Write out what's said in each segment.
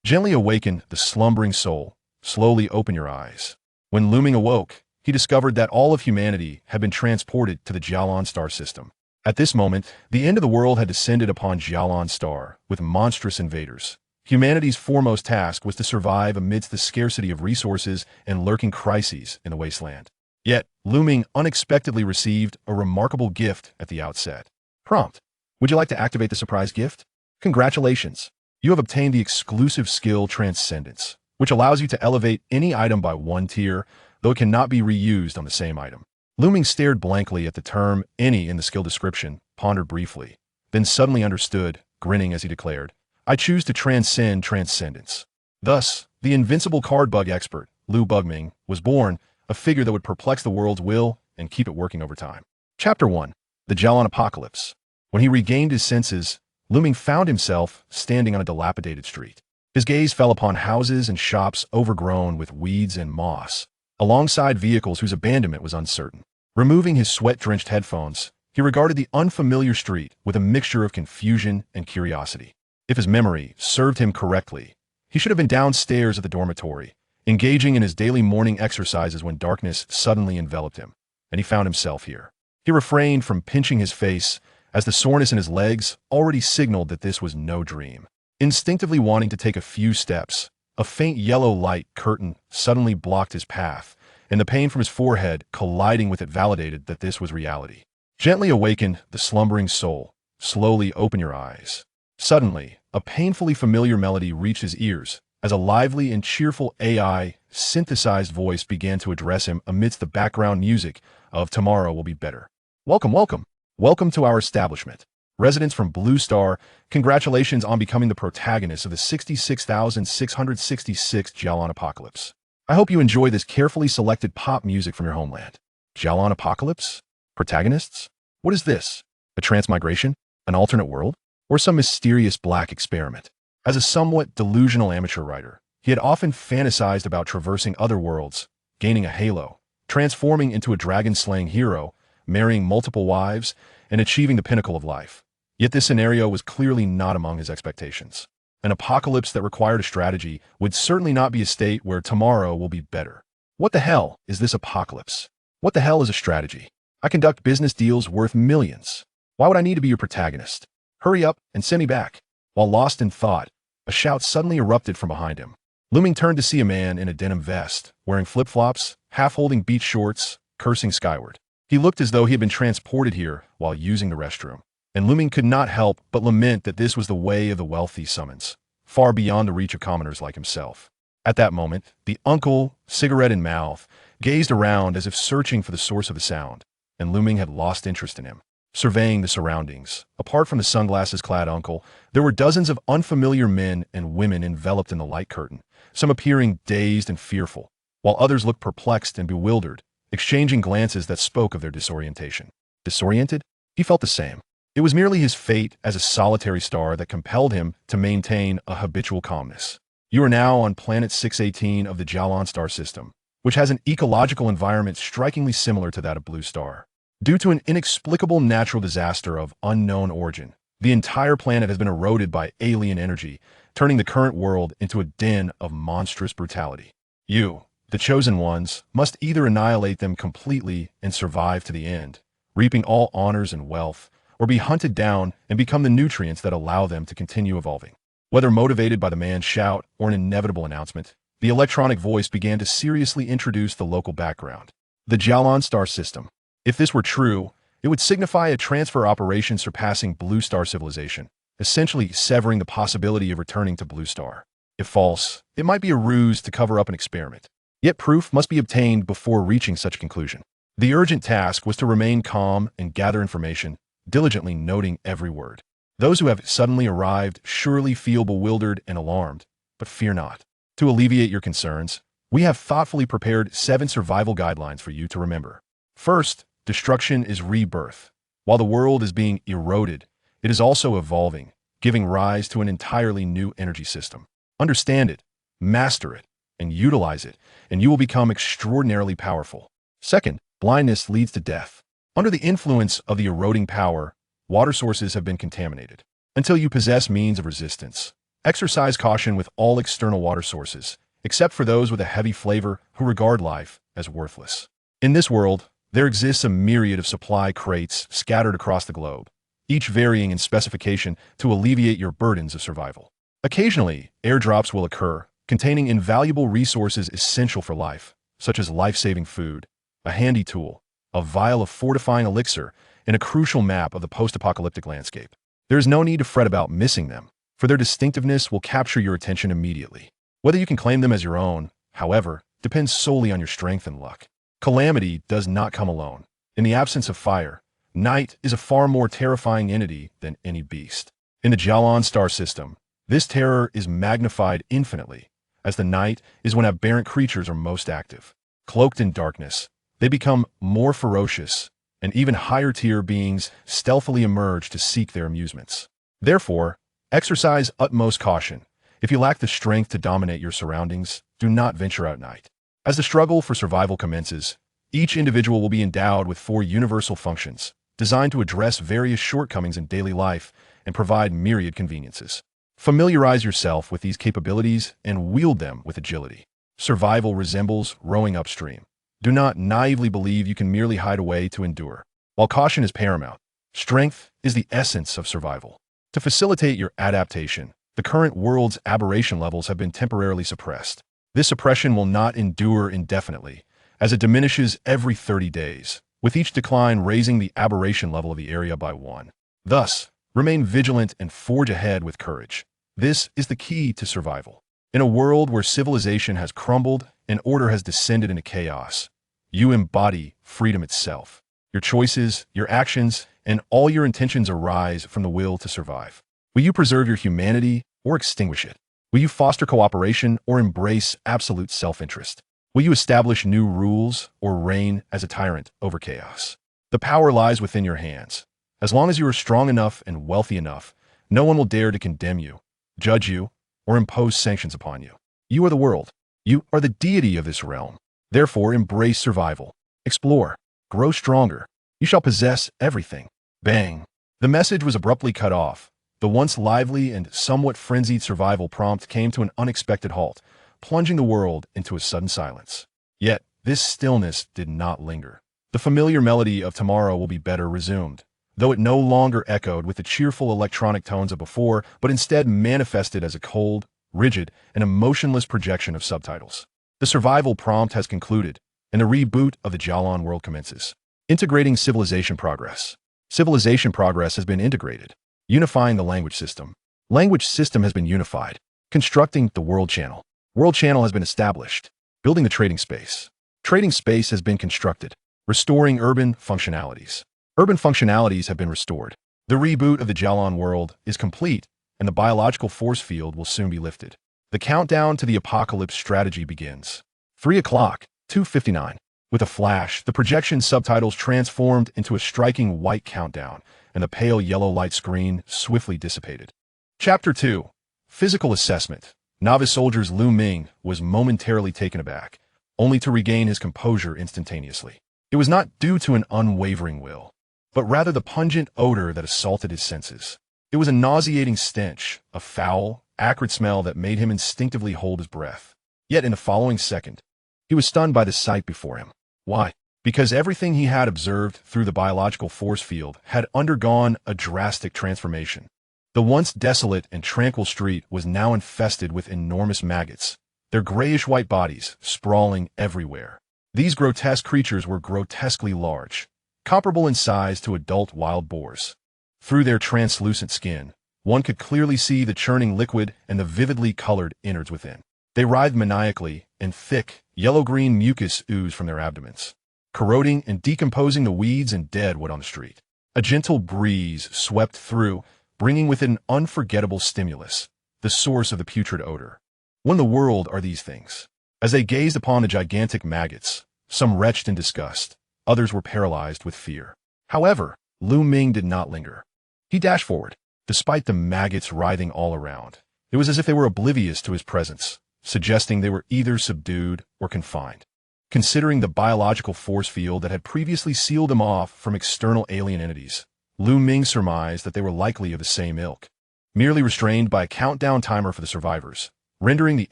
Gently awaken the slumbering soul. Slowly open your eyes. When Luming awoke, he discovered that all of humanity had been transported to the Jialan Star System. At this moment, the end of the world had descended upon Jialan Star with monstrous invaders. Humanity's foremost task was to survive amidst the scarcity of resources and lurking crises in the wasteland. Yet, Luming unexpectedly received a remarkable gift at the outset. Prompt: would you like to activate the surprise gift? Congratulations! You have obtained the exclusive skill Transcendence, which allows you to elevate any item by one tier, though it cannot be reused on the same item. Luming stared blankly at the term any in the skill description, pondered briefly, then suddenly understood, grinning as he declared, I choose to transcend Transcendence. Thus, the invincible card bug expert, Ming, was born, a figure that would perplex the world's will and keep it working over time. Chapter 1. The Jialan Apocalypse. When he regained his senses, Luming found himself standing on a dilapidated street. His gaze fell upon houses and shops overgrown with weeds and moss, alongside vehicles whose abandonment was uncertain. Removing his sweat-drenched headphones, he regarded the unfamiliar street with a mixture of confusion and curiosity. If his memory served him correctly, he should have been downstairs at the dormitory, engaging in his daily morning exercises when darkness suddenly enveloped him, and he found himself here. He refrained from pinching his face, as the soreness in his legs already signaled that this was no dream. Instinctively wanting to take a few steps, a faint yellow light curtain suddenly blocked his path, and the pain from his forehead colliding with it validated that this was reality. Gently awaken the slumbering soul. Slowly open your eyes. Suddenly, a painfully familiar melody reached his ears as a lively and cheerful AI synthesized voice began to address him amidst the background music of Tomorrow Will Be Better. Welcome, welcome. Welcome to our establishment. Residents from Blue Star, congratulations on becoming the protagonists of the 66,666 Jialan Apocalypse. I hope you enjoy this carefully selected pop music from your homeland. Jialan Apocalypse? Protagonists? What is this? A transmigration? An alternate world? Or some mysterious black experiment? As a somewhat delusional amateur writer, he had often fantasized about traversing other worlds, gaining a halo, transforming into a dragon-slaying hero, marrying multiple wives, and achieving the pinnacle of life. Yet this scenario was clearly not among his expectations. An apocalypse that required a strategy would certainly not be a state where tomorrow will be better. What the hell is this apocalypse? What the hell is a strategy? I conduct business deals worth millions. Why would I need to be your protagonist? Hurry up and send me back. While lost in thought, a shout suddenly erupted from behind him. Luming turned to see a man in a denim vest, wearing flip-flops, half-holding beach shorts, cursing skyward. He looked as though he had been transported here while using the restroom. And Luming could not help but lament that this was the way of the wealthy summons, far beyond the reach of commoners like himself. At that moment, the uncle, cigarette in mouth, gazed around as if searching for the source of the sound, and Luming had lost interest in him. Surveying the surroundings, apart from the sunglasses-clad uncle, there were dozens of unfamiliar men and women enveloped in the light curtain, some appearing dazed and fearful, while others looked perplexed and bewildered, exchanging glances that spoke of their disorientation. Disoriented? He felt the same. It was merely his fate as a solitary star that compelled him to maintain a habitual calmness. You are now on planet 618 of the Jialan Star System, which has an ecological environment strikingly similar to that of Blue Star. Due to an inexplicable natural disaster of unknown origin, the entire planet has been eroded by alien energy, turning the current world into a den of monstrous brutality. You, the chosen ones, must either annihilate them completely and survive to the end, reaping all honors and wealth, or be hunted down and become the nutrients that allow them to continue evolving. Whether motivated by the man's shout or an inevitable announcement, the electronic voice began to seriously introduce the local background. The Jialan Star System. If this were true, it would signify a transfer operation surpassing Blue Star civilization, essentially severing the possibility of returning to Blue Star. If false, it might be a ruse to cover up an experiment. Yet proof must be obtained before reaching such a conclusion. The urgent task was to remain calm and gather information, diligently noting every word. Those who have suddenly arrived surely feel bewildered and alarmed, but fear not. To alleviate your concerns, we have thoughtfully prepared 7 survival guidelines for you to remember. First, destruction is rebirth. While the world is being eroded, it is also evolving, giving rise to an entirely new energy system. Understand it, master it, and utilize it, and you will become extraordinarily powerful. Second, blindness leads to death. Under the influence of the eroding power, water sources have been contaminated. Until you possess means of resistance, Exercise caution with all external water sources, except for those with a heavy flavor who regard life as worthless. In this world, there exists a myriad of supply crates scattered across the globe, each varying in specification to alleviate your burdens of survival. Occasionally, airdrops will occur, containing invaluable resources essential for life, such as life-saving food, a handy tool, a vial of fortifying elixir, and a crucial map of the post-apocalyptic landscape. There is no need to fret about missing them, for their distinctiveness will capture your attention immediately. Whether you can claim them as your own, however, depends solely on your strength and luck. Calamity does not come alone. In the absence of fire, night is a far more terrifying entity than any beast. In the Jialan Star System, this terror is magnified infinitely, as the night is when aberrant creatures are most active. Cloaked in darkness, they become more ferocious, and even higher-tier beings stealthily emerge to seek their amusements. Therefore, exercise utmost caution. If you lack the strength to dominate your surroundings, do not venture out at night. As the struggle for survival commences, each individual will be endowed with 4 universal functions, designed to address various shortcomings in daily life and provide myriad conveniences. Familiarize yourself with these capabilities and wield them with agility. Survival resembles rowing upstream. Do not naively believe you can merely hide away to endure. While caution is paramount, strength is the essence of survival. To facilitate your adaptation, the current world's aberration levels have been temporarily suppressed. This suppression will not endure indefinitely, as it diminishes every 30 days, with each decline raising the aberration level of the area by 1. Thus, remain vigilant and forge ahead with courage. This is the key to survival. In a world where civilization has crumbled and order has descended into chaos, you embody freedom itself. Your choices, your actions, and all your intentions arise from the will to survive. Will you preserve your humanity or extinguish it? Will you foster cooperation or embrace absolute self-interest? Will you establish new rules or reign as a tyrant over chaos? The power lies within your hands. As long as you are strong enough and wealthy enough, no one will dare to condemn you, judge you, or impose sanctions upon you. You are the world. You are the deity of this realm. Therefore, embrace survival. Explore. Grow stronger. You shall possess everything. Bang. The message was abruptly cut off. The once lively and somewhat frenzied survival prompt came to an unexpected halt, plunging the world into a sudden silence. Yet, this stillness did not linger. The familiar melody of "Tomorrow Will Be Better" resumed, though it no longer echoed with the cheerful electronic tones of before, but instead manifested as a cold, rigid, and emotionless projection of subtitles. The survival prompt has concluded, and the reboot of the Jialan world commences. Integrating civilization progress. Civilization progress has been integrated. Unifying the language system. Language system has been unified. Constructing the world channel. World channel has been established. Building the trading space. Trading space has been constructed. Restoring urban functionalities. Urban functionalities have been restored. The reboot of the Jialan world is complete, and the biological force field will soon be lifted. The countdown to the apocalypse strategy begins. 3 o'clock, 2:59. With a flash, the projection subtitles transformed into a striking white countdown, and the pale yellow light screen swiftly dissipated. Chapter 2. Physical Assessment. Novice soldiers Ming was momentarily taken aback, only to regain his composure instantaneously. It was not due to an unwavering will, but rather the pungent odor that assaulted his senses. It was a nauseating stench, a foul, acrid smell that made him instinctively hold his breath. Yet in the following second, he was stunned by the sight before him. Why? Because everything he had observed through the biological force field had undergone a drastic transformation. The once desolate and tranquil street was now infested with enormous maggots, their grayish-white bodies sprawling everywhere. These grotesque creatures were grotesquely large, comparable in size to adult wild boars. Through their translucent skin, one could clearly see the churning liquid and the vividly colored innards within. They writhed maniacally, and thick, yellow-green mucus oozed from their abdomens, corroding and decomposing the weeds and dead wood on the street. A gentle breeze swept through, bringing with it an unforgettable stimulus, the source of the putrid odor. What in the world are these things? As they gazed upon the gigantic maggots, some retched in disgust, others were paralyzed with fear. However, Ming did not linger. He dashed forward, despite the maggots writhing all around. It was as if they were oblivious to his presence, suggesting they were either subdued or confined. Considering the biological force field that had previously sealed them off from external alien entities, Ming surmised that they were likely of the same ilk. merely restrained by a countdown timer for the survivors, rendering the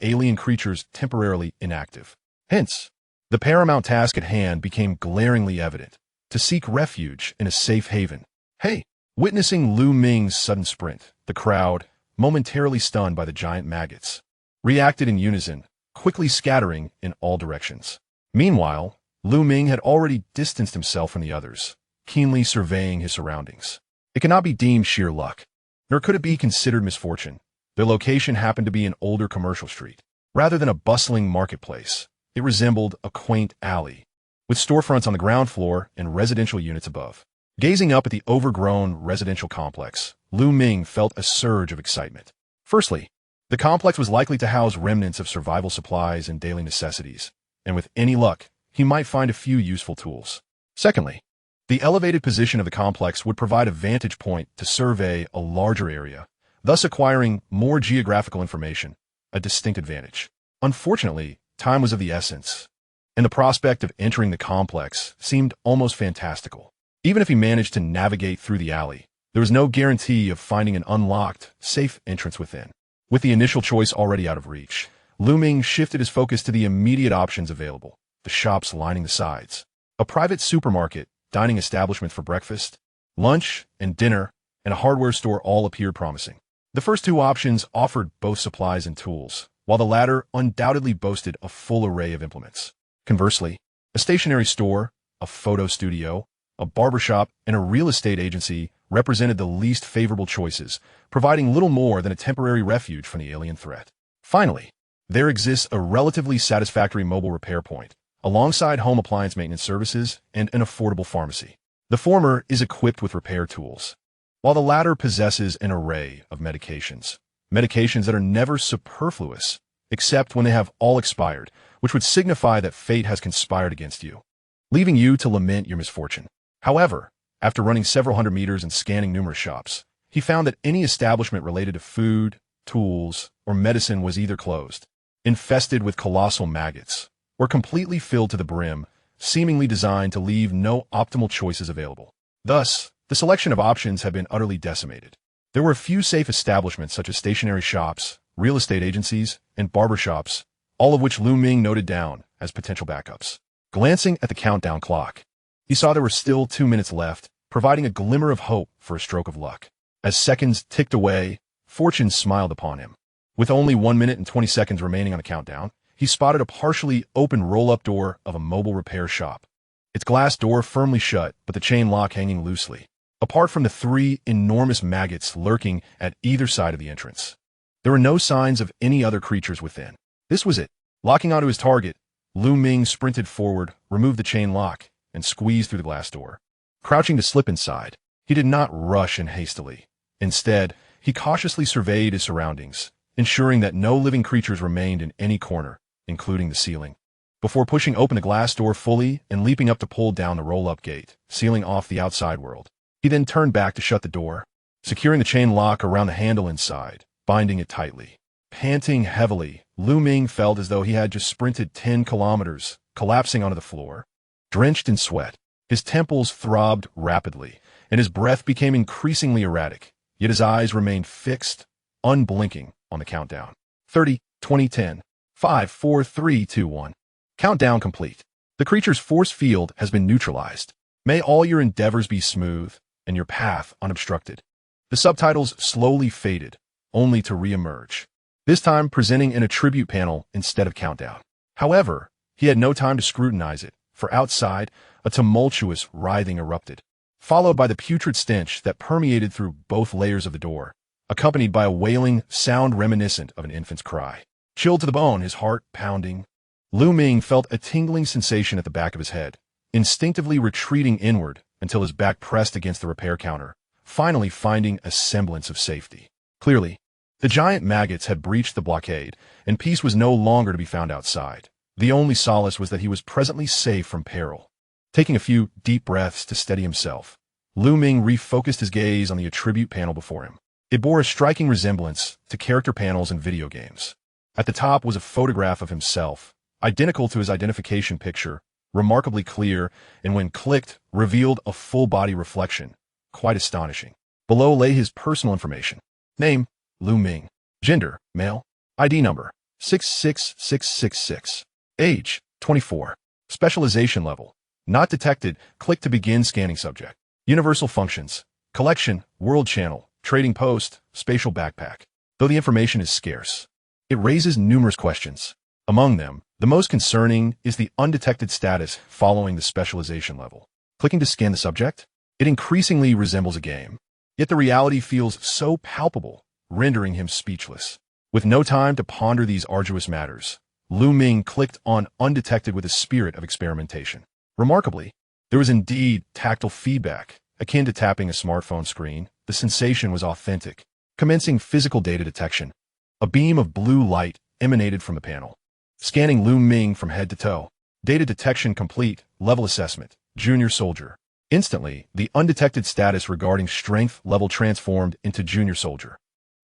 alien creatures temporarily inactive. Hence, the paramount task at hand became glaringly evident: to seek refuge in a safe haven. Hey! Witnessing Lu Ming's sudden sprint, the crowd, momentarily stunned by the giant maggots, reacted in unison, quickly scattering in all directions. Meanwhile, Lu Ming had already distanced himself from the others, keenly surveying his surroundings. It cannot be deemed sheer luck, nor could it be considered misfortune. Their location happened to be an older commercial street. Rather than a bustling marketplace, it resembled a quaint alley, with storefronts on the ground floor and residential units above. Gazing up at the overgrown residential complex, Lu Ming felt a surge of excitement. Firstly, the complex was likely to house remnants of survival supplies and daily necessities, and with any luck, he might find a few useful tools. Secondly, the elevated position of the complex would provide a vantage point to survey a larger area, thus acquiring more geographical information, a distinct advantage. Unfortunately, time was of the essence, and the prospect of entering the complex seemed almost fantastical. Even if he managed to navigate through the alley, there was no guarantee of finding an unlocked, safe entrance within. With the initial choice already out of reach, Lu Ming shifted his focus to the immediate options available, the shops lining the sides. A private supermarket, dining establishment for breakfast, lunch, and dinner, and a hardware store all appeared promising. The first two options offered both supplies and tools, while the latter undoubtedly boasted a full array of implements. Conversely, a stationery store, a photo studio, a barbershop, and a real estate agency represented the least favorable choices, providing little more than a temporary refuge from the alien threat. Finally, there exists a relatively satisfactory mobile repair point, alongside home appliance maintenance services and an affordable pharmacy. The former is equipped with repair tools, while the latter possesses an array of medications that are never superfluous, except when they have all expired, which would signify that fate has conspired against you, leaving you to lament your misfortune. However, after running several hundred meters and scanning numerous shops, he found that any establishment related to food, tools, or medicine was either closed, infested with colossal maggots, or completely filled to the brim, seemingly designed to leave no optimal choices available. Thus, the selection of options had been utterly decimated. There were a few safe establishments such as stationery shops, real estate agencies, and barbershops, all of which Lu Ming noted down as potential backups. Glancing at the countdown clock, he saw there were still 2 minutes left, providing a glimmer of hope for a stroke of luck. As seconds ticked away, fortune smiled upon him. With only 1 minute and 20 seconds remaining on the countdown, he spotted a partially open roll-up door of a mobile repair shop. Its glass door firmly shut, but the chain lock hanging loosely, apart from the 3 enormous maggots lurking at either side of the entrance. There were no signs of any other creatures within. This was it. Locking onto his target, Lu Ming sprinted forward, removed the chain lock, and squeezed through the glass door. Crouching to slip inside, he did not rush in hastily. Instead, he cautiously surveyed his surroundings, ensuring that no living creatures remained in any corner, including the ceiling. Before pushing open the glass door fully and leaping up to pull down the roll-up gate, sealing off the outside world, he then turned back to shut the door, securing the chain lock around the handle inside, binding it tightly. Panting heavily, Lu Ming felt as though he had just sprinted 10 kilometers, collapsing onto the floor. Drenched in sweat, his temples throbbed rapidly, and his breath became increasingly erratic, yet his eyes remained fixed, unblinking, on the countdown. 30, 20, 10, 5, 4, 3, 2, 1. Countdown complete. The creature's force field has been neutralized. May all your endeavors be smooth, and your path unobstructed. The subtitles slowly faded, only to re-emerge, this time presenting an attribute panel instead of countdown. However, he had no time to scrutinize it, for outside, a tumultuous writhing erupted, followed by the putrid stench that permeated through both layers of the door, accompanied by a wailing sound reminiscent of an infant's cry. Chilled to the bone, his heart pounding, Lu Ming felt a tingling sensation at the back of his head, instinctively retreating inward until his back pressed against the repair counter, finally finding a semblance of safety. Clearly, the giant maggots had breached the blockade, and peace was no longer to be found outside. The only solace was that he was presently safe from peril. Taking a few deep breaths to steady himself, Lu Ming refocused his gaze on the attribute panel before him. It bore a striking resemblance to character panels in video games. At the top was a photograph of himself, identical to his identification picture, remarkably clear, and when clicked, revealed a full-body reflection, quite astonishing. Below lay his personal information: Name, Lu Ming. Gender, male. ID number, 66666. Age, 24. Specialization level, not detected. Click to begin scanning subject. Universal functions, collection, world channel, trading post, spatial backpack. Though the information is scarce, it raises numerous questions. Among them, the most concerning is the undetected status following the specialization level. Clicking to scan the subject, it increasingly resembles a game. Yet the reality feels so palpable, rendering him speechless. With no time to ponder these arduous matters, Lu Ming clicked on undetected with a spirit of experimentation. Remarkably, there was indeed tactile feedback, akin to tapping a smartphone screen. The sensation was authentic. Commencing physical data detection, a beam of blue light emanated from the panel. Scanning Lu Ming from head to toe. Data detection complete. Level assessment. Junior soldier. Instantly, the undetected status regarding strength level transformed into junior soldier.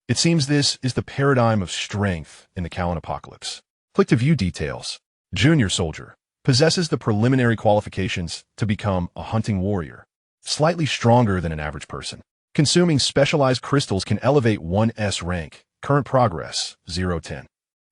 It seems this is the paradigm of strength in the Jialan apocalypse. Click to view details. Junior soldier. Possesses the preliminary qualifications to become a hunting warrior. Slightly stronger than an average person. Consuming specialized crystals can elevate 1's rank. Current progress, 0-10.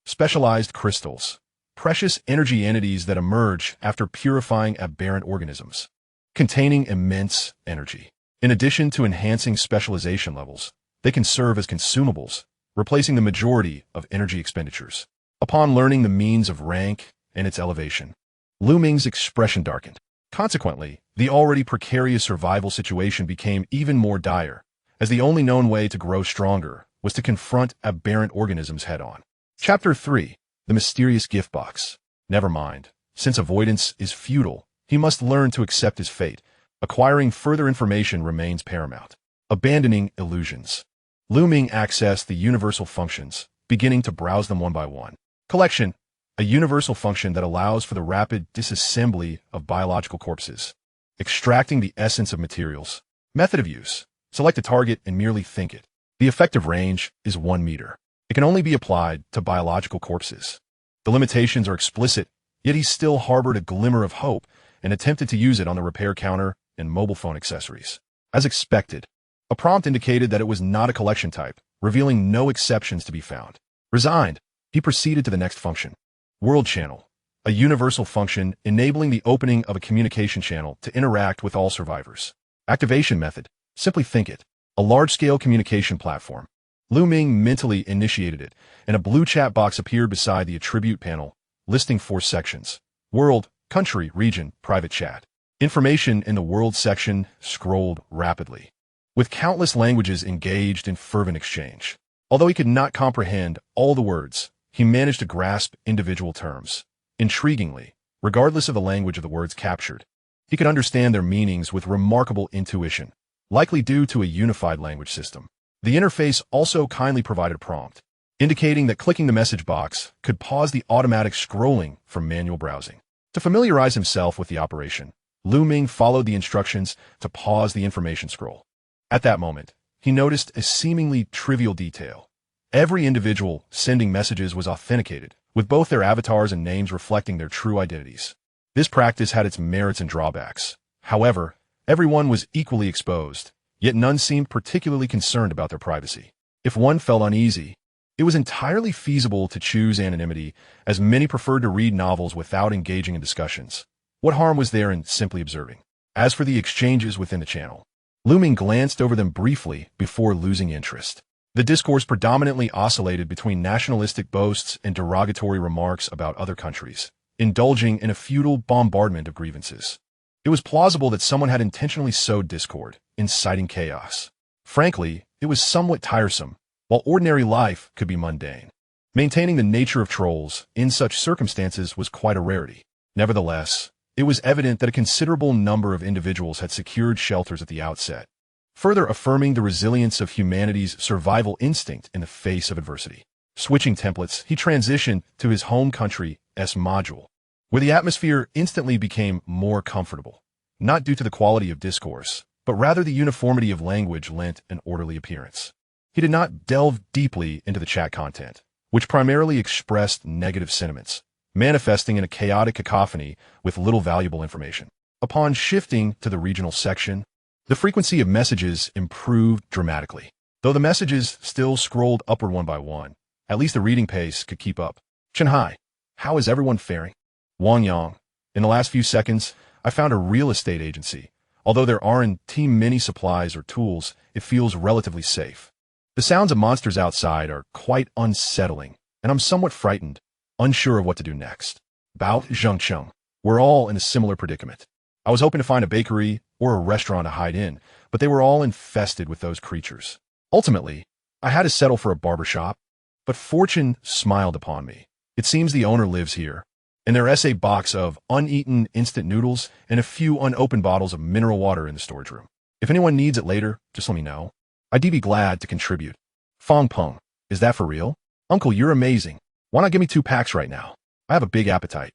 Specialized crystals. Precious energy entities that emerge after purifying aberrant organisms. Containing immense energy. In addition to enhancing specialization levels, they can serve as consumables, replacing the majority of energy expenditures. Upon learning the means of rank and its elevation, Lu Ming's expression darkened. Consequently, the already precarious survival situation became even more dire, as the only known way to grow stronger was to confront aberrant organisms head-on. Chapter 3. The Mysterious Gift Box. Never mind. Since avoidance is futile, he must learn to accept his fate. Acquiring further information remains paramount. Abandoning illusions. Lu Ming accessed the universal functions, beginning to browse them one by one. Collection. A universal function that allows for the rapid disassembly of biological corpses. Extracting the essence of materials. Method of use. Select a target and merely think it. The effective range is 1 meter. It can only be applied to biological corpses. The limitations are explicit, yet he still harbored a glimmer of hope and attempted to use it on the repair counter and mobile phone accessories. As expected, a prompt indicated that it was not a collection type, revealing no exceptions to be found. Resigned, he proceeded to the next function. World channel. A universal function enabling the opening of a communication channel to interact with all survivors. Activation method. Simply think it. A large-scale communication platform. Lu Ming mentally initiated it, and a blue chat box appeared beside the attribute panel, listing 4 sections. World, country, region, private chat. Information in the world section scrolled rapidly, with countless languages engaged in fervent exchange. Although he could not comprehend all the words, he managed to grasp individual terms. Intriguingly, regardless of the language of the words captured, he could understand their meanings with remarkable intuition, likely due to a unified language system. The interface also kindly provided a prompt, indicating that clicking the message box could pause the automatic scrolling from manual browsing. To familiarize himself with the operation, Lu Ming followed the instructions to pause the information scroll. At that moment, he noticed a seemingly trivial detail. Every individual sending messages was authenticated, with both their avatars and names reflecting their true identities. This practice had its merits and drawbacks. However, everyone was equally exposed, yet none seemed particularly concerned about their privacy. If one felt uneasy, it was entirely feasible to choose anonymity, as many preferred to read novels without engaging in discussions. What harm was there in simply observing? As for the exchanges within the channel, Lu Ming glanced over them briefly before losing interest. The discourse predominantly oscillated between nationalistic boasts and derogatory remarks about other countries, indulging in a futile bombardment of grievances. It was plausible that someone had intentionally sowed discord, inciting chaos. Frankly, it was somewhat tiresome, while ordinary life could be mundane. Maintaining the nature of trolls in such circumstances was quite a rarity. Nevertheless, it was evident that a considerable number of individuals had secured shelters at the outset, further affirming the resilience of humanity's survival instinct in the face of adversity. Switching templates, he transitioned to his home country's module, where the atmosphere instantly became more comfortable, not due to the quality of discourse, but rather the uniformity of language lent an orderly appearance. He did not delve deeply into the chat content, which primarily expressed negative sentiments, manifesting in a chaotic cacophony with little valuable information. Upon shifting to the regional section, the frequency of messages improved dramatically. Though the messages still scrolled upward one by one, at least the reading pace could keep up. Chenhai, how is everyone faring? Wang Yang, in the last few seconds, I found a real estate agency. Although there aren't many supplies or tools, it feels relatively safe. The sounds of monsters outside are quite unsettling, and I'm somewhat frightened, unsure of what to do next. Bao Zhengcheng, we're all in a similar predicament. I was hoping to find a bakery or a restaurant to hide in, but they were all infested with those creatures. Ultimately, I had to settle for a barbershop, but fortune smiled upon me. It seems the owner lives here, and there is a box of uneaten instant noodles and a few unopened bottles of mineral water in the storage room. If anyone needs it later, just let me know. I'd be glad to contribute. Fong Peng, is that for real? Uncle, you're amazing. Why not give me 2 packs right now? I have a big appetite.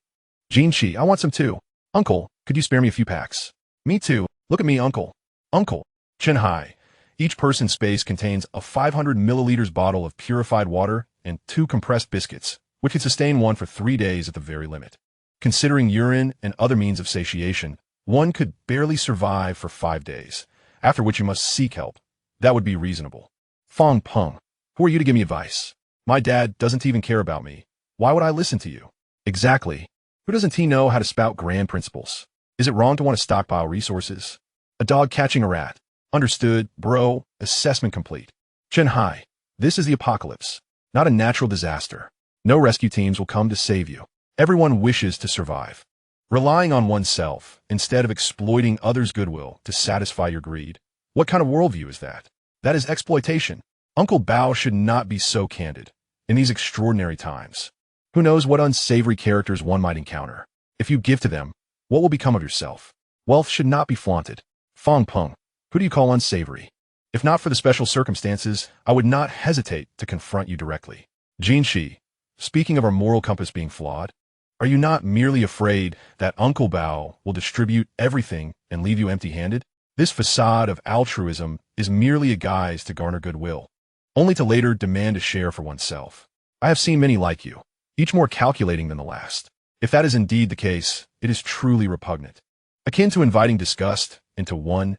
Jinchi, I want some too. Uncle, could you spare me a few packs? Me too. Look at me, Uncle. Uncle. Chenhai. Each person's space contains a 500 milliliters bottle of purified water and 2 compressed biscuits, which could sustain one for 3 days at the very limit. Considering urine and other means of satiation, one could barely survive for 5 days, after which you must seek help. That would be reasonable. Fong Peng, who are you to give me advice? My dad doesn't even care about me. Why would I listen to you? Exactly. Who doesn't he know how to spout grand principles? Is it wrong to want to stockpile resources? A dog catching a rat. Understood, bro. Assessment complete. Chenhai, this is the apocalypse, not a natural disaster. No rescue teams will come to save you. Everyone wishes to survive. Relying on oneself instead of exploiting others' goodwill to satisfy your greed. What kind of worldview is that? That is exploitation. Uncle Bao should not be so candid in these extraordinary times. Who knows what unsavory characters one might encounter? If you give to them, what will become of yourself? Wealth should not be flaunted. Fong Peng, who do you call unsavory? If not for the special circumstances, I would not hesitate to confront you directly. Jinshi, speaking of our moral compass being flawed, are you not merely afraid that Uncle Bao will distribute everything and leave you empty-handed? This facade of altruism is merely a guise to garner goodwill, only to later demand a share for oneself. I have seen many like you, each more calculating than the last. If that is indeed the case, it is truly repugnant, akin to inviting disgust into one's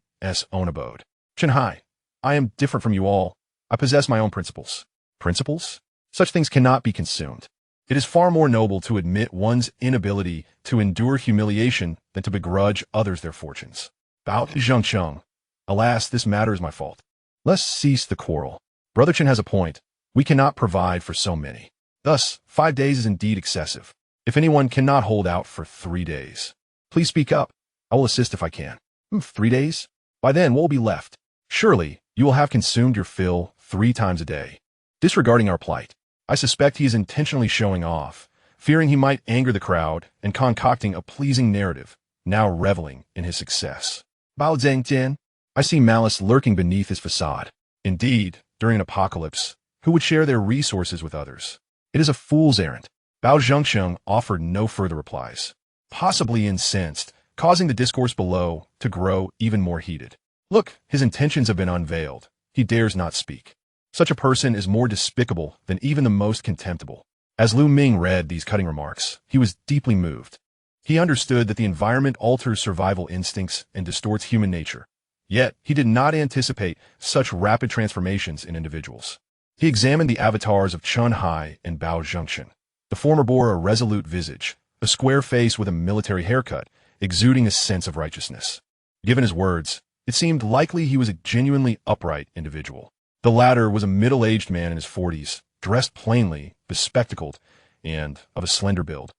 own abode. Chenhai, I am different from you all. I possess my own principles. Principles? Such things cannot be consumed. It is far more noble to admit one's inability to endure humiliation than to begrudge others their fortunes. Bao Zhengcheng, alas, this matter is my fault. Let's cease the quarrel. Brother Chen has a point. We cannot provide for so many. Thus, 5 days is indeed excessive. If anyone cannot hold out for 3 days, please speak up. I will assist if I can. 3 days? By then, what will be left? Surely, you will have consumed your fill 3 times a day. Disregarding our plight, I suspect he is intentionally showing off, fearing he might anger the crowd and concocting a pleasing narrative, now reveling in his success. Bao Zhengjian, I see malice lurking beneath his facade. Indeed, during an apocalypse, who would share their resources with others? It is a fool's errand. Bao Zhengcheng offered no further replies, possibly incensed, causing the discourse below to grow even more heated. Look, his intentions have been unveiled. He dares not speak. Such a person is more despicable than even the most contemptible. As Lu Ming read these cutting remarks, he was deeply moved. He understood that the environment alters survival instincts and distorts human nature. Yet, he did not anticipate such rapid transformations in individuals. He examined the avatars of Chenhai and Bao Zhengcheng. The former bore a resolute visage, a square face with a military haircut, exuding a sense of righteousness. Given his words, it seemed likely he was a genuinely upright individual. The latter was a middle-aged man in his 40s, dressed plainly, bespectacled, and of a slender build,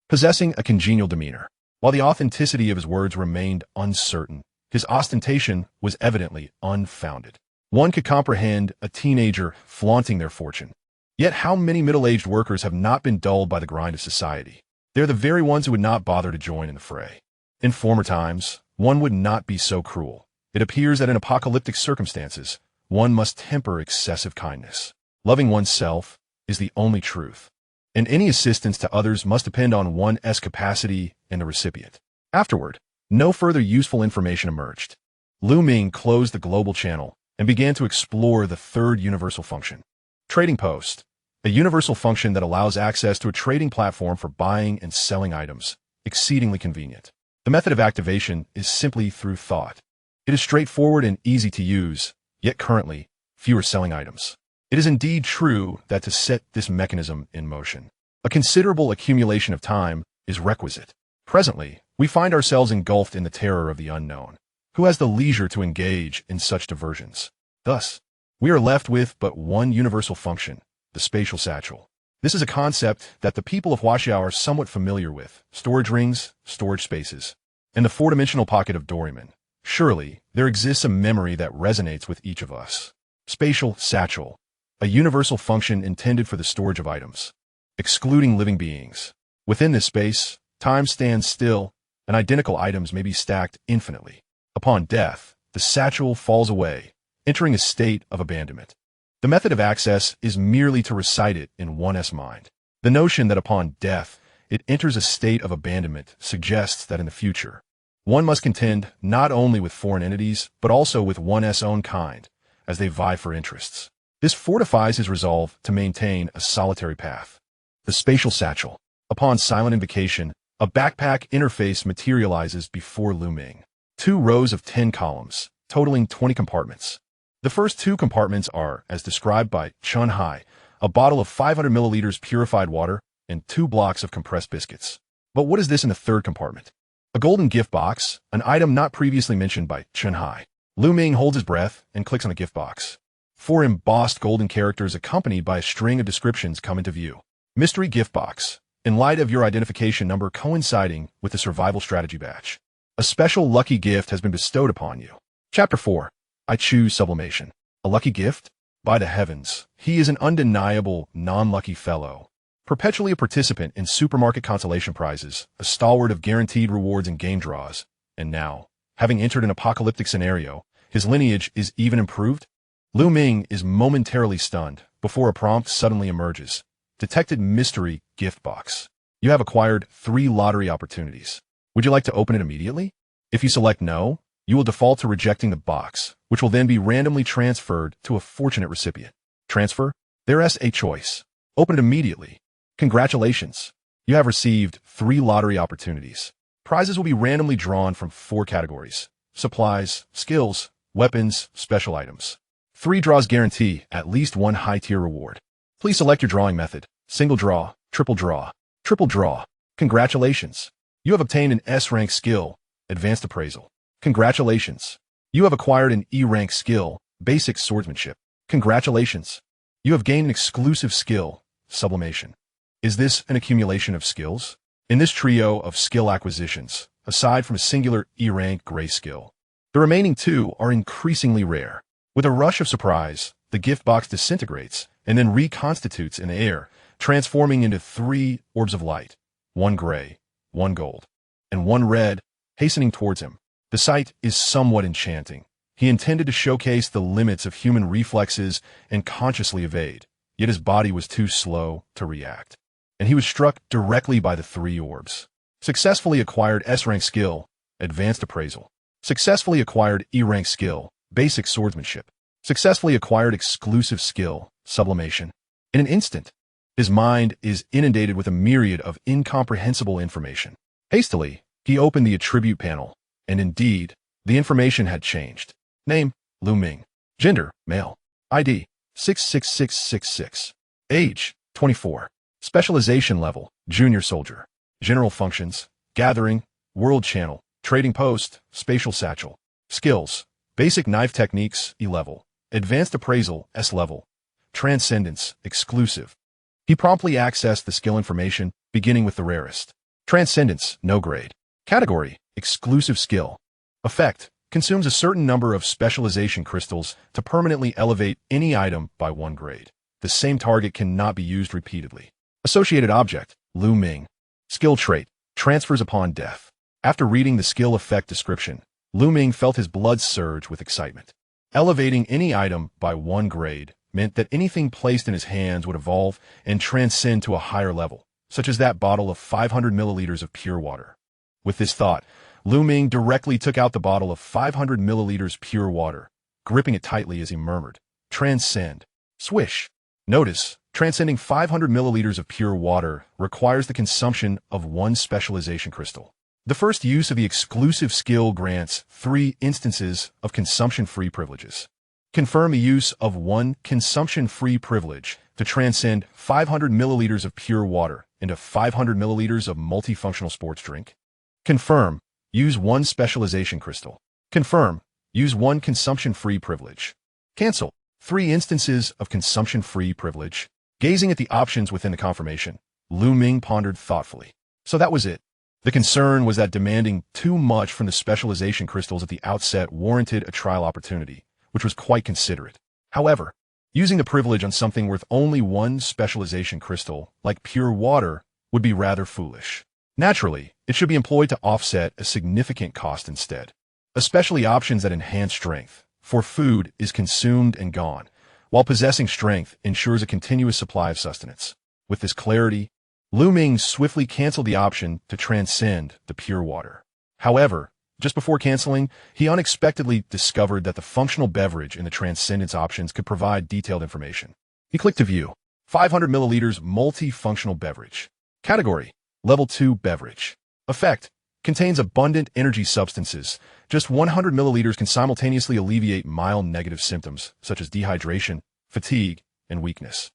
possessing a congenial demeanor. While the authenticity of his words remained uncertain, his ostentation was evidently unfounded. One could comprehend a teenager flaunting their fortune. Yet how many middle-aged workers have not been dulled by the grind of society? They are the very ones who would not bother to join in the fray. In former times, one would not be so cruel. It appears that in apocalyptic circumstances, one must temper excessive kindness. Loving oneself is the only truth, and any assistance to others must depend on one's capacity and the recipient. Afterward, no further useful information emerged. Lu Ming closed the global channel and began to explore the third universal function. Trading Post, a universal function that allows access to a trading platform for buying and selling items, exceedingly convenient. The method of activation is simply through thought. It is straightforward and easy to use, yet currently, fewer selling items. It is indeed true that to set this mechanism in motion, a considerable accumulation of time is requisite. Presently, we find ourselves engulfed in the terror of the unknown. Who has the leisure to engage in such diversions? Thus, we are left with but one universal function, the spatial satchel. This is a concept that the people of Huaxiao are somewhat familiar with: storage rings, storage spaces, and the four-dimensional pocket of Doraemon. Surely, there exists a memory that resonates with each of us. Spatial satchel, a universal function intended for the storage of items, excluding living beings. Within this space, time stands still, and identical items may be stacked infinitely. Upon death, the satchel falls away, entering a state of abandonment. The method of access is merely to recite it in one's mind. The notion that upon death, it enters a state of abandonment suggests that in the future, one must contend not only with foreign entities, but also with one's own kind, as they vie for interests. This fortifies his resolve to maintain a solitary path. The spatial satchel. Upon silent invocation, a backpack interface materializes before Ming. 2 rows of 10 columns, totaling 20 compartments. The first 2 compartments are, as described by Chun Hai, a bottle of 500 milliliters purified water and 2 blocks of compressed biscuits. But what is this in the third compartment? A golden gift box, an item not previously mentioned by Chun Hai. Ming holds his breath and clicks on the gift box. 4 embossed golden characters accompanied by a string of descriptions come into view. Mystery gift box. In light of your identification number coinciding with the survival strategy batch, a special lucky gift has been bestowed upon you. Chapter 4. I choose sublimation. A lucky gift? By the heavens, he is an undeniable, non-lucky fellow. Perpetually a participant in supermarket consolation prizes, a stalwart of guaranteed rewards and game draws, and now, having entered an apocalyptic scenario, his lineage is even improved? Ming is momentarily stunned before a prompt suddenly emerges. Detected mystery gift box. You have acquired 3 lottery opportunities. Would you like to open it immediately? If you select no, you will default to rejecting the box, which will then be randomly transferred to a fortunate recipient. Transfer? There's a choice. Open it immediately. Congratulations. You have received 3 lottery opportunities. Prizes will be randomly drawn from 4 categories: supplies, skills, weapons, special items. 3 draws guarantee at least 1 high-tier reward. Please select your drawing method: single draw, triple draw, triple draw. Congratulations. You have obtained an S-rank skill, advanced appraisal. Congratulations. You have acquired an E-rank skill, basic swordsmanship. Congratulations. You have gained an exclusive skill, sublimation. Is this an accumulation of skills? In this trio of skill acquisitions, aside from a singular E-rank gray skill, the remaining 2 are increasingly rare. With a rush of surprise, the gift box disintegrates and then reconstitutes in the air, transforming into 3 orbs of light, 1 gray, 1 gold, and 1 red, hastening towards him. The sight is somewhat enchanting. He intended to showcase the limits of human reflexes and consciously evade, yet his body was too slow to react, and he was struck directly by the 3 orbs. Successfully acquired S-rank skill, advanced appraisal. Successfully acquired E-rank skill, basic swordsmanship. Successfully acquired exclusive skill, sublimation. In an instant, his mind is inundated with a myriad of incomprehensible information. Hastily, he opened the attribute panel, and indeed, the information had changed. Name, Ming. Gender, male. ID, 66666. Age, 24. Specialization level, junior soldier. General functions, gathering, world channel, trading post, spatial satchel. Skills, basic knife techniques, E level. Advanced appraisal, S level. Transcendence, exclusive. He promptly accessed the skill information, beginning with the rarest. Transcendence, no grade. Category, exclusive skill. Effect, consumes a certain number of specialization crystals to permanently elevate any item by 1 grade. The same target cannot be used repeatedly. Associated object, Ming. Skill trait, transfers upon death. After reading the skill effect description, Ming felt his blood surge with excitement. Elevating any item by 1 grade meant that anything placed in his hands would evolve and transcend to a higher level, such as that bottle of 500 milliliters of pure water. With this thought, Ming directly took out the bottle of 500 milliliters pure water, gripping it tightly as he murmured, "Transcend." Swish. Notice, transcending 500 milliliters of pure water requires the consumption of 1 specialization crystal. The first use of the exclusive skill grants 3 instances of consumption-free privileges. Confirm the use of 1 consumption-free privilege to transcend 500 milliliters of pure water into 500 milliliters of multifunctional sports drink. Confirm. Use 1 specialization crystal. Confirm. Use 1 consumption-free privilege. Cancel. 3 instances of consumption-free privilege. Gazing at the options within the confirmation, Ming pondered thoughtfully. So that was it. The concern was that demanding too much from the specialization crystals at the outset warranted a trial opportunity, which was quite considerate. However, using the privilege on something worth only 1 specialization crystal, like pure water, would be rather foolish. Naturally, it should be employed to offset a significant cost instead, especially options that enhance strength, for food is consumed and gone, while possessing strength ensures a continuous supply of sustenance. With this clarity, Ming swiftly canceled the option to transcend the pure water. However, just before canceling, he unexpectedly discovered that the functional beverage in the transcendence options could provide detailed information. He clicked to view. 500 milliliters multifunctional beverage. Category: Level 2 beverage. Effect: contains abundant energy substances. Just 100 milliliters can simultaneously alleviate mild negative symptoms, such as dehydration, fatigue, and weakness.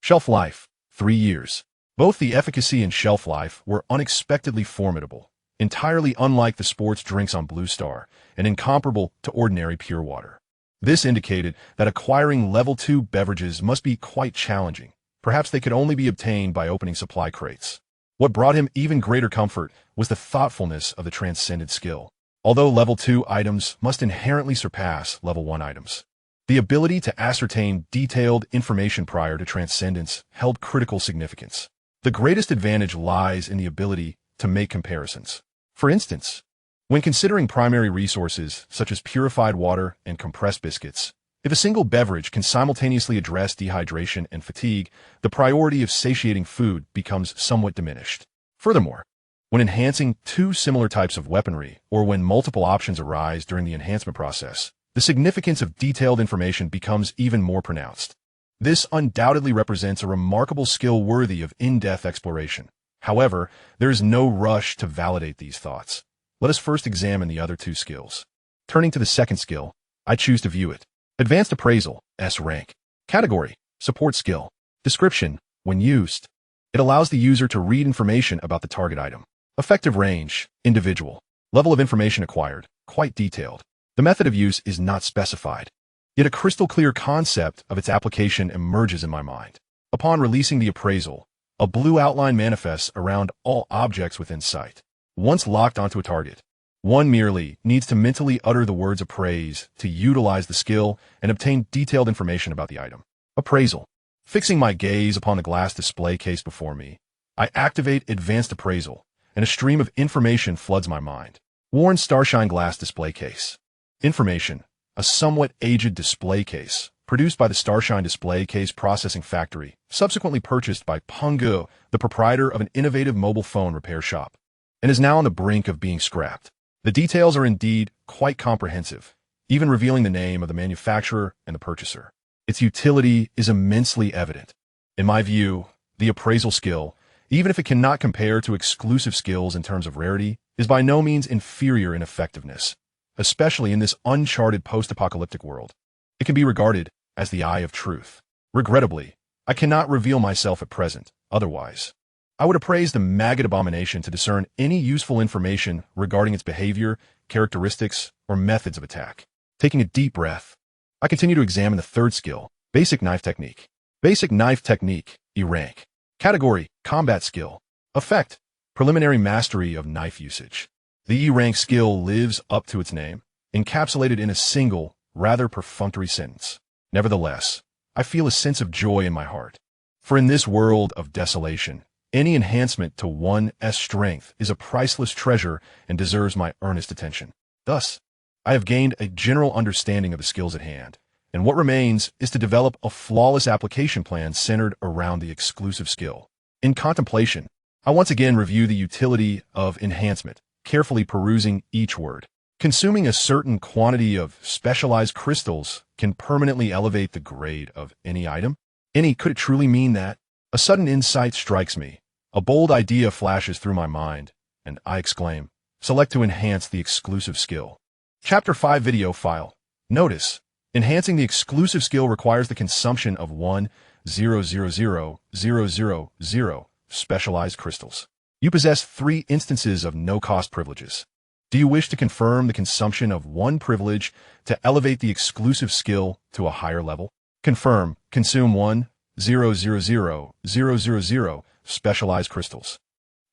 Shelf life: 3 years. Both the efficacy and shelf life were unexpectedly formidable, entirely unlike the sports drinks on Blue Star, and incomparable to ordinary pure water. This indicated that acquiring level 2 beverages must be quite challenging. Perhaps they could only be obtained by opening supply crates. What brought him even greater comfort was the thoughtfulness of the transcended skill. Although level 2 items must inherently surpass level 1 items, the ability to ascertain detailed information prior to transcendence held critical significance. The greatest advantage lies in the ability to make comparisons. For instance, when considering primary resources such as purified water and compressed biscuits, if a single beverage can simultaneously address dehydration and fatigue, the priority of satiating food becomes somewhat diminished. Furthermore, when enhancing 2 similar types of weaponry, or when multiple options arise during the enhancement process, the significance of detailed information becomes even more pronounced. This undoubtedly represents a remarkable skill worthy of in-depth exploration. However, there is no rush to validate these thoughts. Let us first examine the other 2 skills. Turning to the second skill, I choose to view it. Advanced Appraisal, S rank. Category: Support skill. Description: when used, it allows the user to read information about the target item. Effective range: individual. Level of information acquired: quite detailed. The method of use is not specified, yet a crystal-clear concept of its application emerges in my mind. Upon releasing the appraisal, a blue outline manifests around all objects within sight. Once locked onto a target, one merely needs to mentally utter the words appraise to utilize the skill and obtain detailed information about the item. Appraisal. Fixing my gaze upon the glass display case before me, I activate Advanced Appraisal, and a stream of information floods my mind. Worn Starshine Glass Display Case. Information: a somewhat aged display case, produced by the Starshine Display Case Processing Factory, subsequently purchased by Pungo, the proprietor of an innovative mobile phone repair shop, and is now on the brink of being scrapped. The details are indeed quite comprehensive, even revealing the name of the manufacturer and the purchaser. Its utility is immensely evident. In my view, the appraisal skill, even if it cannot compare to exclusive skills in terms of rarity, is by no means inferior in effectiveness, especially in this uncharted post-apocalyptic world. It can be regarded as the eye of truth. Regrettably, I cannot reveal myself at present, otherwise I would appraise the maggot abomination to discern any useful information regarding its behavior, characteristics, or methods of attack. Taking a deep breath, I continue to examine the third skill, Basic Knife Technique. Basic Knife Technique, E rank. Category: Combat Skill. Effect: Preliminary Mastery of Knife Usage. The E rank skill lives up to its name, encapsulated in a single, rather perfunctory sentence. Nevertheless, I feel a sense of joy in my heart. For in this world of desolation, any enhancement to one's strength is a priceless treasure and deserves my earnest attention. Thus, I have gained a general understanding of the skills at hand, and what remains is to develop a flawless application plan centered around the exclusive skill. In contemplation, I once again review the utility of enhancement, carefully perusing each word. Consuming a certain quantity of specialized crystals can permanently elevate the grade of any item. Could it truly mean that? A sudden insight strikes me. A bold idea flashes through my mind, and I exclaim, select to enhance the exclusive skill. Chapter 5 Video File. Notice, Enhancing the exclusive skill requires the consumption of 1,000,000 specialized crystals. You possess 3 instances of no-cost privileges. Do you wish to confirm the consumption of 1 privilege to elevate the exclusive skill to a higher level? Confirm. Consume 1,000,000 specialized crystals.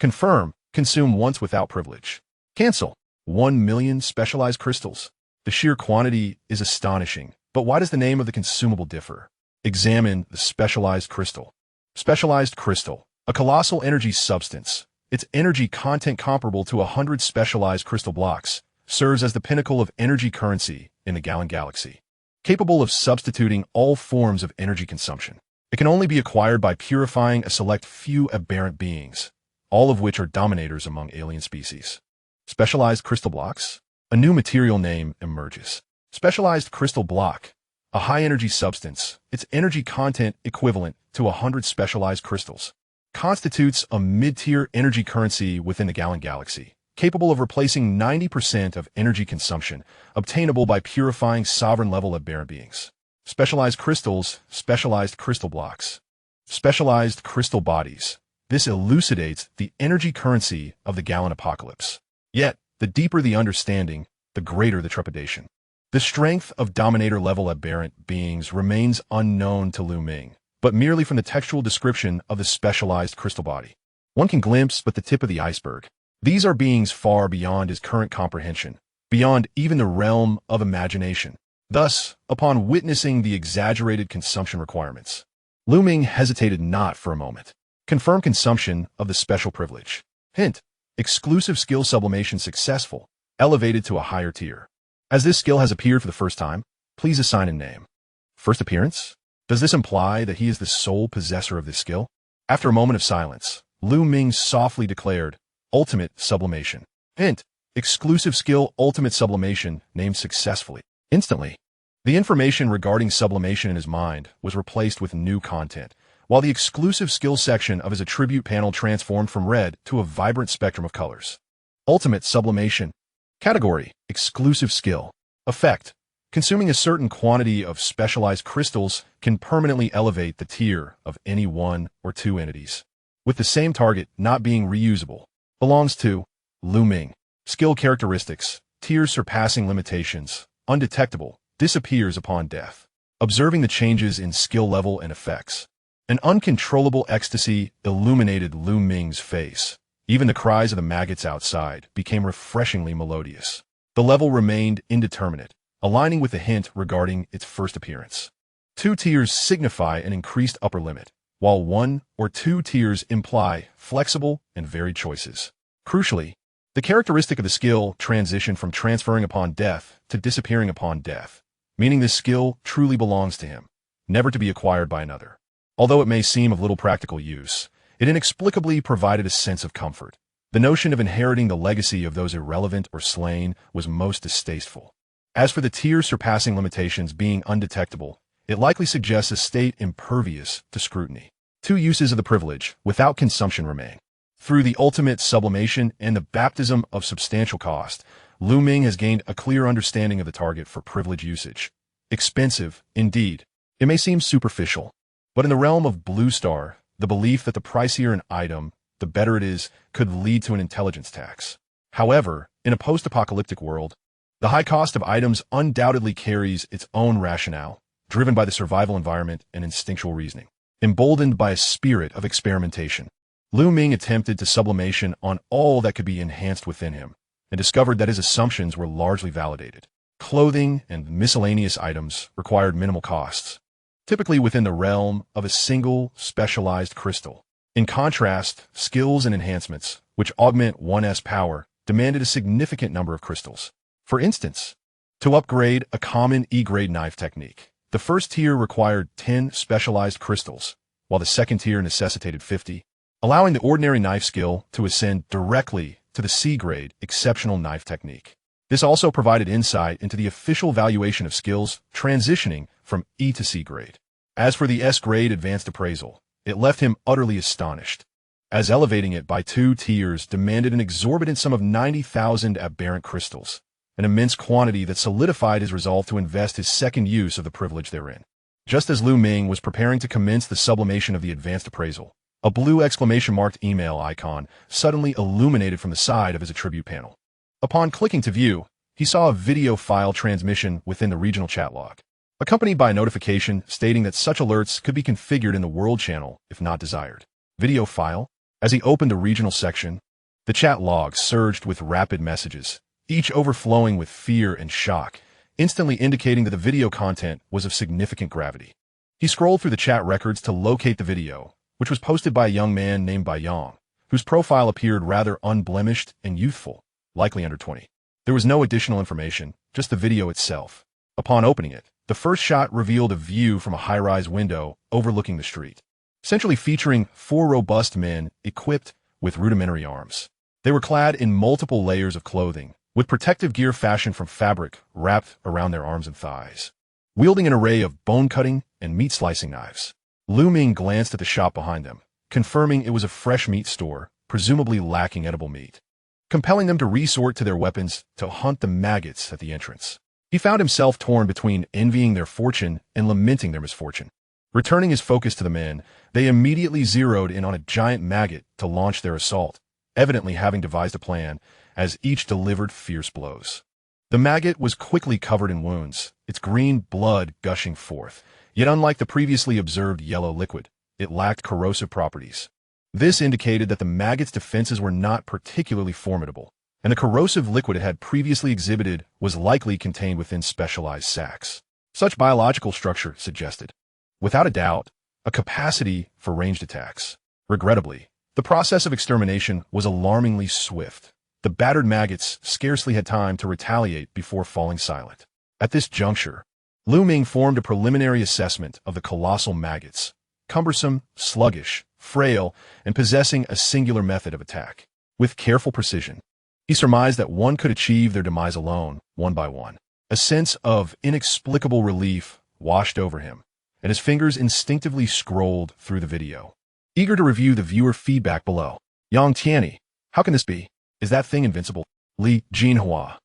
Confirm. Consume once without privilege. Cancel. 1,000,000 specialized crystals. The sheer quantity is astonishing, but why does the name of the consumable differ? Examine the specialized crystal. Specialized crystal, a colossal energy substance. Its energy content comparable to 100 specialized crystal blocks, serves as the pinnacle of energy currency in the Jialan galaxy. Capable of substituting all forms of energy consumption. It can only be acquired by purifying a select few aberrant beings, all of which are dominators among alien species. Specialized crystal blocks? A new material name emerges. Specialized crystal block, a high-energy substance, its energy content equivalent to 100 specialized crystals, constitutes a mid-tier energy currency within the Jialan galaxy, capable of replacing 90% of energy consumption, obtainable by purifying sovereign-level aberrant beings. Specialized crystals, specialized crystal blocks, specialized crystal bodies. This elucidates the energy currency of the Jialan apocalypse. Yet, the deeper the understanding, the greater the trepidation. The strength of dominator-level aberrant beings remains unknown to Ming, but merely from the textual description of the specialized crystal body. One can glimpse but the tip of the iceberg. These are beings far beyond his current comprehension, beyond even the realm of imagination. Thus, upon witnessing the exaggerated consumption requirements, Ming hesitated not for a moment. Confirm consumption of the special privilege. Hint: exclusive skill sublimation successful, elevated to a higher tier. As this skill has appeared for the first time, please assign a name. First appearance? Does this imply that he is the sole possessor of this skill? After a moment of silence, Ming softly declared, ultimate sublimation. Hint: exclusive skill ultimate sublimation named successfully. Instantly, the information regarding sublimation in his mind was replaced with new content, while the exclusive skill section of his attribute panel transformed from red to a vibrant spectrum of colors. Ultimate sublimation. Category: exclusive skill. Effect: consuming a certain quantity of specialized crystals can permanently elevate the tier of any 1 or 2 entities, with the same target not being reusable. Belongs to Ming. Skill characteristics: tiers surpassing limitations, undetectable, disappears upon death. Observing the changes in skill level and effects, an uncontrollable ecstasy illuminated Ming's face. Even the cries of the maggots outside became refreshingly melodious. The level remained indeterminate, aligning with the hint regarding its first appearance. 2 tiers signify an increased upper limit, while 1 or 2 tiers imply flexible and varied choices. Crucially, the characteristic of the skill transitioned from transferring upon death to disappearing upon death, meaning this skill truly belongs to him, never to be acquired by another. Although it may seem of little practical use, it inexplicably provided a sense of comfort. The notion of inheriting the legacy of those irrelevant or slain was most distasteful. As for the tiers surpassing limitations being undetectable, it likely suggests a state impervious to scrutiny. 2 uses of the privilege without consumption remain. Through the ultimate sublimation and the baptism of substantial cost, Ming has gained a clear understanding of the target for privilege usage. Expensive, indeed. It may seem superficial, but in the realm of Blue Star, the belief that the pricier an item, the better it is, could lead to an intelligence tax. However, in a post-apocalyptic world, the high cost of items undoubtedly carries its own rationale, driven by the survival environment and instinctual reasoning. Emboldened by a spirit of experimentation, Ming attempted to sublimation on all that could be enhanced within him, and discovered that his assumptions were largely validated. Clothing and miscellaneous items required minimal costs, typically within the realm of a single specialized crystal. In contrast, skills and enhancements, which augment one's power, demanded a significant number of crystals. For instance, to upgrade a common E-grade knife technique, the first tier required 10 specialized crystals, while the second tier necessitated 50, allowing the ordinary knife skill to ascend directly to the C-grade exceptional knife technique. This also provided insight into the official valuation of skills transitioning from E to C grade. As for the S-grade advanced appraisal, it left him utterly astonished, as elevating it by 2 tiers demanded an exorbitant sum of 90,000 aberrant crystals. an immense quantity that solidified his resolve to invest his second use of the privilege therein. Just as Lu Ming was preparing to commence the sublimation of the advanced appraisal, a blue exclamation-marked email icon suddenly illuminated from the side of his attribute panel. Upon clicking to view, he saw a video file transmission within the regional chat log, accompanied by a notification stating that such alerts could be configured in the world channel if not desired. Video file? As he opened the regional section, the chat log surged with rapid messages, each overflowing with fear and shock, instantly indicating that the video content was of significant gravity. He scrolled through the chat records to locate the video, which was posted by a young man named Bai Yang, whose profile appeared rather unblemished and youthful, likely under 20. There was no additional information, just the video itself. Upon opening it, the first shot revealed a view from a high-rise window overlooking the street, essentially featuring 4 robust men equipped with rudimentary arms. They were clad in multiple layers of clothing, with protective gear fashioned from fabric wrapped around their arms and thighs, wielding an array of bone-cutting and meat-slicing knives. Lu Ming glanced at the shop behind them, confirming it was a fresh meat store, presumably lacking edible meat, compelling them to resort to their weapons to hunt the maggots at the entrance. He found himself torn between envying their fortune and lamenting their misfortune. Returning his focus to the men, they immediately zeroed in on a giant maggot to launch their assault, evidently having devised a plan as each delivered fierce blows. The maggot was quickly covered in wounds, its green blood gushing forth. Yet unlike the previously observed yellow liquid, it lacked corrosive properties. This indicated that the maggot's defenses were not particularly formidable, and the corrosive liquid it had previously exhibited was likely contained within specialized sacs. Such biological structure suggested, without a doubt, a capacity for ranged attacks. Regrettably, the process of extermination was alarmingly swift. The battered maggots scarcely had time to retaliate before falling silent. At this juncture, Lu Ming formed a preliminary assessment of the colossal maggots, cumbersome, sluggish, frail, and possessing a singular method of attack. With careful precision, he surmised that one could achieve their demise alone, one by one. A sense of inexplicable relief washed over him, and his fingers instinctively scrolled through the video, eager to review the viewer feedback below. Yang Tianyi, how can this be? Is that thing invincible? Li Jinhua.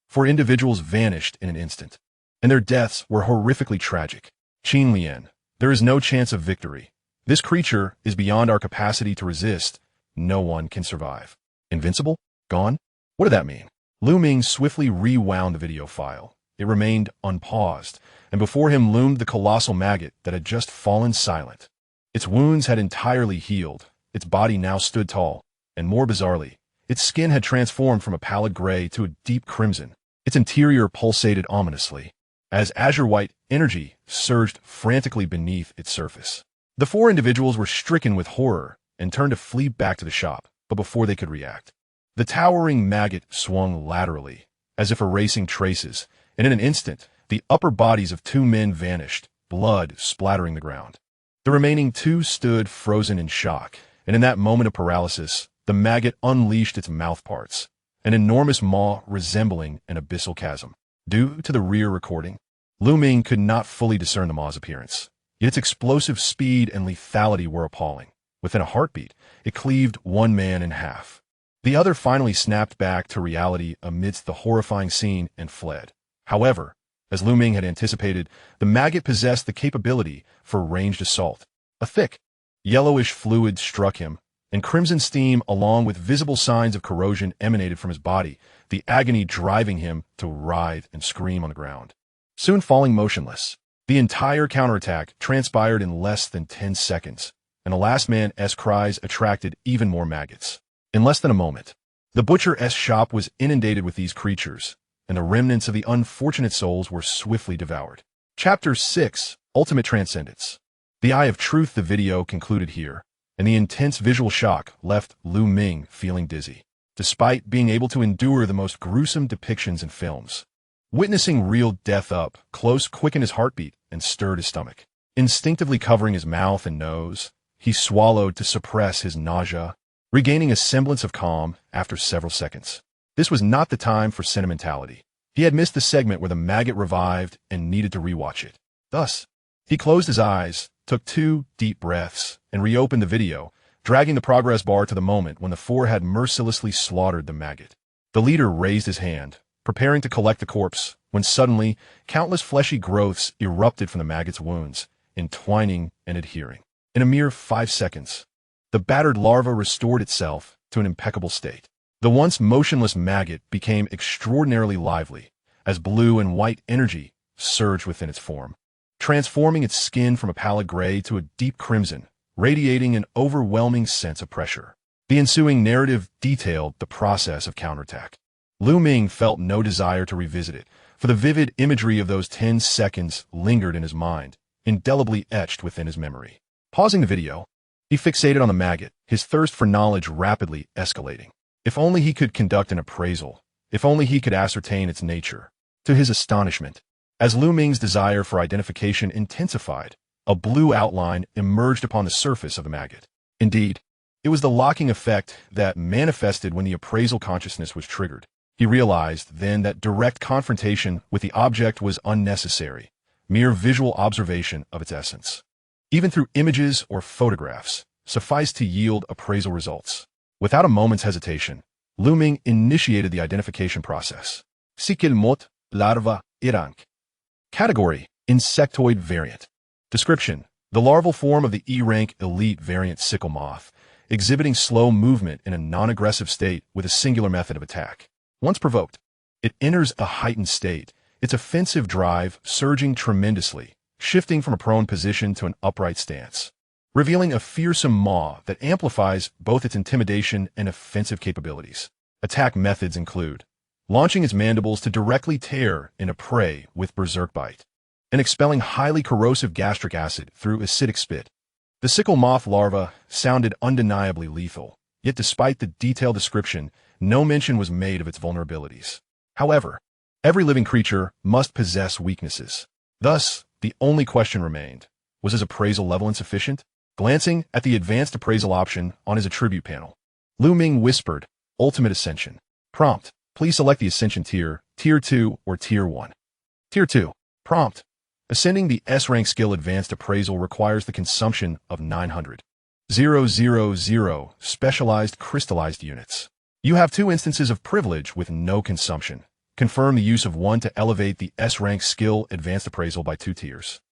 4 individuals vanished in an instant, and their deaths were horrifically tragic. Qin Lian, there is no chance of victory. This creature is beyond our capacity to resist. No one can survive. Invincible? Gone? What did that mean? Lu Ming swiftly rewound the video file. It remained unpaused, and before him loomed the colossal maggot that had just fallen silent. Its wounds had entirely healed. Its body now stood tall, and more bizarrely, its skin had transformed from a pallid gray to a deep crimson. Its interior pulsated ominously, as azure-white energy surged frantically beneath its surface. The 4 individuals were stricken with horror and turned to flee back to the shop, but before they could react, the towering maggot swung laterally, as if erasing traces, and in an instant, the upper bodies of 2 men vanished, blood splattering the ground. The remaining 2 stood frozen in shock, and in that moment of paralysis, the maggot unleashed its mouth parts, an enormous maw resembling an abyssal chasm. Due to the rear recording, Lu Ming could not fully discern the maw's appearance, yet its explosive speed and lethality were appalling. Within a heartbeat, it cleaved 1 man in half. The other finally snapped back to reality amidst the horrifying scene and fled. However, as Lu Ming had anticipated, the maggot possessed the capability for ranged assault. A thick, yellowish fluid struck him, and crimson steam along with visible signs of corrosion emanated from his body, the agony driving him to writhe and scream on the ground. Soon falling motionless, the entire counterattack transpired in less than 10 seconds, and the last man's cries attracted even more maggots. In less than a moment, the butcher's shop was inundated with these creatures, and the remnants of the unfortunate souls were swiftly devoured. Chapter 6, Ultimate Transcendence. The Eye of Truth. The video concluded here, and the intense visual shock left Lu Ming feeling dizzy, despite being able to endure the most gruesome depictions in films. Witnessing real death up close quickened his heartbeat and stirred his stomach. Instinctively covering his mouth and nose, he swallowed to suppress his nausea, regaining a semblance of calm after several seconds. This was not the time for sentimentality. He had missed the segment where the maggot revived and needed to rewatch it. Thus, he closed his eyes, took 2 deep breaths, and reopened the video, dragging the progress bar to the moment when the 4 had mercilessly slaughtered the maggot. The leader raised his hand, preparing to collect the corpse, when suddenly, countless fleshy growths erupted from the maggot's wounds, entwining and adhering. In a mere 5 seconds, the battered larva restored itself to an impeccable state. The once motionless maggot became extraordinarily lively, as blue and white energy surged within its form, transforming its skin from a pallid gray to a deep crimson, radiating an overwhelming sense of pressure. The ensuing narrative detailed the process of counterattack. Ming felt no desire to revisit it, for the vivid imagery of those 10 seconds lingered in his mind, indelibly etched within his memory. Pausing the video, he fixated on the maggot, his thirst for knowledge rapidly escalating. If only he could conduct an appraisal, if only he could ascertain its nature. To his astonishment, as Ming's desire for identification intensified, a blue outline emerged upon the surface of the maggot. Indeed, it was the locking effect that manifested when the appraisal consciousness was triggered. He realized then that direct confrontation with the object was unnecessary, mere visual observation of its essence, even through images or photographs, sufficed to yield appraisal results. Without a moment's hesitation, Ming initiated the identification process. Sikil mot, larva, irank. Category: Insectoid variant. Description: the larval form of the E-rank elite variant sickle moth, exhibiting slow movement in a non-aggressive state with a singular method of attack. Once provoked, it enters a heightened state, its offensive drive surging tremendously, shifting from a prone position to an upright stance, revealing a fearsome maw that amplifies both its intimidation and offensive capabilities. Attack methods include launching its mandibles to directly tear into prey with berserk bite, and expelling highly corrosive gastric acid through acidic spit. The sickle moth larva sounded undeniably lethal, yet despite the detailed description, no mention was made of its vulnerabilities. However, every living creature must possess weaknesses. Thus, the only question remained, was his appraisal level insufficient? Glancing at the advanced appraisal option on his attribute panel, Ming whispered, Ultimate Ascension. Prompt: please select the Ascension tier, Tier 2 or Tier 1. Tier 2. Prompt: ascending the S-rank skill Advanced Appraisal requires the consumption of 900,000 specialized crystallized units. You have 2 instances of privilege with no consumption. Confirm the use of 1 to elevate the S-rank skill Advanced Appraisal by 2 tiers.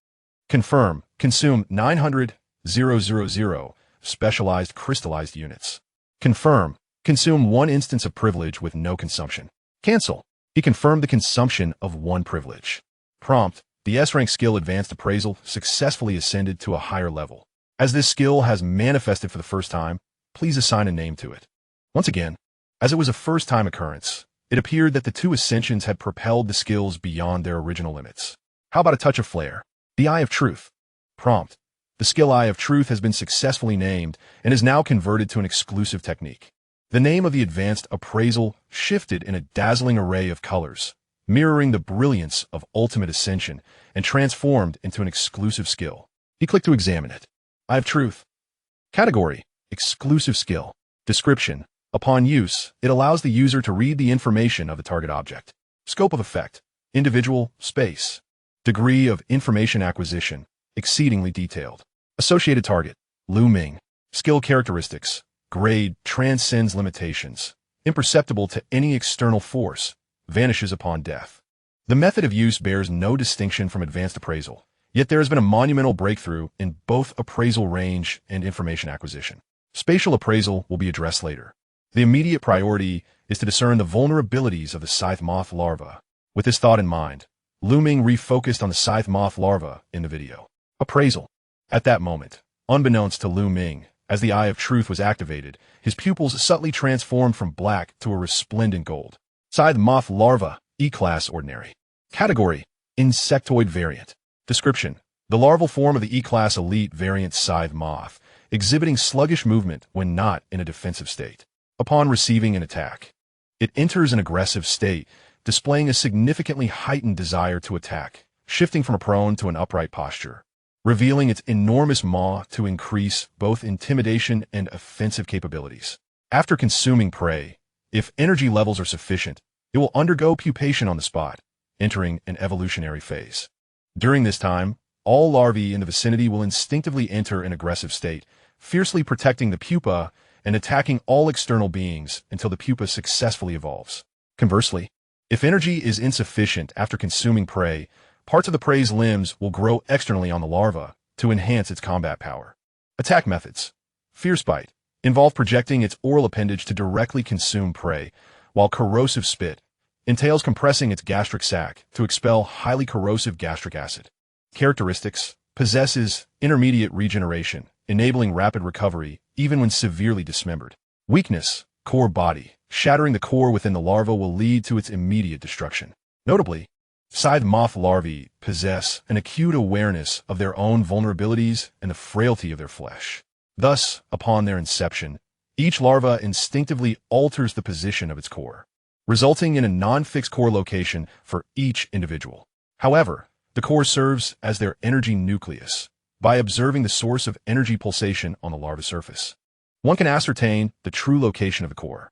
Confirm: consume 900,000 specialized crystallized units. Confirm: consume 1 instance of privilege with no consumption. Cancel: he confirmed the consumption of 1 privilege. Prompt: the S-rank skill Advanced Appraisal successfully ascended to a higher level. As this skill has manifested for the first time, please assign a name to it. Once again, as it was a first-time occurrence, it appeared that the 2 ascensions had propelled the skills beyond their original limits. How about a touch of flair? The Eye of Truth. Prompt: the skill Eye of Truth has been successfully named and is now converted to an exclusive technique. The name of the Advanced Appraisal shifted in a dazzling array of colors, mirroring the brilliance of Ultimate Ascension, and transformed into an exclusive skill. He clicked to examine it. Eye of Truth. Category: Exclusive Skill. Description: upon use, it allows the user to read the information of the target object. Scope of effect: individual, space. Degree of information acquisition: exceedingly detailed. Associated target: Ming. Skill characteristics: grade transcends limitations, imperceptible to any external force, vanishes upon death. The method of use bears no distinction from Advanced Appraisal, yet there has been a monumental breakthrough in both appraisal range and information acquisition. Spatial appraisal will be addressed later. The immediate priority is to discern the vulnerabilities of the scythe moth larva. With this thought in mind, Ming refocused on the scythe moth larva in the video. Appraisal. At that moment, unbeknownst to Ming, as the Eye of Truth was activated, his pupils subtly transformed from black to a resplendent gold. Scythe moth larva, E-class ordinary. Category: Insectoid variant. Description: the larval form of the E-class elite variant scythe moth, exhibiting sluggish movement when not in a defensive state. Upon receiving an attack, it enters an aggressive state, displaying a significantly heightened desire to attack, shifting from a prone to an upright posture, revealing its enormous maw to increase both intimidation and offensive capabilities. After consuming prey, if energy levels are sufficient, it will undergo pupation on the spot, entering an evolutionary phase. During this time, all larvae in the vicinity will instinctively enter an aggressive state, fiercely protecting the pupa and attacking all external beings until the pupa successfully evolves. Conversely, If energy is insufficient after consuming prey, parts of the prey's limbs will grow externally on the larva to enhance its combat power. Attack methods. Fierce bite involve projecting its oral appendage to directly consume prey, while corrosive spit entails compressing its gastric sac to expel highly corrosive gastric acid. Characteristics: possesses intermediate regeneration, enabling rapid recovery even when severely dismembered. Weakness: core body. Shattering the core within the larva will lead to its immediate destruction. Notably, scythe moth larvae possess an acute awareness of their own vulnerabilities and the frailty of their flesh. Thus, upon their inception, each larva instinctively alters the position of its core, resulting in a non-fixed core location for each individual. However, the core serves as their energy nucleus by observing the source of energy pulsation on the larva surface. One can ascertain the true location of the core.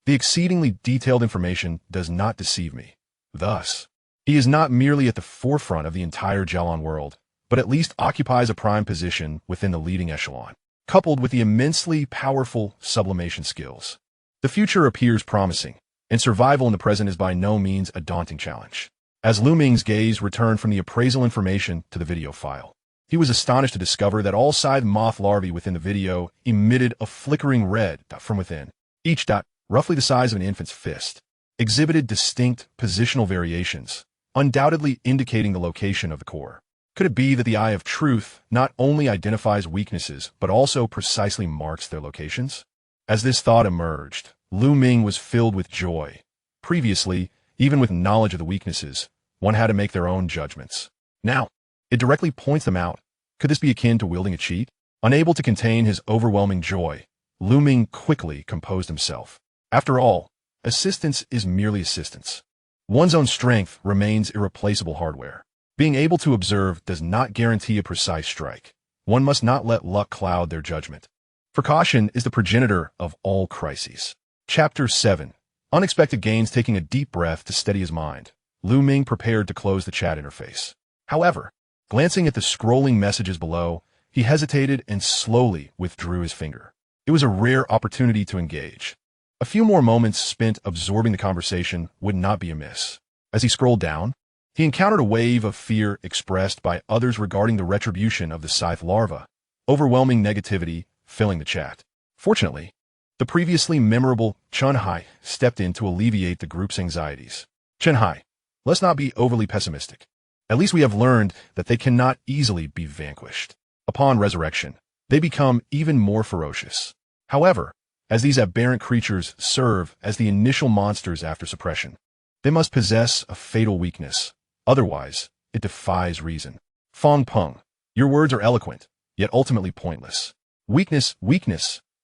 The exceedingly detailed information does not deceive me. Thus, he is not merely at the forefront of the entire Jialan world, but at least occupies a prime position within the leading echelon. Coupled with the immensely powerful sublimation skills, the future appears promising, and survival in the present is by no means a daunting challenge. As Ming's gaze returned from the appraisal information to the video file, he was astonished to discover that all scythe moth larvae within the video emitted a flickering red from within. Each dot, roughly the size of an infant's fist, exhibited distinct positional variations, undoubtedly indicating the location of the core. Could it be that the Eye of Truth not only identifies weaknesses, but also precisely marks their locations? As this thought emerged, Ming was filled with joy. Previously, even with knowledge of the weaknesses, one had to make their own judgments. Now, it directly points them out. Could this be akin to wielding a cheat? Unable to contain his overwhelming joy, Ming quickly composed himself. After all, assistance is merely assistance. One's own strength remains irreplaceable hardware. Being able to observe does not guarantee a precise strike. One must not let luck cloud their judgment. Precaution is the progenitor of all crises. Chapter 7. Unexpected gains. Taking a deep breath to steady his mind, Ming prepared to close the chat interface. However, glancing at the scrolling messages below, he hesitated and slowly withdrew his finger. It was a rare opportunity to engage. A few more moments spent absorbing the conversation would not be amiss. As he scrolled down, he encountered a wave of fear expressed by others regarding the retribution of the scythe larva, overwhelming negativity filling the chat. Fortunately, the previously memorable Chun-Hai stepped in to alleviate the group's anxieties. Chun-Hai, let's not be overly pessimistic. At least we have learned that they cannot easily be vanquished. Upon resurrection, they become even more ferocious. However, as these aberrant creatures serve as the initial monsters after suppression, they must possess a fatal weakness. Otherwise, it defies reason. Fong Peng, your words are eloquent, yet ultimately pointless. Weakness,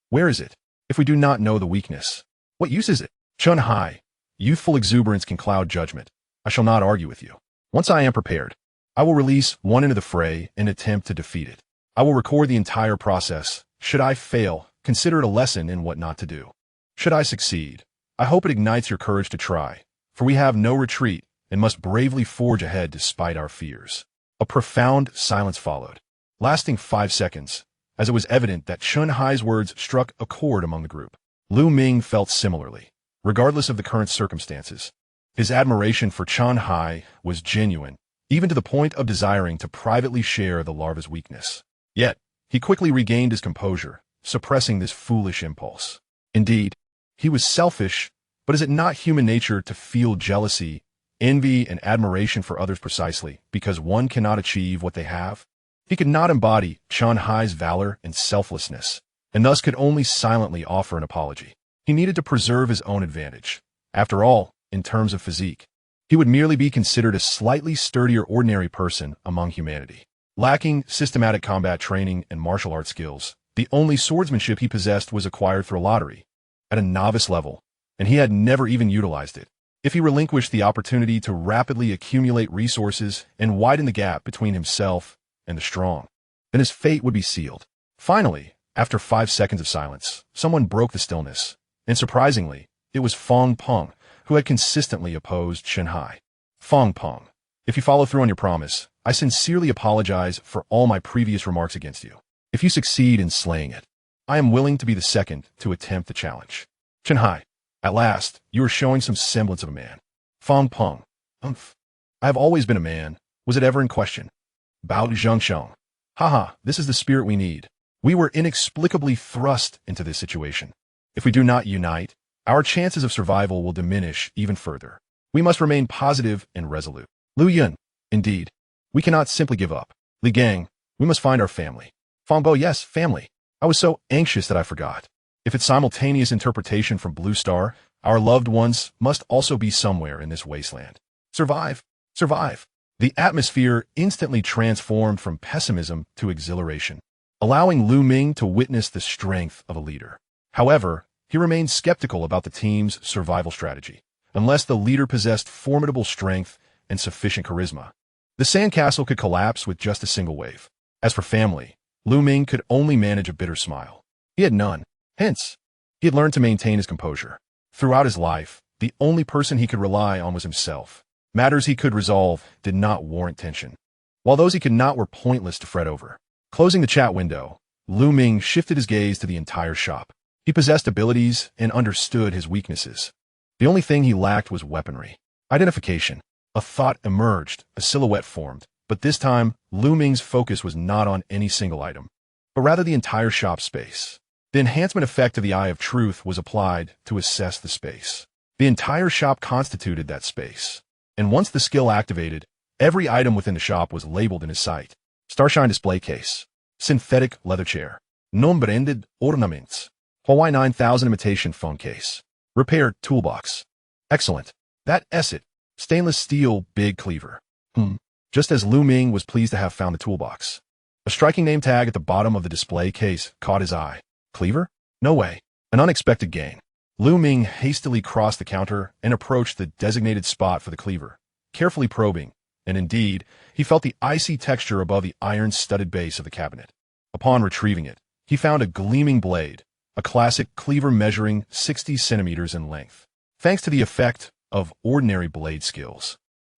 where is it? If we do not know the weakness, what use is it? Chun-Hai, youthful exuberance can cloud judgment. I shall not argue with you. Once I am prepared, I will release one into the fray and attempt to defeat it. I will record the entire process. Should I fail, consider it a lesson in what not to do. Should I succeed, I hope it ignites your courage to try, for we have no retreat and must bravely forge ahead despite our fears. A profound silence followed, lasting 5 seconds, as it was evident that Chun-Hai's words struck a chord among the group. Ming felt similarly. Regardless of the current circumstances, his admiration for Chun-Hai was genuine, even to the point of desiring to privately share the larva's weakness. Yet, he quickly regained his composure, suppressing this foolish impulse. Indeed, he was selfish, but is it not human nature to feel jealousy, envy, and admiration for others precisely because one cannot achieve what they have? He could not embody Chun-Hai's valor and selflessness, and thus could only silently offer an apology. He needed to preserve his own advantage. After all, in terms of physique, he would merely be considered a slightly sturdier ordinary person among humanity. Lacking systematic combat training and martial arts skills, the only swordsmanship he possessed was acquired through a lottery, at a novice level, and he had never even utilized it. If he relinquished the opportunity to rapidly accumulate resources and widen the gap between himself and the strong, then his fate would be sealed. Finally, after 5 seconds of silence, someone broke the stillness, and surprisingly, it was Fong Peng, who had consistently opposed Chun-Hai. Fong Peng, if you follow through on your promise, I sincerely apologize for all my previous remarks against you. If you succeed in slaying it, I am willing to be the second to attempt the challenge. Chun-Hai, at last, you are showing some semblance of a man. Fong Peng. Umph. I have always been a man. Was it ever in question? Bao Zhengsheng. Haha, this is the spirit we need. We were inexplicably thrust into this situation. If we do not unite, our chances of survival will diminish even further. We must remain positive and resolute. Lu Yun. Indeed. We cannot simply give up. Li Gang. We must find our family. Fong Bo. Yes, family. I was so anxious that I forgot. If it's simultaneous interpretation from Blue Star, our loved ones must also be somewhere in this wasteland. Survive. Survive. The atmosphere instantly transformed from pessimism to exhilaration, allowing Lu Ming to witness the strength of a leader. However, he remained skeptical about the team's survival strategy, unless the leader possessed formidable strength and sufficient charisma. The sandcastle could collapse with just a single wave. As for family, Lu Ming could only manage a bitter smile. He had none. Hence, he had learned to maintain his composure. Throughout his life, the only person he could rely on was himself. Matters he could resolve did not warrant tension, while those he could not were pointless to fret over. Closing the chat window, Lu Ming shifted his gaze to the entire shop. He possessed abilities and understood his weaknesses. The only thing he lacked was weaponry. Identification. A thought emerged, a silhouette formed, but this time, Lu Ming's focus was not on any single item, but rather the entire shop space. The enhancement effect of the Eye of Truth was applied to assess the space. The entire shop constituted that space, and once the skill activated, every item within the shop was labeled in his sight. Starshine display case, synthetic leather chair, non-branded ornaments, Huawei 9000 imitation phone case, repaired toolbox. Excellent. That Esset, stainless steel big cleaver. Just as Lu Ming was pleased to have found the toolbox. A striking name tag at the bottom of the display case caught his eye. Cleaver? No way. An unexpected gain. Lu Ming hastily crossed the counter and approached the designated spot for the cleaver, carefully probing, and indeed, he felt the icy texture above the iron-studded base of the cabinet. Upon retrieving it, he found a gleaming blade, a classic cleaver measuring 60 centimeters in length. Thanks to the effect of ordinary blade skills,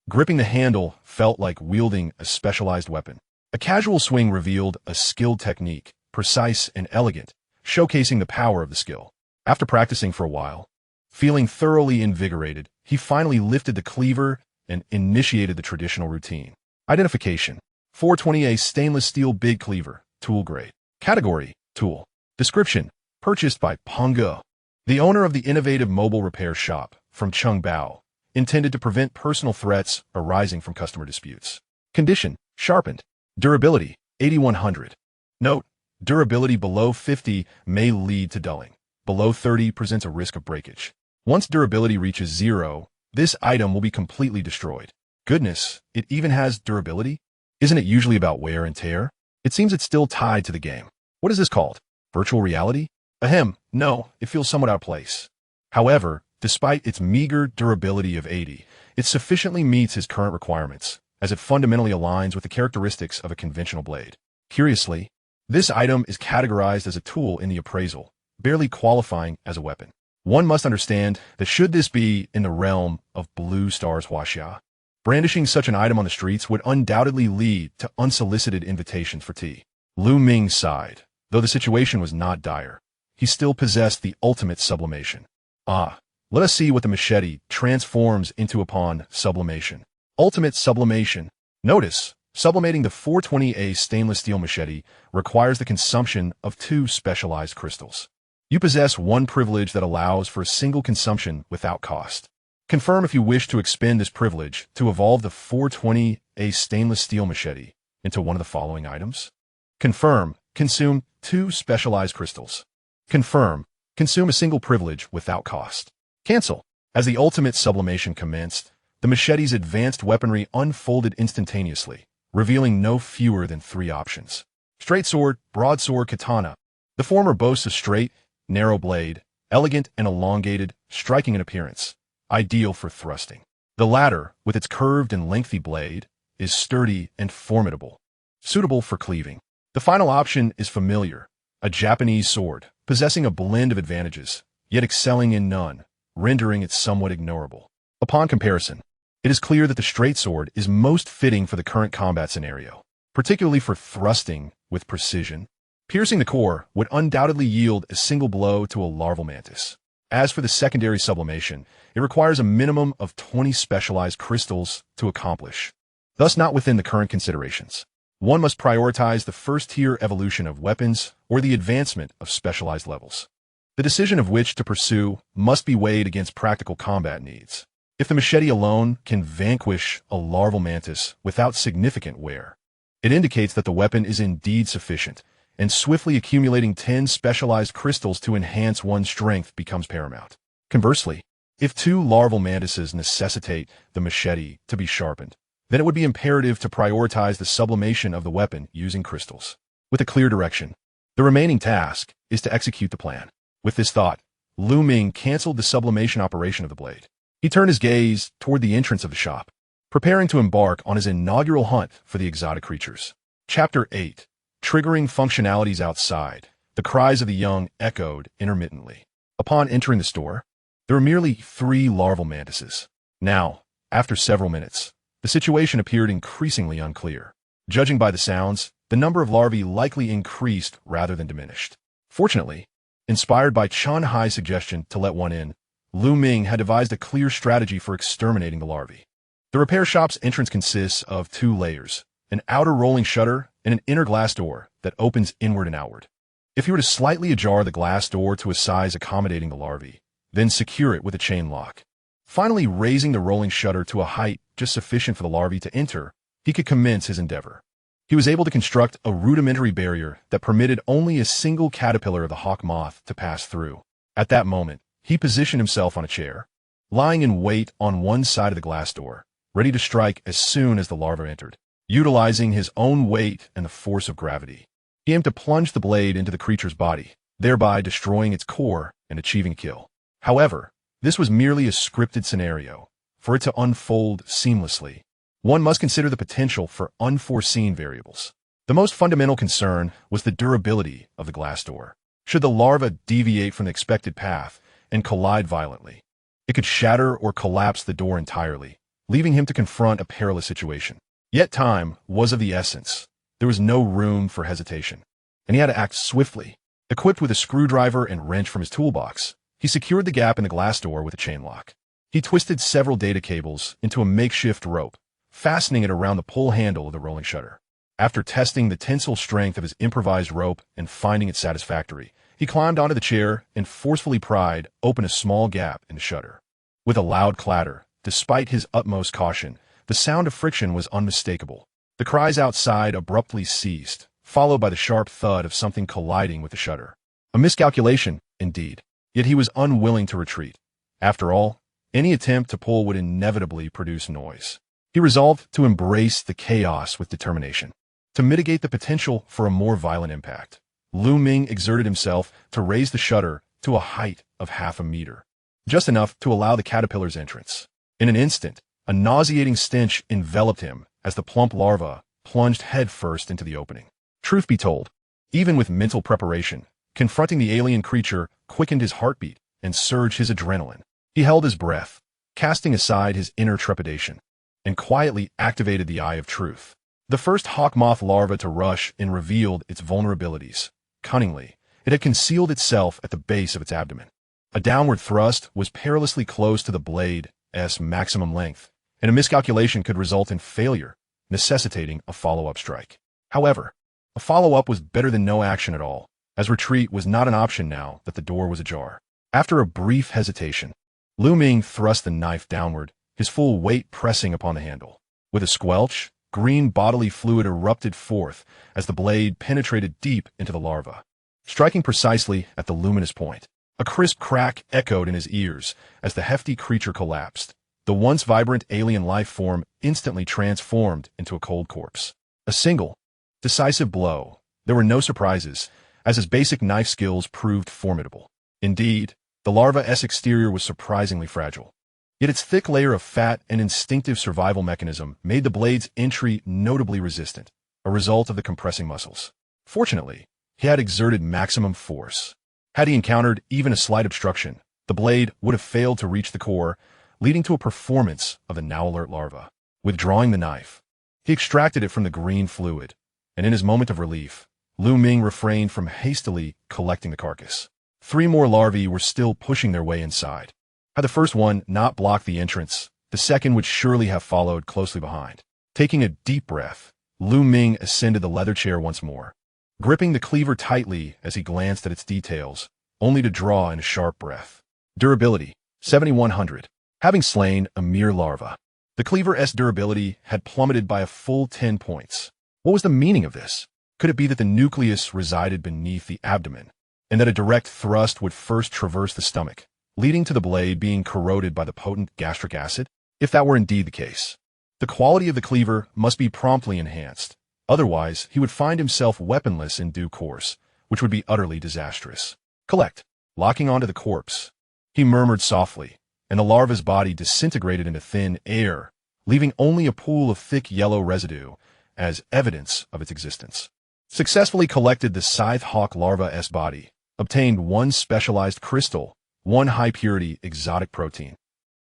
gripping the handle felt like wielding a specialized weapon. A casual swing revealed a skilled technique, precise and elegant, showcasing the power of the skill. After practicing for a while, feeling thoroughly invigorated, he finally lifted the cleaver and initiated the traditional routine. Identification. 420A stainless steel big cleaver, tool grade. Category, tool. Description. Purchased by Pongo, the owner of the innovative mobile repair shop from Chungbao, intended to prevent personal threats arising from customer disputes. Condition. Sharpened. Durability. 8100. Note. Durability below 50 may lead to dulling. Below 30 presents a risk of breakage. Once durability reaches 0, this item will be completely destroyed. Goodness, it even has durability? Isn't it usually about wear and tear? It seems it's still tied to the game. What is this called? Virtual reality? Ahem, no, it feels somewhat out of place. However, despite its meager durability of 80, it sufficiently meets his current requirements, as it fundamentally aligns with the characteristics of a conventional blade. Curiously, this item is categorized as a tool in the appraisal, barely qualifying as a weapon. One must understand that should this be in the realm of Blue Star's Huaxia, brandishing such an item on the streets would undoubtedly lead to unsolicited invitations for tea. Lu Ming sighed. Though the situation was not dire, he still possessed the ultimate sublimation. Let us see what the machete transforms into upon sublimation. Ultimate sublimation. Notice, sublimating the 420A stainless steel machete requires the consumption of 2 specialized crystals. You possess one privilege that allows for a single consumption without cost. Confirm if you wish to expend this privilege to evolve the 420A stainless steel machete into one of the following items. Confirm, consume 2 specialized crystals. Confirm, consume a single privilege without cost. Cancel. As the ultimate sublimation commenced, the machete's advanced weaponry unfolded instantaneously, revealing no fewer than 3 options. Straight sword, broadsword, katana. The former boasts a straight, narrow blade, elegant and elongated, striking in appearance, ideal for thrusting. The latter, with its curved and lengthy blade, is sturdy and formidable, suitable for cleaving. The final option is familiar, a Japanese sword, possessing a blend of advantages, yet excelling in none, rendering it somewhat ignorable. Upon comparison, it is clear that the straight sword is most fitting for the current combat scenario, particularly for thrusting with precision. Piercing the core would undoubtedly yield a single blow to a larval mantis. As for the secondary sublimation, it requires a minimum of 20 specialized crystals to accomplish, thus not within the current considerations. One must prioritize the first-tier evolution of weapons or the advancement of specialized levels. The decision of which to pursue must be weighed against practical combat needs. If the machete alone can vanquish a larval mantis without significant wear, it indicates that the weapon is indeed sufficient, and swiftly accumulating 10 specialized crystals to enhance one's strength becomes paramount. Conversely, if 2 larval mantises necessitate the machete to be sharpened, then it would be imperative to prioritize the sublimation of the weapon using crystals. With a clear direction, the remaining task is to execute the plan. With this thought, Ming canceled the sublimation operation of the blade. He turned his gaze toward the entrance of the shop, preparing to embark on his inaugural hunt for the exotic creatures. Chapter 8. Triggering functionalities outside. The cries of the young echoed intermittently. Upon entering the store, there were merely 3 larval mantises. Now, after several minutes, the situation appeared increasingly unclear. Judging by the sounds, the number of larvae likely increased rather than diminished. Fortunately, inspired by Chen Hai's suggestion to let one in, Ming had devised a clear strategy for exterminating the larvae. The repair shop's entrance consists of 2 layers, an outer rolling shutter and an inner glass door that opens inward and outward. If you were to slightly ajar the glass door to a size accommodating the larvae, then secure it with a chain lock. Finally, raising the rolling shutter to a height just sufficient for the larvae to enter, he could commence his endeavor. He was able to construct a rudimentary barrier that permitted only a single caterpillar of the hawk moth to pass through. At that moment, he positioned himself on a chair, lying in wait on one side of the glass door, ready to strike as soon as the larva entered. Utilizing his own weight and the force of gravity, he aimed to plunge the blade into the creature's body, thereby destroying its core and achieving a kill. However, this was merely a scripted scenario. For it to unfold seamlessly, one must consider the potential for unforeseen variables. The most fundamental concern was the durability of the glass door. Should the larva deviate from the expected path and collide violently, it could shatter or collapse the door entirely, leaving him to confront a perilous situation. Yet time was of the essence. There was no room for hesitation, and he had to act swiftly. Equipped with a screwdriver and wrench from his toolbox, he secured the gap in the glass door with a chain lock. He twisted several data cables into a makeshift rope, fastening it around the pull handle of the rolling shutter. After testing the tensile strength of his improvised rope and finding it satisfactory, he climbed onto the chair and forcefully pried open a small gap in the shutter. With a loud clatter, despite his utmost caution, the sound of friction was unmistakable. The cries outside abruptly ceased, followed by the sharp thud of something colliding with the shutter. A miscalculation, indeed. Yet he was unwilling to retreat. After all, any attempt to pull would inevitably produce noise. He resolved to embrace the chaos with determination. To mitigate the potential for a more violent impact, Ming exerted himself to raise the shutter to a height of half a meter, just enough to allow the caterpillar's entrance. In an instant, a nauseating stench enveloped him as the plump larva plunged headfirst into the opening. Truth be told, even with mental preparation, confronting the alien creature quickened his heartbeat and surged his adrenaline. He held his breath, casting aside his inner trepidation, and quietly activated the Eye of Truth. The first hawk moth larva to rush and revealed its vulnerabilities. Cunningly, it had concealed itself at the base of its abdomen. A downward thrust was perilously close to the blade's maximum length, and a miscalculation could result in failure, necessitating a follow-up strike. However, a follow-up was better than no action at all, as retreat was not an option now that the door was ajar. After a brief hesitation, Ming thrust the knife downward, his full weight pressing upon the handle. With a squelch, green bodily fluid erupted forth as the blade penetrated deep into the larva, striking precisely at the luminous point. A crisp crack echoed in his ears as the hefty creature collapsed. The once vibrant alien life form instantly transformed into a cold corpse. A single, decisive blow. There were no surprises, as his basic knife skills proved formidable. Indeed, the larva's exterior was surprisingly fragile. Yet its thick layer of fat and instinctive survival mechanism made the blade's entry notably resistant, a result of the compressing muscles. Fortunately, he had exerted maximum force. Had he encountered even a slight obstruction, the blade would have failed to reach the core, leading to a performance of the now-alert larva. Withdrawing the knife, he extracted it from the green fluid, and in his moment of relief, Ming refrained from hastily collecting the carcass. 3 more larvae were still pushing their way inside. Had the first one not blocked the entrance, the second would surely have followed closely behind. Taking a deep breath, Ming ascended the leather chair once more, gripping the cleaver tightly as he glanced at its details, only to draw in a sharp breath. Durability, 7100. Having slain a mere larva, the cleaver's durability had plummeted by a full 10 points. What was the meaning of this? Could it be that the nucleus resided beneath the abdomen, and that a direct thrust would first traverse the stomach, leading to the blade being corroded by the potent gastric acid? If that were indeed the case, the quality of the cleaver must be promptly enhanced. Otherwise, he would find himself weaponless in due course, which would be utterly disastrous. Collect. Locking onto the corpse, he murmured softly, and the larva's body disintegrated into thin air, leaving only a pool of thick yellow residue as evidence of its existence. Successfully collected the scythe hawk larva's body, obtained 1 specialized crystal, 1 high-purity exotic protein.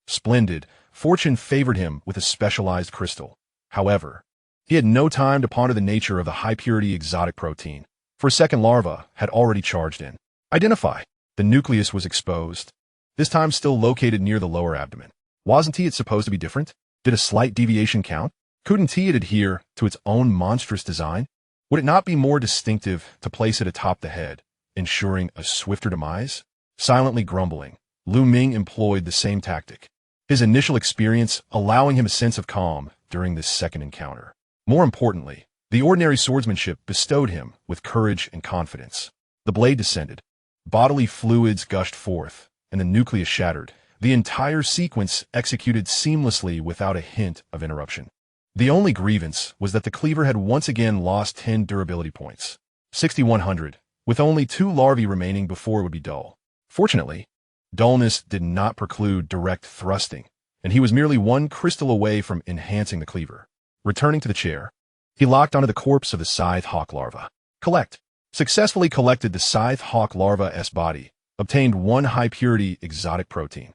Splendid. Fortune favored him with a specialized crystal. However, he had no time to ponder the nature of the high-purity exotic protein, for a second larva had already charged in. Identify. The nucleus was exposed, this time still located near the lower abdomen. Wasn't it supposed to be different? Did a slight deviation count? Couldn't it adhere to its own monstrous design? Would it not be more distinctive to place it atop the head, ensuring a swifter demise? Silently grumbling, Ming employed the same tactic, his initial experience allowing him a sense of calm during this second encounter. More importantly, the ordinary swordsmanship bestowed him with courage and confidence. The blade descended, bodily fluids gushed forth, and the nucleus shattered, the entire sequence executed seamlessly without a hint of interruption. The only grievance was that the cleaver had once again lost 10 durability points, 6,100, with only 2 larvae remaining before it would be dull. Fortunately, dullness did not preclude direct thrusting, and he was merely 1 crystal away from enhancing the cleaver. Returning to the chair, he locked onto the corpse of the scythe hawk larva. Collect. Successfully collected the scythe hawk larva's body, obtained 1 high-purity exotic protein.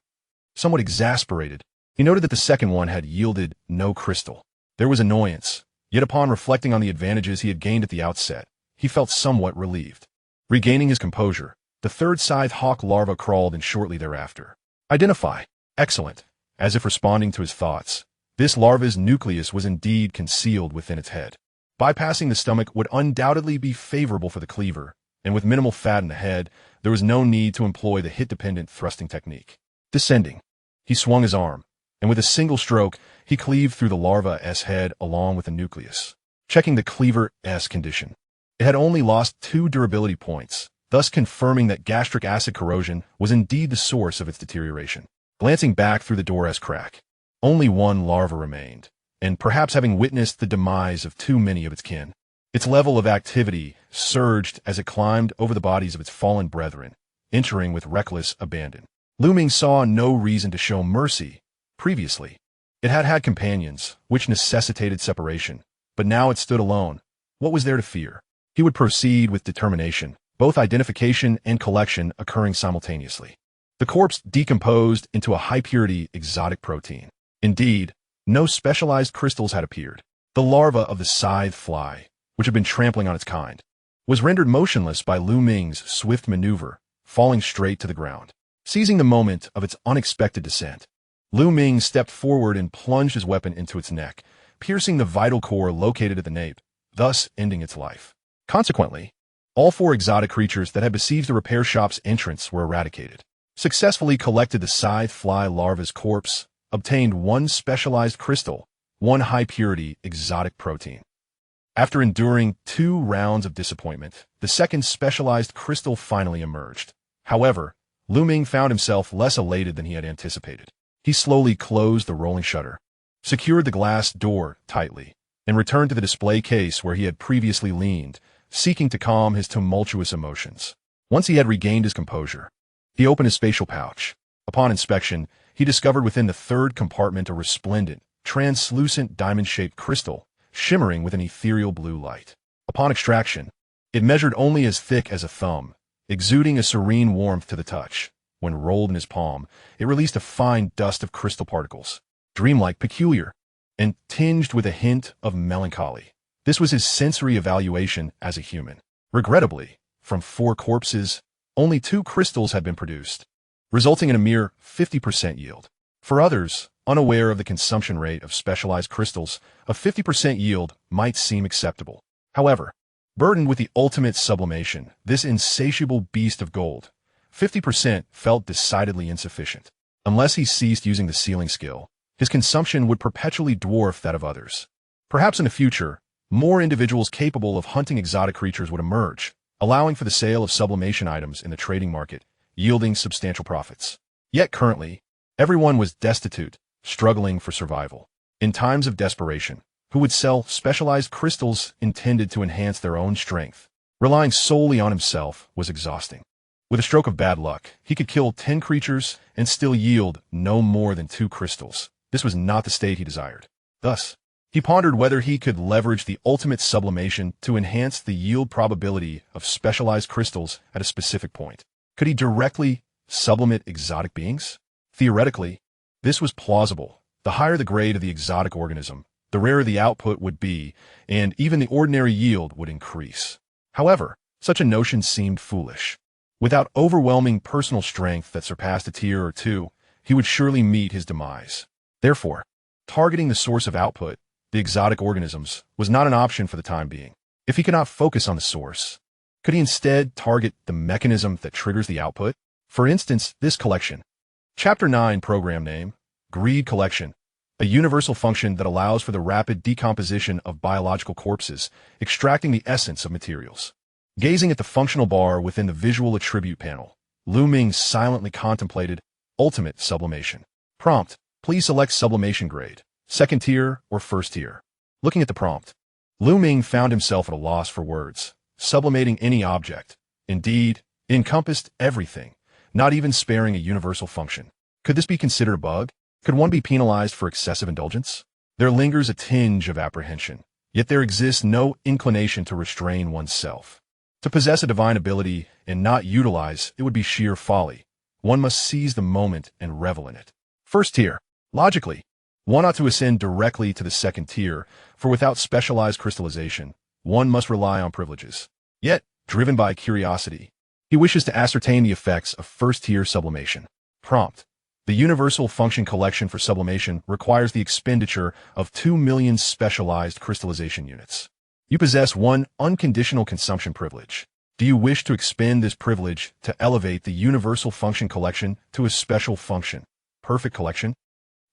Somewhat exasperated, he noted that the second one had yielded no crystal. There was annoyance, yet upon reflecting on the advantages he had gained at the outset, he felt somewhat relieved. Regaining his composure, the third scythe hawk larva crawled in shortly thereafter. Identify. Excellent. As if responding to his thoughts, this larva's nucleus was indeed concealed within its head. Bypassing the stomach would undoubtedly be favorable for the cleaver, and with minimal fat in the head, there was no need to employ the hit-dependent thrusting technique. Descending, he swung his arm, and with a single stroke, he cleaved through the larva's head along with the nucleus. Checking the cleaver's condition, it had only lost 2 durability points, thus confirming that gastric acid corrosion was indeed the source of its deterioration. Glancing back through the door's crack, only 1 larva remained, and perhaps having witnessed the demise of too many of its kin, its level of activity surged as it climbed over the bodies of its fallen brethren, entering with reckless abandon. Ming saw no reason to show mercy. Previously, it had had companions, which necessitated separation, but now it stood alone. What was there to fear? He would proceed with determination, both identification and collection occurring simultaneously. The corpse decomposed into a high-purity exotic protein. Indeed, no specialized crystals had appeared. The larva of the scythe fly, which had been trampling on its kind, was rendered motionless by Ming's swift maneuver, falling straight to the ground. Seizing the moment of its unexpected descent, Ming stepped forward and plunged his weapon into its neck, piercing the vital core located at the nape, thus ending its life. Consequently, all 4 exotic creatures that had besieged the repair shop's entrance were eradicated. Successfully collected the scythe fly larva's corpse, obtained 1 specialized crystal, 1 high-purity exotic protein. After enduring 2 rounds of disappointment, the second specialized crystal finally emerged. However, Ming found himself less elated than he had anticipated. He slowly closed the rolling shutter, secured the glass door tightly, and returned to the display case where he had previously leaned, seeking to calm his tumultuous emotions. Once he had regained his composure, he opened his spatial pouch. Upon inspection, he discovered within the 3rd compartment a resplendent, translucent diamond-shaped crystal, shimmering with an ethereal blue light. Upon extraction, it measured only as thick as a thumb, exuding a serene warmth to the touch. When rolled in his palm, it released a fine dust of crystal particles, dreamlike, peculiar, and tinged with a hint of melancholy. This was his sensory evaluation as a human. Regrettably, from 4 corpses, only 2 crystals had been produced, resulting in a mere 50% yield. For others, unaware of the consumption rate of specialized crystals, a 50% yield might seem acceptable. However, burdened with the ultimate sublimation, this insatiable beast of gold, 50% felt decidedly insufficient. Unless he ceased using the sealing skill, his consumption would perpetually dwarf that of others. Perhaps in the future, more individuals capable of hunting exotic creatures would emerge, allowing for the sale of sublimation items in the trading market, yielding substantial profits. Yet currently, everyone was destitute, struggling for survival. In times of desperation, who would sell specialized crystals intended to enhance their own strength? Relying solely on himself was exhausting. With a stroke of bad luck, he could kill 10 creatures and still yield no more than 2 crystals. This was not the state he desired. Thus, he pondered whether he could leverage the ultimate sublimation to enhance the yield probability of specialized crystals at a specific point. Could he directly sublimate exotic beings? Theoretically, this was plausible. The higher the grade of the exotic organism, the rarer the output would be, and even the ordinary yield would increase. However, such a notion seemed foolish. Without overwhelming personal strength that surpassed a tier or 2, he would surely meet his demise. Therefore, targeting the source of output, the exotic organisms, was not an option for the time being. If he could not focus on the source, could he instead target the mechanism that triggers the output? For instance, this collection. Chapter 9 program name, Greed Collection, a universal function that allows for the rapid decomposition of biological corpses, extracting the essence of materials. Gazing at the functional bar within the visual attribute panel, Ming silently contemplated ultimate sublimation. Prompt, please select sublimation grade, 2nd tier or 1st tier. Looking at the prompt, Ming found himself at a loss for words. Sublimating any object, indeed, encompassed everything, not even sparing a universal function. Could this be considered a bug? Could one be penalized for excessive indulgence? There lingers a tinge of apprehension, yet there exists no inclination to restrain oneself. To possess a divine ability and not utilize it would be sheer folly. One must seize the moment and revel in it. 1st tier. Logically, one ought to ascend directly to the 2nd tier, for without specialized crystallization, one must rely on privileges. Yet, driven by curiosity, he wishes to ascertain the effects of 1st tier sublimation. Prompt. The universal function collection for sublimation requires the expenditure of 2 million specialized crystallization units. You possess 1 unconditional consumption privilege. Do you wish to expend this privilege to elevate the universal function collection to a special function? Perfect collection?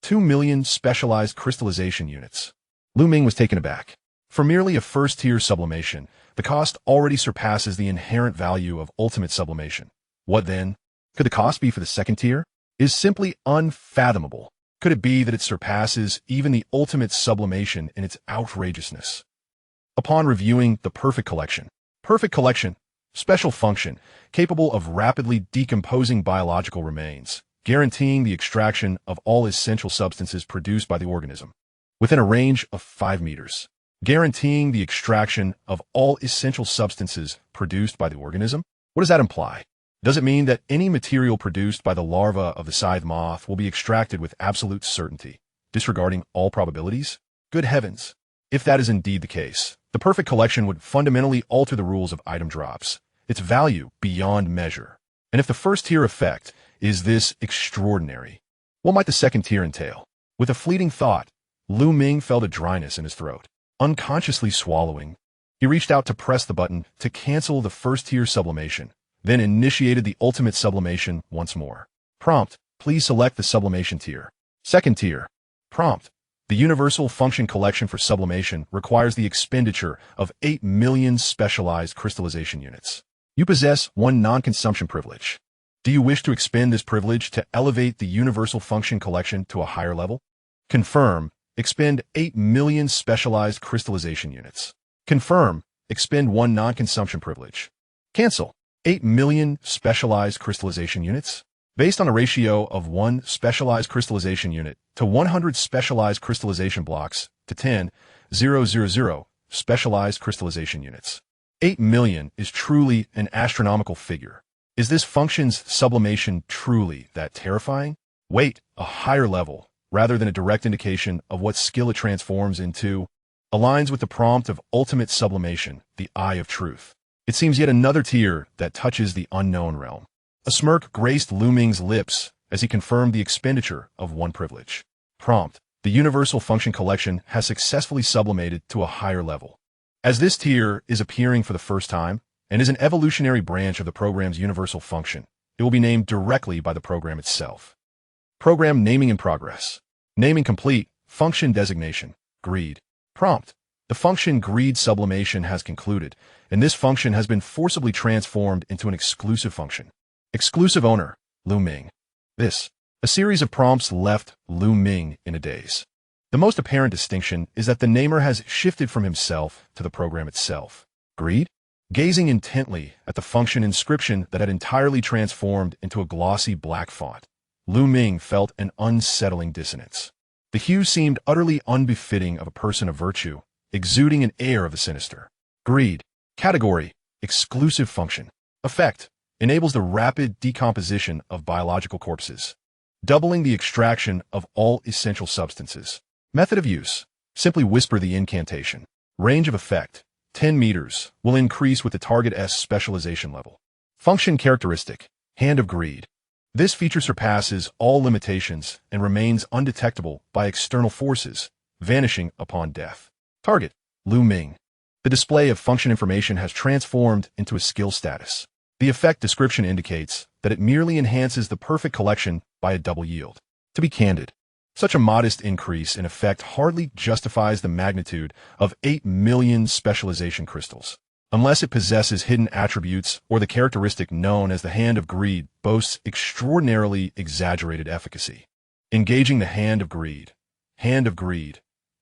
2 million specialized crystallization units. Ming was taken aback. For merely a 1st tier sublimation, the cost already surpasses the inherent value of ultimate sublimation. What then? Could the cost be for the 2nd tier? Is simply unfathomable. Could it be that it surpasses even the ultimate sublimation in its outrageousness? Upon reviewing the perfect collection, special function, capable of rapidly decomposing biological remains, guaranteeing the extraction of all essential substances produced by the organism, within a range of 5 meters, guaranteeing the extraction of all essential substances produced by the organism? What does that imply? Does it mean that any material produced by the larva of the scythe moth will be extracted with absolute certainty, disregarding all probabilities? Good heavens! If that is indeed the case, the perfect collection would fundamentally alter the rules of item drops, its value beyond measure. And if the 1st tier effect is this extraordinary, what might the 2nd tier entail? With a fleeting thought, Ming felt a dryness in his throat. Unconsciously swallowing, he reached out to press the button to cancel the 1st tier sublimation, then initiated the ultimate sublimation once more. Prompt, please select the sublimation tier. 2nd tier. Prompt, the universal function collection for sublimation requires the expenditure of 8 million specialized crystallization units. You possess 1 non-consumption privilege. Do you wish to expend this privilege to elevate the universal function collection to a higher level? Confirm, expend 8 million specialized crystallization units. Confirm, expend 1 non-consumption privilege. Cancel. 8 million specialized crystallization units? Based on a ratio of 1 specialized crystallization unit to 100 specialized crystallization blocks to 10,000 specialized crystallization units. 8 million is truly an astronomical figure. Is this function's sublimation truly that terrifying? Wait, a higher level, rather than a direct indication of what skill it transforms into, aligns with the prompt of ultimate sublimation, the Eye of Truth. It seems yet another tier that touches the unknown realm. A smirk graced Lu Ming's lips as he confirmed the expenditure of one privilege. Prompt: the Universal Function Collection has successfully sublimated to a higher level. As this tier is appearing for the first time, and is an evolutionary branch of the program's universal function, it will be named directly by the program itself. Program naming in progress. Naming complete. Function designation: greed. Prompt: the function greed sublimation has concluded, and this function has been forcibly transformed into an exclusive function. Exclusive owner: Lu Ming. A series of prompts left Lu Ming in a daze. The most apparent distinction is that the namer has shifted from himself to the program itself. Greed? Gazing intently at the function inscription that had entirely transformed into a glossy black font, Lu Ming felt an unsettling dissonance. The hue seemed utterly unbefitting of a person of virtue, exuding an air of the sinister. Greed. Category: exclusive function. Effect: enables the rapid decomposition of biological corpses, doubling the extraction of all essential substances. Method of use: simply whisper the incantation. Range of effect: 10 meters, will increase with the target's specialization level. Function characteristic: Hand of Greed. This feature surpasses all limitations and remains undetectable by external forces, vanishing upon death. Target: Lu Ming. The display of function information has transformed into a skill status. The effect description indicates that it merely enhances the perfect collection by a double yield. To be candid, such a modest increase in effect hardly justifies the magnitude of 8 million specialization crystals. Unless it possesses hidden attributes or the characteristic known as the Hand of Greed boasts extraordinarily exaggerated efficacy. Engaging the Hand of Greed. Hand of Greed.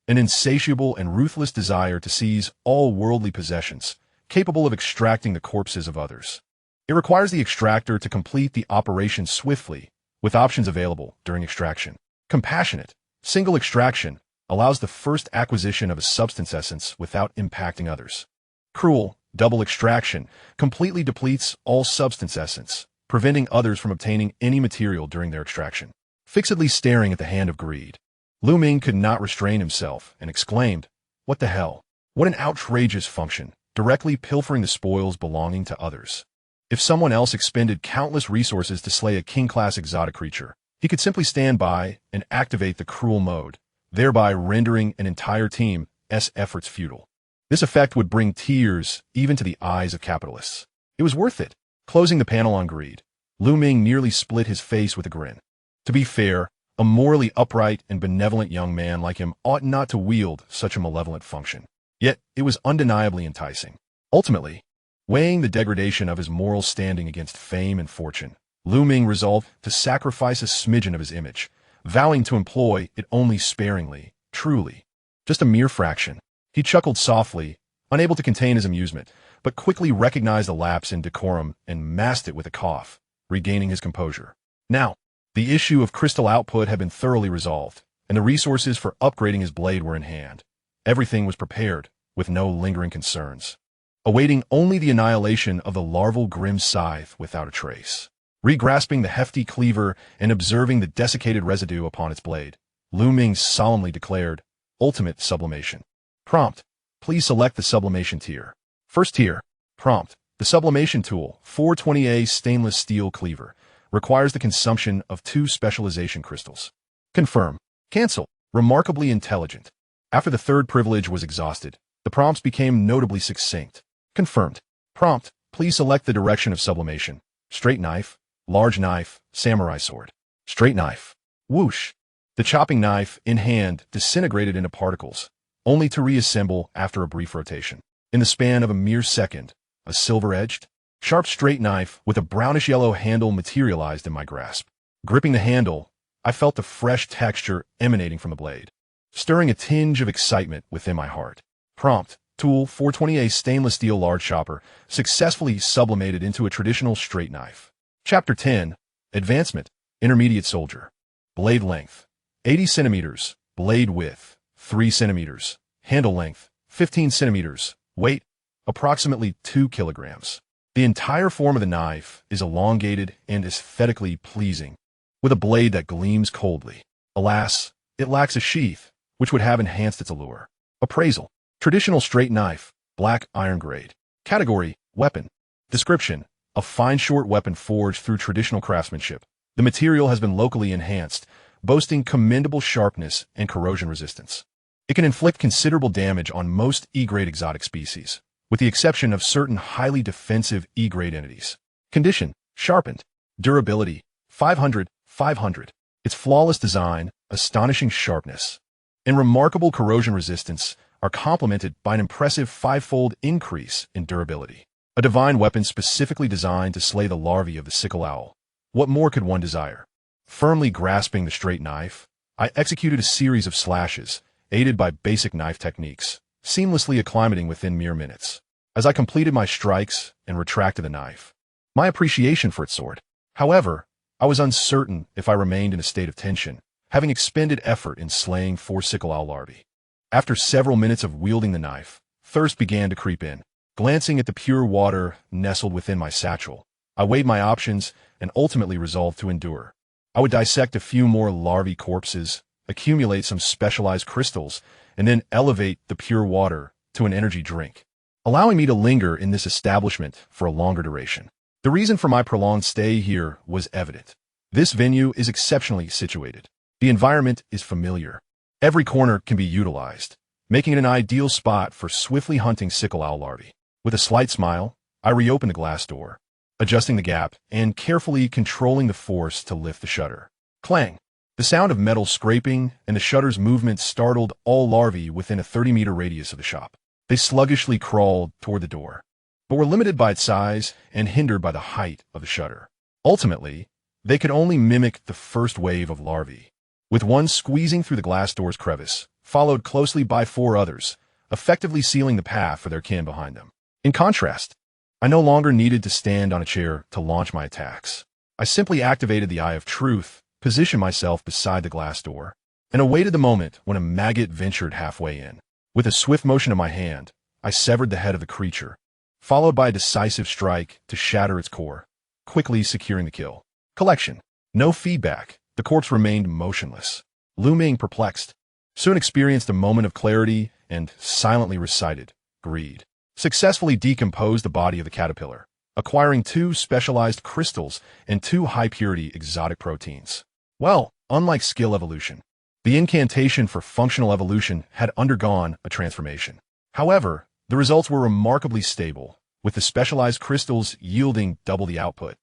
An insatiable and ruthless desire to seize all worldly possessions, capable of extracting the corpses of others. It requires the extractor to complete the operation swiftly, with options available during extraction. Compassionate, single extraction, allows the first acquisition of a substance essence without impacting others. Cruel, double extraction, completely depletes all substance essence, preventing others from obtaining any material during their extraction. Fixedly staring at the Hand of Greed, Lu Ming could not restrain himself and exclaimed, "What the hell? What an outrageous function, directly pilfering the spoils belonging to others." If someone else expended countless resources to slay a king-class exotic creature, he could simply stand by and activate the cruel mode, thereby rendering an entire team's efforts futile. This effect would bring tears even to the eyes of capitalists. It was worth it. Closing the panel on greed, Lu Ming nearly split his face with a grin. To be fair, a morally upright and benevolent young man like him ought not to wield such a malevolent function. Yet, it was undeniably enticing. Ultimately, weighing the degradation of his moral standing against fame and fortune, Lu Ming resolved to sacrifice a smidgen of his image, vowing to employ it only sparingly, truly. Just a mere fraction. He chuckled softly, unable to contain his amusement, but quickly recognized a lapse in decorum and masked it with a cough, regaining his composure. Now, the issue of crystal output had been thoroughly resolved, and the resources for upgrading his blade were in hand. Everything was prepared, with no lingering concerns, awaiting only the annihilation of the larval grim scythe without a trace. Regrasping the hefty cleaver and observing the desiccated residue upon its blade, Lu Ming solemnly declared, "Ultimate sublimation." Prompt: please select the sublimation tier. First tier. Prompt: the sublimation tool, 420A stainless steel cleaver, requires the consumption of 2 specialization crystals. Confirm. Cancel. Remarkably intelligent. After the third privilege was exhausted, the prompts became notably succinct. Confirmed. Prompt: please select the direction of sublimation. Straight knife, large knife, samurai sword. Straight knife. Whoosh. The chopping knife, in hand, disintegrated into particles, only to reassemble after a brief rotation. In the span of a mere second, a silver-edged, sharp straight knife with a brownish-yellow handle materialized in my grasp. Gripping the handle, I felt the fresh texture emanating from the blade, stirring a tinge of excitement within my heart. Prompt: tool, 420A stainless steel large chopper, successfully sublimated into a traditional straight knife. Chapter 10. Advancement. Intermediate soldier. Blade length: 80 centimeters. Blade width: 3 centimeters. Handle length: 15 centimeters. Weight: approximately 2 kilograms. The entire form of the knife is elongated and aesthetically pleasing, with a blade that gleams coldly. Alas, it lacks a sheath, which would have enhanced its allure. Appraisal. Traditional straight knife, black iron grade. Category: Weapon. Description. A fine short weapon forged through traditional craftsmanship. The material has been locally enhanced, boasting commendable sharpness and corrosion resistance. It can inflict considerable damage on most E-grade exotic species, with the exception of certain highly defensive E-grade entities. Condition. Sharpened. Durability. 500, 500. Its flawless design, astonishing sharpness, and remarkable corrosion resistance are complemented by an impressive 5-fold increase in durability. A divine weapon specifically designed to slay the larvae of the sickle owl. What more could one desire? Firmly grasping the straight knife, I executed a series of slashes, aided by basic knife techniques, seamlessly acclimating within mere minutes. As I completed my strikes and retracted the knife, my appreciation for its sword. However, I was uncertain if I remained in a state of tension, having expended effort in slaying 4 sickle owl larvae. After several minutes of wielding the knife, thirst began to creep in. Glancing at the pure water nestled within my satchel, I weighed my options and ultimately resolved to endure. I would dissect a few more larvae corpses, accumulate some specialized crystals, and then elevate the pure water to an energy drink, allowing me to linger in this establishment for a longer duration. The reason for my prolonged stay here was evident. This venue is exceptionally situated. The environment is familiar. Every corner can be utilized, making it an ideal spot for swiftly hunting sickle owl larvae. With a slight smile, I reopened the glass door, adjusting the gap and carefully controlling the force to lift the shutter. Clang! The sound of metal scraping and the shutter's movement startled all larvae within a 30-meter radius of the shop. They sluggishly crawled toward the door, but were limited by its size and hindered by the height of the shutter. Ultimately, they could only mimic the first wave of larvae, with one squeezing through the glass door's crevice, followed closely by 4 others, effectively sealing the path for their kin behind them. In contrast, I no longer needed to stand on a chair to launch my attacks. I simply activated the Eye of Truth, positioned myself beside the glass door, and awaited the moment when a maggot ventured halfway in. With a swift motion of my hand, I severed the head of the creature, followed by a decisive strike to shatter its core, quickly securing the kill. Collection. No feedback. The corpse remained motionless. Ming, perplexed, soon experienced a moment of clarity and silently recited, "Greed." Successfully decomposed the body of the caterpillar, acquiring 2 specialized crystals and 2 high-purity exotic proteins. Well, unlike skill evolution, the incantation for functional evolution had undergone a transformation. However, the results were remarkably stable, with the specialized crystals yielding double the output.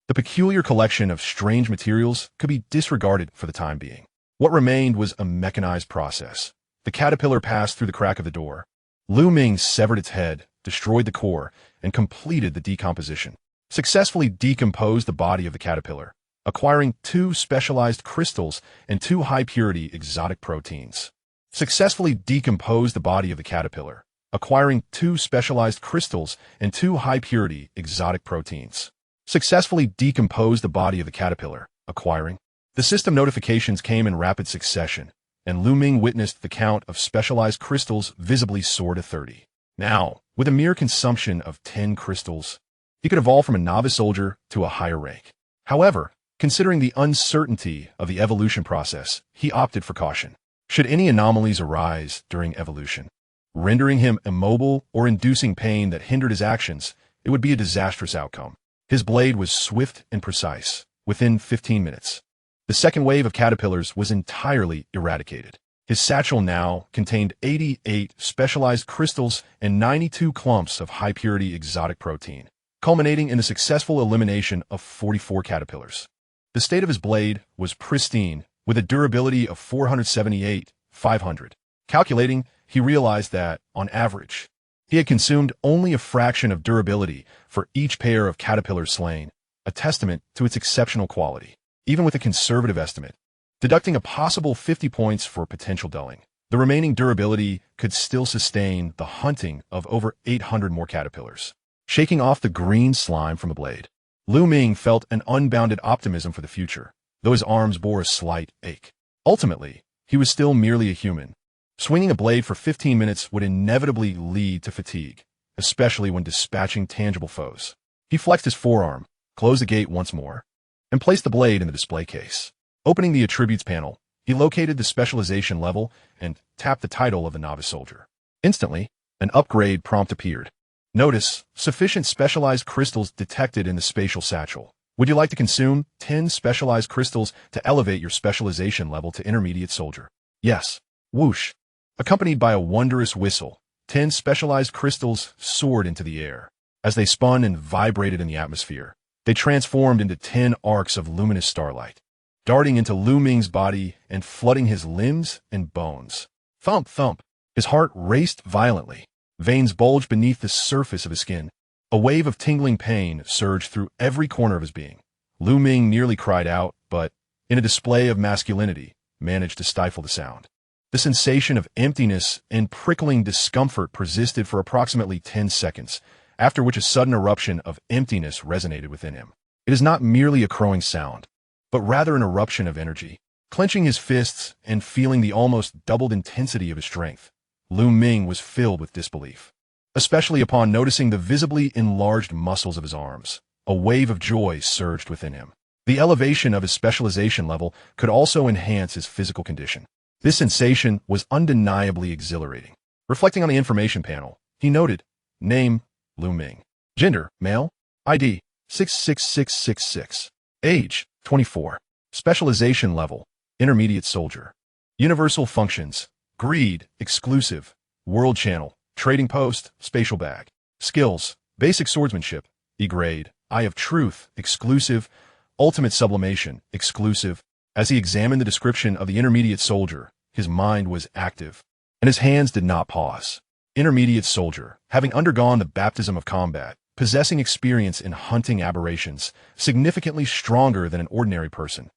The peculiar collection of strange materials could be disregarded for the time being. What remained was a mechanized process. The caterpillar passed through the crack of the door. Ming severed its head, destroyed the core, and completed the decomposition. Successfully decomposed the body of the caterpillar, acquiring 2 specialized crystals and 2 high-purity exotic proteins. Successfully decomposed the body of the caterpillar, acquiring 2 specialized crystals and 2 high-purity exotic proteins. Successfully decomposed the body of the caterpillar, acquiring. The system notifications came in rapid succession, and Ming witnessed the count of specialized crystals visibly soar to 30. Now, with a mere consumption of 10 crystals, he could evolve from a novice soldier to a higher rank. However, considering the uncertainty of the evolution process, he opted for caution. Should any anomalies arise during evolution, rendering him immobile or inducing pain that hindered his actions, it would be a disastrous outcome. His blade was swift and precise, within 15 minutes. The second wave of caterpillars was entirely eradicated. His satchel now contained 88 specialized crystals and 92 clumps of high-purity exotic protein, culminating in a successful elimination of 44 caterpillars. The state of his blade was pristine, with a durability of 478, 500. Calculating, he realized that, on average, he had consumed only a fraction of durability for each pair of caterpillars slain, a testament to its exceptional quality. Even with a conservative estimate, deducting a possible 50 points for potential dulling, the remaining durability could still sustain the hunting of over 800 more caterpillars. Shaking off the green slime from the blade, Ming felt an unbounded optimism for the future, though his arms bore a slight ache. Ultimately, he was still merely a human. Swinging a blade for 15 minutes would inevitably lead to fatigue, especially when dispatching tangible foes. He flexed his forearm, closed the gate once more, and placed the blade in the display case. Opening the attributes panel, he located the specialization level and tapped the title of the novice soldier. Instantly, an upgrade prompt appeared. Notice, sufficient specialized crystals detected in the spatial satchel. Would you like to consume 10 specialized crystals to elevate your specialization level to intermediate soldier? Yes. Whoosh. Accompanied by a wondrous whistle, 10 specialized crystals soared into the air. As they spun and vibrated in the atmosphere, they transformed into 10 arcs of luminous starlight, darting into Lu Ming's body and flooding his limbs and bones. Thump, thump. His heart raced violently. Veins bulged beneath the surface of his skin. A wave of tingling pain surged through every corner of his being. Lu Ming nearly cried out, but, in a display of masculinity, managed to stifle the sound. The sensation of emptiness and prickling discomfort persisted for approximately 10 seconds, after which a sudden eruption of emptiness resonated within him. It is not merely a crowing sound, but rather an eruption of energy. Clenching his fists and feeling the almost doubled intensity of his strength, Lu Ming was filled with disbelief, especially upon noticing the visibly enlarged muscles of his arms. A wave of joy surged within him. The elevation of his specialization level could also enhance his physical condition. This sensation was undeniably exhilarating. Reflecting on the information panel, he noted, name, Lu Ming. Gender, male. ID, 66666. Age, 24. Specialization level, intermediate soldier. Universal functions, greed, exclusive, world channel, trading post, spatial bag. Skills, basic swordsmanship, E grade, eye of truth, exclusive, ultimate sublimation, exclusive. As he examined the description of the intermediate soldier, his mind was active, and his hands did not pause. Intermediate soldier, having undergone the baptism of combat, possessing experience in hunting aberrations, significantly stronger than an ordinary person.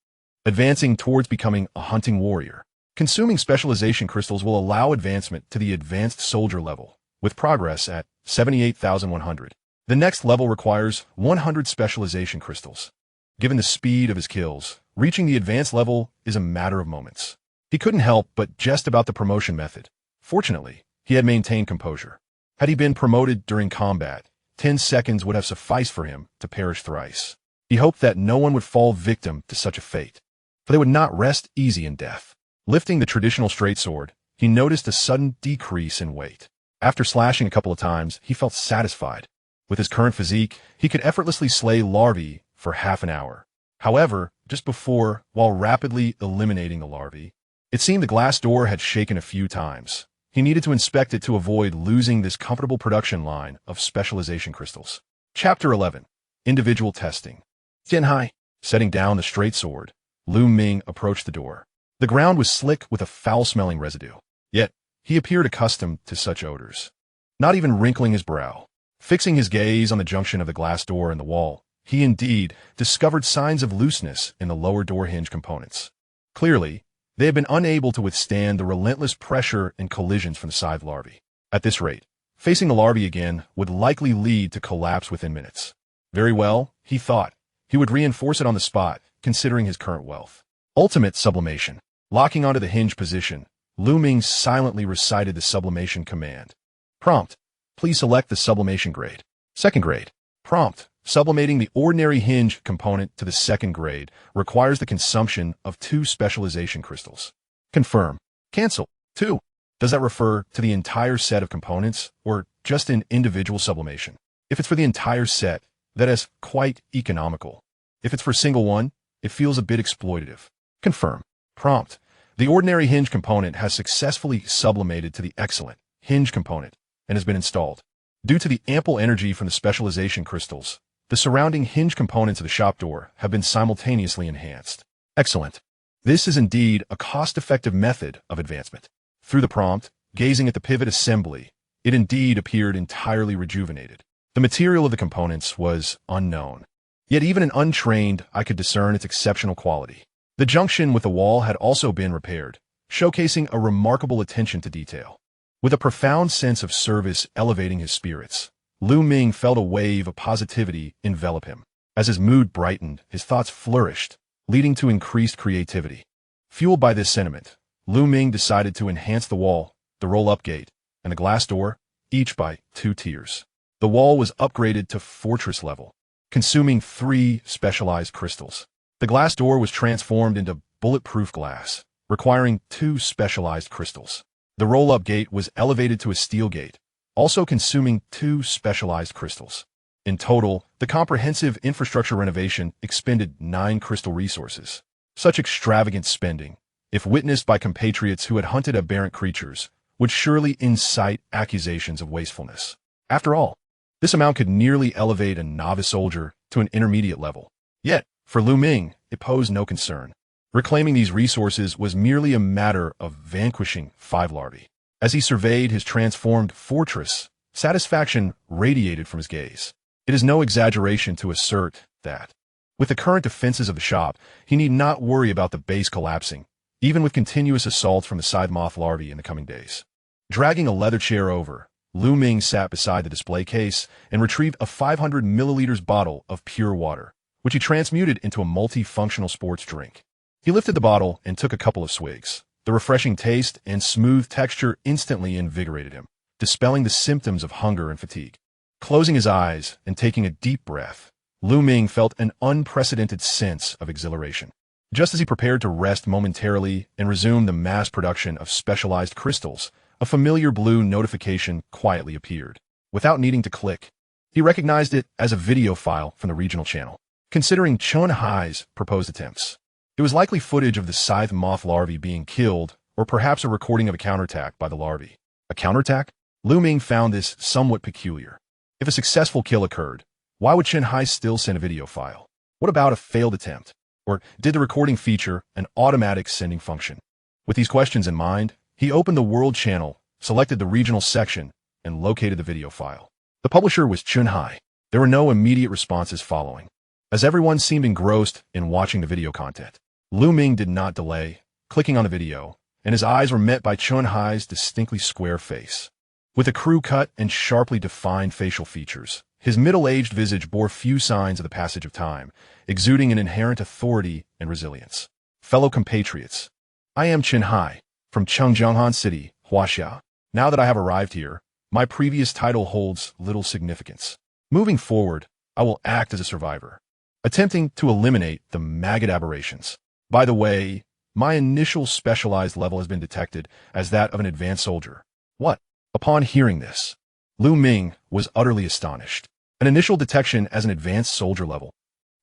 Advancing towards becoming a hunting warrior. Consuming specialization crystals will allow advancement to the advanced soldier level, with progress at 78,100. The next level requires 100 specialization crystals. Given the speed of his kills, reaching the advanced level is a matter of moments. He couldn't help but jest about the promotion method. Fortunately, he had maintained composure. Had he been promoted during combat, 10 seconds would have sufficed for him to perish thrice. He hoped that no one would fall victim to such a fate, for they would not rest easy in death. Lifting the traditional straight sword, he noticed a sudden decrease in weight. After slashing a couple of times, he felt satisfied. With his current physique, he could effortlessly slay larvae for half an hour. However, just before, while rapidly eliminating the larvae, it seemed the glass door had shaken a few times. He needed to inspect it to avoid losing this comfortable production line of specialization crystals. Chapter 11. Individual Testing. Tianhai. Setting down the straight sword, Lu Ming approached the door. The ground was slick with a foul-smelling residue. Yet, he appeared accustomed to such odors. Not even wrinkling his brow. Fixing his gaze on the junction of the glass door and the wall, he indeed discovered signs of looseness in the lower door hinge components. Clearly, they had been unable to withstand the relentless pressure and collisions from the scythe larvae. At this rate, facing the larvae again would likely lead to collapse within minutes. Very well, he thought. He would reinforce it on the spot, considering his current wealth. Ultimate sublimation. Locking onto the hinge position, Lu Ming silently recited the sublimation command. Prompt. Please select the sublimation grade. Second grade. Prompt. Sublimating the ordinary hinge component to the second grade requires the consumption of 2 specialization crystals. Confirm. Cancel. 2. Does that refer to the entire set of components or just an individual sublimation? If it's for the entire set, that is quite economical. If it's for a single one, it feels a bit exploitative. Confirm. Prompt. The ordinary hinge component has successfully sublimated to the excellent hinge component and has been installed. Due to the ample energy from the specialization crystals, the surrounding hinge components of the shop door have been simultaneously enhanced. Excellent. This is indeed a cost-effective method of advancement. Through the prompt, gazing at the pivot assembly, it indeed appeared entirely rejuvenated. The material of the components was unknown. Yet even an untrained eye could discern its exceptional quality. The junction with the wall had also been repaired, showcasing a remarkable attention to detail. With a profound sense of service elevating his spirits, Lu Ming felt a wave of positivity envelop him. As his mood brightened, his thoughts flourished, leading to increased creativity. Fueled by this sentiment, Lu Ming decided to enhance the wall, the roll-up gate, and the glass door, each by 2 tiers. The wall was upgraded to fortress level, consuming 3 specialized crystals. The glass door was transformed into bulletproof glass, requiring 2 specialized crystals. The roll-up gate was elevated to a steel gate, also consuming 2 specialized crystals. In total, the comprehensive infrastructure renovation expended 9 crystal resources. Such extravagant spending, if witnessed by compatriots who had hunted aberrant creatures, would surely incite accusations of wastefulness. After all, this amount could nearly elevate a novice soldier to an intermediate level. Yet, for Lu Ming, it posed no concern. Reclaiming these resources was merely a matter of vanquishing 5 larvae. As he surveyed his transformed fortress, satisfaction radiated from his gaze. It is no exaggeration to assert that, with the current defenses of the shop, he need not worry about the base collapsing, even with continuous assaults from the scythe moth larvae in the coming days. Dragging a leather chair over, Lu Ming sat beside the display case and retrieved a 500 milliliters bottle of pure water, which he transmuted into a multifunctional sports drink. He lifted the bottle and took a couple of swigs. The refreshing taste and smooth texture instantly invigorated him, dispelling the symptoms of hunger and fatigue. Closing his eyes and taking a deep breath, Lu Ming felt an unprecedented sense of exhilaration. Just as he prepared to rest momentarily and resume the mass production of specialized crystals, a familiar blue notification quietly appeared. Without needing to click, he recognized it as a video file from the regional channel. Considering Chun Hai's proposed attempts, it was likely footage of the scythe moth larvae being killed, or perhaps a recording of a counterattack by the larvae. A counterattack? Lu Ming found this somewhat peculiar. If a successful kill occurred, why would Chun Hai still send a video file? What about a failed attempt? Or did the recording feature an automatic sending function? With these questions in mind, he opened the World channel, selected the regional section, and located the video file. The publisher was Chun Hai. There were no immediate responses following. As everyone seemed engrossed in watching the video content, Lu Ming did not delay, clicking on the video, and his eyes were met by Chun Hai's distinctly square face. With a crew cut and sharply defined facial features, his middle-aged visage bore few signs of the passage of time, exuding an inherent authority and resilience. Fellow compatriots, I am Chun Hai, from Chengjianghan City, Huaxia. Now that I have arrived here, my previous title holds little significance. Moving forward, I will act as a survivor, attempting to eliminate the maggot aberrations. By the way, my initial specialized level has been detected as that of an advanced soldier. What? Upon hearing this, Lu Ming was utterly astonished. An initial detection as an advanced soldier level.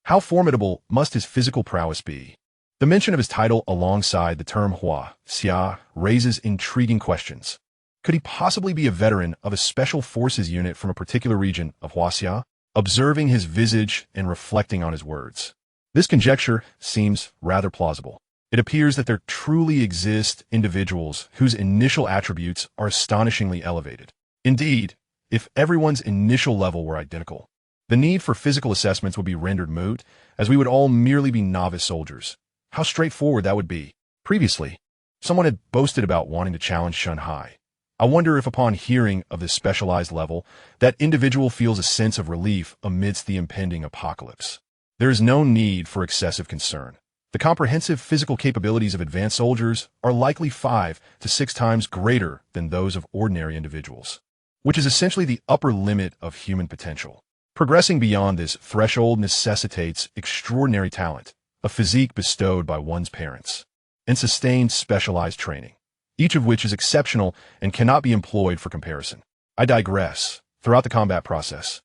How formidable must his physical prowess be? The mention of his title alongside the term Hua Xia raises intriguing questions. Could he possibly be a veteran of a special forces unit from a particular region of Huaxia? Observing his visage and reflecting on his words, this conjecture seems rather plausible. It appears that there truly exist individuals whose initial attributes are astonishingly elevated. Indeed, if everyone's initial level were identical, the need for physical assessments would be rendered moot, as we would all merely be novice soldiers. How straightforward that would be. Previously, someone had boasted about wanting to challenge Chun Hai. I wonder if upon hearing of this specialized level, that individual feels a sense of relief amidst the impending apocalypse. There is no need for excessive concern. The comprehensive physical capabilities of advanced soldiers are likely 5 to 6 times greater than those of ordinary individuals, which is essentially the upper limit of human potential. Progressing beyond this threshold necessitates extraordinary talent, a physique bestowed by one's parents, and sustained specialized training, each of which is exceptional and cannot be employed for comparison. I digress. Throughout the combat process,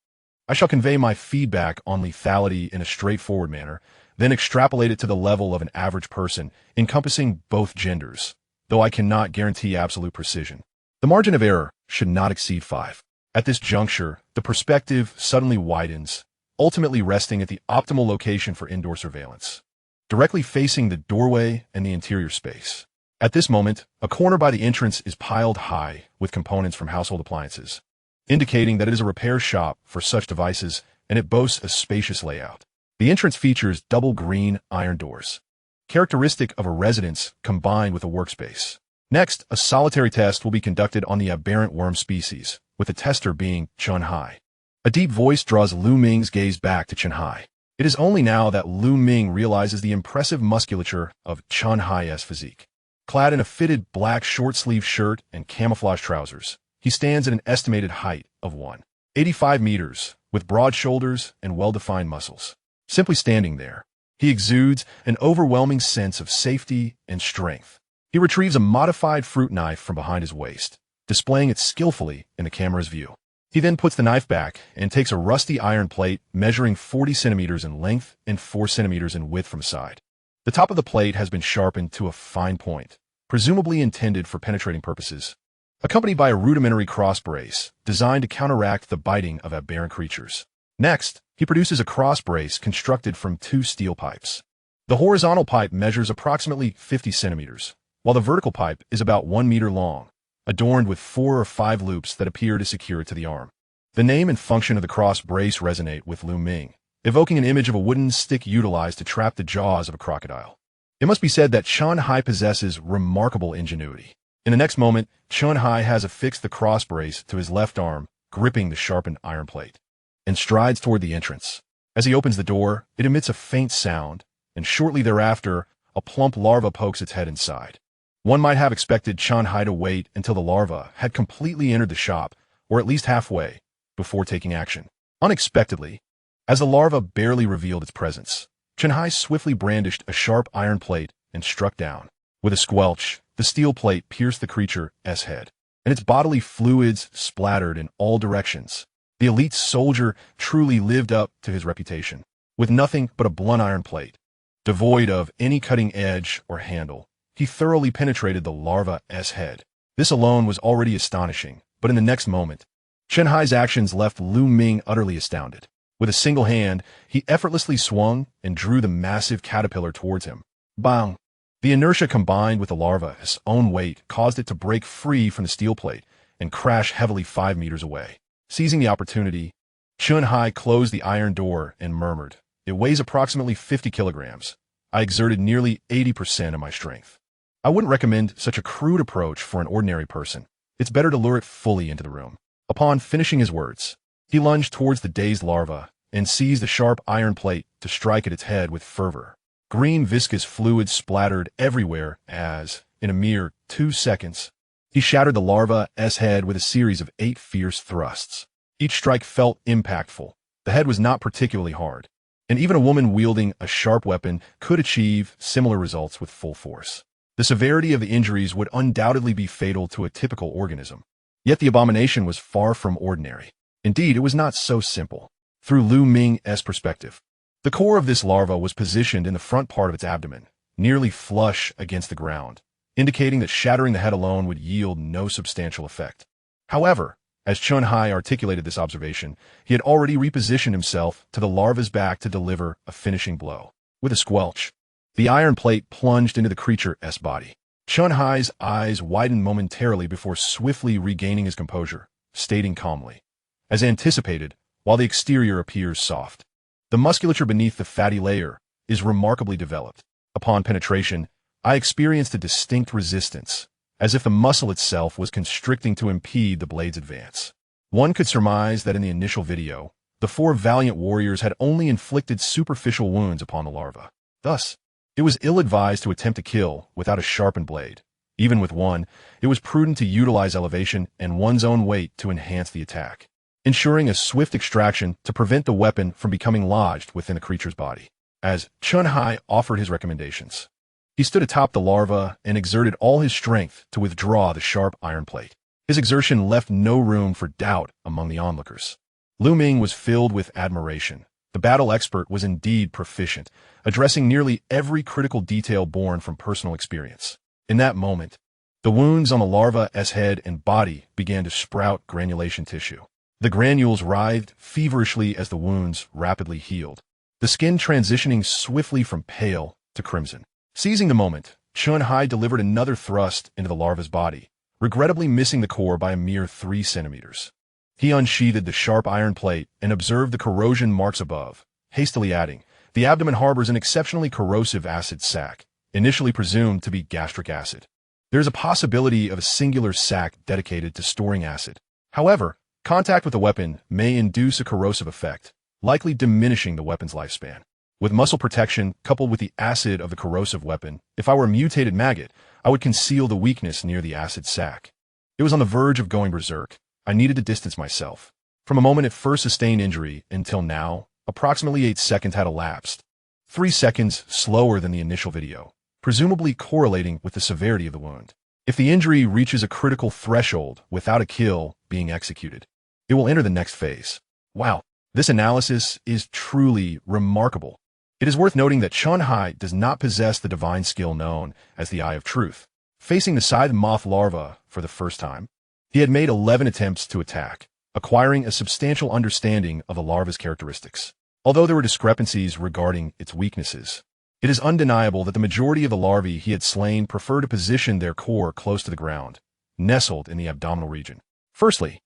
I shall convey my feedback on lethality in a straightforward manner, then extrapolate it to the level of an average person, encompassing both genders, though I cannot guarantee absolute precision. The margin of error should not exceed 5. At this juncture, the perspective suddenly widens, ultimately resting at the optimal location for indoor surveillance, directly facing the doorway and the interior space. At this moment, a corner by the entrance is piled high with components from household appliances, indicating that it is a repair shop for such devices, and it boasts a spacious layout. The entrance features double green iron doors, characteristic of a residence combined with a workspace. Next, a solitary test will be conducted on the aberrant worm species, with the tester being Chun Hai. A deep voice draws Lu Ming's gaze back to Chun Hai. It is only now that Lu Ming realizes the impressive musculature of Chun Hai's physique. Clad in a fitted black short-sleeved shirt and camouflage trousers, he stands at an estimated height of 185 meters, with broad shoulders and well-defined muscles. Simply standing there, he exudes an overwhelming sense of safety and strength. He retrieves a modified fruit knife from behind his waist, displaying it skillfully in the camera's view. He then puts the knife back and takes a rusty iron plate measuring 40 centimeters in length and 4 centimeters in width from side. The top of the plate has been sharpened to a fine point, presumably intended for penetrating purposes, accompanied by a rudimentary cross brace designed to counteract the biting of aberrant creatures. Next, he produces a cross brace constructed from 2 steel pipes. The horizontal pipe measures approximately 50 centimeters, while the vertical pipe is about 1 meter long, adorned with 4 or 5 loops that appear to secure it to the arm. The name and function of the cross brace resonate with Ming, evoking an image of a wooden stick utilized to trap the jaws of a crocodile. It must be said that Hai possesses remarkable ingenuity. In the next moment, Hai has affixed the cross brace to his left arm, gripping the sharpened iron plate, and strides toward the entrance. As he opens the door, it emits a faint sound, and shortly thereafter, a plump larva pokes its head inside. One might have expected Hai to wait until the larva had completely entered the shop, or at least halfway, before taking action. Unexpectedly, as the larva barely revealed its presence, Hai swiftly brandished a sharp iron plate and struck down. With a squelch, the steel plate pierced the creature's head, and its bodily fluids splattered in all directions. The elite soldier truly lived up to his reputation. With nothing but a blunt iron plate, devoid of any cutting edge or handle, he thoroughly penetrated the larva's head. This alone was already astonishing, but in the next moment, Hai's actions left Ming utterly astounded. With a single hand, he effortlessly swung and drew the massive caterpillar towards him. Bang! The inertia combined with the larva's own weight caused it to break free from the steel plate and crash heavily 5 meters away. Seizing the opportunity, Hai closed the iron door and murmured, "It weighs approximately 50 kilograms. I exerted nearly 80% of my strength. I wouldn't recommend such a crude approach for an ordinary person. It's better to lure it fully into the room." Upon finishing his words, he lunged towards the dazed larva and seized the sharp iron plate to strike at its head with fervor. Green viscous fluid splattered everywhere as, in a mere 2 seconds, he shattered the larva's head with a series of 8 fierce thrusts. Each strike felt impactful. The head was not particularly hard, and even a woman wielding a sharp weapon could achieve similar results with full force. The severity of the injuries would undoubtedly be fatal to a typical organism. Yet the abomination was far from ordinary. Indeed, it was not so simple. Through Ming's perspective, the core of this larva was positioned in the front part of its abdomen, nearly flush against the ground, indicating that shattering the head alone would yield no substantial effect. However, as Hai articulated this observation, he had already repositioned himself to the larva's back to deliver a finishing blow. With a squelch, the iron plate plunged into the creature's body. Hai's eyes widened momentarily before swiftly regaining his composure, stating calmly, "As anticipated, while the exterior appears soft, the musculature beneath the fatty layer is remarkably developed. Upon penetration, I experienced a distinct resistance, as if the muscle itself was constricting to impede the blade's advance." One could surmise that in the initial video, the 4 valiant warriors had only inflicted superficial wounds upon the larva. Thus, it was ill-advised to attempt to kill without a sharpened blade. Even with one, it was prudent to utilize elevation and one's own weight to enhance the attack, ensuring a swift extraction to prevent the weapon from becoming lodged within the creature's body. As Hai offered his recommendations, he stood atop the larva and exerted all his strength to withdraw the sharp iron plate. His exertion left no room for doubt among the onlookers. Ming was filled with admiration. The battle expert was indeed proficient, addressing nearly every critical detail born from personal experience. In that moment, the wounds on the larva's head and body began to sprout granulation tissue. The granules writhed feverishly as the wounds rapidly healed, the skin transitioning swiftly from pale to crimson. Seizing the moment, Hai delivered another thrust into the larva's body, regrettably missing the core by a mere 3 centimeters. He unsheathed the sharp iron plate and observed the corrosion marks above, hastily adding, "The abdomen harbors an exceptionally corrosive acid sac, initially presumed to be gastric acid. There is a possibility of a singular sac dedicated to storing acid. However, contact with the weapon may induce a corrosive effect, likely diminishing the weapon's lifespan. With muscle protection coupled with the acid of the corrosive weapon, if I were a mutated maggot, I would conceal the weakness near the acid sac." It was on the verge of going berserk. I needed to distance myself. From a moment it first sustained injury until now, approximately 8 seconds had elapsed. 3 seconds slower than the initial video, presumably correlating with the severity of the wound. If the injury reaches a critical threshold without a kill being executed, it will enter the next phase. Wow, this analysis is truly remarkable. It is worth noting that Chun-Hai does not possess the divine skill known as the Eye of Truth. Facing the scythe moth larva for the first time, he had made 11 attempts to attack, acquiring a substantial understanding of the larva's characteristics. Although there were discrepancies regarding its weaknesses, it is undeniable that the majority of the larvae he had slain prefer to position their core close to the ground, nestled in the abdominal region. Firstly,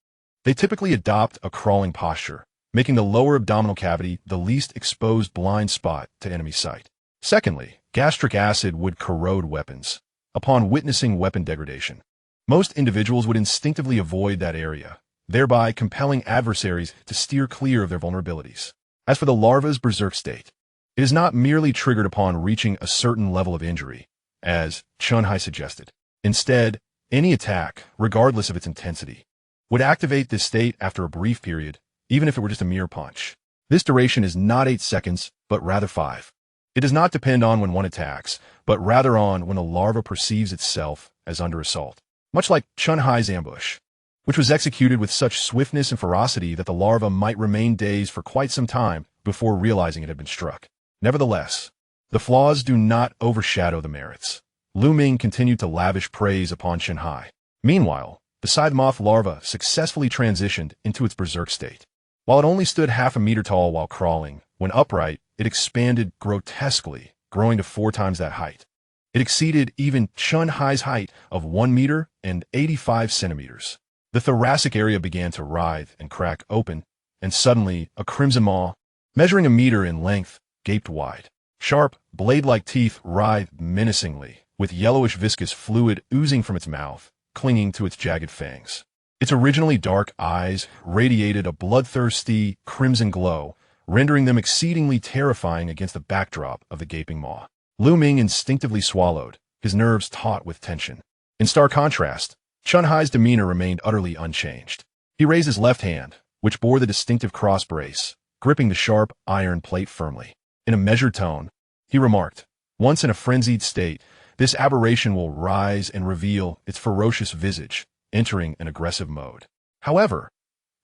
they typically adopt a crawling posture, making the lower abdominal cavity the least exposed blind spot to enemy sight. Secondly, gastric acid would corrode weapons. Upon witnessing weapon degradation, most individuals would instinctively avoid that area, thereby compelling adversaries to steer clear of their vulnerabilities. As for the larva's berserk state, it is not merely triggered upon reaching a certain level of injury, as Chun-Hai suggested. Instead, any attack, regardless of its intensity, would activate this state after a brief period, even if it were just a mere punch. This duration is not 8 seconds, but rather 5. It does not depend on when one attacks, but rather on when a larva perceives itself as under assault. Much like Chun-Hai's ambush, which was executed with such swiftness and ferocity that the larva might remain dazed for quite some time before realizing it had been struck. Nevertheless, the flaws do not overshadow the merits. Ming continued to lavish praise upon Chun-Hai. Meanwhile, the scythe moth larva successfully transitioned into its berserk state. While it only stood half a meter tall while crawling, when upright, it expanded grotesquely, growing to 4 times that height. It exceeded even Chun-Hai's height of 1 meter and 85 centimeters. The thoracic area began to writhe and crack open, and suddenly a crimson maw, measuring a meter in length, gaped wide. Sharp, blade-like teeth writhed menacingly, with yellowish viscous fluid oozing from its mouth, clinging to its jagged fangs. Its originally dark eyes radiated a bloodthirsty, crimson glow, rendering them exceedingly terrifying against the backdrop of the gaping maw. Ming instinctively swallowed, his nerves taut with tension. In stark contrast, Chun-Hai's demeanor remained utterly unchanged. He raised his left hand, which bore the distinctive cross brace, gripping the sharp iron plate firmly. In a measured tone, he remarked, "Once in a frenzied state, this aberration will rise and reveal its ferocious visage, entering an aggressive mode. However,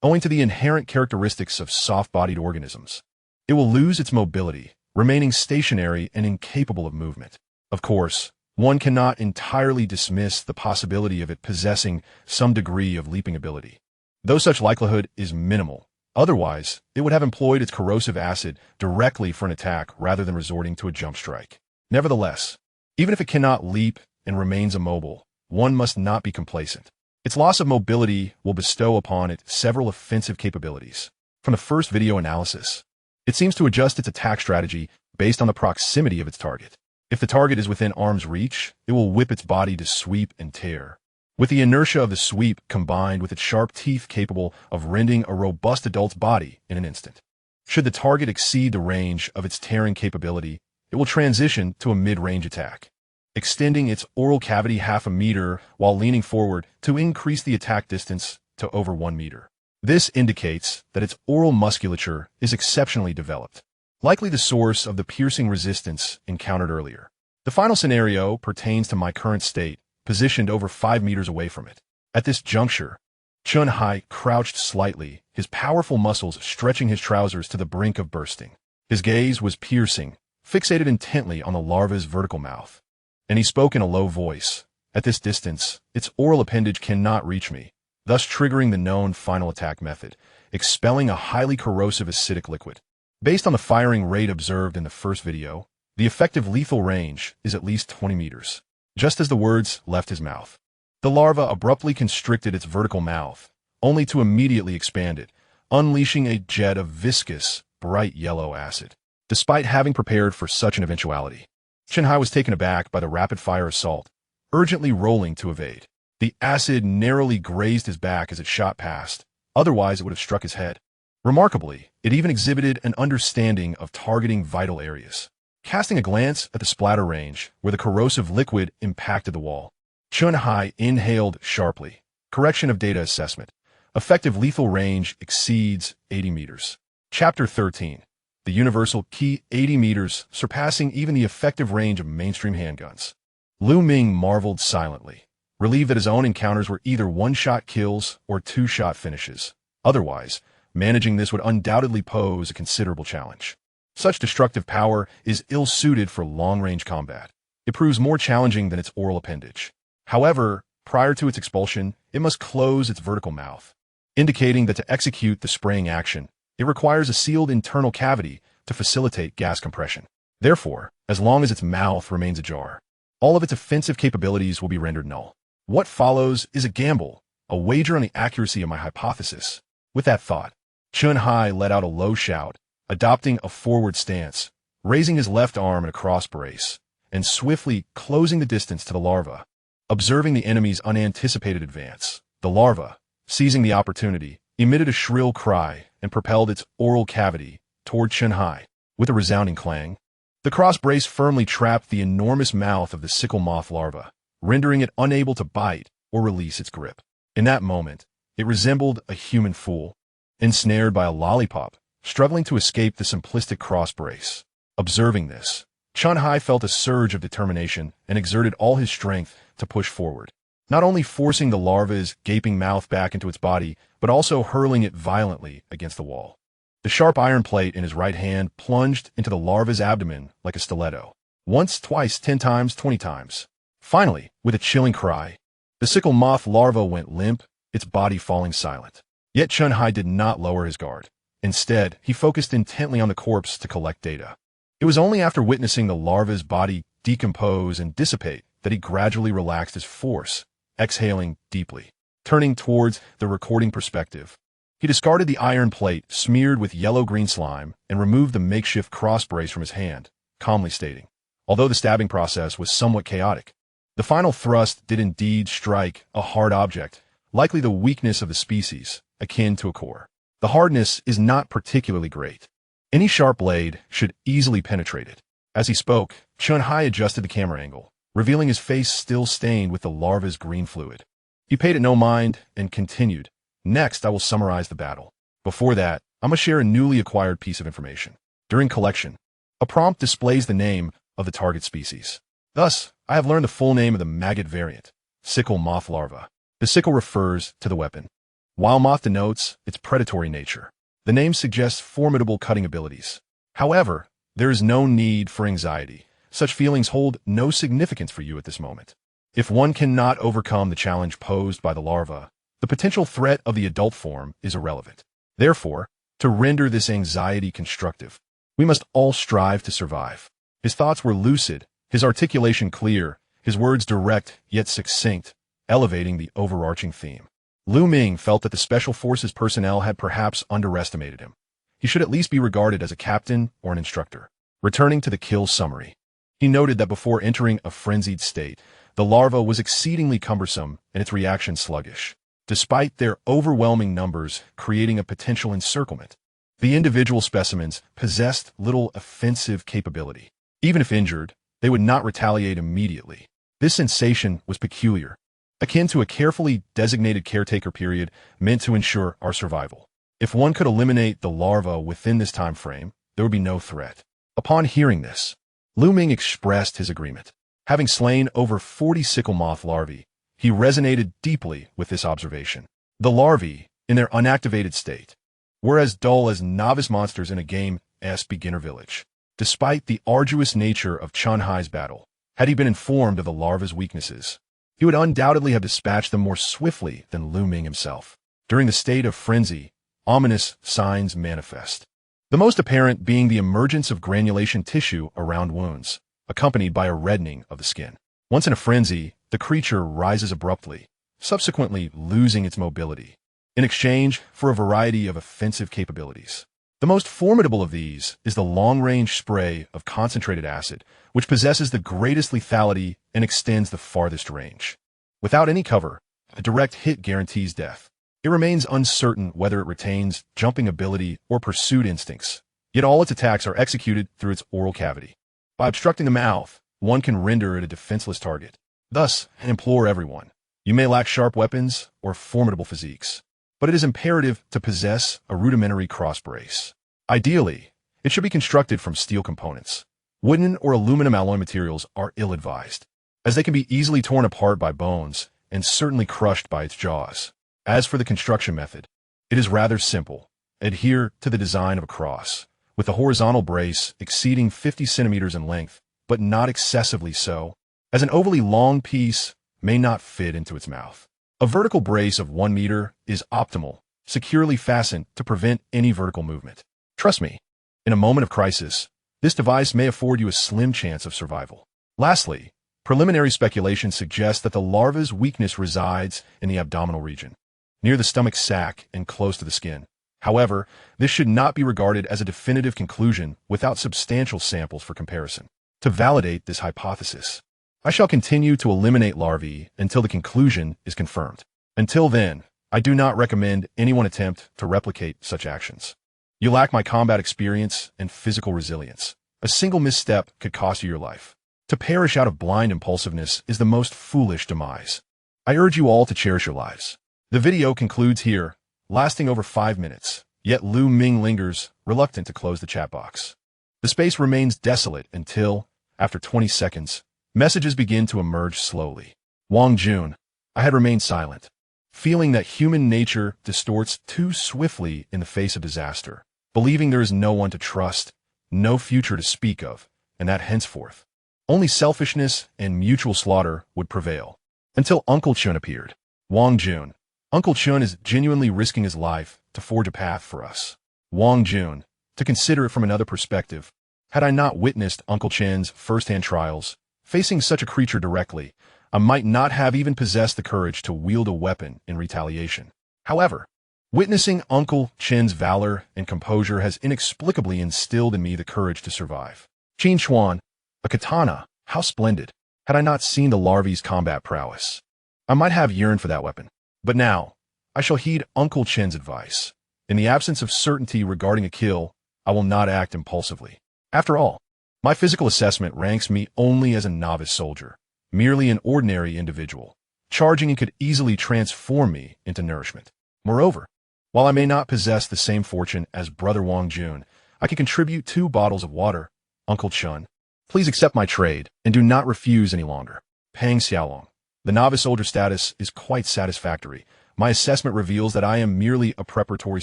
owing to the inherent characteristics of soft-bodied organisms, it will lose its mobility, remaining stationary and incapable of movement. Of course, one cannot entirely dismiss the possibility of it possessing some degree of leaping ability, though such likelihood is minimal. Otherwise, it would have employed its corrosive acid directly for an attack rather than resorting to a jump strike. Nevertheless, even if it cannot leap and remains immobile, one must not be complacent. Its loss of mobility will bestow upon it several offensive capabilities. From the first video analysis, it seems to adjust its attack strategy based on the proximity of its target. If the target is within arm's reach, it will whip its body to sweep and tear, with the inertia of the sweep combined with its sharp teeth capable of rending a robust adult's body in an instant. Should the target exceed the range of its tearing capability, it will transition to a mid-range attack, extending its oral cavity half a meter while leaning forward to increase the attack distance to over 1 meter. This indicates that its oral musculature is exceptionally developed, likely the source of the piercing resistance encountered earlier. The final scenario pertains to my current state, positioned over 5 meters away from it. At this juncture, Chun-Hai crouched slightly, his powerful muscles stretching his trousers to the brink of bursting. His gaze was piercing, fixated intently on the larva's vertical mouth, and he spoke in a low voice. At this distance, its oral appendage cannot reach me, thus triggering the known final attack method, expelling a highly corrosive acidic liquid. Based on the firing rate observed in the first video, the effective lethal range is at least 20 meters. Just as the words left his mouth, the larva abruptly constricted its vertical mouth, only to immediately expand it, unleashing a jet of viscous, bright yellow acid. Despite having prepared for such an eventuality, Chun-Hai was taken aback by the rapid-fire assault, urgently rolling to evade. The acid narrowly grazed his back as it shot past, otherwise it would have struck his head. Remarkably, it even exhibited an understanding of targeting vital areas. Casting a glance at the splatter range, where the corrosive liquid impacted the wall, Chun-Hai inhaled sharply. Correction of data assessment. Effective lethal range exceeds 80 meters. Chapter 13. The universal key 80 meters, surpassing even the effective range of mainstream handguns. Ming marveled silently. relieved that his own encounters were either one-shot kills or two-shot finishes. Otherwise, managing this would undoubtedly pose a considerable challenge. Such destructive power is ill-suited for long-range combat. It proves more challenging than its oral appendage. However, prior to its expulsion, it must close its vertical mouth, indicating that to execute the spraying action, it requires a sealed internal cavity to facilitate gas compression. Therefore, as long as its mouth remains ajar, all of its offensive capabilities will be rendered null. What follows is a gamble, a wager on the accuracy of my hypothesis. With that thought, Chun-Hai let out a low shout, adopting a forward stance, raising his left arm in a cross brace, and swiftly closing the distance to the larva. Observing the enemy's unanticipated advance, the larva, seizing the opportunity, emitted a shrill cry and propelled its oral cavity toward Chun-Hai. With a resounding clang, the cross brace firmly trapped the enormous mouth of the sickle moth larva, rendering it unable to bite or release its grip. In that moment, it resembled a human fool, ensnared by a lollipop, struggling to escape the simplistic cross brace. Observing this, Chun-Hai felt a surge of determination and exerted all his strength to push forward, not only forcing the larva's gaping mouth back into its body, but also hurling it violently against the wall. The sharp iron plate in his right hand plunged into the larva's abdomen like a stiletto. Once, twice, 10 times, 20 times. Finally, with a chilling cry, the sickle moth larva went limp, its body falling silent. Yet Chun-Hai did not lower his guard. Instead, he focused intently on the corpse to collect data. It was only after witnessing the larva's body decompose and dissipate that he gradually relaxed his force, exhaling deeply. Turning towards the recording perspective, he discarded the iron plate smeared with yellow-green slime and removed the makeshift cross brace from his hand, calmly stating, although the stabbing process was somewhat chaotic, the final thrust did indeed strike a hard object, likely the weakness of the species, akin to a core. The hardness is not particularly great. Any sharp blade should easily penetrate it. As he spoke, Chun-Hai adjusted the camera angle, revealing his face still stained with the larva's green fluid. He paid it no mind and continued, "Next, I will summarize the battle. Before that, I must share a newly acquired piece of information. During collection, a prompt displays the name of the target species. Thus, I have learned the full name of the maggot variant, sickle moth larva. The sickle refers to the weapon, while moth denotes its predatory nature. The name suggests formidable cutting abilities. However, there is no need for anxiety. Such feelings hold no significance for you at this moment. If one cannot overcome the challenge posed by the larva, the potential threat of the adult form is irrelevant. Therefore, to render this anxiety constructive, we must all strive to survive." His thoughts were lucid, his articulation clear, his words direct yet succinct, elevating the overarching theme. Ming felt that the Special Forces personnel had perhaps underestimated him. He should at least be regarded as a captain or an instructor. Returning to the kill summary, he noted that before entering a frenzied state, the larva was exceedingly cumbersome and its reaction sluggish. Despite their overwhelming numbers creating a potential encirclement, the individual specimens possessed little offensive capability. Even if injured, they would not retaliate immediately. This sensation was peculiar, akin to a carefully designated caretaker period meant to ensure our survival. If one could eliminate the larva within this time frame, there would be no threat. Upon hearing this, Ming expressed his agreement. Having slain over 40 sickle moth larvae, he resonated deeply with this observation. The larvae, in their unactivated state, were as dull as novice monsters in a game's beginner village. Despite the arduous nature of Chun-Hai's battle, had he been informed of the larva's weaknesses, he would undoubtedly have dispatched them more swiftly than Ming himself. During the state of frenzy, ominous signs manifest. The most apparent being the emergence of granulation tissue around wounds, accompanied by a reddening of the skin. Once in a frenzy, the creature rises abruptly, subsequently losing its mobility, in exchange for a variety of offensive capabilities. The most formidable of these is the long-range spray of concentrated acid, which possesses the greatest lethality and extends the farthest range. Without any cover, a direct hit guarantees death. It remains uncertain whether it retains jumping ability or pursuit instincts, yet all its attacks are executed through its oral cavity. By obstructing the mouth, one can render it a defenseless target. Thus, I implore everyone, you may lack sharp weapons or formidable physiques, but it is imperative to possess a rudimentary cross brace. Ideally, it should be constructed from steel components. Wooden or aluminum alloy materials are ill-advised, as they can be easily torn apart by bones and certainly crushed by its jaws. As for the construction method, it is rather simple. Adhere to the design of a cross, with the horizontal brace exceeding 50 centimeters in length, but not excessively so, as an overly long piece may not fit into its mouth. A vertical brace of 1 meter is optimal, securely fastened to prevent any vertical movement. Trust me, in a moment of crisis, this device may afford you a slim chance of survival. Lastly, preliminary speculation suggests that the larva's weakness resides in the abdominal region, near the stomach sac and close to the skin. However, this should not be regarded as a definitive conclusion without substantial samples for comparison. To validate this hypothesis, I shall continue to eliminate larvae until the conclusion is confirmed. Until then, I do not recommend anyone attempt to replicate such actions. You lack my combat experience and physical resilience. A single misstep could cost you your life. To perish out of blind impulsiveness is the most foolish demise. I urge you all to cherish your lives. The video concludes here, lasting over 5 minutes, yet Ming lingers, reluctant to close the chat box. The space remains desolate until, after 20 seconds, messages begin to emerge slowly. Jun, I had remained silent, feeling that human nature distorts too swiftly in the face of disaster, believing there is no one to trust, no future to speak of, and that henceforth, only selfishness and mutual slaughter would prevail. Until Uncle Chun appeared. Jun, Uncle Chun is genuinely risking his life to forge a path for us. Jun, to consider it from another perspective, had I not witnessed Uncle Chen's first-hand trials, facing such a creature directly, I might not have even possessed the courage to wield a weapon in retaliation. However, witnessing Uncle Chen's valor and composure has inexplicably instilled in me the courage to survive. Qin Xuan, a katana, how splendid. Had I not seen the larvae's combat prowess, I might have yearned for that weapon. But now, I shall heed Uncle Chen's advice. In the absence of certainty regarding a kill, I will not act impulsively. After all, my physical assessment ranks me only as a novice soldier, merely an ordinary individual. Charging could easily transform me into nourishment. Moreover, while I may not possess the same fortune as Brother Jun, I can contribute 2 bottles of water. Uncle Chun, please accept my trade and do not refuse any longer. Pang Xiaolong, the novice soldier status is quite satisfactory. My assessment reveals that I am merely a preparatory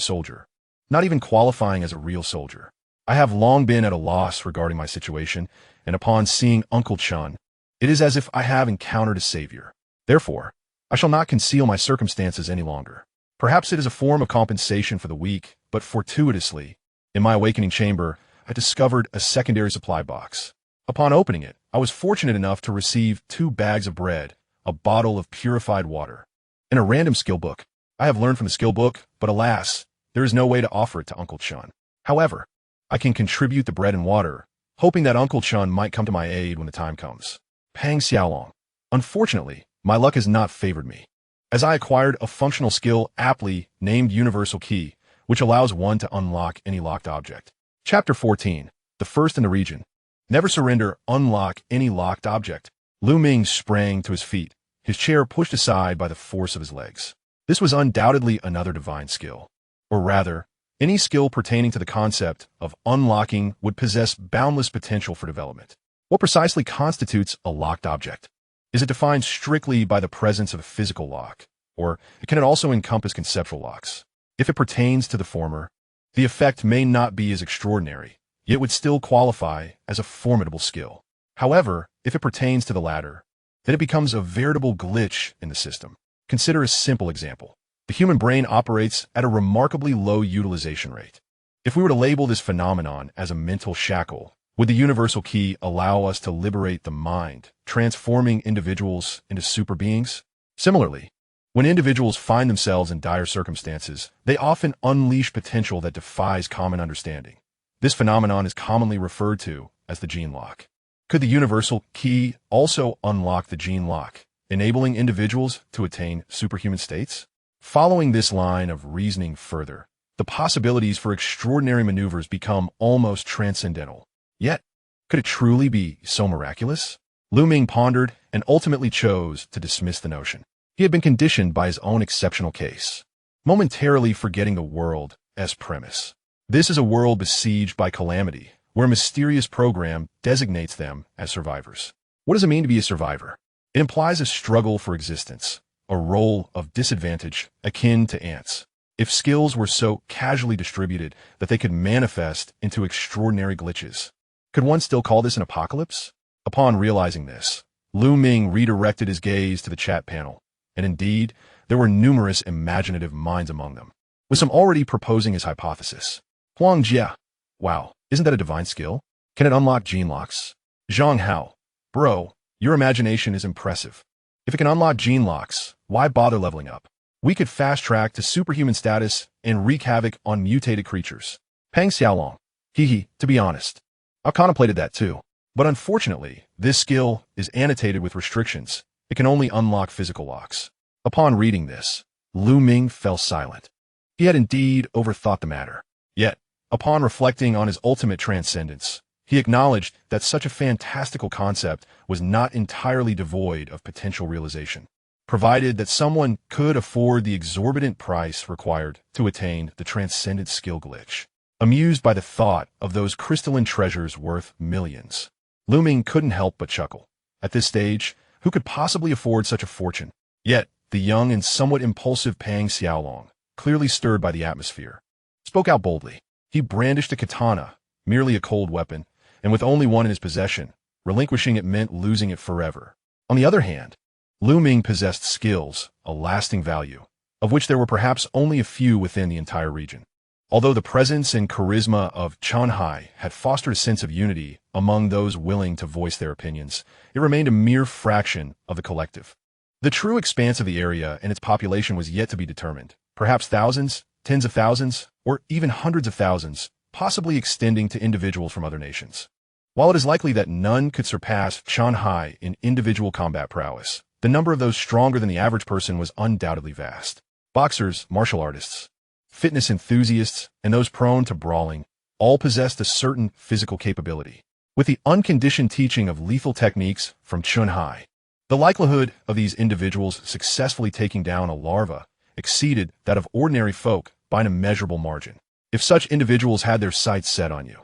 soldier, not even qualifying as a real soldier. I have long been at a loss regarding my situation, and upon seeing Uncle Chun, it is as if I have encountered a savior. Therefore, I shall not conceal my circumstances any longer. Perhaps it is a form of compensation for the weak, but fortuitously, in my awakening chamber, I discovered a secondary supply box. Upon opening it, I was fortunate enough to receive 2 bags of bread, a bottle of purified water, and a random skill book. I have learned from the skill book, but alas, there is no way to offer it to Uncle Chun. However, I can contribute the bread and water, hoping that Uncle Chun might come to my aid when the time comes. Pang Xiaolong. Unfortunately, my luck has not favored me, as I acquired a functional skill aptly named Universal Key, which allows one to unlock any locked object. Chapter 14, the first in the region. Never surrender, unlock any locked object. Ming sprang to his feet, his chair pushed aside by the force of his legs. This was undoubtedly another divine skill. Or rather, any skill pertaining to the concept of unlocking would possess boundless potential for development. What precisely constitutes a locked object? Is it defined strictly by the presence of a physical lock, or can it also encompass conceptual locks? If it pertains to the former, the effect may not be as extraordinary, yet would still qualify as a formidable skill. However, if it pertains to the latter, then it becomes a veritable glitch in the system. Consider a simple example. The human brain operates at a remarkably low utilization rate. If we were to label this phenomenon as a mental shackle, would the universal key allow us to liberate the mind, transforming individuals into super beings? Similarly, when individuals find themselves in dire circumstances, they often unleash potential that defies common understanding. This phenomenon is commonly referred to as the gene lock. Could the universal key also unlock the gene lock, enabling individuals to attain superhuman states? Following this line of reasoning further, the possibilities for extraordinary maneuvers become almost transcendental. Yet, could it truly be so miraculous? Ming pondered and ultimately chose to dismiss the notion. He had been conditioned by his own exceptional case, momentarily forgetting the world as premise. This is a world besieged by calamity, where a mysterious program designates them as survivors. What does it mean to be a survivor? It implies a struggle for existence, a role of disadvantage akin to ants. If skills were so casually distributed that they could manifest into extraordinary glitches. Could one still call this an apocalypse? Upon realizing this, Ming redirected his gaze to the chat panel, and indeed, there were numerous imaginative minds among them, with some already proposing his hypothesis. Huang Jia, wow, isn't that a divine skill? Can it unlock gene locks? Zhang Hao, bro, your imagination is impressive. If it can unlock gene locks, why bother leveling up? We could fast-track to superhuman status and wreak havoc on mutated creatures. Pang Xiaolong, to be honest, I've contemplated that too. But unfortunately, this skill is annotated with restrictions. It can only unlock physical locks. Upon reading this, Ming fell silent. He had indeed overthought the matter. Yet, upon reflecting on his ultimate transcendence, he acknowledged that such a fantastical concept was not entirely devoid of potential realization, provided that someone could afford the exorbitant price required to attain the transcendent skill glitch. Amused by the thought of those crystalline treasures worth millions, Ming couldn't help but chuckle. At this stage, who could possibly afford such a fortune? Yet, the young and somewhat impulsive Pang Xiaolong, clearly stirred by the atmosphere, spoke out boldly. He brandished a katana, merely a cold weapon, and with only one in his possession, relinquishing it meant losing it forever. On the other hand, Ming possessed skills, a lasting value, of which there were perhaps only a few within the entire region. Although the presence and charisma of Qianhai had fostered a sense of unity among those willing to voice their opinions, it remained a mere fraction of the collective. The true expanse of the area and its population was yet to be determined. Perhaps thousands, tens of thousands, or even hundreds of thousands, possibly extending to individuals from other nations. While it is likely that none could surpass Qianhai in individual combat prowess, the number of those stronger than the average person was undoubtedly vast. Boxers, martial artists, fitness enthusiasts, and those prone to brawling all possessed a certain physical capability. With the unconditioned teaching of lethal techniques from Qianhai, the likelihood of these individuals successfully taking down a larva exceeded that of ordinary folk by an immeasurable margin. If such individuals had their sights set on you,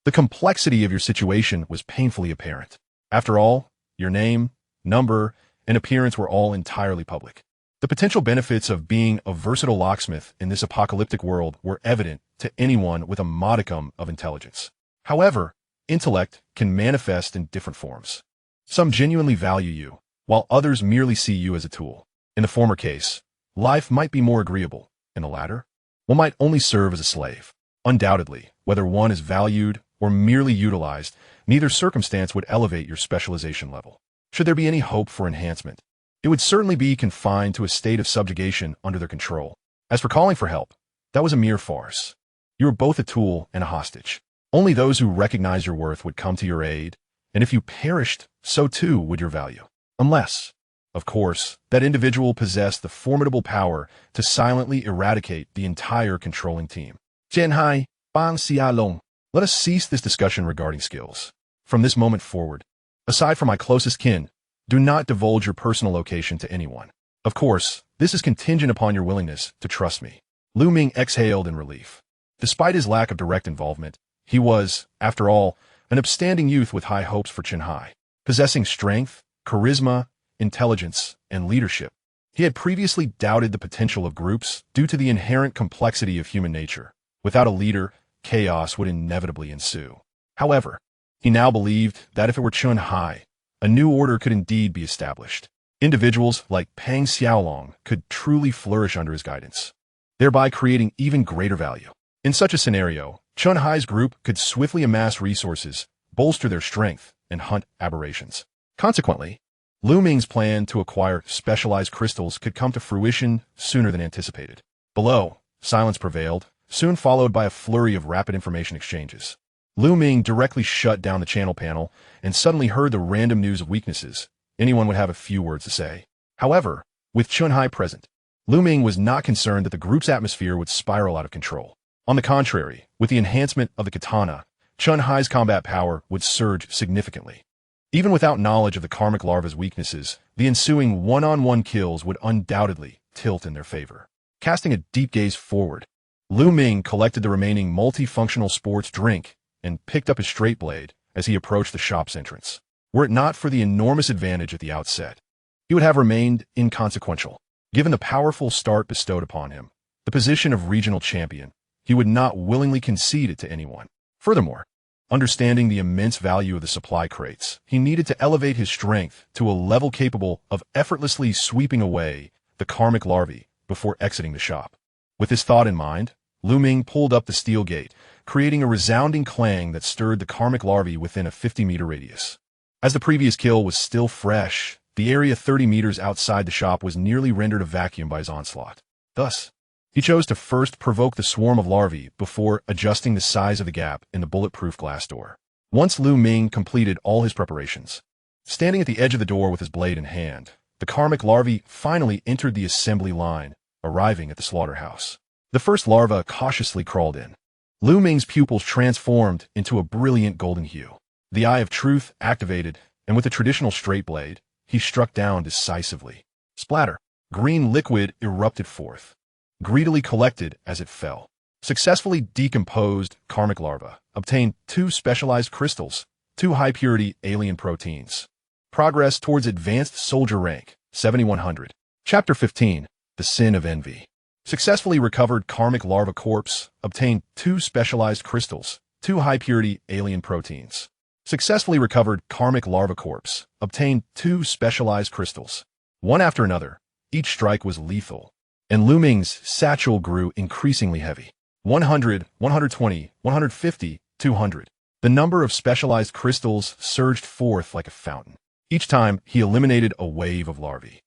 the complexity of your situation was painfully apparent. After all, your name, number, and appearance were all entirely public. The potential benefits of being a versatile locksmith in this apocalyptic world were evident to anyone with a modicum of intelligence. However, intellect can manifest in different forms. Some genuinely value you, while others merely see you as a tool. In the former case, life might be more agreeable. In the latter, one might only serve as a slave. Undoubtedly, whether one is valued or merely utilized, neither circumstance would elevate your specialization level. Should there be any hope for enhancement, it would certainly be confined to a state of subjugation under their control. As for calling for help, that was a mere farce. You were both a tool and a hostage. Only those who recognize your worth would come to your aid, and if you perished, so too would your value. Unless, of course, that individual possessed the formidable power to silently eradicate the entire controlling team. Jianhai, Pang Xiaolong, let us cease this discussion regarding skills. From this moment forward, aside from my closest kin, do not divulge your personal location to anyone. Of course, this is contingent upon your willingness to trust me. Ming exhaled in relief. Despite his lack of direct involvement, he was, after all, an upstanding youth with high hopes for Qianhai. Possessing strength, charisma, intelligence, and leadership, he had previously doubted the potential of groups due to the inherent complexity of human nature. Without a leader, chaos would inevitably ensue. However, he now believed that if it were Qianhai, a new order could indeed be established. Individuals like Pang Xiaolong could truly flourish under his guidance, thereby creating even greater value. In such a scenario, Qianhai's group could swiftly amass resources, bolster their strength, and hunt aberrations. Consequently, Ming's plan to acquire specialized crystals could come to fruition sooner than anticipated. Below, silence prevailed, soon followed by a flurry of rapid information exchanges. Ming directly shut down the channel panel and suddenly heard the random news of weaknesses. Anyone would have a few words to say. However, with Qianhai present, Ming was not concerned that the group's atmosphere would spiral out of control. On the contrary, with the enhancement of the katana, Qianhai's combat power would surge significantly. Even without knowledge of the karmic larva's weaknesses, the ensuing one-on-one kills would undoubtedly tilt in their favor. Casting a deep gaze forward, Ming collected the remaining multifunctional sports drink and picked up his straight blade as he approached the shop's entrance. Were it not for the enormous advantage at the outset, he would have remained inconsequential. Given the powerful start bestowed upon him, the position of regional champion, he would not willingly concede it to anyone. Furthermore, understanding the immense value of the supply crates, he needed to elevate his strength to a level capable of effortlessly sweeping away the karmic larvae before exiting the shop. With this thought in mind, Ming pulled up the steel gate, creating a resounding clang that stirred the karmic larvae within a 50-meter radius. As the previous kill was still fresh, the area 30 meters outside the shop was nearly rendered a vacuum by his onslaught. Thus, he chose to first provoke the swarm of larvae before adjusting the size of the gap in the bulletproof glass door. Once Ming completed all his preparations, standing at the edge of the door with his blade in hand, the karmic larvae finally entered the assembly line, arriving at the slaughterhouse. The first larva cautiously crawled in. Ming's pupils transformed into a brilliant golden hue. The Eye of Truth activated, and with a traditional straight blade, he struck down decisively. Splatter! Green liquid erupted forth, greedily collected as it fell. Successfully decomposed karmic larva obtained 2 specialized crystals, 2 high-purity alien proteins. Progress towards advanced soldier rank, 7100. Chapter 15, The Sin of Envy. Successfully recovered karmic larva corpse obtained 2 specialized crystals, 2 high-purity alien proteins. Successfully recovered karmic larva corpse obtained 2 specialized crystals. One after another, each strike was lethal, and Ming's satchel grew increasingly heavy. 100, 120, 150, 200. The number of specialized crystals surged forth like a fountain. Each time, he eliminated a wave of larvae.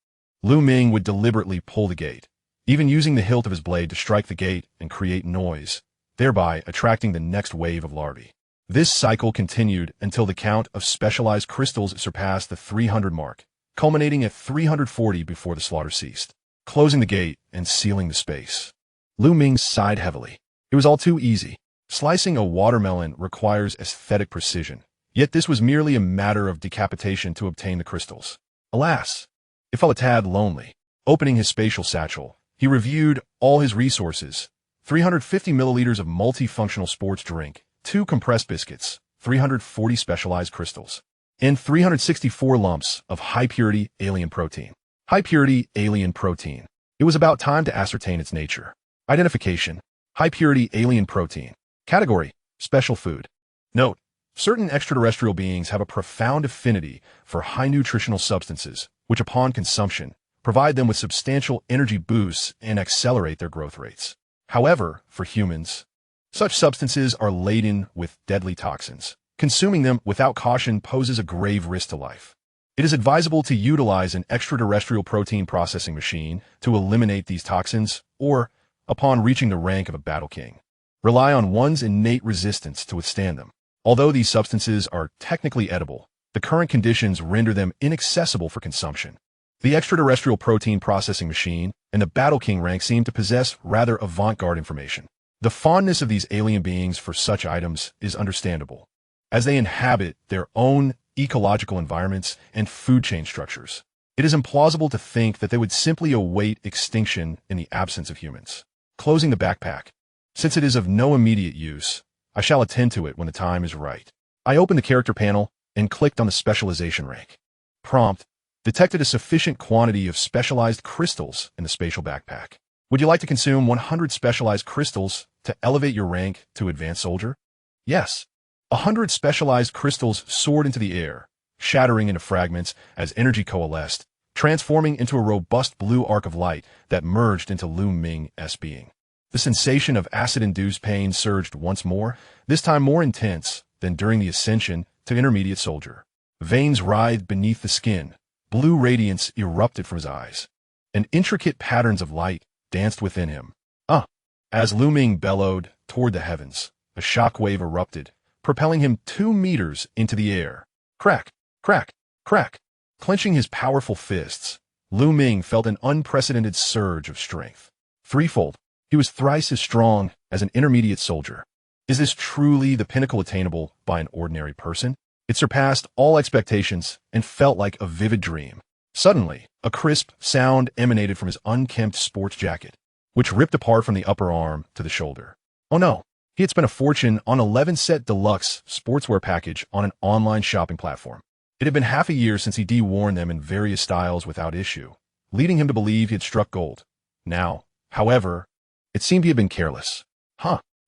Ming would deliberately pull the gate, even using the hilt of his blade to strike the gate and create noise, thereby attracting the next wave of larvae. This cycle continued until the count of specialized crystals surpassed the 300 mark, culminating at 340 before the slaughter ceased, closing the gate and sealing the space. Ming sighed heavily. It was all too easy. Slicing a watermelon requires aesthetic precision, yet this was merely a matter of decapitation to obtain the crystals. Alas, it felt a tad lonely. Opening his spatial satchel, he reviewed all his resources: 350 milliliters of multifunctional sports drink, 2 compressed biscuits, 340 specialized crystals, and 364 lumps of high-purity alien protein. High-purity alien protein. It was about time to ascertain its nature. Identification: high-purity alien protein. Category: special food. Note: certain extraterrestrial beings have a profound affinity for high nutritional substances, which upon consumption, provide them with substantial energy boosts and accelerate their growth rates. However, for humans, such substances are laden with deadly toxins. Consuming them without caution poses a grave risk to life. It is advisable to utilize an extraterrestrial protein processing machine to eliminate these toxins, or, upon reaching the rank of a battle king, rely on one's innate resistance to withstand them. Although these substances are technically edible, the current conditions render them inaccessible for consumption. The extraterrestrial protein processing machine and the battle king rank seem to possess rather avant-garde information. The fondness of these alien beings for such items is understandable, as they inhabit their own ecological environments and food chain structures. It is implausible to think that they would simply await extinction in the absence of humans. Closing the backpack. Since it is of no immediate use, I shall attend to it when the time is right. I opened the character panel and clicked on the specialization rank. Prompt: detected a sufficient quantity of specialized crystals in the spatial backpack. Would you like to consume 100 specialized crystals to elevate your rank to advanced soldier? Yes. 100 specialized crystals soared into the air, shattering into fragments as energy coalesced, transforming into a robust blue arc of light that merged into Ming's being. The sensation of acid-induced pain surged once more, this time more intense than during the ascension to intermediate soldier. Veins writhed beneath the skin, blue radiance erupted from his eyes, and intricate patterns of light danced within him. As Ming bellowed toward the heavens, a shockwave erupted, propelling him 2 meters into the air. Crack, crack, crack. Clenching his powerful fists, Ming felt an unprecedented surge of strength. Threefold, he was thrice as strong as an intermediate soldier. Is this truly the pinnacle attainable by an ordinary person? It surpassed all expectations and felt like a vivid dream. Suddenly, a crisp sound emanated from his unkempt sports jacket, which ripped apart from the upper arm to the shoulder. Oh no, he had spent a fortune on 11-set deluxe sportswear package on an online shopping platform. It had been half a year since he de-worn them in various styles without issue. leading him to believe he had struck gold. Now, however, it seemed he had been careless.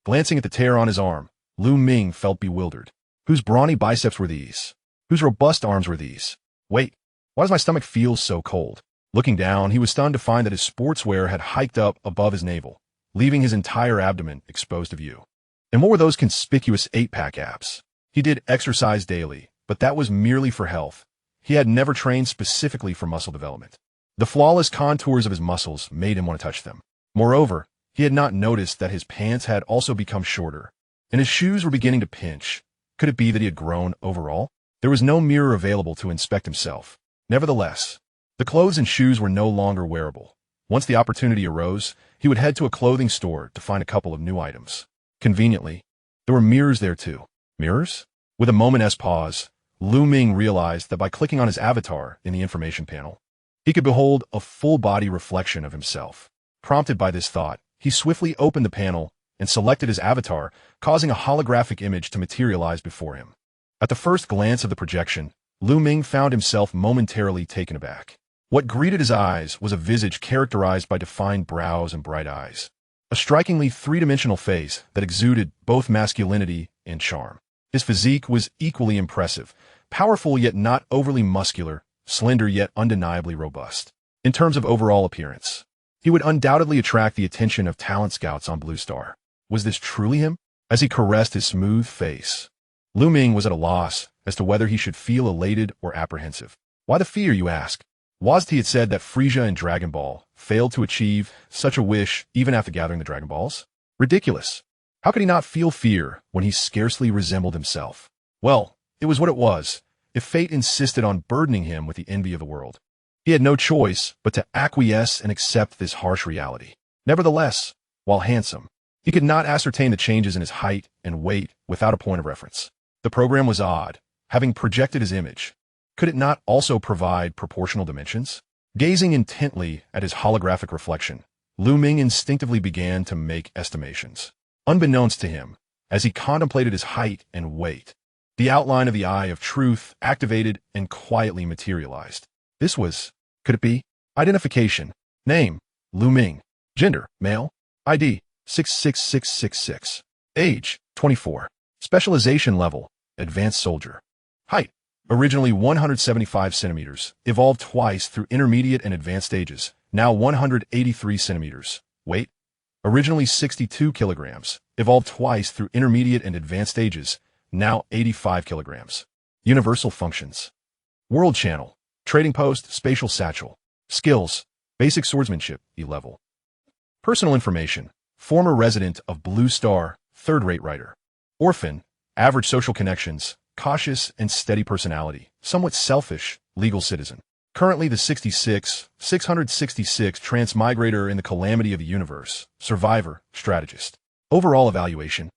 Glancing at the tear on his arm, Ming felt bewildered. Whose brawny biceps were these? Whose robust arms were these? Wait, why does my stomach feel so cold? Looking down, he was stunned to find that his sportswear had hiked up above his navel, leaving his entire abdomen exposed to view. And what were those conspicuous 8-pack abs? He did exercise daily, but that was merely for health. He had never trained specifically for muscle development. The flawless contours of his muscles made him want to touch them. Moreover, he had not noticed that his pants had also become shorter, and his shoes were beginning to pinch. Could it be that he had grown overall? There was no mirror available to inspect himself. Nevertheless, the clothes and shoes were no longer wearable. Once the opportunity arose, he would head to a clothing store to find a couple of new items. Conveniently, there were mirrors there too. Mirrors? With a moment's pause, Ming realized that by clicking on his avatar in the information panel, he could behold a full-body reflection of himself. Prompted by this thought, he swiftly opened the panel and selected his avatar, causing a holographic image to materialize before him. At the first glance of the projection, Ming found himself momentarily taken aback. What greeted his eyes was a visage characterized by defined brows and bright eyes. A strikingly three-dimensional face that exuded both masculinity and charm. His physique was equally impressive, powerful yet not overly muscular, slender yet undeniably robust. In terms of overall appearance, he would undoubtedly attract the attention of talent scouts on Blue Star. Was this truly him? As he caressed his smooth face, Ming was at a loss as to whether he should feel elated or apprehensive. Why the fear, you ask? Was he had said that Frisia and Dragon Ball failed to achieve such a wish even after gathering the Dragon Balls? Ridiculous. How could he not feel fear when he scarcely resembled himself? Well, it was what it was, if fate insisted on burdening him with the envy of the world. He had no choice but to acquiesce and accept this harsh reality. Nevertheless, while handsome, he could not ascertain the changes in his height and weight without a point of reference. The program was odd, having projected his image. Could it not also provide proportional dimensions? Gazing intently at his holographic reflection, Ming instinctively began to make estimations. Unbeknownst to him, as he contemplated his height and weight, the outline of the Eye of Truth activated and quietly materialized. This was, could it be? Identification. Name, Ming. Gender, male. ID, 66666. Age, 24. Specialization level, advanced soldier. Height, originally 175 centimeters, evolved twice through intermediate and advanced stages, now 183 centimeters. Weight, originally 62 kilograms, evolved twice through intermediate and advanced stages, now 85 kilograms. Universal functions. World channel, trading post, spatial satchel. Skills, basic swordsmanship, E-level. Personal information, former resident of Blue Star, third-rate writer. Orphan, average social connections, cautious and steady personality, somewhat selfish, legal citizen. Currently the 666 transmigrator in the calamity of the universe, survivor, strategist. Overall evaluation.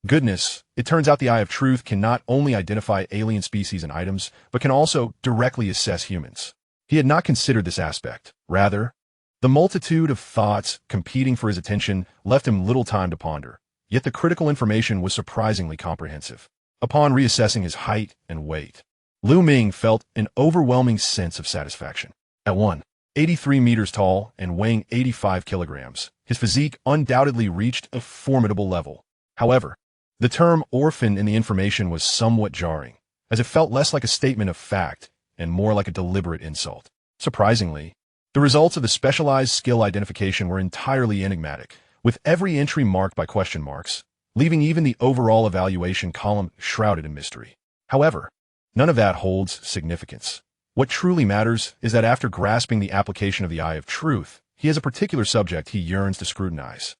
Goodness, it turns out the Eye of Truth can not only identify alien species and items, but can also directly assess humans. He had not considered this aspect. Rather, the multitude of thoughts competing for his attention left him little time to ponder, yet the critical information was surprisingly comprehensive. Upon reassessing his height and weight, Ming felt an overwhelming sense of satisfaction. At 183 meters tall and weighing 85 kilograms, his physique undoubtedly reached a formidable level. However, the term orphan in the information was somewhat jarring, as it felt less like a statement of fact and more like a deliberate insult. Surprisingly, the results of the specialized skill identification were entirely enigmatic, with every entry marked by question marks, leaving even the overall evaluation column shrouded in mystery. However, none of that holds significance. What truly matters is that after grasping the application of the Eye of Truth, he has a particular subject he yearns to scrutinize.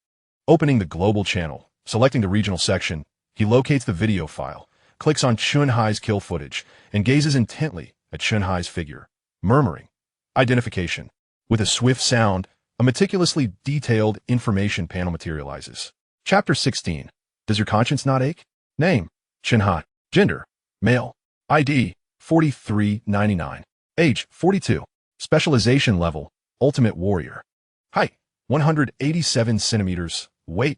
Opening the global channel, selecting the regional section, he locates the video file, clicks on Chunhai's kill footage, and gazes intently at Chunhai's figure, murmuring, identification. With a swift sound, a meticulously detailed information panel materializes. Chapter 16. Does your conscience not ache? Name, Chunhai. Gender, male. ID, 4399. Age, 42. Specialization level, ultimate warrior. Height, 187 centimeters. Weight,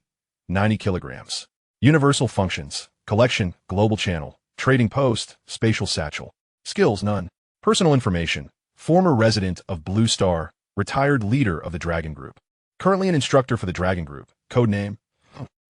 90 kilograms. Universal functions, collection, global channel, trading post, spatial satchel. Skills, none. Personal information, former resident of Blue Star, retired leader of the Dragon Group. Currently an instructor for the Dragon Group, codename.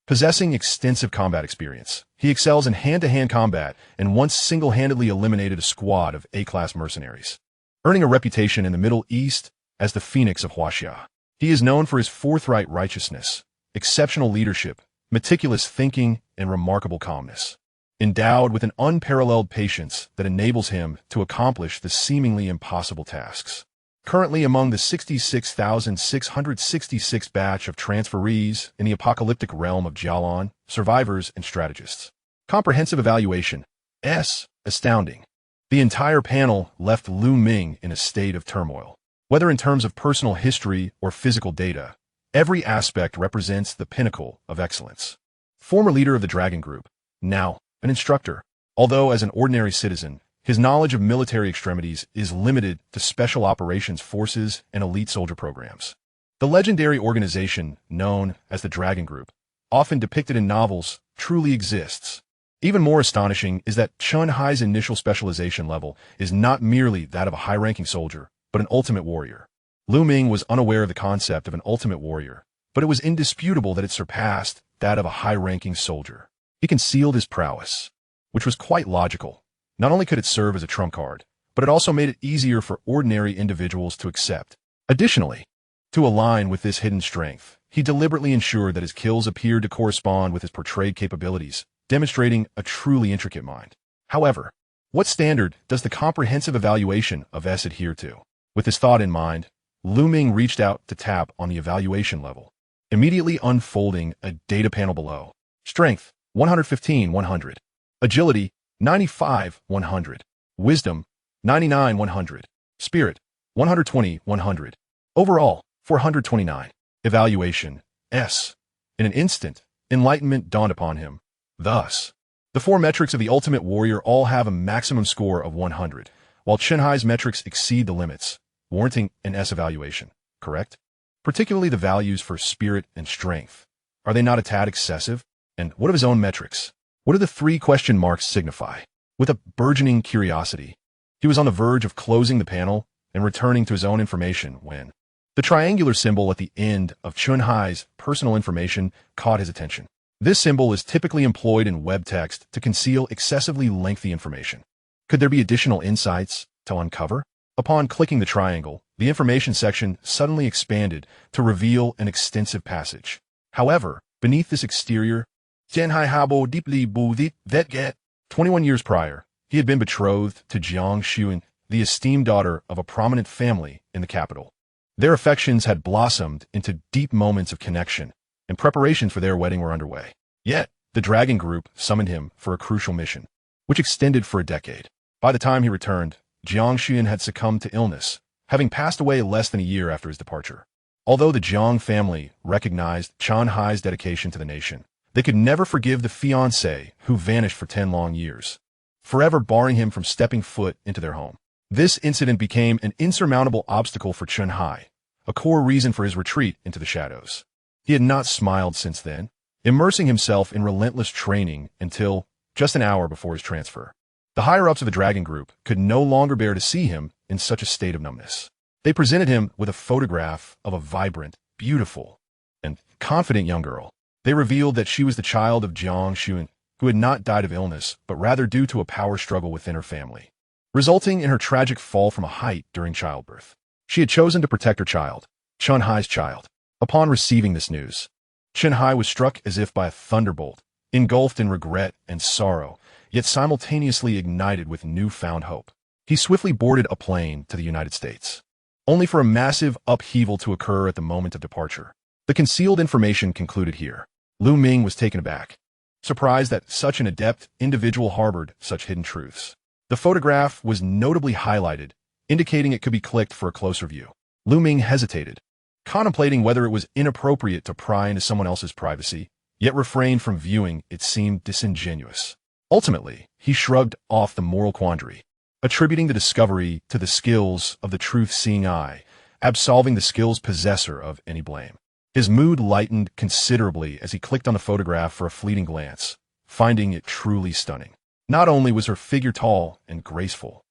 Possessing extensive combat experience, he excels in hand-to-hand combat and once single-handedly eliminated a squad of A-class mercenaries, earning a reputation in the Middle East as the Phoenix of Huaxia. He is known for his forthright righteousness, exceptional leadership, meticulous thinking, and remarkable calmness, endowed with an unparalleled patience that enables him to accomplish the seemingly impossible tasks. Currently among the 66,666 batch of transferees in the apocalyptic realm of Jialan, survivors and strategists. Comprehensive evaluation. S. Astounding. The entire panel left Lu Ming in a state of turmoil. Whether in terms of personal history or physical data, every aspect represents the pinnacle of excellence. Former leader of the Dragon Group, now an instructor. Although as an ordinary citizen, his knowledge of military extremities is limited to special operations forces and elite soldier programs. The legendary organization known as the Dragon Group, often depicted in novels, truly exists. Even more astonishing is that Chun Hai's initial specialization level is not merely that of a high-ranking soldier, but an ultimate warrior. Lu Ming was unaware of the concept of an ultimate warrior, but it was indisputable that it surpassed that of a high-ranking soldier. He concealed his prowess, which was quite logical. Not only could it serve as a trump card, but it also made it easier for ordinary individuals to accept. Additionally, to align with this hidden strength, he deliberately ensured that his kills appeared to correspond with his portrayed capabilities, demonstrating a truly intricate mind. However, what standard does the comprehensive evaluation of S adhere to? With this thought in mind, Lu Ming reached out to tap on the evaluation level, immediately unfolding a data panel below. Strength, 115-100. Agility, 95-100. Wisdom, 99-100. Spirit, 120-100. Overall, 429. Evaluation, S. In an instant, enlightenment dawned upon him. Thus, the four metrics of the Ultimate Warrior all have a maximum score of 100, while Chun Hai's metrics exceed the limits, warranting an S evaluation, correct? Particularly the values for spirit and strength. Are they not a tad excessive? And what of his own metrics? What do the three question marks signify? With a burgeoning curiosity, he was on the verge of closing the panel and returning to his own information when the triangular symbol at the end of Chun Hai's personal information caught his attention. This symbol is typically employed in web text to conceal excessively lengthy information. Could there be additional insights to uncover? Upon clicking the triangle, the information section suddenly expanded to reveal an extensive passage. However, beneath this exterior, 21 years prior, he had been betrothed to Jiang Xuan, the esteemed daughter of a prominent family in the capital. Their affections had blossomed into deep moments of connection, and preparations for their wedding were underway. Yet, the Dragon Group summoned him for a crucial mission, which extended for a decade. By the time he returned, Jiang Xuan had succumbed to illness, having passed away less than a year after his departure. Although the Jiang family recognized Chun Hai's dedication to the nation, they could never forgive the fiancé who vanished for 10 long years, forever barring him from stepping foot into their home. This incident became an insurmountable obstacle for Chun Hai, a core reason for his retreat into the shadows. He had not smiled since then, immersing himself in relentless training until just an hour before his transfer. The higher-ups of the Dragon Group could no longer bear to see him in such a state of numbness. They presented him with a photograph of a vibrant, beautiful, and confident young girl. They revealed that she was the child of Jiang Xuan, who had not died of illness, but rather due to a power struggle within her family, resulting in her tragic fall from a height during childbirth. She had chosen to protect her child, Chun Hai's child. Upon receiving this news, Chun Hai was struck as if by a thunderbolt, engulfed in regret and sorrow, yet simultaneously ignited with newfound hope. He swiftly boarded a plane to the United States, only for a massive upheaval to occur at the moment of departure. The concealed information concluded here. Lu Ming was taken aback, surprised that such an adept individual harbored such hidden truths. The photograph was notably highlighted, indicating it could be clicked for a closer view. Lu Ming hesitated, contemplating whether it was inappropriate to pry into someone else's privacy, yet refrained from viewing it seemed disingenuous. Ultimately, he shrugged off the moral quandary, attributing the discovery to the skills of the truth-seeing eye, absolving the skill's possessor of any blame. His mood lightened considerably as he clicked on the photograph for a fleeting glance, finding it truly stunning. Not only was her figure tall and graceful,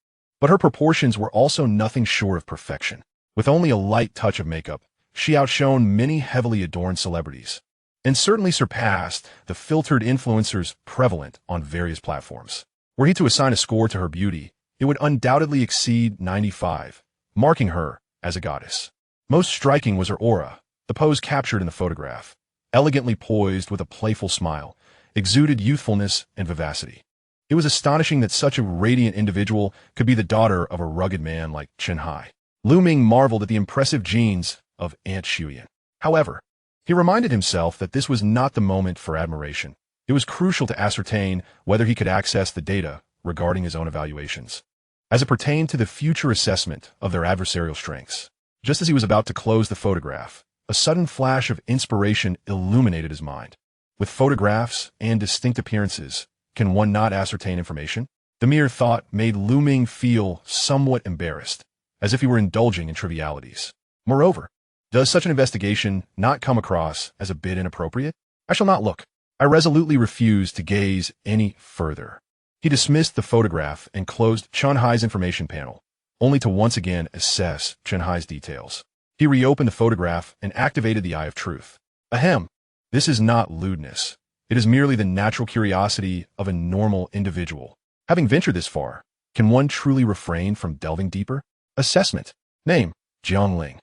but her proportions were also nothing short of perfection. With only a light touch of makeup, she outshone many heavily adorned celebrities, and certainly surpassed the filtered influencers prevalent on various platforms. Were he to assign a score to her beauty, it would undoubtedly exceed 95, marking her as a goddess. Most striking was her aura, the pose captured in the photograph. Elegantly poised with a playful smile, exuded youthfulness and vivacity. It was astonishing that such a radiant individual could be the daughter of a rugged man like Chen Hai. Lu Ming marveled at the impressive genes of Aunt Shuyan. However, he reminded himself that this was not the moment for admiration. It was crucial to ascertain whether he could access the data regarding his own evaluations, as it pertained to the future assessment of their adversarial strengths. Just as he was about to close the photograph, a sudden flash of inspiration illuminated his mind. With photographs and distinct appearances, can one not ascertain information? The mere thought made Lu Ming feel somewhat embarrassed, as if he were indulging in trivialities. Moreover, does such an investigation not come across as a bit inappropriate? I shall not look. I resolutely refuse to gaze any further. He dismissed the photograph and closed Chen Hai's information panel, only to once again assess Chen Hai's details. He reopened the photograph and activated the Eye of Truth. Ahem, this is not lewdness. It is merely the natural curiosity of a normal individual. Having ventured this far, can one truly refrain from delving deeper? Assessment. Name, Jiangling.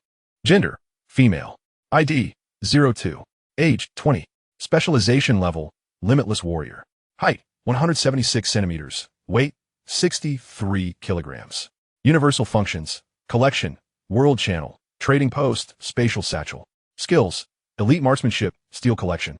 Gender, female. ID, 02. Age, 20. Specialization level, limitless warrior. Height, 176 centimeters. Weight, 63 kilograms. Universal functions, collection, world channel, trading post, spatial satchel. Skills, elite marksmanship, steel collection.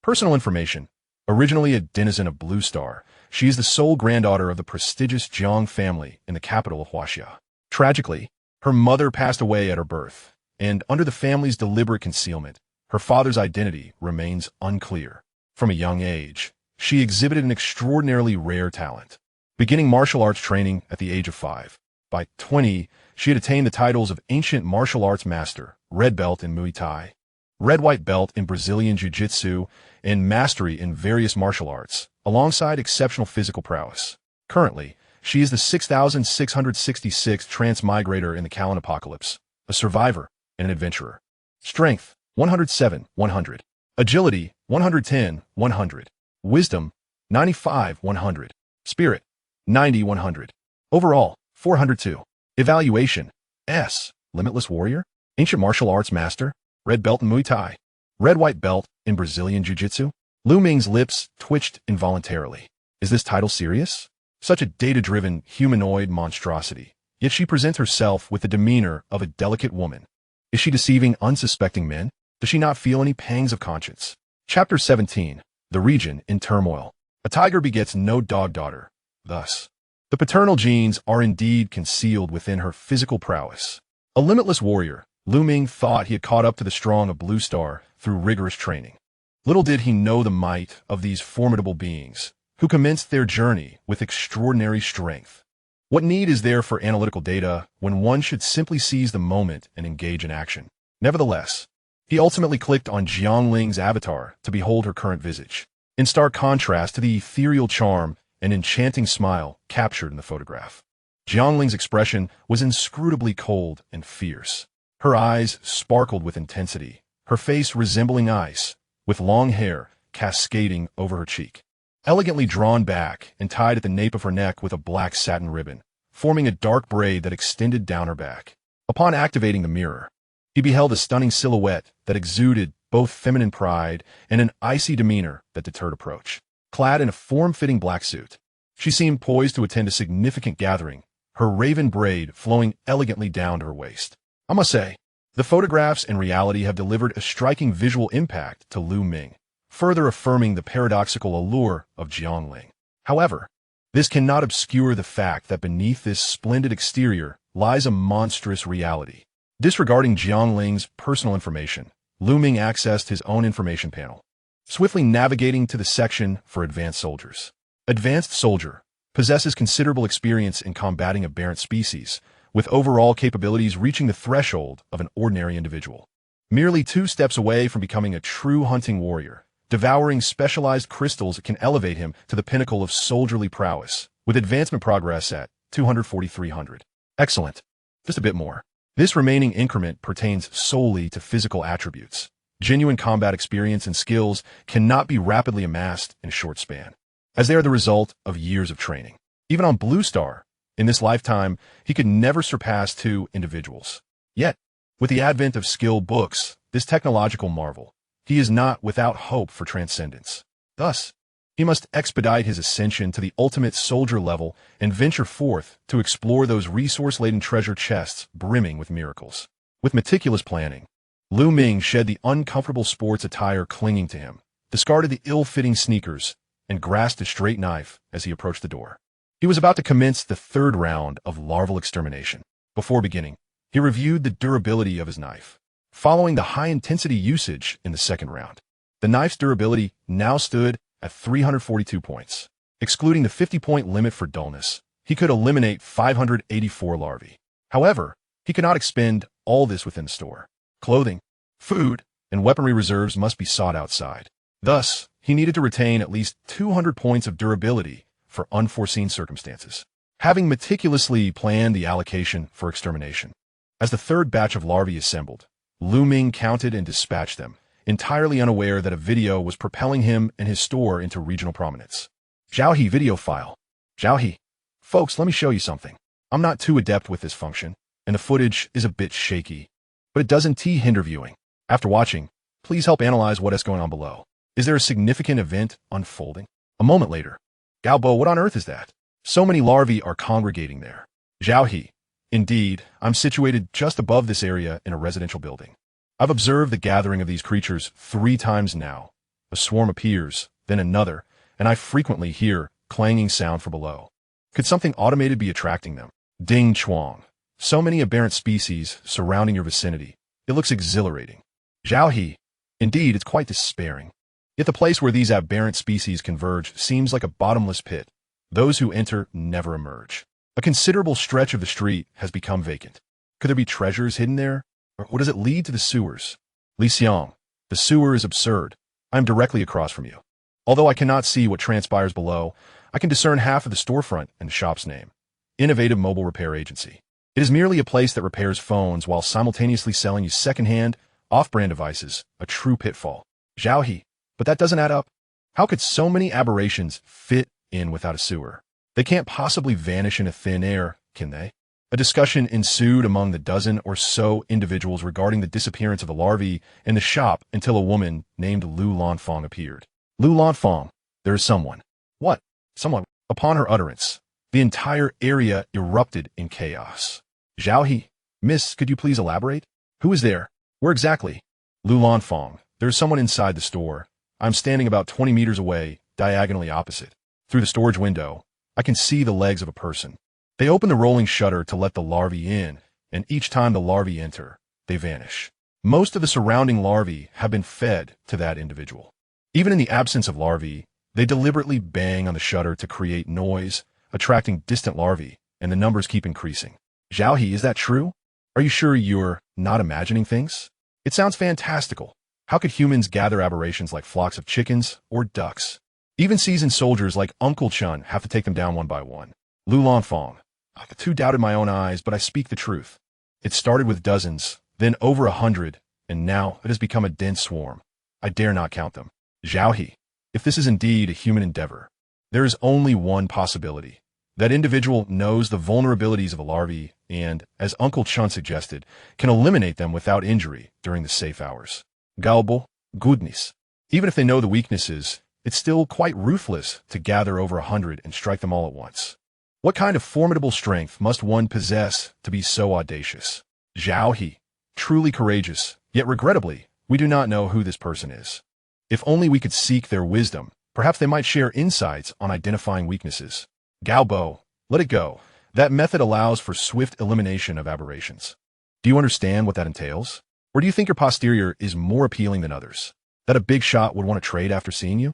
Personal information, originally a denizen of Blue Star, she is the sole granddaughter of the prestigious Jiang family in the capital of Huaxia. Tragically, her mother passed away at her birth, and under the family's deliberate concealment, her father's identity remains unclear. From a young age, she exhibited an extraordinarily rare talent, beginning martial arts training at the age of 5. By 20, she had attained the titles of Ancient Martial Arts Master, Red Belt in Muay Thai, Red-White Belt in Brazilian Jiu-Jitsu, and Mastery in various martial arts, alongside exceptional physical prowess. Currently, she is the 6,666th transmigrator in the Jialan Apocalypse, a survivor and an adventurer. Strength, 107, 100. Agility, 110, 100. Wisdom, 95, 100. Spirit, 90, 100. Overall, 402. Evaluation, S. Limitless Warrior, Ancient Martial Arts Master, Red Belt in Muay Thai, Red-White Belt in Brazilian Jiu-Jitsu. Lu Ming's lips twitched involuntarily. Is this title serious? Such a data-driven, humanoid monstrosity. Yet she presents herself with the demeanor of a delicate woman. Is she deceiving unsuspecting men? Does she not feel any pangs of conscience? Chapter 17. The Region in Turmoil. A tiger begets no dog daughter. Thus, the paternal genes are indeed concealed within her physical prowess. A limitless warrior, Lu Ming thought he had caught up to the strong of Blue Star through rigorous training. Little did he know the might of these formidable beings, who commenced their journey with extraordinary strength. What need is there for analytical data when one should simply seize the moment and engage in action? Nevertheless, he ultimately clicked on Jiangling's avatar to behold her current visage, in stark contrast to the ethereal charm and enchanting smile captured in the photograph. Jiangling's expression was inscrutably cold and fierce. Her eyes sparkled with intensity, her face resembling ice, with long hair cascading over her cheek, elegantly drawn back and tied at the nape of her neck with a black satin ribbon, forming a dark braid that extended down her back. Upon activating the mirror, he beheld a stunning silhouette that exuded both feminine pride and an icy demeanor that deterred approach. Clad in a form-fitting black suit, she seemed poised to attend a significant gathering, her raven braid flowing elegantly down to her waist. I must say, the photographs and reality have delivered a striking visual impact to Lu Ming, further affirming the paradoxical allure of Jiangling. However, this cannot obscure the fact that beneath this splendid exterior lies a monstrous reality. Disregarding Jiangling's personal information, Lu Ming accessed his own information panel, swiftly navigating to the section for Advanced Soldiers. Advanced Soldier possesses considerable experience in combating aberrant species, with overall capabilities reaching the threshold of an ordinary individual. Merely 2 steps away from becoming a true hunting warrior, devouring specialized crystals can elevate him to the pinnacle of soldierly prowess, with advancement progress at 240-300. Excellent. Just a bit more. This remaining increment pertains solely to physical attributes. Genuine combat experience and skills cannot be rapidly amassed in a short span, as they are the result of years of training. Even on Blue Star, in this lifetime, he could never surpass 2 individuals. Yet, with the advent of skill books, this technological marvel, he is not without hope for transcendence. Thus, he must expedite his ascension to the ultimate soldier level and venture forth to explore those resource-laden treasure chests brimming with miracles. With meticulous planning, Ming shed the uncomfortable sports attire clinging to him, discarded the ill-fitting sneakers, and grasped a straight knife as he approached the door. He was about to commence the 3rd round of larval extermination. Before beginning, he reviewed the durability of his knife. Following the high-intensity usage in the 2nd round, the knife's durability now stood at 342 points. Excluding the 50-point limit for dullness, he could eliminate 584 larvae. However, he could not expend all this within the store. Clothing, food, and weaponry reserves must be sought outside. Thus, he needed to retain at least 200 points of durability for unforeseen circumstances. Having meticulously planned the allocation for extermination, as the 3rd batch of larvae assembled, Ming counted and dispatched them, entirely unaware that a video was propelling him and his store into regional prominence. Zhao video file. Zhao folks, let me show you something. I'm not too adept with this function, and the footage is a bit shaky, but it doesn't hinder viewing. After watching, please help analyze what is going on below. Is there a significant event unfolding? A moment later, Galbo, what on earth is that? So many larvae are congregating there. Zhao indeed, I'm situated just above this area in a residential building. I've observed the gathering of these creatures 3 times now. A swarm appears, then another, and I frequently hear clanging sound from below. Could something automated be attracting them? Ding Chuang. So many aberrant species surrounding your vicinity. It looks exhilarating. Zhao indeed, it's quite despairing. Yet the place where these aberrant species converge seems like a bottomless pit. Those who enter never emerge. A considerable stretch of the street has become vacant. Could there be treasures hidden there? Or does it lead to the sewers? Li Xiang, the sewer is absurd. I am directly across from you. Although I cannot see what transpires below, I can discern half of the storefront and the shop's name. Innovative Mobile Repair Agency. It is merely a place that repairs phones while simultaneously selling you second-hand, off-brand devices, a true pitfall. Zhao but that doesn't add up. How could so many aberrations fit in without a sewer? They can't possibly vanish into thin air, can they? A discussion ensued among the dozen or so individuals regarding the disappearance of the larvae in the shop until a woman named Lu Lanfang appeared. Lu Lanfang, there is someone. What? Someone. Upon her utterance, the entire area erupted in chaos. Zhao Miss, could you please elaborate? Who is there? Where exactly? Lu Lanfang, there is someone inside the store. I'm standing about 20 meters away, diagonally opposite. Through the storage window, I can see the legs of a person. They open the rolling shutter to let the larvae in, and each time the larvae enter, they vanish. Most of the surrounding larvae have been fed to that individual. Even in the absence of larvae, they deliberately bang on the shutter to create noise, attracting distant larvae, and the numbers keep increasing. Zhao is that true? Are you sure you're not imagining things? It sounds fantastical. How could humans gather aberrations like flocks of chickens or ducks? Even seasoned soldiers like Uncle Chun have to take them down one by one. Lu Lanfang, I too doubted my own eyes, but I speak the truth. It started with dozens, then over 100, and now it has become a dense swarm. I dare not count them. Zhao if this is indeed a human endeavor, there is only one possibility. That individual knows the vulnerabilities of a larvae and, as Uncle Chun suggested, can eliminate them without injury during the safe hours. Galbo, goodness. Even if they know the weaknesses, it's still quite ruthless to gather over 100 and strike them all at once. What kind of formidable strength must one possess to be so audacious? Zhao truly courageous, yet regrettably, we do not know who this person is. If only we could seek their wisdom, perhaps they might share insights on identifying weaknesses. Galbo, let it go. That method allows for swift elimination of aberrations. Do you understand what that entails? Or do you think your posterior is more appealing than others? That a big shot would want to trade after seeing you?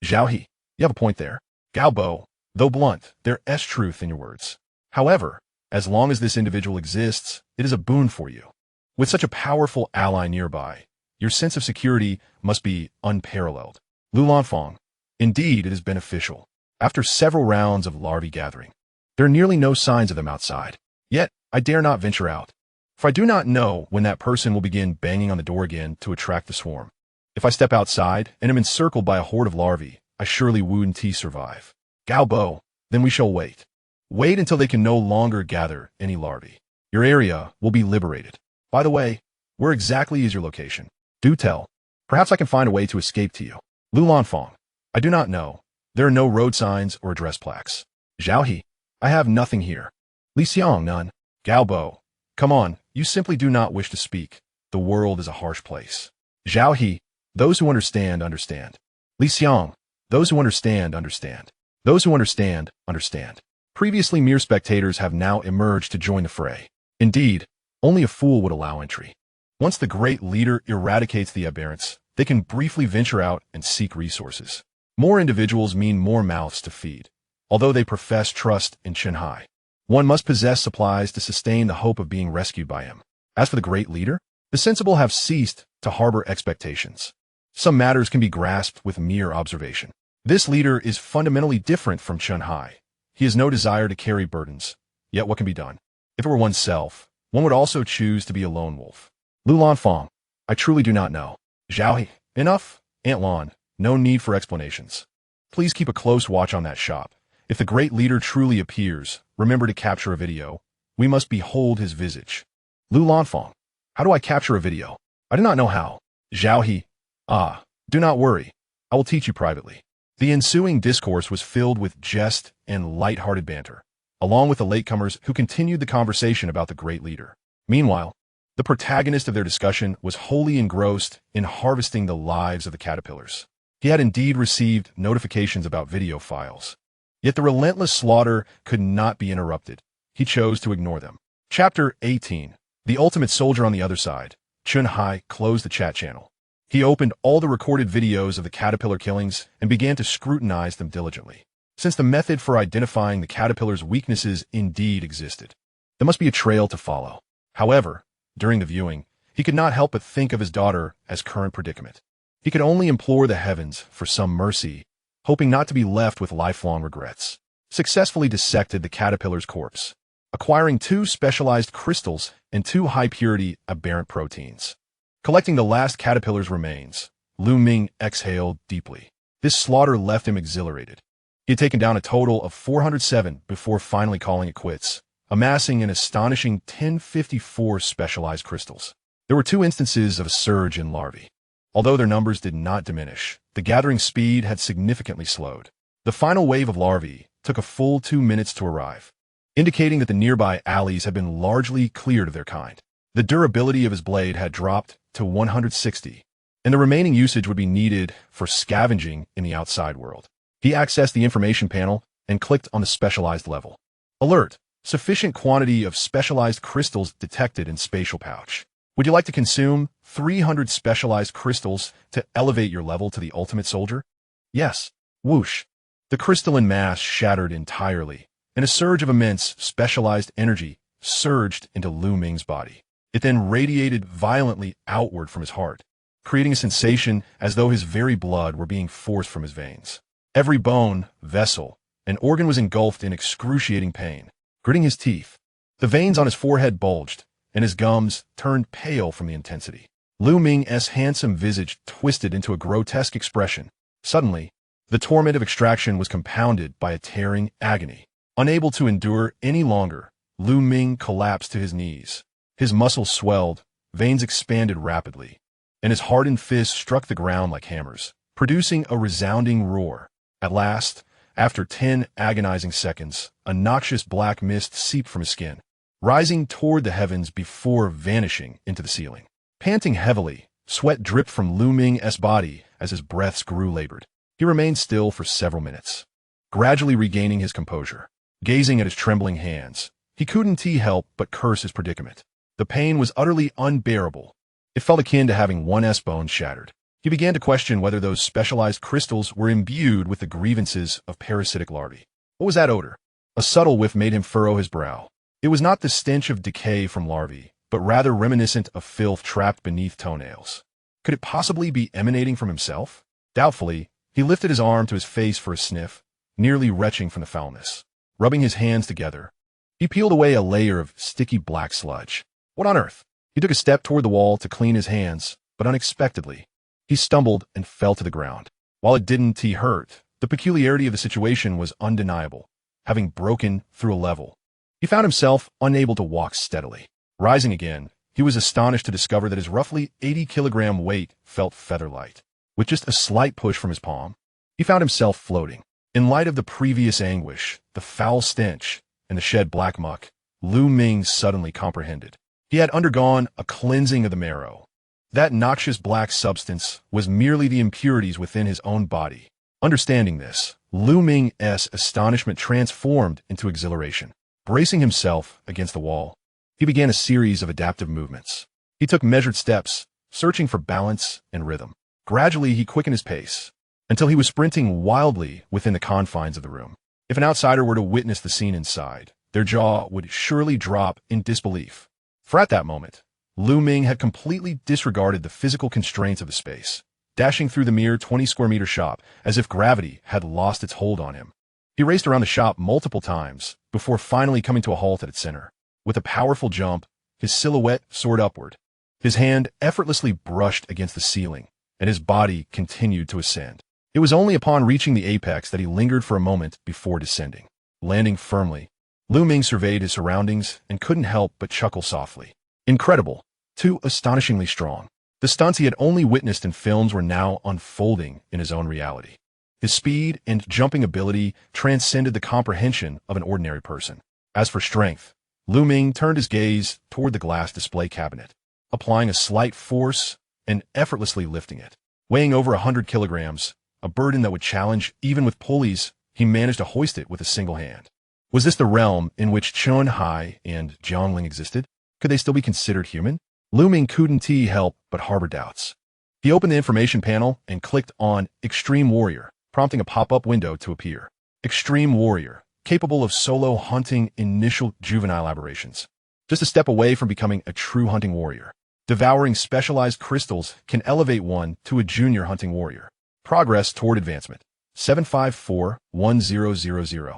Zhao you have a point there. Galbo, though blunt, there is truth in your words. However, as long as this individual exists, it is a boon for you. With such a powerful ally nearby, your sense of security must be unparalleled. Lu Lanfang, indeed it is beneficial. After several rounds of larvae gathering, there are nearly no signs of them outside. Yet, I dare not venture out. For I do not know when that person will begin banging on the door again to attract the swarm. If I step outside and am encircled by a horde of larvae, I surely wouldn't survive. Galbo, then we shall wait. Wait until they can no longer gather any larvae. Your area will be liberated. By the way, where exactly is your location? Do tell. Perhaps I can find a way to escape to you. Lulanfong. I do not know. There are no road signs or address plaques. Zhaohe. I have nothing here. Li Xiang, none. Galbo. Come on, you simply do not wish to speak. The world is a harsh place. Zhaohe. Those who understand, understand. Li Xiang. Those who understand, understand. Those who understand, understand. Previously mere spectators have now emerged to join the fray. Indeed, only a fool would allow entry. Once the great leader eradicates the aberrants, they can briefly venture out and seek resources. More individuals mean more mouths to feed. Although they profess trust in Shanghai, one must possess supplies to sustain the hope of being rescued by him. As for the great leader, the sensible have ceased to harbor expectations. Some matters can be grasped with mere observation. This leader is fundamentally different from Shanghai. He has no desire to carry burdens. Yet what can be done? If it were oneself, one would also choose to be a lone wolf. Lulanfong. I truly do not know. Zhaohe. Enough. Aunt Lan. No need for explanations. Please keep a close watch on that shop. If the great leader truly appears, remember to capture a video. We must behold his visage. Lulanfong. How do I capture a video? I do not know how. Zhaohe. Do not worry. I will teach you privately. The ensuing discourse was filled with jest and light-hearted banter, along with the latecomers who continued the conversation about the great leader. Meanwhile, the protagonist of their discussion was wholly engrossed in harvesting the lives of the caterpillars. He had indeed received notifications about video files. Yet the relentless slaughter could not be interrupted. He chose to ignore them. Chapter 18. The Ultimate Soldier on the Other Side. Chun Hai closed the chat channel. He opened all the recorded videos of the caterpillar killings and began to scrutinize them diligently. Since the method for identifying the caterpillar's weaknesses indeed existed, there must be a trail to follow. However, during the viewing, he could not help but think of his daughter as current predicament. He could only implore the heavens for some mercy, hoping not to be left with lifelong regrets. Successfully dissected the caterpillar's corpse, acquiring 2 specialized crystals and 2 high-purity aberrant proteins. Collecting the last caterpillar's remains, Ming exhaled deeply. This slaughter left him exhilarated. He had taken down a total of 407 before finally calling it quits, amassing an astonishing 1054 specialized crystals. There were 2 instances of a surge in larvae. Although their numbers did not diminish, the gathering speed had significantly slowed. The final wave of larvae took a full 2 minutes to arrive, indicating that the nearby alleys had been largely cleared of their kind. The durability of his blade had dropped to 160, and the remaining usage would be needed for scavenging in the outside world. He accessed the information panel and clicked on the specialized level. Alert! Sufficient quantity of specialized crystals detected in spatial pouch. Would you like to consume 300 specialized crystals to elevate your level to the ultimate soldier? Yes. Whoosh. The crystalline mass shattered entirely, and a surge of immense, specialized energy surged into Lu Ming's body. It then radiated violently outward from his heart, creating a sensation as though his very blood were being forced from his veins. Every bone, vessel, and organ was engulfed in excruciating pain. Gritting his teeth, the veins on his forehead bulged, and his gums turned pale from the intensity. Lu Ming's handsome visage twisted into a grotesque expression. Suddenly, the torment of extraction was compounded by a tearing agony. Unable to endure any longer, Lu Ming collapsed to his knees. His muscles swelled, veins expanded rapidly, and his hardened fists struck the ground like hammers, producing a resounding roar. At last, after 10 agonizing seconds, a noxious black mist seeped from his skin, rising toward the heavens before vanishing into the ceiling. Panting heavily, sweat dripped from Lu Ming's body as his breaths grew labored. He remained still for several minutes, gradually regaining his composure. Gazing at his trembling hands, he couldn't help but curse his predicament. The pain was utterly unbearable. It felt akin to having one's bone shattered. He began to question whether those specialized crystals were imbued with the grievances of parasitic larvae. What was that odor? A subtle whiff made him furrow his brow. It was not the stench of decay from larvae, but rather reminiscent of filth trapped beneath toenails. Could it possibly be emanating from himself? Doubtfully, he lifted his arm to his face for a sniff, nearly retching from the foulness. Rubbing his hands together, he peeled away a layer of sticky black sludge. What on earth? He took a step toward the wall to clean his hands, but unexpectedly, he stumbled and fell to the ground. While it didn't hurt, the peculiarity of the situation was undeniable, having broken through a level. He found himself unable to walk steadily. Rising again, he was astonished to discover that his roughly 80-kilogram weight felt feather-light. With just a slight push from his palm, he found himself floating. In light of the previous anguish, the foul stench, and the shed black muck, Ming suddenly comprehended. He had undergone a cleansing of the marrow. That noxious black substance was merely the impurities within his own body. Understanding this, Ming's astonishment transformed into exhilaration. Bracing himself against the wall, he began a series of adaptive movements. He took measured steps, searching for balance and rhythm. Gradually, he quickened his pace, until he was sprinting wildly within the confines of the room. If an outsider were to witness the scene inside, their jaw would surely drop in disbelief. For at that moment, Ming had completely disregarded the physical constraints of the space, dashing through the mere 20-square-meter shop as if gravity had lost its hold on him. He raced around the shop multiple times before finally coming to a halt at its center. With a powerful jump, his silhouette soared upward. His hand effortlessly brushed against the ceiling, and his body continued to ascend. It was only upon reaching the apex that he lingered for a moment before descending. Landing firmly, Ming surveyed his surroundings and couldn't help but chuckle softly. Incredible, too astonishingly strong. The stunts he had only witnessed in films were now unfolding in his own reality. His speed and jumping ability transcended the comprehension of an ordinary person. As for strength, Ming turned his gaze toward the glass display cabinet, applying a slight force and effortlessly lifting it. Weighing over 100 kilograms, a burden that would challenge even with pulleys, he managed to hoist it with a single hand. Was this the realm in which Chun Hai and Jiangling existed? Could they still be considered human? Ming couldn't help but harbor doubts. He opened the information panel and clicked on Extreme Warrior, prompting a pop-up window to appear. Extreme Warrior, capable of solo hunting initial juvenile aberrations. Just a step away from becoming a true hunting warrior. Devouring specialized crystals can elevate one to a junior hunting warrior. Progress toward advancement. 754-1000.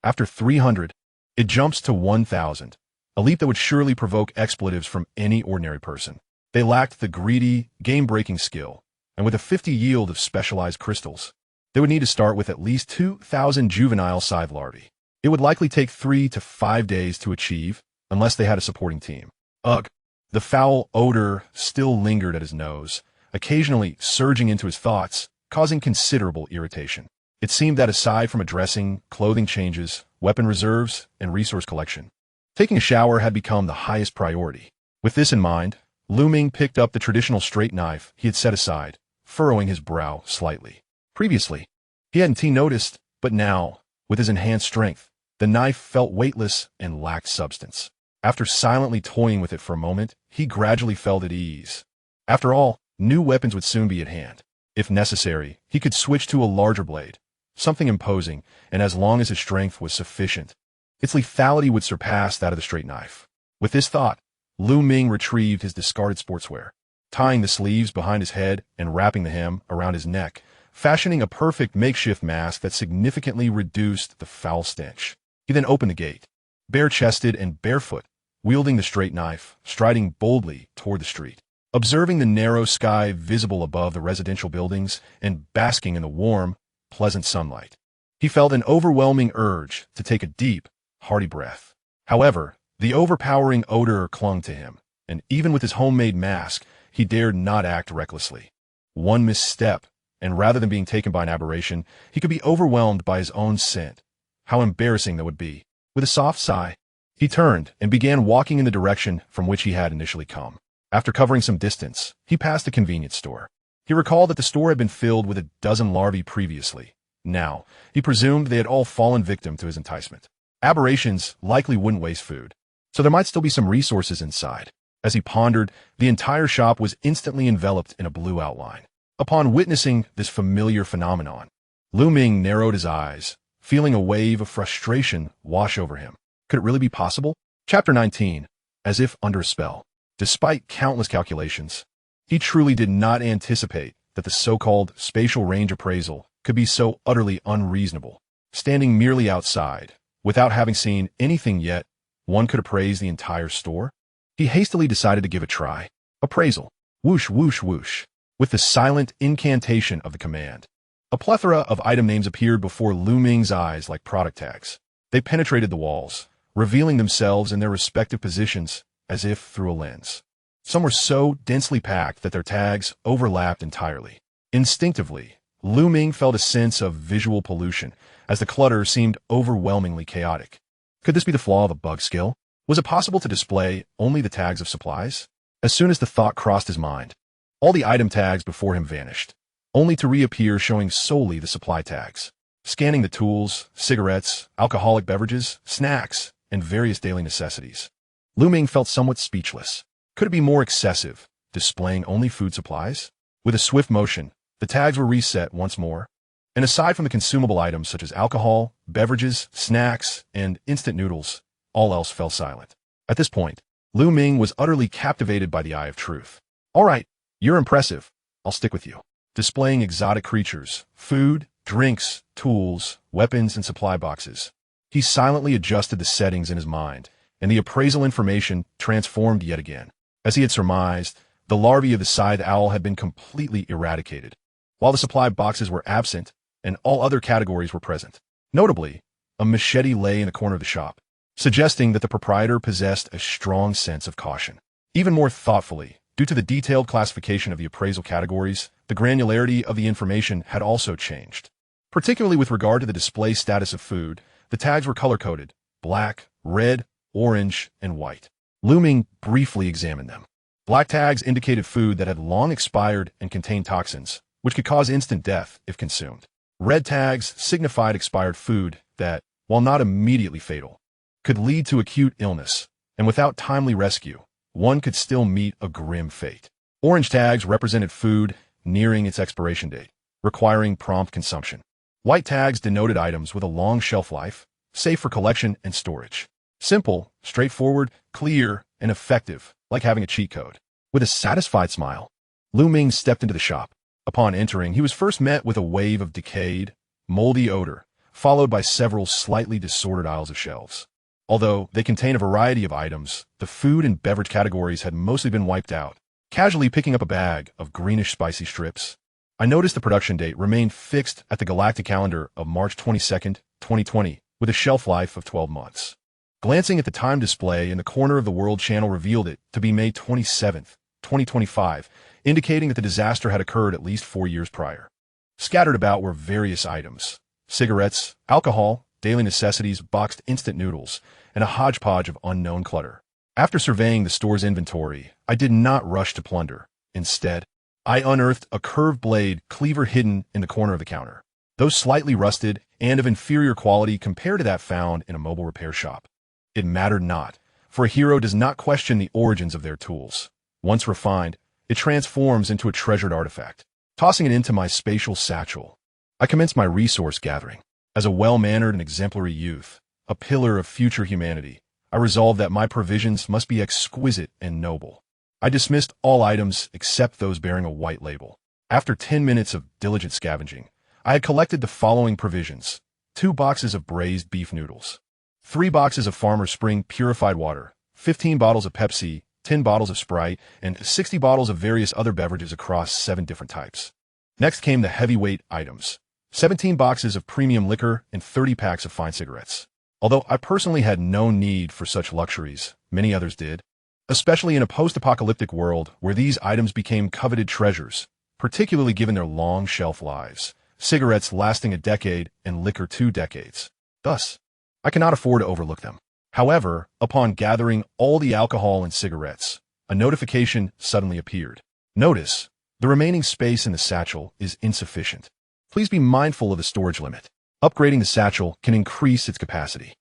After 300, it jumps to 1,000, a leap that would surely provoke expletives from any ordinary person. They lacked the greedy, game-breaking skill, and with a 50 yield of specialized crystals, they would need to start with at least 2,000 juvenile scythe larvae. It would likely take 3 to 5 days to achieve, unless they had a supporting team. Ugh! The foul odor still lingered at his nose, occasionally surging into his thoughts, causing considerable irritation. It seemed that aside from addressing clothing changes, weapon reserves, and resource collection, taking a shower had become the highest priority. With this in mind, Ming picked up the traditional straight knife he had set aside, furrowing his brow slightly. Previously, he hadn't noticed, but now, with his enhanced strength, the knife felt weightless and lacked substance. After silently toying with it for a moment, he gradually felt at ease. After all, new weapons would soon be at hand. If necessary, he could switch to a larger blade, something imposing, and as long as his strength was sufficient, its lethality would surpass that of the straight knife. With this thought, Ming retrieved his discarded sportswear, tying the sleeves behind his head and wrapping the hem around his neck, fashioning a perfect makeshift mask that significantly reduced the foul stench. He then opened the gate, bare-chested and barefoot, wielding the straight knife, striding boldly toward the street. Observing the narrow sky visible above the residential buildings and basking in the warm, pleasant sunlight, he felt an overwhelming urge to take a deep, hearty breath. However, the overpowering odor clung to him, and even with his homemade mask, he dared not act recklessly. One misstep, and rather than being taken by an aberration, he could be overwhelmed by his own scent. How embarrassing that would be. With a soft sigh, he turned and began walking in the direction from which he had initially come. After covering some distance, he passed a convenience store. He recalled that the store had been filled with a dozen larvae previously. Now, he presumed they had all fallen victim to his enticement. Aberrations likely wouldn't waste food, so there might still be some resources inside. As he pondered, the entire shop was instantly enveloped in a blue outline. Upon witnessing this familiar phenomenon, Ming narrowed his eyes, feeling a wave of frustration wash over him. Could it really be possible? Chapter 19. As if under a spell. Despite countless calculations, he truly did not anticipate that the so-called spatial range appraisal could be so utterly unreasonable. Standing merely outside, without having seen anything yet, one could appraise the entire store? He hastily decided to give a try. Appraisal. Whoosh, whoosh, whoosh. With the silent incantation of the command, a plethora of item names appeared before Lu Ming's eyes like product tags. They penetrated the walls, revealing themselves in their respective positions as if through a lens. Some were so densely packed that their tags overlapped entirely. Instinctively, Lu Ming felt a sense of visual pollution as the clutter seemed overwhelmingly chaotic. Could this be the flaw of a bug skill? Was it possible to display only the tags of supplies? As soon as the thought crossed his mind, all the item tags before him vanished, only to reappear showing solely the supply tags. Scanning the tools, cigarettes, alcoholic beverages, snacks, and various daily necessities, Lu Ming felt somewhat speechless. Could it be more excessive, displaying only food supplies? With a swift motion, the tags were reset once more, and aside from the consumable items such as alcohol, beverages, snacks, and instant noodles, all else fell silent. At this point, Lu Ming was utterly captivated by the eye of truth. All right, you're impressive. I'll stick with you. Displaying exotic creatures, food, drinks, tools, weapons, and supply boxes. He silently adjusted the settings in his mind, and the appraisal information transformed yet again. As he had surmised, the larvae of the scythe owl had been completely eradicated, while the supply boxes were absent and all other categories were present. Notably, a machete lay in the corner of the shop, suggesting that the proprietor possessed a strong sense of caution. Even more thoughtfully, due to the detailed classification of the appraisal categories, the granularity of the information had also changed. Particularly with regard to the display status of food, the tags were color-coded: black, red, orange, and white. Lu Ming briefly examined them. Black tags indicated food that had long expired and contained toxins, which could cause instant death if consumed. Red tags signified expired food that, while not immediately fatal, could lead to acute illness, and without timely rescue, one could still meet a grim fate. Orange tags represented food nearing its expiration date, requiring prompt consumption. White tags denoted items with a long shelf life, safe for collection and storage. Simple, straightforward, clear, and effective, like having a cheat code. With a satisfied smile, Lu Ming stepped into the shop. Upon entering, he was first met with a wave of decayed, moldy odor, followed by several slightly disordered aisles of shelves. Although they contain a variety of items, the food and beverage categories had mostly been wiped out. Casually picking up a bag of greenish spicy strips, I noticed the production date remained fixed at the galactic calendar of March 22nd, 2020, with a shelf life of 12 months. Glancing at the time display in the corner of the World channel revealed it to be May 27th, 2025, indicating that the disaster had occurred at least 4 years prior. Scattered about were various items: cigarettes, alcohol, daily necessities, boxed instant noodles, and a hodgepodge of unknown clutter. After surveying the store's inventory, I did not rush to plunder. Instead, I unearthed a curved blade cleaver hidden in the corner of the counter, though slightly rusted and of inferior quality compared to that found in a mobile repair shop. It mattered not, for a hero does not question the origins of their tools. Once refined, it transforms into a treasured artifact. Tossing it into my spatial satchel, I commenced my resource gathering. As a well-mannered and exemplary youth, a pillar of future humanity, I resolved that my provisions must be exquisite and noble. I dismissed all items except those bearing a white label. After 10 minutes of diligent scavenging, I had collected the following provisions: 2 boxes of braised beef noodles, 3 boxes of Farmer Spring purified water, 15 bottles of Pepsi, 10 bottles of Sprite, and 60 bottles of various other beverages across 7 different types. Next came the heavyweight items: 17 boxes of premium liquor and 30 packs of fine cigarettes. Although I personally had no need for such luxuries, many others did, especially in a post-apocalyptic world where these items became coveted treasures, particularly given their long shelf lives, cigarettes lasting a decade and liquor 2 decades. Thus, I cannot afford to overlook them. However, upon gathering all the alcohol and cigarettes, a notification suddenly appeared. Notice, the remaining space in the satchel is insufficient. Please be mindful of the storage limit. Upgrading the satchel can increase its capacity.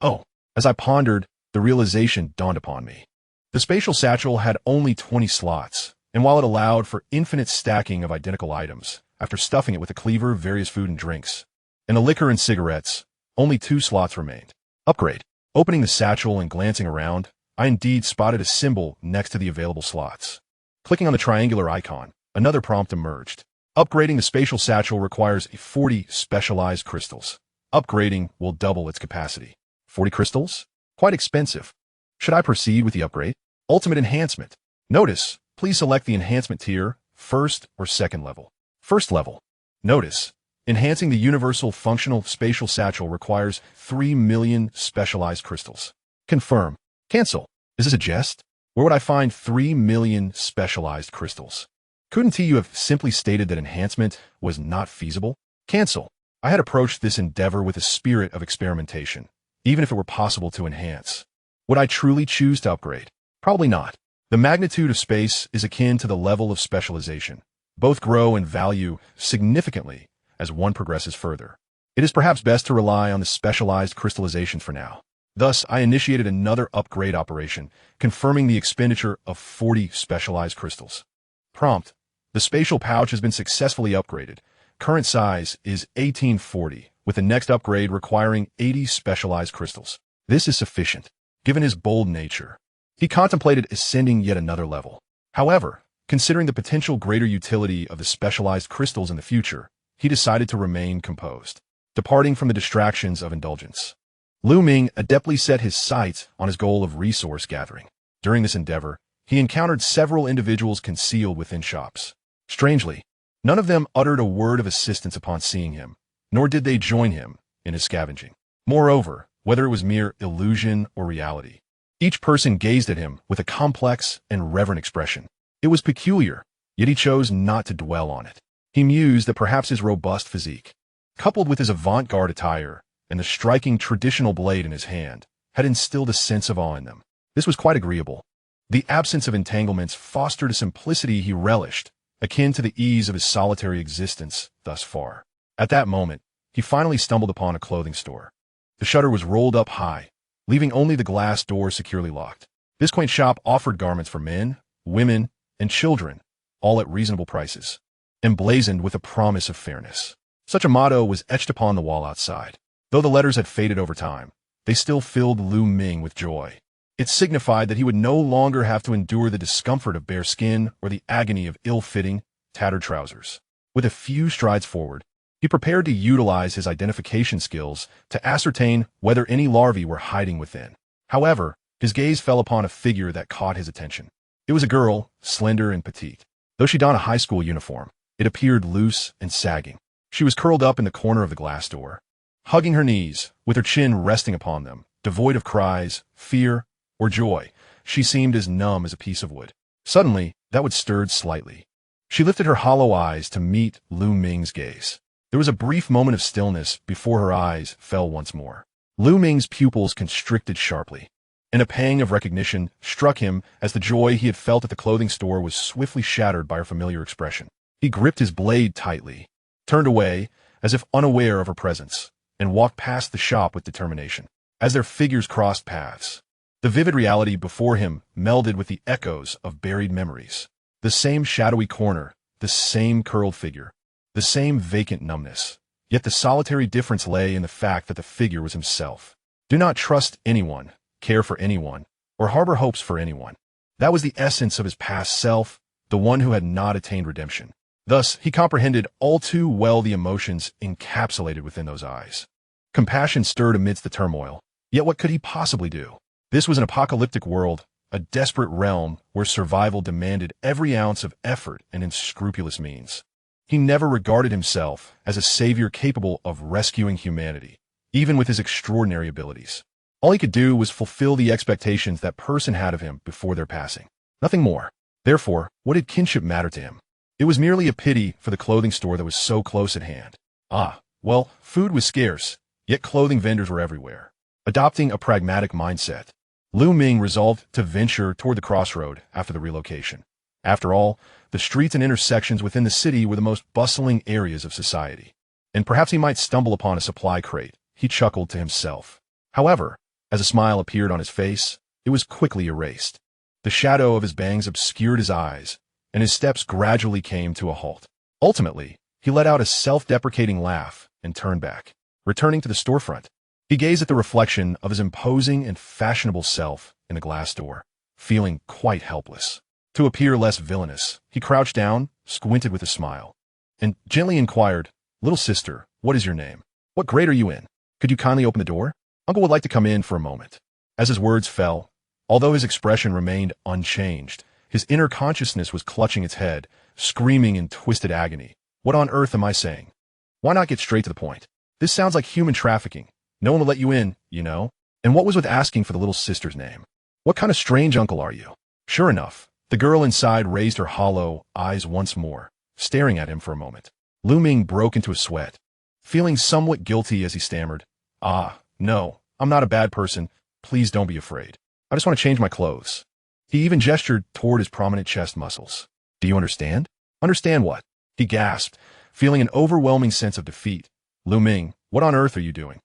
Oh, as I pondered, the realization dawned upon me. The spatial satchel had only 20 slots, and while it allowed for infinite stacking of identical items, after stuffing it with a cleaver, various food and drinks, and the liquor and cigarettes, only 2 slots remained. Upgrade. Opening the satchel and glancing around, I indeed spotted a symbol next to the available slots. Clicking on the triangular icon, another prompt emerged. Upgrading the spatial satchel requires 40 specialized crystals. Upgrading will double its capacity. 40 crystals? Quite expensive. Should I proceed with the upgrade? Ultimate enhancement. Notice, please select the enhancement tier, first or second level. First level. Notice, enhancing the universal functional spatial satchel requires 3 million specialized crystals. Confirm. Cancel. Is this a jest? Where would I find 3 million specialized crystals? Couldn't you have simply stated that enhancement was not feasible? Cancel. I had approached this endeavor with a spirit of experimentation, even if it were possible to enhance. Would I truly choose to upgrade? Probably not. The magnitude of space is akin to the level of specialization. Both grow in value significantly as one progresses further. It is perhaps best to rely on the specialized crystallizations for now. Thus, I initiated another upgrade operation, confirming the expenditure of 40 specialized crystals. Prompt. The spatial pouch has been successfully upgraded. Current size is 1840, with the next upgrade requiring 80 specialized crystals. This is sufficient, given his bold nature. He contemplated ascending yet another level. However, considering the potential greater utility of the specialized crystals in the future, he decided to remain composed, departing from the distractions of indulgence. Ming adeptly set his sights on his goal of resource gathering. During this endeavor, he encountered several individuals concealed within shops. Strangely, none of them uttered a word of assistance upon seeing him, nor did they join him in his scavenging. Moreover, whether it was mere illusion or reality, each person gazed at him with a complex and reverent expression. It was peculiar, yet he chose not to dwell on it. He mused that perhaps his robust physique, coupled with his avant-garde attire and the striking traditional blade in his hand, had instilled a sense of awe in them. This was quite agreeable. The absence of entanglements fostered a simplicity he relished, akin to the ease of his solitary existence thus far. At that moment, he finally stumbled upon a clothing store. The shutter was rolled up high, leaving only the glass door securely locked. This quaint shop offered garments for men, women, and children, all at reasonable prices, emblazoned with a promise of fairness. Such a motto was etched upon the wall outside. Though the letters had faded over time, they still filled Ming with joy. It signified that he would no longer have to endure the discomfort of bare skin or the agony of ill-fitting, tattered trousers. With a few strides forward, he prepared to utilize his identification skills to ascertain whether any larvae were hiding within. However, his gaze fell upon a figure that caught his attention. It was a girl, slender and petite. Though she donned a high school uniform, it appeared loose and sagging. She was curled up in the corner of the glass door, hugging her knees, with her chin resting upon them, devoid of cries, fear, or joy. She seemed as numb as a piece of wood. Suddenly, that wood stirred slightly. She lifted her hollow eyes to meet Ming's gaze. There was a brief moment of stillness before her eyes fell once more. Ming's pupils constricted sharply, and a pang of recognition struck him as the joy he had felt at the clothing store was swiftly shattered by her familiar expression. He gripped his blade tightly, turned away as if unaware of her presence, and walked past the shop with determination. As their figures crossed paths, the vivid reality before him melded with the echoes of buried memories. The same shadowy corner, the same curled figure, the same vacant numbness. Yet the solitary difference lay in the fact that the figure was himself. Do not trust anyone, care for anyone, or harbor hopes for anyone. That was the essence of his past self, the one who had not attained redemption. Thus, he comprehended all too well the emotions encapsulated within those eyes. Compassion stirred amidst the turmoil. Yet what could he possibly do? This was an apocalyptic world, a desperate realm where survival demanded every ounce of effort and unscrupulous means. He never regarded himself as a savior capable of rescuing humanity, even with his extraordinary abilities. All he could do was fulfill the expectations that person had of him before their passing. Nothing more. Therefore, what did kinship matter to him? It was merely a pity for the clothing store that was so close at hand. Well, food was scarce, yet clothing vendors were everywhere. Adopting a pragmatic mindset, Ming resolved to venture toward the crossroad after the relocation. After all, the streets and intersections within the city were the most bustling areas of society, and perhaps he might stumble upon a supply crate. He chuckled to himself. However, as a smile appeared on his face, it was quickly erased. The shadow of his bangs obscured his eyes, and his steps gradually came to a halt. Ultimately, he let out a self-deprecating laugh and turned back. Returning to the storefront, he gazed at the reflection of his imposing and fashionable self in the glass door, feeling quite helpless. To appear less villainous, he crouched down, squinted with a smile, and gently inquired, "Little sister, what is your name? What grade are you in? Could you kindly open the door? Uncle would like to come in for a moment." As his words fell, Although his expression remained unchanged, his inner consciousness was clutching its head, screaming in twisted agony. What on earth am I saying? Why not get straight to the point? This sounds like human trafficking. No one will let you in, you know? And what was with asking for the little sister's name? What kind of strange uncle are you? Sure enough, the girl inside raised her hollow eyes once more, staring at him for a moment. Ming broke into a sweat, feeling somewhat guilty as he stammered, No, I'm not a bad person. Please don't be afraid. I just want to change my clothes. He even gestured toward his prominent chest muscles. Do you understand? Understand what? He gasped, feeling an overwhelming sense of defeat. Ming, what on earth are you doing?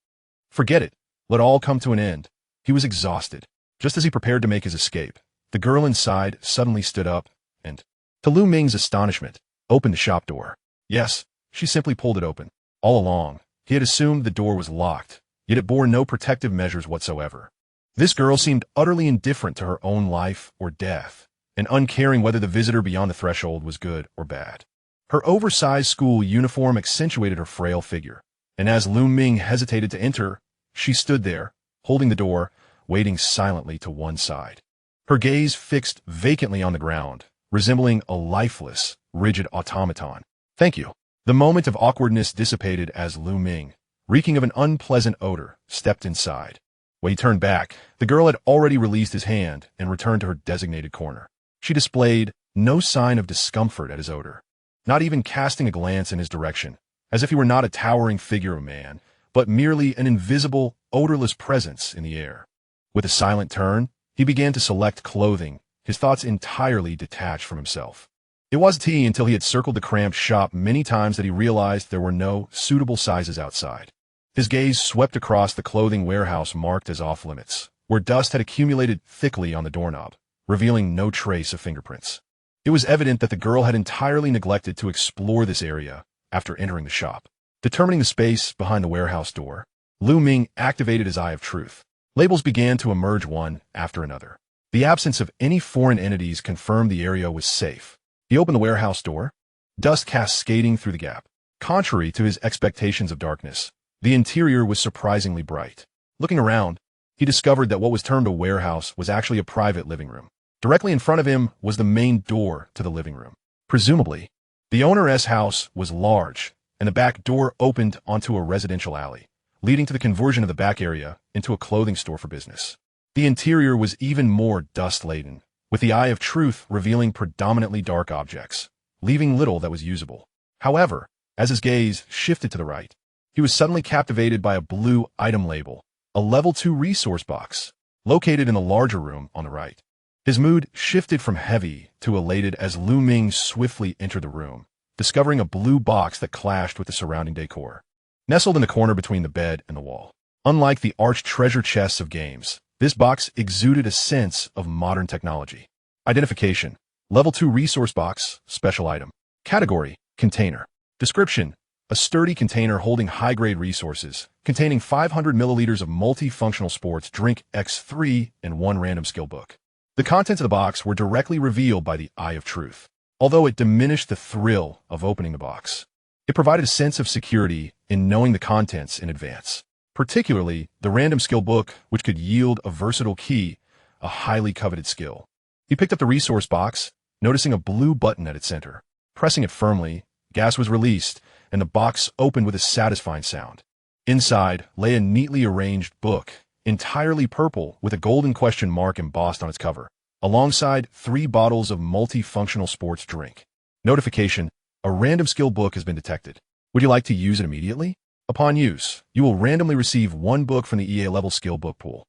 Forget it. Let all come to an end. He was exhausted. Just as he prepared to make his escape, the girl inside suddenly stood up and, to Ming's astonishment, opened the shop door. Yes, she simply pulled it open. All along, he had assumed the door was locked, yet it bore no protective measures whatsoever. This girl seemed utterly indifferent to her own life or death, and uncaring whether the visitor beyond the threshold was good or bad. Her oversized school uniform accentuated her frail figure, and as Ming hesitated to enter, she stood there, holding the door, waiting silently to one side. Her gaze fixed vacantly on the ground, resembling a lifeless, rigid automaton. Thank you. The moment of awkwardness dissipated as Ming, reeking of an unpleasant odor, stepped inside. When he turned back, the girl had already released his hand and returned to her designated corner. She displayed no sign of discomfort at his odor, not even casting a glance in his direction, as if he were not a towering figure of man, but merely an invisible, odorless presence in the air. With a silent turn, he began to select clothing, his thoughts entirely detached from himself. It wasn't he until he had circled the cramped shop many times that he realized there were no suitable sizes outside. His gaze swept across the clothing warehouse marked as off-limits, where dust had accumulated thickly on the doorknob, revealing no trace of fingerprints. It was evident that the girl had entirely neglected to explore this area after entering the shop. Determining the space behind the warehouse door, Ming activated his Eye of Truth. Labels began to emerge one after another. The absence of any foreign entities confirmed the area was safe. He opened the warehouse door, dust cascading through the gap. Contrary to his expectations of darkness, the interior was surprisingly bright. Looking around, he discovered that what was termed a warehouse was actually a private living room. Directly in front of him was the main door to the living room. Presumably, the owner's house was large, and the back door opened onto a residential alley, leading to the conversion of the back area into a clothing store for business. The interior was even more dust-laden, with the Eye of Truth revealing predominantly dark objects, leaving little that was usable. However, as his gaze shifted to the right, he was suddenly captivated by a blue item label, a level 2 resource box, located in the larger room on the right. His mood shifted from heavy to elated as Ming swiftly entered the room, discovering a blue box that clashed with the surrounding decor. Nestled in the corner between the bed and the wall. Unlike the arched treasure chests of games, this box exuded a sense of modern technology. Identification: Level 2 resource box, special item. Category: container. Description: a sturdy container holding high-grade resources, containing 500 milliliters of multifunctional sports drink X3 and 1 random skill book. The contents of the box were directly revealed by the Eye of Truth, although it diminished the thrill of opening the box. It provided a sense of security in knowing the contents in advance, particularly the random skill book, which could yield a versatile key, a highly coveted skill. He picked up the resource box, noticing a blue button at its center. Pressing it firmly, gas was released, and the box opened with a satisfying sound. Inside lay a neatly arranged book, entirely purple with a golden question mark embossed on its cover, alongside 3 bottles of multifunctional sports drink. Notification: a random skill book has been detected. Would you like to use it immediately? Upon use, you will randomly receive 1 book from the EA level skill book pool.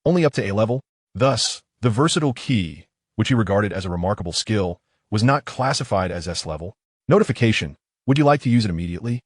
Only up to A level. Thus, the versatile key, which he regarded as a remarkable skill, was not classified as S level. Notification: would you like to use it immediately?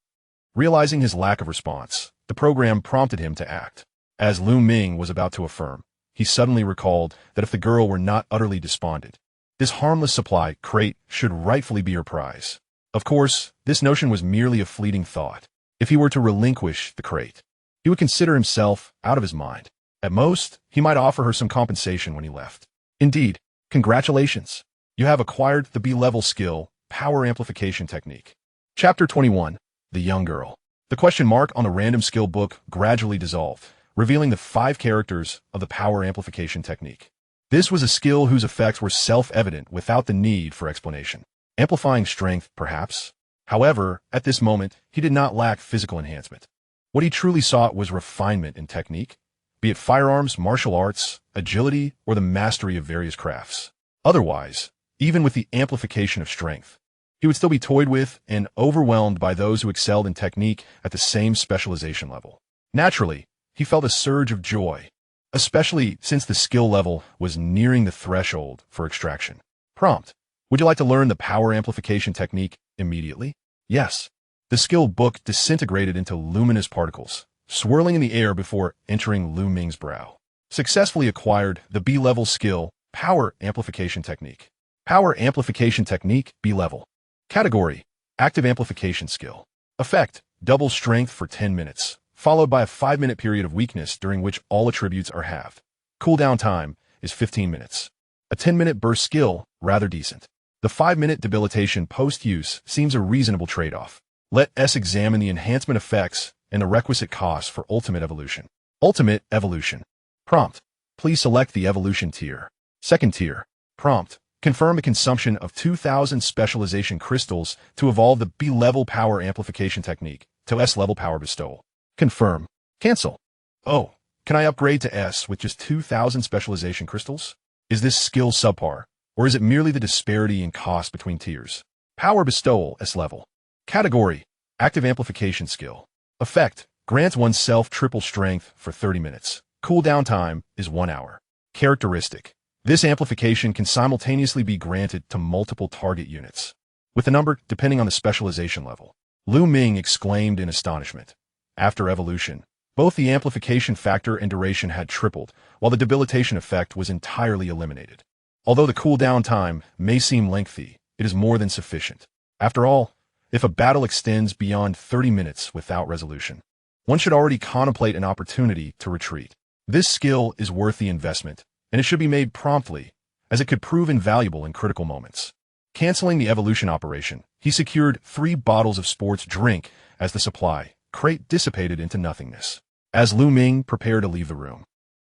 Realizing his lack of response, the program prompted him to act. As Ming was about to affirm, he suddenly recalled that if the girl were not utterly despondent, this harmless supply crate should rightfully be her prize. Of course, this notion was merely a fleeting thought. If he were to relinquish the crate, he would consider himself out of his mind. At most, he might offer her some compensation when he left. Indeed, congratulations. You have acquired the B-level skill, Power Amplification Technique. Chapter 21. The Young Girl. The question mark on the random skill book gradually dissolved, revealing the 5 characters of the Power Amplification Technique. This was a skill whose effects were self-evident without the need for explanation. Amplifying strength, perhaps? However, at this moment, he did not lack physical enhancement. What he truly sought was refinement in technique, be it firearms, martial arts, agility, or the mastery of various crafts. Otherwise, even with the amplification of strength, he would still be toyed with and overwhelmed by those who excelled in technique at the same specialization level. Naturally, he felt a surge of joy, especially since the skill level was nearing the threshold for extraction. Prompt: would you like to learn the power amplification technique immediately? Yes. The skill book disintegrated into luminous particles, swirling in the air before entering Lu Ming's brow. Successfully acquired the B-level skill, Power Amplification Technique. Power Amplification Technique, B-level. Category: Active Amplification Skill. Effect: double strength for 10 minutes, followed by a 5-minute period of weakness during which all attributes are halved. Cooldown time is 15 minutes. A 10-minute burst skill, rather decent. The 5-minute debilitation post-use seems a reasonable trade-off. Let us examine the enhancement effects and the requisite costs for Ultimate Evolution. Ultimate Evolution. Prompt: please select the Evolution tier. Second tier. Prompt: confirm a consumption of 2,000 specialization crystals to evolve the B-level power amplification technique to S-level power bestowal. Confirm. Cancel. Oh, can I upgrade to S with just 2,000 specialization crystals? Is this skill subpar, or is it merely the disparity in cost between tiers? Power bestowal S-level. Category: Active Amplification Skill. Effect: grants oneself triple strength for 30 minutes. Cooldown time is 1 hour. Characteristic: this amplification can simultaneously be granted to multiple target units, with the number depending on the specialization level. Lu Ming exclaimed in astonishment. After evolution, both the amplification factor and duration had tripled, while the debilitation effect was entirely eliminated. Although the cooldown time may seem lengthy, it is more than sufficient. After all, if a battle extends beyond 30 minutes without resolution, one should already contemplate an opportunity to retreat. This skill is worth the investment, and it should be made promptly, as it could prove invaluable in critical moments. Canceling the evolution operation, he secured 3 bottles of sports drink as the supply crate dissipated into nothingness. As Lu Ming prepared to leave the room,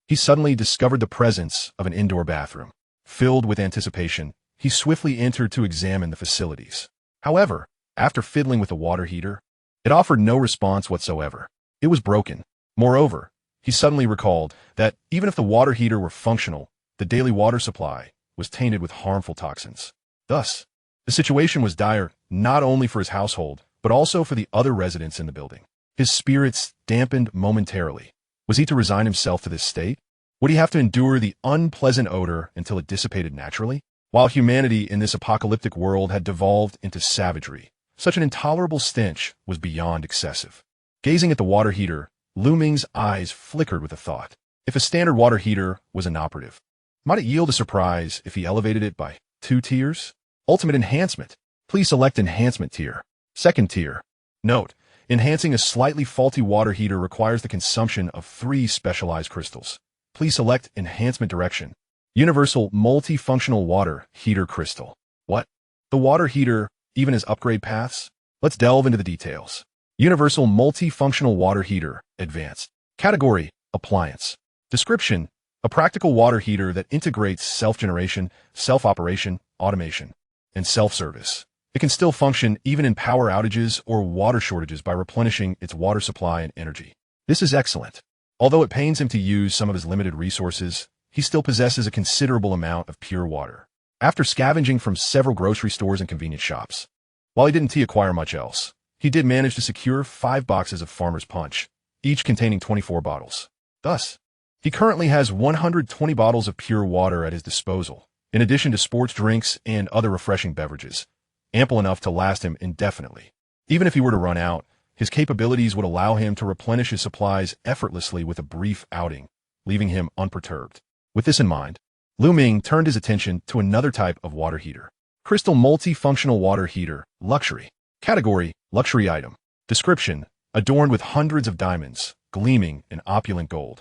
he suddenly discovered the presence of an indoor bathroom. Filled with anticipation, he swiftly entered to examine the facilities. However, after fiddling with the water heater, it offered no response whatsoever. It was broken. Moreover, he suddenly recalled that even if the water heater were functional, the daily water supply was tainted with harmful toxins. Thus, the situation was dire not only for his household, but also for the other residents in the building. His spirits dampened momentarily. Was he to resign himself to this state? Would he have to endure the unpleasant odor until it dissipated naturally? While humanity in this apocalyptic world had devolved into savagery, such an intolerable stench was beyond excessive. Gazing at the water heater, Lu Ming's eyes flickered with a thought. If a standard water heater was inoperative, might it yield a surprise if he elevated it by 2 tiers? Ultimate Enhancement. Please select Enhancement tier. Second tier. Note: enhancing a slightly faulty water heater requires the consumption of 3 specialized crystals. Please select Enhancement Direction. Universal Multifunctional Water Heater Crystal. What? The water heater even has upgrade paths? Let's delve into the details. Universal Multifunctional Water Heater, Advanced. Category: Appliance. Description: a practical water heater that integrates self-generation, self-operation, automation, and self-service. It can still function even in power outages or water shortages by replenishing its water supply and energy. This is excellent. Although it pains him to use some of his limited resources, he still possesses a considerable amount of pure water. After scavenging from several grocery stores and convenience shops, while he didn't acquire much else, he did manage to secure 5 boxes of Farmer's Punch, each containing 24 bottles. Thus, he currently has 120 bottles of pure water at his disposal, in addition to sports drinks and other refreshing beverages, ample enough to last him indefinitely. Even if he were to run out, his capabilities would allow him to replenish his supplies effortlessly with a brief outing, leaving him unperturbed. With this in mind, Lu Ming turned his attention to another type of water heater. Crystal Multifunctional Water Heater, Luxury. Category: Luxury Item. Description: adorned with hundreds of diamonds, gleaming in opulent gold.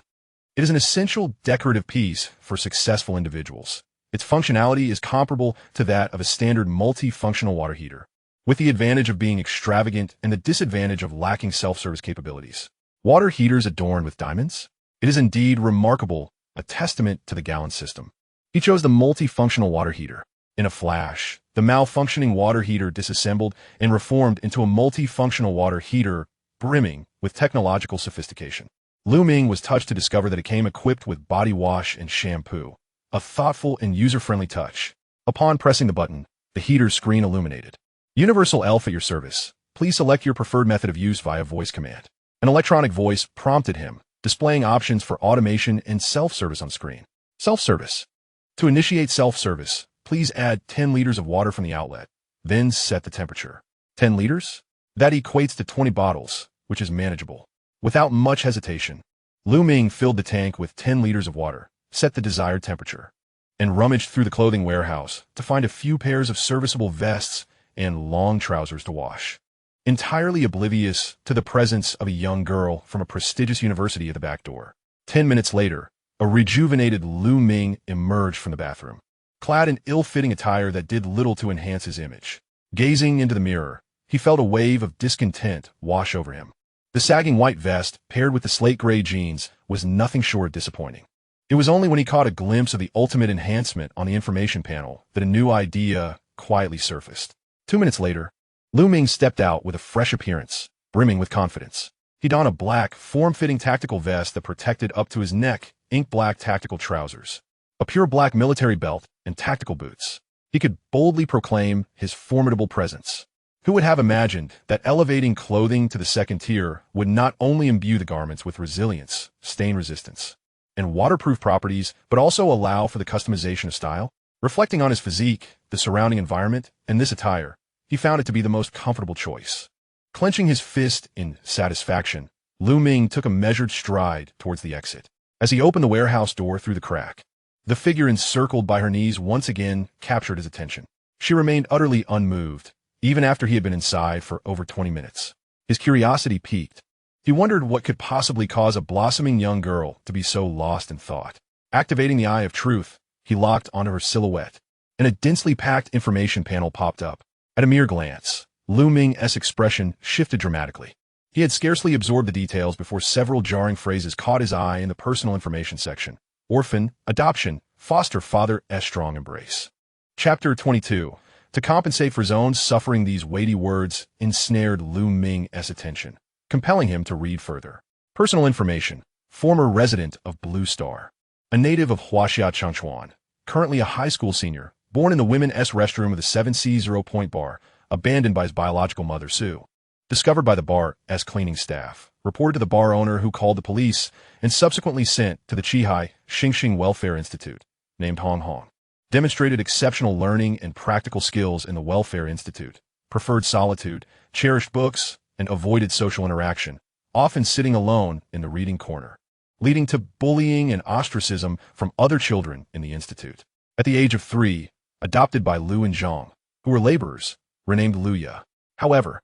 It is an essential decorative piece for successful individuals. Its functionality is comparable to that of a standard multifunctional water heater, with the advantage of being extravagant and the disadvantage of lacking self-service capabilities. Water heaters adorned with diamonds? It is indeed remarkable, a testament to the Jialan system. He chose the multifunctional water heater. In a flash, the malfunctioning water heater disassembled and reformed into a multifunctional water heater brimming with technological sophistication. Ming was touched to discover that it came equipped with body wash and shampoo, a thoughtful and user-friendly touch. Upon pressing the button, the heater's screen illuminated. Universal Elf at your service. Please select your preferred method of use via voice command. An electronic voice prompted him, displaying options for automation and self-service on screen. Self-service. To initiate self-service, please add 10 liters of water from the outlet, then set the temperature. 10 liters? That equates to 20 bottles, which is manageable. Without much hesitation, Ming filled the tank with 10 liters of water, set the desired temperature, and rummaged through the clothing warehouse to find a few pairs of serviceable vests and long trousers to wash. Entirely oblivious to the presence of a young girl from a prestigious university at the back door. 10 minutes later, a rejuvenated Ming emerged from the bathroom, clad in ill-fitting attire that did little to enhance his image. Gazing into the mirror, he felt a wave of discontent wash over him. The sagging white vest, paired with the slate-gray jeans, was nothing short of disappointing. It was only when he caught a glimpse of the ultimate enhancement on the information panel that a new idea quietly surfaced. 2 minutes later, Ming stepped out with a fresh appearance, brimming with confidence. He donned a black, form-fitting tactical vest that protected up to his neck, ink-black tactical trousers, a pure black military belt, and tactical boots. He could boldly proclaim his formidable presence. Who would have imagined that elevating clothing to the second tier would not only imbue the garments with resilience, stain resistance, and waterproof properties, but also allow for the customization of style? Reflecting on his physique, the surrounding environment, and this attire, he found it to be the most comfortable choice. Clenching his fist in satisfaction, Ming took a measured stride towards the exit. As he opened the warehouse door through the crack, the figure encircled by her knees once again captured his attention. She remained utterly unmoved, even after he had been inside for over 20 minutes. His curiosity piqued. He wondered what could possibly cause a blossoming young girl to be so lost in thought. Activating the Eye of Truth, he locked onto her silhouette, and a densely packed information panel popped up. At a mere glance, Ming's expression shifted dramatically. He had scarcely absorbed the details before several jarring phrases caught his eye in the personal information section. Orphan, adoption, foster father, strong embrace. Chapter 22. To compensate for his own suffering, these weighty words ensnared Ming's attention, compelling him to read further. Personal information. Former resident of Blue Star. A native of Huaxia Changchuan. Currently a high school senior. Born in the women's restroom of the 7C 0 Point Bar. Abandoned by his biological mother, Sue. Discovered by the bar's cleaning staff. Reported to the bar owner, who called the police, and subsequently sent to the Qihai Xingxing Welfare Institute, named Hong Hong. Demonstrated exceptional learning and practical skills in the Welfare Institute, preferred solitude, cherished books, and avoided social interaction, often sitting alone in the reading corner, leading to bullying and ostracism from other children in the institute. At the age of 3, adopted by Lu and Zhang, who were laborers, renamed Luya. However,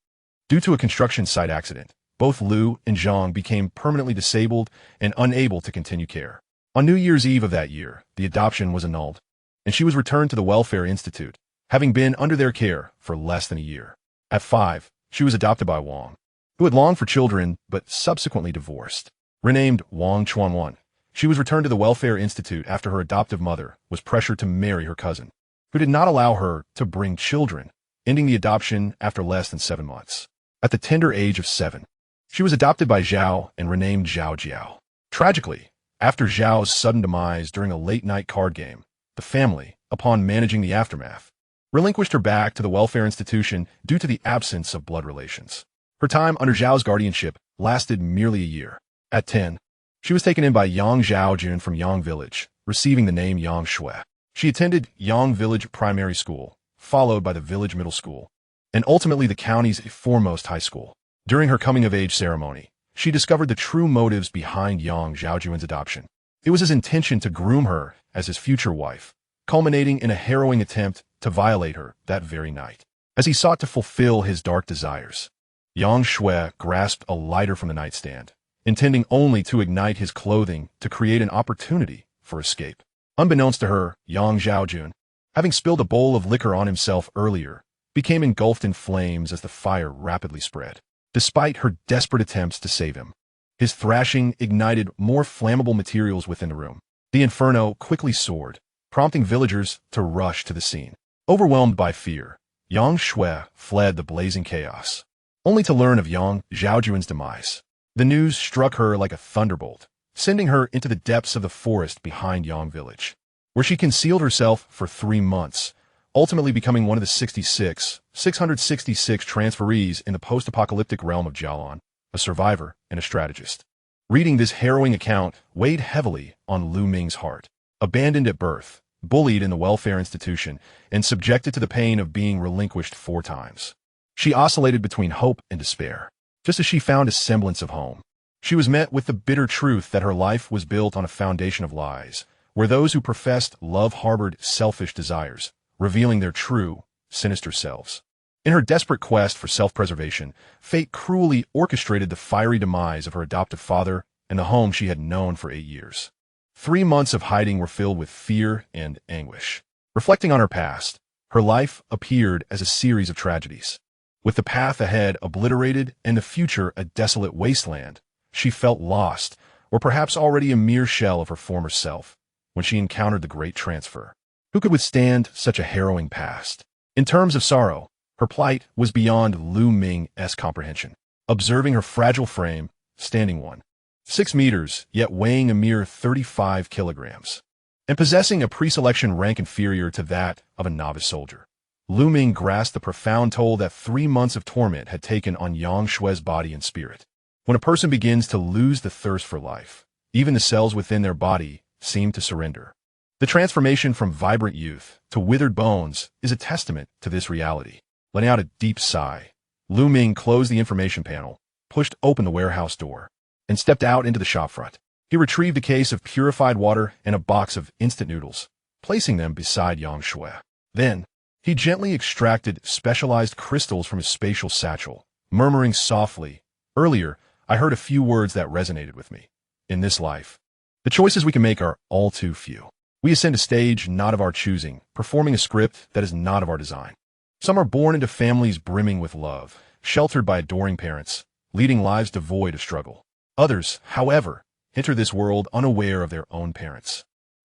due to a construction site accident, both Lu and Zhang became permanently disabled and unable to continue care. On New Year's Eve of that year, the adoption was annulled, and she was returned to the Welfare Institute, having been under their care for less than a year. At 5, she was adopted by Wang, who had longed for children but subsequently divorced. Renamed Wang Chuanwan, she was returned to the Welfare Institute after her adoptive mother was pressured to marry her cousin, who did not allow her to bring children, ending the adoption after less than 7 months. At the tender age of 7, she was adopted by Zhao and renamed Zhao Jiao. Tragically, after Zhao's sudden demise during a late-night card game, the family, upon managing the aftermath, relinquished her back to the welfare institution due to the absence of blood relations. Her time under Zhao's guardianship lasted merely a year. At 10, she was taken in by Yang Zhaojun from Yang Village, receiving the name Yang Shui. She attended Yang Village Primary School, followed by the Village Middle School, and ultimately the county's foremost high school. During her coming-of-age ceremony, she discovered the true motives behind Yang Zhaojun's adoption. It was his intention to groom her as his future wife, culminating in a harrowing attempt to violate her that very night. As he sought to fulfill his dark desires, Yang Shui grasped a lighter from the nightstand, intending only to ignite his clothing to create an opportunity for escape. Unbeknownst to her, Yang Zhaojun, having spilled a bowl of liquor on himself earlier, became engulfed in flames as the fire rapidly spread. Despite her desperate attempts to save him, his thrashing ignited more flammable materials within the room. The inferno quickly soared, prompting villagers to rush to the scene. Overwhelmed by fear, Yang Shui fled the blazing chaos, only to learn of Yang Zhaojuan's demise. The news struck her like a thunderbolt, sending her into the depths of the forest behind Yang village, where she concealed herself for 3 months, ultimately becoming one of the 666 transferees in the post-apocalyptic realm of Jialan, a survivor and a strategist. Reading this harrowing account weighed heavily on Lu Ming's heart. Abandoned at birth, bullied in the welfare institution, and subjected to the pain of being relinquished 4 times. She oscillated between hope and despair. Just as she found a semblance of home, she was met with the bitter truth that her life was built on a foundation of lies, where those who professed love harbored selfish desires, revealing their true, sinister selves. In her desperate quest for self-preservation, fate cruelly orchestrated the fiery demise of her adoptive father and the home she had known for 8 years. 3 months of hiding were filled with fear and anguish. Reflecting on her past, her life appeared as a series of tragedies. With the path ahead obliterated and the future a desolate wasteland, she felt lost, or perhaps already a mere shell of her former self, when she encountered the Great Transfer. Who could withstand such a harrowing past? In terms of sorrow, her plight was beyond Lu Ming's comprehension. Observing her fragile frame, standing 1.6 meters, yet weighing a mere 35 kilograms, and possessing a pre-selection rank inferior to that of a novice soldier, Lu Ming grasped the profound toll that 3 months of torment had taken on Yang Shui's body and spirit. When a person begins to lose the thirst for life, even the cells within their body seem to surrender. The transformation from vibrant youth to withered bones is a testament to this reality. Letting out a deep sigh, Lu Ming closed the information panel, pushed open the warehouse door, and stepped out into the shopfront. He retrieved a case of purified water and a box of instant noodles, placing them beside Yang Shui. Then, he gently extracted specialized crystals from his spatial satchel, murmuring softly, "Earlier, I heard a few words that resonated with me. In this life, the choices we can make are all too few. We ascend a stage not of our choosing, performing a script that is not of our design. Some are born into families brimming with love, sheltered by adoring parents, leading lives devoid of struggle. Others, however, enter this world unaware of their own parents,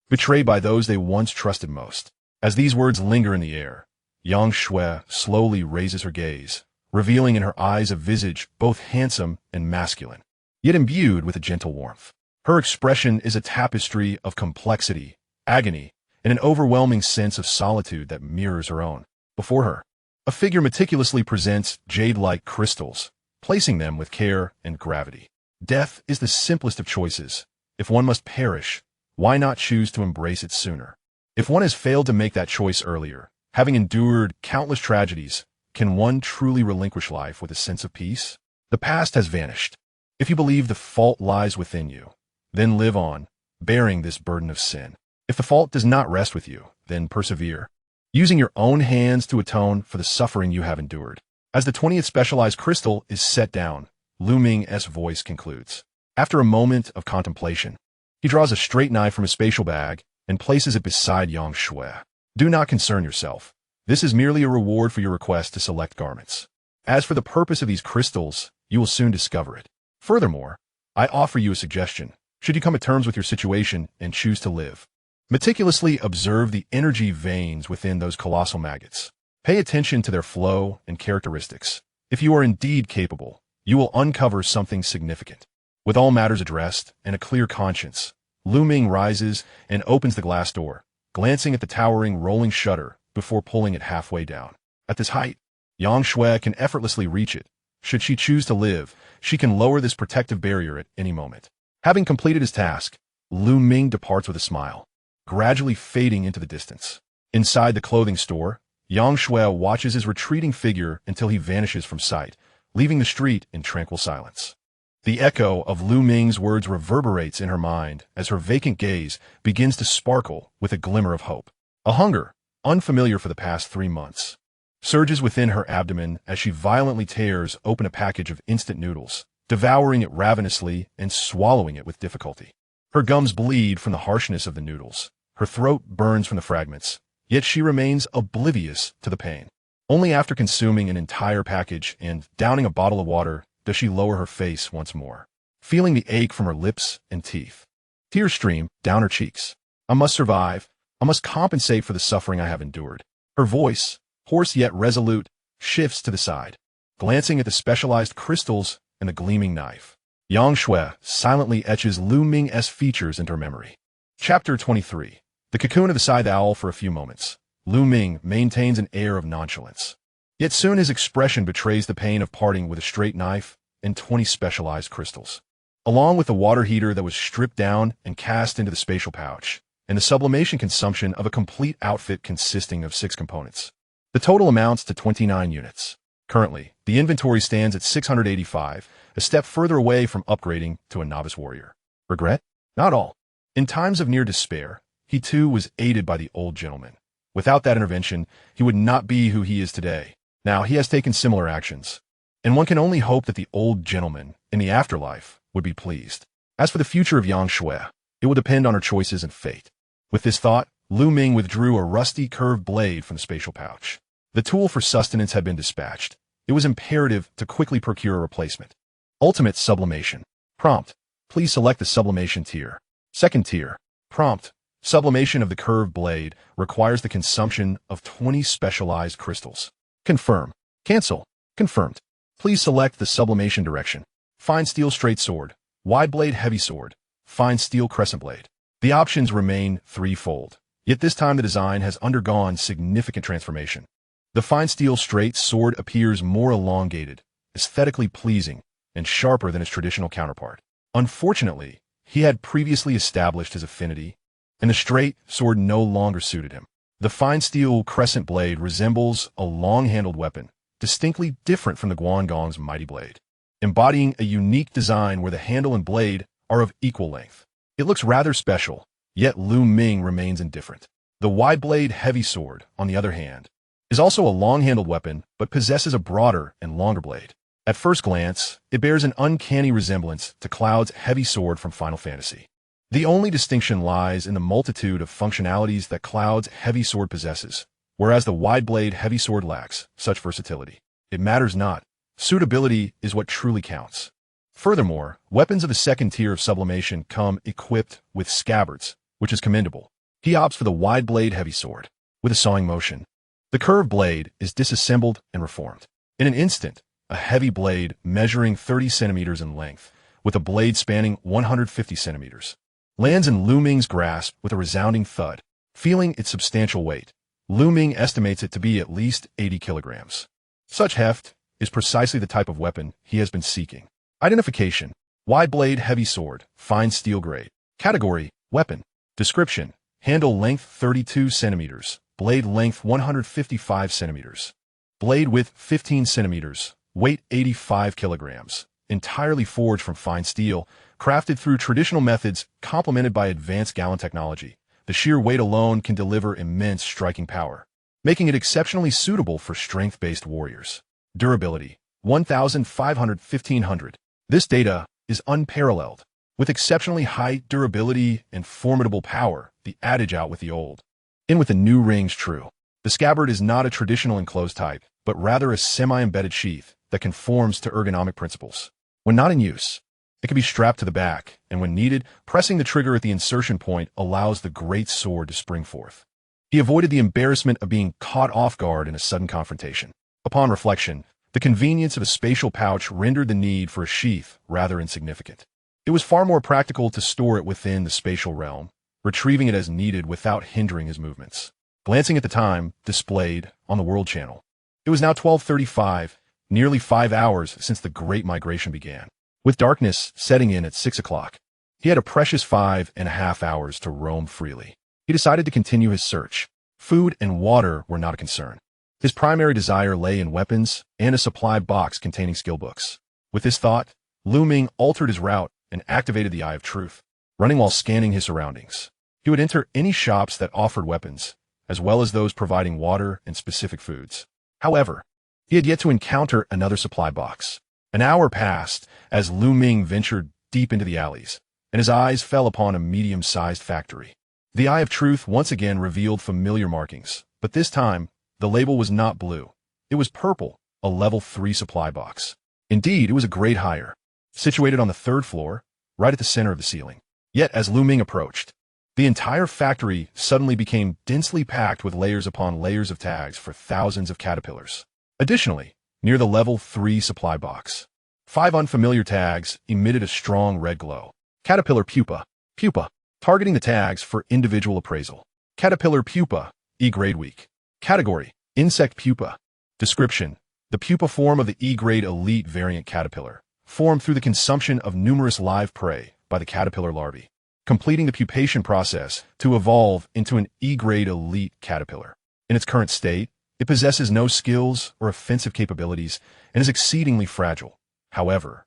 betrayed by those they once trusted most." As these words linger in the air, Yang Shui slowly raises her gaze, revealing in her eyes a visage both handsome and masculine, yet imbued with a gentle warmth. Her expression is a tapestry of complexity, agony, and an overwhelming sense of solitude that mirrors her own. Before her, a figure meticulously presents jade-like crystals, placing them with care and gravity. Death is the simplest of choices. If one must perish, why not choose to embrace it sooner? If one has failed to make that choice earlier, having endured countless tragedies, can one truly relinquish life with a sense of peace? The past has vanished. If you believe the fault lies within you, then live on, bearing this burden of sin. If the fault does not rest with you, then persevere, using your own hands to atone for the suffering you have endured. As the 20th specialized crystal is set down, Lu Ming's voice concludes. After a moment of contemplation, he draws a straight knife from his spatial bag and places it beside Yang Shui. Do not concern yourself. This is merely a reward for your request to select garments. As for the purpose of these crystals, you will soon discover it. Furthermore, I offer you a suggestion. Should you come to terms with your situation and choose to live, meticulously observe the energy veins within those colossal maggots. Pay attention to their flow and characteristics. If you are indeed capable, you will uncover something significant. With all matters addressed and a clear conscience, Lu Ming rises and opens the glass door, glancing at the towering rolling shutter before pulling it halfway down. At this height, Yang Shui can effortlessly reach it. Should she choose to live, she can lower this protective barrier at any moment. Having completed his task, Lu Ming departs with a smile, gradually fading into the distance. Inside the clothing store, Yang Shui watches his retreating figure until he vanishes from sight, leaving the street in tranquil silence. The echo of Lu Ming's words reverberates in her mind as her vacant gaze begins to sparkle with a glimmer of hope. A hunger, unfamiliar for the past 3 months, surges within her abdomen as she violently tears open a package of instant noodles, devouring it ravenously and swallowing it with difficulty. Her gums bleed from the harshness of the noodles. Her throat burns from the fragments, yet she remains oblivious to the pain. Only after consuming an entire package and downing a bottle of water does she lower her face once more, feeling the ache from her lips and teeth. Tears stream down her cheeks. "I must survive. I must compensate for the suffering I have endured. Her voice, hoarse yet resolute, shifts to the side, glancing at the specialized crystals and the gleaming knife. Yang Shui silently etches Lu Ming's features into her memory. Chapter 23. The cocoon of the scythe owl. For a few moments, Lu Ming maintains an air of nonchalance. Yet soon his expression betrays the pain of parting with a straight knife and 20 specialized crystals, along with the water heater that was stripped down and cast into the spatial pouch, and the sublimation consumption of a complete outfit consisting of 6 components. The total amounts to 29 units. Currently, the inventory stands at 685, a step further away from upgrading to a novice warrior. Regret? Not all. In times of near despair, he too was aided by the old gentleman. Without that intervention, he would not be who he is today. Now he has taken similar actions, and one can only hope that the old gentleman, in the afterlife, would be pleased. As for the future of Yang Shui, it will depend on her choices and fate. With this thought, Lu Ming withdrew a rusty curved blade from the spatial pouch. The tool for sustenance had been dispatched. It was imperative to quickly procure a replacement. Ultimate sublimation. Prompt. Please select the sublimation tier. Second tier. Prompt. Sublimation of the curved blade requires the consumption of 20 specialized crystals. Confirm. Cancel. Confirmed. Please select the sublimation direction. Fine steel straight sword, wide blade heavy sword, fine steel crescent blade. The options remain threefold, yet this time the design has undergone significant transformation. The fine steel straight sword appears more elongated, aesthetically pleasing, and sharper than its traditional counterpart. Unfortunately, he had previously established his affinity, and the straight sword no longer suited him. The fine steel crescent blade resembles a long-handled weapon, distinctly different from the Guangong's mighty blade, embodying a unique design where the handle and blade are of equal length. It looks rather special, yet Lu Ming remains indifferent. The wide blade heavy sword, on the other hand, is also a long-handled weapon, but possesses a broader and longer blade. At first glance, it bears an uncanny resemblance to Cloud's heavy sword from Final Fantasy. The only distinction lies in the multitude of functionalities that Cloud's heavy sword possesses, whereas the wide blade heavy sword lacks such versatility. It matters not. Suitability is what truly counts. Furthermore, weapons of the second tier of sublimation come equipped with scabbards, which is commendable. He opts for the wide blade heavy sword, with a sawing motion. The curved blade is disassembled and reformed. In an instant, a heavy blade measuring 30 centimeters in length, with a blade spanning 150 centimeters, lands in Lu Ming's grasp with a resounding thud. Feeling its substantial weight, Lu Ming estimates it to be at least 80 kilograms. Such heft is precisely the type of weapon he has been seeking. Identification: wide blade heavy sword, fine steel grade. Category: weapon. Description: handle length 32 centimeters, blade length 155 centimeters, blade width 15 centimeters, weight 85 kilograms, entirely forged from fine steel, crafted through traditional methods complemented by advanced Jialan technology. The sheer weight alone can deliver immense striking power, making it exceptionally suitable for strength-based warriors. Durability: 1,500-1,500. This data is unparalleled. With exceptionally high durability and formidable power, the adage out with the old, in with the new rings true. The scabbard is not a traditional enclosed type, but rather a semi-embedded sheath that conforms to ergonomic principles. When not in use, it can be strapped to the back, and when needed, pressing the trigger at the insertion point allows the great sword to spring forth. He avoided the embarrassment of being caught off guard in a sudden confrontation. Upon reflection, the convenience of a spatial pouch rendered the need for a sheath rather insignificant. It was far more practical to store it within the spatial realm, retrieving it as needed without hindering his movements. Glancing at the time displayed on the World Channel, it was now 12:35, nearly 5 hours since the Great Migration began. With darkness setting in at 6 o'clock, he had a precious 5.5 hours to roam freely. He decided to continue his search. Food and water were not a concern. His primary desire lay in weapons and a supply box containing skill books. With this thought, Lu Ming altered his route and activated the Eye of Truth, running while scanning his surroundings. He would enter any shops that offered weapons, as well as those providing water and specific foods. However, he had yet to encounter another supply box. An hour passed as Lu Ming ventured deep into the alleys, and his eyes fell upon a medium-sized factory. The Eye of Truth once again revealed familiar markings, but this time, the label was not blue. It was purple, a level 3 supply box. Indeed, it was a grade higher, situated on the 3rd floor, right at the center of the ceiling. Yet, as Lu Ming approached, The entire factory suddenly became densely packed with layers upon layers of tags for thousands of caterpillars. Additionally, near the level 3 supply box, 5 unfamiliar tags emitted a strong red glow. Caterpillar pupa. Pupa. Targeting the tags for individual appraisal. Caterpillar pupa. E-grade weak. Category. Insect pupa. Description. The pupa form of the E-grade elite variant caterpillar, formed through the consumption of numerous live prey by the caterpillar larvae, completing the pupation process to evolve into an E-grade elite caterpillar. In its current state, it possesses no skills or offensive capabilities and is exceedingly fragile. However,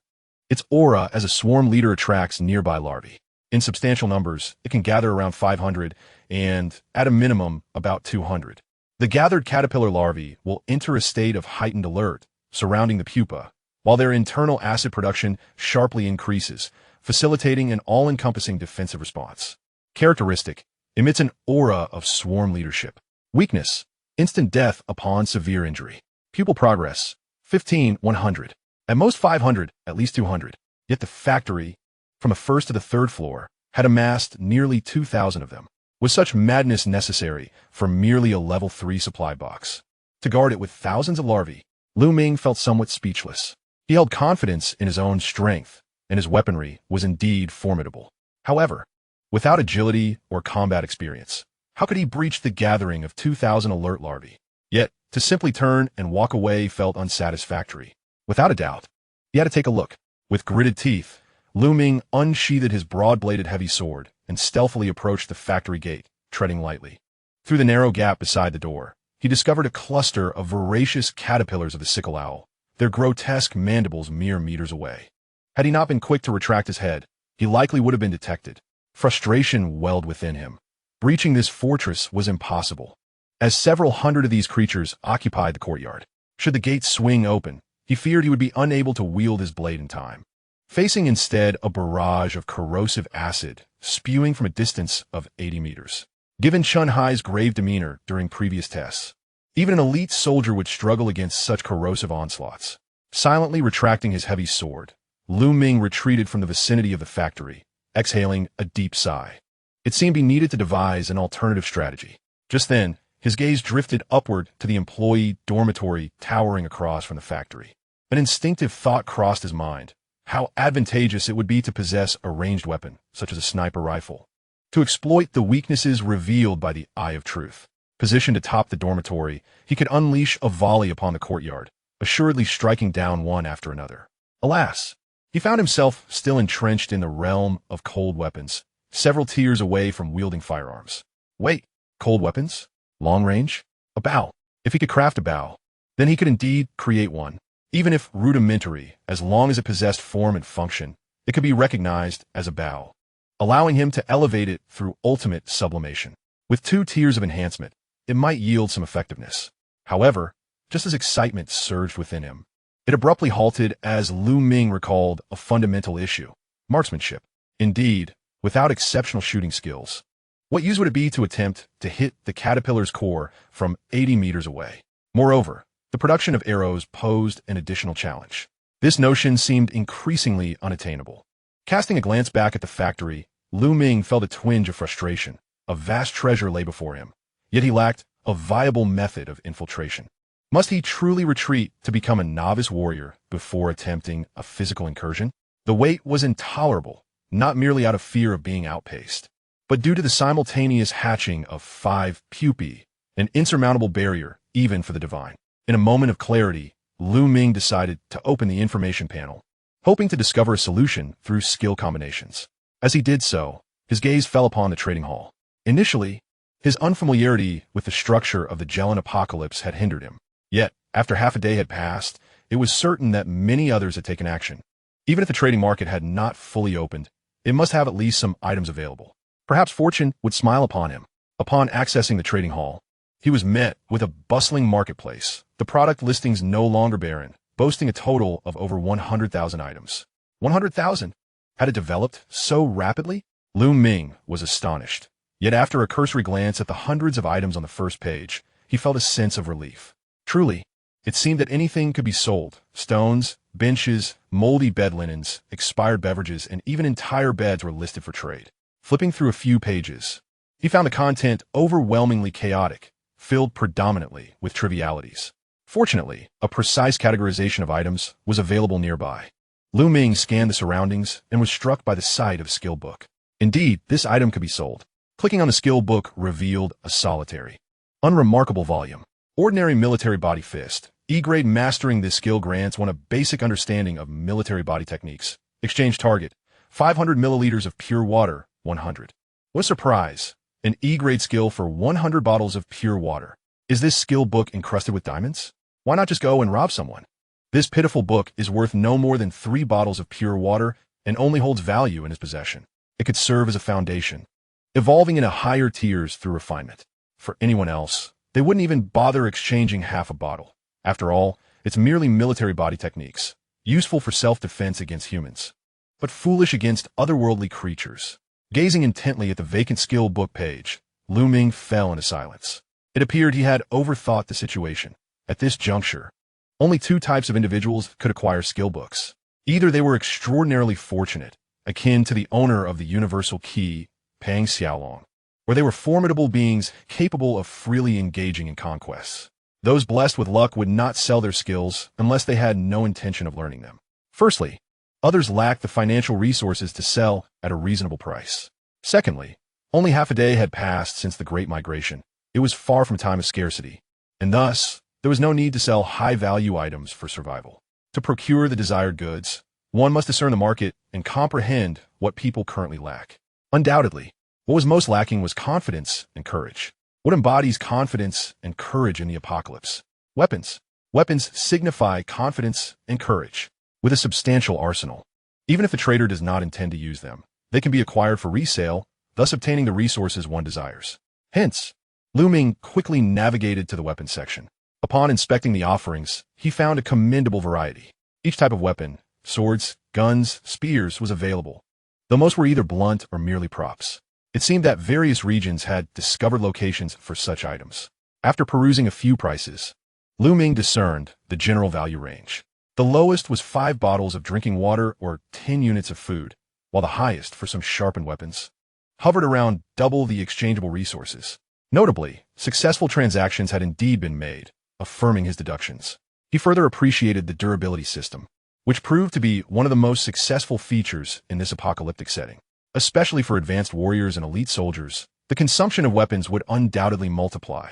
its aura as a swarm leader attracts nearby larvae. In substantial numbers, it can gather around 500 and, at a minimum, about 200. The gathered caterpillar larvae will enter a state of heightened alert surrounding the pupa, while their internal acid production sharply increases, facilitating an all-encompassing defensive response. Characteristic: emits an aura of swarm leadership. Weakness: instant death upon severe injury. Pupil progress: 15-100. At most 500, at least 200. Yet the factory, from the first to the third floor, had amassed nearly 2,000 of them. Was such madness necessary for merely a level 3 supply box? To guard it with thousands of larvae, Ming felt somewhat speechless. He held confidence in his own strength, and his weaponry was indeed formidable. However, without agility or combat experience, how could he breach the gathering of 2,000 alert larvae? Yet, to simply turn and walk away felt unsatisfactory. Without a doubt, he had to take a look. With gritted teeth, Ming unsheathed his broad-bladed heavy sword and stealthily approached the factory gate, treading lightly. Through the narrow gap beside the door, he discovered a cluster of voracious caterpillars of the sickle owl, their grotesque mandibles mere meters away. Had he not been quick to retract his head, he likely would have been detected. Frustration welled within him. Breaching this fortress was impossible, as several hundred of these creatures occupied the courtyard. Should the gate swing open, he feared he would be unable to wield his blade in time, facing instead a barrage of corrosive acid spewing from a distance of 80 meters. Given Chun Hai's grave demeanor during previous tests, even an elite soldier would struggle against such corrosive onslaughts. Silently retracting his heavy sword, Ming retreated from the vicinity of the factory, exhaling a deep sigh. It seemed he needed to devise an alternative strategy. Just then, his gaze drifted upward to the employee dormitory towering across from the factory. An instinctive thought crossed his mind: how advantageous it would be to possess a ranged weapon, such as a sniper rifle, to exploit the weaknesses revealed by the Eye of Truth. Positioned atop the dormitory, he could unleash a volley upon the courtyard, assuredly striking down one after another. Alas, he found himself still entrenched in the realm of cold weapons, several tiers away from wielding firearms. Wait, cold weapons? Long range? A bow. If he could craft a bow, then he could indeed create one. Even if rudimentary, as long as it possessed form and function, it could be recognized as a bow, allowing him to elevate it through ultimate sublimation. With 2 tiers of enhancement, it might yield some effectiveness. However, just as excitement surged within him, it abruptly halted as Ming recalled a fundamental issue: marksmanship. Indeed, without exceptional shooting skills, what use would it be to attempt to hit the caterpillar's core from 80 meters away? Moreover, the production of arrows posed an additional challenge. This notion seemed increasingly unattainable. Casting a glance back at the factory, Ming felt a twinge of frustration. A vast treasure lay before him, yet he lacked a viable method of infiltration. Must he truly retreat to become a novice warrior before attempting a physical incursion? The wait was intolerable, not merely out of fear of being outpaced, but due to the simultaneous hatching of 5 pupae, an insurmountable barrier even for the divine. In a moment of clarity, Ming decided to open the information panel, hoping to discover a solution through skill combinations. As he did so, his gaze fell upon the trading hall. Initially, his unfamiliarity with the structure of the Jialan apocalypse had hindered him. Yet, after half a day had passed, it was certain that many others had taken action. Even if the trading market had not fully opened, it must have at least some items available. Perhaps fortune would smile upon him. Upon accessing the trading hall, he was met with a bustling marketplace, the product listings no longer barren, boasting a total of over 100,000 items. 100,000? Had it developed so rapidly? Ming was astonished. Yet after a cursory glance at the hundreds of items on the first page, he felt a sense of relief. Truly, it seemed that anything could be sold: stones, benches, moldy bed linens, expired beverages, and even entire beds were listed for trade. Flipping through a few pages, he found the content overwhelmingly chaotic, filled predominantly with trivialities. Fortunately, a precise categorization of items was available nearby. Ming scanned the surroundings and was struck by the sight of a skill book. Indeed, this item could be sold. Clicking on the skill book revealed a solitary, unremarkable volume. Ordinary military body fist. E-grade mastering this skill grants one a basic understanding of military body techniques. Exchange target, 500 milliliters of pure water, 100. What a surprise! An E-grade skill for 100 bottles of pure water. Is this skill book encrusted with diamonds? Why not just go and rob someone? This pitiful book is worth no more than 3 bottles of pure water and only holds value in his possession. It could serve as a foundation, evolving into higher tiers through refinement. For anyone else, they wouldn't even bother exchanging half a bottle. After all, it's merely military body techniques, useful for self-defense against humans, but foolish against otherworldly creatures. Gazing intently at the vacant skill book page, Ming fell into silence. It appeared he had overthought the situation. At this juncture, only 2 types of individuals could acquire skill books. Either they were extraordinarily fortunate, akin to the owner of the universal key, Pang Xiaolong, or they were formidable beings capable of freely engaging in conquests. Those blessed with luck would not sell their skills unless they had no intention of learning them. Firstly, others lacked the financial resources to sell at a reasonable price. Secondly, only half a day had passed since the Great Migration. It was far from a time of scarcity, and thus, there was no need to sell high-value items for survival. To procure the desired goods, one must discern the market and comprehend what people currently lack. Undoubtedly, what was most lacking was confidence and courage. What embodies confidence and courage in the apocalypse? Weapons. Weapons signify confidence and courage, with a substantial arsenal. Even if the trader does not intend to use them, they can be acquired for resale, thus obtaining the resources one desires. Hence, Ming quickly navigated to the weapons section. Upon inspecting the offerings, he found a commendable variety. Each type of weapon, swords, guns, spears, was available, though most were either blunt or merely props. It seemed that various regions had discovered locations for such items. After perusing a few prices, Ming discerned the general value range. The lowest was 5 bottles of drinking water or 10 units of food, while the highest, for some sharpened weapons, hovered around double the exchangeable resources. Notably, successful transactions had indeed been made, affirming his deductions. He further appreciated the durability system, which proved to be one of the most successful features in this apocalyptic setting. Especially for advanced warriors and elite soldiers, the consumption of weapons would undoubtedly multiply.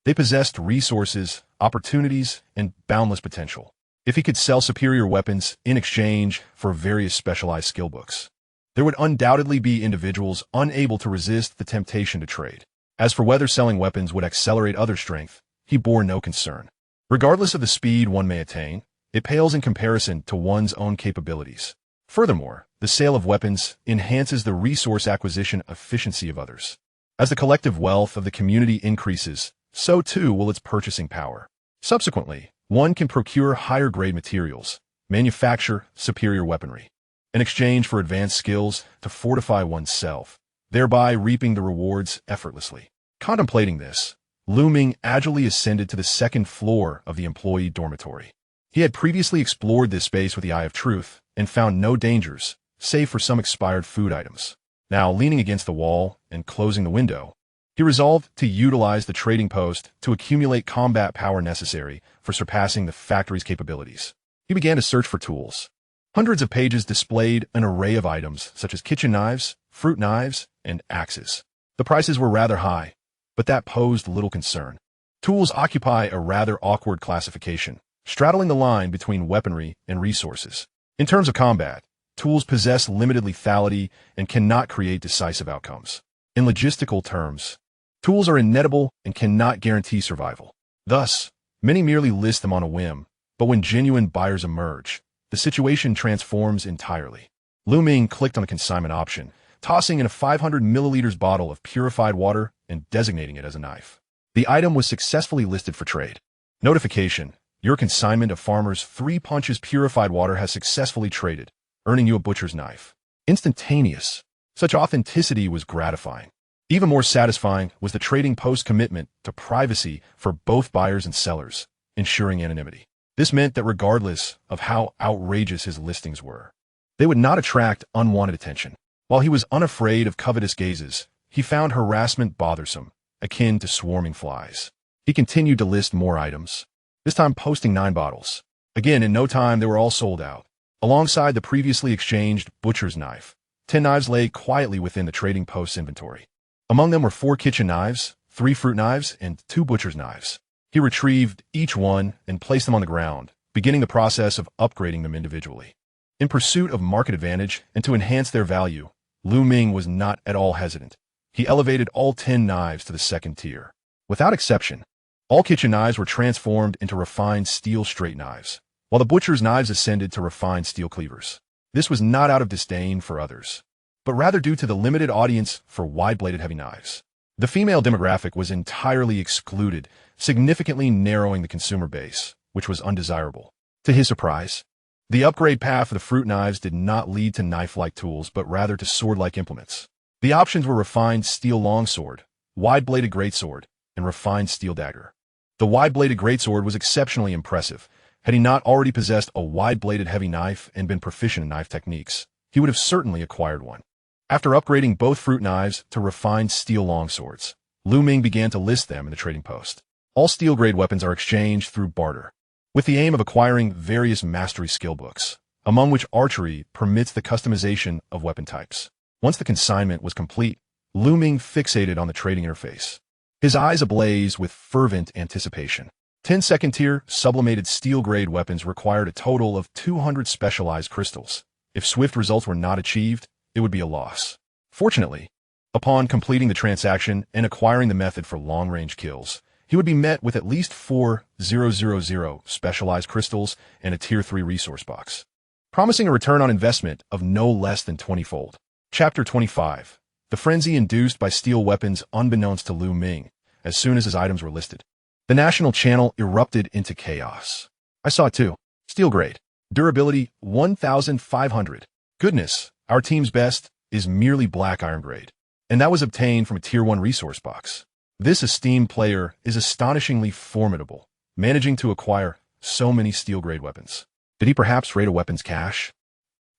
They possessed resources, opportunities, and boundless potential. If he could sell superior weapons in exchange for various specialized skill books, there would undoubtedly be individuals unable to resist the temptation to trade. As for whether selling weapons would accelerate other strength, he bore no concern. Regardless of the speed one may attain, it pales in comparison to one's own capabilities. Furthermore, the sale of weapons enhances the resource acquisition efficiency of others. As the collective wealth of the community increases, so too will its purchasing power. Subsequently, one can procure higher-grade materials, manufacture superior weaponry, in exchange for advanced skills to fortify oneself, thereby reaping the rewards effortlessly. Contemplating this, Ming agilely ascended to the 2nd floor of the employee dormitory. He had previously explored this space with the eye of truth and found no dangers, save for some expired food items. Now, leaning against the wall and closing the window, he resolved to utilize the trading post to accumulate combat power necessary for surpassing the factory's capabilities. He began to search for tools. Hundreds of pages displayed an array of items such as kitchen knives, fruit knives, and axes. The prices were rather high, but that posed little concern. Tools occupy a rather awkward classification, straddling the line between weaponry and resources. In terms of combat, tools possess limited lethality and cannot create decisive outcomes. In logistical terms, tools are inettable and cannot guarantee survival. Thus, many merely list them on a whim, but when genuine buyers emerge, the situation transforms entirely. Ming clicked on the consignment option, tossing in a 500 milliliters bottle of purified water and designating it as a knife. The item was successfully listed for trade. Notification: your consignment of Farmer's 3 Punches purified water has successfully traded, earning you a butcher's knife. Instantaneous. Such authenticity was gratifying. Even more satisfying was the trading post's commitment to privacy for both buyers and sellers, ensuring anonymity. This meant that regardless of how outrageous his listings were, they would not attract unwanted attention. While he was unafraid of covetous gazes, he found harassment bothersome, akin to swarming flies. He continued to list more items, this time posting 9 bottles. Again, in no time, they were all sold out. Alongside the previously exchanged butcher's knife, 10 knives lay quietly within the trading post's inventory. Among them were 4 kitchen knives, 3 fruit knives, and 2 butcher's knives. He retrieved each one and placed them on the ground, beginning the process of upgrading them individually. In pursuit of market advantage and to enhance their value, Ming was not at all hesitant. He elevated all 10 knives to the 2nd tier. Without exception, all kitchen knives were transformed into refined steel straight knives, while the butcher's knives ascended to refined steel cleavers. This was not out of disdain for others, but rather due to the limited audience for wide-bladed heavy knives. The female demographic was entirely excluded, significantly narrowing the consumer base, which was undesirable. To his surprise, the upgrade path for the fruit knives did not lead to knife-like tools, but rather to sword-like implements. The options were refined steel longsword, wide-bladed greatsword, and refined steel dagger. The wide-bladed greatsword was exceptionally impressive. Had he not already possessed a wide-bladed heavy knife and been proficient in knife techniques, he would have certainly acquired one. After upgrading both fruit knives to refined steel longswords, Ming began to list them in the trading post. All steel-grade weapons are exchanged through barter, with the aim of acquiring various mastery skill books, among which archery permits the customization of weapon types. Once the consignment was complete, Ming fixated on the trading interface, his eyes ablaze with fervent anticipation. 10 second-tier sublimated steel-grade weapons required a total of 200 specialized crystals. If swift results were not achieved, it would be a loss. Fortunately, upon completing the transaction and acquiring the method for long-range kills, he would be met with at least 4,000 specialized crystals and a Tier 3 resource box, promising a return on investment of no less than 20-fold. Chapter 25. The frenzy induced by steel weapons unbeknownst to Ming, as soon as his items were listed. The national channel erupted into chaos. I saw it too. Steel grade. Durability 1,500. Goodness, our team's best is merely black iron grade, and that was obtained from a Tier 1 resource box. This esteemed player is astonishingly formidable, managing to acquire so many steel-grade weapons. Did he perhaps raid a weapons cache?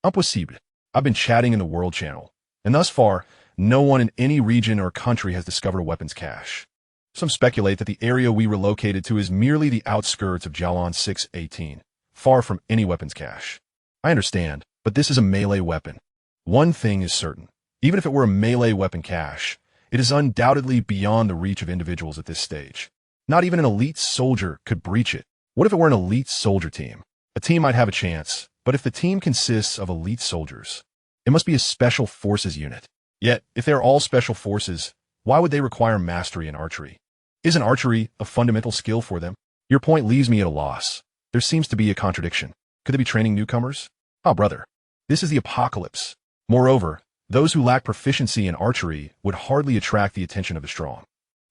Impossible. I've been chatting in the World channel, and thus far, no one in any region or country has discovered a weapons cache. Some speculate that the area we relocated to is merely the outskirts of Jialan 618, far from any weapons cache. I understand, but this is a melee weapon. One thing is certain. Even if it were a melee weapon cache, it is undoubtedly beyond the reach of individuals at this stage. Not even an elite soldier could breach it. What if it were an elite soldier team? A team might have a chance, but if the team consists of elite soldiers, it must be a special forces unit. Yet, if they are all special forces, why would they require mastery in archery? Isn't archery a fundamental skill for them? Your point leaves me at a loss. There seems to be a contradiction. Could they be training newcomers? Oh, brother. This is the apocalypse. Moreover, those who lack proficiency in archery would hardly attract the attention of the strong.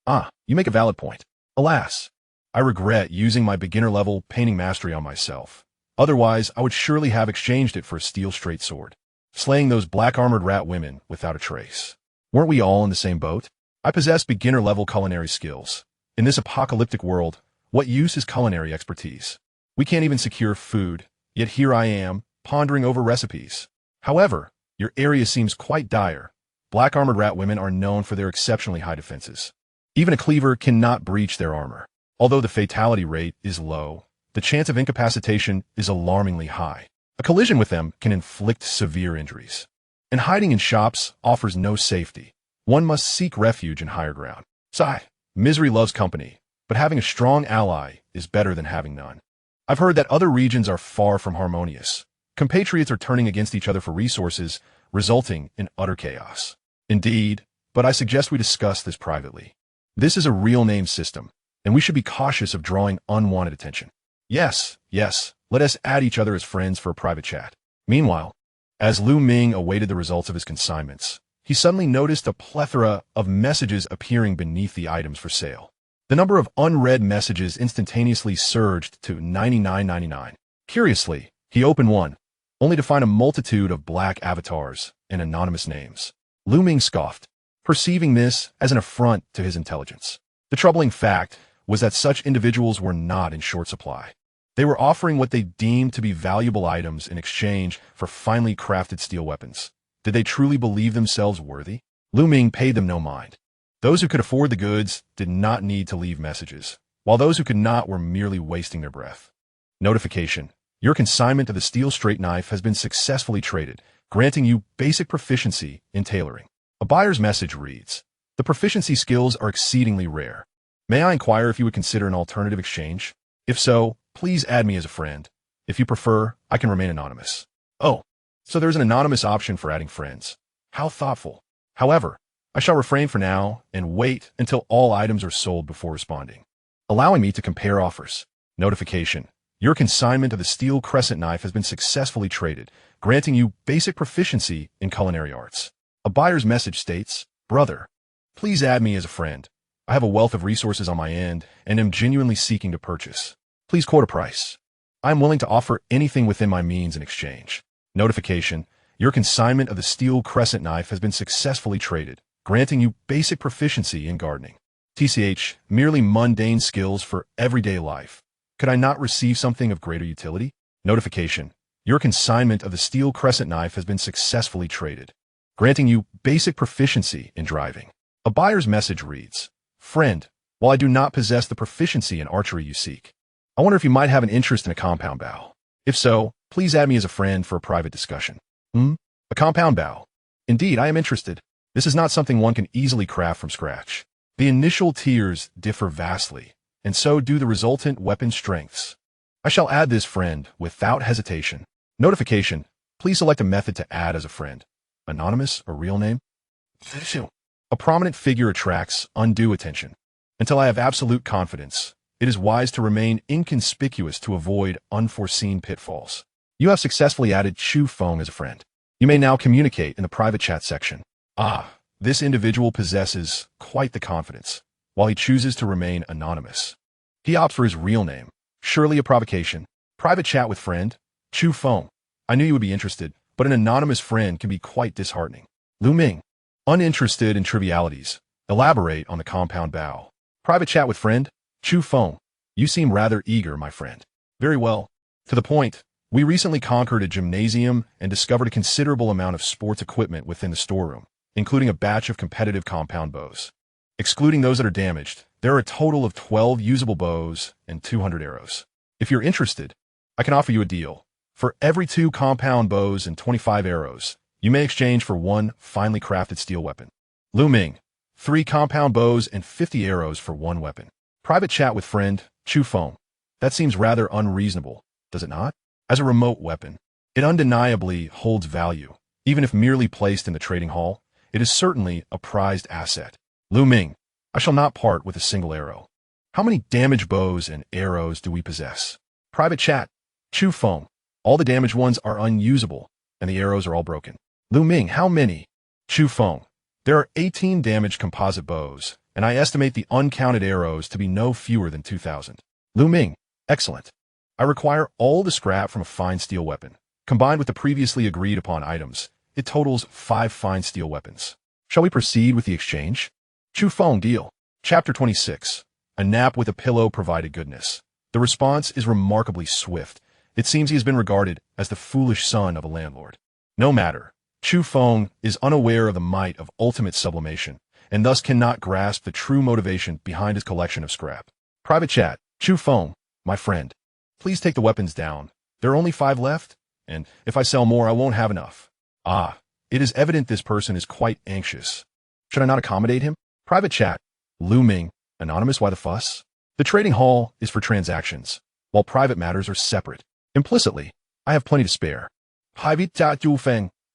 Ah, you make a valid point. Alas, I regret using my beginner-level painting mastery on myself. Otherwise, I would surely have exchanged it for a steel straight sword, slaying those black-armored rat women without a trace. Weren't we all in the same boat? I possess beginner-level culinary skills. In this apocalyptic world, what use is culinary expertise? We can't even secure food, yet here I am, pondering over recipes. However, your area seems quite dire. Black-armored rat women are known for their exceptionally high defenses. Even a cleaver cannot breach their armor. Although the fatality rate is low, the chance of incapacitation is alarmingly high. A collision with them can inflict severe injuries. And hiding in shops offers no safety. One must seek refuge in higher ground. Sigh, misery loves company, but having a strong ally is better than having none. I've heard that other regions are far from harmonious. Compatriots are turning against each other for resources, resulting in utter chaos. Indeed, but I suggest we discuss this privately. This is a real-name system, and we should be cautious of drawing unwanted attention. Yes, let us add each other as friends for a private chat. Meanwhile, as Ming awaited the results of his consignments, he suddenly noticed a plethora of messages appearing beneath the items for sale. The number of unread messages instantaneously surged to 99.99. Curiously, he opened one, only to find a multitude of black avatars and anonymous names. Ming scoffed, perceiving this as an affront to his intelligence. The troubling fact was that such individuals were not in short supply. They were offering what they deemed to be valuable items in exchange for finely crafted steel weapons, Did they truly believe themselves worthy? Lu Ming paid them no mind. Those who could afford the goods did not need to leave messages, while those who could not were merely wasting their breath. Notification. Your consignment of the steel straight knife has been successfully traded, granting you basic proficiency in tailoring. A buyer's message reads, the proficiency skills are exceedingly rare. May I inquire if you would consider an alternative exchange? If so, please add me as a friend. If you prefer, I can remain anonymous. Oh, so there's an anonymous option for adding friends. How thoughtful. However, I shall refrain for now and wait until all items are sold before responding, allowing me to compare offers. Notification. Your consignment of the steel crescent knife has been successfully traded, granting you basic proficiency in culinary arts. A buyer's message states, brother, please add me as a friend. I have a wealth of resources on my end and am genuinely seeking to purchase. Please quote a price. I am willing to offer anything within my means in exchange. Notification. Your consignment of the steel crescent knife has been successfully traded, granting you basic proficiency in gardening. TCH, merely mundane skills for everyday life. Could I not receive something of greater utility? Notification. Your consignment of the steel crescent knife has been successfully traded, granting you basic proficiency in driving. A buyer's message reads, friend, while I do not possess the proficiency in archery you seek, I wonder if you might have an interest in a compound bow. If so, please add me as a friend for a private discussion. A compound bow. Indeed, I am interested. This is not something one can easily craft from scratch. The initial tiers differ vastly, and so do the resultant weapon strengths. I shall add this friend without hesitation. Notification. Please select a method to add as a friend. Anonymous or real name? A prominent figure attracts undue attention. Until I have absolute confidence, it is wise to remain inconspicuous to avoid unforeseen pitfalls. You have successfully added Chu Feng as a friend. You may now communicate in the private chat section. This individual possesses quite the confidence, while he chooses to remain anonymous. He opts for his real name. Surely a provocation. Private chat with friend, Chu Feng. I knew you would be interested, but an anonymous friend can be quite disheartening. Lu Ming. Uninterested in trivialities. Elaborate on the compound bow. Private chat with friend, Chu Feng. You seem rather eager, my friend. Very well. To the point. We recently conquered a gymnasium and discovered a considerable amount of sports equipment within the storeroom, including a batch of competitive compound bows. Excluding those that are damaged, there are a total of 12 usable bows and 200 arrows. If you're interested, I can offer you a deal. For every 2 compound bows and 25 arrows, you may exchange for 1 finely crafted steel weapon. Lu Ming. 3 compound bows and 50 arrows for 1 weapon. Private chat with friend, Chu Feng. That seems rather unreasonable, does it not? As a remote weapon, it undeniably holds value. Even if merely placed in the trading hall, it is certainly a prized asset. Lu Ming. I shall not part with a single arrow. How many damaged bows and arrows do we possess? Private chat. Chu Feng. All the damaged ones are unusable, and the arrows are all broken. Lu Ming. How many? Chu Feng. There are 18 damaged composite bows, and I estimate the uncounted arrows to be no fewer than 2,000. Lu Ming. Excellent. I require all the scrap from a fine steel weapon. Combined with the previously agreed upon items, it totals 5 fine steel weapons. Shall we proceed with the exchange? Chu Feng deal. Chapter 26. A nap with a pillow provided goodness. The response is remarkably swift. It seems he has been regarded as the foolish son of a landlord. No matter. Chu Feng is unaware of the might of ultimate sublimation, and thus cannot grasp the true motivation behind his collection of scrap. Private chat. Chu Feng, my friend. Please take the weapons down. There are only 5 left, and if I sell more, I won't have enough. It is evident this person is quite anxious. Should I not accommodate him? Private chat. Lu Ming. Anonymous, why the fuss? The trading hall is for transactions, while private matters are separate. Implicitly, I have plenty to spare.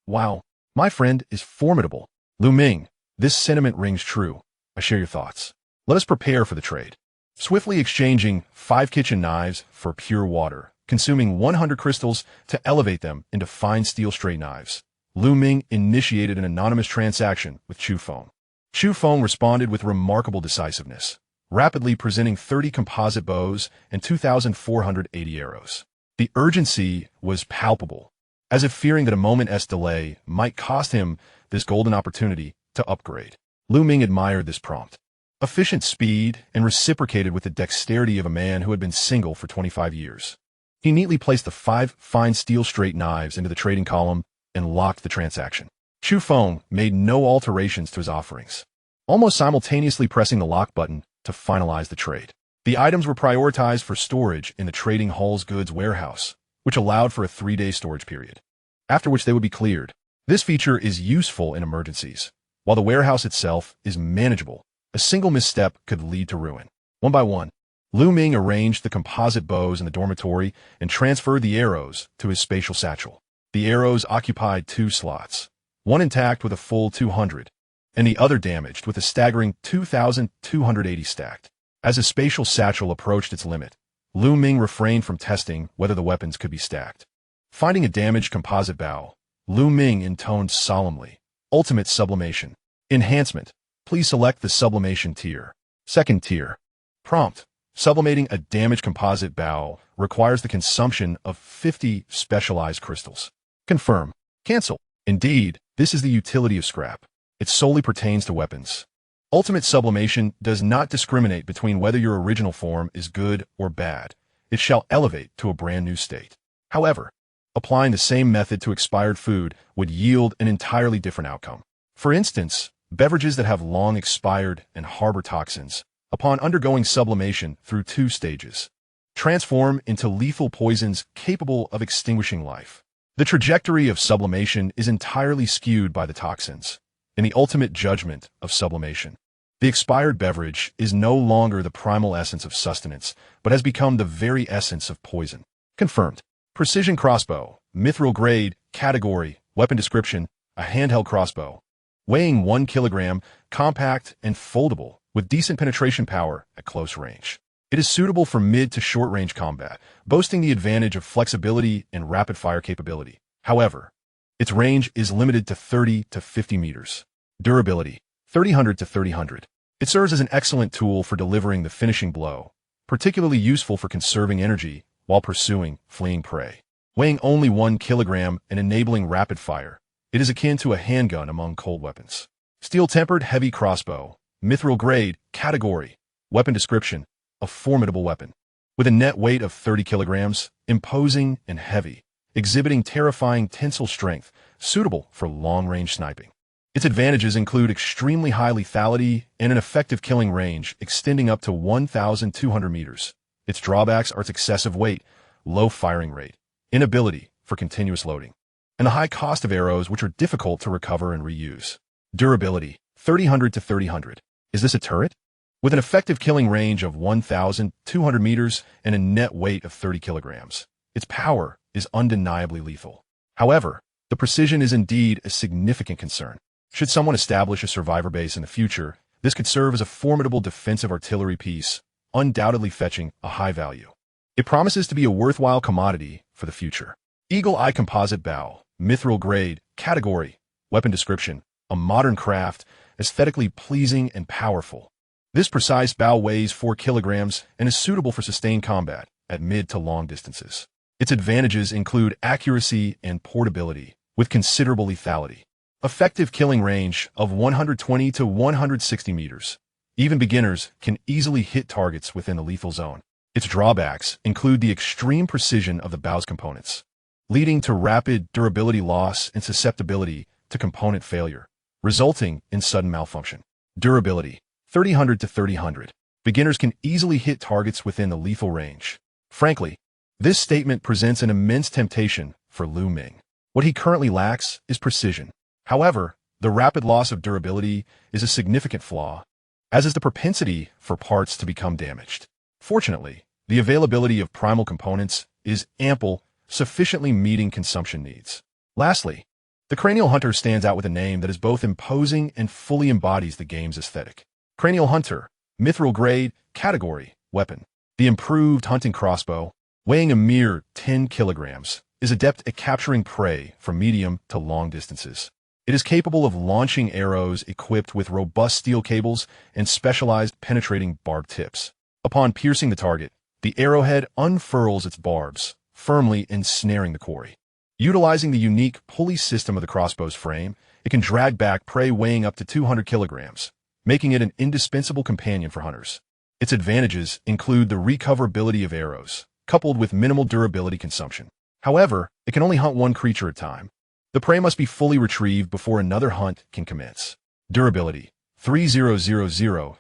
Wow, my friend is formidable. Lu Ming. This sentiment rings true. I share your thoughts. Let us prepare for the trade. Swiftly exchanging 5 kitchen knives for pure water, consuming 100 crystals to elevate them into fine steel straight knives. Lu Ming initiated an anonymous transaction with Chu Feng. Chu Feng responded with remarkable decisiveness, rapidly presenting 30 composite bows and 2,480 arrows. The urgency was palpable, as if fearing that a moment's delay might cost him this golden opportunity to upgrade. Lu Ming admired this prompt, efficient speed, and reciprocated with the dexterity of a man who had been single for 25 years. He neatly placed the 5 fine steel straight knives into the trading column and locked the transaction. Chu Feng made no alterations to his offerings, almost simultaneously pressing the lock button to finalize the trade. The items were prioritized for storage in the trading hall's goods warehouse, which allowed for a 3-day storage period, after which they would be cleared. This feature is useful in emergencies. While the warehouse itself is manageable, a single misstep could lead to ruin. One by one, Ming arranged the composite bows in the dormitory and transferred the arrows to his spatial satchel. The arrows occupied 2 slots, one intact with a full 200, and the other damaged with a staggering 2,280 stacked. As his spatial satchel approached its limit, Ming refrained from testing whether the weapons could be stacked. Finding a damaged composite bow, Ming intoned solemnly, Ultimate Sublimation. Enhancement. Please select the Sublimation tier. Second tier. Prompt. Sublimating a damaged composite bow requires the consumption of 50 specialized crystals. Confirm. Cancel. Indeed, this is the utility of scrap. It solely pertains to weapons. Ultimate Sublimation does not discriminate between whether your original form is good or bad. It shall elevate to a brand new state. However, applying the same method to expired food would yield an entirely different outcome. For instance, beverages that have long expired and harbor toxins, upon undergoing sublimation through 2 stages, transform into lethal poisons capable of extinguishing life. The trajectory of sublimation is entirely skewed by the toxins. In the ultimate judgment of sublimation, the expired beverage is no longer the primal essence of sustenance, but has become the very essence of poison. Confirmed. Precision crossbow, mithril grade, category, weapon description, a handheld crossbow. Weighing 1 kilogram, compact and foldable, with decent penetration power at close range. It is suitable for mid to short-range combat, boasting the advantage of flexibility and rapid-fire capability. However, its range is limited to 30 to 50 meters. Durability, 300 to 300. It serves as an excellent tool for delivering the finishing blow, particularly useful for conserving energy while pursuing fleeing prey. Weighing only 1 kilogram and enabling rapid fire, it is akin to a handgun among cold weapons. Steel-tempered heavy crossbow, mithril grade, category, weapon description, a formidable weapon. With a net weight of 30 kilograms, imposing and heavy, exhibiting terrifying tensile strength, suitable for long-range sniping. Its advantages include extremely high lethality and an effective killing range extending up to 1,200 meters. Its drawbacks are its excessive weight, low firing rate, inability for continuous loading, and the high cost of arrows which are difficult to recover and reuse. Durability, 300 to 300. Is this a turret? With an effective killing range of 1,200 meters and a net weight of 30 kilograms, its power is undeniably lethal. However, the precision is indeed a significant concern. Should someone establish a survivor base in the future, this could serve as a formidable defensive artillery piece, undoubtedly fetching a high value. It promises to be a worthwhile commodity for the future. Eagle Eye Composite Bow, mithril grade, category, weapon description, a modern craft, aesthetically pleasing and powerful. This precise bow weighs 4 kilograms and is suitable for sustained combat at mid to long distances. Its advantages include accuracy and portability, with considerable lethality. Effective killing range of 120 to 160 meters. Even beginners can easily hit targets within the lethal zone. Its drawbacks include the extreme precision of the bow's components, leading to rapid durability loss and susceptibility to component failure, resulting in sudden malfunction. Durability, 300 to 300. Beginners can easily hit targets within the lethal range. Frankly, this statement presents an immense temptation for Ming. What he currently lacks is precision. However, the rapid loss of durability is a significant flaw, as is the propensity for parts to become damaged. Fortunately, the availability of primal components is ample, sufficiently meeting consumption needs. Lastly, the Cranial Hunter stands out with a name that is both imposing and fully embodies the game's aesthetic. Cranial Hunter, mithril grade, category, weapon. The improved hunting crossbow, weighing a mere 10 kilograms, is adept at capturing prey from medium to long distances. It is capable of launching arrows equipped with robust steel cables and specialized penetrating barb tips. Upon piercing the target, the arrowhead unfurls its barbs, firmly ensnaring the quarry. Utilizing the unique pulley system of the crossbow's frame, it can drag back prey weighing up to 200 kilograms, making it an indispensable companion for hunters. Its advantages include the recoverability of arrows, coupled with minimal durability consumption. However, it can only hunt one creature at a time, The prey must be fully retrieved before another hunt can commence. Durability 3000.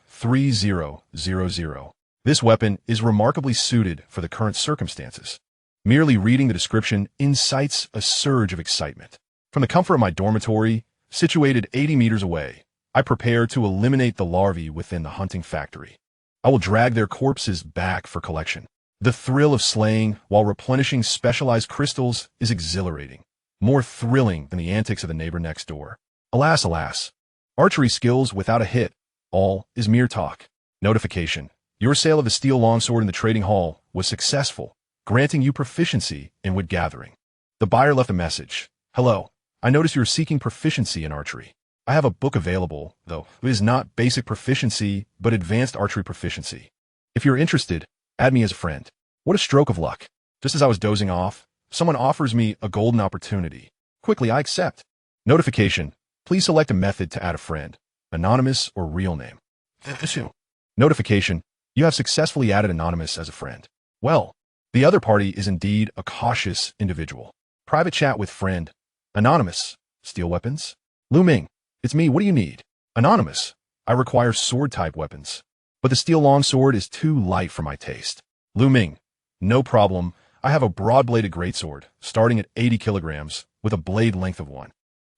This weapon is remarkably suited for the current circumstances. Merely reading the description incites a surge of excitement. From the comfort of my dormitory, situated 80 meters away, I prepare to eliminate the larvae within the hunting factory. I will drag their corpses back for collection. The thrill of slaying while replenishing specialized crystals is exhilarating, more thrilling than the antics of the neighbor next door. Alas, alas. Archery skills without a hit, all is mere talk. Notification. Your sale of the steel longsword in the trading hall was successful, granting you proficiency in wood gathering. The buyer left a message. Hello, I notice you're seeking proficiency in archery. I have a book available, though it is not basic proficiency, but advanced archery proficiency. If you're interested, add me as a friend. What a stroke of luck. Just as I was dozing off, someone offers me a golden opportunity. Quickly, I accept. Notification. Please select a method to add a friend, anonymous or real name. Notification. You have successfully added anonymous as a friend. Well, the other party is indeed a cautious individual. Private chat with friend. Anonymous. Steel weapons? Ming. It's me, what do you need? Anonymous. I require sword-type weapons. But the steel longsword is too light for my taste. Ming. No problem. I have a broad-bladed greatsword, starting at 80 kilograms, with a blade length of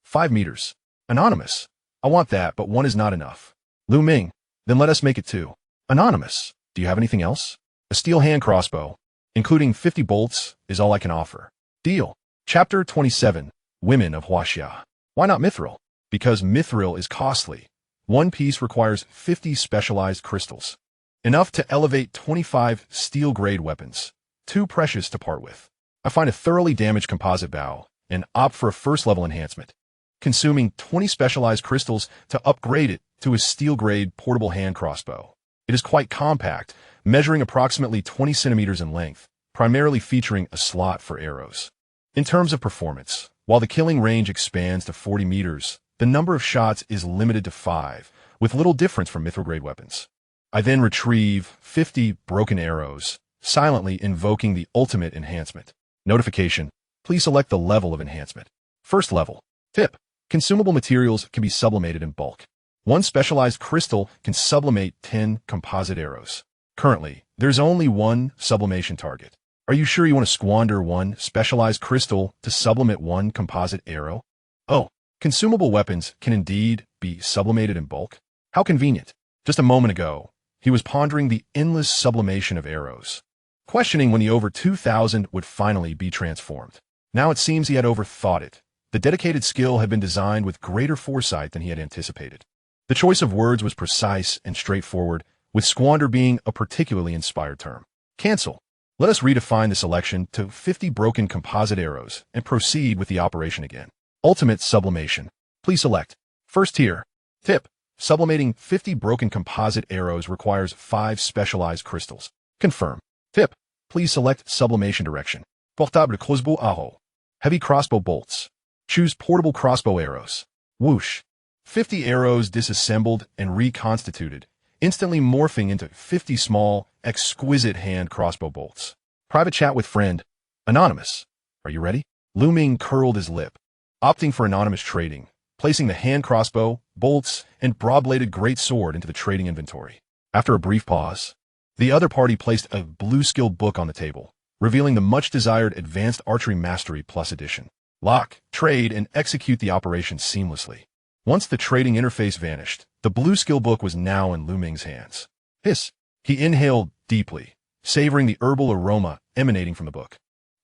5 meters. Anonymous. I want that, but one is not enough. Ming. Then let us make it 2. Anonymous. Do you have anything else? A steel hand crossbow, including 50 bolts, is all I can offer. Deal. Chapter 27. Women of Huaxia. Why not mithril? Because mithril is costly. One piece requires 50 specialized crystals. Enough to elevate 25 steel-grade weapons. Too precious to part with. I find a thoroughly damaged composite bow and opt for a first-level enhancement, consuming 20 specialized crystals to upgrade it to a steel-grade portable hand crossbow. It is quite compact, measuring approximately 20 centimeters in length, primarily featuring a slot for arrows. In terms of performance, while the killing range expands to 40 meters, the number of shots is limited to 5, with little difference from mithril-grade weapons. I then retrieve 50 broken arrows, silently invoking the ultimate enhancement. Notification. Please select the level of enhancement. First level. Tip. Consumable materials can be sublimated in bulk. One specialized crystal can sublimate 10 composite arrows. Currently, there's only one sublimation target. Are you sure you want to squander one specialized crystal to sublimate one composite arrow? Oh, consumable weapons can indeed be sublimated in bulk? How convenient. Just a moment ago, he was pondering the endless sublimation of arrows, questioning when the over 2,000 would finally be transformed. Now it seems he had overthought it. The dedicated skill had been designed with greater foresight than he had anticipated. The choice of words was precise and straightforward, with squander being a particularly inspired term. Cancel. Let us redefine the selection to 50 broken composite arrows and proceed with the operation again. Ultimate sublimation. Please select. First tier. Tip. Sublimating 50 broken composite arrows requires 5 specialized crystals. Confirm. Tip. Please select sublimation direction. Portable crossbow arrow. Heavy crossbow bolts. Choose portable crossbow arrows. Whoosh. 50 arrows disassembled and reconstituted, instantly morphing into 50 small, exquisite hand crossbow bolts. Private chat with friend. Anonymous. Are you ready? Ming curled his lip, opting for anonymous trading, placing the hand crossbow, bolts, and broad-bladed great sword into the trading inventory. After a brief pause, the other party placed a blue skill book on the table, revealing the much-desired Advanced Archery Mastery Plus edition. Lock, trade, and execute the operation seamlessly. Once the trading interface vanished, the blue skill book was now in Ming's hands. Hiss. He inhaled deeply, savoring the herbal aroma emanating from the book.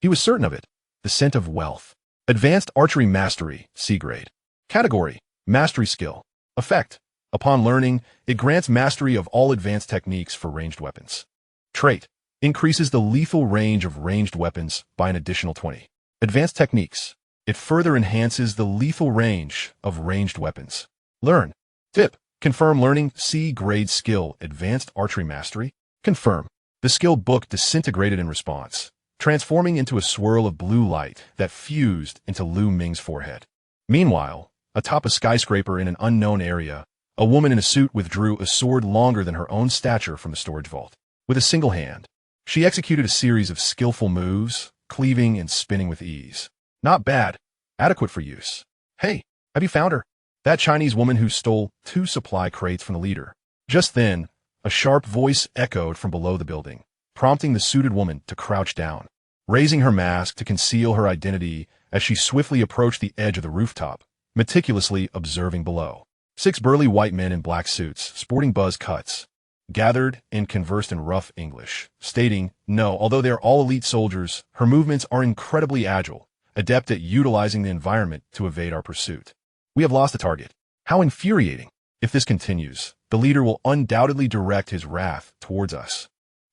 He was certain of it. The scent of wealth. Advanced Archery Mastery, C grade. Category, Mastery Skill. Effect. Upon learning, it grants mastery of all advanced techniques for ranged weapons. Trait. Increases the lethal range of ranged weapons by an additional 20. Advanced Techniques. It further enhances the lethal range of ranged weapons. Learn. Tip. Confirm learning C-grade skill Advanced Archery Mastery. Confirm. The skill book disintegrated in response, transforming into a swirl of blue light that fused into Ming's forehead. Meanwhile, atop a skyscraper in an unknown area, a woman in a suit withdrew a sword longer than her own stature from the storage vault. With a single hand, she executed a series of skillful moves, cleaving and spinning with ease. Not bad. adequate for use. Hey, have you found her? That Chinese woman who stole 2 supply crates from the leader. Just then, a sharp voice echoed from below the building, prompting the suited woman to crouch down, raising her mask to conceal her identity as she swiftly approached the edge of the rooftop, meticulously observing below. 6 burly white men in black suits, sporting buzz cuts, gathered and conversed in rough English, stating, no, although they are all elite soldiers, her movements are incredibly agile, adept at utilizing the environment to evade our pursuit. We have lost the target. How infuriating. If this continues, the leader will undoubtedly direct his wrath towards us.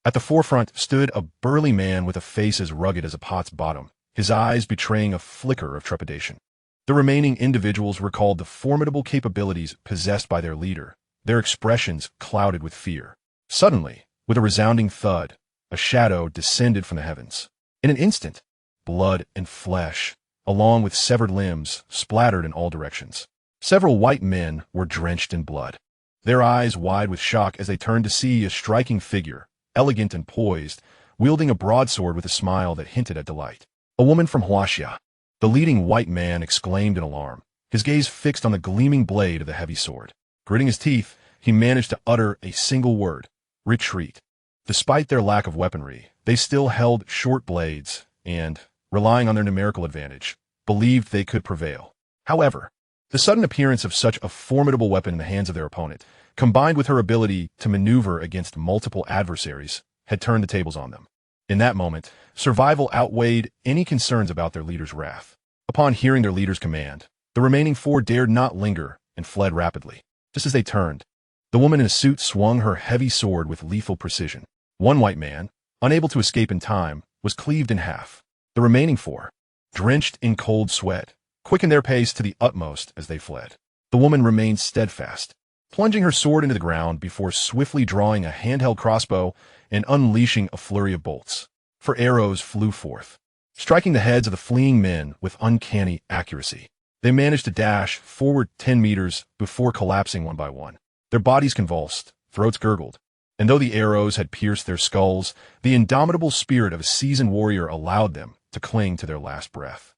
At the forefront stood a burly man with a face as rugged as a pot's bottom, his eyes betraying a flicker of trepidation. The remaining individuals recalled the formidable capabilities possessed by their leader, their expressions clouded with fear. Suddenly, with a resounding thud, a shadow descended from the heavens. In an instant, blood and flesh, along with severed limbs, splattered in all directions. Several white men were drenched in blood, their eyes wide with shock as they turned to see a striking figure, elegant and poised, wielding a broadsword with a smile that hinted at delight. A woman from Huaxia. The leading white man exclaimed in alarm, his gaze fixed on the gleaming blade of the heavy sword. Gritting his teeth, he managed to utter a single word, retreat. Despite their lack of weaponry, they still held short blades and, relying on their numerical advantage, believed they could prevail. However, the sudden appearance of such a formidable weapon in the hands of their opponent, combined with her ability to maneuver against multiple adversaries, had turned the tables on them. In that moment, survival outweighed any concerns about their leader's wrath. Upon hearing their leader's command, the remaining 4 dared not linger and fled rapidly. Just as they turned, the woman in a suit swung her heavy sword with lethal precision. One white man, unable to escape in time, was cleaved in half. The remaining 4, drenched in cold sweat, quickened their pace to the utmost as they fled. The woman remained steadfast, plunging her sword into the ground before swiftly drawing a handheld crossbow and unleashing a flurry of bolts. For arrows flew forth, striking the heads of the fleeing men with uncanny accuracy. They managed to dash forward 10 meters before collapsing one by one. Their bodies convulsed, throats gurgled, and though the arrows had pierced their skulls, the indomitable spirit of a seasoned warrior allowed them to cling to their last breath.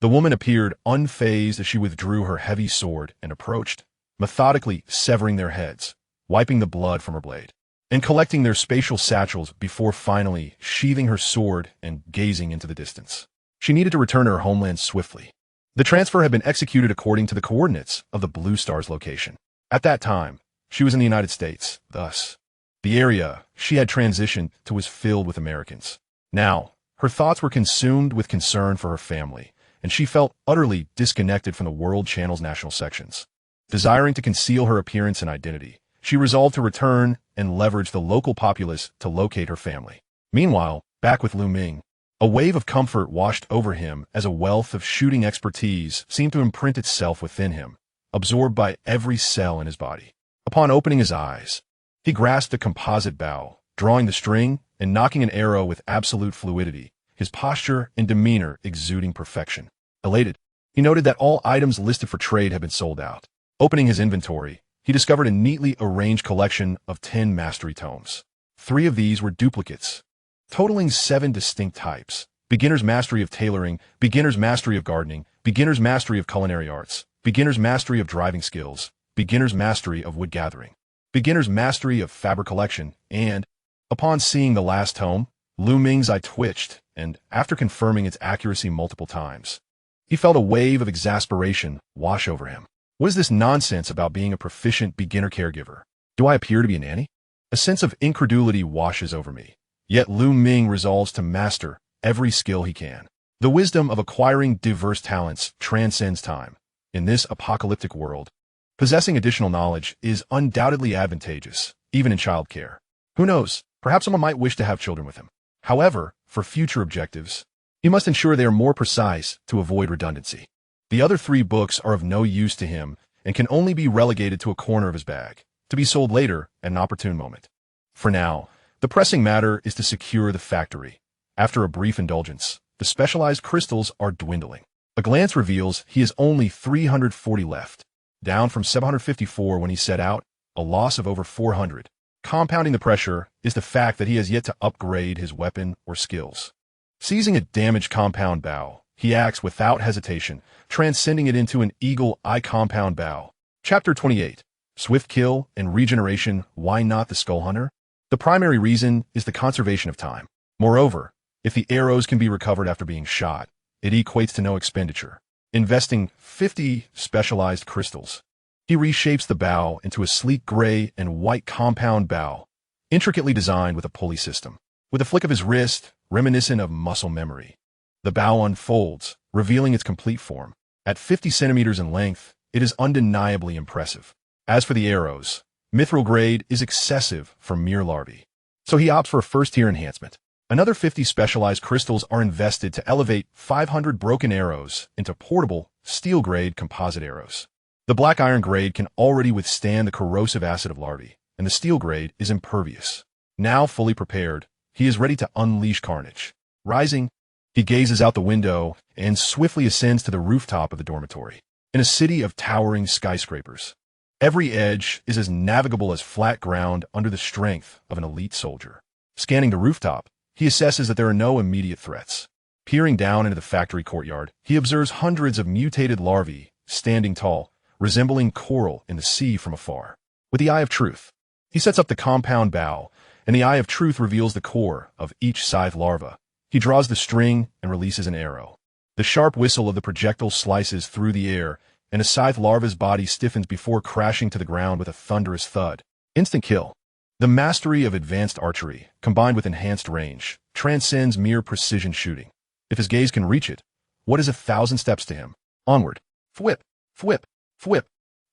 The woman appeared unfazed as she withdrew her heavy sword and approached, methodically severing their heads, wiping the blood from her blade, and collecting their spatial satchels before finally sheathing her sword and gazing into the distance. She needed to return to her homeland swiftly. The transfer had been executed according to the coordinates of the Blue Star's location. At that time, she was in the United States, thus, the area she had transitioned to was filled with Americans. Now, her thoughts were consumed with concern for her family, and she felt utterly disconnected from the World Channel's national sections. Desiring to conceal her appearance and identity, she resolved to return and leverage the local populace to locate her family. Meanwhile, back with Ming, a wave of comfort washed over him as a wealth of shooting expertise seemed to imprint itself within him, absorbed by every cell in his body. Upon opening his eyes, he grasped a composite bow, drawing the string and knocking an arrow with absolute fluidity, his posture and demeanor exuding perfection. Elated, he noted that all items listed for trade had been sold out. Opening his inventory, he discovered a neatly arranged collection of 10 mastery tomes. 3 of these were duplicates, totaling 7 distinct types: beginner's mastery of tailoring, beginner's mastery of gardening, beginner's mastery of culinary arts, beginner's mastery of driving skills, beginner's mastery of wood gathering, beginner's mastery of fabric collection, and, upon seeing the last tome, Ming's eye twitched, and after confirming its accuracy multiple times, he felt a wave of exasperation wash over him. What is this nonsense about being a proficient beginner caregiver? Do I appear to be a nanny? A sense of incredulity washes over me. Yet Ming resolves to master every skill he can. The wisdom of acquiring diverse talents transcends time. In this apocalyptic world, possessing additional knowledge is undoubtedly advantageous, even in childcare. Who knows, perhaps someone might wish to have children with him. However, for future objectives, he must ensure they are more precise to avoid redundancy. The other 3 books are of no use to him and can only be relegated to a corner of his bag, to be sold later at an opportune moment. For now, the pressing matter is to secure the factory. After a brief indulgence, the specialized crystals are dwindling. A glance reveals he has only 340 left, down from 754 when he set out, a loss of over 400. Compounding the pressure is the fact that he has yet to upgrade his weapon or skills. Seizing a damaged compound bow, he acts without hesitation, transcending it into an eagle-eye compound bow. Chapter 28. Swift Kill and Regeneration. Why not the Skull Hunter? The primary reason is the conservation of time. Moreover, if the arrows can be recovered after being shot, it equates to no expenditure. Investing 50 specialized crystals, he reshapes the bow into a sleek gray and white compound bow, intricately designed with a pulley system. With a flick of his wrist, reminiscent of muscle memory, the bow unfolds, revealing its complete form. At 50 centimeters in length, it is undeniably impressive. As for the arrows, mithril grade is excessive for mere larvae, so he opts for a first-tier enhancement. Another 50 specialized crystals are invested to elevate 500 broken arrows into portable, steel-grade composite arrows. The black iron grade can already withstand the corrosive acid of larvae, and the steel grade is impervious. Now fully prepared, he is ready to unleash carnage. Rising, he gazes out the window and swiftly ascends to the rooftop of the dormitory. In a city of towering skyscrapers, every edge is as navigable as flat ground under the strength of an elite soldier. Scanning the rooftop, he assesses that there are no immediate threats. Peering down into the factory courtyard, he observes hundreds of mutated larvae standing tall, resembling coral in the sea from afar. With the Eye of Truth, he sets up the compound bow, and the Eye of Truth reveals the core of each scythe larva. He draws the string and releases an arrow. The sharp whistle of the projectile slices through the air, and a scythe larva's body stiffens before crashing to the ground with a thunderous thud. Instant kill. The mastery of advanced archery, combined with enhanced range, transcends mere precision shooting. If his gaze can reach it, what is 1,000 steps to him? Onward. Thwip, thwip, thwip.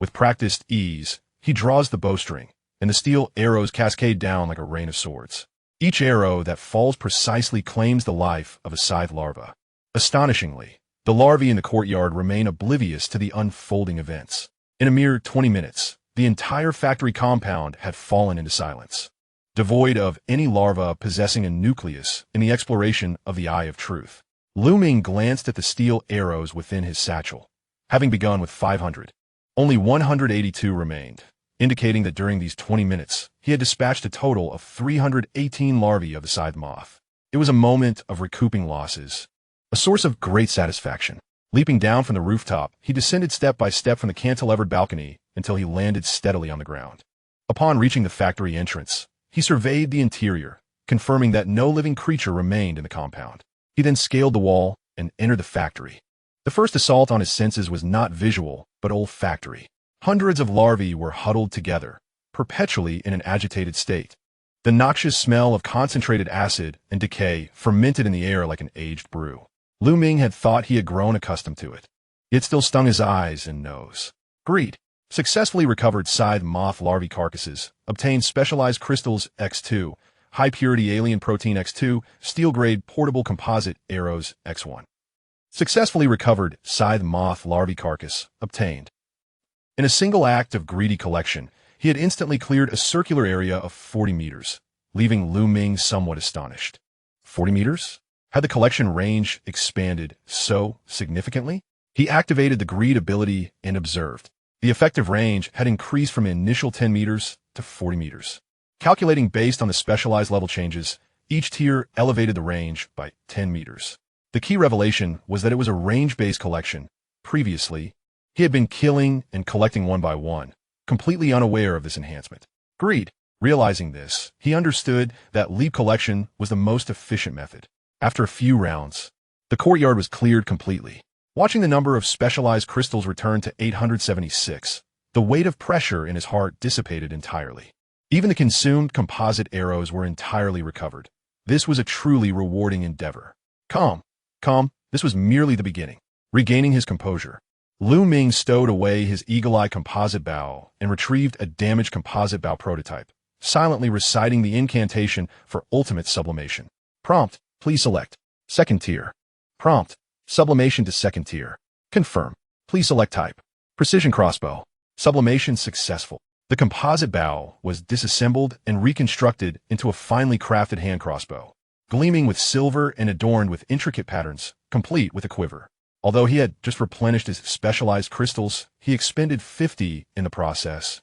With practiced ease, he draws the bowstring, and the steel arrows cascade down like a rain of swords. Each arrow that falls precisely claims the life of a scythe larva. Astonishingly, the larvae in the courtyard remain oblivious to the unfolding events. In a mere 20 minutes, the entire factory compound had fallen into silence, devoid of any larva possessing a nucleus in the exploration of the Eye of Truth. Ming glanced at the steel arrows within his satchel. Having begun with 500, only 182 remained, indicating that during these 20 minutes, he had dispatched a total of 318 larvae of the scythe moth. It was a moment of recouping losses, a source of great satisfaction. Leaping down from the rooftop, he descended step by step from the cantilevered balcony until he landed steadily on the ground. Upon reaching the factory entrance, he surveyed the interior, confirming that no living creature remained in the compound. He then scaled the wall and entered the factory. The first assault on his senses was not visual, but olfactory. Hundreds of larvae were huddled together, perpetually in an agitated state. The noxious smell of concentrated acid and decay fermented in the air like an aged brew. Ming had thought he had grown accustomed to it. It still stung his eyes and nose. Greed. Successfully recovered scythe moth larvae carcasses, obtained specialized crystals X2, high-purity alien protein X2, steel-grade portable composite arrows X1. Successfully recovered scythe moth larvae carcass, obtained. In a single act of greedy collection, he had instantly cleared a circular area of 40 meters, leaving Ming somewhat astonished. 40 meters? Had the collection range expanded so significantly? He activated the greed ability and observed. The effective range had increased from initial 10 meters to 40 meters. Calculating based on the specialized level changes, each tier elevated the range by 10 meters. The key revelation was that it was a range-based collection. Previously, he had been killing and collecting one by one, completely unaware of this enhancement. Greed. Realizing this, he understood that leap collection was the most efficient method. After a few rounds, the courtyard was cleared completely. Watching the number of specialized crystals return to 876, the weight of pressure in his heart dissipated entirely. Even the consumed composite arrows were entirely recovered. This was a truly rewarding endeavor. Calm, this was merely the beginning. Regaining his composure, Ming stowed away his eagle-eye composite bow and retrieved a damaged composite bow prototype, silently reciting the incantation for ultimate sublimation. Prompt, please select. Second tier. Prompt, sublimation to second tier. Confirm. Please select type. Precision crossbow. Sublimation successful. The composite bow was disassembled and reconstructed into a finely crafted hand crossbow, gleaming with silver and adorned with intricate patterns, complete with a quiver. Although he had just replenished his specialized crystals, he expended 50 in the process.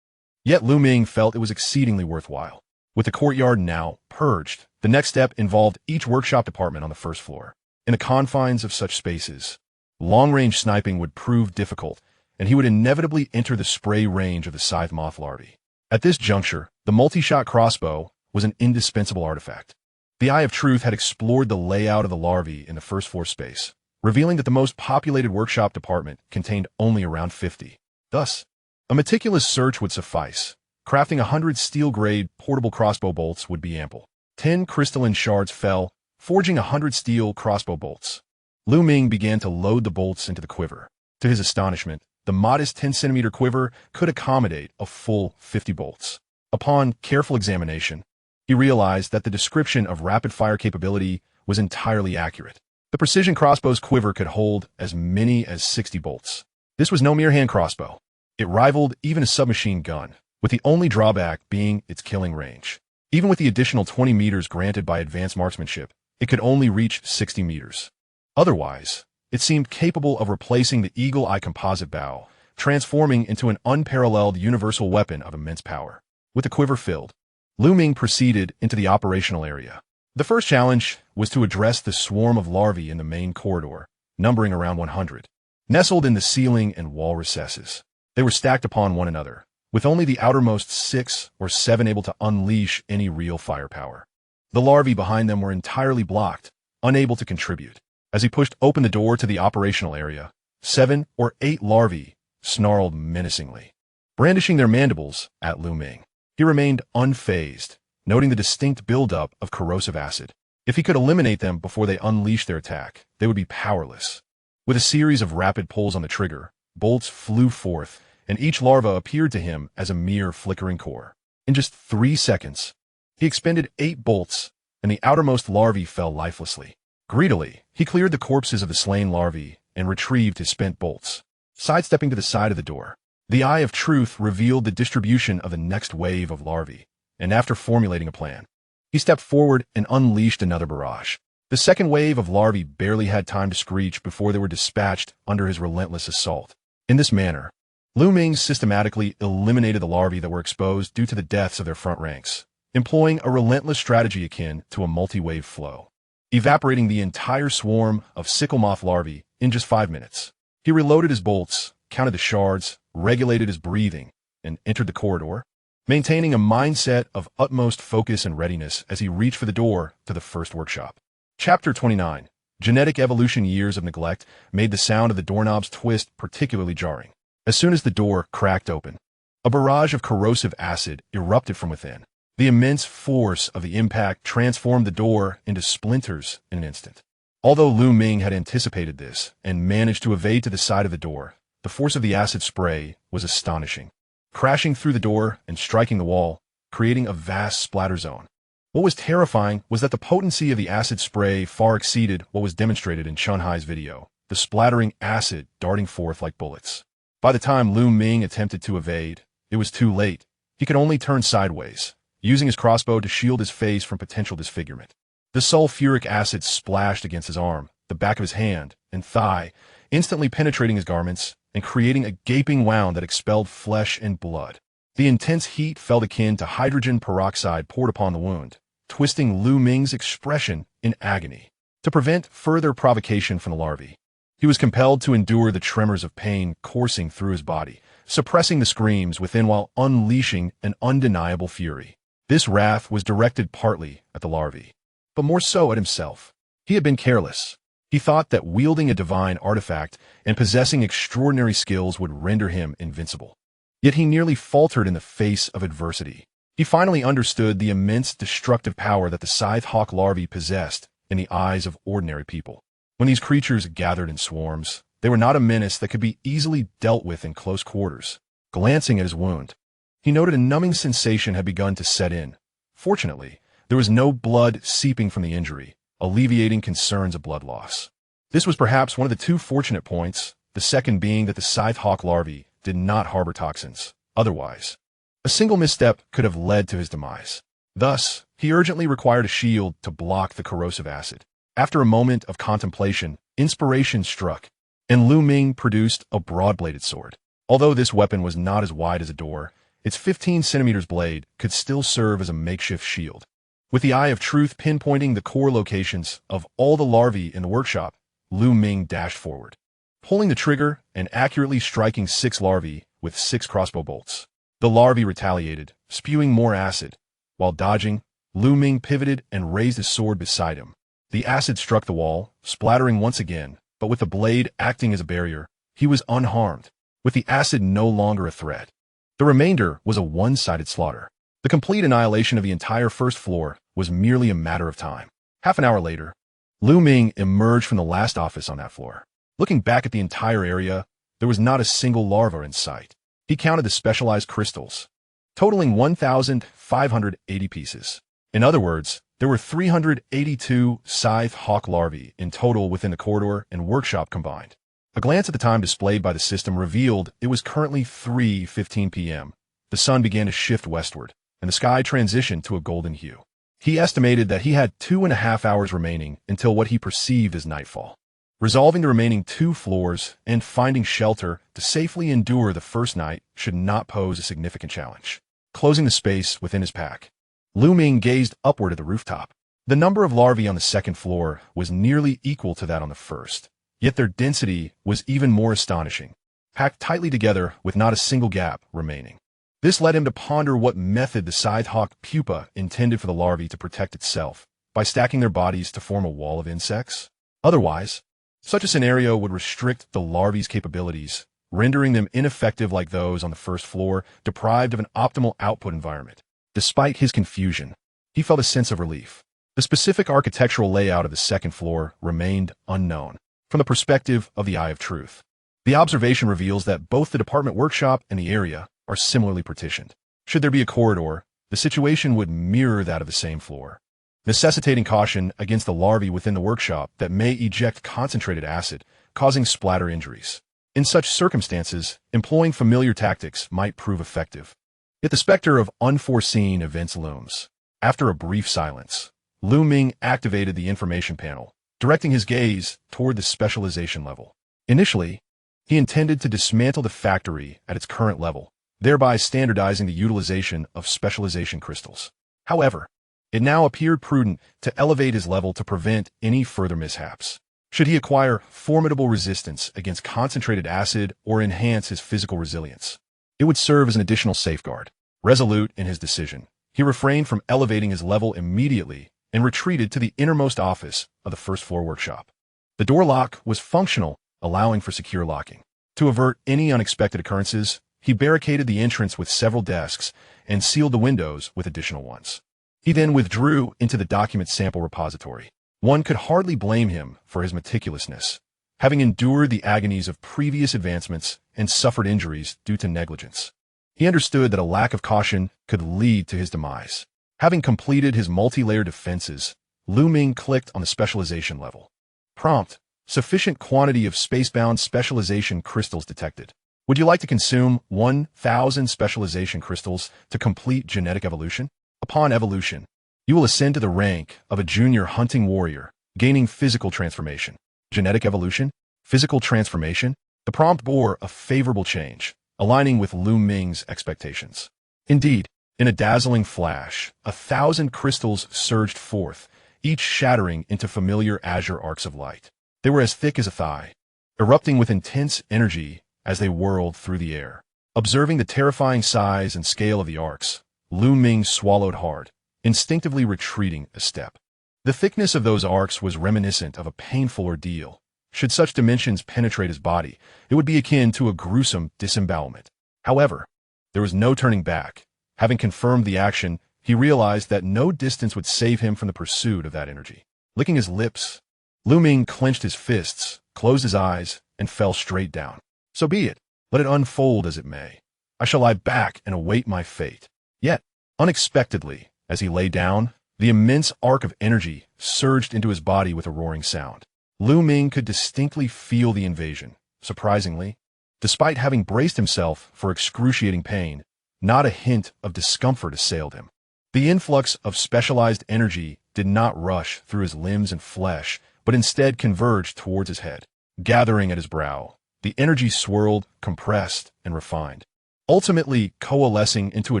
Yet Ming felt it was exceedingly worthwhile. With the courtyard now purged, the next step involved each workshop department on the first floor. In the confines of such spaces, long-range sniping would prove difficult, and he would inevitably enter the spray range of the scythe moth larvae. At this juncture, the multi-shot crossbow was an indispensable artifact. The Eye of Truth had explored the layout of the larvae in the first floor space, revealing that the most populated workshop department contained only around 50. Thus, a meticulous search would suffice. Crafting 100 steel-grade portable crossbow bolts would be ample. 10 crystalline shards fell, forging 100 steel crossbow bolts. Lu Ming began to load the bolts into the quiver. To his astonishment, the modest 10-centimeter quiver could accommodate a full 50 bolts. Upon careful examination, he realized that the description of rapid-fire capability was entirely accurate. The precision crossbow's quiver could hold as many as 60 bolts. This was no mere hand crossbow. It rivaled even a submachine gun, with the only drawback being its killing range. Even with the additional 20 meters granted by advanced marksmanship, it could only reach 60 meters. Otherwise, it seemed capable of replacing the Eagle Eye composite bow, transforming into an unparalleled universal weapon of immense power. With the quiver filled, Lu Ming proceeded into the operational area. The first challenge was to address the swarm of larvae in the main corridor, numbering around 100. Nestled in the ceiling and wall recesses, they were stacked upon one another, with only the outermost 6 or 7 able to unleash any real firepower. The larvae behind them were entirely blocked, unable to contribute. As he pushed open the door to the operational area, 7 or 8 larvae snarled menacingly, brandishing their mandibles at Lu Ming. He remained unfazed, noting the distinct buildup of corrosive acid. If he could eliminate them before they unleashed their attack, they would be powerless. With a series of rapid pulls on the trigger, bolts flew forth, and each larva appeared to him as a mere flickering core. In just 3 seconds, he expended 8 bolts, and the outermost larvae fell lifelessly. Greedily, he cleared the corpses of the slain larvae and retrieved his spent bolts. Sidestepping to the side of the door, the Eye of Truth revealed the distribution of the next wave of larvae, and after formulating a plan, he stepped forward and unleashed another barrage. The second wave of larvae barely had time to screech before they were dispatched under his relentless assault. In this manner, Lu Ming systematically eliminated the larvae that were exposed due to the deaths of their front ranks, employing a relentless strategy akin to a multi-wave flow, evaporating the entire swarm of sickle moth larvae in just 5 minutes. He reloaded his bolts, counted the shards, regulated his breathing, and entered the corridor, maintaining a mindset of utmost focus and readiness as he reached for the door to the first workshop. Chapter 29. Genetic evolution. Years of neglect made the sound of the doorknob's twist particularly jarring. As soon as the door cracked open, a barrage of corrosive acid erupted from within. The immense force of the impact transformed the door into splinters in an instant. Although Lu Ming had anticipated this and managed to evade to the side of the door, the force of the acid spray was astonishing, crashing through the door and striking the wall, creating a vast splatter zone. What was terrifying was that the potency of the acid spray far exceeded what was demonstrated in Chun Hai's video, the splattering acid darting forth like bullets. By the time Lu Ming attempted to evade, it was too late. He could only turn sideways, using his crossbow to shield his face from potential disfigurement. The sulfuric acid splashed against his arm, the back of his hand, and thigh, instantly penetrating his garments and creating a gaping wound that expelled flesh and blood. The intense heat felt akin to hydrogen peroxide poured upon the wound, twisting Lu Ming's expression in agony. To prevent further provocation from the larvae, he was compelled to endure the tremors of pain coursing through his body, suppressing the screams within while unleashing an undeniable fury. This wrath was directed partly at the larvae, but more so at himself. He had been careless. He thought that wielding a divine artifact and possessing extraordinary skills would render him invincible. Yet he nearly faltered in the face of adversity. He finally understood the immense destructive power that the scythe hawk larvae possessed in the eyes of ordinary people. When these creatures gathered in swarms, they were not a menace that could be easily dealt with in close quarters. Glancing at his wound, he noted a numbing sensation had begun to set in. Fortunately, there was no blood seeping from the injury, alleviating concerns of blood loss. This was perhaps one of the 2 fortunate points, the second being that the scythe hawk larvae did not harbor toxins. Otherwise, a single misstep could have led to his demise. Thus, he urgently required a shield to block the corrosive acid. After a moment of contemplation, inspiration struck, and Lu Ming produced a broad-bladed sword. Although this weapon was not as wide as a door, its 15 centimeters blade could still serve as a makeshift shield. With the eye of truth pinpointing the core locations of all the larvae in the workshop, Ming dashed forward, pulling the trigger and accurately striking 6 larvae with 6 crossbow bolts. The larvae retaliated, spewing more acid. While dodging, Ming pivoted and raised his sword beside him. The acid struck the wall, splattering once again, but with the blade acting as a barrier, he was unharmed, with the acid no longer a threat. The remainder was a one-sided slaughter. The complete annihilation of the entire first floor was merely a matter of time. Half an hour later, Ming emerged from the last office on that floor. Looking back at the entire area, there was not a single larva in sight. He counted the specialized crystals, totaling 1,580 pieces. In other words, there were 382 scythe hawk larvae in total within the corridor and workshop combined. A glance at the time displayed by the system revealed it was currently 3:15 p.m. The sun began to shift westward, and the sky transitioned to a golden hue. He estimated that he had 2.5 hours remaining until what he perceived as nightfall. Resolving the remaining 2 floors and finding shelter to safely endure the first night should not pose a significant challenge. Closing the space within his pack, Ming gazed upward at the rooftop. The number of larvae on the second floor was nearly equal to that on the first, yet their density was even more astonishing, packed tightly together with not a single gap remaining. This led him to ponder what method the scythehawk pupa intended for the larvae to protect itself, by stacking their bodies to form a wall of insects. Otherwise, such a scenario would restrict the larvae's capabilities, rendering them ineffective like those on the first floor, deprived of an optimal output environment. Despite his confusion, he felt a sense of relief. The specific architectural layout of the second floor remained unknown. From the perspective of the Eye of Truth, the observation reveals that both the department workshop and the area are similarly partitioned. Should there be a corridor, the situation would mirror that of the same floor, necessitating caution against the larvae within the workshop that may eject concentrated acid, causing splatter injuries. In such circumstances, employing familiar tactics might prove effective. Yet the specter of unforeseen events looms. After a brief silence, Ming activated the information panel, directing his gaze toward the specialization level. Initially, he intended to dismantle the factory at its current level, thereby standardizing the utilization of specialization crystals. However, it now appeared prudent to elevate his level to prevent any further mishaps. Should he acquire formidable resistance against concentrated acid or enhance his physical resilience, it would serve as an additional safeguard. Resolute in his decision, he refrained from elevating his level immediately and retreated to the innermost office of the first floor workshop. The door lock was functional, allowing for secure locking. To avert any unexpected occurrences, he barricaded the entrance with several desks and sealed the windows with additional ones. He then withdrew into the document sample repository. One could hardly blame him for his meticulousness, having endured the agonies of previous advancements and suffered injuries due to negligence. He understood that a lack of caution could lead to his demise. Having completed his multi-layered defenses, Ming clicked on the specialization level. Prompt: sufficient quantity of spacebound specialization crystals detected. Would you like to consume 1,000 specialization crystals to complete genetic evolution? Upon evolution, you will ascend to the rank of a junior hunting warrior, gaining physical transformation. Genetic evolution? Physical transformation? The prompt bore a favorable change, aligning with Ming's expectations. Indeed, in a dazzling flash, 1,000 crystals surged forth, each shattering into familiar azure arcs of light. They were as thick as a thigh, erupting with intense energy as they whirled through the air. Observing the terrifying size and scale of the arcs, Ming swallowed hard, instinctively retreating a step. The thickness of those arcs was reminiscent of a painful ordeal. Should such dimensions penetrate his body, it would be akin to a gruesome disembowelment. However, there was no turning back. Having confirmed the action, he realized that no distance would save him from the pursuit of that energy. Licking his lips, Ming clenched his fists, closed his eyes, and fell straight down. So be it. Let it unfold as it may. I shall lie back and await my fate. Yet, unexpectedly, as he lay down, the immense arc of energy surged into his body with a roaring sound. Ming could distinctly feel the invasion. Surprisingly, despite having braced himself for excruciating pain, not a hint of discomfort assailed him. The influx of specialized energy did not rush through his limbs and flesh, but instead converged towards his head. Gathering at his brow, the energy swirled, compressed, and refined, ultimately coalescing into a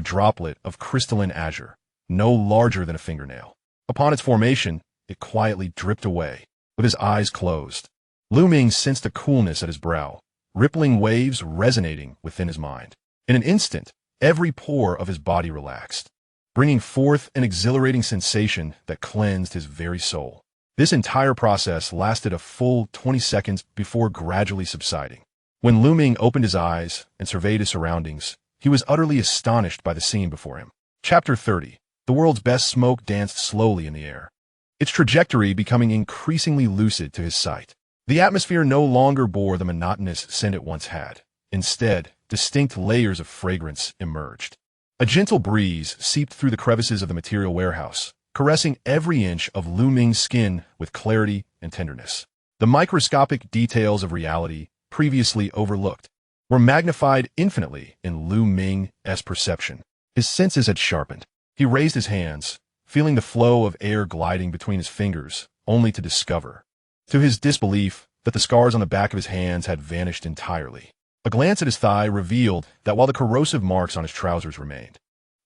droplet of crystalline azure, no larger than a fingernail. Upon its formation, it quietly dripped away, with his eyes closed. Ming sensed a coolness at his brow, rippling waves resonating within his mind. In an instant, every pore of his body relaxed, bringing forth an exhilarating sensation that cleansed his very soul. This entire process lasted a full 20 seconds before gradually subsiding. When Ming opened his eyes and surveyed his surroundings, he was utterly astonished by the scene before him. Chapter 30. The world's best smoke danced slowly in the air, its trajectory becoming increasingly lucid to his sight. The atmosphere no longer bore the monotonous scent it once had. Instead, distinct layers of fragrance emerged. A gentle breeze seeped through the crevices of the material warehouse, caressing every inch of Ming's skin with clarity and tenderness. The microscopic details of reality, previously overlooked, were magnified infinitely in Ming's perception. His senses had sharpened. He raised his hands, feeling the flow of air gliding between his fingers, only to discover, to his disbelief, that the scars on the back of his hands had vanished entirely. A glance at his thigh revealed that while the corrosive marks on his trousers remained,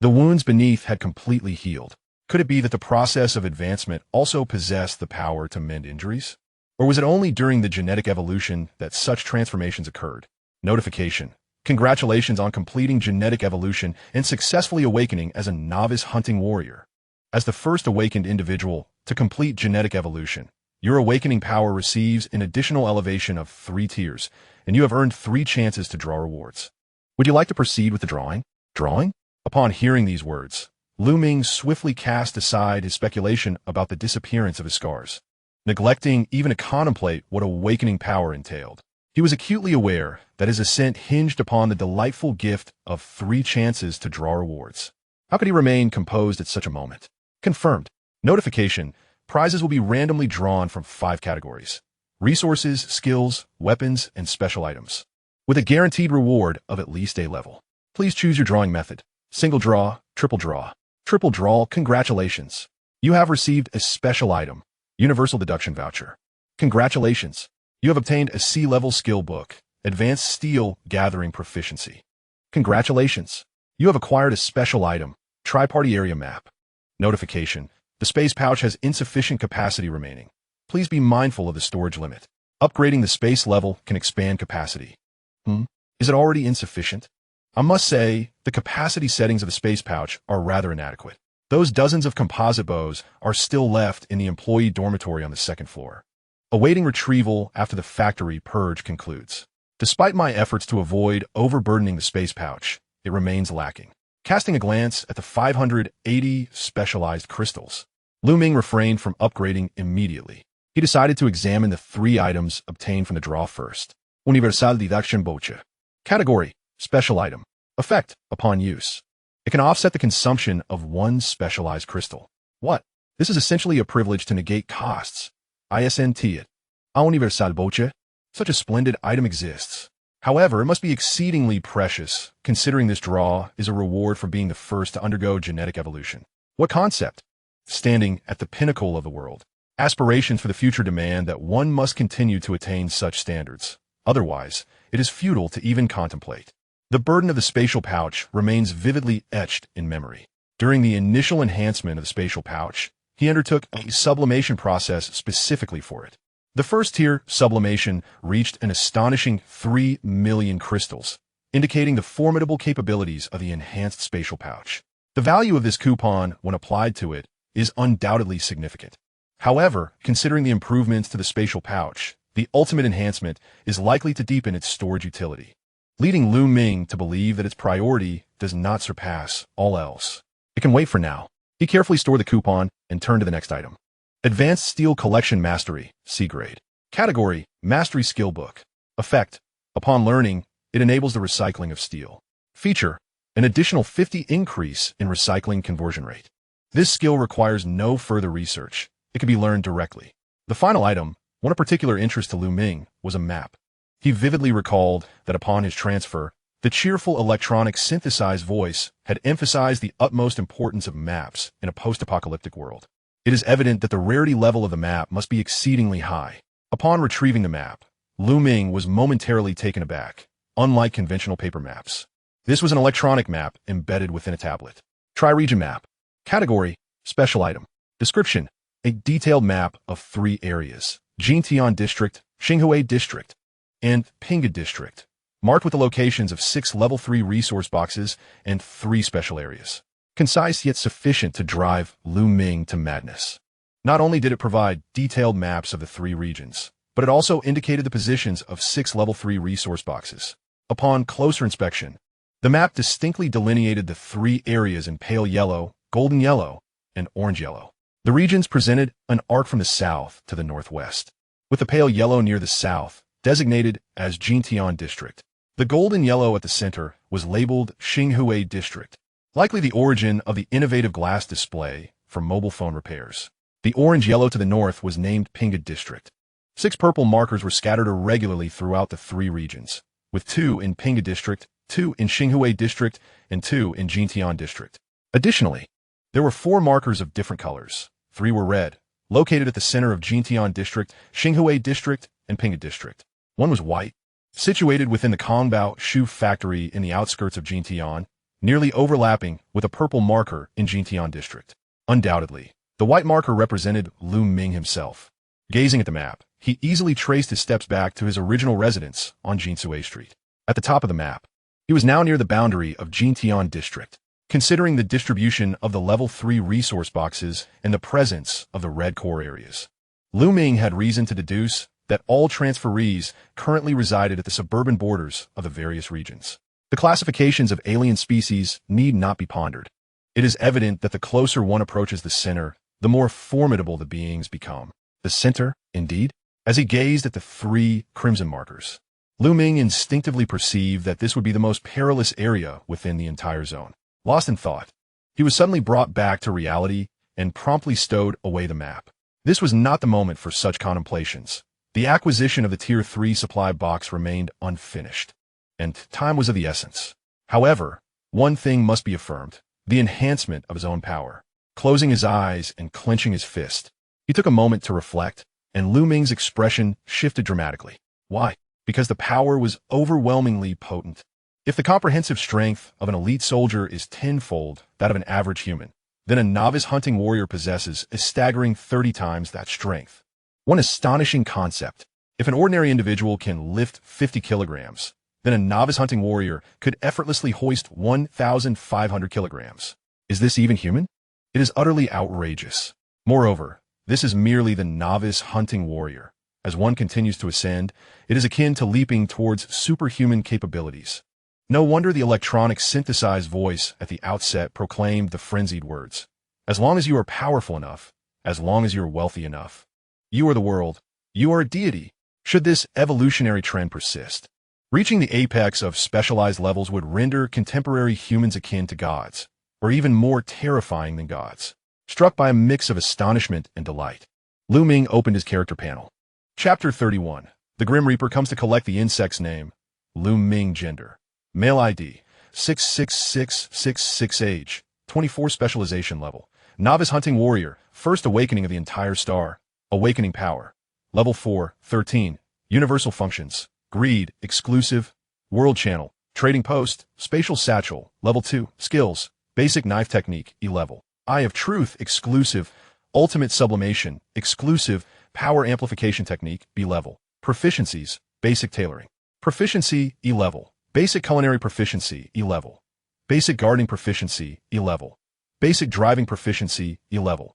the wounds beneath had completely healed. Could it be that the process of advancement also possessed the power to mend injuries? Or was it only during the genetic evolution that such transformations occurred? Notification. Congratulations on completing genetic evolution and successfully awakening as a novice hunting warrior. As the first awakened individual to complete genetic evolution, your awakening power receives an additional elevation of 3 tiers, and you have earned 3 chances to draw rewards. Would you like to proceed with the drawing? Drawing? Upon hearing these words, Ming swiftly cast aside his speculation about the disappearance of his scars, neglecting even to contemplate what awakening power entailed. He was acutely aware that his ascent hinged upon the delightful gift of 3 chances to draw rewards. How could he remain composed at such a moment? Confirmed. Notification. Prizes will be randomly drawn from 5 categories: resources, skills, weapons, and special items, with a guaranteed reward of at least A level. Please choose your drawing method. Single draw, triple draw. Triple draw, congratulations. You have received a special item, universal deduction voucher. Congratulations. You have obtained a C-level skill book, advanced steel gathering proficiency. Congratulations. You have acquired a special item, tri-party area map. Notification. The space pouch has insufficient capacity remaining. Please be mindful of the storage limit. Upgrading the space level can expand capacity. Is it already insufficient? I must say, the capacity settings of the space pouch are rather inadequate. Those dozens of composite bows are still left in the employee dormitory on the 2nd floor, awaiting retrieval after the factory purge concludes. Despite my efforts to avoid overburdening the space pouch, it remains lacking. Casting a glance at the 580 specialized crystals, Ming refrained from upgrading immediately. He decided to examine the 3 items obtained from the draw first. Universal deduction voucher. Category: special item. Effect: upon use, it can offset the consumption of 1 specialized crystal. What? This is essentially a privilege to negate costs. ISNT it. A universal voucher. Such a splendid item exists. However, it must be exceedingly precious, considering this draw is a reward for being the first to undergo genetic evolution. What concept? Standing at the pinnacle of the world, aspirations for the future demand that one must continue to attain such standards. Otherwise, it is futile to even contemplate. The burden of the spatial pouch remains vividly etched in memory. During the initial enhancement of the spatial pouch, he undertook a sublimation process specifically for it. The first tier, sublimation, reached an astonishing 3 million crystals, indicating the formidable capabilities of the enhanced spatial pouch. The value of this coupon, when applied to it, is undoubtedly significant. However, considering the improvements to the spatial pouch, the ultimate enhancement is likely to deepen its storage utility, leading Ming to believe that its priority does not surpass all else. It can wait for now. He carefully stored the coupon and turned to the next item. Advanced Steel Collection Mastery, C grade. Category: Mastery Skill Book. Effect: upon learning, it enables the recycling of steel. Feature: an additional 50 increase in recycling conversion rate. This skill requires no further research. It can be learned directly. The final item, one of particular interest to Ming, was a map. He vividly recalled that upon his transfer, the cheerful electronic synthesized voice had emphasized the utmost importance of maps in a post-apocalyptic world. It is evident that the rarity level of the map must be exceedingly high. Upon retrieving the map, Ming was momentarily taken aback. Unlike conventional paper maps, this was an electronic map embedded within a tablet. Tri-region map. Category: special item. Description: a detailed map of 3 areas: Jintian District, Xinhui District, and Pinga District, marked with the locations of 6 level 3 resource boxes and 3 special areas. Concise yet sufficient to drive Ming to madness. Not only did it provide detailed maps of the 3 regions, but it also indicated the positions of 6 level 3 resource boxes. Upon closer inspection, the map distinctly delineated the 3 areas in pale yellow, golden yellow, and orange yellow. The regions presented an arc from the south to the northwest, with the pale yellow near the south designated as Jintian District. The golden yellow at the center was labeled Xinhui District, likely the origin of the innovative glass display for mobile phone repairs. The orange yellow to the north was named Pinga District. 6 purple markers were scattered irregularly throughout the 3 regions, with 2 in Pinga District, 2 in Xinhui District, and 2 in Jintian District. Additionally, there were 4 markers of different colors. 3 were red, located at the center of Jintian District, Xinhui District, and Pinga District. 1 was white, situated within the Kongbao shoe factory in the outskirts of Jintian, nearly overlapping with a purple marker in Jintian District. Undoubtedly, the white marker represented Ming himself. Gazing at the map, he easily traced his steps back to his original residence on Jinsui Street. At the top of the map, he was now near the boundary of Jintian District. Considering the distribution of the level 3 resource boxes and the presence of the red core areas, Ming had reason to deduce that all transferees currently resided at the suburban borders of the various regions. The classifications of alien species need not be pondered. It is evident that the closer one approaches the center, the more formidable the beings become. The center, indeed? As he gazed at the 3 crimson markers, Ming instinctively perceived that this would be the most perilous area within the entire zone. Lost in thought, he was suddenly brought back to reality and promptly stowed away the map. This was not the moment for such contemplations. The acquisition of the Tier 3 supply box remained unfinished, and time was of the essence. However, one thing must be affirmed: the enhancement of his own power. Closing his eyes and clenching his fist, he took a moment to reflect, and Ming's expression shifted dramatically. Why? Because the power was overwhelmingly potent. If the comprehensive strength of an elite soldier is tenfold that of an average human, then a novice hunting warrior possesses a staggering 30 times that strength. One astonishing concept: if an ordinary individual can lift 50 kilograms, then a novice hunting warrior could effortlessly hoist 1,500 kilograms. Is this even human? It is utterly outrageous. Moreover, this is merely the novice hunting warrior. As one continues to ascend, it is akin to leaping towards superhuman capabilities. No wonder the electronic synthesized voice at the outset proclaimed the frenzied words: as long as you are powerful enough, as long as you are wealthy enough, you are the world, you are a deity. Should this evolutionary trend persist, reaching the apex of specialized levels would render contemporary humans akin to gods, or even more terrifying than gods. Struck by a mix of astonishment and delight, Ming opened his character panel. Chapter 31. The Grim Reaper comes to collect the insect's name. Ming gender: male ID, 66666 age, 24 specialization level, novice hunting warrior, first awakening of the entire star, awakening power, level 4, 13, universal functions, greed, exclusive, world channel, trading post, spatial satchel, level 2, skills, basic knife technique, E level, eye of truth, exclusive, ultimate sublimation, exclusive, power amplification technique, B level, proficiencies, basic tailoring, proficiency, E level, basic culinary proficiency, E level, basic gardening proficiency, E level, basic driving proficiency, E level,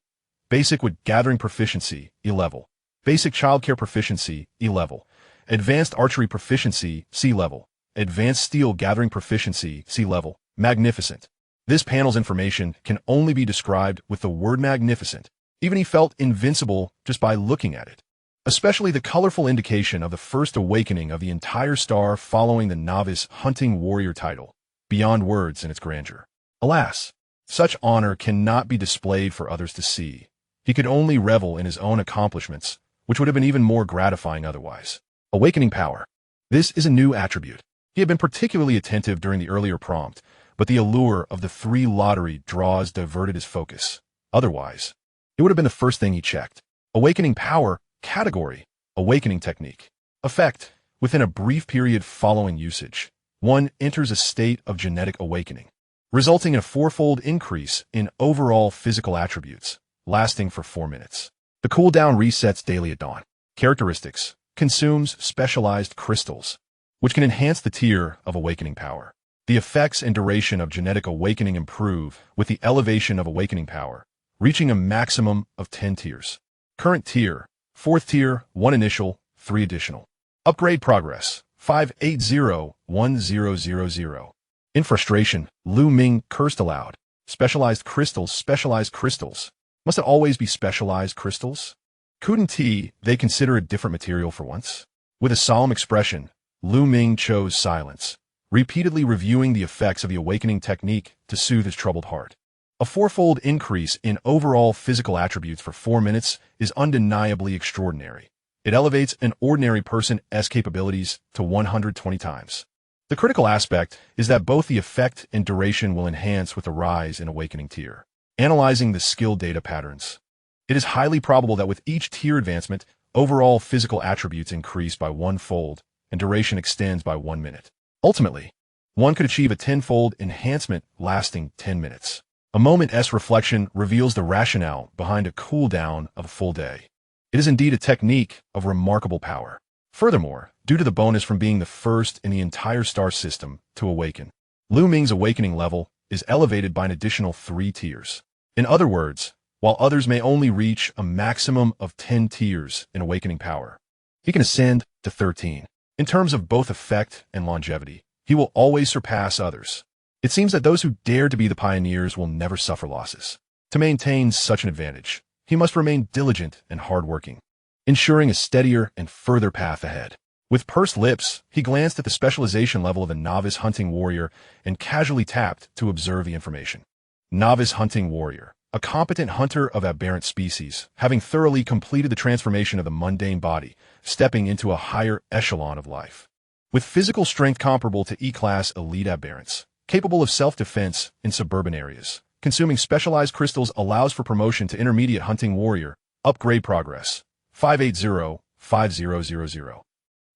basic wood gathering proficiency, E level, basic childcare proficiency, E level, advanced archery proficiency, C level, advanced steel gathering proficiency, C level, magnificent. This panel's information can only be described with the word magnificent. Even he felt invincible just by looking at it. Especially the colorful indication of the first awakening of the entire star following the novice hunting warrior title, beyond words in its grandeur. Alas, such honor cannot be displayed for others to see. He could only revel in his own accomplishments, which would have been even more gratifying otherwise. Awakening power. This is a new attribute. He had been particularly attentive during the earlier prompt, but the allure of the 3 lottery draws diverted his focus. Otherwise, it would have been the first thing he checked. Awakening power. Category: awakening technique. Effect: within a brief period following usage, one enters a state of genetic awakening, resulting in a 4-fold increase in overall physical attributes, lasting for 4 minutes. The cooldown resets daily at dawn. Characteristics: consumes specialized crystals, which can enhance the tier of awakening power. The effects and duration of genetic awakening improve with the elevation of awakening power, reaching a maximum of 10 tiers. Current tier: 4th tier, 1 initial, 3 additional. Upgrade progress: 5801000. In frustration, Ming cursed aloud. Specialized crystals. Must it always be specialized crystals? Couldn't they consider a different material for once? With a solemn expression, Ming chose silence, repeatedly reviewing the effects of the awakening technique to soothe his troubled heart. A 4-fold increase in overall physical attributes for 4 minutes is undeniably extraordinary. It elevates an ordinary person's capabilities to 120 times. The critical aspect is that both the effect and duration will enhance with the rise in awakening tier. Analyzing the skill data patterns, it is highly probable that with each tier advancement, overall physical attributes increase by 1-fold and duration extends by 1 minute. Ultimately, one could achieve a 10-fold enhancement lasting 10 minutes. A moment's reflection reveals the rationale behind a cooldown of a full day. It is indeed a technique of remarkable power. Furthermore, due to the bonus from being the first in the entire star system to awaken, Ming's awakening level is elevated by an additional 3 tiers. In other words, while others may only reach a maximum of 10 tiers in awakening power, he can ascend to 13. In terms of both effect and longevity, he will always surpass others. It seems that those who dare to be the pioneers will never suffer losses. To maintain such an advantage, he must remain diligent and hardworking, ensuring a steadier and further path ahead. With pursed lips, he glanced at the specialization level of a novice hunting warrior and casually tapped to observe the information. Novice hunting warrior, a competent hunter of aberrant species, having thoroughly completed the transformation of the mundane body, stepping into a higher echelon of life. With physical strength comparable to E-class elite aberrants, capable of self-defense in suburban areas, consuming specialized crystals allows for promotion to intermediate hunting warrior. Upgrade progress: 5805000.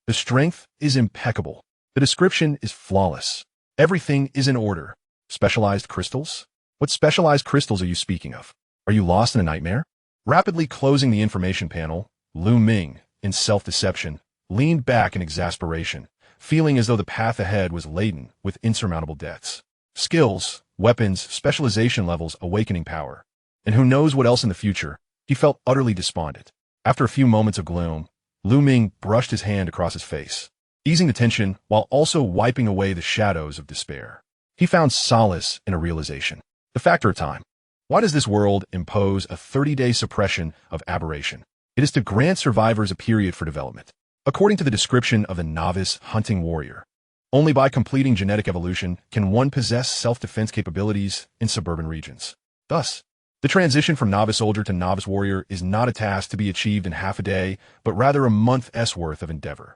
The strength is impeccable. The description is flawless. Everything is in order. Specialized crystals? What specialized crystals are you speaking of? Are you lost in a nightmare? Rapidly closing the information panel, Ming, in self-deception, leaned back in exasperation, feeling as though the path ahead was laden with insurmountable debts. Skills, weapons, specialization levels, awakening power. And who knows what else in the future? He felt utterly despondent. After a few moments of gloom, Ming brushed his hand across his face, easing the tension while also wiping away the shadows of despair. He found solace in a realization. The factor of time. Why does this world impose a 30-day suppression of aberration? It is to grant survivors a period for development. According to the description of the novice hunting warrior, only by completing genetic evolution can one possess self-defense capabilities in suburban regions. Thus, the transition from novice soldier to novice warrior is not a task to be achieved in half a day, but rather a month's worth of endeavor.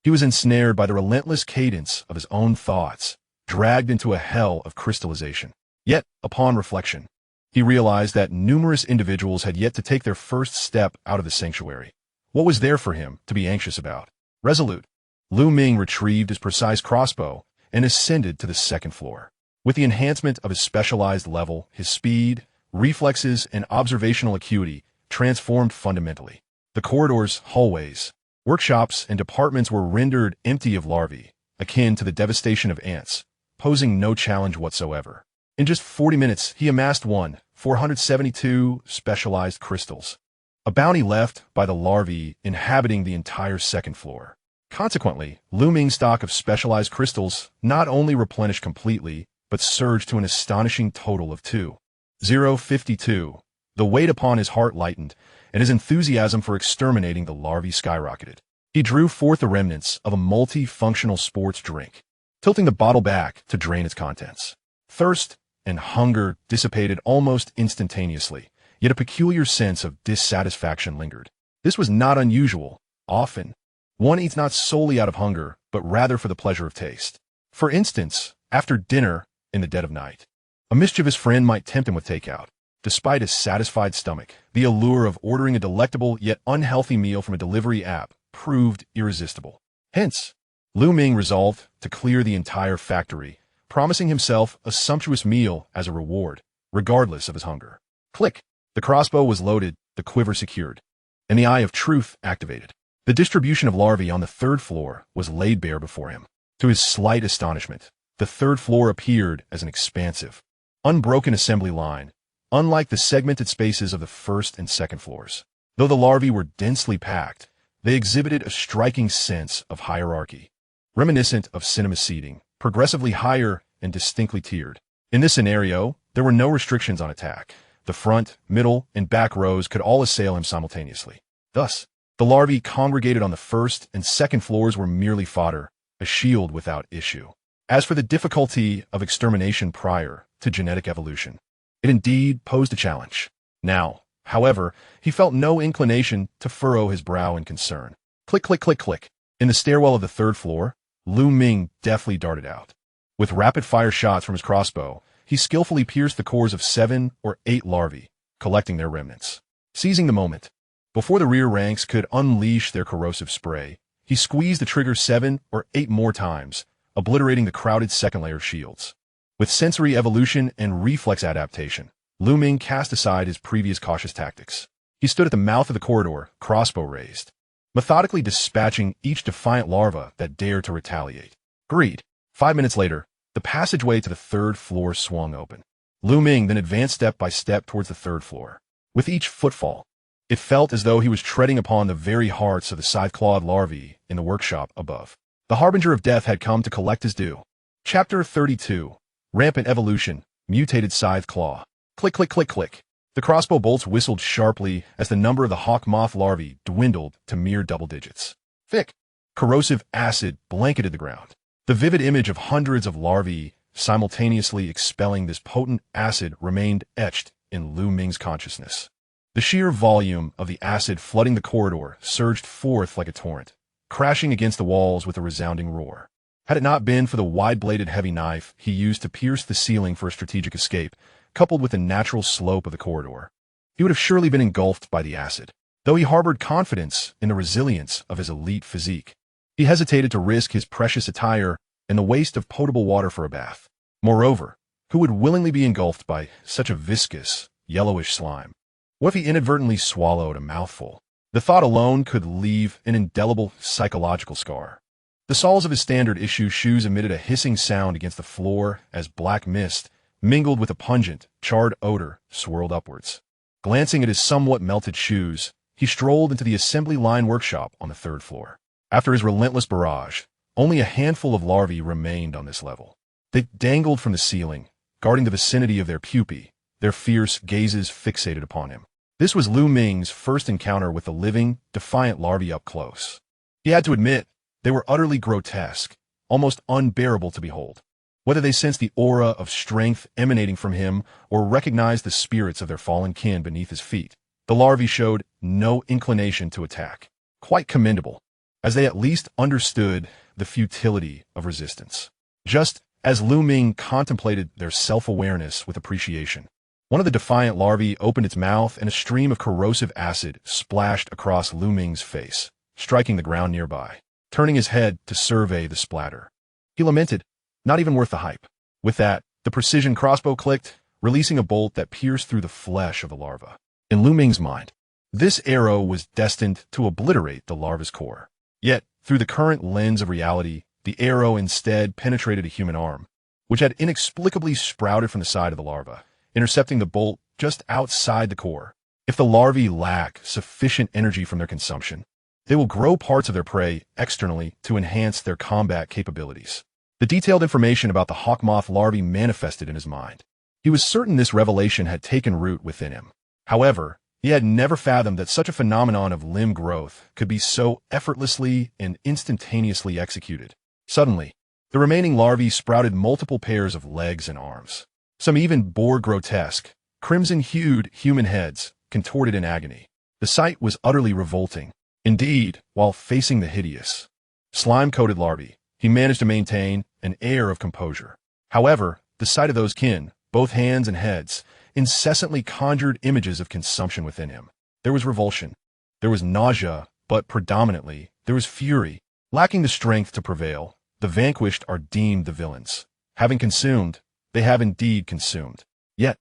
He was ensnared by the relentless cadence of his own thoughts, dragged into a hell of crystallization. Yet, upon reflection, he realized that numerous individuals had yet to take their first step out of the sanctuary. What was there for him to be anxious about? Resolute, Ming retrieved his precise crossbow and ascended to the 2nd floor. With the enhancement of his specialized level, his speed, reflexes, and observational acuity transformed fundamentally. The corridors, hallways, workshops, and departments were rendered empty of larvae, akin to the devastation of ants, posing no challenge whatsoever. In just 40 minutes, he amassed 472 specialized crystals, a bounty left by the larvae inhabiting the entire 2nd floor. Consequently, Ming's stock of specialized crystals not only replenished completely, but surged to an astonishing total of 2,052. The weight upon his heart lightened, and his enthusiasm for exterminating the larvae skyrocketed. He drew forth the remnants of a multi-functional sports drink, tilting the bottle back to drain its contents. Thirst and hunger dissipated almost instantaneously, yet a peculiar sense of dissatisfaction lingered. This was not unusual. Often, one eats not solely out of hunger, but rather for the pleasure of taste. For instance, after dinner in the dead of night, a mischievous friend might tempt him with takeout. Despite a satisfied stomach, the allure of ordering a delectable yet unhealthy meal from a delivery app proved irresistible. Hence, Ming resolved to clear the entire factory, promising himself a sumptuous meal as a reward, regardless of his hunger. Click. The crossbow was loaded, the quiver secured, and the eye of truth activated. The distribution of larvae on the third floor was laid bare before him. To his slight astonishment, the third floor appeared as an expansive, unbroken assembly line, unlike the segmented spaces of the first and second floors. Though the larvae were densely packed, they exhibited a striking sense of hierarchy, reminiscent of cinema seating, progressively higher and distinctly tiered. In this scenario, there were no restrictions on attack. The front, middle, and back rows could all assail him simultaneously. Thus, the larvae congregated on the first and second floors were merely fodder, a shield without issue. As for the difficulty of extermination prior to genetic evolution, it indeed posed a challenge. Now, however, he felt no inclination to furrow his brow in concern. Click, click, click, click. In the stairwell of the third floor, Ming deftly darted out. With rapid-fire shots from his crossbow, he skillfully pierced the cores of 7 or 8 larvae, collecting their remnants. Seizing the moment, before the rear ranks could unleash their corrosive spray, he squeezed the trigger 7 or 8 more times, obliterating the crowded second layer of shields. With sensory evolution and reflex adaptation, Ming cast aside his previous cautious tactics. He stood at the mouth of the corridor, crossbow raised, methodically dispatching each defiant larva that dared to retaliate. Agreed. 5 minutes later, the passageway to the third floor swung open. Ming then advanced step by step towards the third floor. With each footfall, it felt as though he was treading upon the very hearts of the scythe-clawed larvae in the workshop above. The harbinger of death had come to collect his due. Chapter 32. Rampant Evolution, Mutated Scythe Claw. Click, click, click, click. The crossbow bolts whistled sharply as the number of the hawk moth larvae dwindled to mere double digits. Thick, corrosive acid blanketed the ground. The vivid image of hundreds of larvae simultaneously expelling this potent acid remained etched in Ming's consciousness. The sheer volume of the acid flooding the corridor surged forth like a torrent, crashing against the walls with a resounding roar. Had it not been for the wide-bladed heavy knife he used to pierce the ceiling for a strategic escape, coupled with the natural slope of the corridor, he would have surely been engulfed by the acid. Though he harbored confidence in the resilience of his elite physique, he hesitated to risk his precious attire and the waste of potable water for a bath. Moreover, who would willingly be engulfed by such a viscous, yellowish slime? What if he inadvertently swallowed a mouthful? The thought alone could leave an indelible psychological scar. The soles of his standard-issue shoes emitted a hissing sound against the floor as black mist, mingled with a pungent, charred odor, swirled upwards. Glancing at his somewhat melted shoes, he strolled into the assembly line workshop on the third floor. After his relentless barrage, only a handful of larvae remained on this level. They dangled from the ceiling, guarding the vicinity of their pupae, their fierce gazes fixated upon him. This was Ming's first encounter with the living, defiant larvae up close. He had to admit, they were utterly grotesque, almost unbearable to behold. Whether they sensed the aura of strength emanating from him or recognized the spirits of their fallen kin beneath his feet, the larvae showed no inclination to attack. Quite commendable, as they at least understood the futility of resistance. Just as Ming contemplated their self-awareness with appreciation, one of the defiant larvae opened its mouth and a stream of corrosive acid splashed across Ming's face, striking the ground nearby. Turning his head to survey the splatter, he lamented, "Not even worth the hype." With that, the precision crossbow clicked, releasing a bolt that pierced through the flesh of the larva. In Ming's mind, this arrow was destined to obliterate the larva's core. Yet, through the current lens of reality, the arrow instead penetrated a human arm, which had inexplicably sprouted from the side of the larva, intercepting the bolt just outside the core. If the larvae lack sufficient energy from their consumption, they will grow parts of their prey externally to enhance their combat capabilities. The detailed information about the hawkmoth larvae manifested in his mind. He was certain this revelation had taken root within him. However, he had never fathomed that such a phenomenon of limb growth could be so effortlessly and instantaneously executed. Suddenly, the remaining larvae sprouted multiple pairs of legs and arms. Some even bore grotesque, crimson-hued human heads, contorted in agony. The sight was utterly revolting. Indeed, while facing the hideous, slime-coated larvae, he managed to maintain an air of composure. However, the sight of those kin, both hands and heads, incessantly conjured images of consumption within him. There was revulsion. There was nausea, but predominantly, there was fury. Lacking the strength to prevail, the vanquished are deemed the villains. Having consumed, they have indeed consumed. Yet,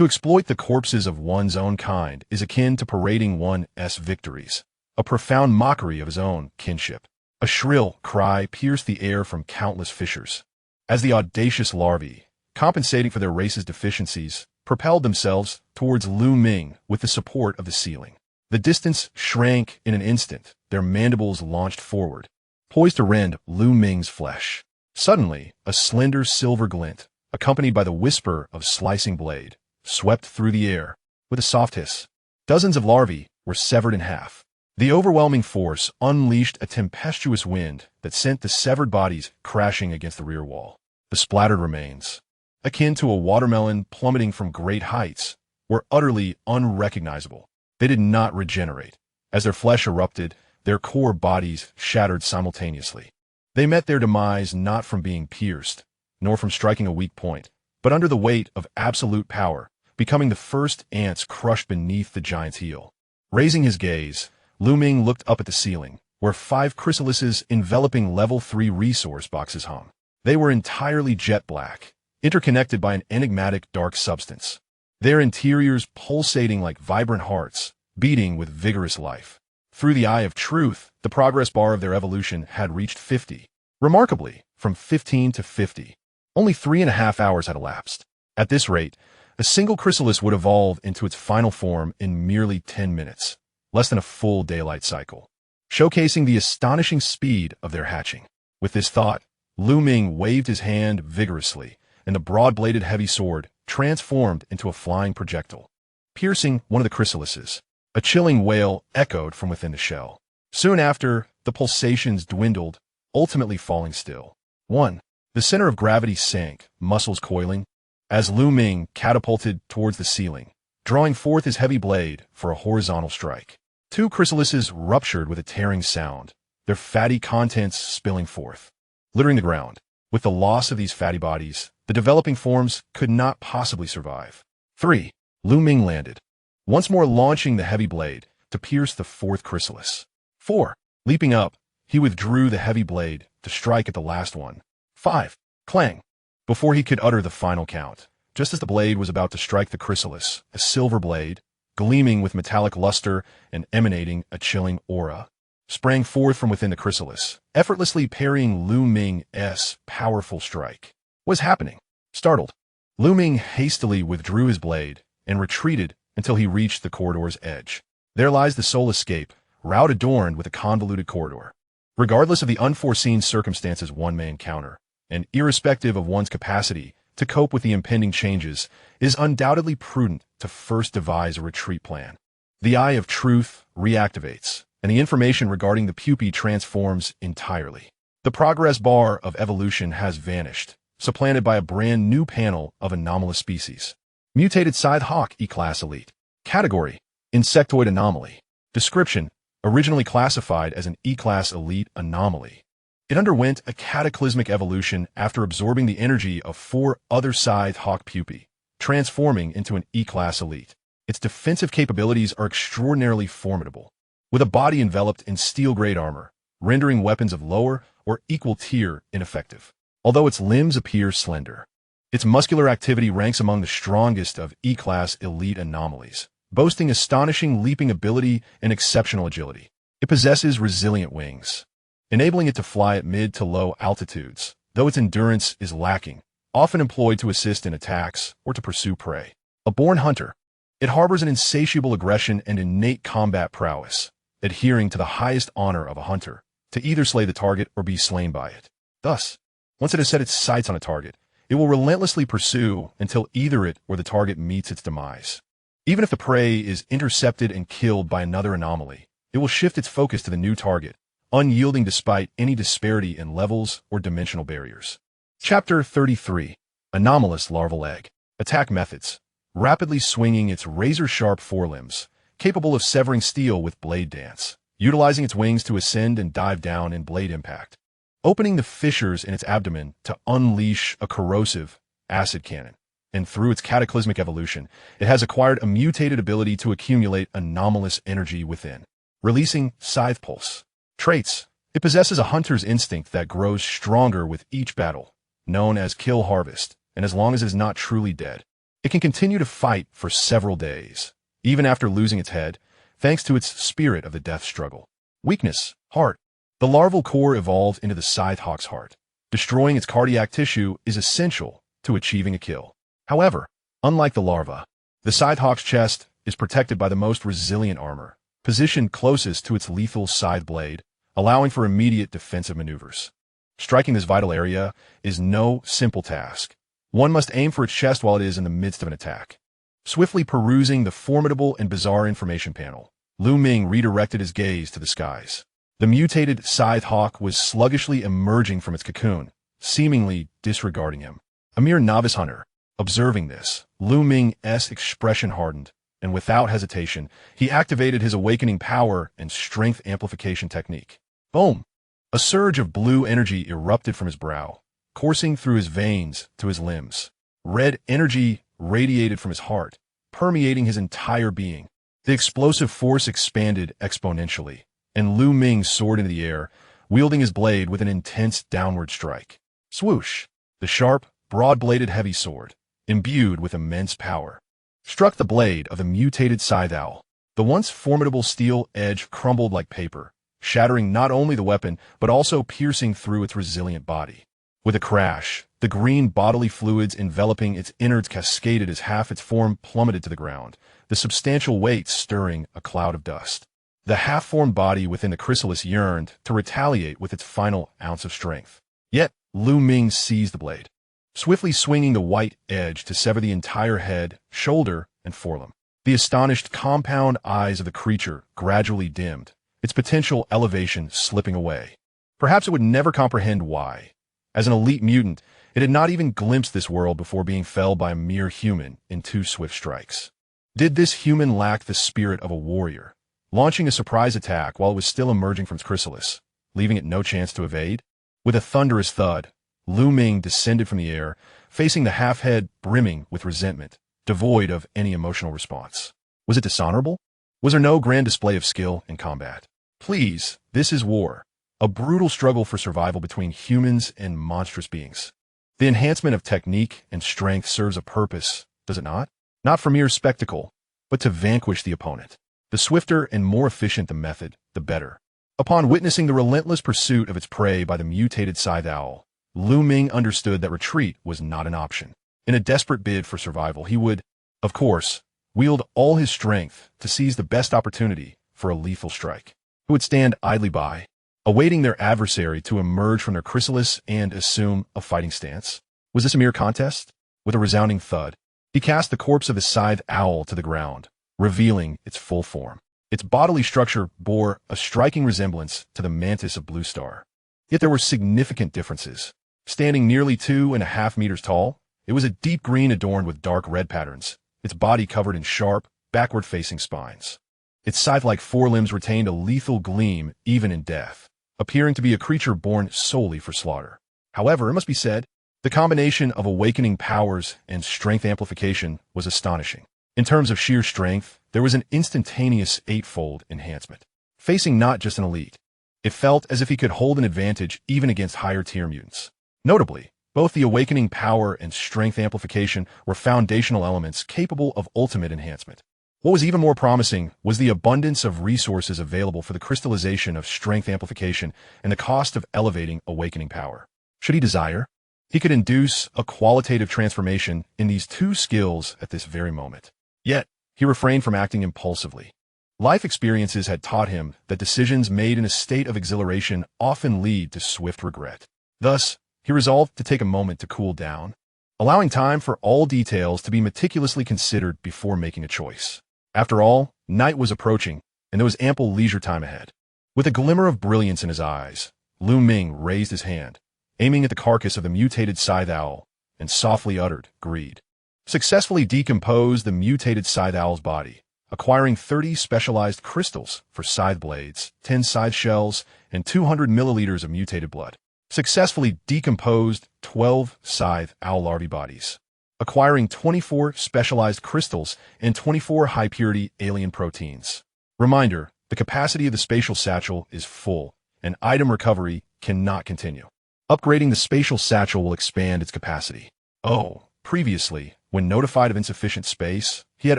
To exploit the corpses of one's own kind is akin to parading one's victories, a profound mockery of his own kinship. A shrill cry pierced the air from countless fissures, as the audacious larvae, compensating for their race's deficiencies, propelled themselves towards Ming with the support of the ceiling. The distance shrank in an instant, their mandibles launched forward, poised to rend Ming's flesh. Suddenly, a slender silver glint, accompanied by the whisper of slicing blade, swept through the air. With a soft hiss, dozens of larvae were severed in half. The overwhelming force unleashed a tempestuous wind that sent the severed bodies crashing against the rear wall. The splattered remains, akin to a watermelon plummeting from great heights, were utterly unrecognizable. They did not regenerate. As their flesh erupted, their core bodies shattered simultaneously. They met their demise not from being pierced, nor from striking a weak point, but under the weight of absolute power, becoming the first ants crushed beneath the giant's heel. Raising his gaze, Ming looked up at the ceiling, where 5 chrysalises enveloping level 3 resource boxes hung. They were entirely jet black, interconnected by an enigmatic dark substance, their interiors pulsating like vibrant hearts, beating with vigorous life. Through the eye of truth, the progress bar of their evolution had reached 50. Remarkably, from 15 to 50, only 3.5 hours had elapsed. At this rate, a single chrysalis would evolve into its final form in merely 10 minutes, less than a full daylight cycle, showcasing the astonishing speed of their hatching. With this thought, Ming waved his hand vigorously, and the broad-bladed heavy sword transformed into a flying projectile, piercing one of the chrysalises. A chilling wail echoed from within the shell. Soon after, the pulsations dwindled, ultimately falling still. 1. The center of gravity sank, muscles coiling, as Ming catapulted towards the ceiling, drawing forth his heavy blade for a horizontal strike. 2 chrysalises ruptured with a tearing sound, their fatty contents spilling forth, littering the ground. With the loss of these fatty bodies, the developing forms could not possibly survive. 3. Ming landed, once more launching the heavy blade to pierce the 4th chrysalis. 4. Leaping up, he withdrew the heavy blade to strike at the last one. 5. Clang! Before he could utter the final count, just as the blade was about to strike the chrysalis, a silver blade, gleaming with metallic luster and emanating a chilling aura, sprang forth from within the chrysalis, effortlessly parrying Ming's powerful strike. What was happening? Startled, Ming hastily withdrew his blade and retreated until he reached the corridor's edge. There lies the sole escape, route adorned with a convoluted corridor. Regardless of the unforeseen circumstances one may encounter, and irrespective of one's capacity to cope with the impending changes, it is undoubtedly prudent to first devise a retreat plan. The eye of truth reactivates, and the information regarding the pupae transforms entirely. The progress bar of evolution has vanished, supplanted by a brand new panel of anomalous species. Mutated scythe hawk E-class elite. Category: insectoid anomaly. Description: originally classified as an E-class elite anomaly. It underwent a cataclysmic evolution after absorbing the energy of 4 other scythe hawk pupae, transforming into an E-class elite. Its defensive capabilities are extraordinarily formidable, with a body enveloped in steel-grade armor, rendering weapons of lower or equal tier ineffective. Although its limbs appear slender, its muscular activity ranks among the strongest of E-class elite anomalies, boasting astonishing leaping ability and exceptional agility. It possesses resilient wings, enabling it to fly at mid to low altitudes, though its endurance is lacking, often employed to assist in attacks or to pursue prey. A born hunter, it harbors an insatiable aggression and innate combat prowess, adhering to the highest honor of a hunter, to either slay the target or be slain by it. Thus, once it has set its sights on a target, it will relentlessly pursue until either it or the target meets its demise. Even if the prey is intercepted and killed by another anomaly, it will shift its focus to the new target, unyielding despite any disparity in levels or dimensional barriers. Chapter 33. Anomalous Larval Egg. Attack Methods. Rapidly swinging its razor-sharp forelimbs, capable of severing steel with blade dance, utilizing its wings to ascend and dive down in blade impact, opening the fissures in its abdomen to unleash a corrosive acid cannon. And through its cataclysmic evolution, it has acquired a mutated ability to accumulate anomalous energy within, releasing Scythe Pulse. Traits. It possesses a hunter's instinct that grows stronger with each battle, known as Kill Harvest, and as long as it is not truly dead. It can continue to fight for several days, even after losing its head, thanks to its spirit of the death struggle. Weakness, heart. The larval core evolved into the Scythehawk's heart. Destroying its cardiac tissue is essential to achieving a kill. However, unlike the larva, the Scythehawk's chest is protected by the most resilient armor, positioned closest to its lethal scythe blade, allowing for immediate defensive maneuvers. Striking this vital area is no simple task. One must aim for its chest while it is in the midst of an attack. Swiftly perusing the formidable and bizarre information panel, Ming redirected his gaze to the skies. The mutated Scythehawk was sluggishly emerging from its cocoon, seemingly disregarding him. A mere novice hunter. Observing this, Ming's expression hardened, and without hesitation, he activated his awakening power and strength amplification technique. Boom! A surge of blue energy erupted from his brow, coursing through his veins to his limbs. Red energy radiated from his heart, permeating his entire being. The explosive force expanded exponentially, and Ming soared into the air, wielding his blade with an intense downward strike. Swoosh! The sharp, broad-bladed heavy sword, imbued with immense power, struck the blade of the mutated scythe owl. The once formidable steel edge crumbled like paper, shattering not only the weapon, but also piercing through its resilient body. With a crash, the green bodily fluids enveloping its innards cascaded as half its form plummeted to the ground, the substantial weight stirring a cloud of dust. The half-formed body within the chrysalis yearned to retaliate with its final ounce of strength. Yet, Ming seized the blade, swiftly swinging the white edge to sever the entire head, shoulder, and forelimb. The astonished compound eyes of the creature gradually dimmed, its potential elevation slipping away. Perhaps it would never comprehend why. As an elite mutant, it had not even glimpsed this world before being felled by a mere human in 2 swift strikes. Did this human lack the spirit of a warrior, launching a surprise attack while it was still emerging from its chrysalis, leaving it no chance to evade? With a thunderous thud, Ming descended from the air, facing the half-head brimming with resentment, devoid of any emotional response. Was it dishonorable? Was there no grand display of skill in combat? Please, this is war. A brutal struggle for survival between humans and monstrous beings. The enhancement of technique and strength serves a purpose, does it not? Not for mere spectacle, but to vanquish the opponent. The swifter and more efficient the method, the better. Upon witnessing the relentless pursuit of its prey by the mutated scythe owl, Ming understood that retreat was not an option. In a desperate bid for survival, he would, of course, wield all his strength to seize the best opportunity for a lethal strike. Who would stand idly by, awaiting their adversary to emerge from their chrysalis and assume a fighting stance? Was this a mere contest? With a resounding thud, he cast the corpse of his scythe owl to the ground, revealing its full form. Its bodily structure bore a striking resemblance to the mantis of Blue Star. Yet there were significant differences. Standing nearly 2.5 meters tall, it was a deep green adorned with dark red patterns, its body covered in sharp, backward-facing spines. Its scythe-like forelimbs retained a lethal gleam even in death, appearing to be a creature born solely for slaughter. However, it must be said, the combination of awakening powers and strength amplification was astonishing. In terms of sheer strength, there was an instantaneous 8-fold enhancement. Facing not just an elite, it felt as if he could hold an advantage even against higher-tier mutants. Notably, both the awakening power and strength amplification were foundational elements capable of ultimate enhancement. What was even more promising was the abundance of resources available for the crystallization of strength amplification and the cost of elevating awakening power. Should he desire, he could induce a qualitative transformation in these 2 skills at this very moment. Yet, he refrained from acting impulsively. Life experiences had taught him that decisions made in a state of exhilaration often lead to swift regret. Thus, he resolved to take a moment to cool down, allowing time for all details to be meticulously considered before making a choice. After all, night was approaching, and there was ample leisure time ahead. With a glimmer of brilliance in his eyes, Ming raised his hand, aiming at the carcass of the mutated scythe owl, and softly uttered, "Greed." Successfully decomposed the mutated scythe owl's body, acquiring 30 specialized crystals for scythe blades, 10 scythe shells, and 200 milliliters of mutated blood. Successfully decomposed 12 scythe owl larvae bodies, acquiring 24 specialized crystals and 24 high-purity alien proteins. Reminder, the capacity of the spatial satchel is full, and item recovery cannot continue. Upgrading the spatial satchel will expand its capacity. Oh, previously, When notified of insufficient space, he had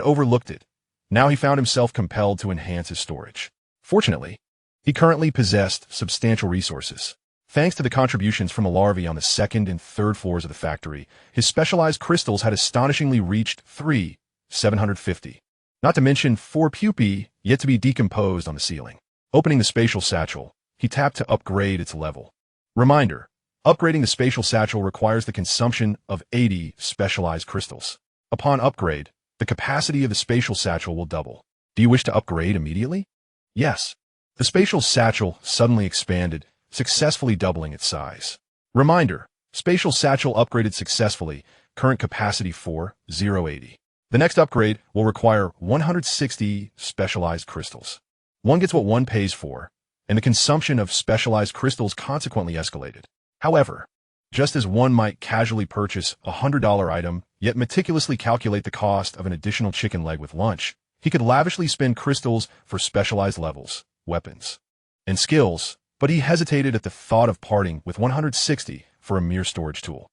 overlooked it. Now he found himself compelled to enhance his storage. Fortunately, he currently possessed substantial resources. Thanks to the contributions from the larvae on the second and third floors of the factory, his specialized crystals had astonishingly reached 750. Not to mention 4 pupae yet to be decomposed on the ceiling. Opening the spatial satchel, he tapped to upgrade its level. Reminder, upgrading the spatial satchel requires the consumption of 80 specialized crystals. Upon upgrade, the capacity of the spatial satchel will double. Do you wish to upgrade immediately? Yes. The spatial satchel suddenly expanded, successfully doubling its size. Reminder, spatial satchel upgraded successfully, current capacity 4080. The next upgrade will require 160 specialized crystals. One gets what one pays for, and the consumption of specialized crystals consequently escalated. However, just as one might casually purchase a $100 item, yet meticulously calculate the cost of an additional chicken leg with lunch, he could lavishly spend crystals for specialized levels, weapons, and skills, but he hesitated at the thought of parting with 160 for a mere storage tool.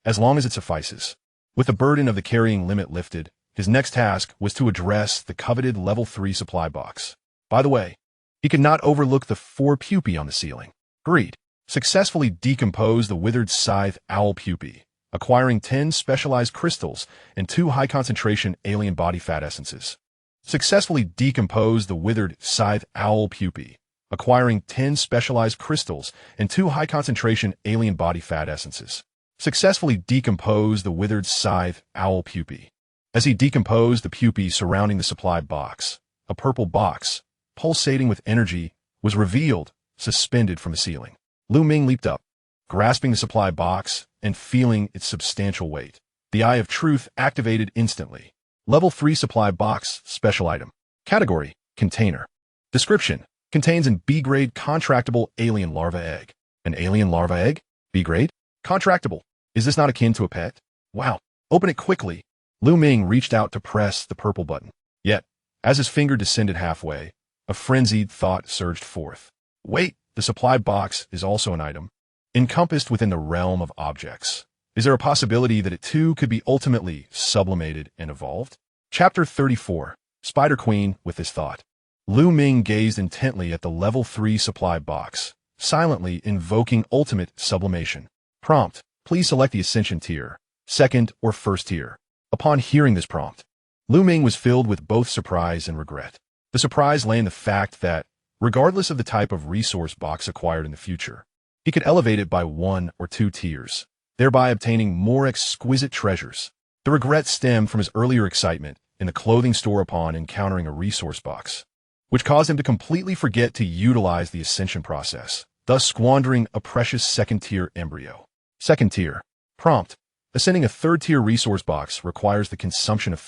As long as it suffices. With the burden of the carrying limit lifted, his next task was to address the coveted level 3 supply box. By the way, he could not overlook the 4 pupae on the ceiling. Greed. Successfully decomposed the withered scythe owl pupae, acquiring 10 specialized crystals and 2 high-concentration alien body fat essences. Successfully decomposed the withered scythe owl pupae, acquiring 10 specialized crystals and 2 high-concentration alien body fat essences. Successfully decomposed the withered scythe owl pupae. As he decomposed the pupae surrounding the supply box, a purple box, pulsating with energy, was revealed, suspended from the ceiling. Ming leaped up, grasping the supply box and feeling its substantial weight. The Eye of Truth activated instantly. Level 3 supply box, special item. Category, container. Description, contains an B-grade contractable alien larva egg. An alien larva egg? B-grade? Contractable. Is this not akin to a pet? Wow. Open it quickly. Ming reached out to press the purple button. Yet, as his finger descended halfway, a frenzied thought surged forth. Wait, the supply box is also an item, encompassed within the realm of objects. Is there a possibility that it too could be ultimately sublimated and evolved? Chapter 34. Spider Queen. With this thought, Ming gazed intently at the level 3 supply box, silently invoking ultimate sublimation. Prompt, please select the Ascension tier, second or first tier. Upon hearing this prompt, Ming was filled with both surprise and regret. The surprise lay in the fact that, regardless of the type of resource box acquired in the future, he could elevate it by 1 or 2 tiers, thereby obtaining more exquisite treasures. The regret stemmed from his earlier excitement in the clothing store upon encountering a resource box, which caused him to completely forget to utilize the ascension process, thus squandering a precious second-tier embryo. Second tier. Prompt. Ascending a third-tier resource box requires the consumption of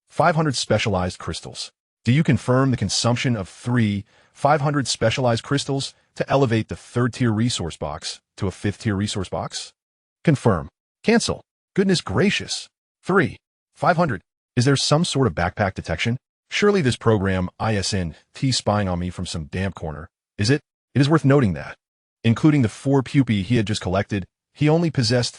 500 specialized crystals. Do you confirm the consumption of 500 specialized crystals to elevate the third-tier resource box to a fifth-tier resource box? Confirm. Cancel. Goodness gracious. 500. Is there some sort of backpack detection? Surely this program ISNT spying on me from some damp corner. Is it? It is worth noting that, including the 4 pupae he had just collected, he only possessed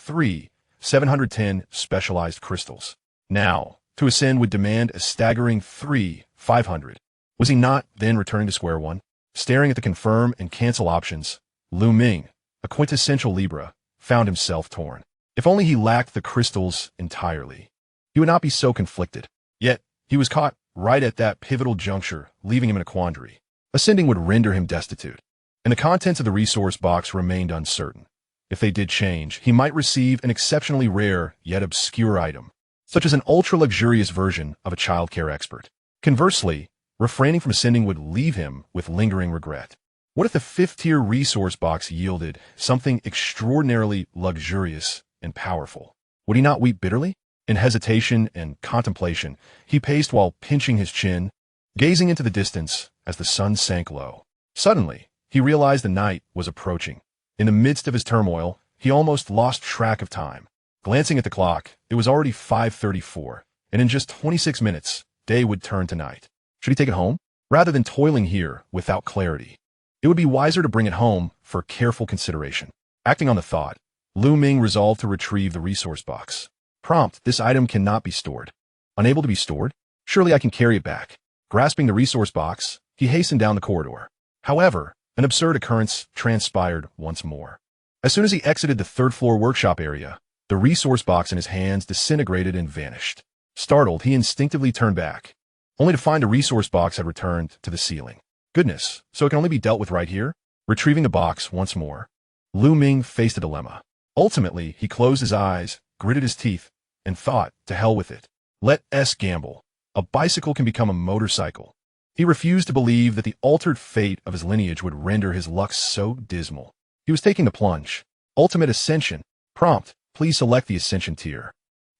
710 specialized crystals. Now, to ascend would demand a staggering 500. Was he not then returning to square one? Staring at the confirm and cancel options, Ming, a quintessential Libra, found himself torn. If only he lacked the crystals entirely, he would not be so conflicted. Yet, he was caught right at that pivotal juncture, leaving him in a quandary. Ascending would render him destitute, and the contents of the resource box remained uncertain. If they did change, he might receive an exceptionally rare yet obscure item, such as an ultra-luxurious version of a childcare expert. Conversely, refraining from ascending would leave him with lingering regret. What if the fifth-tier resource box yielded something extraordinarily luxurious and powerful? Would he not weep bitterly? In hesitation and contemplation, he paced while pinching his chin, gazing into the distance as the sun sank low. Suddenly, he realized the night was approaching. In the midst of his turmoil, he almost lost track of time. Glancing at the clock, it was already 5:34, and in just 26 minutes, day would turn to night. Should he take it home? Rather than toiling here without clarity, it would be wiser to bring it home for careful consideration. Acting on the thought, Ming resolved to retrieve the resource box. Prompt, this item cannot be stored. Unable to be stored? Surely I can carry it back. Grasping the resource box, he hastened down the corridor. However, an absurd occurrence transpired once more. As soon as he exited the third-floor workshop area, the resource box in his hands disintegrated and vanished. Startled, he instinctively turned back, only to find the resource box had returned to the ceiling. Goodness, so it can only be dealt with right here? Retrieving the box once more, Ming faced a dilemma. Ultimately, he closed his eyes, gritted his teeth, and thought, to hell with it. Let's gamble. A bicycle can become a motorcycle. He refused to believe that the altered fate of his lineage would render his luck so dismal. He was taking the plunge. Ultimate Ascension. Prompt, please select the Ascension tier.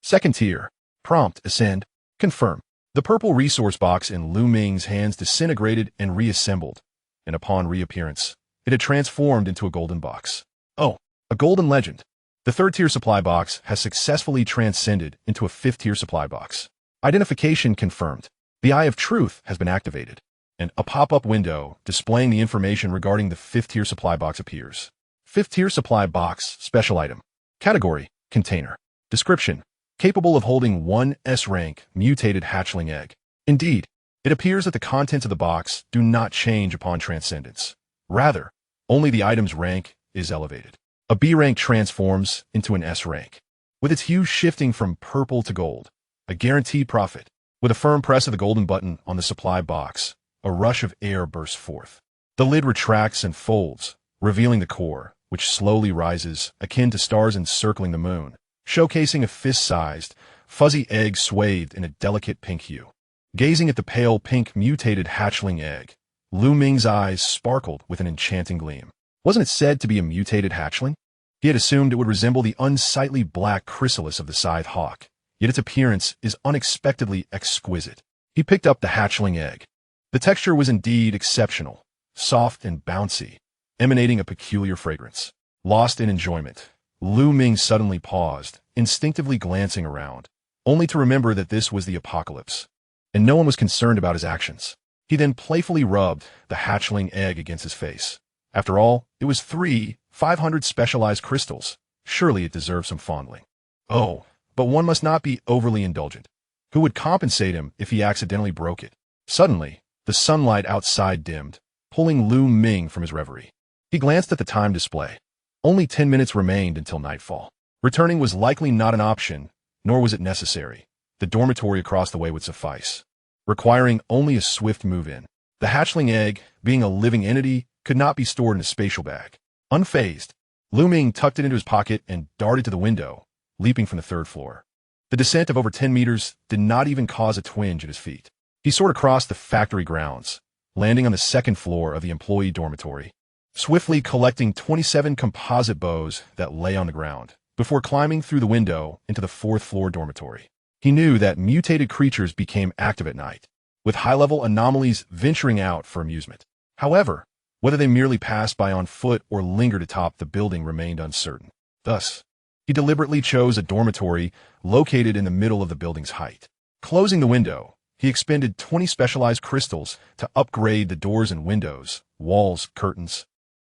Second tier. Prompt, Ascend. Confirm. The purple resource box in Ming's hands disintegrated and reassembled, and upon reappearance, it had transformed into a golden box. Oh, a golden legend. The third-tier supply box has successfully transcended into a fifth-tier supply box. Identification confirmed. The Eye of Truth has been activated, and a pop-up window displaying the information regarding the fifth-tier supply box appears. Fifth-tier supply box, special item. Category, container. Description, capable of holding one S-rank mutated hatchling egg. Indeed, it appears that the contents of the box do not change upon transcendence. Rather, only the item's rank is elevated. A B rank transforms into an S rank, with its hue shifting from purple to gold, a guaranteed profit. With a firm press of the golden button on the supply box, a rush of air bursts forth. The lid retracts and folds, revealing the core, which slowly rises, akin to stars encircling the moon, showcasing a fist-sized, fuzzy egg swathed in a delicate pink hue. Gazing at the pale pink mutated hatchling egg, Ming's eyes sparkled with an enchanting gleam. Wasn't it said to be a mutated hatchling? He had assumed it would resemble the unsightly black chrysalis of the scythe hawk, yet its appearance is unexpectedly exquisite. He picked up the hatchling egg. The texture was indeed exceptional, soft and bouncy, emanating a peculiar fragrance. Lost in enjoyment, Ming suddenly paused, instinctively glancing around, only to remember that this was the apocalypse, and no one was concerned about his actions. He then playfully rubbed the hatchling egg against his face. After all, it was 500 specialized crystals. Surely it deserved some fondling. Oh, but one must not be overly indulgent. Who would compensate him if he accidentally broke it? Suddenly, the sunlight outside dimmed, pulling Ming from his reverie. He glanced at the time display. Only 10 minutes remained until nightfall. Returning was likely not an option, nor was it necessary. The dormitory across the way would suffice, requiring only a swift move-in. The hatchling egg, being a living entity, could not be stored in a spatial bag. Unfazed, Ming tucked it into his pocket and darted to the window, leaping from the third floor. The descent of over 10 meters did not even cause a twinge at his feet. He soared across the factory grounds, landing on the second floor of the employee dormitory, swiftly collecting 27 composite bows that lay on the ground, before climbing through the window into the fourth-floor dormitory. He knew that mutated creatures became active at night, with high-level anomalies venturing out for amusement. However, whether they merely passed by on foot or lingered atop the building remained uncertain. Thus, he deliberately chose a dormitory located in the middle of the building's height. Closing the window, he expended 20 specialized crystals to upgrade the doors and windows, walls, curtains,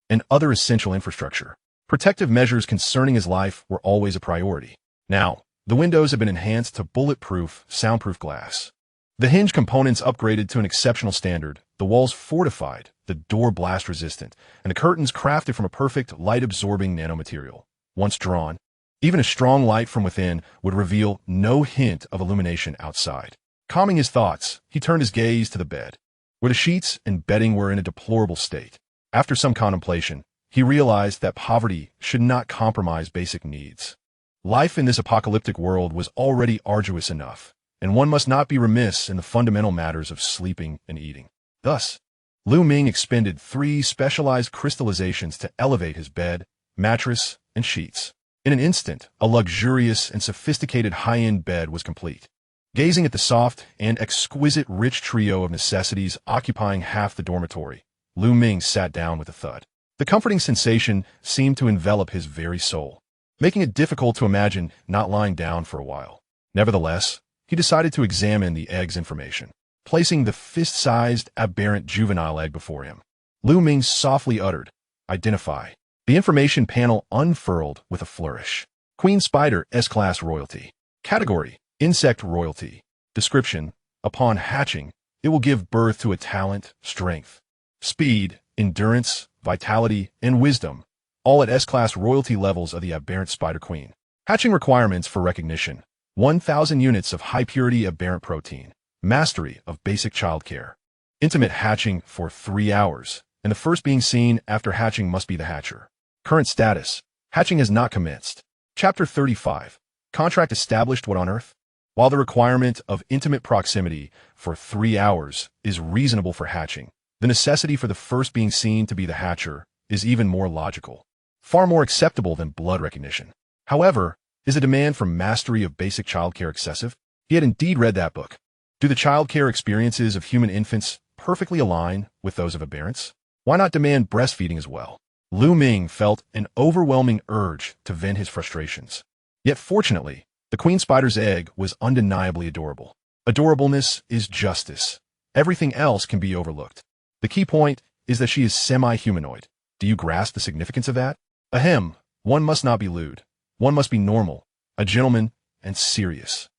and other essential infrastructure. Protective measures concerning his life were always a priority. Now, the windows have been enhanced to bulletproof, soundproof glass. The hinge components upgraded to an exceptional standard, the walls fortified, the door blast-resistant, and the curtains crafted from a perfect, light-absorbing nanomaterial. Once drawn, even a strong light from within would reveal no hint of illumination outside. Calming his thoughts, he turned his gaze to the bed, where the sheets and bedding were in a deplorable state. After some contemplation, he realized that poverty should not compromise basic needs. Life in this apocalyptic world was already arduous enough, and one must not be remiss in the fundamental matters of sleeping and eating. Thus, Ming expended 3 specialized crystallizations to elevate his bed, mattress, and sheets. In an instant, a luxurious and sophisticated high-end bed was complete. Gazing at the soft and exquisite rich trio of necessities occupying half the dormitory, Ming sat down with a thud. The comforting sensation seemed to envelop his very soul, making it difficult to imagine not lying down for a while. Nevertheless, he decided to examine the egg's information, placing the fist-sized, aberrant juvenile egg before him. Ming softly uttered, "Identify." The information panel unfurled with a flourish. Queen Spider, S-Class royalty. Category: Insect Royalty. Description: upon hatching, it will give birth to a talent, strength, speed, endurance, vitality, and wisdom, all at S-class royalty levels of the aberrant spider queen. Hatching requirements for recognition: 1,000 units of high-purity aberrant protein, mastery of basic childcare, intimate hatching for 3 hours, and the first being seen after hatching must be the hatcher. Current status: hatching has not commenced. Chapter 35. Contract established. What on earth? While the requirement of intimate proximity for 3 hours is reasonable for hatching, the necessity for the first being seen to be the hatcher is even more logical, far more acceptable than blood recognition. However, is a demand for mastery of basic childcare excessive? He had indeed read that book. Do the childcare experiences of human infants perfectly align with those of aberrants? Why not demand breastfeeding as well? Ming felt an overwhelming urge to vent his frustrations. Yet fortunately, the queen spider's egg was undeniably adorable. Adorableness is justice. Everything else can be overlooked. The key point is that she is semi-humanoid. Do you grasp the significance of that? Ahem, one must not be lewd. One must be normal, a gentleman, and serious.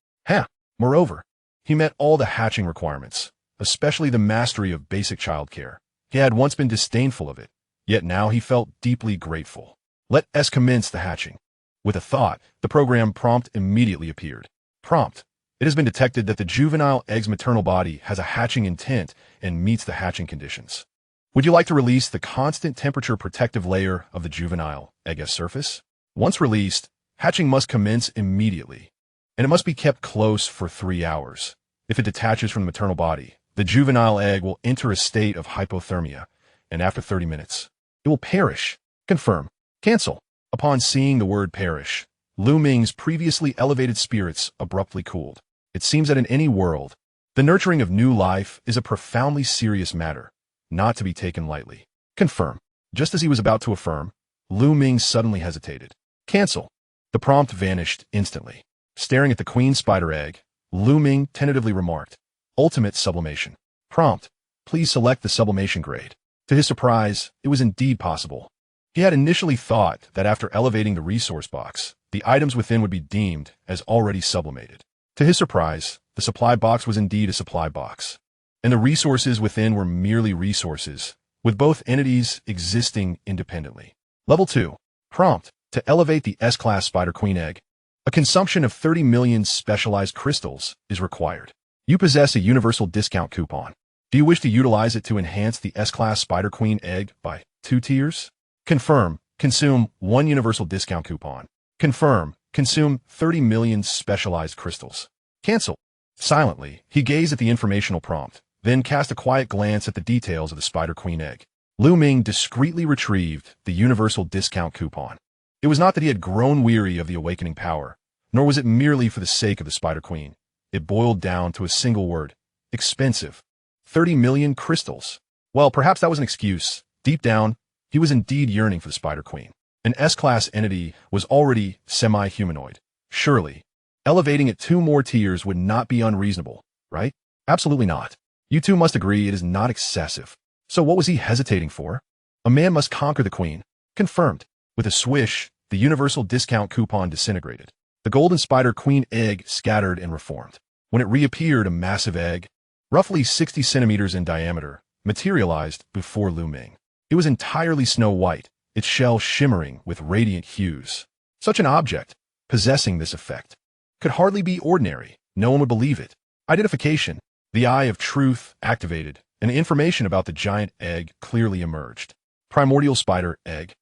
Moreover, he met all the hatching requirements, especially the mastery of basic childcare. He had once been disdainful of it, yet now he felt deeply grateful. Let us commence the hatching. With a thought, the program prompt immediately appeared. Prompt: it has been detected that the juvenile egg's maternal body has a hatching intent and meets the hatching conditions. Would you like to release the constant temperature protective layer of the juvenile egg's surface? Once released, hatching must commence immediately, and it must be kept close for 3 hours. If it detaches from the maternal body, the juvenile egg will enter a state of hypothermia, and after 30 minutes, it will perish. Confirm. Cancel. Upon seeing the word perish, Ming's previously elevated spirits abruptly cooled. It seems that in any world, the nurturing of new life is a profoundly serious matter, not to be taken lightly. Confirm. Just as he was about to affirm, Ming suddenly hesitated. Cancel. The prompt vanished instantly. Staring at the queen spider egg, Ming tentatively remarked, Ultimate sublimation. Prompt: please select the sublimation grade. To his surprise, it was indeed possible. He had initially thought that after elevating the resource box, the items within would be deemed as already sublimated. To his surprise, the supply box was indeed a supply box, and the resources within were merely resources, with both entities existing independently. Level 2. Prompt: to elevate the S-class spider queen egg, a consumption of 30 million specialized crystals is required. You possess a universal discount coupon. Do you wish to utilize it to enhance the S-class spider queen egg by 2 tiers? Confirm. Consume 1 universal discount coupon. Confirm. Consume 30 million specialized crystals. Cancel. Silently, he gazed at the informational prompt, then cast a quiet glance at the details of the spider queen egg. Ming discreetly retrieved the universal discount coupon. It was not that he had grown weary of the awakening power, nor was it merely for the sake of the spider queen. It boiled down to a single word: expensive. 30 million crystals. Well, perhaps that was an excuse. Deep down, he was indeed yearning for the spider queen. An S-class entity was already semi-humanoid. Surely, elevating it 2 more tiers would not be unreasonable, right? Absolutely not. You two must agree it is not excessive. So what was he hesitating for? A man must conquer the queen. Confirmed. With a swish, the universal discount coupon disintegrated. The golden spider queen egg scattered and reformed. When it reappeared, a massive egg, roughly 60 centimeters in diameter, materialized before Ming. It was entirely snow white, its shell shimmering with radiant hues. Such an object, possessing this effect, could hardly be ordinary. No one would believe it. Identification. The eye of truth activated, and information about the giant egg clearly emerged. Primordial spider egg.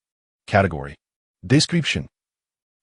Category. Description.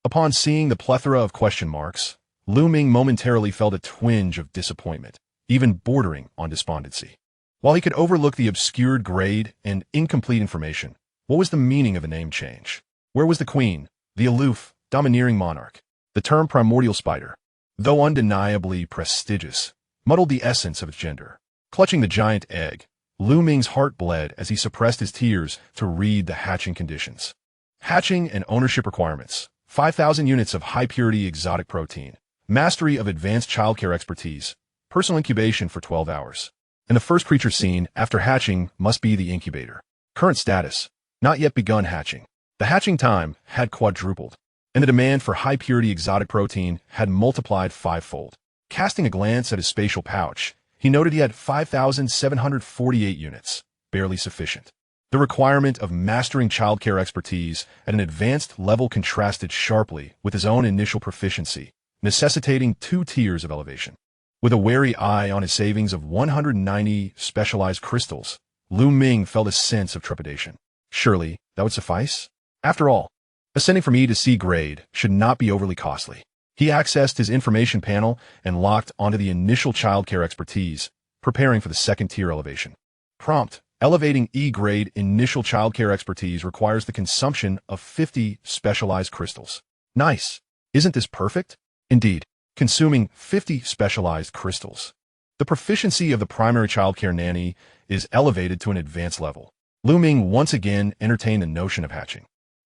Upon seeing the plethora of question marks, Ming momentarily felt a twinge of disappointment, even bordering on despondency. While he could overlook the obscured grade and incomplete information, what was the meaning of the name change? Where was the queen, the aloof, domineering monarch? The term primordial spider, though undeniably prestigious, muddled the essence of its gender. Clutching the giant egg, Ming's heart bled as he suppressed his tears to read the hatching conditions. Hatching and ownership requirements: 5,000 units of high-purity exotic protein, mastery of advanced childcare expertise, personal incubation for 12 hours. And the first creature seen after hatching must be the incubator. Current status: not yet begun hatching. The hatching time had quadrupled. and the demand for high-purity exotic protein had multiplied fivefold. Casting a glance at his spatial pouch, he noted he had 5,748 units, barely sufficient. The requirement of mastering childcare expertise at an advanced level contrasted sharply with his own initial proficiency, necessitating 2 tiers of elevation. With a wary eye on his savings of 190 specialized crystals, Ming felt a sense of trepidation. Surely, that would suffice? After all, ascending from E to C grade should not be overly costly. He accessed his information panel and locked onto the initial childcare expertise, preparing for the 2nd-tier elevation. Prompt: elevating E-grade initial childcare expertise requires the consumption of 50 specialized crystals. Nice. Isn't this perfect? Indeed, consuming 50 specialized crystals. The proficiency of the primary childcare nanny is elevated to an advanced level. Ming once again entertained the notion of hatching.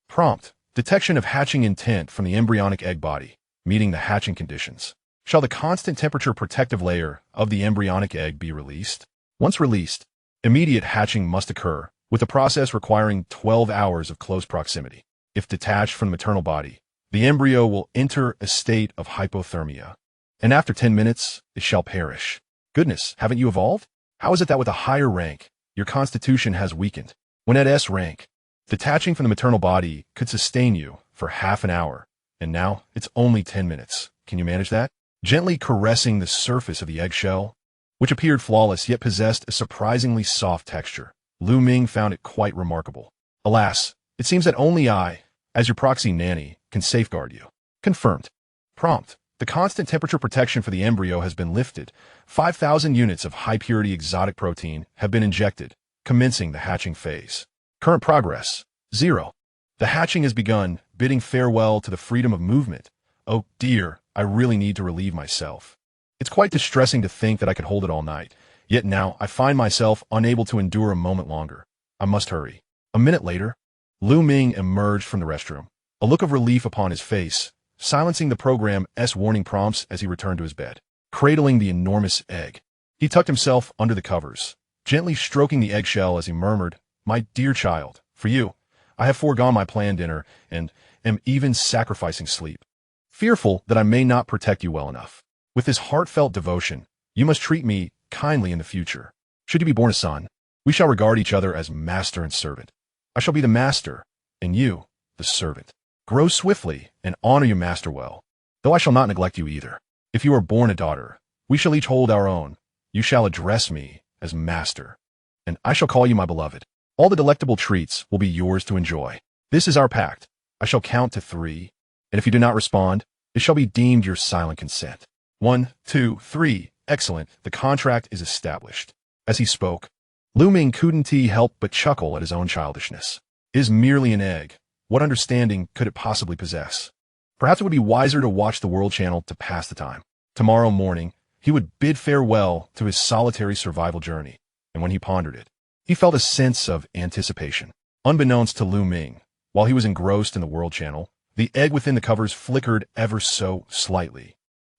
Prompt: detection of hatching intent from the embryonic egg body, meeting the hatching conditions. Shall the constant temperature protective layer of the embryonic egg be released? Once released, immediate hatching must occur, with the process requiring 12 hours of close proximity. If detached from the maternal body, the embryo will enter a state of hypothermia, and after 10 minutes, it shall perish. Goodness, haven't you evolved? How is it that with a higher rank, your constitution has weakened? When at S rank, detaching from the maternal body could sustain you for half an hour, and now it's only 10 minutes. Can you manage that? Gently caressing the surface of the eggshell, which appeared flawless yet possessed a surprisingly soft texture, Ming found it quite remarkable. Alas, it seems that only I, as your proxy nanny, can safeguard you. Confirmed. Prompt: the constant temperature protection for the embryo has been lifted. 5,000 units of high-purity exotic protein have been injected, commencing the hatching phase. Current progress: 0. The hatching has begun, bidding farewell to the freedom of movement. Oh dear, I really need to relieve myself. It's quite distressing to think that I could hold it all night, yet now I find myself unable to endure a moment longer. I must hurry. A minute later, Ming emerged from the restroom, a look of relief upon his face, silencing the program's warning prompts as he returned to his bed. Cradling the enormous egg, he tucked himself under the covers, gently stroking the eggshell as he murmured, "My dear child, for you, I have foregone my planned dinner and am even sacrificing sleep, fearful that I may not protect you well enough. With this heartfelt devotion, you must treat me kindly in the future. Should you be born a son, we shall regard each other as master and servant. I shall be the master, and you, the servant. Grow swiftly and honor your master well, though I shall not neglect you either. If you are born a daughter, we shall each hold our own. You shall address me as master, and I shall call you my beloved. All the delectable treats will be yours to enjoy. This is our pact. I shall count to 3, and if you do not respond, it shall be deemed your silent consent. 1, 2, 3. Excellent. The contract is established." As he spoke, Ming couldn't help but chuckle at his own childishness. It is merely an egg. What understanding could it possibly possess? Perhaps it would be wiser to watch the World Channel to pass the time. Tomorrow morning, he would bid farewell to his solitary survival journey, and when he pondered it, he felt a sense of anticipation. Unbeknownst to Ming, while he was engrossed in the World Channel, the egg within the covers flickered ever so slightly,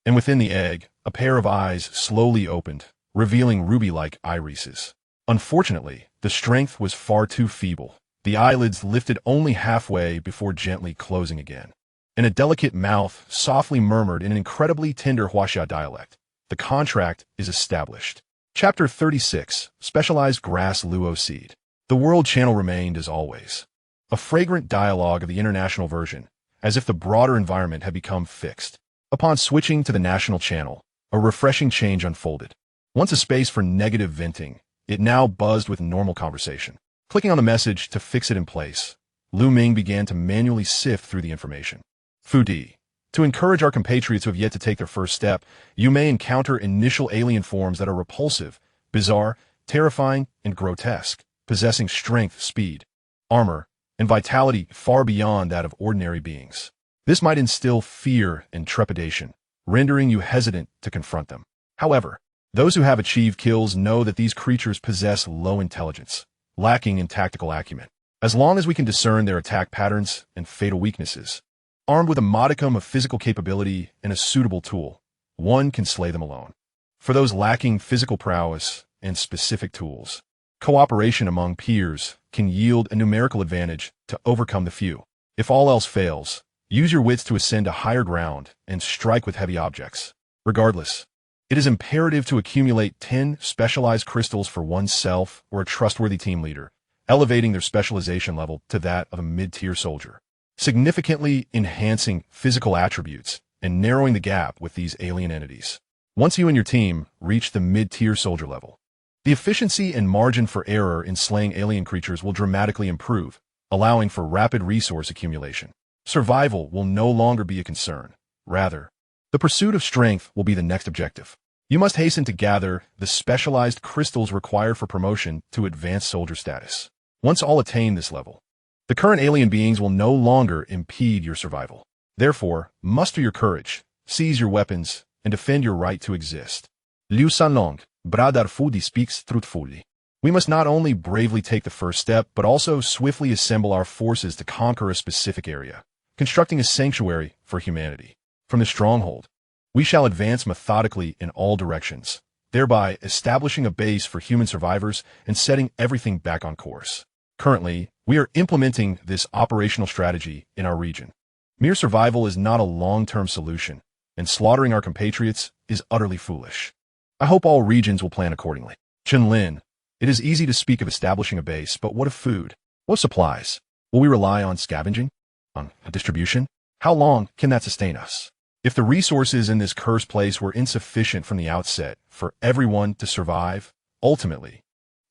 and within the egg, a pair of eyes slowly opened, revealing ruby-like irises. Unfortunately, the strength was far too feeble. The eyelids lifted only halfway before gently closing again, and a delicate mouth softly murmured in an incredibly tender Huaxia dialect, "The contract is established." Chapter 36, Specialized Grass Luo Seed. The World Channel remained as always, a fragrant dialogue of the international version, as if the broader environment had become fixed. Upon switching to the national channel, a refreshing change unfolded. Once a space for negative venting, it now buzzed with normal conversation. Clicking on the message to fix it in place, Ming began to manually sift through the information. Fudi. To encourage our compatriots who have yet to take their first step, you may encounter initial alien forms that are repulsive, bizarre, terrifying, and grotesque, possessing strength, speed, armor, and vitality far beyond that of ordinary beings. This might instill fear and trepidation, rendering you hesitant to confront them. However, those who have achieved kills know that these creatures possess low intelligence, lacking in tactical acumen. As long as we can discern their attack patterns and fatal weaknesses, armed with a modicum of physical capability and a suitable tool, one can slay them alone. For those lacking physical prowess and specific tools, cooperation among peers can yield a numerical advantage to overcome the few. If all else fails, Use your wits to ascend to higher ground and strike with heavy objects. Regardless, it is imperative to accumulate 10 specialized crystals for oneself or a trustworthy team leader, elevating their specialization level to that of a mid-tier soldier, significantly enhancing physical attributes and narrowing the gap with these alien entities. Once you and your team reach the mid-tier soldier level, the efficiency and margin for error in slaying alien creatures will dramatically improve, allowing for rapid resource accumulation. Survival will no longer be a concern. Rather, the pursuit of strength will be the next objective. You must hasten to gather the specialized crystals required for promotion to advanced soldier status. Once all attain this level, the current alien beings will no longer impede your survival. Therefore, muster your courage, seize your weapons, and defend your right to exist. Liu Sanlong, Bradar Fudi speaks truthfully. We must not only bravely take the first step, but also swiftly assemble our forces to conquer a specific area, constructing a sanctuary for humanity. From the stronghold, we shall advance methodically in all directions, thereby establishing a base for human survivors and setting everything back on course. Currently, we are implementing this operational strategy in our region. Mere survival is not a long-term solution, and slaughtering our compatriots is utterly foolish. I hope all regions will plan accordingly. Chenlin, it is easy to speak of establishing a base, but what of food? What supplies? Will we rely on scavenging? On distribution? How long can that sustain us? If the resources in this cursed place were insufficient from the outset for everyone to survive, ultimately,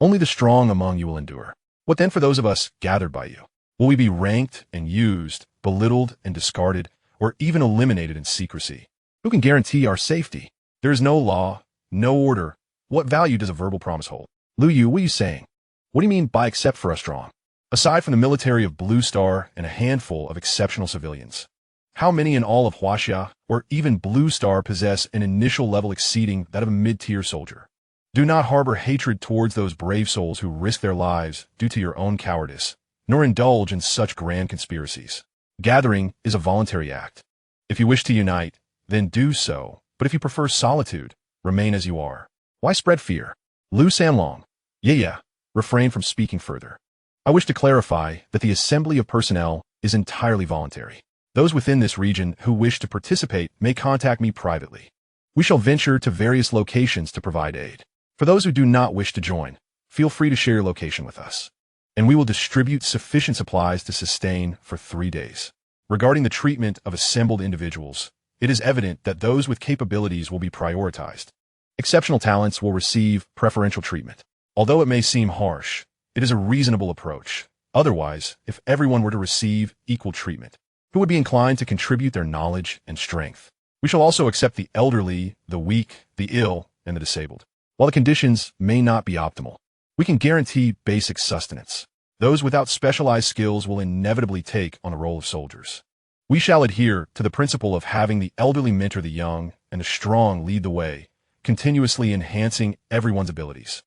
only the strong among you will endure. What then for those of us gathered by you? Will we be ranked and used, belittled and discarded, or even eliminated in secrecy? Who can guarantee our safety? There is no law, no order. What value does a verbal promise hold? Lu Yu, what are you saying? What do you mean by except for us strong? Aside from the military of Blue Star and a handful of exceptional civilians, how many in all of Huaxia or even Blue Star possess an initial level exceeding that of a mid-tier soldier? Do not harbor hatred towards those brave souls who risk their lives due to your own cowardice, nor indulge in such grand conspiracies. Gathering is a voluntary act. If you wish to unite, then do so, but if you prefer solitude, remain as you are. Why spread fear? Lu Sanlong, yeah, refrain from speaking further. I wish to clarify that the assembly of personnel is entirely voluntary. Those within this region who wish to participate may contact me privately. We shall venture to various locations to provide aid. For those who do not wish to join, feel free to share your location with us, and we will distribute sufficient supplies to sustain for 3 days. Regarding the treatment of assembled individuals, it is evident that those with capabilities will be prioritized. Exceptional talents will receive preferential treatment. Although it may seem harsh, it is a reasonable approach. Otherwise, if everyone were to receive equal treatment, who would be inclined to contribute their knowledge and strength? We shall also accept the elderly, the weak, the ill, and the disabled. While the conditions may not be optimal, we can guarantee basic sustenance. Those without specialized skills will inevitably take on the role of soldiers. We shall adhere to the principle of having the elderly mentor the young and the strong lead the way, continuously enhancing everyone's abilities.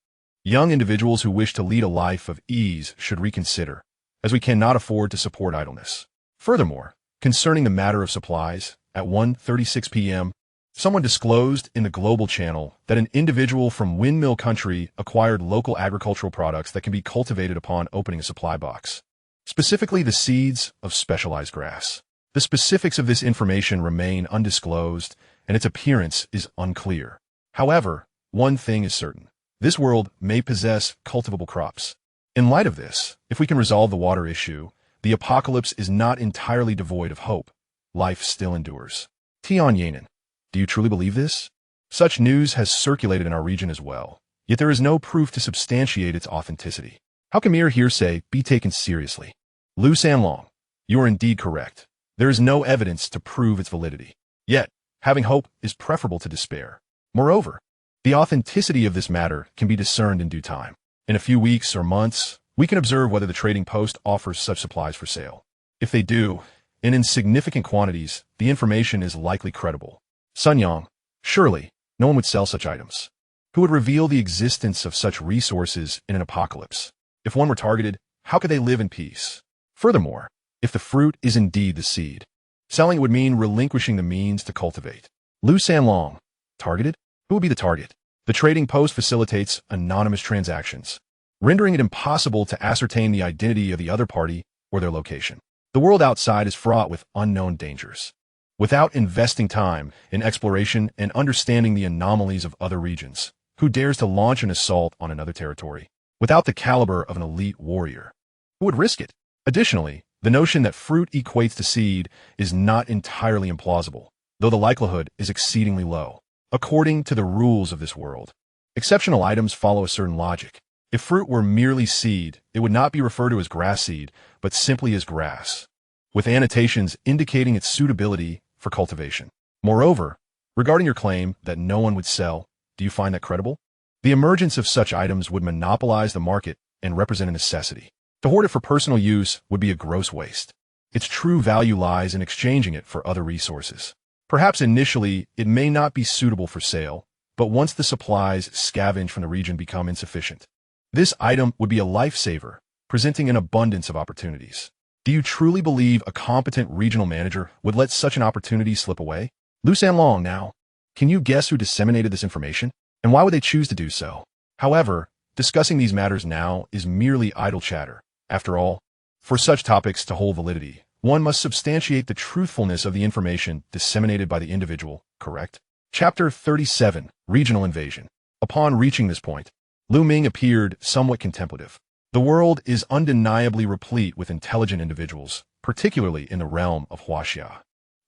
Young individuals who wish to lead a life of ease should reconsider, as we cannot afford to support idleness. Furthermore, concerning the matter of supplies, at 1:36 p.m., someone disclosed in the global channel that an individual from Windmill Country acquired local agricultural products that can be cultivated upon opening a supply box, specifically the seeds of specialized grass. The specifics of this information remain undisclosed, and its appearance is unclear. However, one thing is certain. This world may possess cultivable crops. In light of this, if we can resolve the water issue, the apocalypse is not entirely devoid of hope. Life still endures. Tian Yanin, do you truly believe this? Such news has circulated in our region as well, yet there is no proof to substantiate its authenticity. How can mere hearsay be taken seriously? Lu Sanlong, you are indeed correct. There is no evidence to prove its validity. Yet, having hope is preferable to despair. Moreover, the authenticity of this matter can be discerned in due time. In a few weeks or months, we can observe whether the trading post offers such supplies for sale. If they do, and in significant quantities, the information is likely credible. Sun Yang, surely, no one would sell such items. Who would reveal the existence of such resources in an apocalypse? If one were targeted, how could they live in peace? Furthermore, if the fruit is indeed the seed, selling it would mean relinquishing the means to cultivate. Lu Sanlong, targeted? Who would be the target? The trading post facilitates anonymous transactions, rendering it impossible to ascertain the identity of the other party or their location. The world outside is fraught with unknown dangers. Without investing time in exploration and understanding the anomalies of other regions, who dares to launch an assault on another territory? Without the caliber of an elite warrior, who would risk it? Additionally, the notion that fruit equates to seed is not entirely implausible, though the likelihood is exceedingly low. According to the rules of this world, exceptional items follow a certain logic. If fruit were merely seed, it would not be referred to as grass seed, but simply as grass, with annotations indicating its suitability for cultivation. Moreover, regarding your claim that no one would sell, do you find that credible? The emergence of such items would monopolize the market and represent a necessity. To hoard it for personal use would be a gross waste. Its true value lies in exchanging it for other resources. Perhaps initially it may not be suitable for sale, but once the supplies scavenged from the region become insufficient, this item would be a lifesaver, presenting an abundance of opportunities. Do you truly believe a competent regional manager would let such an opportunity slip away? Lu Sanlong now. Can you guess who disseminated this information? And why would they choose to do so? However, discussing these matters now is merely idle chatter. After all, for such topics to hold validity, one must substantiate the truthfulness of the information disseminated by the individual, correct? Chapter 37, Regional Invasion. Upon reaching this point, Lu Ming appeared somewhat contemplative. The world is undeniably replete with intelligent individuals, particularly in the realm of Huaxia.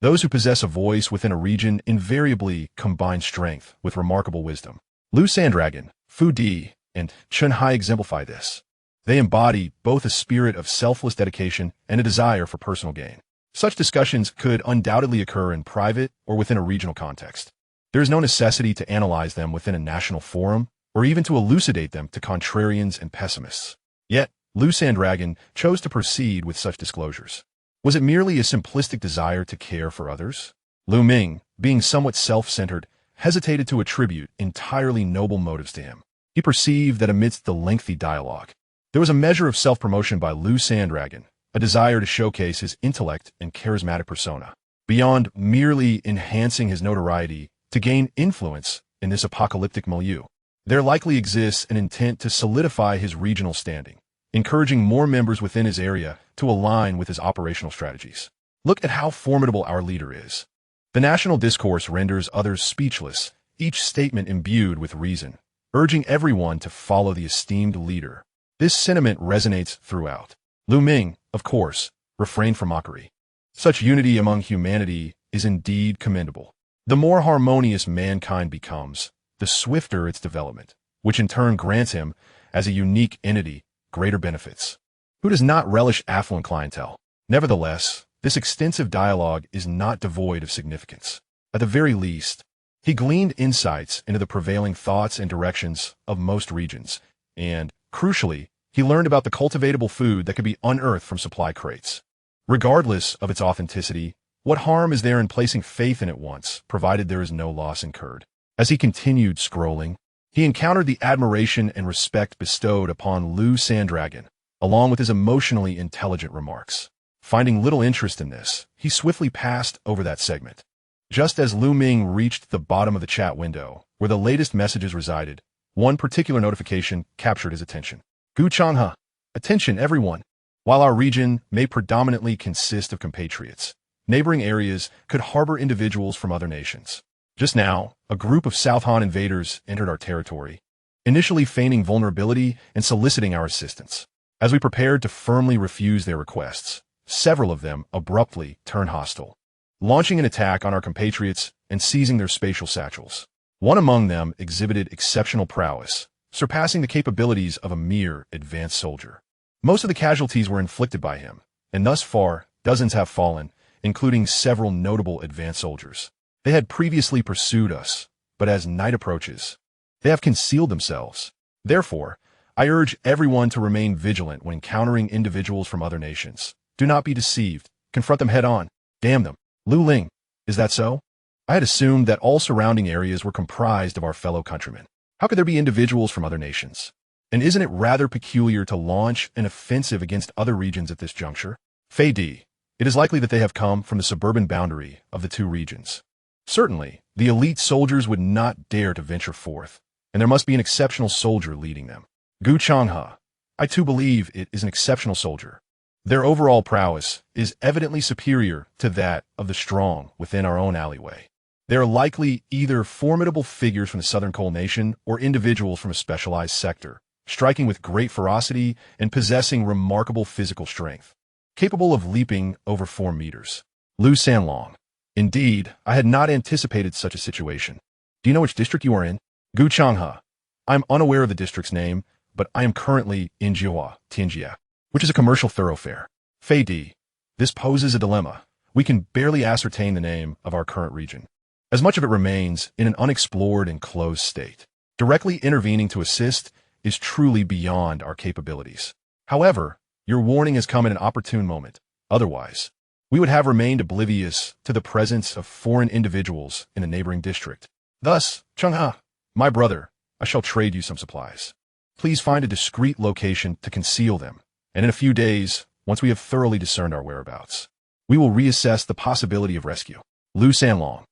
Those who possess a voice within a region invariably combine strength with remarkable wisdom. Lu Sandragon, Fu Di, and Chun Hai exemplify this. They embody both a spirit of selfless dedication and a desire for personal gain. Such discussions could undoubtedly occur in private or within a regional context. There is no necessity to analyze them within a national forum or even to elucidate them to contrarians and pessimists. Yet, Lu Sandragon chose to proceed with such disclosures. Was it merely a simplistic desire to care for others? Lu Ming, being somewhat self-centered, hesitated to attribute entirely noble motives to him. He perceived that amidst the lengthy dialogue, there was a measure of self-promotion by Lu Sandragon, a desire to showcase his intellect and charismatic persona, beyond merely enhancing his notoriety to gain influence in this apocalyptic milieu. There likely exists an intent to solidify his regional standing, encouraging more members within his area to align with his operational strategies. Look at how formidable our leader is. The national discourse renders others speechless, each statement imbued with reason, urging everyone to follow the esteemed leader. This sentiment resonates throughout. Lu Ming, of course, refrained from mockery. Such unity among humanity is indeed commendable. The more harmonious mankind becomes, the swifter its development, which in turn grants him, as a unique entity, greater benefits. Who does not relish affluent clientele? Nevertheless, this extensive dialogue is not devoid of significance. At the very least, he gleaned insights into the prevailing thoughts and directions of most regions, and, crucially, he learned about the cultivatable food that could be unearthed from supply crates. Regardless of its authenticity, what harm is there in placing faith in it once, provided there is no loss incurred? As he continued scrolling, he encountered the admiration and respect bestowed upon Lu Sandragon, along with his emotionally intelligent remarks. Finding little interest in this, he swiftly passed over that segment. Just as Lu Ming reached the bottom of the chat window, where the latest messages resided, one particular notification captured his attention. Gu Changhe, attention everyone. While our region may predominantly consist of compatriots, neighboring areas could harbor individuals from other nations. Just now, a group of South Han invaders entered our territory, initially feigning vulnerability and soliciting our assistance. As we prepared to firmly refuse their requests, several of them abruptly turned hostile, launching an attack on our compatriots and seizing their spatial satchels. One among them exhibited exceptional prowess, surpassing the capabilities of a mere advanced soldier. Most of the casualties were inflicted by him, and thus far, dozens have fallen, including several notable advanced soldiers. They had previously pursued us, but as night approaches, they have concealed themselves. Therefore, I urge everyone to remain vigilant when encountering individuals from other nations. Do not be deceived. Confront them head-on. Damn them. Lu Ling, is that so? I had assumed that all surrounding areas were comprised of our fellow countrymen. How could there be individuals from other nations? And isn't it rather peculiar to launch an offensive against other regions at this juncture? Fei Di, it is likely that they have come from the suburban boundary of the two regions. Certainly, the elite soldiers would not dare to venture forth, and there must be an exceptional soldier leading them. Gu Changhe, I too believe it is an exceptional soldier. Their overall prowess is evidently superior to that of the strong within our own alleyway. They are likely either formidable figures from the Southern Coal Nation or individuals from a specialized sector, striking with great ferocity and possessing remarkable physical strength, capable of leaping over 4 meters. Lu Sanlong. Indeed, I had not anticipated such a situation. Do you know which district you are in? Gu Changhe. I am unaware of the district's name, but I am currently in Jiahua, Tianjia, which is a commercial thoroughfare. Fei Di. This poses a dilemma. We can barely ascertain the name of our current region, as much of it remains in an unexplored and closed state. Directly intervening to assist is truly beyond our capabilities. However, your warning has come at an opportune moment. Otherwise, we would have remained oblivious to the presence of foreign individuals in the neighboring district. Thus, Changhe, my brother, I shall trade you some supplies. Please find a discreet location to conceal them, and in a few days, once we have thoroughly discerned our whereabouts, we will reassess the possibility of rescue. Lu Sanlong.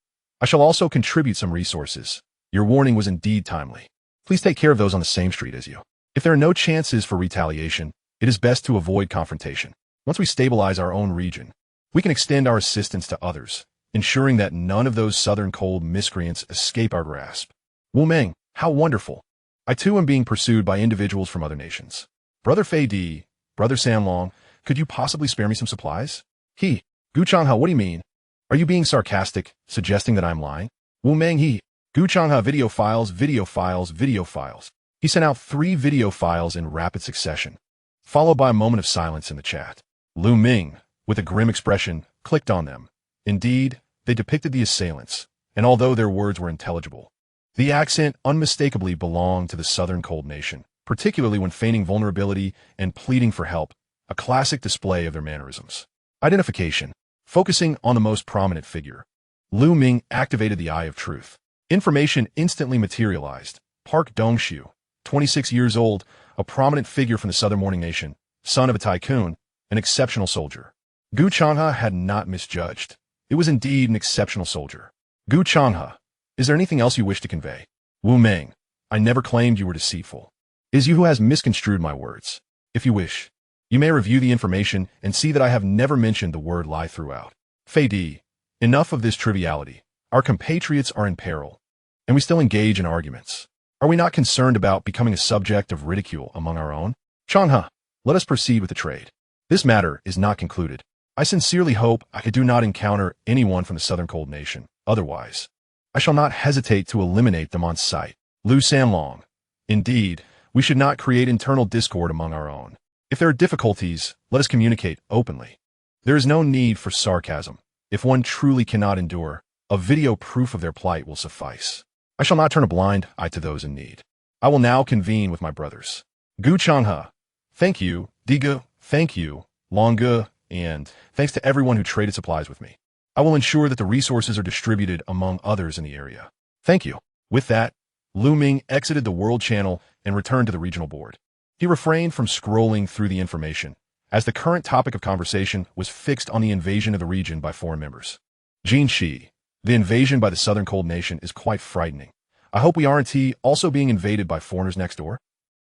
I shall also contribute some resources. Your warning was indeed timely. Please take care of those on the same street as you. If there are no chances for retaliation, it is best to avoid confrontation. Once we stabilize our own region, we can extend our assistance to others, ensuring that none of those southern cold miscreants escape our grasp. Wu Ming, how wonderful. I too am being pursued by individuals from other nations. Brother Fei Di, Brother Sanlong, could you possibly spare me some supplies? Gu Changhe, what do you mean? Are you being sarcastic, suggesting that I'm lying? Wu Meng Gu Changhe, video files, video files, video files. He sent out 3 video files in rapid succession, followed by a moment of silence in the chat. Lu Ming, with a grim expression, clicked on them. Indeed, they depicted the assailants, and although their words were intelligible, the accent unmistakably belonged to the Southern Cold Nation, particularly when feigning vulnerability and pleading for help, a classic display of their mannerisms. Identification. Focusing on the most prominent figure, Lu Ming activated the Eye of Truth. Information instantly materialized. Park Dongshu, 26 years old, a prominent figure from the Southern Morning Nation, son of a tycoon, an exceptional soldier. Gu Changhe had not misjudged. It was indeed an exceptional soldier. Gu Changhe, is there anything else you wish to convey? Wu Ming, I never claimed you were deceitful. It is you who has misconstrued my words. If you wish, you may review the information and see that I have never mentioned the word lie throughout. Fei Di, enough of this triviality. Our compatriots are in peril, and we still engage in arguments. Are we not concerned about becoming a subject of ridicule among our own? Changhe, let us proceed with the trade. This matter is not concluded. I sincerely hope I do not encounter anyone from the Southern Cold Nation. Otherwise, I shall not hesitate to eliminate them on sight. Lu Sanlong. Indeed, we should not create internal discord among our own. If there are difficulties, let us communicate openly. There is no need for sarcasm. If one truly cannot endure, a video proof of their plight will suffice. I shall not turn a blind eye to those in need. I will now convene with my brothers. Gu Changhe, thank you. Digu, thank you. Longu, and thanks to everyone who traded supplies with me. I will ensure that the resources are distributed among others in the area. Thank you. With that, Lu Ming exited the world channel and returned to the regional board. He refrained from scrolling through the information, as the current topic of conversation was fixed on the invasion of the region by foreign members. Jin Shi, the invasion by the Southern Cold Nation is quite frightening. I hope we aren't also being invaded by foreigners next door?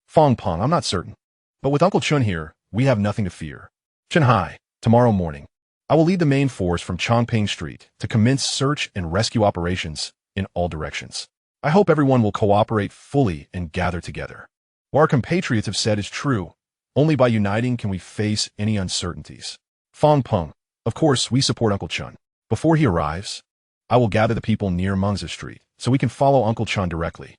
Fong Peng, I'm not certain. But with Uncle Chun here, we have nothing to fear. Shanghai, tomorrow morning, I will lead the main force from Chongping Street to commence search and rescue operations in all directions. I hope everyone will cooperate fully and gather together. What our compatriots have said is true. Only by uniting can we face any uncertainties. Fong Peng, of course, we support Uncle Chun. Before he arrives, I will gather the people near Mengzi Street so we can follow Uncle Chun directly.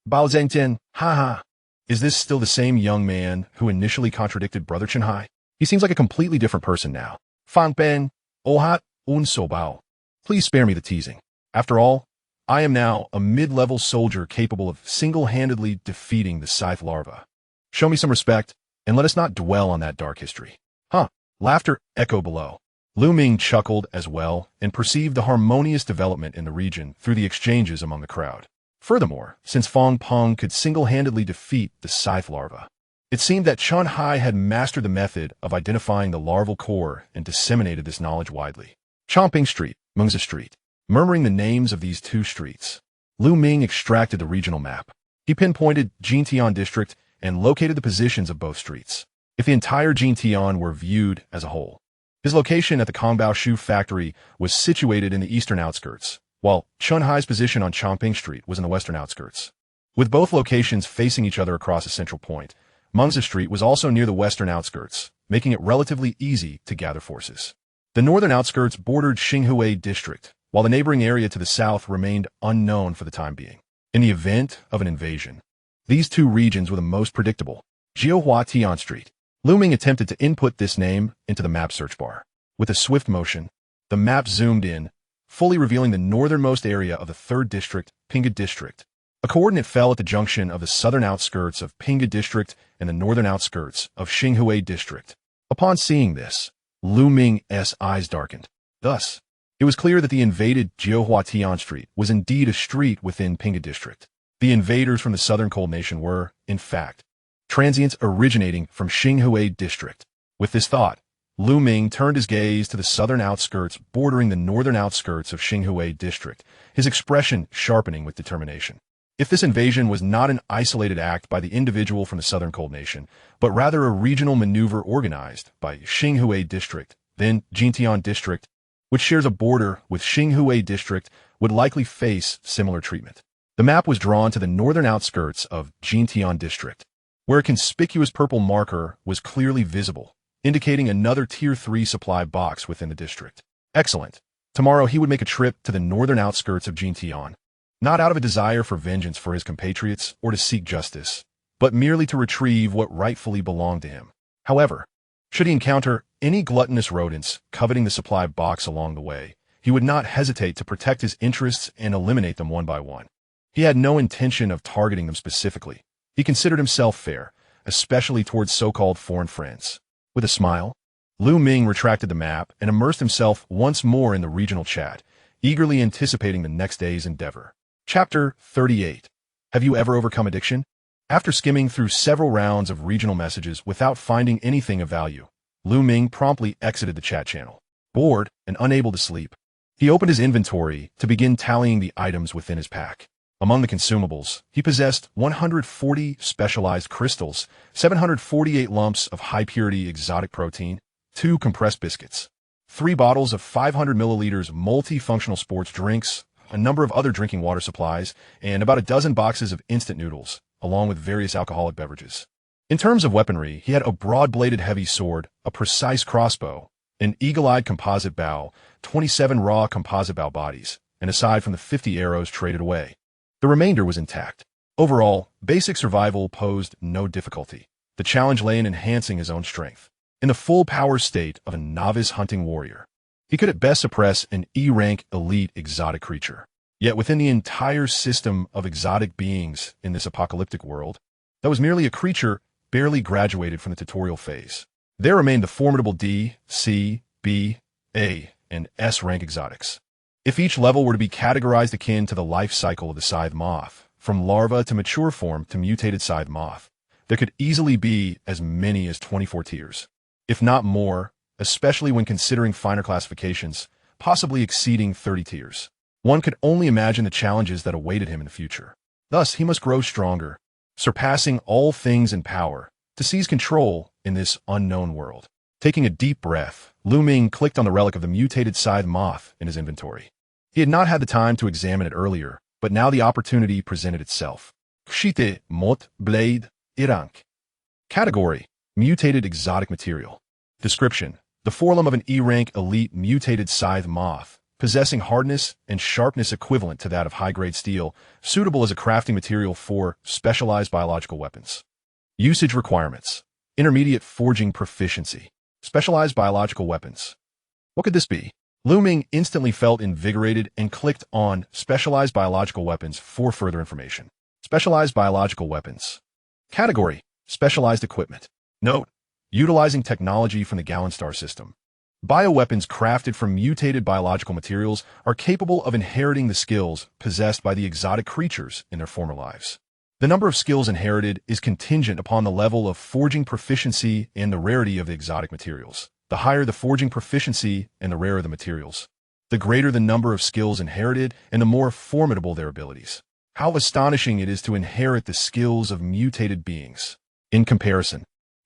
Bao Zhengtian, haha. Is this still the same young man who initially contradicted Brother Chenhai? He seems like a completely different person now. Fang Ben, Ohat, Un So Bao. Please spare me the teasing. After all, I am now a mid-level soldier capable of single-handedly defeating the scythe larva. Show me some respect, and let us not dwell on that dark history. Huh. Laughter echoed below. Lu Ming chuckled as well and perceived the harmonious development in the region through the exchanges among the crowd. Furthermore, since Fong Peng could single-handedly defeat the scythe larva, it seemed that Chun Hai had mastered the method of identifying the larval core and disseminated this knowledge widely. Chongping Street, Mengzi Street. Murmuring the names of these two streets, Lu Ming extracted the regional map. He pinpointed Jintian District and located the positions of both streets. if the entire Jintian were viewed as a whole. His location at the Kongbao shoe factory was situated in the eastern outskirts, while Chunhai's position on Chongping Street was in the western outskirts. With both locations facing each other across a central point, Mengzi Street was also near the western outskirts, making it relatively easy to gather forces. The northern outskirts bordered Xinghui District, while the neighboring area to the south remained unknown for the time being. In the event of an invasion, these two regions were the most predictable. Jiuhua Tian Street. Lu Ming attempted to input this name into the map search bar. With a swift motion, the map zoomed in, fully revealing the northernmost area of the 3rd District, Pinga District. A coordinate fell at the junction of the southern outskirts of Pinga District and the northern outskirts of Xinghui District. Upon seeing this, Lu Ming's eyes darkened. Thus, it was clear that the invaded Jiuhua Tian Street was indeed a street within Pinga District. The invaders from the southern Cold Nation were, in fact, transients originating from Xinghui District. With this thought, Lu Ming turned his gaze to the southern outskirts bordering the northern outskirts of Xinghui District, his expression sharpening with determination. If this invasion was not an isolated act by the individual from the southern Cold Nation, but rather a regional maneuver organized by Xinghui District, then Jintian District, which shares a border with Xinghui District, would likely face similar treatment. The map was drawn to the northern outskirts of Jintian District, where a conspicuous purple marker was clearly visible, indicating another Tier 3 supply box within the district. Excellent. Tomorrow he would make a trip to the northern outskirts of Jintian, not out of a desire for vengeance for his compatriots or to seek justice, but merely to retrieve what rightfully belonged to him. However, should he encounter any gluttonous rodents coveting the supply box along the way, he would not hesitate to protect his interests and eliminate them one by one. He had no intention of targeting them specifically. He considered himself fair, especially towards so-called foreign friends. With a smile, Lu Ming retracted the map and immersed himself once more in the regional chat, eagerly anticipating the next day's endeavor. Chapter 38. Have you ever overcome addiction? After skimming through several rounds of regional messages without finding anything of value, Lu Ming promptly exited the chat channel. Bored and unable to sleep, he opened his inventory to begin tallying the items within his pack. Among the consumables, he possessed 140 specialized crystals, 748 lumps of high-purity exotic protein, 2 compressed biscuits, 3 bottles of 500 milliliters multifunctional sports drinks, a number of other drinking water supplies, and about a dozen boxes of instant noodles, along with various alcoholic beverages. In terms of weaponry, he had a broad-bladed heavy sword, a precise crossbow, an eagle-eyed composite bow, 27 raw composite bow bodies, and aside from the 50 arrows traded away, the remainder was intact. Overall, basic survival posed no difficulty. The challenge lay in enhancing his own strength. In the full power state of a novice hunting warrior, he could at best suppress an E-rank elite exotic creature. Yet within the entire system of exotic beings in this apocalyptic world, that was merely a creature barely graduated from the tutorial phase. There remained the formidable D, C, B, A, and S rank exotics. If each level were to be categorized akin to the life cycle of the scythe moth, from larva to mature form to mutated scythe moth, there could easily be as many as 24 tiers, if not more, especially when considering finer classifications, possibly exceeding 30 tiers. One could only imagine the challenges that awaited him in the future. Thus, he must grow stronger, surpassing all things in power, to seize control in this unknown world. Taking a deep breath, Lu Ming clicked on the relic of the mutated scythe moth in his inventory. He had not had the time to examine it earlier, but now the opportunity presented itself. Kshite mot blade irank. Category: mutated exotic material. Description: the forelumb of an E-rank elite mutated scythe moth, possessing hardness and sharpness equivalent to that of high-grade steel, suitable as a crafting material for specialized biological weapons. Usage requirements: intermediate forging proficiency. Specialized biological weapons. What could this be? Lu Ming instantly felt invigorated and clicked on Specialized Biological Weapons for further information. Specialized Biological Weapons. Category: Specialized Equipment. Note: utilizing technology from the Jialan Star System. Bioweapons crafted from mutated biological materials are capable of inheriting the skills possessed by the exotic creatures in their former lives. The number of skills inherited is contingent upon the level of forging proficiency and the rarity of the exotic materials. The higher the forging proficiency and the rarer the materials, the greater the number of skills inherited and the more formidable their abilities. How astonishing it is to inherit the skills of mutated beings. In comparison,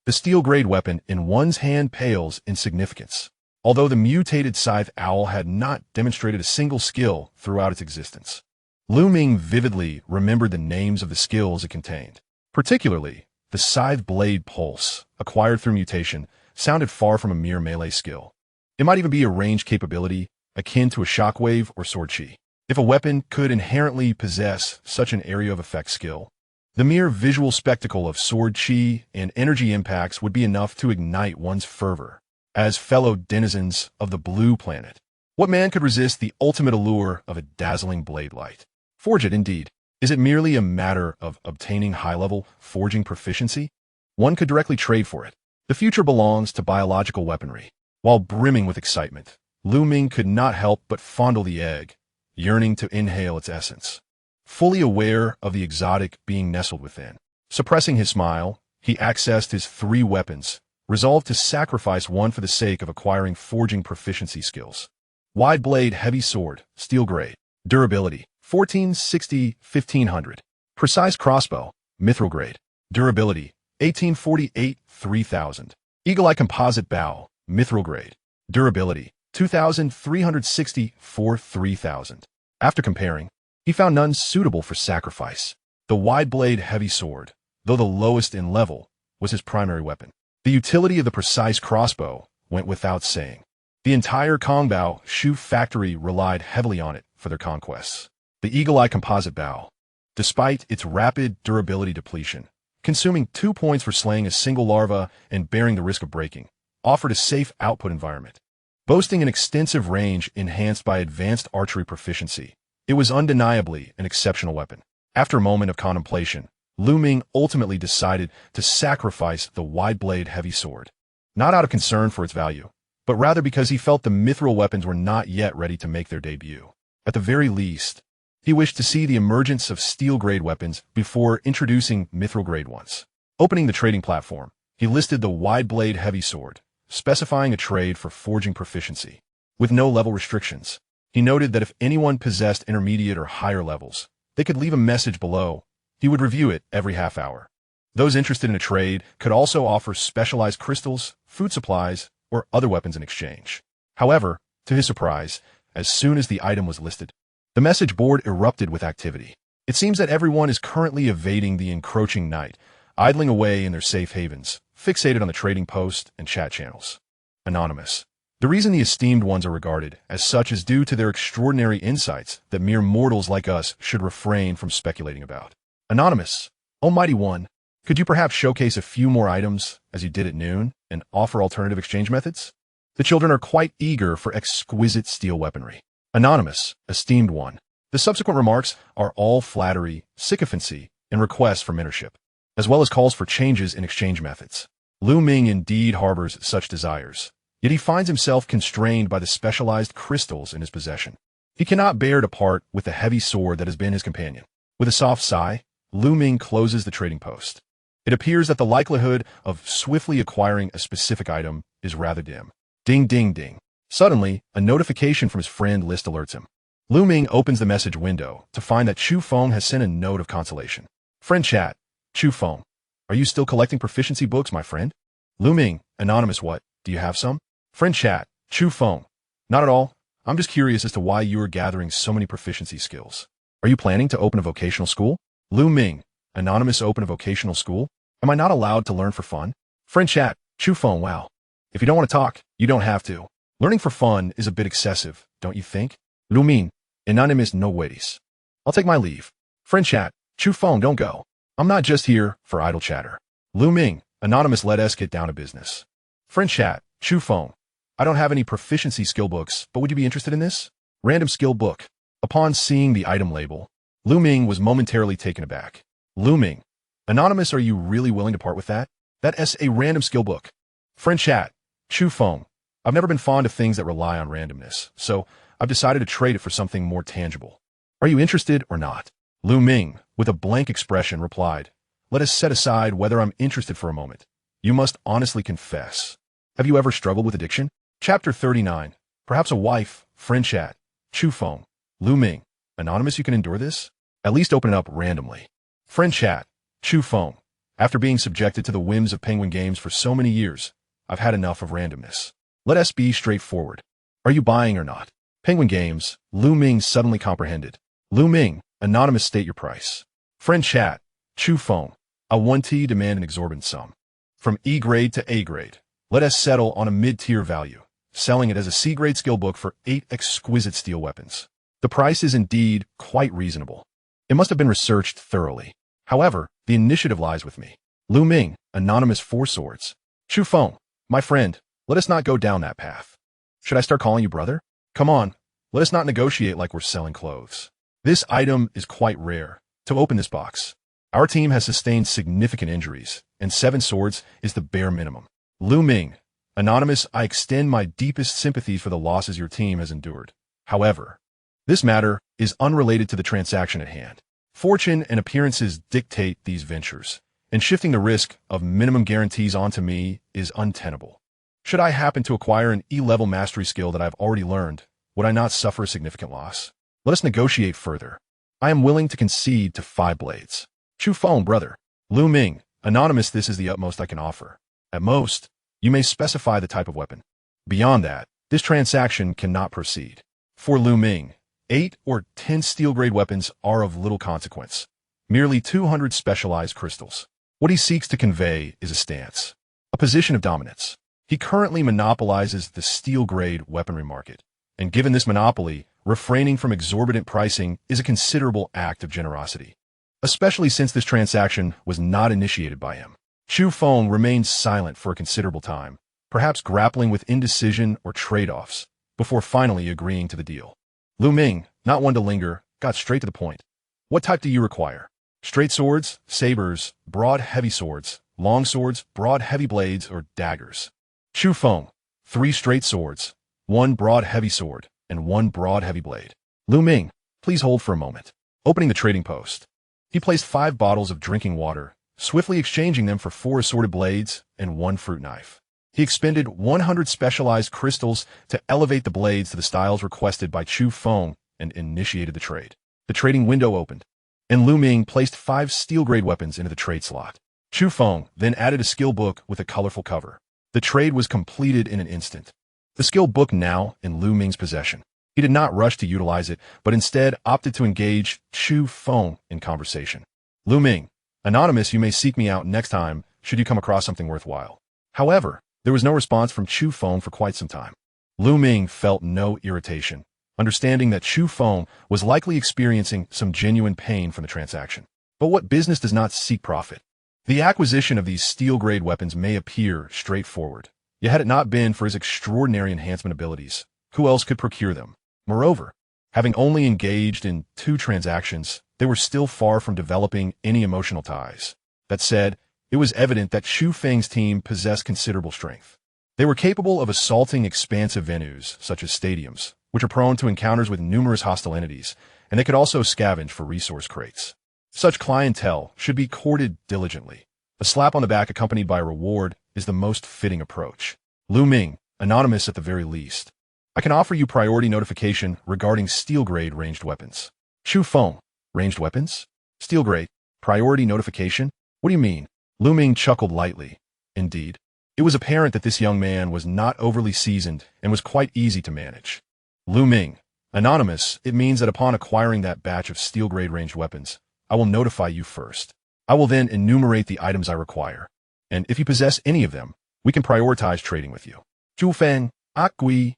The steel-grade weapon in one's hand pales in significance, although the mutated scythe owl had not demonstrated a single skill throughout its existence. Ming vividly remembered the names of the skills it contained. Particularly, the scythe blade pulse, acquired through mutation, sounded far from a mere melee skill. It might even be a range capability, akin to a shockwave or sword chi. If a weapon could inherently possess such an area of effect skill, the mere visual spectacle of sword chi and energy impacts would be enough to ignite one's fervor. As fellow denizens of the blue planet, what man could resist the ultimate allure of a dazzling blade light? Forge it, indeed. Is it merely a matter of obtaining high-level forging proficiency? One could directly trade for it. The future belongs to biological weaponry. While brimming with excitement, Ming could not help but fondle the egg, yearning to inhale its essence. Fully aware of the exotic being nestled within, suppressing his smile, he accessed his 3 weapons, resolved to sacrifice one for the sake of acquiring forging proficiency skills. Wide blade heavy sword, steel grade. Durability, 1460-1500. Precise crossbow, mithril grade. Durability, 1848-3000. Eagle-eye composite bow, mithril grade. Durability, 2360-3000. After comparing, he found none suitable for sacrifice. The wide blade heavy sword, though the lowest in level, was his primary weapon. The utility of the precise crossbow went without saying. The entire Kongbao shoe factory relied heavily on it for their conquests. The eagle-eye composite bow, despite its rapid durability depletion, consuming 2 points for slaying a single larva and bearing the risk of breaking, offered a safe output environment. Boasting an extensive range enhanced by advanced archery proficiency, it was undeniably an exceptional weapon. After a moment of contemplation, Ming ultimately decided to sacrifice the wide-blade heavy sword, not out of concern for its value, but rather because he felt the mithril weapons were not yet ready to make their debut. At the very least, he wished to see the emergence of steel-grade weapons before introducing mithril-grade ones. Opening the trading platform, he listed the wide-blade heavy sword, specifying a trade for forging proficiency. With no level restrictions, he noted that if anyone possessed intermediate or higher levels, they could leave a message below. He would review it every half hour. Those interested in a trade could also offer specialized crystals, food supplies, or other weapons in exchange. However, to his surprise, as soon as the item was listed, the message board erupted with activity. It seems that everyone is currently evading the encroaching night, idling away in their safe havens, fixated on the trading post and chat channels. Anonymous. The reason the esteemed ones are regarded as such is due to their extraordinary insights that mere mortals like us should refrain from speculating about. Anonymous. Almighty One, could you perhaps showcase a few more items, as you did at noon, and offer alternative exchange methods? The children are quite eager for exquisite steel weaponry. Anonymous. Esteemed One. The subsequent remarks are all flattery, sycophancy, and requests for mentorship, as well as calls for changes in exchange methods. Ming indeed harbors such desires. Yet he finds himself constrained by the specialized crystals in his possession. He cannot bear to part with the heavy sword that has been his companion. With a soft sigh, Ming closes the trading post. It appears that the likelihood of swiftly acquiring a specific item is rather dim. Ding, ding, ding. Suddenly, a notification from his friend list alerts him. Ming opens the message window to find that Chu Feng has sent a note of consolation. Friend chat. Chu Feng. Are you still collecting proficiency books, my friend? Ming. Anonymous. What? Do you have some? Friend chat, Chu Feng. Not at all. I'm just curious as to why you are gathering so many proficiency skills. Are you planning to open a vocational school? Ming. Anonymous. Open a vocational school? Am I not allowed to learn for fun? Friend chat, Chu Feng. Wow. If you don't want to talk, you don't have to. Learning for fun is a bit excessive, don't you think? Ming. Anonymous. No worries. I'll take my leave. Friend chat, Chu Feng. Don't go. I'm not just here for idle chatter. Ming. Anonymous. Let us get down to business. Friend chat, Chu Feng. I don't have any proficiency skill books, but would you be interested in this? Random skill book. Upon seeing the item label, Ming was momentarily taken aback. Ming. Anonymous, are you really willing to part with that? That's a random skill book. Friend chat, Chu Feng. I've never been fond of things that rely on randomness, so I've decided to trade it for something more tangible. Are you interested or not? Ming, with a blank expression, replied, let us set aside whether I'm interested for a moment. You must honestly confess. Have you ever struggled with addiction? Chapter 39. Perhaps a wife. Friend chat. Chu Feng. Ming. Anonymous, you can endure this? At least open it up randomly. Friend chat. Chu Feng. After being subjected to the whims of Penguin Games for so many years, I've had enough of randomness. Let us be straightforward. Are you buying or not? Penguin Games, Lu Ming suddenly comprehended. Lu Ming, anonymous, state your price. Friend chat, Chu Feng, a 1T demand an exorbitant sum. From E grade to A grade, let us settle on a mid-tier value, selling it as a C grade skill book for 8 exquisite steel weapons. The price is indeed quite reasonable. It must have been researched thoroughly. However, the initiative lies with me. Lu Ming, anonymous 4 swords. Chu Feng, my friend, let us not go down that path. Should I start calling you brother? Come on, let us not negotiate like we're selling clothes. This item is quite rare. To open this box, our team has sustained significant injuries, and 7 swords is the bare minimum. Lu Ming, anonymous, I extend my deepest sympathies for the losses your team has endured. However, this matter is unrelated to the transaction at hand. Fortune and appearances dictate these ventures, and shifting the risk of minimum guarantees onto me is untenable. Should I happen to acquire an E-level mastery skill that I've already learned, would I not suffer a significant loss? Let us negotiate further. I am willing to concede to 5 blades. Chu Feng, brother. Lu Ming, anonymous, this is the utmost I can offer. At most, you may specify the type of weapon. Beyond that, this transaction cannot proceed. For Lu Ming, 8 or 10 steel-grade weapons are of little consequence. Merely 200 specialized crystals. What he seeks to convey is a stance, a position of dominance. He currently monopolizes the steel-grade weaponry market, and given this monopoly, refraining from exorbitant pricing is a considerable act of generosity, especially since this transaction was not initiated by him. Chu Feng remained silent for a considerable time, perhaps grappling with indecision or trade-offs, before finally agreeing to the deal. Lu Ming, not one to linger, got straight to the point. What type do you require? Straight swords, sabers, broad heavy swords, long swords, broad heavy blades, or daggers? Chu Feng, 3 straight swords, 1 broad heavy sword, and 1 broad heavy blade. Lu Ming, please hold for a moment. Opening the trading post, he placed 5 bottles of drinking water, swiftly exchanging them for 4 assorted blades and 1 fruit knife. He expended 100 specialized crystals to elevate the blades to the styles requested by Chu Feng and initiated the trade. The trading window opened, and Lu Ming placed 5 steel-grade weapons into the trade slot. Chu Feng then added a skill book with a colorful cover. The trade was completed in an instant. The skill book now in Lu Ming's possession. He did not rush to utilize it, but instead opted to engage Chu Feng in conversation. Lu Ming, anonymous, you may seek me out next time should you come across something worthwhile. However, there was no response from Chu Feng for quite some time. Lu Ming felt no irritation, understanding that Chu Feng was likely experiencing some genuine pain from the transaction. But what business does not seek profit? The acquisition of these steel-grade weapons may appear straightforward, yet had it not been for his extraordinary enhancement abilities, who else could procure them? Moreover, having only engaged in 2 transactions, they were still far from developing any emotional ties. That said, it was evident that Chu Feng's team possessed considerable strength. They were capable of assaulting expansive venues, such as stadiums, which are prone to encounters with numerous hostile entities, and they could also scavenge for resource crates. Such clientele should be courted diligently. A slap on the back accompanied by a reward is the most fitting approach. Lu Ming, anonymous at the very least. I can offer you priority notification regarding steel-grade ranged weapons. Chu Feng, ranged weapons? Steel-grade, priority notification? What do you mean? Lu Ming chuckled lightly. Indeed, it was apparent that this young man was not overly seasoned and was quite easy to manage. Lu Ming, anonymous, it means that upon acquiring that batch of steel-grade ranged weapons, I will notify you first. I will then enumerate the items I require, and if you possess any of them, we can prioritize trading with you. Chu Feng, Akui.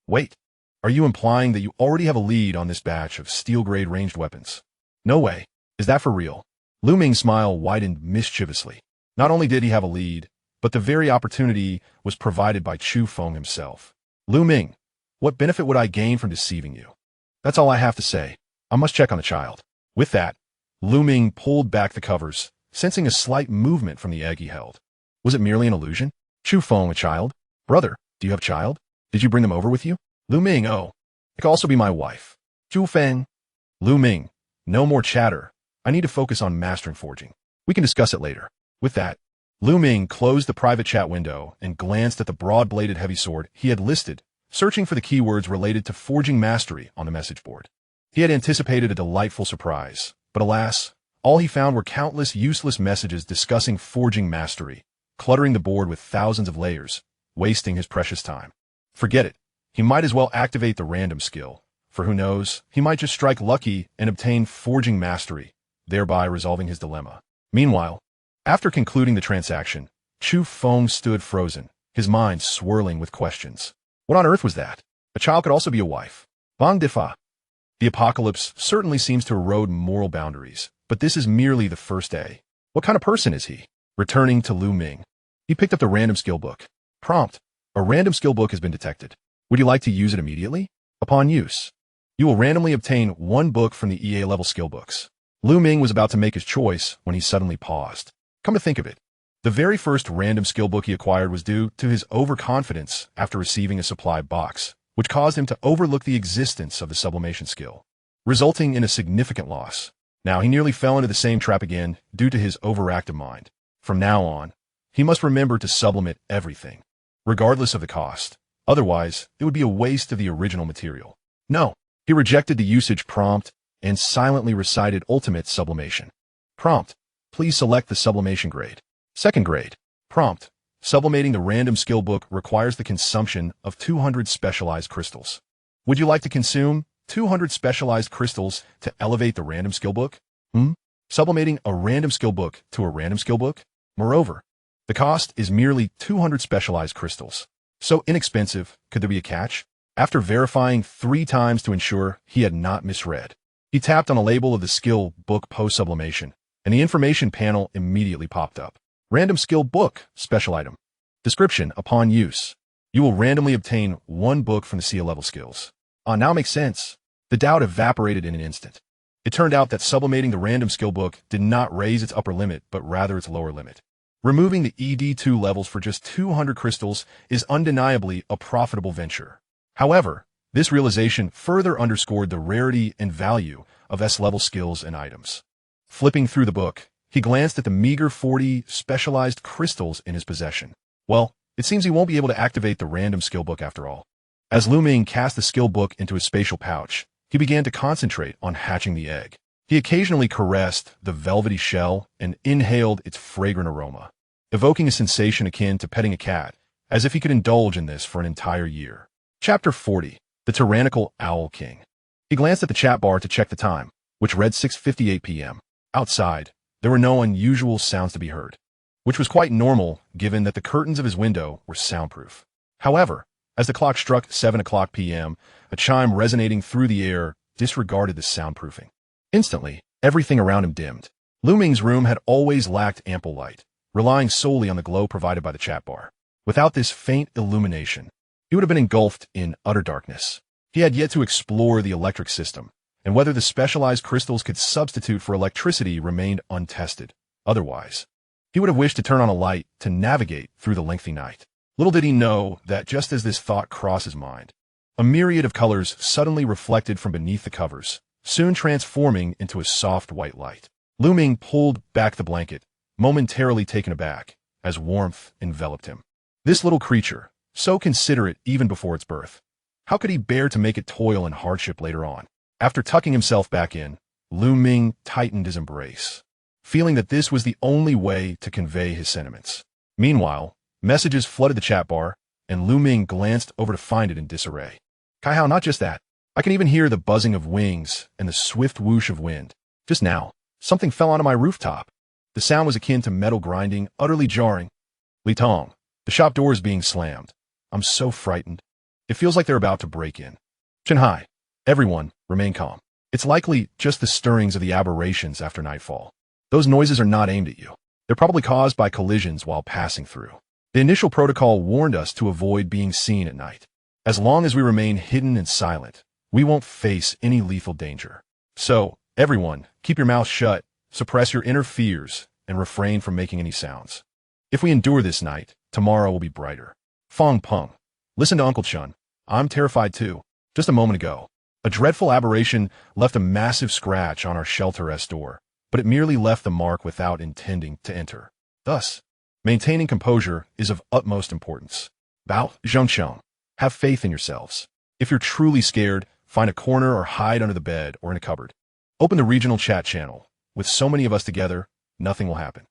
Wait, are you implying that you already have a lead on this batch of steel-grade ranged weapons? No way. Is that for real? Lu Ming's smile widened mischievously. Not only did he have a lead, but the very opportunity was provided by Chu Feng himself. Lu Ming, what benefit would I gain from deceiving you? That's all I have to say. I must check on the child. With that, Lu Ming pulled back the covers, sensing a slight movement from the egg he held. Was it merely an illusion? Chu Feng, a child? Brother, do you have a child? Did you bring them over with you? Lu Ming, oh, it could also be my wife. Chu Feng. Lu Ming, no more chatter. I need to focus on mastering forging. We can discuss it later. With that, Lu Ming closed the private chat window and glanced at the broad-bladed heavy sword he had listed, searching for the keywords related to forging mastery on the message board. He had anticipated a delightful surprise, but alas, All he found were countless useless messages discussing forging mastery, cluttering the board with thousands of layers, wasting his precious time. Forget it. He might as well activate the random skill, for who knows, he might just strike lucky and obtain forging mastery, thereby resolving his dilemma. Meanwhile, after concluding the transaction, Chu Feng stood frozen, his mind swirling with questions. What on earth was that? A child could also be a wife. Bang Difa. The apocalypse certainly seems to erode moral boundaries, but this is merely the first day. What kind of person is he? Returning to Lu Ming, he picked up the random skill book. Prompt: a random skill book has been detected. Would you like to use it immediately? Upon use, you will randomly obtain one book from the EA level skill books. Lu Ming was about to make his choice when he suddenly paused. Come to think of it, the very first random skill book he acquired was due to his overconfidence after receiving a supply box, which caused him to overlook the existence of the sublimation skill, resulting in a significant loss. Now he nearly fell into the same trap again due to his overactive mind. From now on, he must remember to sublimate everything, regardless of the cost. Otherwise, it would be a waste of the original material. No, he rejected the usage prompt and silently recited ultimate sublimation. Prompt: please select the sublimation grade. Second grade. Prompt: sublimating the random skill book requires the consumption of 200 specialized crystals. Would you like to consume 200 specialized crystals to elevate the random skill book? Sublimating a random skill book to a random skill book? Moreover, the cost is merely 200 specialized crystals. So inexpensive, could there be a catch? After verifying 3 times to ensure he had not misread, he tapped on a label of the skill book post-sublimation, and the information panel immediately popped up. Random skill book, special item. Description: upon use, you will randomly obtain 1 book from the CA level skills. Now makes sense. The doubt evaporated in an instant. It turned out that sublimating the random skill book did not raise its upper limit, but rather its lower limit. Removing the ED2 levels for just 200 crystals is undeniably a profitable venture. However, this realization further underscored the rarity and value of S-level skills and items. Flipping through the book, he glanced at the meager 40 specialized crystals in his possession. Well, it seems he won't be able to activate the random skill book after all. As Lu Ming cast the skill book into his spatial pouch, he began to concentrate on hatching the egg. He occasionally caressed the velvety shell and inhaled its fragrant aroma, evoking a sensation akin to petting a cat, as if he could indulge in this for an entire year. Chapter 40. The Tyrannical Owl King. He glanced at the chat bar to check the time, which read 6:58 p.m. Outside, there were no unusual sounds to be heard, which was quite normal given that the curtains of his window were soundproof. However, as the clock struck 7 o'clock p.m., a chime resonating through the air disregarded the soundproofing. Instantly, everything around him dimmed. Lu Ming's room had always lacked ample light, relying solely on the glow provided by the chat bar. Without this faint illumination, he would have been engulfed in utter darkness. He had yet to explore the electric system, and whether the specialized crystals could substitute for electricity remained untested. Otherwise, he would have wished to turn on a light to navigate through the lengthy night. Little did he know that just as this thought crossed his mind, a myriad of colors suddenly reflected from beneath the covers, soon transforming into a soft white light. Lu Ming pulled back the blanket, momentarily taken aback, as warmth enveloped him. This little creature, so considerate even before its birth, how could he bear to make it toil and hardship later on? After tucking himself back in, Lu Ming tightened his embrace, feeling that this was the only way to convey his sentiments. Meanwhile, messages flooded the chat bar, and Lu Ming glanced over to find it in disarray. Kaihao, not just that. I can even hear the buzzing of wings and the swift whoosh of wind. Just now, something fell onto my rooftop. The sound was akin to metal grinding, utterly jarring. Li Tong, the shop door is being slammed. I'm so frightened. It feels like they're about to break in. Shanghai, everyone, remain calm. It's likely just the stirrings of the aberrations after nightfall. Those noises are not aimed at you. They're probably caused by collisions while passing through. The initial protocol warned us to avoid being seen at night. As long as we remain hidden and silent, we won't face any lethal danger. So, everyone, keep your mouth shut, suppress your inner fears, and refrain from making any sounds. If we endure this night, tomorrow will be brighter. Fong Peng, listen to Uncle Chun. I'm terrified too. Just a moment ago, a dreadful aberration left a massive scratch on our shelter-s door, but it merely left the mark without intending to enter. Thus, maintaining composure is of utmost importance. Bao Zhongcheng, have faith in yourselves. If you're truly scared, find a corner or hide under the bed or in a cupboard. Open the regional chat channel, with so many of us together, nothing will happen.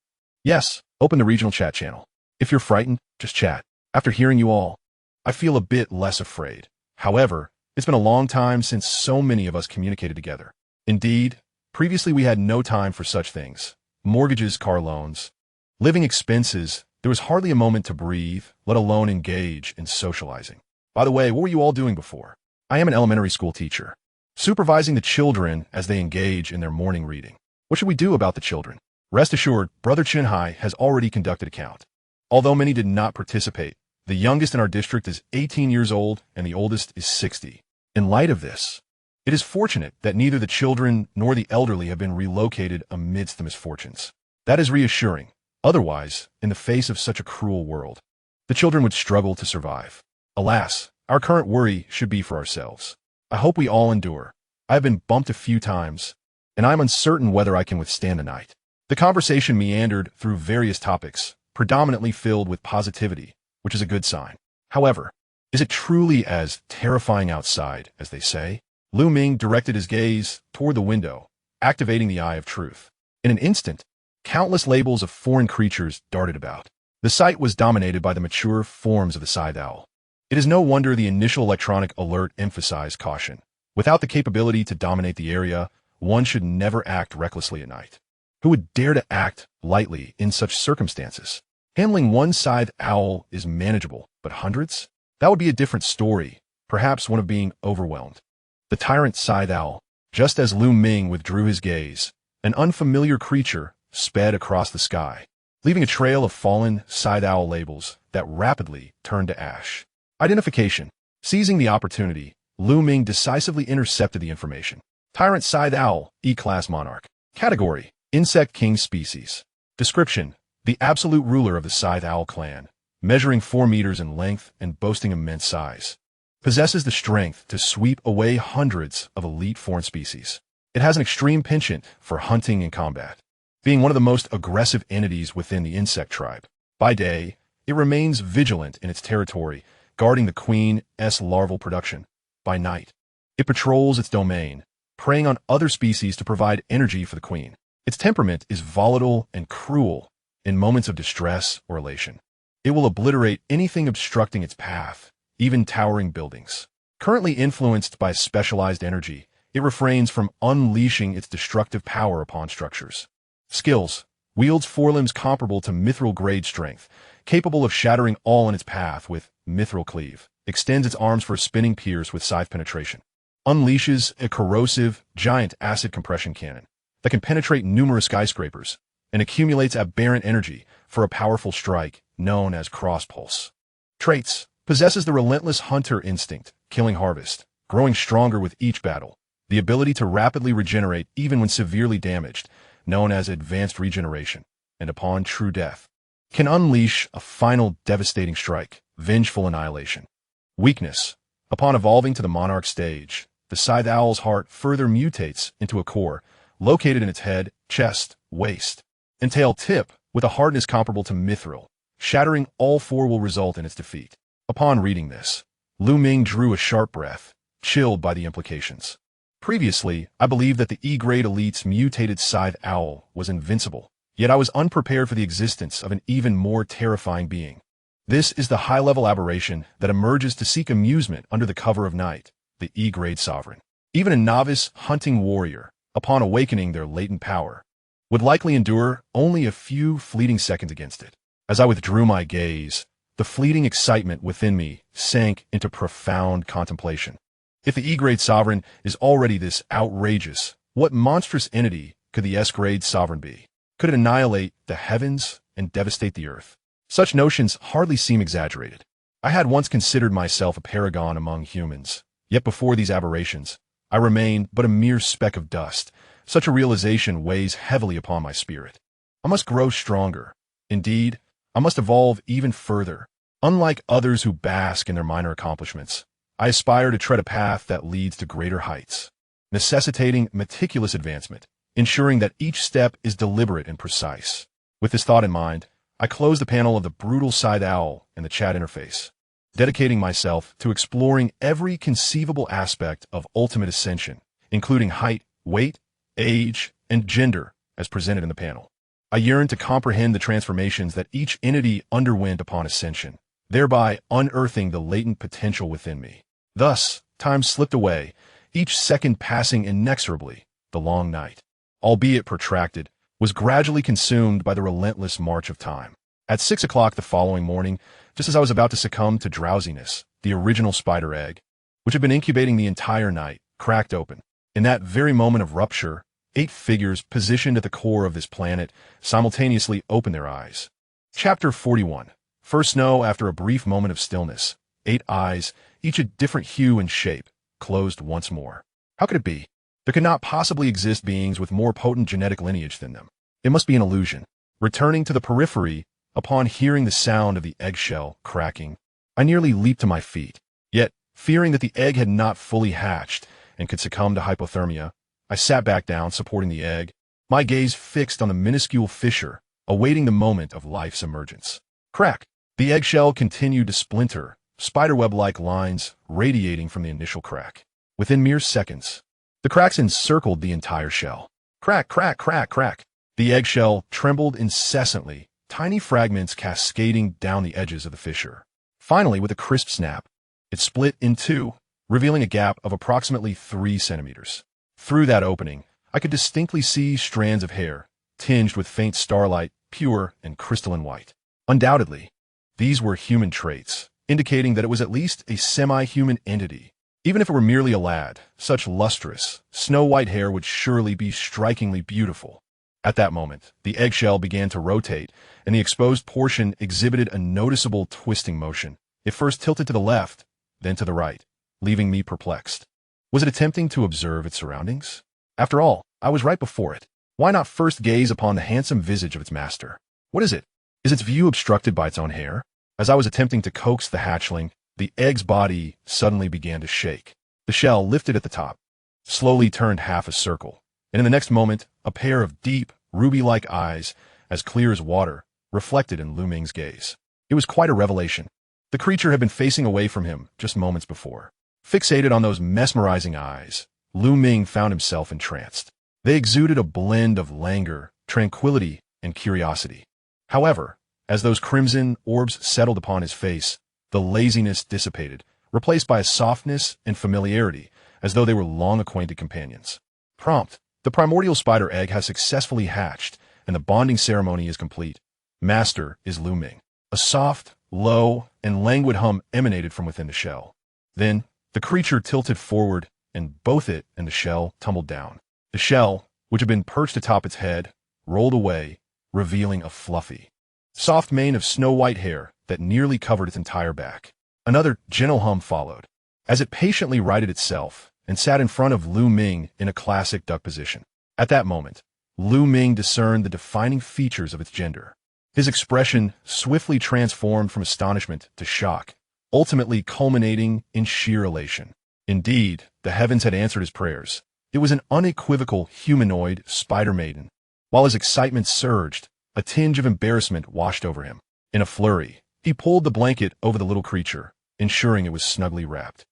Yes, open the regional chat channel. If you're frightened, just chat. After hearing you all, I feel a bit less afraid. However, it's been a long time since so many of us communicated together. Indeed, previously we had no time for such things. Mortgages, car loans, living expenses. There was hardly a moment to breathe, let alone engage in socializing. By the way, what were you all doing before? I am an elementary school teacher, supervising the children as they engage in their morning reading. What should we do about the children? Rest assured, Brother Chinhai has already conducted a count. Although many did not participate, the youngest in our district is 18 years old and the oldest is 60. In light of this, it is fortunate that neither the children nor the elderly have been relocated amidst the misfortunes. That is reassuring. Otherwise, in the face of such a cruel world, the children would struggle to survive. Alas, our current worry should be for ourselves. I hope we all endure. I have been bumped a few times, and I am uncertain whether I can withstand the night. The conversation meandered through various topics, predominantly filled with positivity, which is a good sign. However, is it truly as terrifying outside as they say? Ming directed his gaze toward the window, activating the Eye of Truth. In an instant, countless labels of foreign creatures darted about. The sight was dominated by the mature forms of the scythe owl. It is no wonder the initial electronic alert emphasized caution. Without the capability to dominate the area, one should never act recklessly at night. Who would dare to act lightly in such circumstances? Handling one scythe owl is manageable, but hundreds? That would be a different story, perhaps one of being overwhelmed. The tyrant scythe owl, just as Ming withdrew his gaze, an unfamiliar creature sped across the sky, leaving a trail of fallen scythe owl labels that rapidly turned to ash. Identification. Seizing the opportunity, Ming decisively intercepted the information. Tyrant scythe owl, E-class monarch. Category: Insect king species. Description: the absolute ruler of the scythe owl clan, measuring 4 meters in length and boasting immense size. Possesses the strength to sweep away hundreds of elite foreign species. It has an extreme penchant for hunting and combat, being one of the most aggressive entities within the insect tribe. By day, it remains vigilant in its territory, guarding the queen's larval production. By night, it patrols its domain, preying on other species to provide energy for the queen. Its temperament is volatile and cruel in moments of distress or elation. It will obliterate anything obstructing its path, even towering buildings. Currently influenced by specialized energy, it refrains from unleashing its destructive power upon structures. Skills: wields forelimbs comparable to mithril grade strength, capable of shattering all in its path with mithril cleave. Extends its arms for a spinning pierce with scythe penetration. Unleashes a corrosive, giant acid compression cannon that can penetrate numerous skyscrapers, and accumulates aberrant energy for a powerful strike known as cross-pulse. Traits: possesses the relentless hunter instinct, killing harvest, growing stronger with each battle. The ability to rapidly regenerate even when severely damaged, known as advanced regeneration, and upon true death, can unleash a final devastating strike, vengeful annihilation. Weakness: upon evolving to the monarch stage, the scythe owl's heart further mutates into a core located in its head, chest, waist, and tail tip with a hardness comparable to mithril. Shattering all 4 will result in its defeat. Upon reading this, Ming drew a sharp breath, chilled by the implications. Previously, I believed that the E-grade elite's mutated scythe owl was invincible, yet I was unprepared for the existence of an even more terrifying being. This is the high-level aberration that emerges to seek amusement under the cover of night, the E-grade sovereign. Even a novice hunting warrior, upon awakening their latent power, would likely endure only a few fleeting seconds against it. As I withdrew my gaze, the fleeting excitement within me sank into profound contemplation. If the E-grade sovereign is already this outrageous, what monstrous entity could the S-grade sovereign be? Could it annihilate the heavens and devastate the earth? Such notions hardly seem exaggerated. I had once considered myself a paragon among humans, yet before these aberrations, I remain but a mere speck of dust. Such a realization weighs heavily upon my spirit. I must grow stronger. Indeed, I must evolve even further. Unlike others who bask in their minor accomplishments, I aspire to tread a path that leads to greater heights, necessitating meticulous advancement, ensuring that each step is deliberate and precise. With this thought in mind, I close the panel of the brutal scythe owl in the chat interface, dedicating myself to exploring every conceivable aspect of ultimate ascension, including height, weight, age, and gender, as presented in the panel. I yearned to comprehend the transformations that each entity underwent upon ascension, thereby unearthing the latent potential within me. Thus, time slipped away, each second passing inexorably. The long night, albeit protracted, was gradually consumed by the relentless march of time. At 6 o'clock the following morning, just as I was about to succumb to drowsiness, the original spider egg, which had been incubating the entire night, cracked open. In that very moment of rupture, 8 figures positioned at the core of this planet simultaneously opened their eyes. Chapter 41. First snow after a brief moment of stillness. 8 eyes, each a different hue and shape, closed once more. How could it be? There could not possibly exist beings with more potent genetic lineage than them. It must be an illusion. Returning to the periphery, upon hearing the sound of the eggshell cracking, I nearly leaped to my feet. Yet, fearing that the egg had not fully hatched and could succumb to hypothermia, I sat back down, supporting the egg, my gaze fixed on the minuscule fissure, awaiting the moment of life's emergence. Crack! The eggshell continued to splinter, spiderweb-like lines radiating from the initial crack. Within mere seconds, the cracks encircled the entire shell. Crack, crack, crack, crack. The eggshell trembled incessantly, tiny fragments cascading down the edges of the fissure. Finally, with a crisp snap, it split in two, revealing a gap of approximately 3 centimeters. Through that opening, I could distinctly see strands of hair, tinged with faint starlight, pure and crystalline white. Undoubtedly, these were human traits, indicating that it was at least a semi-human entity. Even if it were merely a lad, such lustrous, snow-white hair would surely be strikingly beautiful. At that moment, the eggshell began to rotate, and the exposed portion exhibited a noticeable twisting motion. It first tilted to the left, then to the right, leaving me perplexed. Was it attempting to observe its surroundings? After all, I was right before it. Why not first gaze upon the handsome visage of its master? What is it? Is its view obstructed by its own hair? As I was attempting to coax the hatchling, the egg's body suddenly began to shake. The shell lifted at the top, slowly turned half a circle, and in the next moment, a pair of deep, ruby-like eyes, as clear as water, reflected in Lu Ming's gaze. It was quite a revelation. The creature had been facing away from him just moments before. Fixated on those mesmerizing eyes, Lu Ming found himself entranced. They exuded a blend of languor, tranquility, and curiosity. However, as those crimson orbs settled upon his face, the laziness dissipated, replaced by a softness and familiarity, as though they were long-acquainted companions. Prompt. The primordial spider egg has successfully hatched, and the bonding ceremony is complete. Master is Lu Ming. A soft, low, and languid hum emanated from within the shell. Then, the creature tilted forward, and both it and the shell tumbled down. The shell, which had been perched atop its head, rolled away, revealing a fluffy, soft mane of snow-white hair that nearly covered its entire back. Another gentle hum followed, as it patiently righted itself and sat in front of Lu Ming in a classic duck position. At that moment, Lu Ming discerned the defining features of its gender. His expression swiftly transformed from astonishment to shock, ultimately culminating in sheer elation. Indeed, the heavens had answered his prayers. It was an unequivocal humanoid spider maiden. While his excitement surged, a tinge of embarrassment washed over him. In a flurry, he pulled the blanket over the little creature, ensuring it was snugly wrapped.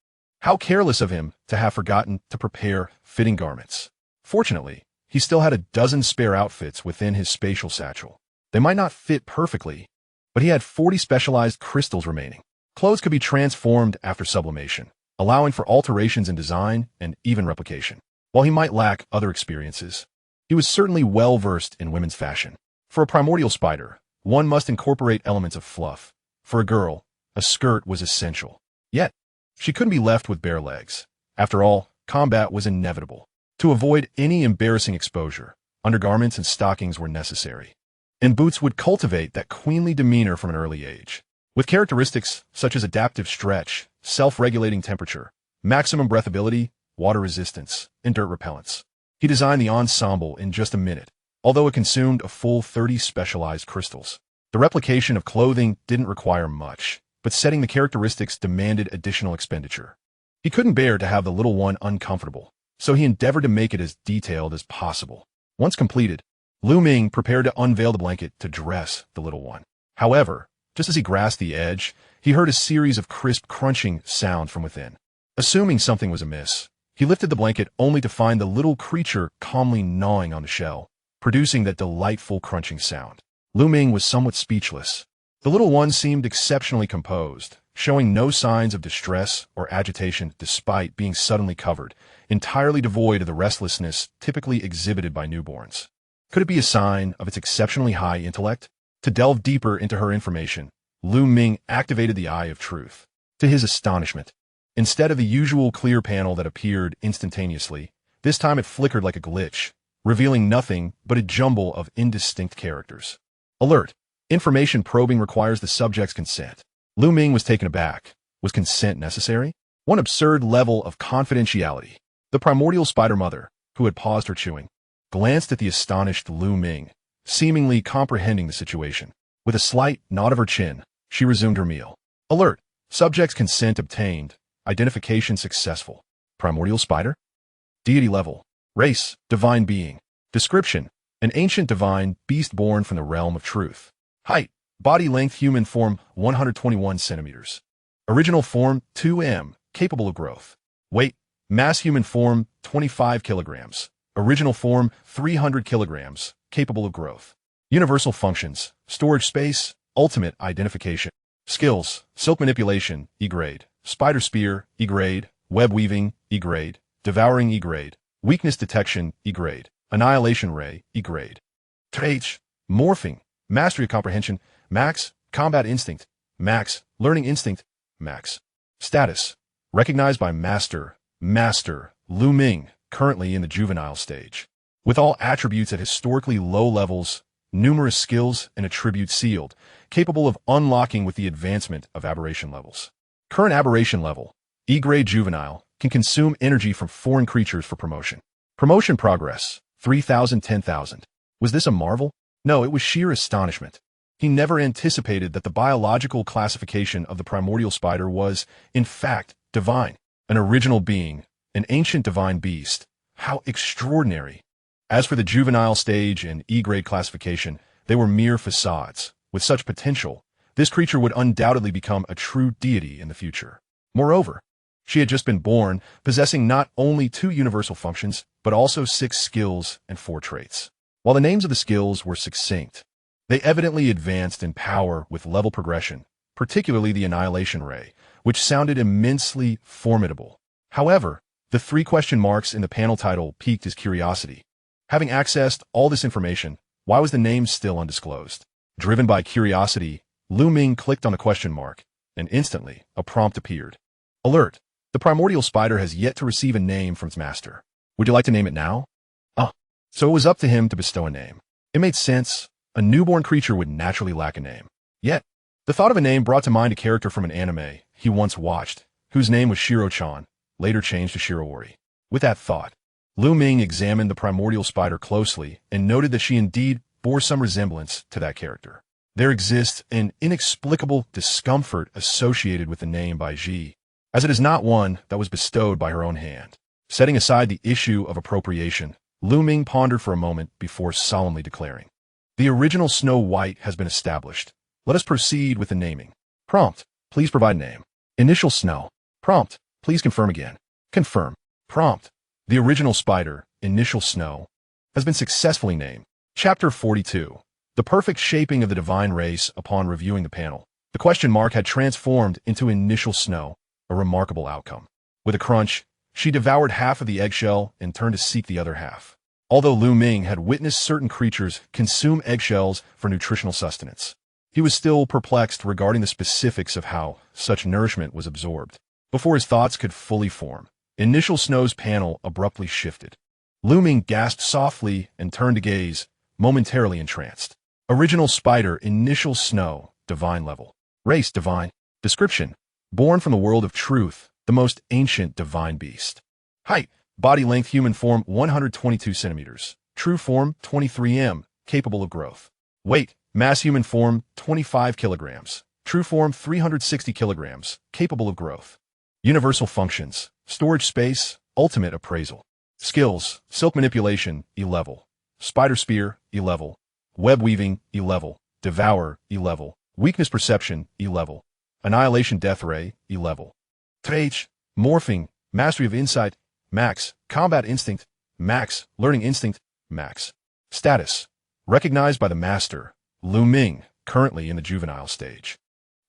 How careless of him to have forgotten to prepare fitting garments. Fortunately, he still had a dozen spare outfits within his spatial satchel. They might not fit perfectly, but he had 40 specialized crystals remaining. Clothes could be transformed after sublimation, allowing for alterations in design and even replication. While he might lack other experiences, he was certainly well-versed in women's fashion. For a primordial spider, one must incorporate elements of fluff. For a girl, a skirt was essential. Yet, she couldn't be left with bare legs. After all, combat was inevitable. To avoid any embarrassing exposure, undergarments and stockings were necessary. And boots would cultivate that queenly demeanor from an early age. With characteristics such as adaptive stretch, self-regulating temperature, maximum breathability, water resistance, and dirt repellence. He designed the ensemble in just a minute, although it consumed a full 30 specialized crystals. The replication of clothing didn't require much, but setting the characteristics demanded additional expenditure. He couldn't bear to have the little one uncomfortable, so he endeavored to make it as detailed as possible. Once completed, Lu Ming prepared to unveil the blanket to dress the little one. However, just as he grasped the edge, he heard a series of crisp crunching sounds from within. Assuming something was amiss, he lifted the blanket only to find the little creature calmly gnawing on the shell. producing that delightful crunching sound. Lu Ming was somewhat speechless. The little one seemed exceptionally composed, showing no signs of distress or agitation despite being suddenly covered, entirely devoid of the restlessness typically exhibited by newborns. Could it be a sign of its exceptionally high intellect? To delve deeper into her information, Lu Ming activated the Eye of Truth. To his astonishment, instead of the usual clear panel that appeared instantaneously, this time it flickered like a glitch, revealing nothing but a jumble of indistinct characters. Alert! Information probing requires the subject's consent. Lu Ming was taken aback. Was consent necessary? One absurd level of confidentiality. The primordial spider mother, who had paused her chewing, glanced at the astonished Lu Ming, seemingly comprehending the situation. With a slight nod of her chin, she resumed her meal. Alert! Subject's consent obtained. Identification successful. Primordial spider? Deity level. Race, divine being. Description, an ancient divine beast born from the realm of truth. Height, body length human form 121 centimeters. Original form 2M, capable of growth. Weight, mass human form 25 kilograms. Original form 300 kilograms, capable of growth. Universal functions, storage space, ultimate identification. Skills, silk manipulation, E-grade. Spider spear, E-grade. Web weaving, E-grade. Devouring, E-grade. Weakness detection, E-grade. Annihilation ray, E-grade. Traits, morphing, mastery of comprehension, max. Combat instinct, max. Learning instinct, max. Status, recognized by Master Lu Ming, currently in the juvenile stage. With all attributes at historically low levels, numerous skills and attributes sealed, capable of unlocking with the advancement of aberration levels. Current aberration level, E-grade juvenile, can consume energy from foreign creatures for promotion. Promotion progress, 3,000, 10,000. Was this a marvel? No, it was sheer astonishment. He never anticipated that the biological classification of the primordial spider was, in fact, divine. An original being, an ancient divine beast. How extraordinary. As for the juvenile stage and E-grade classification, they were mere facades. With such potential, this creature would undoubtedly become a true deity in the future. Moreover, she had just been born, possessing not only 2 universal functions, but also 6 skills and 4 traits. While the names of the skills were succinct, they evidently advanced in power with level progression, particularly the Annihilation Ray, which sounded immensely formidable. However, the 3 question marks in the panel title piqued his curiosity. Having accessed all this information, why was the name still undisclosed? Driven by curiosity, Lu Ming clicked on a question mark, and instantly, a prompt appeared. Alert! The primordial spider has yet to receive a name from its master. Would you like to name it now? So it was up to him to bestow a name. It made sense. A newborn creature would naturally lack a name. Yet, the thought of a name brought to mind a character from an anime he once watched, whose name was Shiro-chan, later changed to Shirowari. With that thought, Lu Ming examined the primordial spider closely and noted that she indeed bore some resemblance to that character. There exists an inexplicable discomfort associated with the name by Ji, as it is not one that was bestowed by her own hand. Setting aside the issue of appropriation, Lu Ming pondered for a moment before solemnly declaring, "The original Snow White has been established. Let us proceed with the naming. Prompt, please provide name. Initial Snow. Prompt, please confirm again. Confirm. Prompt, the original spider, Initial Snow, has been successfully named." Chapter 42. The perfect shaping of the divine race. Upon reviewing the panel, the question mark had transformed into Initial Snow, a remarkable outcome. With a crunch, she devoured half of the eggshell and turned to seek the other half. Although Lu Ming had witnessed certain creatures consume eggshells for nutritional sustenance, he was still perplexed regarding the specifics of how such nourishment was absorbed. Before his thoughts could fully form, Initial Snow's panel abruptly shifted. Lu Ming gasped softly and turned to gaze, momentarily entranced. Original spider, Initial Snow, divine level. Race, divine. Description, born from the world of truth, the most ancient divine beast. Height, body length human form 122 centimeters. True form 23M, capable of growth. Weight, mass human form 25 kilograms. True form 360 kilograms, capable of growth. Universal functions, storage space, ultimate appraisal. Skills, silk manipulation, E-level. Spider spear, E-level. Web weaving, E-level. Devour, E-level. Weakness perception, E-level. Annihilation death ray, E-level. Traits, morphing, mastery of insight, max. Combat instinct, max. Learning instinct, max. Status: recognized by the Master, Ming, currently in the juvenile stage.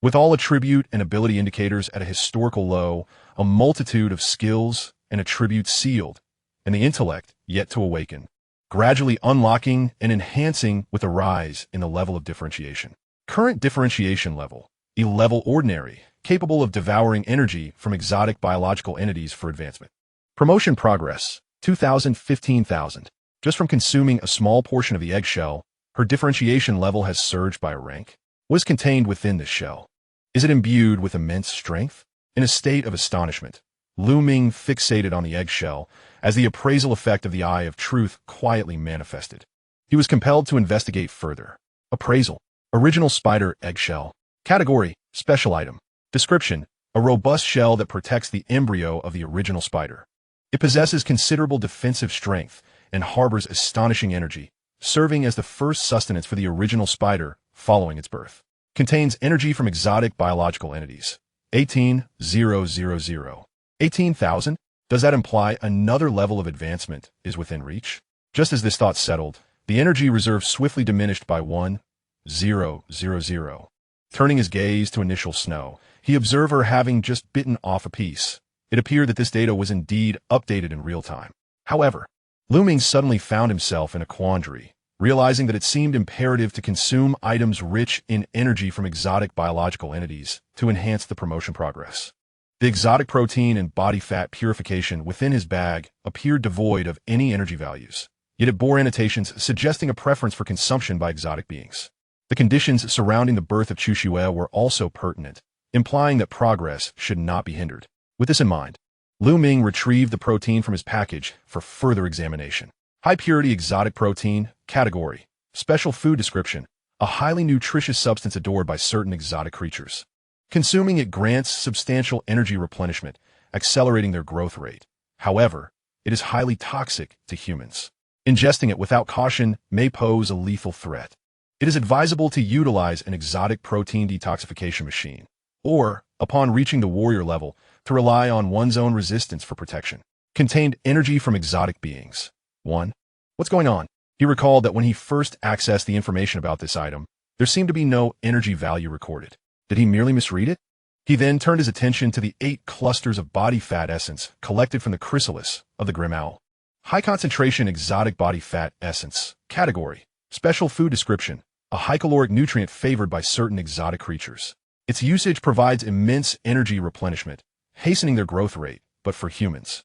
With all attribute and ability indicators at a historical low, a multitude of skills and attributes sealed, and the intellect yet to awaken, gradually unlocking and enhancing with a rise in the level of differentiation. Current differentiation level: a level ordinary, capable of devouring energy from exotic biological entities for advancement. Promotion progress: 2,000-15,000. Just from consuming a small portion of the eggshell, her differentiation level has surged by a rank. What is contained within this shell? Is it imbued with immense strength? In a state of astonishment, Ming fixated on the eggshell as the appraisal effect of the Eye of Truth quietly manifested. He was compelled to investigate further. Appraisal: original spider eggshell. Category: special item. Description: a robust shell that protects the embryo of the original spider. It possesses considerable defensive strength and harbors astonishing energy, serving as the first sustenance for the original spider following its birth. Contains energy from exotic biological entities. 18,000. 18,000? Does that imply another level of advancement is within reach? Just as this thought settled, the energy reserve swiftly diminished by 1,000. Turning his gaze to initial snow, he observed her having just bitten off a piece. It appeared that this data was indeed updated in real time. However, Ming suddenly found himself in a quandary, realizing that it seemed imperative to consume items rich in energy from exotic biological entities to enhance the promotion progress. The exotic protein and body fat purification within his bag appeared devoid of any energy values, yet it bore annotations suggesting a preference for consumption by exotic beings. The conditions surrounding the birth of Chushue were also pertinent, implying that progress should not be hindered. With this in mind, Ming retrieved the protein from his package for further examination. High-purity exotic protein. Category: special food. Description: a highly nutritious substance adored by certain exotic creatures. Consuming it grants substantial energy replenishment, accelerating their growth rate. However, it is highly toxic to humans. Ingesting it without caution may pose a lethal threat. It is advisable to utilize an exotic protein detoxification machine, or, upon reaching the warrior level, to rely on one's own resistance for protection. Contained energy from exotic beings. 1. What's going on? He recalled that when he first accessed the information about this item, there seemed to be no energy value recorded. Did he merely misread it? He then turned his attention to the 8 clusters of body fat essence collected from the chrysalis of the Grim Owl. High concentration exotic body fat essence. Category: special food. Description: a high caloric nutrient favored by certain exotic creatures. Its usage provides immense energy replenishment, hastening their growth rate, but for humans.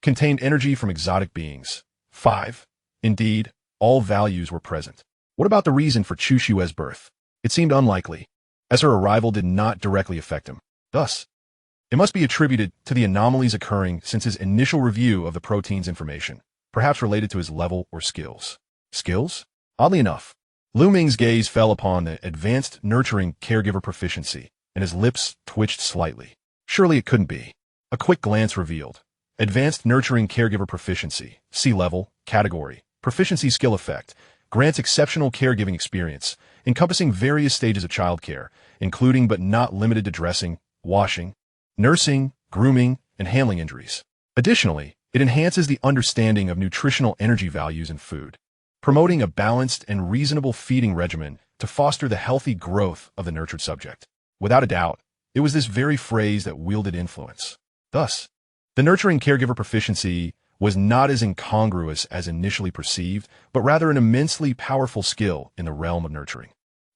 Contained energy from exotic beings. 5. Indeed, all values were present. What about the reason for Chushue's birth? It seemed unlikely, as her arrival did not directly affect him. Thus, it must be attributed to the anomalies occurring since his initial review of the protein's information, perhaps related to his level or skills. Skills? Oddly enough, Ming's gaze fell upon the advanced nurturing caregiver proficiency, and his lips twitched slightly. Surely it couldn't be. A quick glance revealed. Advanced nurturing caregiver proficiency, C-level, category, proficiency skill effect, grants exceptional caregiving experience, encompassing various stages of childcare, including but not limited to dressing, washing, nursing, grooming, and handling injuries. Additionally, it enhances the understanding of nutritional energy values in food, promoting a balanced and reasonable feeding regimen to foster the healthy growth of the nurtured subject. Without a doubt, it was this very phrase that wielded influence. Thus, the nurturing caregiver proficiency was not as incongruous as initially perceived, but rather an immensely powerful skill in the realm of nurturing.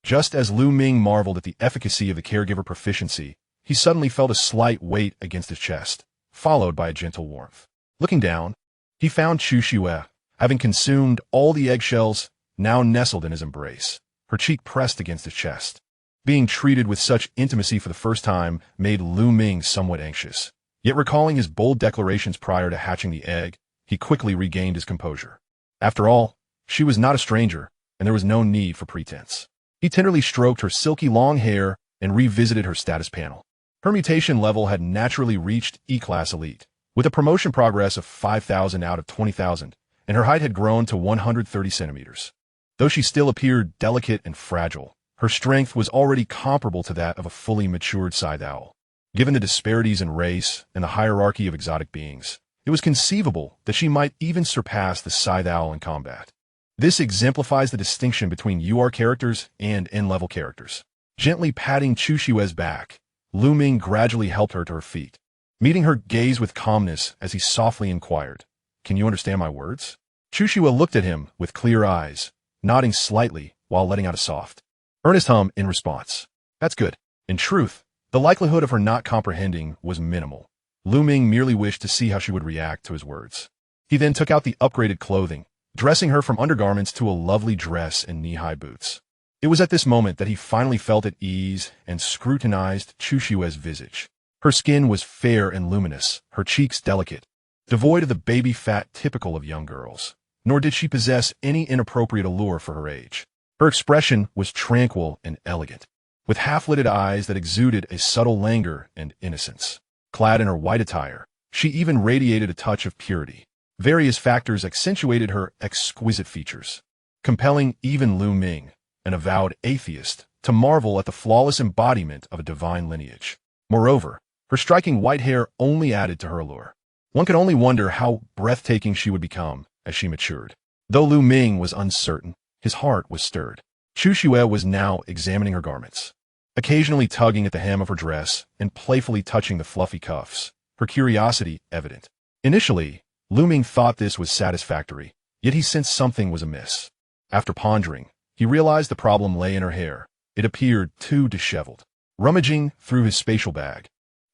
Just as Ming marveled at the efficacy of the caregiver proficiency, he suddenly felt a slight weight against his chest, followed by a gentle warmth. Looking down, he found Chushue, having consumed all the eggshells, now nestled in his embrace, her cheek pressed against his chest. Being treated with such intimacy for the first time made Ming somewhat anxious. Yet recalling his bold declarations prior to hatching the egg, he quickly regained his composure. After all, she was not a stranger, and there was no need for pretense. He tenderly stroked her silky long hair and revisited her status panel. Her mutation level had naturally reached E-Class Elite, with a promotion progress of 5,000 out of 20,000, and her height had grown to 130 centimeters. Though she still appeared delicate and fragile, her strength was already comparable to that of a fully matured scythe owl. Given the disparities in race and the hierarchy of exotic beings, it was conceivable that she might even surpass the scythe owl in combat. This exemplifies the distinction between UR characters and N-level characters. Gently patting Chushue's back, Lu Ming gradually helped her to her feet, meeting her gaze with calmness as he softly inquired, "Can you understand my words?" Chushue looked at him with clear eyes, nodding slightly while letting out a soft, earnest hum in response. That's good. In truth, the likelihood of her not comprehending was minimal. Lu Ming merely wished to see how she would react to his words. He then took out the upgraded clothing, dressing her from undergarments to a lovely dress and knee-high boots. It was at this moment that he finally felt at ease and scrutinized Chushue's visage. Her skin was fair and luminous, her cheeks delicate, devoid of the baby fat typical of young girls, nor did she possess any inappropriate allure for her age. Her expression was tranquil and elegant, with half-lidded eyes that exuded a subtle languor and innocence. Clad in her white attire, she even radiated a touch of purity. Various factors accentuated her exquisite features, compelling even Lu Ming, an avowed atheist, to marvel at the flawless embodiment of a divine lineage. Moreover, her striking white hair only added to her allure. One could only wonder how breathtaking she would become as she matured. Though Lu Ming was uncertain, his heart was stirred. Chushue was now examining her garments, occasionally tugging at the hem of her dress and playfully touching the fluffy cuffs, her curiosity evident. Initially, Lu Ming thought this was satisfactory, yet he sensed something was amiss. After pondering, he realized the problem lay in her hair. It appeared too disheveled. Rummaging through his spatial bag,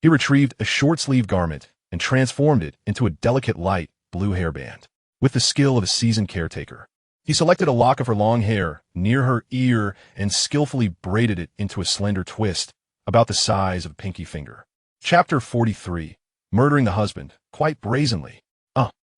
he retrieved a short-sleeved garment and transformed it into a delicate light blue hairband. With the skill of a seasoned caretaker, he selected a lock of her long hair near her ear and skillfully braided it into a slender twist about the size of a pinky finger. Chapter 43. Murdering the husband, quite brazenly.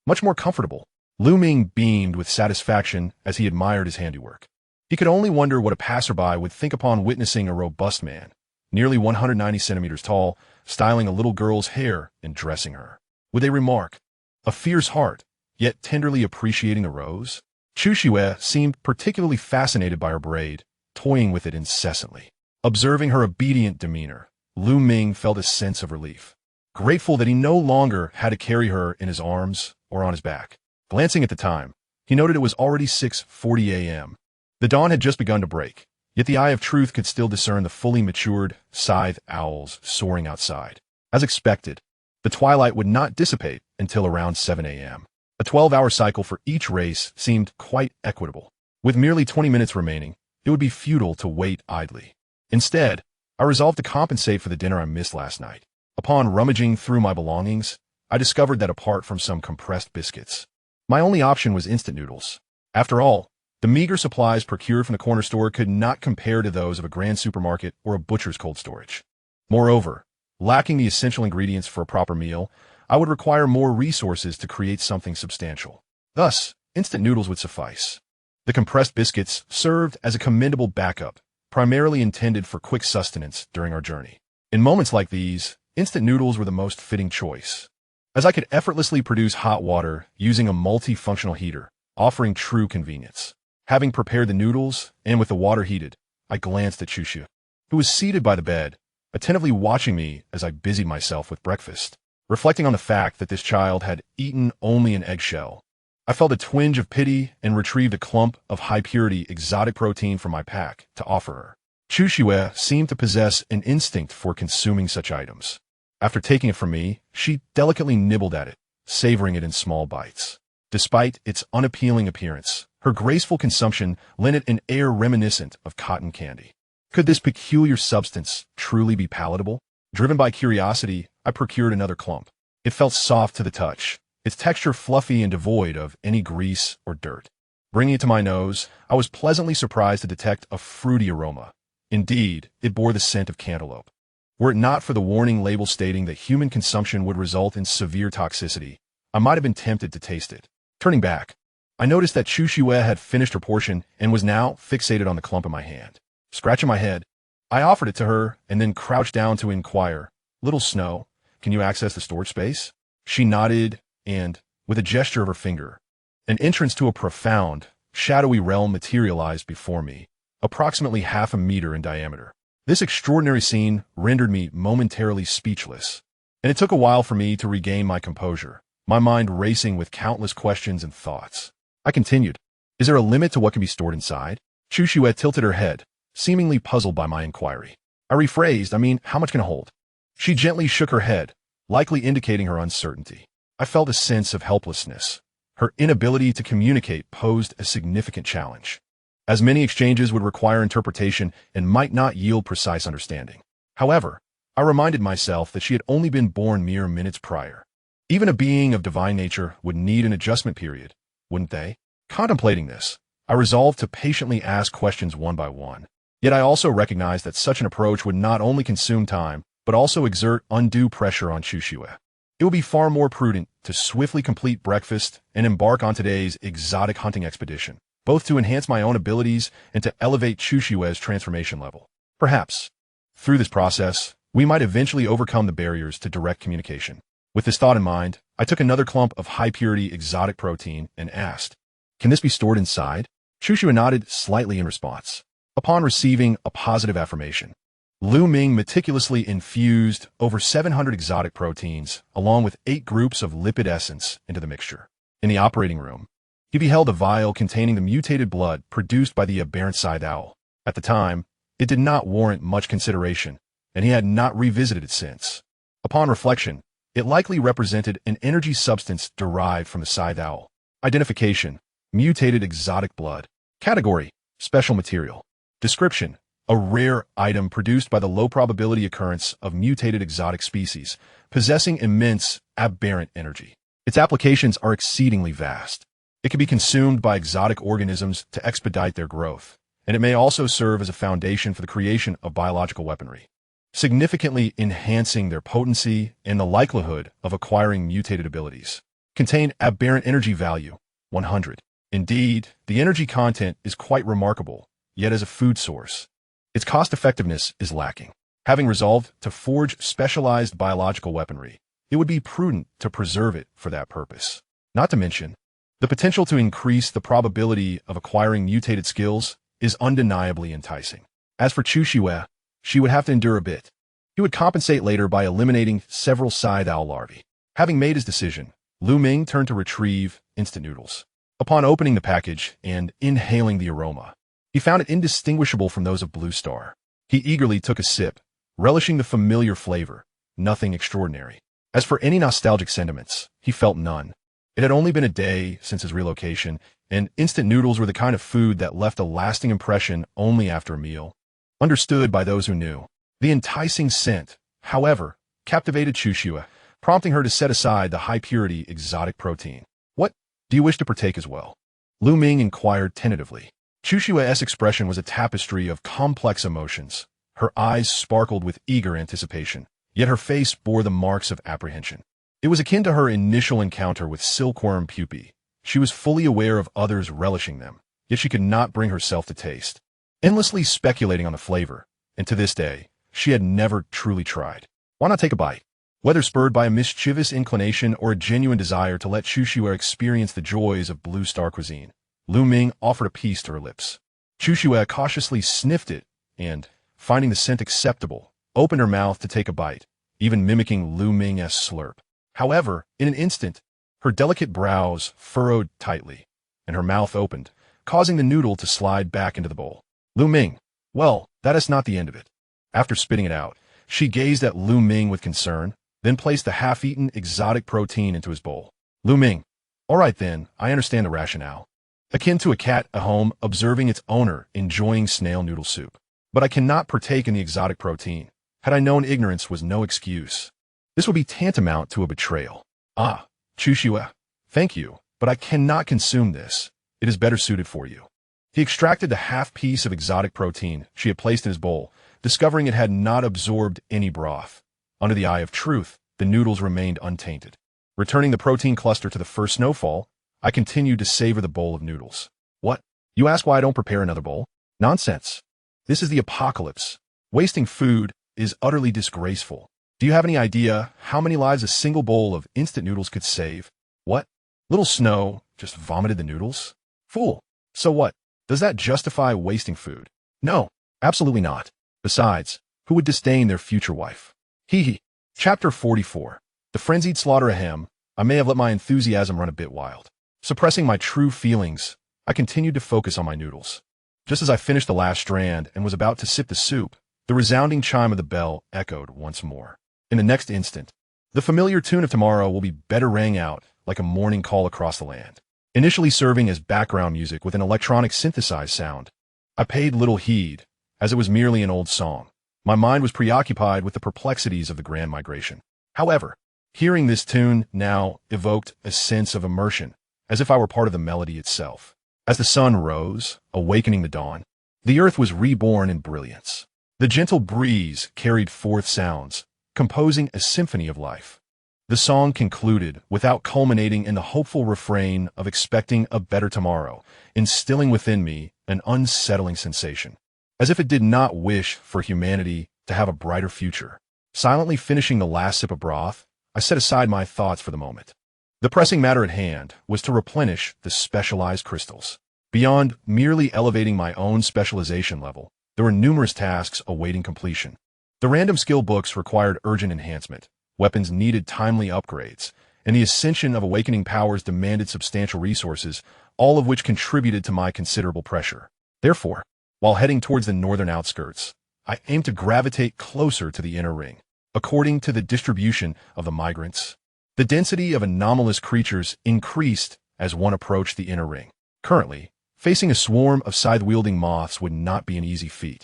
Much more comfortable. Lu Ming beamed with satisfaction as he admired his handiwork. He could only wonder what a passerby would think upon witnessing a robust man, nearly 190 centimeters tall, styling a little girl's hair and dressing her. Would they remark, "A fierce heart, yet tenderly appreciating the rose"? Chushue seemed particularly fascinated by her braid, toying with it incessantly. Observing her obedient demeanor, Lu Ming felt a sense of relief, grateful that he no longer had to carry her in his arms or on his back. Glancing at the time, he noted it was already 6:40 a.m. The dawn had just begun to break, yet the eye of truth could still discern the fully matured, scythe owls soaring outside. As expected, the twilight would not dissipate until around 7 a.m. A 12-hour cycle for each race seemed quite equitable. With merely 20 minutes remaining, it would be futile to wait idly. Instead, I resolved to compensate for the dinner I missed last night. Upon rummaging through my belongings, I discovered that apart from some compressed biscuits, my only option was instant noodles. After all, the meager supplies procured from the corner store could not compare to those of a grand supermarket or a butcher's cold storage. Moreover, lacking the essential ingredients for a proper meal, I would require more resources to create something substantial. Thus, instant noodles would suffice. The compressed biscuits served as a commendable backup, primarily intended for quick sustenance during our journey. In moments like these, instant noodles were the most fitting choice, as I could effortlessly produce hot water using a multifunctional heater, offering true convenience. Having prepared the noodles, and with the water heated, I glanced at Chushu, who was seated by the bed, attentively watching me as I busied myself with breakfast. Reflecting on the fact that this child had eaten only an eggshell, I felt a twinge of pity and retrieved a clump of high-purity exotic protein from my pack to offer her. Chushue seemed to possess an instinct for consuming such items. After taking it from me, she delicately nibbled at it, savoring it in small bites. Despite its unappealing appearance, her graceful consumption lent it an air reminiscent of cotton candy. Could this peculiar substance truly be palatable? Driven by curiosity, I procured another clump. It felt soft to the touch, its texture fluffy and devoid of any grease or dirt. Bringing it to my nose, I was pleasantly surprised to detect a fruity aroma. Indeed, it bore the scent of cantaloupe. Were it not for the warning label stating that human consumption would result in severe toxicity, I might have been tempted to taste it. Turning back, I noticed that Chushue had finished her portion and was now fixated on the clump in my hand. Scratching my head, I offered it to her and then crouched down to inquire, "Little Snow, can you access the storage space?" She nodded and, with a gesture of her finger, an entrance to a profound, shadowy realm materialized before me, approximately half a meter in diameter. This extraordinary scene rendered me momentarily speechless, and it took a while for me to regain my composure, my mind racing with countless questions and thoughts. I continued, Is there a limit to what can be stored inside? Chushue tilted her head, seemingly puzzled by my inquiry. I rephrased, how much can it hold? She gently shook her head, likely indicating her uncertainty. I felt a sense of helplessness. Her inability to communicate posed a significant challenge, as many exchanges would require interpretation and might not yield precise understanding. However, I reminded myself that she had only been born mere minutes prior. Even a being of divine nature would need an adjustment period, wouldn't they? Contemplating this, I resolved to patiently ask questions one by one. Yet I also recognized that such an approach would not only consume time, but also exert undue pressure on Chushue. It would be far more prudent to swiftly complete breakfast and embark on today's exotic hunting expedition, both to enhance my own abilities and to elevate Chushue's transformation level. Perhaps, through this process, we might eventually overcome the barriers to direct communication. With this thought in mind, I took another clump of high-purity exotic protein and asked, "Can this be stored inside?" Chushue nodded slightly in response. Upon receiving a positive affirmation, Ming meticulously infused over 700 exotic proteins, along with 8 groups of lipid essence, into the mixture. In the operating room, he beheld a vial containing the mutated blood produced by the aberrant scythe owl. At the time, it did not warrant much consideration, and he had not revisited it since. Upon reflection, it likely represented an energy substance derived from the scythe owl. Identification: mutated exotic blood. Category: special material. Description: a rare item produced by the low probability occurrence of mutated exotic species, possessing immense, aberrant energy. Its applications are exceedingly vast. It can be consumed by exotic organisms to expedite their growth, and it may also serve as a foundation for the creation of biological weaponry, significantly enhancing their potency and the likelihood of acquiring mutated abilities. Contain aberrant energy value, 100. Indeed, the energy content is quite remarkable, yet as a food source, its cost-effectiveness is lacking. Having resolved to forge specialized biological weaponry, it would be prudent to preserve it for that purpose. Not to mention, the potential to increase the probability of acquiring mutated skills is undeniably enticing. As for Chushue, she would have to endure a bit. He would compensate later by eliminating several scythe owl larvae. Having made his decision, Ming turned to retrieve instant noodles. Upon opening the package and inhaling the aroma, he found it indistinguishable from those of Blue Star. He eagerly took a sip, relishing the familiar flavor, nothing extraordinary. As for any nostalgic sentiments, he felt none. It had only been a day since his relocation, and instant noodles were the kind of food that left a lasting impression only after a meal. Understood by those who knew. The enticing scent, however, captivated Chushue, prompting her to set aside the high-purity exotic protein. "What? Do you wish to partake as well?" Ming inquired tentatively. Chushue's expression was a tapestry of complex emotions. Her eyes sparkled with eager anticipation, yet her face bore the marks of apprehension. It was akin to her initial encounter with silkworm pupae. She was fully aware of others relishing them, yet she could not bring herself to taste, endlessly speculating on the flavor, and to this day, she had never truly tried. Why not take a bite? Whether spurred by a mischievous inclination or a genuine desire to let Chushue experience the joys of Blue Star cuisine, Ming offered a piece to her lips. Chushue cautiously sniffed it and, finding the scent acceptable, opened her mouth to take a bite, even mimicking Ming's slurp. However, in an instant, her delicate brows furrowed tightly, and her mouth opened, causing the noodle to slide back into the bowl. Ming, well, that is not the end of it. After spitting it out, she gazed at Ming with concern, then placed the half-eaten exotic protein into his bowl. Ming, all right then, I understand the rationale. Akin to a cat at home observing its owner enjoying snail noodle soup. But I cannot partake in the exotic protein. Had I known ignorance was no excuse, this would be tantamount to a betrayal. Ah, Chushue, thank you, but I cannot consume this. It is better suited for you. He extracted the half piece of exotic protein she had placed in his bowl, discovering it had not absorbed any broth. Under the eye of truth, the noodles remained untainted. Returning the protein cluster to the first snowfall, I continued to savor the bowl of noodles. What? You ask why I don't prepare another bowl? Nonsense. This is the apocalypse. Wasting food is utterly disgraceful. Do you have any idea how many lives a single bowl of instant noodles could save? What? Little Snow just vomited the noodles? Fool. So what? Does that justify wasting food? No, absolutely not. Besides, who would disdain their future wife? Hee hee. Chapter 44. The frenzied slaughter. Ahem. I may have let my enthusiasm run a bit wild. Suppressing my true feelings, I continued to focus on my noodles. Just as I finished the last strand and was about to sip the soup, the resounding chime of the bell echoed once more. In the next instant, the familiar tune of tomorrow will be better rang out like a morning call across the land. Initially serving as background music with an electronic synthesized sound, I paid little heed, as it was merely an old song. My mind was preoccupied with the perplexities of the Grand Migration. However, hearing this tune now evoked a sense of immersion, as if I were part of the melody itself. As the sun rose, awakening the dawn, the earth was reborn in brilliance. The gentle breeze carried forth sounds, composing a symphony of life. The song concluded without culminating in the hopeful refrain of expecting a better tomorrow, instilling within me an unsettling sensation, as if it did not wish for humanity to have a brighter future. Silently finishing the last sip of broth, I set aside my thoughts for the moment. The pressing matter at hand was to replenish the specialized crystals. Beyond merely elevating my own specialization level, there were numerous tasks awaiting completion. The random skill books required urgent enhancement, weapons needed timely upgrades, and the ascension of awakening powers demanded substantial resources, all of which contributed to my considerable pressure. Therefore, while heading towards the northern outskirts, I aimed to gravitate closer to the inner ring. According to the distribution of the migrants, the density of anomalous creatures increased as one approached the inner ring. Currently, facing a swarm of scythe-wielding moths would not be an easy feat.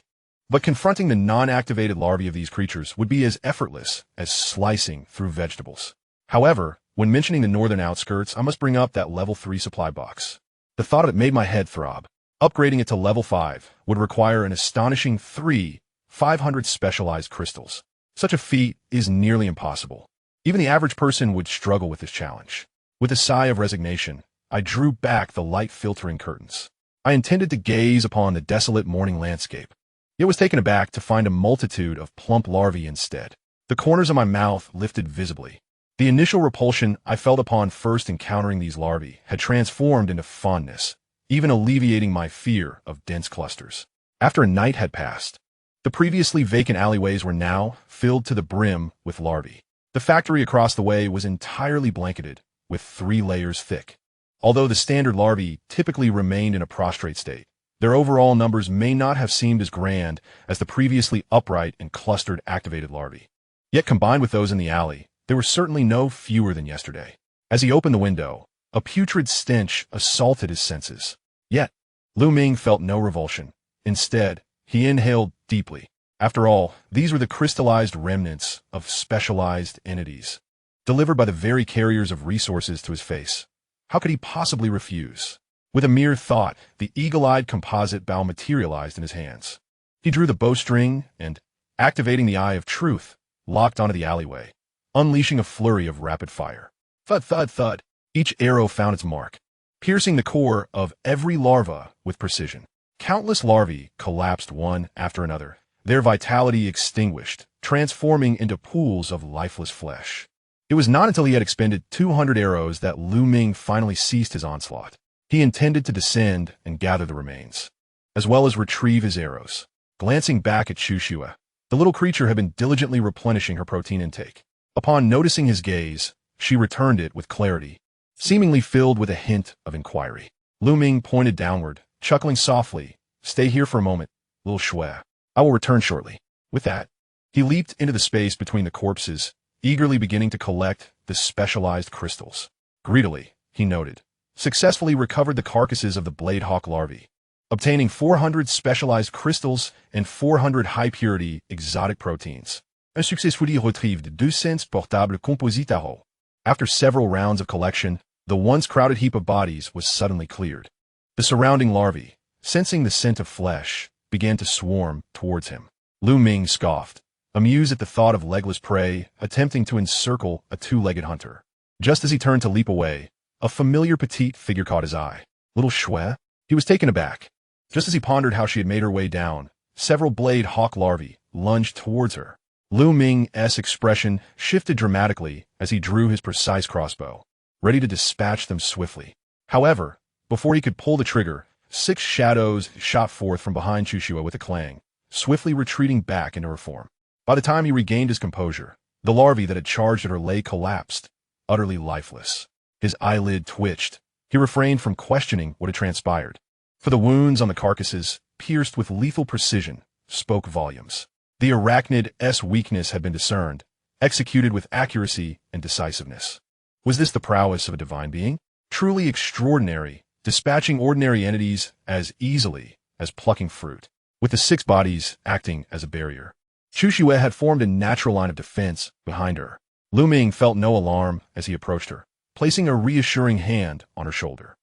But confronting the non-activated larvae of these creatures would be as effortless as slicing through vegetables. However, when mentioning the northern outskirts, I must bring up that level 3 supply box. The thought of it made my head throb. Upgrading it to level 5 would require an astonishing 500 specialized crystals. Such a feat is nearly impossible. Even the average person would struggle with this challenge. With a sigh of resignation, I drew back the light-filtering curtains. I intended to gaze upon the desolate morning landscape, yet was taken aback to find a multitude of plump larvae instead. The corners of my mouth lifted visibly. The initial repulsion I felt upon first encountering these larvae had transformed into fondness, even alleviating my fear of dense clusters. After a night had passed, the previously vacant alleyways were now filled to the brim with larvae. The factory across the way was entirely blanketed with 3 layers thick. Although the standard larvae typically remained in a prostrate state, their overall numbers may not have seemed as grand as the previously upright and clustered activated larvae. Yet combined with those in the alley, there were certainly no fewer than yesterday. As he opened the window, a putrid stench assaulted his senses. Yet, Ming felt no revulsion. Instead, he inhaled deeply. After all, these were the crystallized remnants of specialized entities, delivered by the very carriers of resources to his face. How could he possibly refuse? With a mere thought, the eagle-eyed composite bow materialized in his hands. He drew the bowstring and, activating the Eye of Truth, locked onto the alleyway, unleashing a flurry of rapid fire. Thud, thud, thud. Each arrow found its mark, piercing the core of every larva with precision. Countless larvae collapsed one after another, their vitality extinguished, transforming into pools of lifeless flesh. It was not until he had expended 200 arrows that Ming finally ceased his onslaught. He intended to descend and gather the remains, as well as retrieve his arrows. Glancing back at Shushua, the little creature had been diligently replenishing her protein intake. Upon noticing his gaze, she returned it with clarity, seemingly filled with a hint of inquiry. Ming pointed downward, chuckling softly. "Stay here for a moment, little Shui. I will return shortly." With that, he leaped into the space between the corpses, eagerly beginning to collect the specialized crystals. Greedily, he noted, successfully recovered the carcasses of the blade hawk larvae, obtaining 400 specialized crystals and 400 high-purity exotic proteins. Un successfully retrieved 200 portables compositaro. After several rounds of collection, the once crowded heap of bodies was suddenly cleared. The surrounding larvae, sensing the scent of flesh, began to swarm towards him. Ming scoffed, amused at the thought of legless prey attempting to encircle a 2-legged hunter. Just as he turned to leap away, a familiar petite figure caught his eye. Little Shui? He was taken aback. Just as he pondered how she had made her way down, several blade hawk larvae lunged towards her. Ming's expression shifted dramatically as he drew his precise crossbow, ready to dispatch them swiftly. However, before he could pull the trigger, 6 shadows shot forth from behind Shushua with a clang, swiftly retreating back into her form. By the time he regained his composure, the larvae that had charged at her lay collapsed, utterly lifeless. His eyelid twitched, He refrained from questioning what had transpired, for the wounds on the carcasses, pierced with lethal precision, spoke volumes. The arachnid's weakness had been discerned, executed with accuracy and decisiveness. Was this the prowess of a divine being? Truly extraordinary, dispatching ordinary entities as easily as plucking fruit, with the 6 bodies acting as a barrier. Chuxue had formed a natural line of defense behind her. Lu Ming felt no alarm as he approached her, placing a reassuring hand on her shoulder.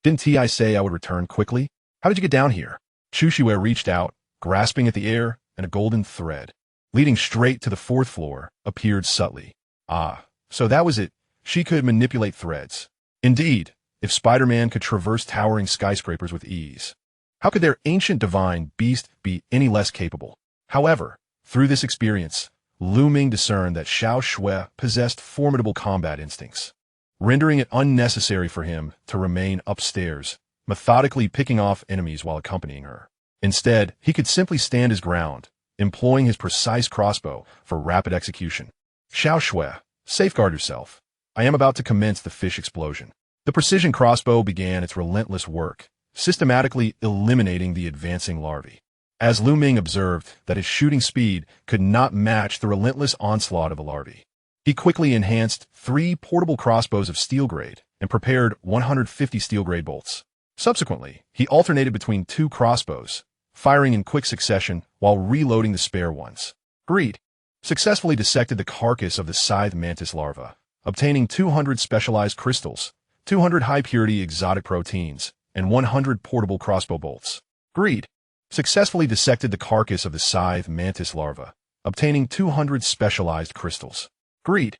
Didn't I say I would return quickly? How did you get down here? Chuxue reached out, grasping at the air, and a golden thread, leading straight to the 4th floor, appeared subtly. Ah, so that was it. She could manipulate threads. Indeed, if Spider-Man could traverse towering skyscrapers with ease, how could their ancient divine beast be any less capable? However, through this experience, Lu Ming discerned that Xiao Shui possessed formidable combat instincts, rendering it unnecessary for him to remain upstairs, methodically picking off enemies while accompanying her. Instead, he could simply stand his ground, employing his precise crossbow for rapid execution. Xiao Shui, safeguard yourself. I am about to commence the fish explosion. The precision crossbow began its relentless work, systematically eliminating the advancing larvae. As Lu Ming observed that his shooting speed could not match the relentless onslaught of the larvae, he quickly enhanced 3 portable crossbows of steel grade and prepared 150 steel grade bolts. Subsequently, he alternated between 2 crossbows, firing in quick succession while reloading the spare ones. Greed successfully dissected the carcass of the scythe mantis larva, obtaining 200 specialized crystals, 200 high-purity exotic proteins, and 100 portable crossbow bolts. Greed successfully dissected the carcass of the scythe mantis larva, obtaining 200 specialized crystals. Greed.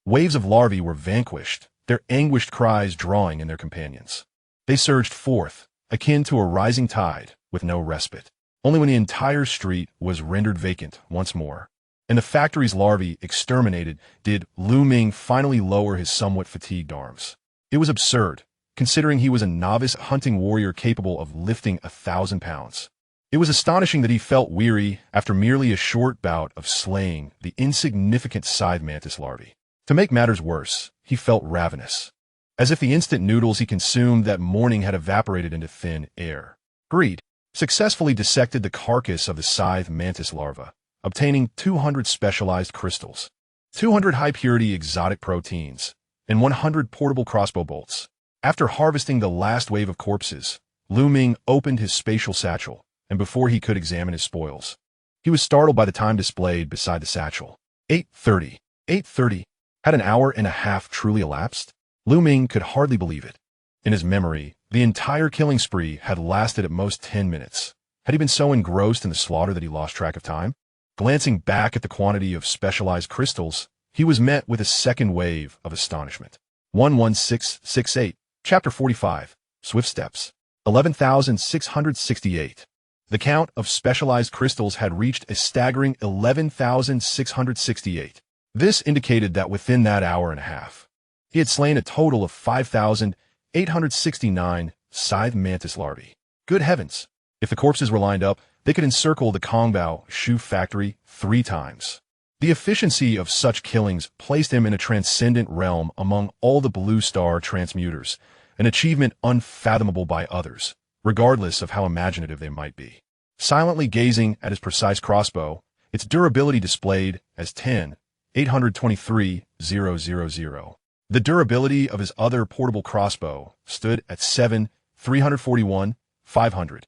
Waves of larvae were vanquished, their anguished cries drawing in their companions. They surged forth, akin to a rising tide, with no respite. Only when the entire street was rendered vacant once more, and the factory's larvae exterminated, did Lu Ming finally lower his somewhat fatigued arms. It was absurd, considering he was a novice hunting warrior capable of lifting 1,000 pounds. It was astonishing that he felt weary after merely a short bout of slaying the insignificant scythe mantis larvae. To make matters worse, he felt ravenous, as if the instant noodles he consumed that morning had evaporated into thin air. Greed successfully dissected the carcass of the scythe mantis larva, obtaining 200 specialized crystals, 200 high-purity exotic proteins, and 100 portable crossbow bolts. After harvesting the last wave of corpses, Lu Ming opened his spatial satchel, and before he could examine his spoils, he was startled by the time displayed beside the satchel. 8:30. 8:30. Had an hour and a half truly elapsed? Lu Ming could hardly believe it. In his memory, the entire killing spree had lasted at most 10 minutes. Had he been so engrossed in the slaughter that he lost track of time? Glancing back at the quantity of specialized crystals, he was met with a second wave of astonishment. 11668. Chapter 45. Swift Steps. 11,668. The count of specialized crystals had reached a staggering 11,668. This indicated that within that hour and a half, he had slain a total of 5,869 scythe mantis larvae. Good heavens! If the corpses were lined up, they could encircle the Kongbao shoe factory 3 times. The efficiency of such killings placed him in a transcendent realm among all the blue star transmuters, an achievement unfathomable by others, regardless of how imaginative they might be. Silently gazing at his precise crossbow, its durability displayed as 10,823,000. The durability of his other portable crossbow stood at 7,341,500.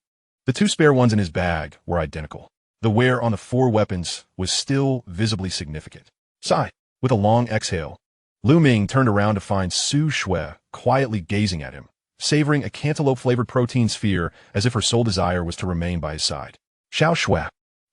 The 2 spare ones in his bag were identical. The wear on the 4 weapons was still visibly significant. Sigh. With a long exhale, Lu Ming turned around to find Su Shui quietly gazing at him, savoring a cantaloupe-flavored protein sphere as if her sole desire was to remain by his side. Xiao Shui,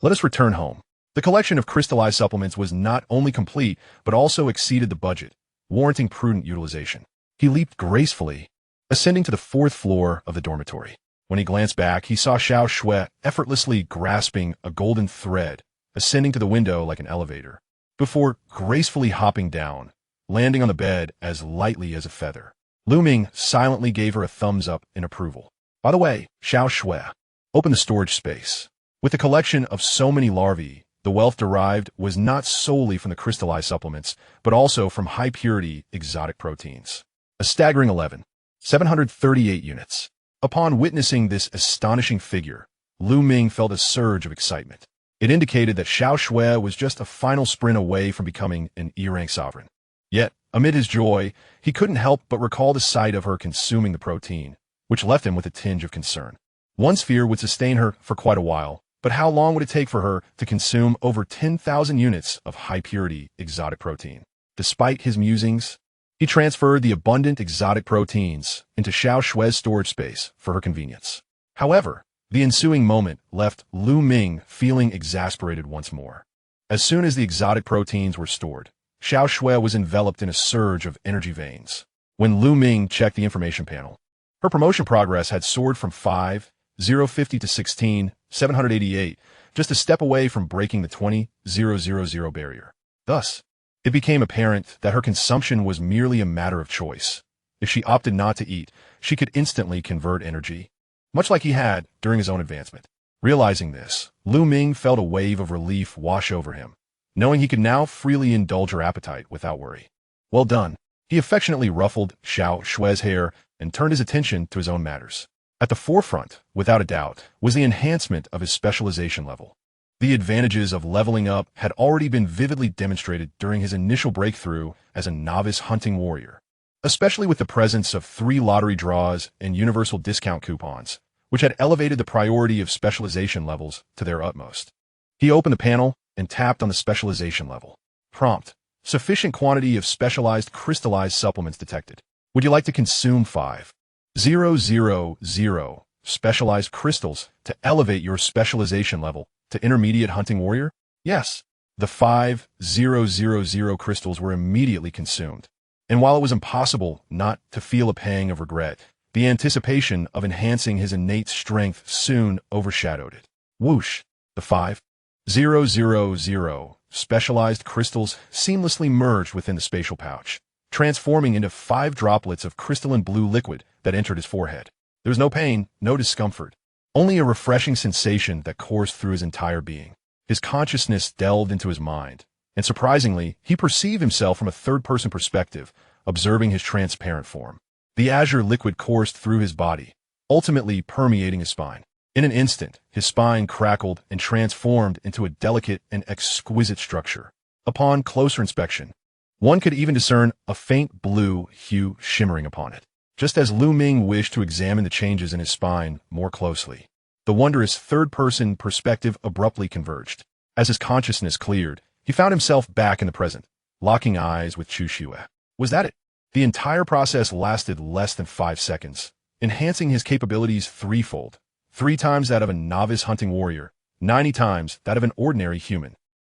let us return home. The collection of crystallized supplements was not only complete, but also exceeded the budget, warranting prudent utilization. He leaped gracefully, ascending to the 4th floor of the dormitory. When he glanced back, he saw Xiao Shui effortlessly grasping a golden thread, ascending to the window like an elevator, before gracefully hopping down, landing on the bed as lightly as a feather. Lu Ming silently gave her a thumbs up in approval. By the way, Xiao Shui, open the storage space. With a collection of so many larvae, the wealth derived was not solely from the crystallized supplements, but also from high-purity exotic proteins. A staggering 11. 738 units. Upon witnessing this astonishing figure, Lu Ming felt a surge of excitement. It indicated that Xiao Shui was just a final sprint away from becoming an E-rank sovereign. Yet, amid his joy, he couldn't help but recall the sight of her consuming the protein, which left him with a tinge of concern. One sphere would sustain her for quite a while, but how long would it take for her to consume over 10,000 units of high-purity exotic protein? Despite his musings, he transferred the abundant exotic proteins into Xiao Shui's storage space for her convenience. However, the ensuing moment left Lu Ming feeling exasperated once more. As soon as the exotic proteins were stored, Xiao Shui was enveloped in a surge of energy veins. When Lu Ming checked the information panel, her promotion progress had soared from 5,050 to 16,788, just a step away from breaking the 20,000 barrier. Thus, it became apparent that her consumption was merely a matter of choice. If she opted not to eat, she could instantly convert energy, much like he had during his own advancement. Realizing this, Lu Ming felt a wave of relief wash over him, knowing he could now freely indulge her appetite without worry. Well done. He affectionately ruffled Xiao Shui's hair and turned his attention to his own matters. At the forefront, without a doubt, was the enhancement of his specialization level. The advantages of leveling up had already been vividly demonstrated during his initial breakthrough as a novice hunting warrior, especially with the presence of 3 lottery draws and universal discount coupons, which had elevated the priority of specialization levels to their utmost. He opened the panel and tapped on the specialization level. Prompt: sufficient quantity of specialized crystallized supplements detected. Would you like to consume 5,000 specialized crystals to elevate your specialization level to intermediate hunting warrior? Yes. The 5,000 crystals were immediately consumed. And while it was impossible not to feel a pang of regret, the anticipation of enhancing his innate strength soon overshadowed it. Whoosh! The 5,000 specialized crystals seamlessly merged within the spatial pouch, transforming into 5 droplets of crystalline blue liquid that entered his forehead. There was no pain, no discomfort, only a refreshing sensation that coursed through his entire being. His consciousness delved into his mind, and surprisingly, he perceived himself from a third-person perspective, observing his transparent form. The azure liquid coursed through his body, ultimately permeating his spine. In an instant, his spine crackled and transformed into a delicate and exquisite structure. Upon closer inspection, one could even discern a faint blue hue shimmering upon it. Just as Lu Ming wished to examine the changes in his spine more closely, the wondrous third-person perspective abruptly converged. As his consciousness cleared, he found himself back in the present, locking eyes with Chu Shui. Was that it? The entire process lasted less than 5 seconds, enhancing his capabilities threefold, 3 times that of a novice hunting warrior, 90 times that of an ordinary human.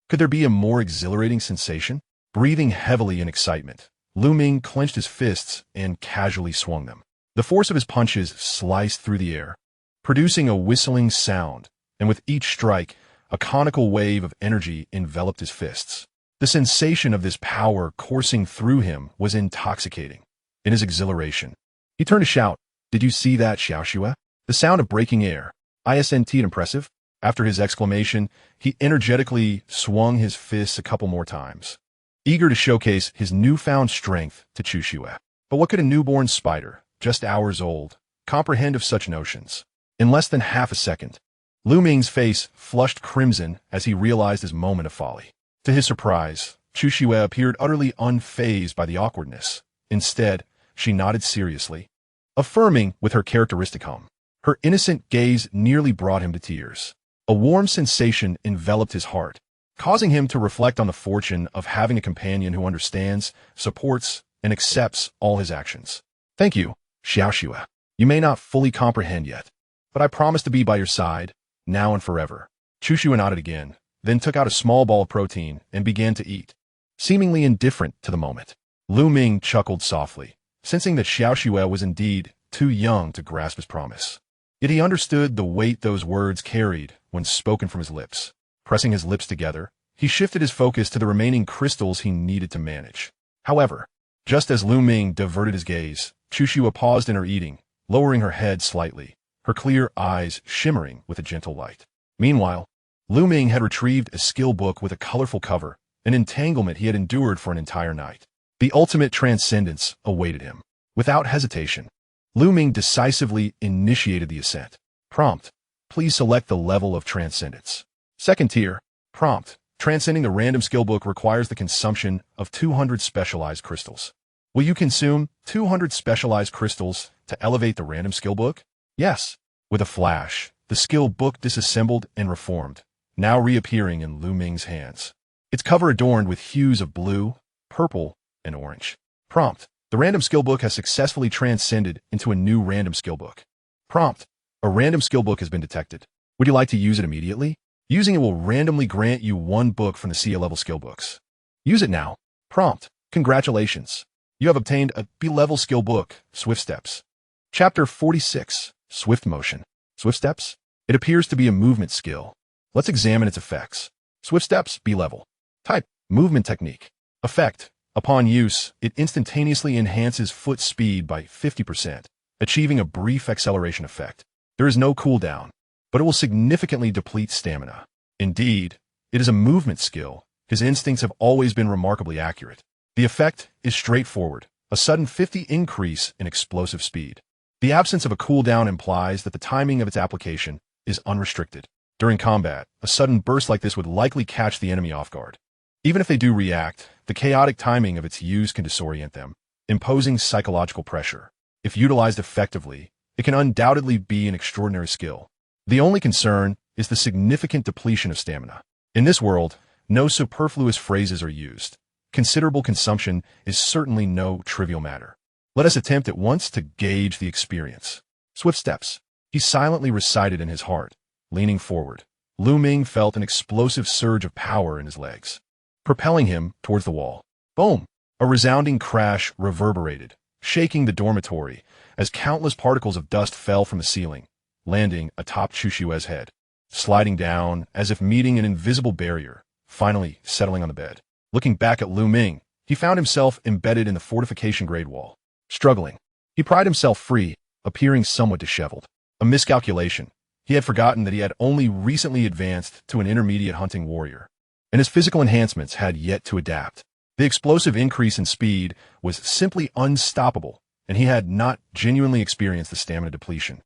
Could there be a more exhilarating sensation? Breathing heavily in excitement, Lu Ming clenched his fists and casually swung them. The force of his punches sliced through the air, producing a whistling sound, and with each strike, a conical wave of energy enveloped his fists. The sensation of this power coursing through him was intoxicating. In his exhilaration, he turned to shout, "Did you see that, Xiao Shui?" The sound of breaking air. Isn't it impressive? After his exclamation, he energetically swung his fists a couple more times, eager to showcase his newfound strength to Chu Shui. But what could a newborn spider, just hours old, comprehend of such notions? In less than half a second, Lu Ming's face flushed crimson as he realized his moment of folly. To his surprise, Chu Shui appeared utterly unfazed by the awkwardness. Instead, she nodded seriously, affirming with her characteristic hum. Her innocent gaze nearly brought him to tears. A warm sensation enveloped his heart, causing him to reflect on the fortune of having a companion who understands, supports, and accepts all his actions. Thank you, Xiao Shui. You may not fully comprehend yet, but I promise to be by your side, now and forever. Chu Shui nodded again, then took out a small ball of protein and began to eat, seemingly indifferent to the moment. Lu Ming chuckled softly, sensing that Xiao Shui was indeed too young to grasp his promise. Yet he understood the weight those words carried when spoken from his lips. Pressing his lips together, he shifted his focus to the remaining crystals he needed to manage. However, just as Lu Ming diverted his gaze, Chu Shui paused in her eating, lowering her head slightly, her clear eyes shimmering with a gentle light. Meanwhile, Lu Ming had retrieved a skill book with a colorful cover, an entanglement he had endured for an entire night. The ultimate transcendence awaited him. Without hesitation, Ming decisively initiated the ascent. Prompt: please select the level of transcendence. Second tier. Prompt: transcending the random skill book requires the consumption of 200 specialized crystals. Will you consume 200 specialized crystals to elevate the random skill book? Yes. With a flash, the skill book disassembled and reformed, now reappearing in Ming's hands. Its cover adorned with hues of blue, purple, and orange. Prompt: the random skill book has successfully transcended into a new random skill book. Prompt: a random skill book has been detected. Would you like to use it immediately? Using it will randomly grant you one book from the C-level skill books. Use it now. Prompt: congratulations. You have obtained a B-level skill book, Swift Steps. Chapter 46, Swift Motion. Swift Steps? It appears to be a movement skill. Let's examine its effects. Swift Steps, B-level. Type: movement technique. Effect: upon use, it instantaneously enhances foot speed by 50%, achieving a brief acceleration effect. There is no cooldown, but it will significantly deplete stamina. Indeed, it is a movement skill. His instincts have always been remarkably accurate. The effect is straightforward, a sudden 50 increase in explosive speed. The absence of a cooldown implies that the timing of its application is unrestricted. During combat, a sudden burst like this would likely catch the enemy off guard. Even if they do react, the chaotic timing of its use can disorient them, imposing psychological pressure. If utilized effectively, it can undoubtedly be an extraordinary skill. The only concern is the significant depletion of stamina. In this world, no superfluous phrases are used. Considerable consumption is certainly no trivial matter. Let us attempt at once to gauge the experience. Swift Steps. He silently recited in his heart. Leaning forward, Ming felt an explosive surge of power in his legs, propelling him towards the wall. Boom! A resounding crash reverberated, shaking the dormitory as countless particles of dust fell from the ceiling, landing atop Chushue's head, sliding down as if meeting an invisible barrier, finally settling on the bed. Looking back at Ming, he found himself embedded in the fortification grade wall. Struggling, he pried himself free, appearing somewhat disheveled. A miscalculation. He had forgotten that he had only recently advanced to an intermediate hunting warrior, and his physical enhancements had yet to adapt. The explosive increase in speed was simply unstoppable, and he had not genuinely experienced the stamina depletion.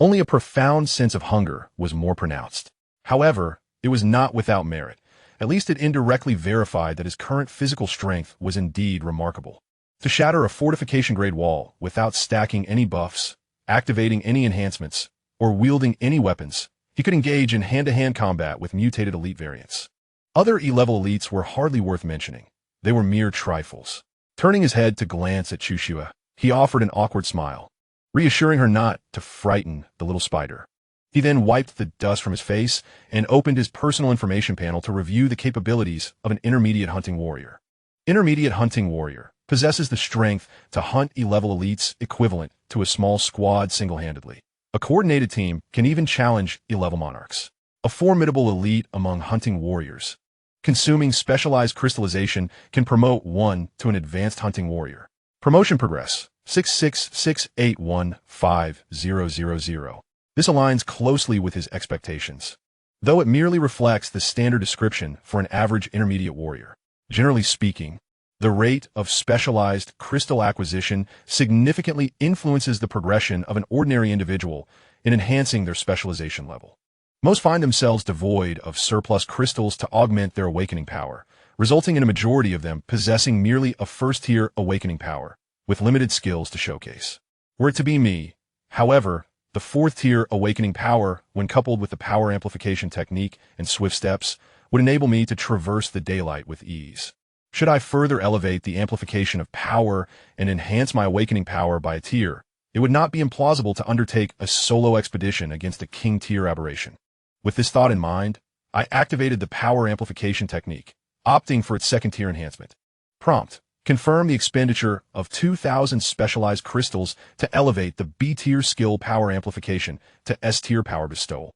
Only a profound sense of hunger was more pronounced. However, it was not without merit. At least it indirectly verified that his current physical strength was indeed remarkable. To shatter a fortification-grade wall without stacking any buffs, activating any enhancements, or wielding any weapons, he could engage in hand-to-hand combat with mutated elite variants. Other E-level elites were hardly worth mentioning. They were mere trifles. Turning his head to glance at Chushua, he offered an awkward smile, reassuring her not to frighten the little spider. He then wiped the dust from his face and opened his personal information panel to review the capabilities of an intermediate hunting warrior. Intermediate hunting warrior possesses the strength to hunt E-level elites equivalent to a small squad single-handedly. A coordinated team can even challenge E-level monarchs. A formidable elite among hunting warriors. Consuming specialized crystallization can promote one to an advanced hunting warrior. Promotion progress 666815000. This aligns closely with his expectations, though it merely reflects the standard description for an average intermediate warrior. Generally speaking, the rate of specialized crystal acquisition significantly influences the progression of an ordinary individual in enhancing their specialization level. Most find themselves devoid of surplus crystals to augment their awakening power, resulting in a majority of them possessing merely a first-tier awakening power, with limited skills to showcase. Were it to be me, however, the fourth-tier awakening power, when coupled with the power amplification technique and swift steps, would enable me to traverse the daylight with ease. Should I further elevate the amplification of power and enhance my awakening power by a tier, it would not be implausible to undertake a solo expedition against a king-tier aberration. With this thought in mind, I activated the power amplification technique, opting for its second-tier enhancement. Prompt: confirm the expenditure of 2,000 specialized crystals to elevate the B-tier skill power amplification to S-tier power bestowal.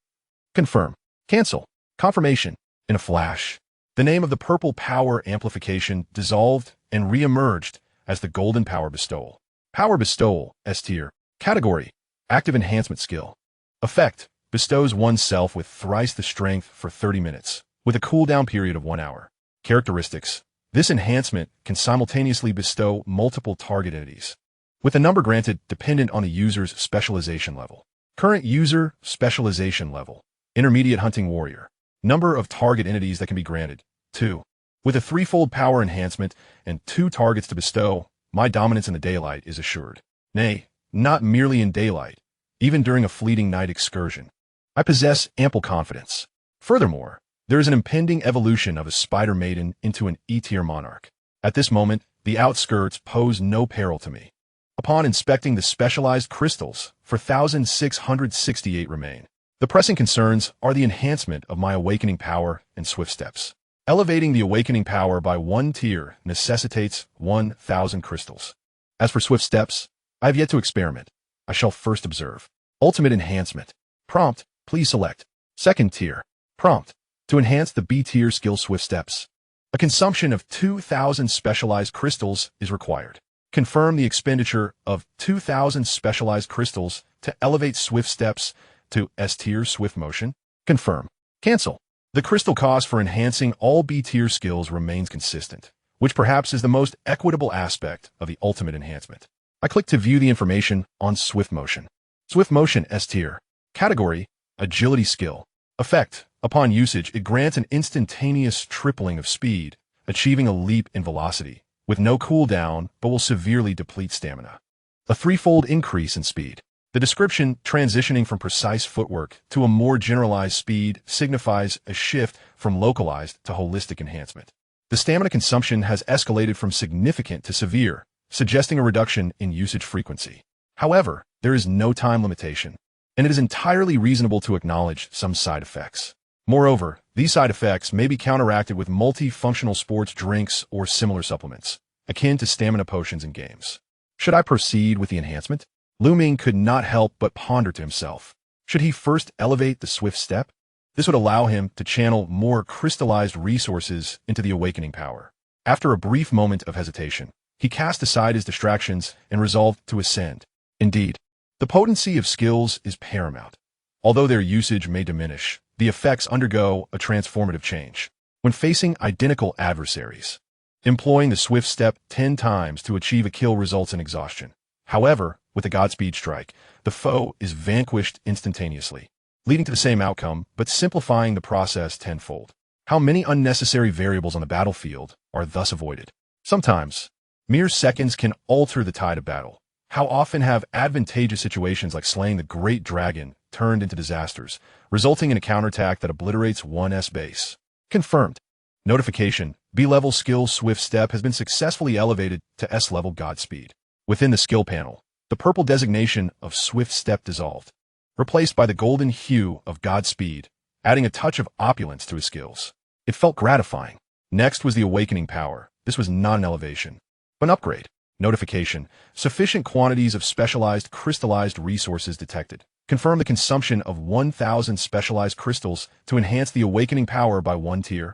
Confirm. Cancel. Confirmation. In a flash, the name of the purple power amplification dissolved and re-emerged as the golden power bestowal. Power bestowal, S-tier. Category: active enhancement skill. Effect: bestows oneself with thrice the strength for 30 minutes, with a cooldown period of 1 hour. Characteristics: this enhancement can simultaneously bestow multiple target entities. with the number granted dependent on the user's specialization level. Current user specialization level. Intermediate hunting warrior. Number of target entities that can be granted. 2. With a threefold power enhancement and 2 targets to bestow, my dominance in the daylight is assured. Nay, not merely in daylight, even during a fleeting night excursion. I possess ample confidence. Furthermore, there is an impending evolution of a spider maiden into an E-tier monarch. At this moment, the outskirts pose no peril to me. Upon inspecting the specialized crystals, 4,668 remain. The pressing concerns are the enhancement of my awakening power and swift steps. Elevating the awakening power by 1 tier necessitates 1,000 crystals. As for swift steps, I have yet to experiment. I shall first observe. Ultimate enhancement. Prompt, please select. Second tier. Prompt, to enhance the B-tier skill swift steps. A consumption of 2,000 specialized crystals is required. Confirm the expenditure of 2,000 specialized crystals to elevate swift steps to S-tier swift motion. Confirm. Cancel. The crystal cost for enhancing all B-tier skills remains consistent, which perhaps is the most equitable aspect of the ultimate enhancement. I click to view the information on swift motion. Swift motion S-tier. Category, agility skill. Effect, upon usage, it grants an instantaneous tripling of speed, achieving a leap in velocity, with no cooldown, but will severely deplete stamina. A threefold increase in speed. The description, transitioning from precise footwork to a more generalized speed, signifies a shift from localized to holistic enhancement. The stamina consumption has escalated from significant to severe, suggesting a reduction in usage frequency. However, there is no time limitation, and it is entirely reasonable to acknowledge some side effects. Moreover, these side effects may be counteracted with multifunctional sports drinks or similar supplements, akin to stamina potions in games. Should I proceed with the enhancement? Ming could not help but ponder to himself. Should he first elevate the swift step? This would allow him to channel more crystallized resources into the awakening power. After a brief moment of hesitation, he cast aside his distractions and resolved to ascend. Indeed, the potency of skills is paramount. Although their usage may diminish, the effects undergo a transformative change. When facing identical adversaries, employing the swift step 10 times to achieve a kill results in exhaustion. However, with a Godspeed strike, the foe is vanquished instantaneously, leading to the same outcome, but simplifying the process tenfold. How many unnecessary variables on the battlefield are thus avoided? Sometimes, mere seconds can alter the tide of battle. How often have advantageous situations like slaying the great dragon turned into disasters, resulting in a counterattack that obliterates one's base? Confirmed. Notification, B-level skill Swift Step has been successfully elevated to S-level Godspeed. Within the skill panel, the purple designation of Swift Step dissolved, replaced by the golden hue of Godspeed, adding a touch of opulence to his skills. It felt gratifying. Next was the awakening power. This was not an elevation, but an upgrade. Notification, sufficient quantities of specialized crystallized resources detected. Confirm the consumption of 1,000 specialized crystals to enhance the awakening power by 1 tier.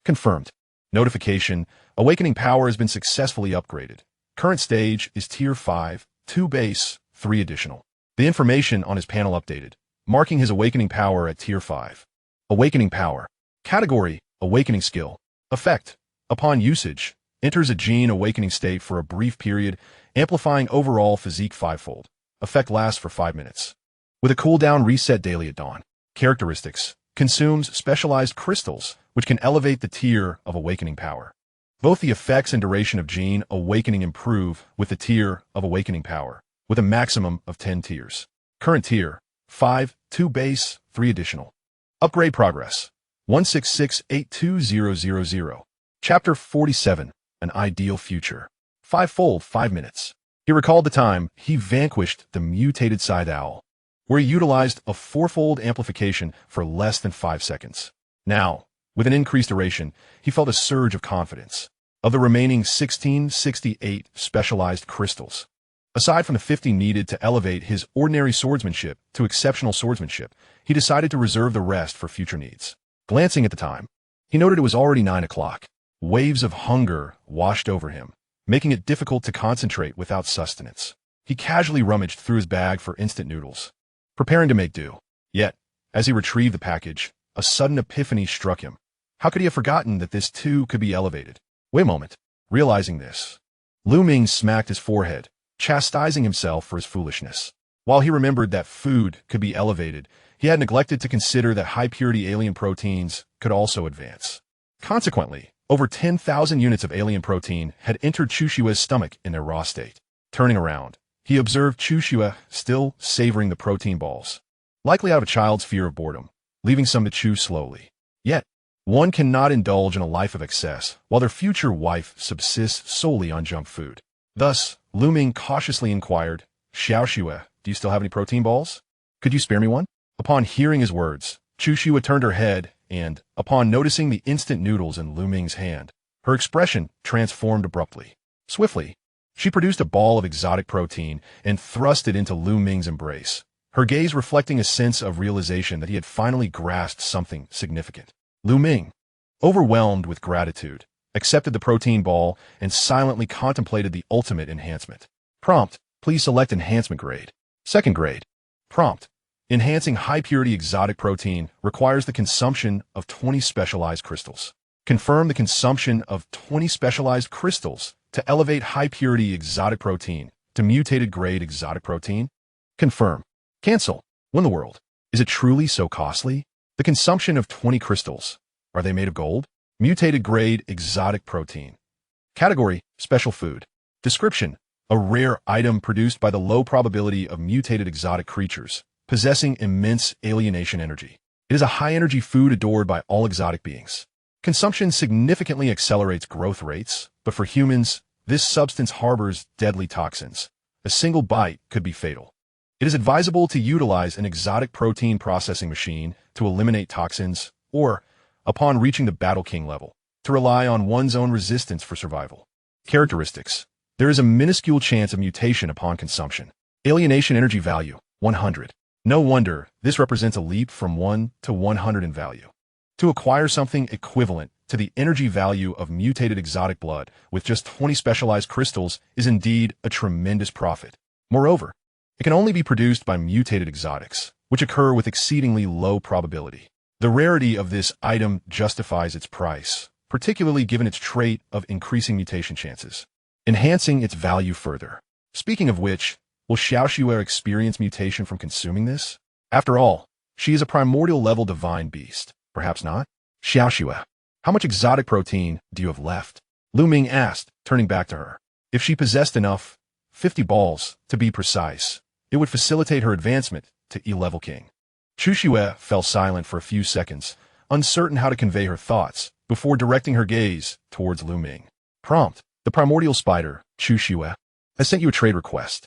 Confirmed. Notification, awakening power has been successfully upgraded. Current stage is tier 5, 2 base, 3 additional. The information on his panel updated, marking his awakening power at tier 5. Awakening power. Category, awakening skill. Effect, upon usage, enters a gene awakening state for a brief period, amplifying overall physique 5-fold. Effect lasts for 5 minutes. With a cooldown reset daily at dawn. Characteristics, consumes specialized crystals, which can elevate the tier of awakening power. Both the effects and duration of gene awakening improve with the tier of awakening power, with a maximum of 10 tiers. Current tier, 5, 2 base, 3 additional. Upgrade progress, 166820000. Chapter 47, An Ideal Future. 5-fold 5 minutes. He recalled the time he vanquished the mutated scythe owl, where he utilized a 4-fold amplification for less than 5 seconds. Now, with an increased duration, he felt a surge of confidence. Of the remaining 1668 specialized crystals, aside from the 50 needed to elevate his ordinary swordsmanship to exceptional swordsmanship, he decided to reserve the rest for future needs. Glancing at the time, he noted it was already 9 o'clock. Waves of hunger washed over him, making it difficult to concentrate without sustenance. He casually rummaged through his bag for instant noodles, preparing to make do. Yet, as he retrieved the package, a sudden epiphany struck him. How could he have forgotten that this too could be elevated? Wait a moment. Realizing this, Ming smacked his forehead, chastising himself for his foolishness. While he remembered that food could be elevated, he had neglected to consider that high-purity alien proteins could also advance. Consequently, over 10,000 units of alien protein had entered Chushua's stomach in their raw state. Turning around, he observed Chushua still savoring the protein balls, likely out of a child's fear of boredom, leaving some to chew slowly. Yet, one cannot indulge in a life of excess while their future wife subsists solely on junk food. Thus, Ming cautiously inquired, "Xiaoxua, do you still have any protein balls? Could you spare me one?" Upon hearing his words, Chushua turned her head and, upon noticing the instant noodles in Ming's hand, her expression transformed abruptly. Swiftly, she produced a ball of exotic protein and thrust it into Ming's embrace, her gaze reflecting a sense of realization that he had finally grasped something significant. Ming, overwhelmed with gratitude, accepted the protein ball and silently contemplated the ultimate enhancement. Prompt, please select enhancement grade. Second grade. Prompt, enhancing high-purity exotic protein requires the consumption of 20 specialized crystals. Confirm the consumption of 20 specialized crystals to elevate high-purity exotic protein to mutated grade exotic protein. Confirm. Cancel. Win the world. Is it truly so costly? The consumption of 20 crystals. Are they made of gold? Mutated grade exotic protein. Category, special food. Description, a rare item produced by the low probability of mutated exotic creatures, possessing immense alienation energy. It is a high-energy food adored by all exotic beings. Consumption significantly accelerates growth rates, but for humans, this substance harbors deadly toxins. A single bite could be fatal. It is advisable to utilize an exotic protein processing machine to eliminate toxins, or, upon reaching the Battle King level, to rely on one's own resistance for survival. Characteristics. There is a minuscule chance of mutation upon consumption. Alienation energy value, 100. No wonder, this represents a leap from 1 to 100 in value. To acquire something equivalent to the energy value of mutated exotic blood with just 20 specialized crystals is indeed a tremendous profit. Moreover, it can only be produced by mutated exotics, which occur with exceedingly low probability. The rarity of this item justifies its price, particularly given its trait of increasing mutation chances, enhancing its value further. Speaking of which, will Xiaoxua experience mutation from consuming this? After all, she is a primordial level divine beast. Perhaps not? Xiaoxua, how much exotic protein do you have left? Ming asked, turning back to her. If she possessed enough, 50 balls, to be precise, it would facilitate her advancement to E-level king. Chushua fell silent for a few seconds, uncertain how to convey her thoughts, before directing her gaze towards Ming. Prompt, the primordial spider, Chushua, has sent you a trade request.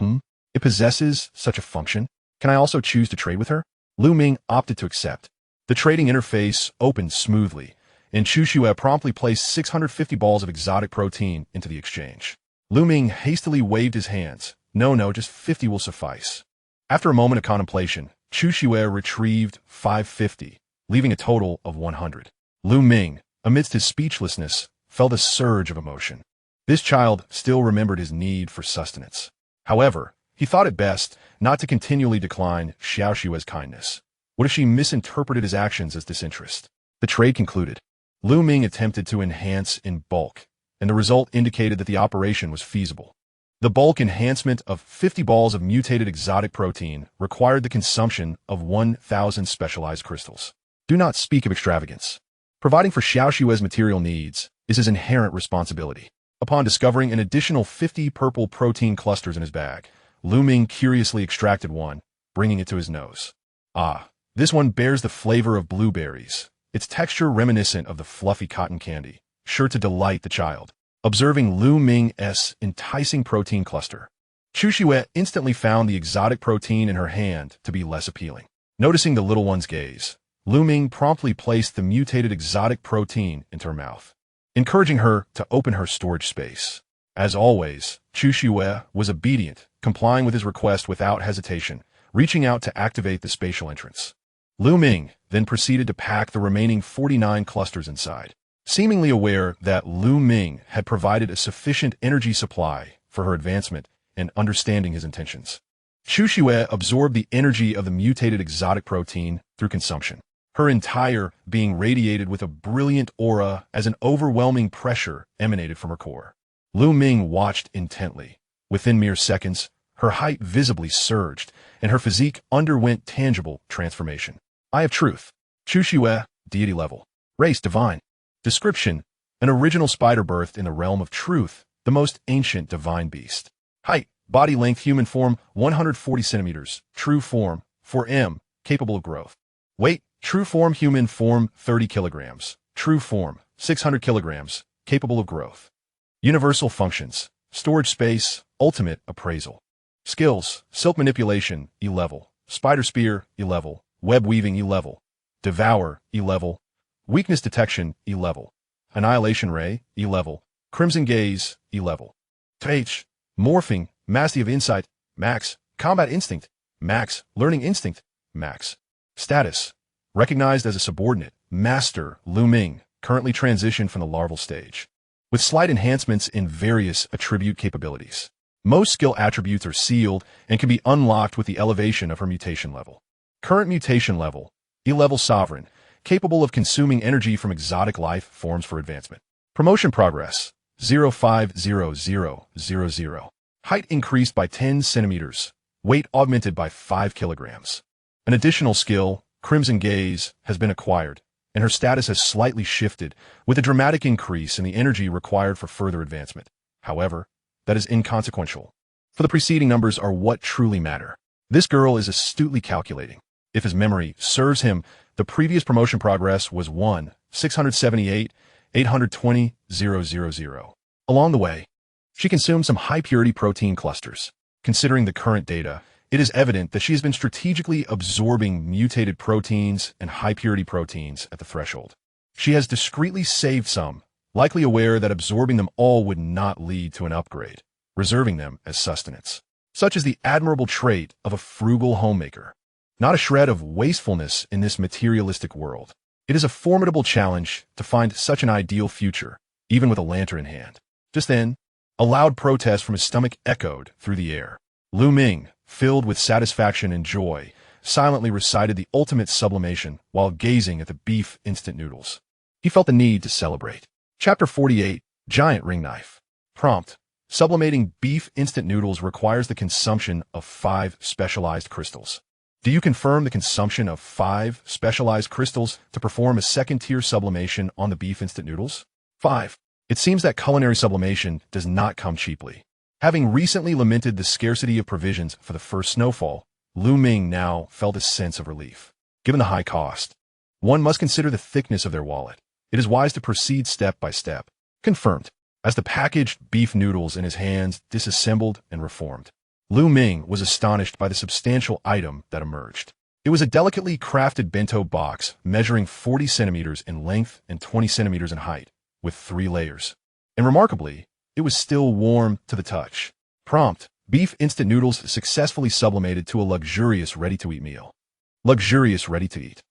It possesses such a function? Can I also choose to trade with her? Ming opted to accept. The trading interface opened smoothly, and Chushua promptly placed 650 balls of exotic protein into the exchange. Ming hastily waved his hands. No, just 50 will suffice. After a moment of contemplation, Chushua retrieved 550, leaving a total of 100. Ming, amidst his speechlessness, felt a surge of emotion. This child still remembered his need for sustenance. However, he thought it best not to continually decline Xiaoxua's kindness. What if she misinterpreted his actions as disinterest? The trade concluded. Ming attempted to enhance in bulk, and the result indicated that the operation was feasible. The bulk enhancement of 50 balls of mutated exotic protein required the consumption of 1,000 specialized crystals. Do not speak of extravagance. Providing for Xiaoxua's material needs is his inherent responsibility. Upon discovering an additional 50 purple protein clusters in his bag, Ming curiously extracted one, bringing it to his nose. Ah, this one bears the flavor of blueberries, its texture reminiscent of the fluffy cotton candy, sure to delight the child. Observing Ming's enticing protein cluster, Chushua instantly found the exotic protein in her hand to be less appealing. Noticing the little one's gaze, Ming promptly placed the mutated exotic protein into her mouth, encouraging her to open her storage space. As always, Chushua was obedient, complying with his request without hesitation, reaching out to activate the spatial entrance. Ming then proceeded to pack the remaining 49 clusters inside. Seemingly aware that Ming had provided a sufficient energy supply for her advancement and understanding his intentions, Chushua absorbed the energy of the mutated exotic protein through consumption, her entire being radiated with a brilliant aura as an overwhelming pressure emanated from her core. Ming watched intently, Within mere seconds, her height visibly surged, and her physique underwent tangible transformation. Eye of Truth. Chushue, deity level. Race divine. Description: an original spider birthed in the realm of truth, the most ancient divine beast. Height: body length human form 140 centimeters, true form 4m, capable of growth. Weight: true form human form 30 kilograms, true form 600 kilograms, capable of growth. Universal functions: storage space, ultimate appraisal. Skills: silk manipulation, E-level, spider spear, E-level, web weaving, E-level, devour, E-level, weakness detection, E-level, annihilation ray, E-level, crimson gaze, E-level. H. Morphing, mastery of insight, max, combat instinct, max, learning instinct, max. Status: recognized as a subordinate, master, Ming, currently transitioned from the larval stage, with slight enhancements in various attribute capabilities. Most skill attributes are sealed and can be unlocked with the elevation of her mutation level. Current mutation level: E-level sovereign, capable of consuming energy from exotic life forms for advancement. Promotion progress: 050000. Height increased by 10 centimeters, weight augmented by 5 kilograms. An additional skill, Crimson Gaze, has been acquired, and her status has slightly shifted, with a dramatic increase in the energy required for further advancement. However, that is inconsequential, for the preceding numbers are what truly matter. This girl is astutely calculating. If his memory serves him, the previous promotion progress was 1,678,820,000. Along the way, she consumed some high-purity protein clusters. Considering the current data, it is evident that she has been strategically absorbing mutated proteins and high-purity proteins at the threshold. She has discreetly saved some, likely aware that absorbing them all would not lead to an upgrade, reserving them as sustenance. Such is the admirable trait of a frugal homemaker. Not a shred of wastefulness in this materialistic world. It is a formidable challenge to find such an ideal future, even with a lantern in hand. Just then, a loud protest from his stomach echoed through the air. Ming, filled with satisfaction and joy, silently recited the ultimate sublimation while gazing at the beef instant noodles. He felt the need to celebrate. Chapter 48, Giant Ring Knife. Prompt: sublimating beef instant noodles requires the consumption of 5 specialized crystals. Do you confirm the consumption of 5 specialized crystals to perform a second-tier sublimation on the beef instant noodles? 5. It seems that culinary sublimation does not come cheaply. Having recently lamented the scarcity of provisions for the first snowfall, Ming now felt a sense of relief. Given the high cost, one must consider the thickness of their wallet. It is wise to proceed step by step. Confirmed. As the packaged beef noodles in his hands disassembled and reformed, Ming was astonished by the substantial item that emerged. It was a delicately crafted bento box measuring 40 centimeters in length and 20 centimeters in height, with 3 layers. And remarkably, it was still warm to the touch. Prompt: beef instant noodles successfully sublimated to a luxurious ready-to-eat meal. Luxurious ready-to-eat.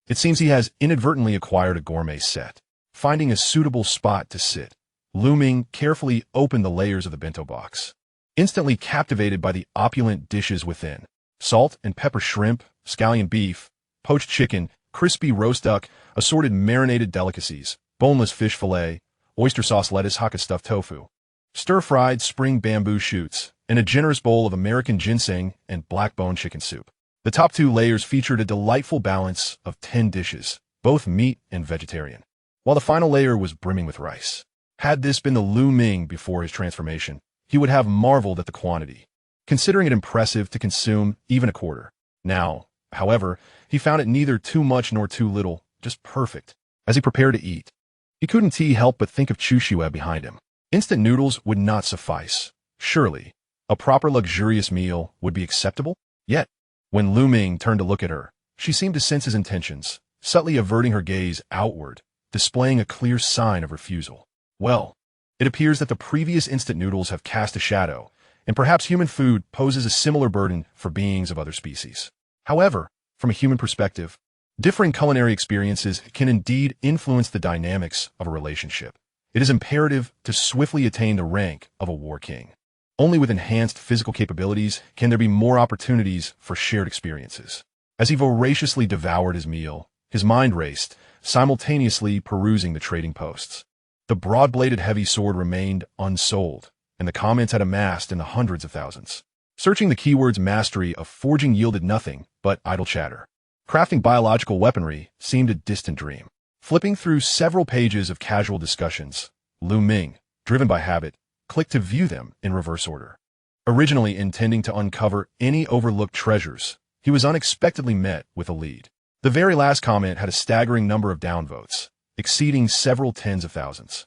It seems he has inadvertently acquired a gourmet set. Finding a suitable spot to sit, Ming carefully opened the layers of the bento box. Instantly captivated by the opulent dishes within: salt and pepper shrimp, scallion beef, poached chicken, crispy roast duck, assorted marinated delicacies, boneless fish fillet, oyster sauce lettuce, Hakka stuffed tofu, stir-fried spring bamboo shoots, and a generous bowl of American ginseng and black-bone chicken soup. The top 2 layers featured a delightful balance of 10 dishes, both meat and vegetarian, while the final layer was brimming with rice. Had this been the Ming before his transformation, he would have marveled at the quantity, considering it impressive to consume even a quarter. Now, however, he found it neither too much nor too little, just perfect. As he prepared to eat, he couldn't help but think of Chushue behind him. Instant noodles would not suffice. Surely, a proper luxurious meal would be acceptable? Yet, when Ming turned to look at her, she seemed to sense his intentions, subtly averting her gaze outward, displaying a clear sign of refusal. Well, it appears that the previous instant noodles have cast a shadow, and perhaps human food poses a similar burden for beings of other species. However, from a human perspective, differing culinary experiences can indeed influence the dynamics of a relationship. It is imperative to swiftly attain the rank of a war king. Only with enhanced physical capabilities can there be more opportunities for shared experiences. As he voraciously devoured his meal, his mind raced, simultaneously perusing the trading posts. The broad-bladed heavy sword remained unsold, and the comments had amassed in the hundreds of thousands. Searching the keywords mastery of forging yielded nothing but idle chatter. Crafting biological weaponry seemed a distant dream. Flipping through several pages of casual discussions, Ming, driven by habit, clicked to view them in reverse order. Originally intending to uncover any overlooked treasures, he was unexpectedly met with a lead. The very last comment had a staggering number of downvotes, exceeding several tens of thousands.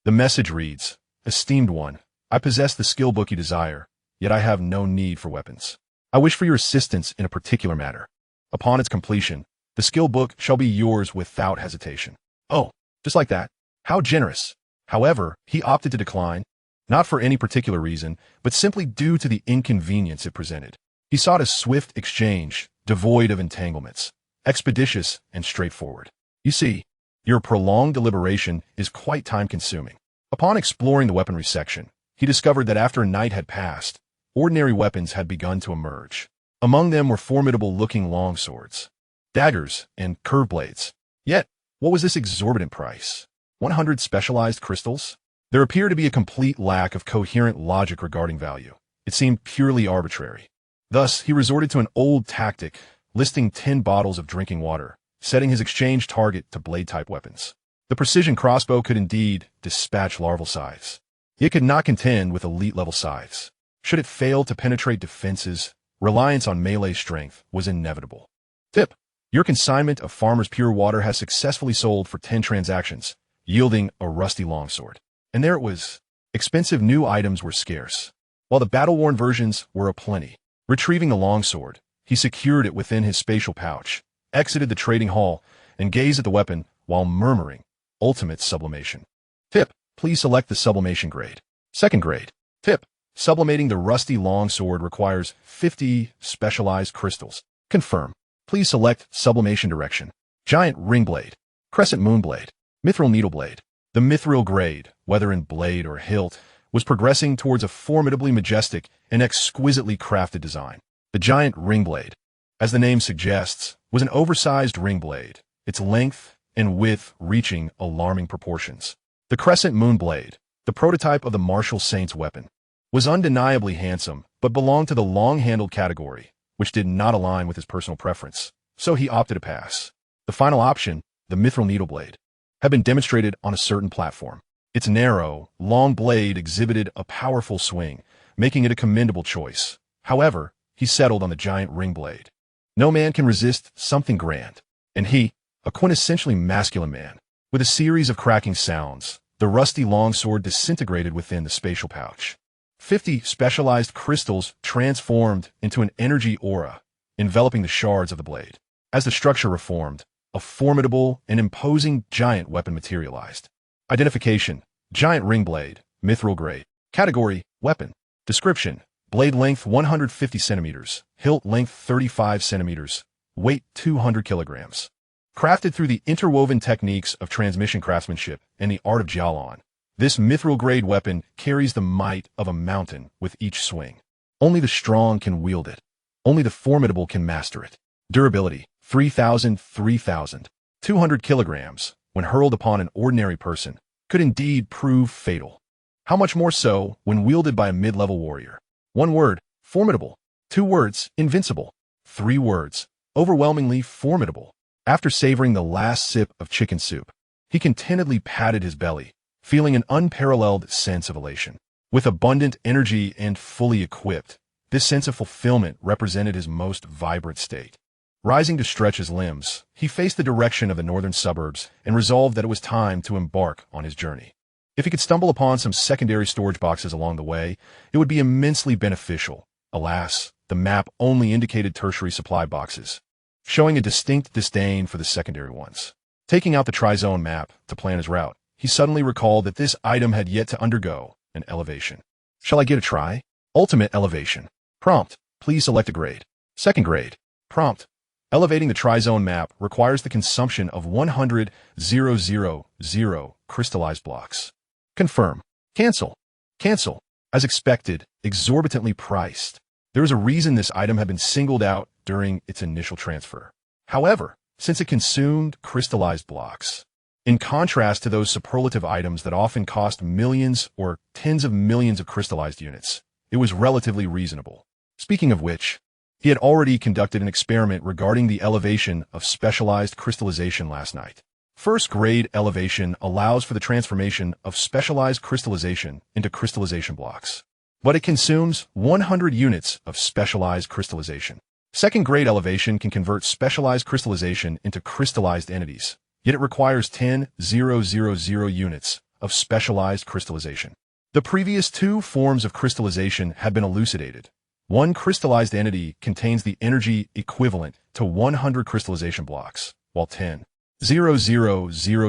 The message reads, "Esteemed one, I possess the skill book you desire, yet I have no need for weapons. I wish for your assistance in a particular matter. Upon its completion, the skill book shall be yours without hesitation." Oh, just like that. How generous. However, he opted to decline, not for any particular reason, but simply due to the inconvenience it presented. He sought a swift exchange, devoid of entanglements, expeditious and straightforward. You see, your prolonged deliberation is quite time-consuming. Upon exploring the weaponry section, he discovered that after a night had passed, ordinary weapons had begun to emerge. Among them were formidable-looking longswords, daggers, and curved blades. Yet, what was this exorbitant price? 100 specialized crystals? There appeared to be a complete lack of coherent logic regarding value. It seemed purely arbitrary. Thus, he resorted to an old tactic, listing 10 bottles of drinking water, setting his exchange target to blade-type weapons. The precision crossbow could indeed dispatch larval scythes. It could not contend with elite-level scythes. Should it fail to penetrate defenses, reliance on melee strength was inevitable. Tip: your consignment of Farmer's Pure Water has successfully sold for 10 transactions, yielding a rusty longsword. And there it was. Expensive new items were scarce, while the battle-worn versions were aplenty. Retrieving the longsword, he secured it within his spatial pouch, exited the trading hall, and gazed at the weapon while murmuring, "Ultimate sublimation." Tip: please select the sublimation grade. Second grade. Tip: sublimating the rusty longsword requires 50 specialized crystals. Confirm. Please select sublimation direction. Giant ring blade, crescent moon blade, mithril needle blade. The mithril grade, whether in blade or hilt, was progressing towards a formidably majestic and exquisitely crafted design. The giant ring blade, as the name suggests, was an oversized ring blade, its length and width reaching alarming proportions. The crescent moon blade, the prototype of the martial saint's weapon, was undeniably handsome, but belonged to the long-handled category, which did not align with his personal preference, so he opted to pass. The final option, the mithril needle blade, had been demonstrated on a certain platform. Its narrow, long blade exhibited a powerful swing, making it a commendable choice. However, he settled on the giant ring blade. No man can resist something grand, and he, a quintessentially masculine man, with a series of cracking sounds, the rusty longsword disintegrated within the spatial pouch. 50 specialized crystals transformed into an energy aura, enveloping the shards of the blade. As the structure reformed, a formidable and imposing giant weapon materialized. Identification: giant ring blade, mithril grade. Category: weapon. Description: blade length 150 centimeters, hilt length 35 centimeters, weight 200 kilograms. Crafted through the interwoven techniques of transmission craftsmanship and the art of Jialan, this mithril-grade weapon carries the might of a mountain with each swing. Only the strong can wield it. Only the formidable can master it. Durability: 3,200 kilograms, when hurled upon an ordinary person, could indeed prove fatal. How much more so when wielded by a mid-level warrior? 1 word: formidable. 2 words: invincible. 3 words: overwhelmingly formidable. After savoring the last sip of chicken soup, he contentedly patted his belly, feeling an unparalleled sense of elation. With abundant energy and fully equipped, this sense of fulfillment represented his most vibrant state. Rising to stretch his limbs, he faced the direction of the northern suburbs and resolved that it was time to embark on his journey. If he could stumble upon some secondary storage boxes along the way, it would be immensely beneficial. Alas, the map only indicated tertiary supply boxes, showing a distinct disdain for the secondary ones. Taking out the tri-zone map to plan his route, he suddenly recalled that this item had yet to undergo an elevation. Shall I give it a try? Ultimate elevation. Prompt: please select a grade. Second grade. Prompt: elevating the tri-zone map requires the consumption of 100,000 crystallized blocks. Confirm. Cancel. Cancel. As expected, exorbitantly priced. There is a reason this item had been singled out during its initial transfer. However, since it consumed crystallized blocks, In contrast to those superlative items that often cost millions or tens of millions of crystallized units, it was relatively reasonable. Speaking of which, he had already conducted an experiment regarding the elevation of specialized crystallization last night. First grade elevation allows for the transformation of specialized crystallization into crystallization blocks, but it consumes 100 units of specialized crystallization. Second grade elevation can convert specialized crystallization into crystallized entities, yet it requires 10,000 units of specialized crystallization. The previous two forms of crystallization had been elucidated. One crystallized entity contains the energy equivalent to 100 crystallization blocks, while 10,000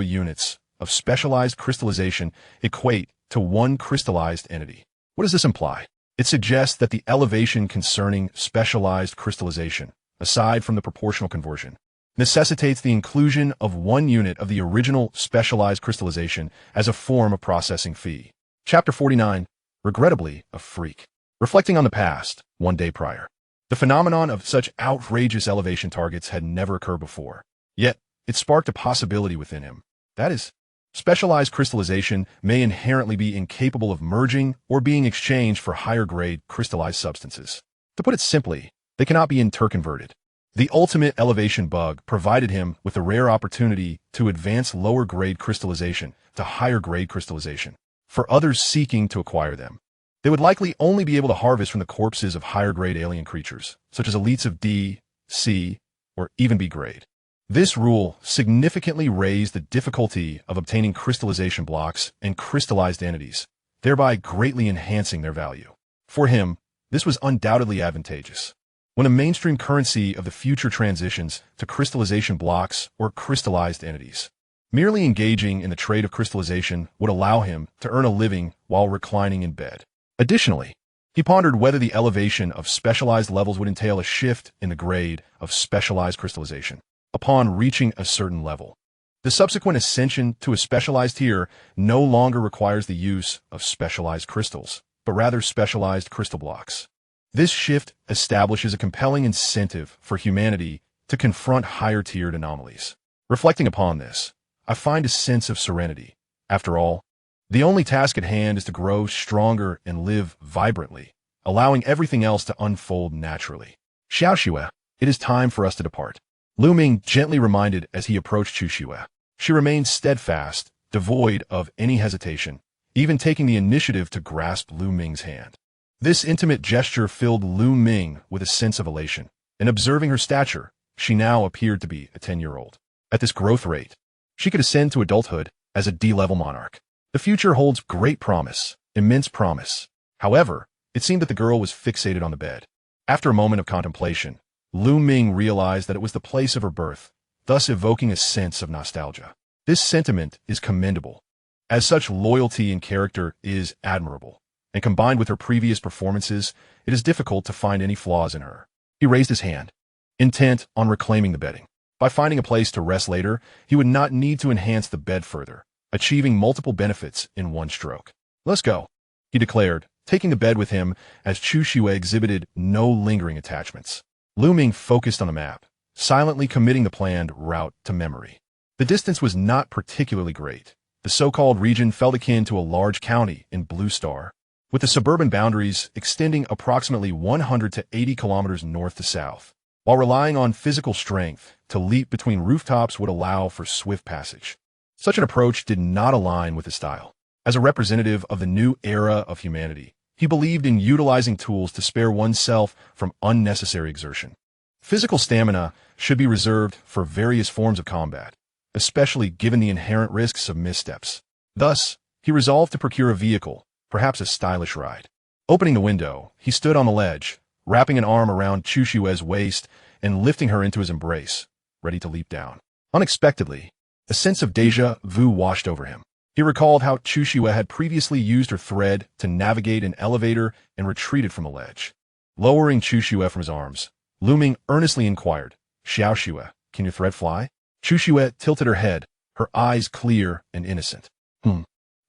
units of specialized crystallization equate to one crystallized entity. What does this imply? It suggests that the elevation concerning specialized crystallization, aside from the proportional conversion, necessitates the inclusion of 1 unit of the original specialized crystallization as a form of processing fee. Chapter 49, regrettably, a freak. Reflecting on the past, 1 day prior, the phenomenon of such outrageous elevation targets had never occurred before. Yet, it sparked a possibility within him. That is, specialized crystallization may inherently be incapable of merging or being exchanged for higher-grade crystallized substances. To put it simply, they cannot be interconverted. The ultimate elevation bug provided him with a rare opportunity to advance lower-grade crystallization to higher-grade crystallization. For others seeking to acquire them, they would likely only be able to harvest from the corpses of higher-grade alien creatures, such as elites of D, C, or even B grade. This rule significantly raised the difficulty of obtaining crystallization blocks and crystallized entities, thereby greatly enhancing their value. For him, this was undoubtedly advantageous. When a mainstream currency of the future transitions to crystallization blocks or crystallized entities, merely engaging in the trade of crystallization would allow him to earn a living while reclining in bed. Additionally, he pondered whether the elevation of specialized levels would entail a shift in the grade of specialized crystallization. Upon reaching a certain level, the subsequent ascension to a specialized tier no longer requires the use of specialized crystals, but rather specialized crystal blocks. This shift establishes a compelling incentive for humanity to confront higher-tiered anomalies. Reflecting upon this, I find a sense of serenity. After all, the only task at hand is to grow stronger and live vibrantly, allowing everything else to unfold naturally. Xiaoxue, it is time for us to depart. Lu Ming gently reminded as he approached Xiaoxue. She remained steadfast, devoid of any hesitation, even taking the initiative to grasp Lu Ming's hand. This intimate gesture filled Lu Ming with a sense of elation, and observing her stature, she now appeared to be a 10-year-old. At this growth rate, she could ascend to adulthood as a D-level monarch. The future holds great promise, immense promise. However, it seemed that the girl was fixated on the bed. After a moment of contemplation, Lu Ming realized that it was the place of her birth, thus evoking a sense of nostalgia. This sentiment is commendable, as such loyalty and character is admirable, and combined with her previous performances, it is difficult to find any flaws in her. He raised his hand, intent on reclaiming the bedding. By finding a place to rest later, he would not need to enhance the bed further, achieving multiple benefits in one stroke. Let's go, he declared, taking the bed with him as Xiaoxue exhibited no lingering attachments. Lu Ming focused on the map, silently committing the planned route to memory. The distance was not particularly great. The so-called region felt akin to a large county in Blue Star, with the suburban boundaries extending approximately 100 to 80 kilometers north to south. While relying on physical strength to leap between rooftops would allow for swift passage, such an approach did not align with his style. As a representative of the new era of humanity, he believed in utilizing tools to spare oneself from unnecessary exertion. Physical stamina should be reserved for various forms of combat, especially given the inherent risks of missteps. Thus, he resolved to procure a vehicle, perhaps a stylish ride. Opening the window, he stood on the ledge, wrapping an arm around Xiaoxue's waist and lifting her into his embrace, ready to leap down. Unexpectedly, a sense of déjà vu washed over him. He recalled how Xiaoxue had previously used her thread to navigate an elevator and retreated from the ledge. Lowering Xiaoxue from his arms, Lu Ming earnestly inquired, "Xiaoxue, can your thread fly?" Xiaoxue tilted her head, her eyes clear and innocent.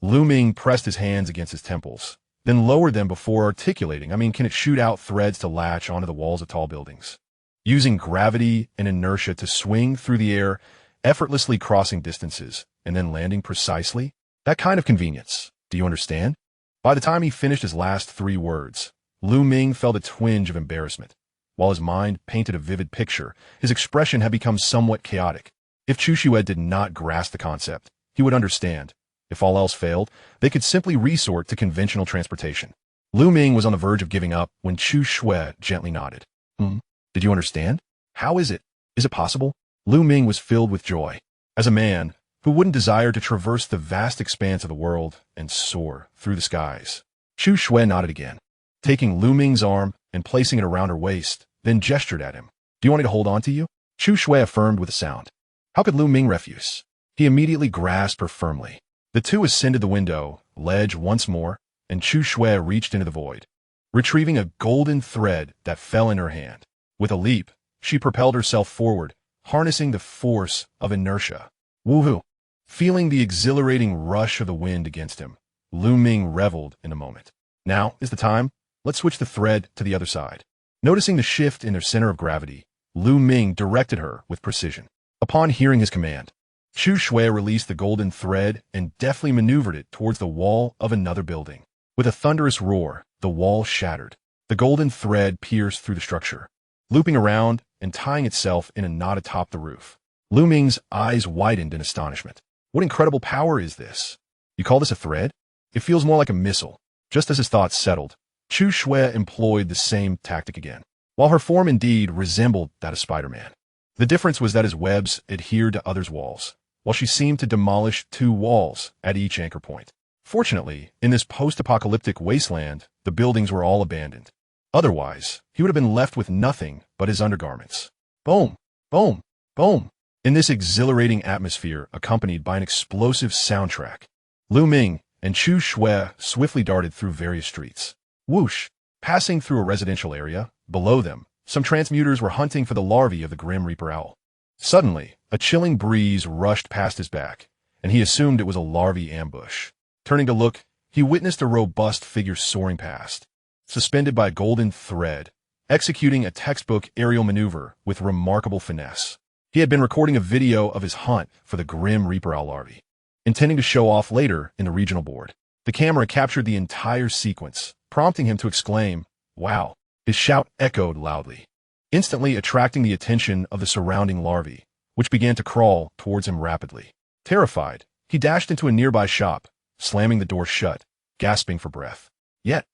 Lu Ming pressed his hands against his temples, then lowered them before articulating, can it shoot out threads to latch onto the walls of tall buildings? Using gravity and inertia to swing through the air effortlessly crossing distances and then landing precisely. That kind of convenience. Do you understand? By the time he finished his last 3 words, Lu Ming felt a twinge of embarrassment. While his mind painted a vivid picture, his expression had become somewhat chaotic. If Chu Shue did not grasp the concept, he would understand. If all else failed, they could simply resort to conventional transportation. Lu Ming was on the verge of giving up when Chu Shue gently nodded. Did you understand? How is it? Is it possible? Lu Ming was filled with joy. As a man, who wouldn't desire to traverse the vast expanse of the world and soar through the skies? Chu Shue nodded again, taking Lu Ming's arm and placing it around her waist, then gestured at him. Do you want me to hold on to you? Chu Shue affirmed with a sound. How could Lu Ming refuse? He immediately grasped her firmly. The two ascended the window ledge once more, and Chu Shue reached into the void, retrieving a golden thread that fell in her hand. With a leap, she propelled herself forward, harnessing the force of inertia. Woohoo! Feeling the exhilarating rush of the wind against him, Lu Ming reveled in a moment. Now is the time. Let's switch the thread to the other side. Noticing the shift in their center of gravity, Lu Ming directed her with precision. Upon hearing his command, Chu Shue released the golden thread and deftly maneuvered it towards the wall of another building. With a thunderous roar, the wall shattered. The golden thread pierced through the structure, looping around and tying itself in a knot atop the roof. Lu Ming's eyes widened in astonishment. What incredible power is this? You call this a thread? It feels more like a missile. Just as his thoughts settled, Chu Shue employed the same tactic again. While her form indeed resembled that of Spider-Man, the difference was that his webs adhered to others' walls, while she seemed to demolish 2 walls at each anchor point. Fortunately, in this post-apocalyptic wasteland, the buildings were all abandoned. Otherwise, he would have been left with nothing but his undergarments. Boom! Boom! Boom! In this exhilarating atmosphere accompanied by an explosive soundtrack, Lu Ming and Chu Shue swiftly darted through various streets. Whoosh! Passing through a residential area, below them, some transmuters were hunting for the larvae of the Grim Reaper owl. Suddenly, a chilling breeze rushed past his back, and he assumed it was a larvae ambush. Turning to look, he witnessed a robust figure soaring past, suspended by a golden thread, executing a textbook aerial maneuver with remarkable finesse. He had been recording a video of his hunt for the Grim Reaper owl larvae, intending to show off later in the regional board. The camera captured the entire sequence, prompting him to exclaim, "Wow!" His shout echoed loudly, instantly attracting the attention of the surrounding larvae, which began to crawl towards him rapidly. Terrified, he dashed into a nearby shop, slamming the door shut, gasping for breath. Yet,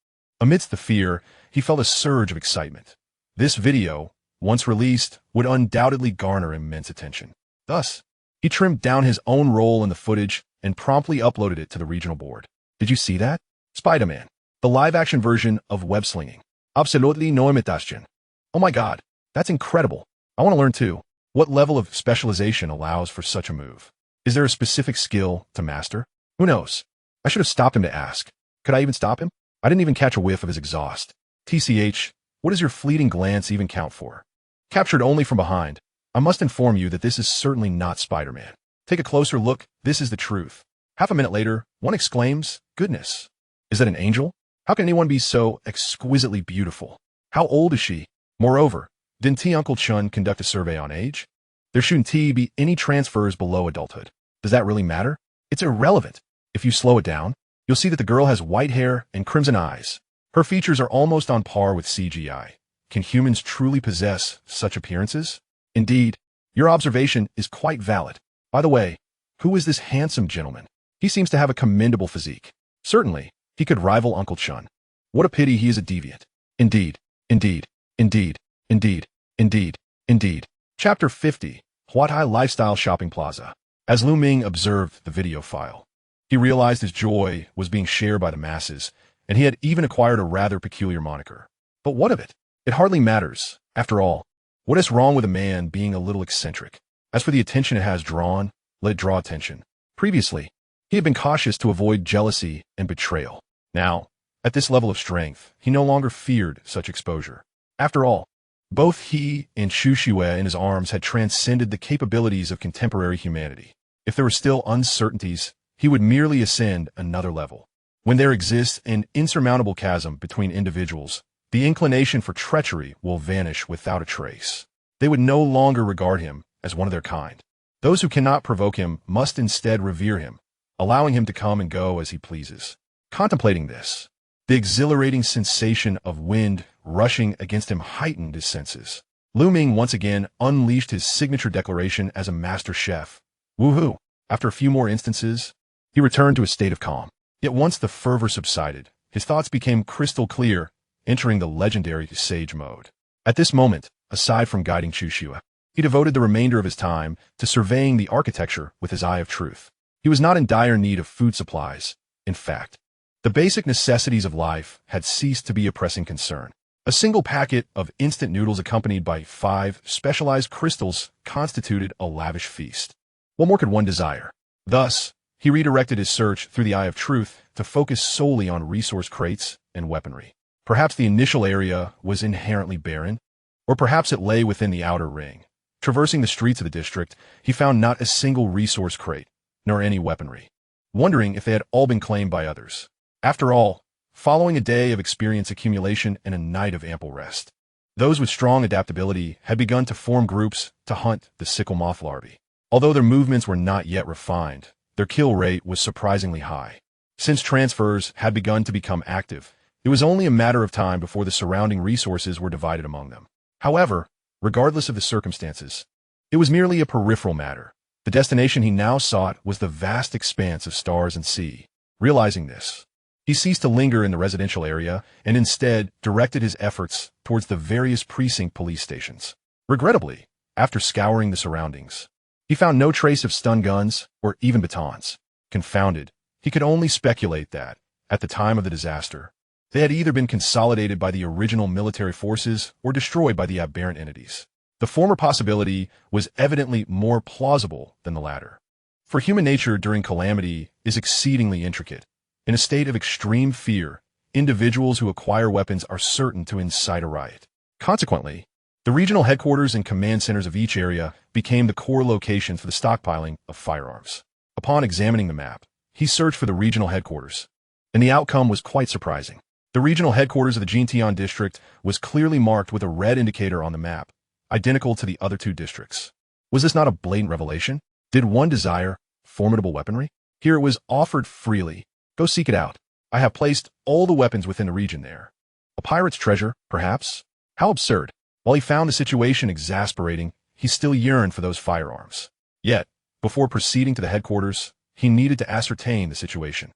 amidst the fear, he felt a surge of excitement. This video, once released, would undoubtedly garner immense attention. Thus, he trimmed down his own role in the footage and promptly uploaded it to the regional board. Did you see that? Spider-Man, the live-action version of web slinging. Absolutely no imitation. Oh my god, that's incredible. I want to learn too. What level of specialization allows for such a move? Is there a specific skill to master? Who knows? I should have stopped him to ask. Could I even stop him? I didn't even catch a whiff of his exhaust. TCH, what does your fleeting glance even count for? Captured only from behind, I must inform you that this is certainly not Spider-Man. Take a closer look, this is the truth. Half a minute later, one exclaims, "Goodness! Is that an angel? How can anyone be so exquisitely beautiful? How old is she? Moreover, didn't T Uncle Chun conduct a survey on age? There shouldn't be any transfers below adulthood. Does that really matter? It's irrelevant. If you slow it down, you'll see that the girl has white hair and crimson eyes. Her features are almost on par with CGI. Can humans truly possess such appearances? Indeed, your observation is quite valid. By the way, who is this handsome gentleman? He seems to have a commendable physique. Certainly, he could rival Uncle Chun. What a pity he is a deviant. Indeed, indeed, indeed, indeed, indeed, indeed. Chapter 50, Huatai Lifestyle Shopping Plaza. As Lu Ming observed the video file, he realized his joy was being shared by the masses, and he had even acquired a rather peculiar moniker. But what of it? It hardly matters. After all, what is wrong with a man being a little eccentric? As for the attention it has drawn, let it draw attention. Previously, he had been cautious to avoid jealousy and betrayal. Now, at this level of strength, he no longer feared such exposure. After all, both he and Chu Shue in his arms had transcended the capabilities of contemporary humanity. If there were still uncertainties, he would merely ascend another level. When there exists an insurmountable chasm between individuals, the inclination for treachery will vanish without a trace. They would no longer regard him as one of their kind. Those who cannot provoke him must instead revere him, allowing him to come and go as he pleases. Contemplating this, the exhilarating sensation of wind rushing against him heightened his senses. Ming once again unleashed his signature declaration as a master chef. Woohoo! After a few more instances, he returned to a state of calm. Yet once the fervor subsided, his thoughts became crystal clear, entering the legendary sage mode. At this moment, aside from guiding Chushua, he devoted the remainder of his time to surveying the architecture with his eye of truth. He was not in dire need of food supplies. In fact, the basic necessities of life had ceased to be a pressing concern. A single packet of instant noodles accompanied by 5 specialized crystals constituted a lavish feast. What more could one desire? Thus, he redirected his search through the eye of truth to focus solely on resource crates and weaponry. Perhaps the initial area was inherently barren, or perhaps it lay within the outer ring. Traversing the streets of the district, he found not a single resource crate, nor any weaponry, wondering if they had all been claimed by others. After all, following a day of experience accumulation and a night of ample rest, those with strong adaptability had begun to form groups to hunt the sickle moth larvae. Although their movements were not yet refined, their kill rate was surprisingly high. Since transfers had begun to become active, it was only a matter of time before the surrounding resources were divided among them. However, regardless of the circumstances, it was merely a peripheral matter. The destination he now sought was the vast expanse of stars and sea. Realizing this, he ceased to linger in the residential area and instead directed his efforts towards the various precinct police stations. Regrettably, after scouring the surroundings, he found no trace of stun guns or even batons. Confounded, he could only speculate that, at the time of the disaster, they had either been consolidated by the original military forces or destroyed by the aberrant entities. The former possibility was evidently more plausible than the latter. For human nature during calamity is exceedingly intricate. In a state of extreme fear, individuals who acquire weapons are certain to incite a riot. Consequently, the regional headquarters and command centers of each area became the core locations for the stockpiling of firearms. Upon examining the map, he searched for the regional headquarters, and the outcome was quite surprising. The regional headquarters of the Jintian district was clearly marked with a red indicator on the map, identical to the other 2 districts. Was this not a blatant revelation? Did one desire formidable weaponry? Here it was offered freely. Go seek it out. I have placed all the weapons within the region there. A pirate's treasure, perhaps? How absurd. While he found the situation exasperating, he still yearned for those firearms. Yet, before proceeding to the headquarters, he needed to ascertain the situation.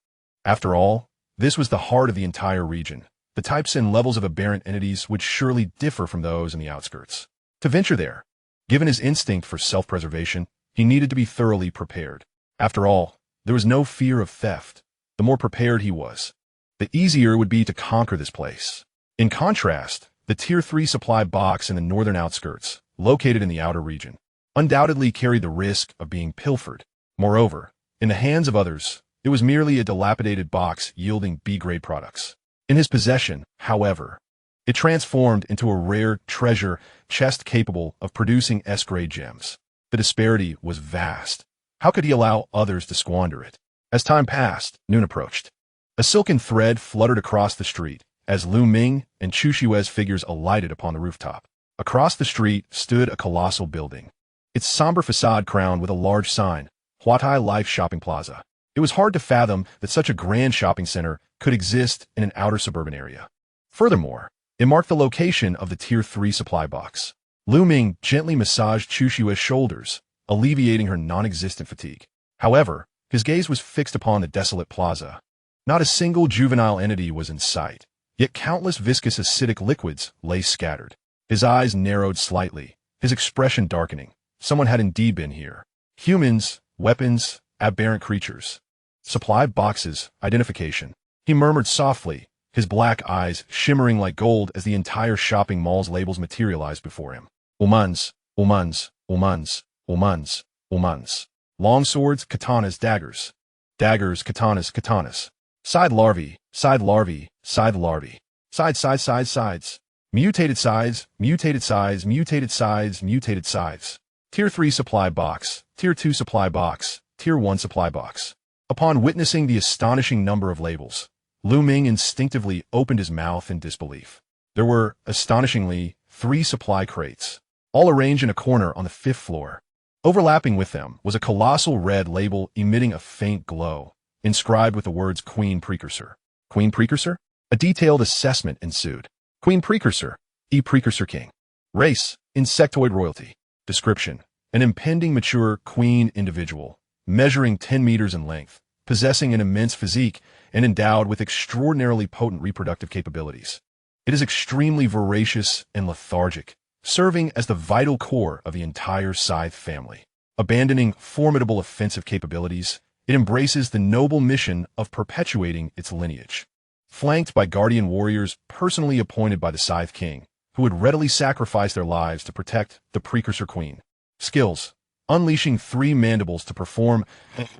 After all, this was the heart of the entire region. The types and levels of aberrant entities would surely differ from those in the outskirts. To venture there, given his instinct for self-preservation, he needed to be thoroughly prepared. After all, there was no fear of theft. The more prepared he was, the easier it would be to conquer this place. In contrast, the Tier 3 supply box in the northern outskirts, located in the outer region, undoubtedly carried the risk of being pilfered. Moreover, in the hands of others, it was merely a dilapidated box yielding B-grade products. In his possession, however, it transformed into a rare treasure chest capable of producing S-grade gems. The disparity was vast. How could he allow others to squander it? As time passed, noon approached. A silken thread fluttered across the street as Ming and Chushue's figures alighted upon the rooftop. Across the street stood a colossal building, its somber facade crowned with a large sign, Huatai Life Shopping Plaza. It was hard to fathom that such a grand shopping center could exist in an outer suburban area. Furthermore, it marked the location of the Tier 3 supply box. Ming gently massaged Chushue's shoulders, alleviating her non-existent fatigue. However, his gaze was fixed upon the desolate plaza. Not a single juvenile entity was in sight, yet countless viscous acidic liquids lay scattered. His eyes narrowed slightly, his expression darkening. Someone had indeed been here. Humans, weapons, aberrant creatures. Supply boxes, identification. He murmured softly, his black eyes shimmering like gold as the entire shopping mall's labels materialized before him. Umans, umans, umans, umans, umans. Long swords, katanas, daggers. Daggers, katanas, katanas. Side larvae, side larvae, side larvae. Sides. Mutated sides, mutated sides, mutated sides, mutated sides. Tier 3 supply box, Tier 2 supply box, Tier 1 supply box. Upon witnessing the astonishing number of labels, Ming instinctively opened his mouth in disbelief. There were, astonishingly, 3 supply crates, all arranged in a corner on the 5th floor. Overlapping with them was a colossal red label emitting a faint glow, inscribed with the words Queen Precursor. Queen Precursor? A detailed assessment ensued. Queen Precursor, Precursor King. Race, insectoid royalty. Description, an impending mature queen individual, measuring 10 meters in length, possessing an immense physique, and endowed with extraordinarily potent reproductive capabilities. It is extremely voracious and lethargic, serving as the vital core of the entire Scythe family. Abandoning formidable offensive capabilities, it embraces the noble mission of perpetuating its lineage. Flanked by guardian warriors personally appointed by the Scythe King, who would readily sacrifice their lives to protect the Precursor Queen. Skills: unleashing 3 mandibles to perform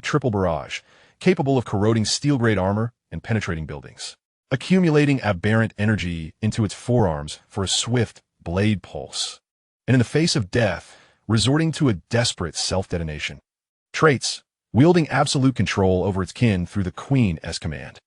triple barrage, capable of corroding steel-grade armor and penetrating buildings. Accumulating aberrant energy into its forearms for a swift blade pulse. And in the face of death, resorting to a desperate self-detonation. Traits: wielding absolute control over its kin through the Queen-S command.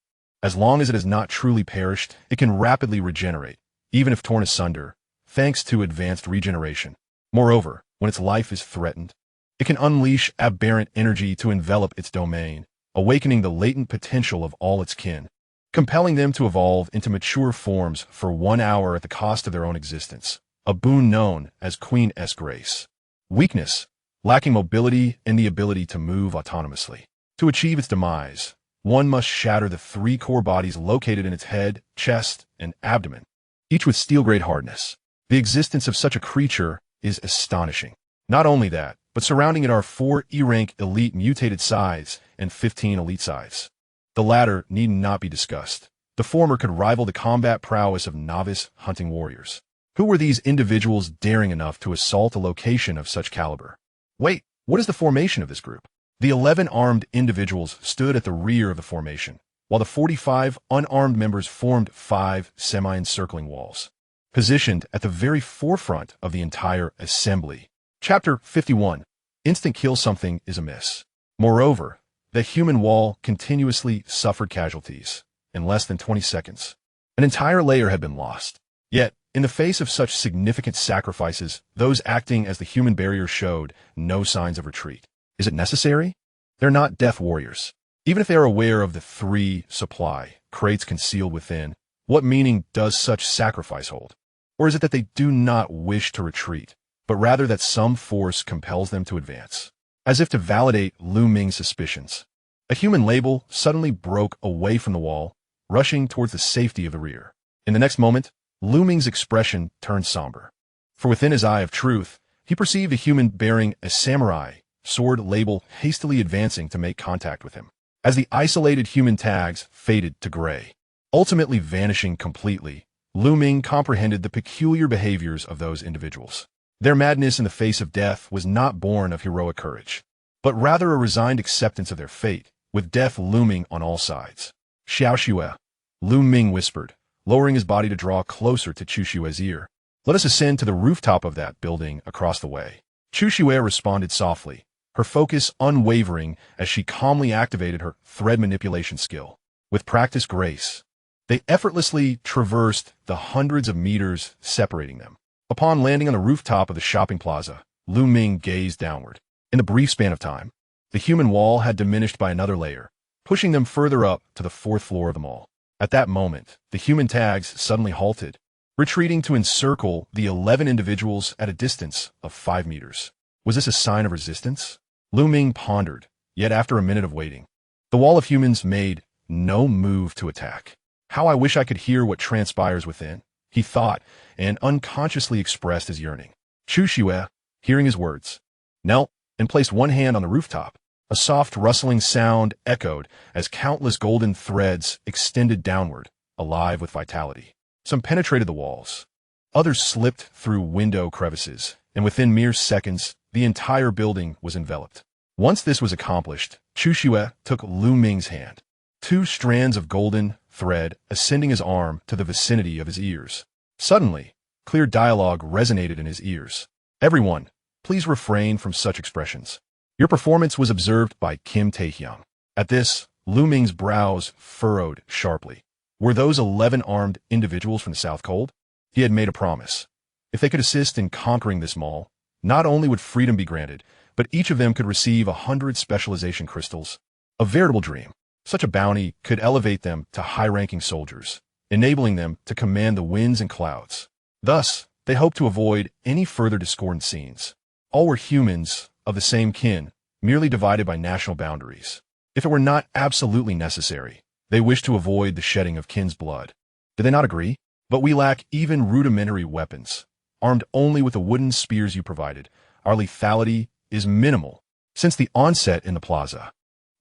As long as it has not truly perished, it can rapidly regenerate, even if torn asunder, thanks to advanced regeneration. Moreover, when its life is threatened, it can unleash aberrant energy to envelop its domain, awakening the latent potential of all its kin, compelling them to evolve into mature forms for 1 hour at the cost of their own existence, a boon known as Queen-S Grace. Weakness: lacking mobility and the ability to move autonomously. To achieve its demise, one must shatter the 3 core bodies located in its head, chest, and abdomen, each with steel-grade hardness. The existence of such a creature is astonishing. Not only that, but surrounding it are 4 E-rank elite mutated scythes and 15 elite scythes. The latter need not be discussed. The former could rival the combat prowess of novice hunting warriors. Who were these individuals daring enough to assault a location of such caliber? Wait, what is the formation of this group? The 11 armed individuals stood at the rear of the formation, while the 45 unarmed members formed 5 semi-encircling walls, positioned at the very forefront of the entire assembly. Chapter 51. Instant kill: something is amiss. Moreover, the human wall continuously suffered casualties. In less than 20 seconds, an entire layer had been lost. Yet, in the face of such significant sacrifices, those acting as the human barrier showed no signs of retreat. Is it necessary? They're not death warriors. Even if they are aware of the 3 supply crates concealed within, what meaning does such sacrifice hold? Or is it that they do not wish to retreat, but rather that some force compels them to advance? As if to validate Lu Ming's suspicions, a human label suddenly broke away from the wall, rushing towards the safety of the rear. In the next moment, Lu Ming's expression turned somber. For within his eye of truth, he perceived a human bearing a samurai sword label hastily advancing to make contact with him. As the isolated human tags faded to gray, ultimately vanishing completely, Lu Ming comprehended the peculiar behaviors of those individuals. Their madness in the face of death was not born of heroic courage, but rather a resigned acceptance of their fate, with death looming on all sides. Xiao Xue, Lu Ming whispered, lowering his body to draw closer to Chu Xue's ear. Let us ascend to the rooftop of that building across the way. Chu Xue responded softly, her focus unwavering as she calmly activated her thread manipulation skill. With practiced grace, they effortlessly traversed the hundreds of meters separating them. Upon landing on the rooftop of the shopping plaza, Lu Ming gazed downward. In the brief span of time, the human wall had diminished by another layer, pushing them further up to the 4th floor of the mall. At that moment, the human tags suddenly halted, retreating to encircle the 11 individuals at a distance of 5 meters. Was this a sign of resistance? Lu Ming pondered, yet after a minute of waiting, the wall of humans made no move to attack. How I wish I could hear what transpires within, he thought, and unconsciously expressed his yearning. Chu Xue, hearing his words, knelt and placed one hand on the rooftop. A soft rustling sound echoed as countless golden threads extended downward, alive with vitality. Some penetrated the walls. Others slipped through window crevices, and within mere seconds, the entire building was enveloped. Once this was accomplished, Chu Xue took Lu Ming's hand, 2 strands of golden thread ascending his arm to the vicinity of his ears. Suddenly, clear dialogue resonated in his ears. Everyone, please refrain from such expressions. Your performance was observed by Kim Taehyung. At this, Lu Ming's brows furrowed sharply. Were those 11 armed individuals from the South Cold? He had made a promise. If they could assist in conquering this mall, not only would freedom be granted, but each of them could receive 100 specialization crystals. A veritable dream. Such a bounty could elevate them to high-ranking soldiers, enabling them to command the winds and clouds. Thus, they hoped to avoid any further discordant scenes. All were humans of the same kin, merely divided by national boundaries. If it were not absolutely necessary, they wished to avoid the shedding of kin's blood. Did they not agree? But we lack even rudimentary weapons. Armed only with the wooden spears you provided, our lethality is minimal. Since the onset in the plaza,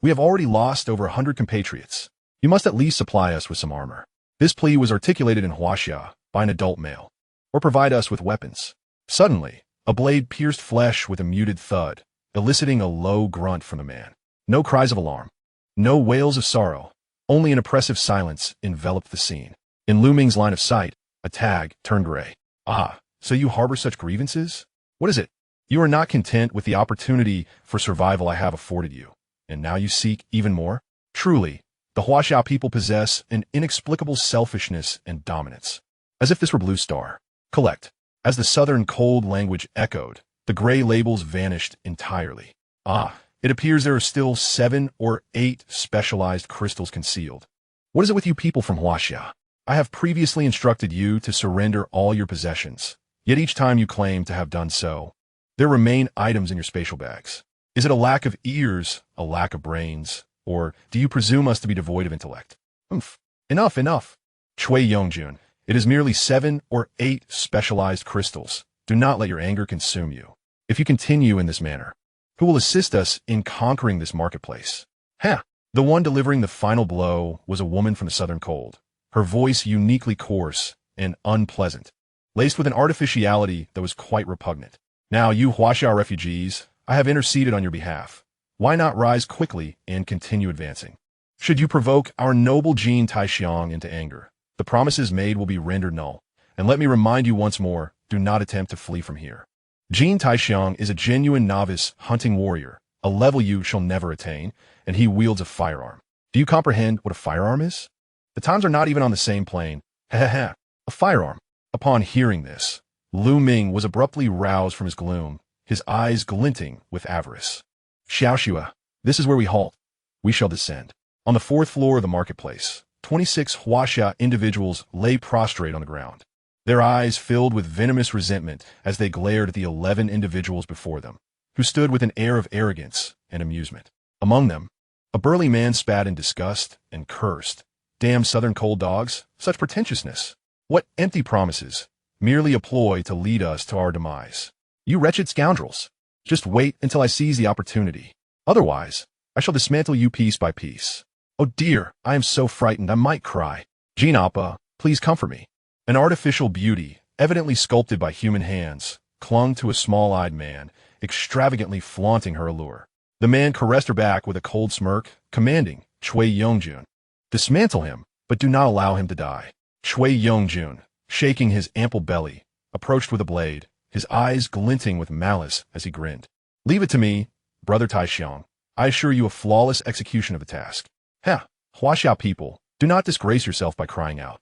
we have already lost over 100 compatriots. You must at least supply us with some armor. This plea was articulated in Huaxia by an adult male. Or provide us with weapons. Suddenly, a blade pierced flesh with a muted thud, eliciting a low grunt from the man. No cries of alarm. No wails of sorrow. Only an oppressive silence enveloped the scene. In Lu Ming's line of sight, a tag turned gray. Ah, so you harbor such grievances? What is it? You are not content with the opportunity for survival I have afforded you, and now you seek even more? Truly, the Huaxia people possess an inexplicable selfishness and dominance. As if this were Blue Star. Collect. As the southern cold language echoed, the gray labels vanished entirely. Ah, it appears there are still 7 or 8 specialized crystals concealed. What is it with you people from Huaxia? I have previously instructed you to surrender all your possessions, yet each time you claim to have done so, there remain items in your spatial bags. Is it a lack of ears, a lack of brains, or do you presume us to be devoid of intellect? Enough. Chui Yongjun, it is merely 7 or 8 specialized crystals. Do not let your anger consume you. If you continue in this manner, who will assist us in conquering this marketplace? The one delivering the final blow was a woman from the southern cold, her voice uniquely coarse and unpleasant, laced with an artificiality that was quite repugnant. Now, you Huaxia refugees, I have interceded on your behalf. Why not rise quickly and continue advancing? Should you provoke our noble Jin Taixiang into anger, the promises made will be rendered null. And let me remind you once more, do not attempt to flee from here. Jin Taixiang is a genuine novice hunting warrior, a level you shall never attain, and he wields a firearm. Do you comprehend what a firearm is? The times are not even on the same plane. A firearm. Upon hearing this, Lu Ming was abruptly roused from his gloom, his eyes glinting with avarice. Xiaoxua, this is where we halt. We shall descend. On the 4th floor of the marketplace, 26 Huaxia individuals lay prostrate on the ground, their eyes filled with venomous resentment as they glared at the 11 individuals before them, who stood with an air of arrogance and amusement. Among them, a burly man spat in disgust and cursed. Damn southern cold dogs, such pretentiousness. What empty promises, merely a ploy to lead us to our demise. You wretched scoundrels, just wait until I seize the opportunity. Otherwise, I shall dismantle you piece by piece. Oh dear, I am so frightened I might cry. Jean Appa, please comfort me. An artificial beauty, evidently sculpted by human hands, clung to a small-eyed man, extravagantly flaunting her allure. The man caressed her back with a cold smirk, commanding, Chui Yongjun, dismantle him, but do not allow him to die. Chui Yongjun, shaking his ample belly, approached with a blade, his eyes glinting with malice as he grinned. Leave it to me, brother Taixiang. I assure you a flawless execution of the task. Huaxia people, do not disgrace yourself by crying out.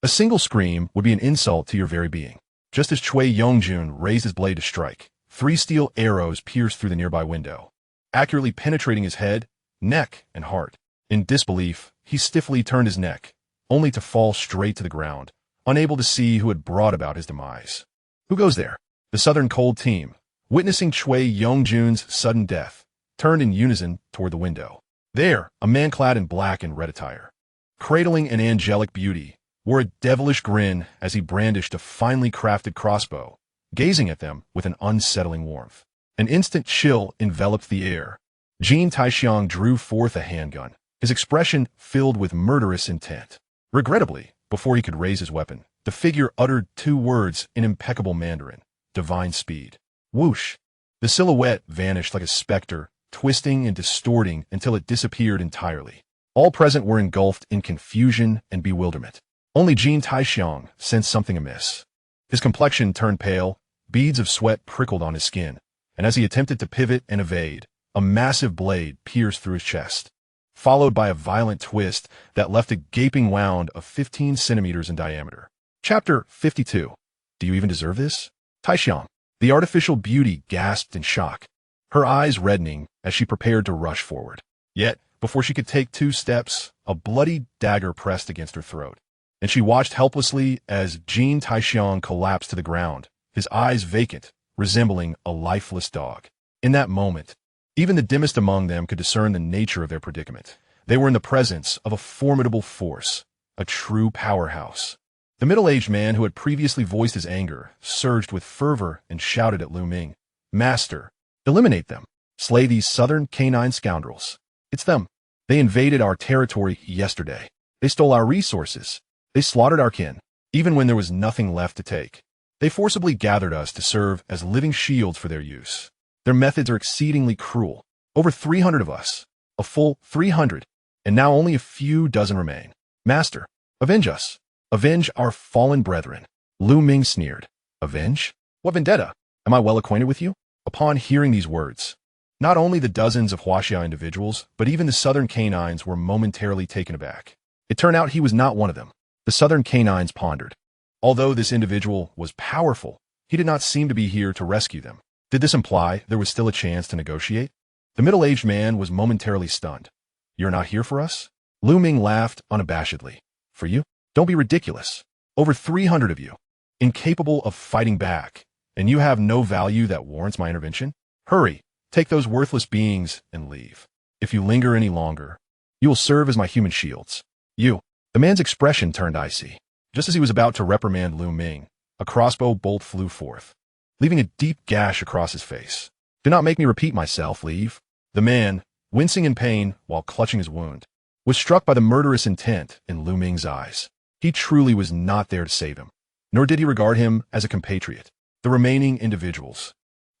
A single scream would be an insult to your very being. Just as Chui Yongjun raised his blade to strike, 3 steel arrows pierced through the nearby window, accurately penetrating his head, neck, and heart. In disbelief, he stiffly turned his neck, only to fall straight to the ground, unable to see who had brought about his demise. Who goes there? The Southern Cold team, witnessing Chui Yongjun's sudden death, turned in unison toward the window. There, a man clad in black and red attire, cradling an angelic beauty, wore a devilish grin as he brandished a finely crafted crossbow, gazing at them with an unsettling warmth. An instant chill enveloped the air. Jin Taixiang drew forth a handgun, his expression filled with murderous intent. Regrettably, before he could raise his weapon, the figure uttered 2 words in impeccable Mandarin, divine speed. Whoosh! The silhouette vanished like a specter, twisting and distorting until it disappeared entirely. All present were engulfed in confusion and bewilderment. Only Jin Taixiang sensed something amiss. His complexion turned pale, beads of sweat prickled on his skin, and as he attempted to pivot and evade, a massive blade pierced through his chest, followed by a violent twist that left a gaping wound of 15 centimeters in diameter. Chapter 52. Do you even deserve this? Taixiang, the artificial beauty, gasped in shock. her eyes reddening as she prepared to rush forward. Yet, before she could take 2 steps, a bloody dagger pressed against her throat, and she watched helplessly as Jin Taixiang collapsed to the ground, his eyes vacant, resembling a lifeless dog. In that moment, even the dimmest among them could discern the nature of their predicament. They were in the presence of a formidable force, a true powerhouse. The middle-aged man who had previously voiced his anger surged with fervor and shouted at Lu Ming, "Master, eliminate them. Slay these southern canine scoundrels. It's them. They invaded our territory yesterday. They stole our resources. They slaughtered our kin, even when there was nothing left to take. They forcibly gathered us to serve as living shields for their use. Their methods are exceedingly cruel. Over 300 of us, a full 300, and now only a few dozen remain. Master, avenge us. Avenge our fallen brethren." Lu Ming sneered. "Avenge? What vendetta? Am I well acquainted with you?" Upon hearing these words, not only the dozens of Huaxia individuals, but even the southern canines were momentarily taken aback. It turned out he was not one of them. The southern canines pondered. Although this individual was powerful, he did not seem to be here to rescue them. Did this imply there was still a chance to negotiate? The middle-aged man was momentarily stunned. "You're not here for us?" Lu Ming laughed unabashedly. "For you? Don't be ridiculous. Over 300 of you, incapable of fighting back, and you have no value that warrants my intervention? Hurry, take those worthless beings and leave. If you linger any longer, you will serve as my human shields." "You." The man's expression turned icy. Just as he was about to reprimand Lu Ming, a crossbow bolt flew forth, leaving a deep gash across his face. "Do not make me repeat myself, leave." The man, wincing in pain while clutching his wound, was struck by the murderous intent in Lu Ming's eyes. He truly was not there to save him, nor did he regard him as a compatriot. The remaining individuals,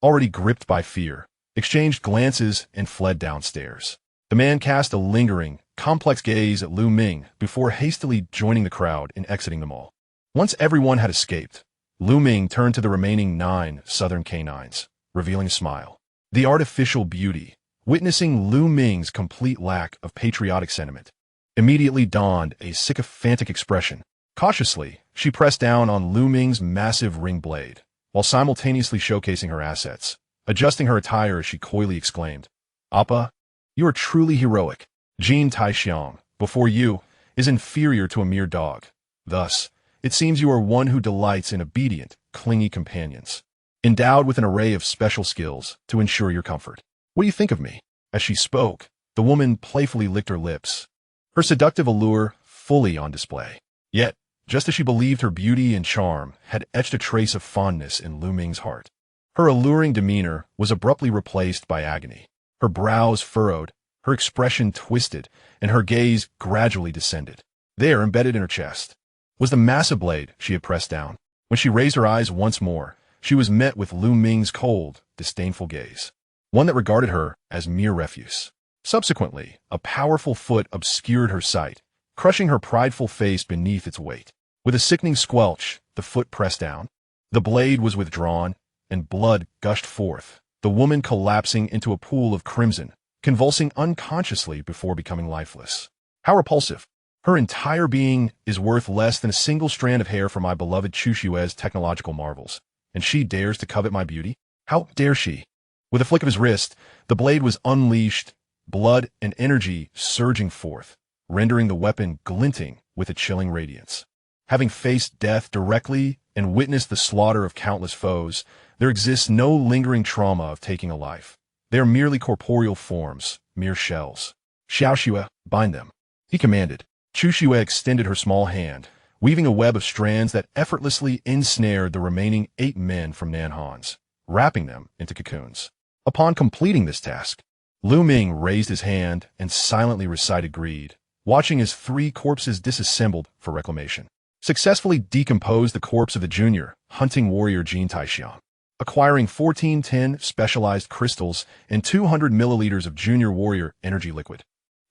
already gripped by fear, exchanged glances and fled downstairs. The man cast a lingering, complex gaze at Lu Ming before hastily joining the crowd in exiting the mall. Once everyone had escaped, Lu Ming turned to the remaining 9 southern canines, revealing a smile. The artificial beauty, witnessing Lu Ming's complete lack of patriotic sentiment, immediately donned a sycophantic expression. Cautiously, she pressed down on Lu Ming's massive ring blade, while simultaneously showcasing her assets. Adjusting her attire as she coyly exclaimed, "Appa, you are truly heroic. Jin Taixiang, before you, is inferior to a mere dog. Thus, it seems you are one who delights in obedient, clingy companions, endowed with an array of special skills to ensure your comfort. What do you think of me?" As she spoke, the woman playfully licked her lips, her seductive allure fully on display. Yet, just as she believed her beauty and charm had etched a trace of fondness in Lu Ming's heart, her alluring demeanor was abruptly replaced by agony. Her brows furrowed, her expression twisted, and her gaze gradually descended. There, embedded in her chest, was the massive blade she had pressed down. When she raised her eyes once more, she was met with Lu Ming's cold, disdainful gaze, one that regarded her as mere refuse. Subsequently, a powerful foot obscured her sight, crushing her prideful face beneath its weight. With a sickening squelch, the foot pressed down. The blade was withdrawn, and blood gushed forth, the woman collapsing into a pool of crimson, convulsing unconsciously before becoming lifeless. How repulsive. Her entire being is worth less than a single strand of hair for my beloved Chushue's technological marvels, and she dares to covet my beauty? How dare she? With a flick of his wrist, the blade was unleashed, blood and energy surging forth, rendering the weapon glinting with a chilling radiance. Having faced death directly and witnessed the slaughter of countless foes, there exists no lingering trauma of taking a life. They are merely corporeal forms, mere shells. "Xiaoxue, bind them," he commanded. Chushuo extended her small hand, weaving a web of strands that effortlessly ensnared the remaining 8 men from Nanhan's, wrapping them into cocoons. Upon completing this task, Lu Ming raised his hand and silently recited greed, watching as 3 corpses disassembled for reclamation. Successfully decomposed the corpse of the junior hunting warrior Jin Taixiang, acquiring 1410 specialized crystals and 200 milliliters of junior warrior energy liquid.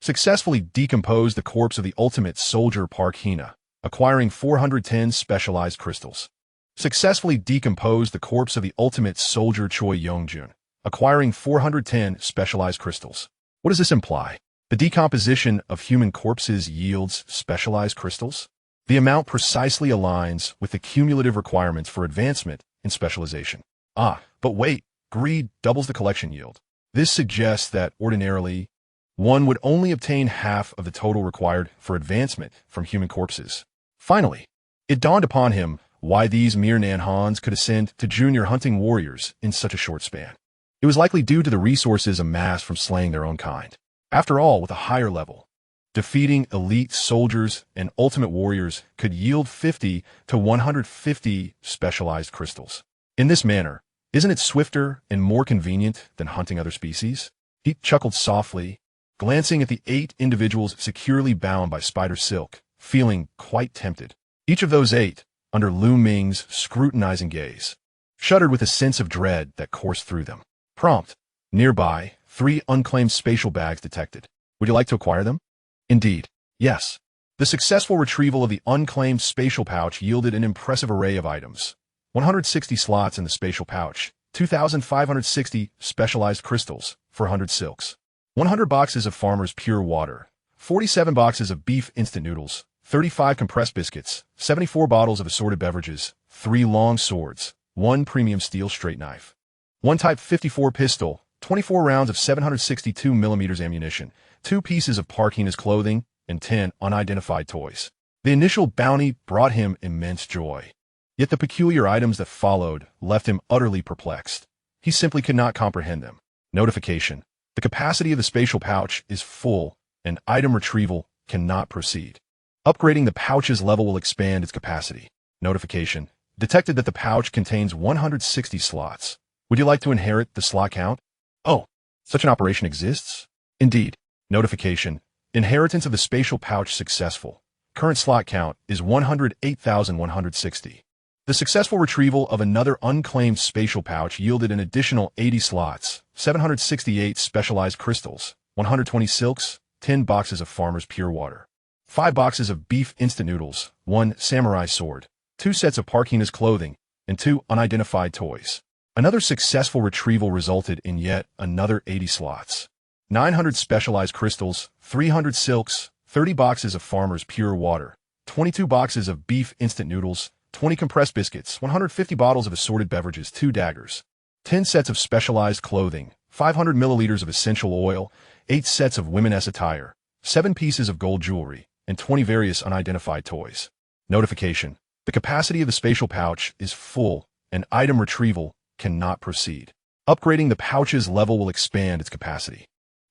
Successfully decomposed the corpse of the ultimate soldier Park Hina, acquiring 410 specialized crystals. Successfully decomposed the corpse of the ultimate soldier Choi Yongjun, acquiring 410 specialized crystals. What does this imply? The decomposition of human corpses yields specialized crystals? The amount precisely aligns with the cumulative requirements for advancement in specialization. Ah, but wait, greed doubles the collection yield. This suggests that ordinarily, one would only obtain half of the total required for advancement from human corpses. Finally, it dawned upon him why these mere Nanhans could ascend to junior hunting warriors in such a short span. It was likely due to the resources amassed from slaying their own kind. After all, with a higher level, defeating elite soldiers and ultimate warriors could yield 50 to 150 specialized crystals. In this manner, isn't it swifter and more convenient than hunting other species? He chuckled softly, glancing at the 8 individuals securely bound by spider silk, feeling quite tempted. Each of those 8, under Lu Ming's scrutinizing gaze, shuddered with a sense of dread that coursed through them. Prompt. Nearby, 3 unclaimed spatial bags detected. Would you like to acquire them? Indeed, yes. The successful retrieval of the unclaimed spatial pouch yielded an impressive array of items. 160 slots in the spatial pouch, 2,560 specialized crystals, 400 silks, 100 boxes of farmer's pure water, 47 boxes of beef instant noodles, 35 compressed biscuits, 74 bottles of assorted beverages, 3 long swords, 1 premium steel straight knife, 1 Type 54 pistol, 24 rounds of 762mm ammunition, 2 pieces of Parkina's clothing, and 10 unidentified toys. The initial bounty brought him immense joy. Yet the peculiar items that followed left him utterly perplexed. He simply could not comprehend them. Notification. The capacity of the spatial pouch is full, and item retrieval cannot proceed. Upgrading the pouch's level will expand its capacity. Notification. Detected that the pouch contains 160 slots. Would you like to inherit the slot count? Oh, such an operation exists? Indeed. Notification. Inheritance of the spatial pouch successful. Current slot count is 108,160. The successful retrieval of another unclaimed spatial pouch yielded an additional 80 slots, 768 specialized crystals, 120 silks, 10 boxes of farmer's pure water, 5 boxes of beef instant noodles, 1 samurai sword, 2 sets of Parkina's clothing, and 2 unidentified toys. Another successful retrieval resulted in yet another 80 slots, 900 specialized crystals, 300 silks, 30 boxes of farmer's pure water, 22 boxes of beef instant noodles, 20 compressed biscuits, 150 bottles of assorted beverages, 2 daggers, 10 sets of specialized clothing, 500 milliliters of essential oil, 8 sets of women's attire, 7 pieces of gold jewelry, and 20 various unidentified toys. Notification. The capacity of the spatial pouch is full, and item retrieval cannot proceed. Upgrading the pouch's level will expand its capacity.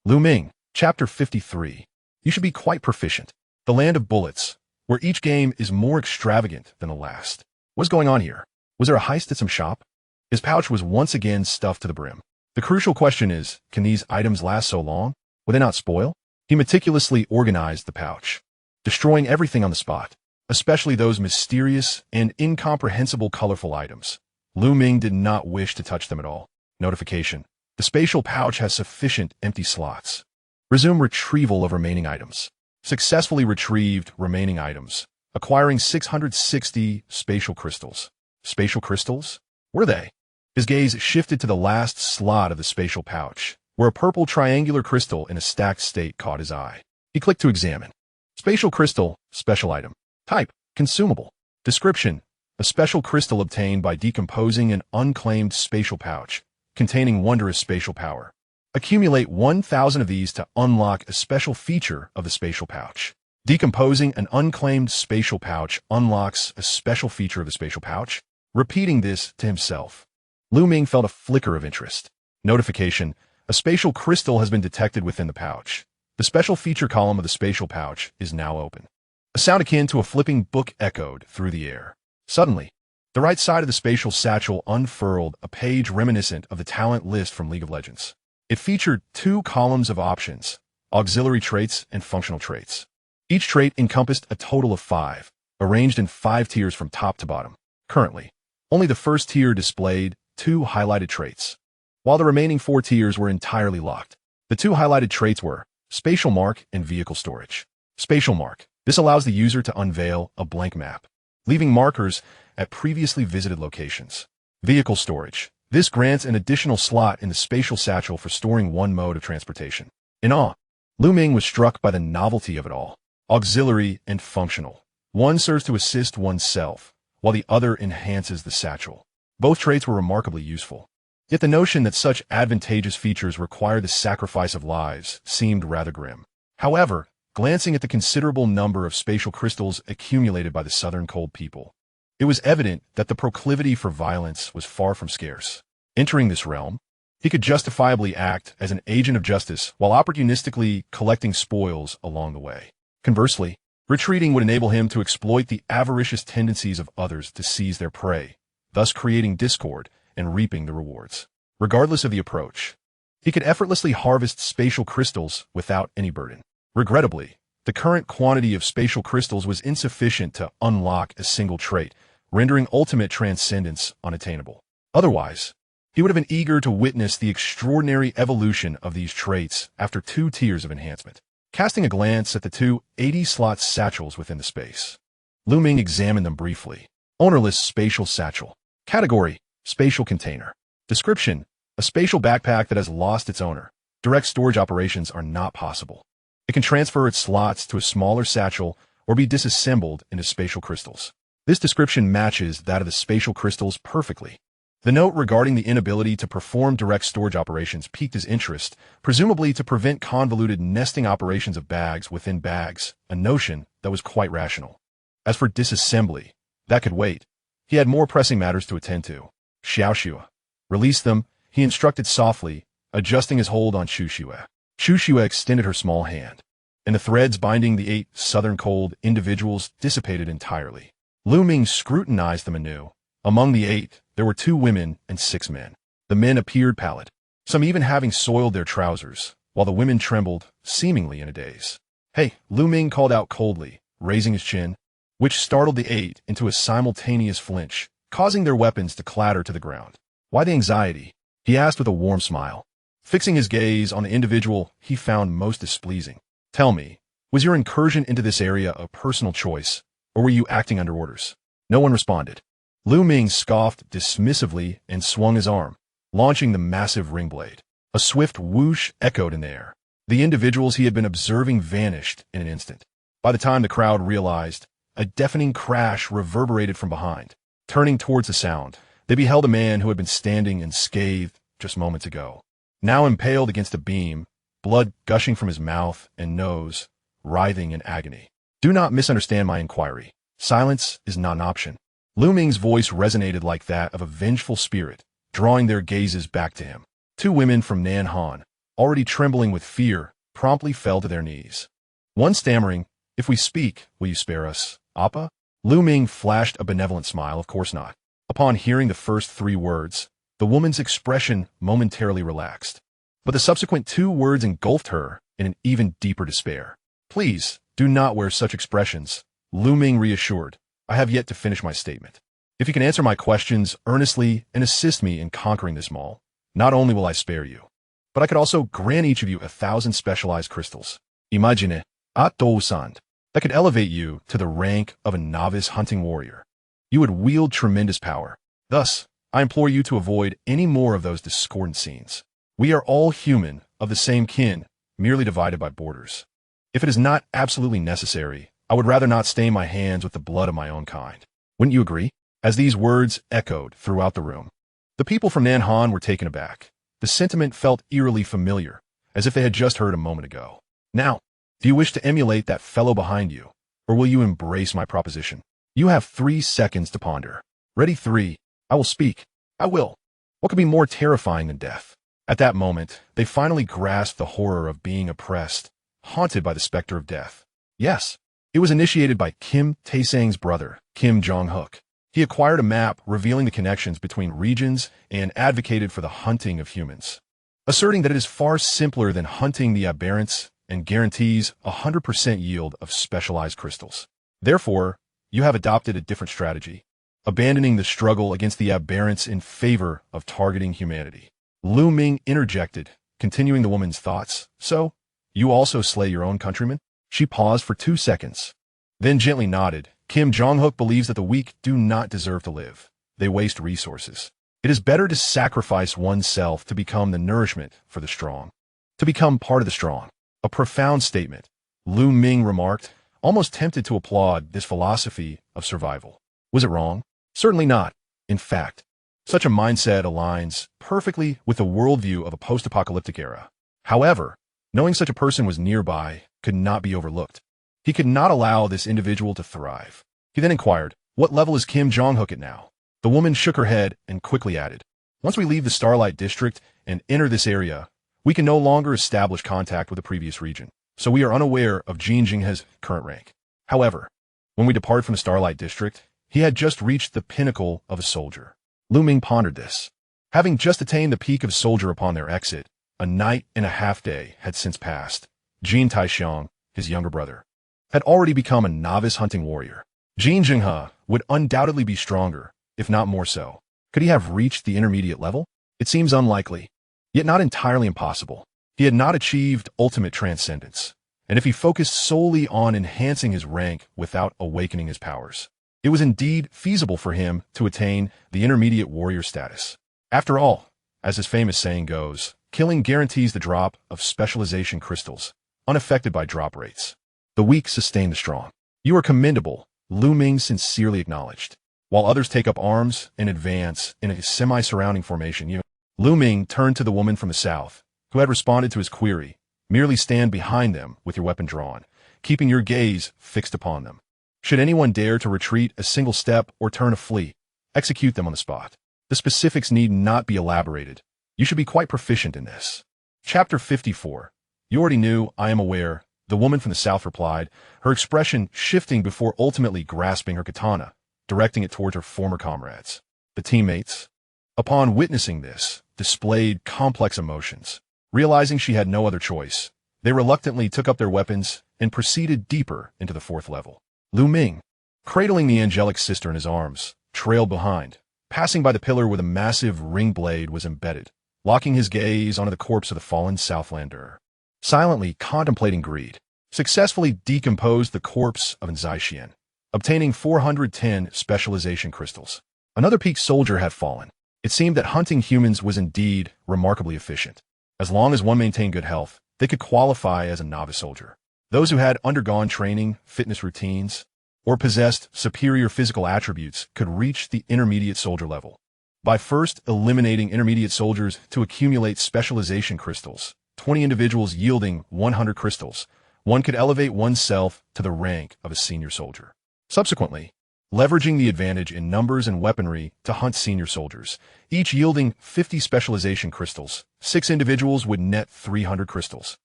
Lu Ming, Chapter 53. You should be quite proficient. The Land of Bullets, where each game is more extravagant than the last. What's going on here? Was there a heist at some shop? His pouch was once again stuffed to the brim. The crucial question is, can these items last so long? Will they not spoil? He meticulously organized the pouch, destroying everything on the spot, especially those mysterious and incomprehensible colorful items. Lu Ming did not wish to touch them at all. Notification. The spatial pouch has sufficient empty slots. Resume retrieval of remaining items. Successfully retrieved remaining items, acquiring 660 spatial crystals. Spatial crystals? Were they? His gaze shifted to the last slot of the spatial pouch, where a purple triangular crystal in a stacked state caught his eye. He clicked to examine. Spatial crystal, special item. Type, consumable. Description, a special crystal obtained by decomposing an unclaimed spatial pouch, containing wondrous spatial power. Accumulate 1,000 of these to unlock a special feature of the spatial pouch. Decomposing an unclaimed spatial pouch unlocks a special feature of the spatial pouch. Repeating this to himself, Lu Ming felt a flicker of interest. Notification, a spatial crystal has been detected within the pouch. The special feature column of the spatial pouch is now open. A sound akin to a flipping book echoed through the air. Suddenly, the right side of the spatial satchel unfurled a page reminiscent of the talent list from League of Legends. It featured 2 columns of options, auxiliary traits and functional traits. Each trait encompassed a total of 5, arranged in 5 tiers from top to bottom. Currently, only the first tier displayed 2 highlighted traits, while the remaining 4 tiers were entirely locked. The 2 highlighted traits were Spatial Mark and Vehicle Storage. Spatial Mark. This allows the user to unveil a blank map, leaving markers at previously visited locations. Vehicle Storage. This grants an additional slot in the spatial satchel for storing one mode of transportation. In awe, Lu Ming was struck by the novelty of it all. Auxiliary and functional. One serves to assist oneself, while the other enhances the satchel. Both traits were remarkably useful. Yet the notion that such advantageous features require the sacrifice of lives seemed rather grim. However, glancing at the considerable number of spatial crystals accumulated by the Southern Cold people, it was evident that the proclivity for violence was far from scarce. Entering this realm, he could justifiably act as an agent of justice while opportunistically collecting spoils along the way. Conversely, retreating would enable him to exploit the avaricious tendencies of others to seize their prey, thus creating discord and reaping the rewards. Regardless of the approach, he could effortlessly harvest spatial crystals without any burden. Regrettably, the current quantity of spatial crystals was insufficient to unlock a single trait, rendering ultimate transcendence unattainable. Otherwise, he would have been eager to witness the extraordinary evolution of these traits after 2 tiers of enhancement. Casting a glance at the 2 80-slot satchels within the space, Ming examined them briefly. Ownerless spatial satchel. Category: spatial container. Description: a spatial backpack that has lost its owner. Direct storage operations are not possible. It can transfer its slots to a smaller satchel or be disassembled into spatial crystals. This description matches that of the spatial crystals perfectly. The note regarding the inability to perform direct storage operations piqued his interest, presumably to prevent convoluted nesting operations of bags within bags, a notion that was quite rational. As for disassembly, that could wait. He had more pressing matters to attend to. Xiaoxue. Release them, he instructed softly, adjusting his hold on Xuxue. Xuxue extended her small hand, and the threads binding the 8 Southern Cold individuals dissipated entirely. Ming scrutinized them anew. Among the 8, there were 2 women and 6 men. The men appeared pallid, some even having soiled their trousers, while the women trembled, seemingly in a daze. "Hey," Ming called out coldly, raising his chin, which startled the 8 into a simultaneous flinch, causing their weapons to clatter to the ground. "Why the anxiety?" he asked with a warm smile, fixing his gaze on the individual he found most displeasing. "Tell me, was your incursion into this area a personal choice, or were you acting under orders?" No one responded. Ming scoffed dismissively and swung his arm, launching the massive ring blade. A swift whoosh echoed in the air. The individuals he had been observing vanished in an instant. By the time the crowd realized, a deafening crash reverberated from behind. Turning towards the sound, they beheld a man who had been standing unscathed just moments ago, now impaled against a beam, blood gushing from his mouth and nose, writhing in agony. "Do not misunderstand my inquiry. Silence is not an option." Ming's voice resonated like that of a vengeful spirit, drawing their gazes back to him. 2 women from Nanhan, already trembling with fear, promptly fell to their knees. One stammering, "If we speak, will you spare us, Appa?" Ming flashed a benevolent smile. "Of course not." Upon hearing the first 3 words, the woman's expression momentarily relaxed. But the subsequent 2 words engulfed her in an even deeper despair. "Please, do not wear such expressions," Ming reassured. "I have yet to finish my statement. If you can answer my questions earnestly and assist me in conquering this mall, not only will I spare you, but I could also grant each of you 1,000 specialized crystals. Imagine a thousand that could elevate you to the rank of a novice hunting warrior. You would wield tremendous power. Thus, I implore you to avoid any more of those discordant scenes. We are all human, of the same kin, merely divided by borders. If it is not absolutely necessary, I would rather not stain my hands with the blood of my own kind. Wouldn't you agree?" As these words echoed throughout the room, the people from Nanhan were taken aback. The sentiment felt eerily familiar, as if they had just heard a moment ago. "Now, do you wish to emulate that fellow behind you, or will you embrace my proposition? You have 3 seconds to ponder. Ready? 3. I will speak. I will. What could be more terrifying than death?" At that moment, they finally grasped the horror of being oppressed, haunted by the specter of death. Yes. It was initiated by Kim Taesang's brother, Kim Jong-hook. He acquired a map revealing the connections between regions and advocated for the hunting of humans, asserting that it is far simpler than hunting the aberrants and guarantees 100% yield of specialized crystals. Therefore, you have adopted a different strategy, abandoning the struggle against the aberrants in favor of targeting humanity. Ming interjected, continuing the woman's thoughts. "So, you also slay your own countrymen?" She paused for 2 seconds, then gently nodded. "Kim Jong-hook believes that the weak do not deserve to live. They waste resources. It is better to sacrifice oneself to become the nourishment for the strong, to become part of the strong." A profound statement, Ming remarked, almost tempted to applaud this philosophy of survival. Was it wrong? Certainly not. In fact, Such a mindset aligns perfectly with the worldview of a post-apocalyptic era. However, knowing such a person was nearby could not be overlooked. He could not allow this individual to thrive. He then inquired, "What level is Kim Jong-hook at now?" The woman shook her head and quickly added, "Once we leave the Starlight District and enter this area, we can no longer establish contact with the previous region, so we are unaware of Jin Jinghe's current rank. However, when we depart from the Starlight District, he had just reached the pinnacle of a soldier." Lu Ming pondered this. Having just attained the peak of soldier upon their exit, a night and a half day had since passed. Jin Taixiang, his younger brother, had already become a novice hunting warrior. Jin Jinghe would undoubtedly be stronger, if not more so. Could he have reached the intermediate level? It seems unlikely, yet not entirely impossible. He had not achieved ultimate transcendence, and if he focused solely on enhancing his rank without awakening his powers, it was indeed feasible for him to attain the intermediate warrior status. After all, as his famous saying goes, killing guarantees the drop of specialization crystals, unaffected by drop rates. The weak sustain the strong. "You are commendable," Lu Ming sincerely acknowledged. While others take up arms and advance in a semi-surrounding formation, Lu Ming turned to the woman from the south, who had responded to his query. "Merely stand behind them with your weapon drawn, keeping your gaze fixed upon them. Should anyone dare to retreat a single step or turn a flee, execute them on the spot. The specifics need not be elaborated. You should be quite proficient in this." Chapter 54. "You already knew, I am aware," the woman from the south replied, her expression shifting before ultimately grasping her katana, directing it towards her former comrades. The teammates, upon witnessing this, displayed complex emotions. Realizing she had no other choice, they reluctantly took up their weapons and proceeded deeper into the fourth level. Lu Ming, cradling the angelic sister in his arms, trailed behind, passing by the pillar where the massive ring blade was embedded, locking his gaze onto the corpse of the fallen Southlander. Silently contemplating greed, successfully decomposed the corpse of Nzaixian, obtaining 410 specialization crystals. Another peak soldier had fallen. It seemed that hunting humans was indeed remarkably efficient. As long as one maintained good health, they could qualify as a novice soldier. Those who had undergone training, fitness routines, or possessed superior physical attributes could reach the intermediate soldier level. By first eliminating intermediate soldiers to accumulate specialization crystals, 20 individuals yielding 100 crystals, one could elevate oneself to the rank of a senior soldier. Subsequently, leveraging the advantage in numbers and weaponry to hunt senior soldiers, each yielding 50 specialization crystals, 6 individuals would net 300 crystals,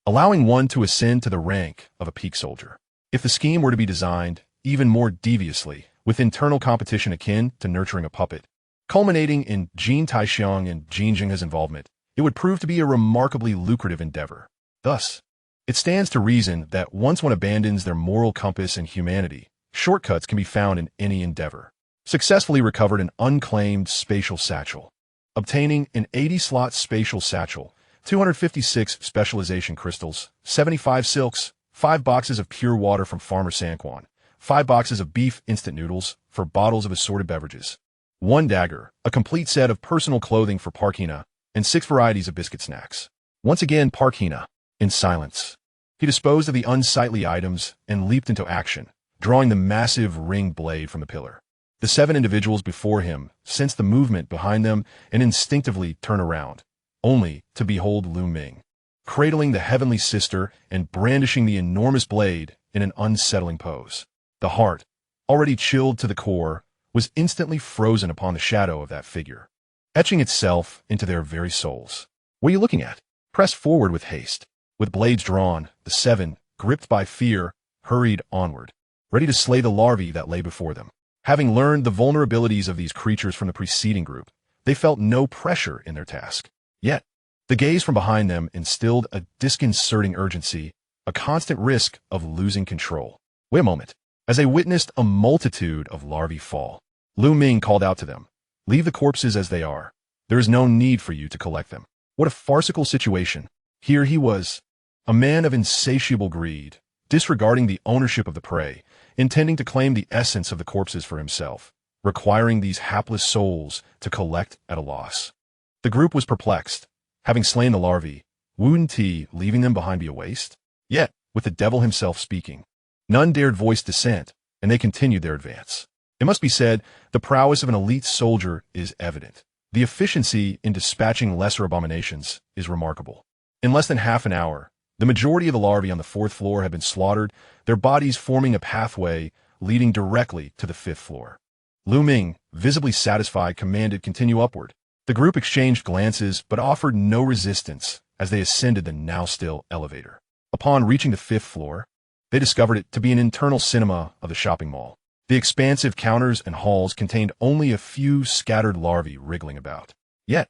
allowing one to ascend to the rank of a peak soldier. If the scheme were to be designed even more deviously, with internal competition akin to nurturing a puppet, culminating in Jin Taixiang and Jin Jinghe's involvement, it would prove to be a remarkably lucrative endeavor. Thus, it stands to reason that once one abandons their moral compass and humanity, shortcuts can be found in any endeavor. Successfully recovered an unclaimed spatial satchel. Obtaining an 80-slot spatial satchel, 256 specialization crystals, 75 silks, 5 boxes of pure water from Farmer Sanquan, 5 boxes of beef instant noodles for bottles of assorted beverages, 1 dagger, a complete set of personal clothing for Parkina, and 6 varieties of biscuit snacks. Once again Parkina, in silence. He disposed of the unsightly items and leaped into action, drawing the massive ring blade from the pillar. The 7 individuals before him sensed the movement behind them and instinctively turned around, only to behold Lu Ming, cradling the heavenly sister and brandishing the enormous blade in an unsettling pose. The heart, already chilled to the core, was instantly frozen upon the shadow of that figure, etching itself into their very souls. "What are you looking at?" Pressed forward with haste. With blades drawn, the 7, gripped by fear, hurried onward, ready to slay the larvae that lay before them. Having learned the vulnerabilities of these creatures from the preceding group, they felt no pressure in their task. Yet, the gaze from behind them instilled a disconcerting urgency, a constant risk of losing control. Wait a moment. As they witnessed a multitude of larvae fall, Lu Ming called out to them, "Leave the corpses as they are. There is no need for you to collect them." What a farcical situation. Here he was, a man of insatiable greed, disregarding the ownership of the prey, intending to claim the essence of the corpses for himself, requiring these hapless souls to collect at a loss. The group was perplexed. Having slain the larvae, wouldn't he leaving them behind be a waste? Yet, with the devil himself speaking, none dared voice dissent, and they continued their advance. It must be said, the prowess of an elite soldier is evident. The efficiency in dispatching lesser abominations is remarkable. In less than half an hour, the majority of the larvae on the 4th floor had been slaughtered, their bodies forming a pathway leading directly to the 5th floor. Ming, visibly satisfied, commanded continue upward. The group exchanged glances but offered no resistance as they ascended the now-still elevator. Upon reaching the 5th floor, they discovered it to be an internal cinema of the shopping mall. The expansive counters and halls contained only a few scattered larvae wriggling about. Yet,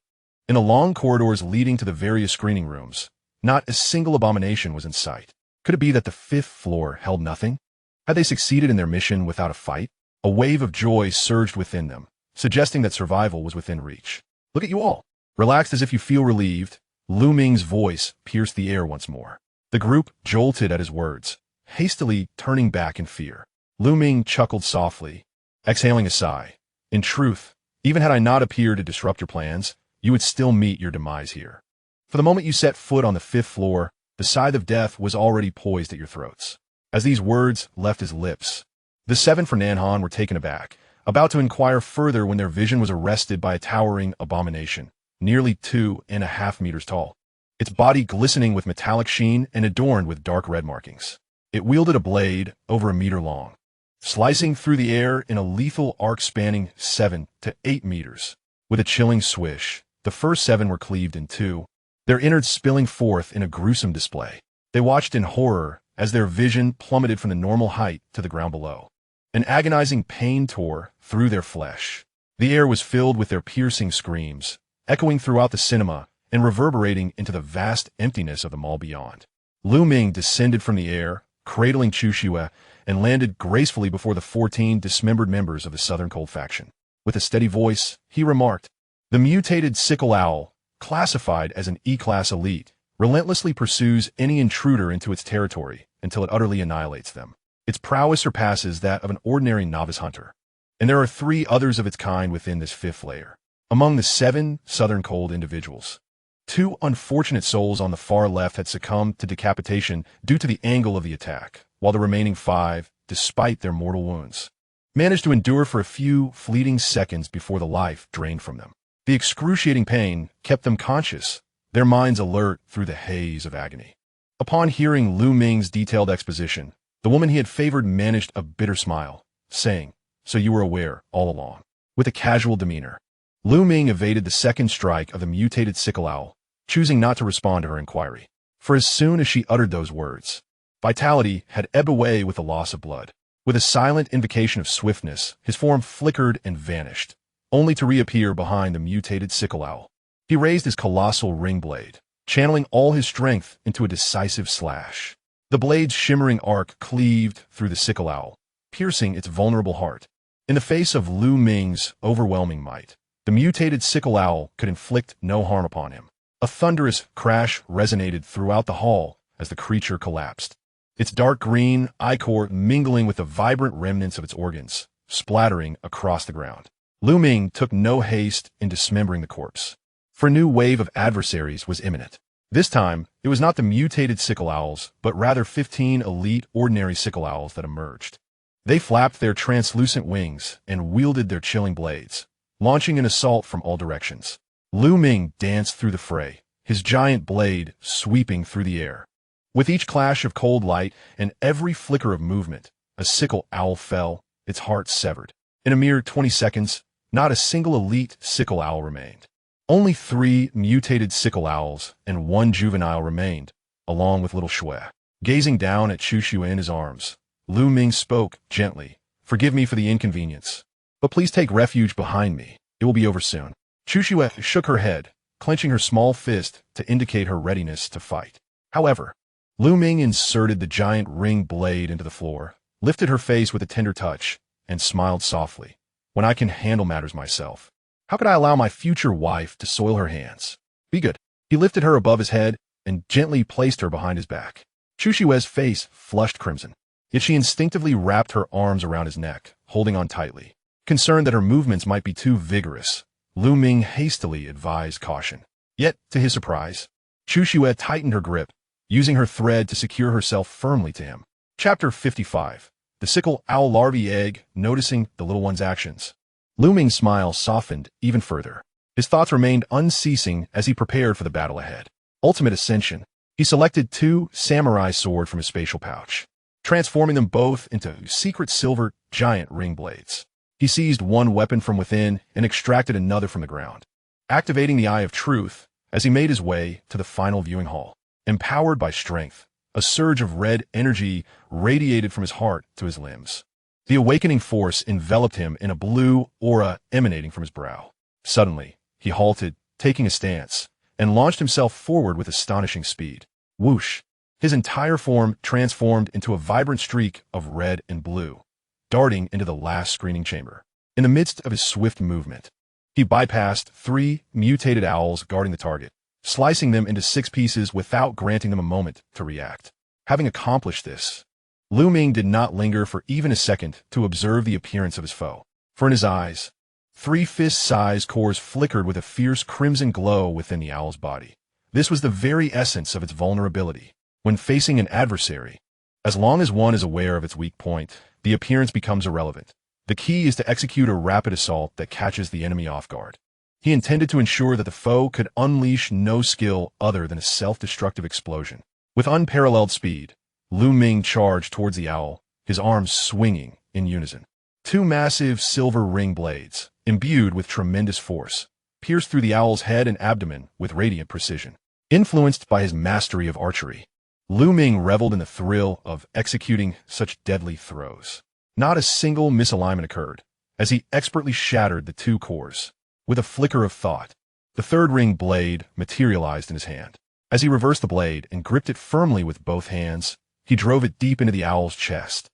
in the long corridors leading to the various screening rooms, not a single abomination was in sight. Could it be that the 5th floor held nothing? Had they succeeded in their mission without a fight? A wave of joy surged within them, suggesting that survival was within reach. Look at you all. Relaxed as if you feel relieved, Ming's voice pierced the air once more. The group jolted at his words, hastily turning back in fear. Ming chuckled softly, exhaling a sigh. In truth, even had I not appeared to disrupt your plans, you would still meet your demise here. For the moment you set foot on the 5th floor, the scythe of death was already poised at your throats. As these words left his lips, the 7 for Nanhan were taken aback, about to inquire further when their vision was arrested by a towering abomination, nearly 2.5 meters tall. Its body glistening with metallic sheen and adorned with dark red markings. It wielded a blade over a meter long, slicing through the air in a lethal arc spanning 7 to 8 meters. With a chilling swish, the first 7 were cleaved in two, their innards spilling forth in a gruesome display. They watched in horror as their vision plummeted from the normal height to the ground below. An agonizing pain tore through their flesh. The air was filled with their piercing screams, echoing throughout the cinema and reverberating into the vast emptiness of the mall beyond. Ming descended from the air, cradling Chushue, and landed gracefully before the 14 dismembered members of the Southern Cold faction. With a steady voice, he remarked, "The mutated sickle owl, classified as an E-class elite, relentlessly pursues any intruder into its territory until it utterly annihilates them. Its prowess surpasses that of an ordinary novice hunter. And there are 3 others of its kind within this 5th layer. Among the 7 Southern Cold individuals, 2 unfortunate souls on the far left had succumbed to decapitation due to the angle of the attack, while the remaining 5, despite their mortal wounds, managed to endure for a few fleeting seconds before the life drained from them. The excruciating pain kept them conscious, their minds alert through the haze of agony." Upon hearing Ming's detailed exposition, the woman he had favored managed a bitter smile, saying, "So you were aware all along." With a casual demeanor, Ming evaded the second strike of the mutated sickle owl, choosing not to respond to her inquiry. For as soon as she uttered those words, vitality had ebbed away with the loss of blood. With a silent invocation of swiftness, his form flickered and vanished, only to reappear behind the mutated sickle owl. He raised his colossal ring blade, channeling all his strength into a decisive slash. The blade's shimmering arc cleaved through the sickle owl, piercing its vulnerable heart. In the face of Ming's overwhelming might, the mutated sickle owl could inflict no harm upon him. A thunderous crash resonated throughout the hall as the creature collapsed, its dark green ichor mingling with the vibrant remnants of its organs, splattering across the ground. Ming took no haste in dismembering the corpse, for a new wave of adversaries was imminent. This time, it was not the mutated sickle owls, but rather 15 elite ordinary sickle owls that emerged. They flapped their translucent wings and wielded their chilling blades, launching an assault from all directions. Ming danced through the fray, his giant blade sweeping through the air. With each clash of cold light and every flicker of movement, a sickle owl fell, its heart severed. In a mere 20 seconds, not a single elite sickle owl remained. Only 3 mutated sickle owls and 1 juvenile remained, along with little Shui. Gazing down at Chushu in his arms, Ming spoke gently, "Forgive me for the inconvenience, but please take refuge behind me. It will be over soon." Chushu shook her head, clenching her small fist to indicate her readiness to fight. However, Ming inserted the giant ring blade into the floor, lifted her face with a tender touch, and smiled softly. "When I can handle matters myself, how could I allow my future wife to soil her hands? Be good." He lifted her above his head and gently placed her behind his back. Chushue's face flushed crimson, yet she instinctively wrapped her arms around his neck, holding on tightly. Concerned that her movements might be too vigorous, Ming hastily advised caution. Yet, to his surprise, Chushue tightened her grip, using her thread to secure herself firmly to him. Chapter 55. The Sickle Owl Larvae Egg, Noticing the Little One's Actions. Ming's smile softened even further. His thoughts remained unceasing as he prepared for the battle ahead. Ultimate Ascension. He selected 2 samurai swords from his spatial pouch, transforming them both into secret silver giant ring blades. He seized one weapon from within and extracted another from the ground, activating the Eye of Truth as he made his way to the final viewing hall. Empowered by strength, a surge of red energy radiated from his heart to his limbs. The awakening force enveloped him in a blue aura emanating from his brow. Suddenly, he halted, taking a stance, and launched himself forward with astonishing speed. Whoosh! His entire form transformed into a vibrant streak of red and blue, darting into the last screening chamber. In the midst of his swift movement, he bypassed 3 mutated owls guarding the target, slicing them into 6 pieces without granting them a moment to react. Having accomplished this, Ming did not linger for even a second to observe the appearance of his foe. For in his eyes, 3 fist-sized cores flickered with a fierce crimson glow within the owl's body. This was the very essence of its vulnerability. When facing an adversary, as long as one is aware of its weak point, the appearance becomes irrelevant. The key is to execute a rapid assault that catches the enemy off guard. He intended to ensure that the foe could unleash no skill other than a self-destructive explosion. With unparalleled speed, Ming charged towards the owl, his arms swinging in unison. 2 massive silver ring blades, imbued with tremendous force, pierced through the owl's head and abdomen with radiant precision. Influenced by his mastery of archery, Ming reveled in the thrill of executing such deadly throws. Not a single misalignment occurred, as he expertly shattered the 2 cores. With a flicker of thought, the 3rd ring blade materialized in his hand. As he reversed the blade and gripped it firmly with both hands, he drove it deep into the owl's chest,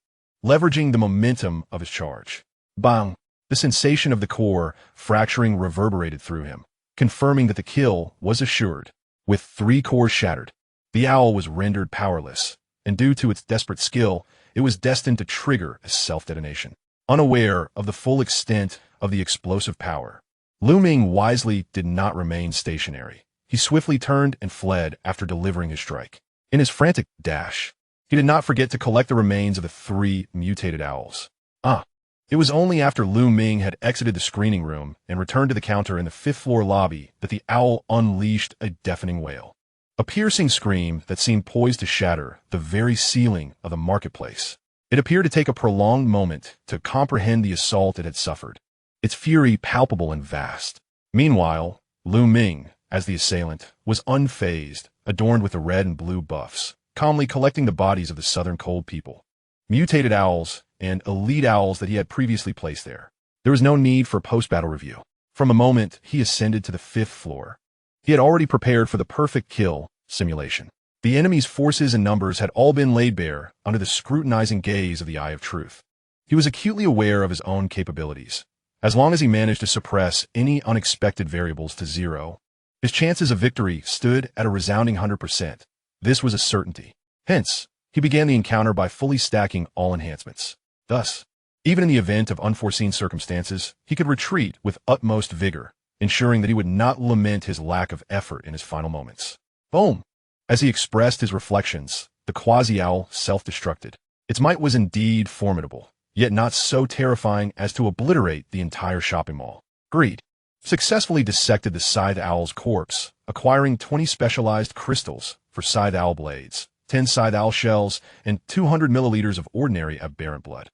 leveraging the momentum of his charge. Bang! The sensation of the core fracturing reverberated through him, confirming that the kill was assured. With 3 cores shattered, the owl was rendered powerless, and due to its desperate skill, it was destined to trigger a self-detonation. Unaware of the full extent of the explosive power, Ming wisely did not remain stationary. He swiftly turned and fled after delivering his strike. In his frantic dash, he did not forget to collect the remains of the 3 mutated owls. It was only after Ming had exited the screening room and returned to the counter in the 5th-floor lobby that the owl unleashed a deafening wail. A piercing scream that seemed poised to shatter the very ceiling of the marketplace. It appeared to take a prolonged moment to comprehend the assault it had suffered, its fury palpable and vast. Meanwhile, Ming, as the assailant, was unfazed, adorned with the red and blue buffs, calmly collecting the bodies of the southern cold people, mutated owls, and elite owls that he had previously placed there. There was no need for post-battle review. From a moment he ascended to the 5th floor, he had already prepared for the perfect kill simulation. The enemy's forces and numbers had all been laid bare under the scrutinizing gaze of the Eye of Truth. He was acutely aware of his own capabilities. As long as he managed to suppress any unexpected variables to 0, his chances of victory stood at a resounding 100%. This was a certainty. Hence, he began the encounter by fully stacking all enhancements. Thus, even in the event of unforeseen circumstances, he could retreat with utmost vigor, ensuring that he would not lament his lack of effort in his final moments. Boom! As he expressed his reflections, the quasi-owl self-destructed. Its might was indeed formidable, yet not so terrifying as to obliterate the entire shopping mall. Greed successfully dissected the scythe owl's corpse, acquiring 20 specialized crystals for scythe owl blades, 10 scythe owl shells, and 200 milliliters of ordinary aberrant blood.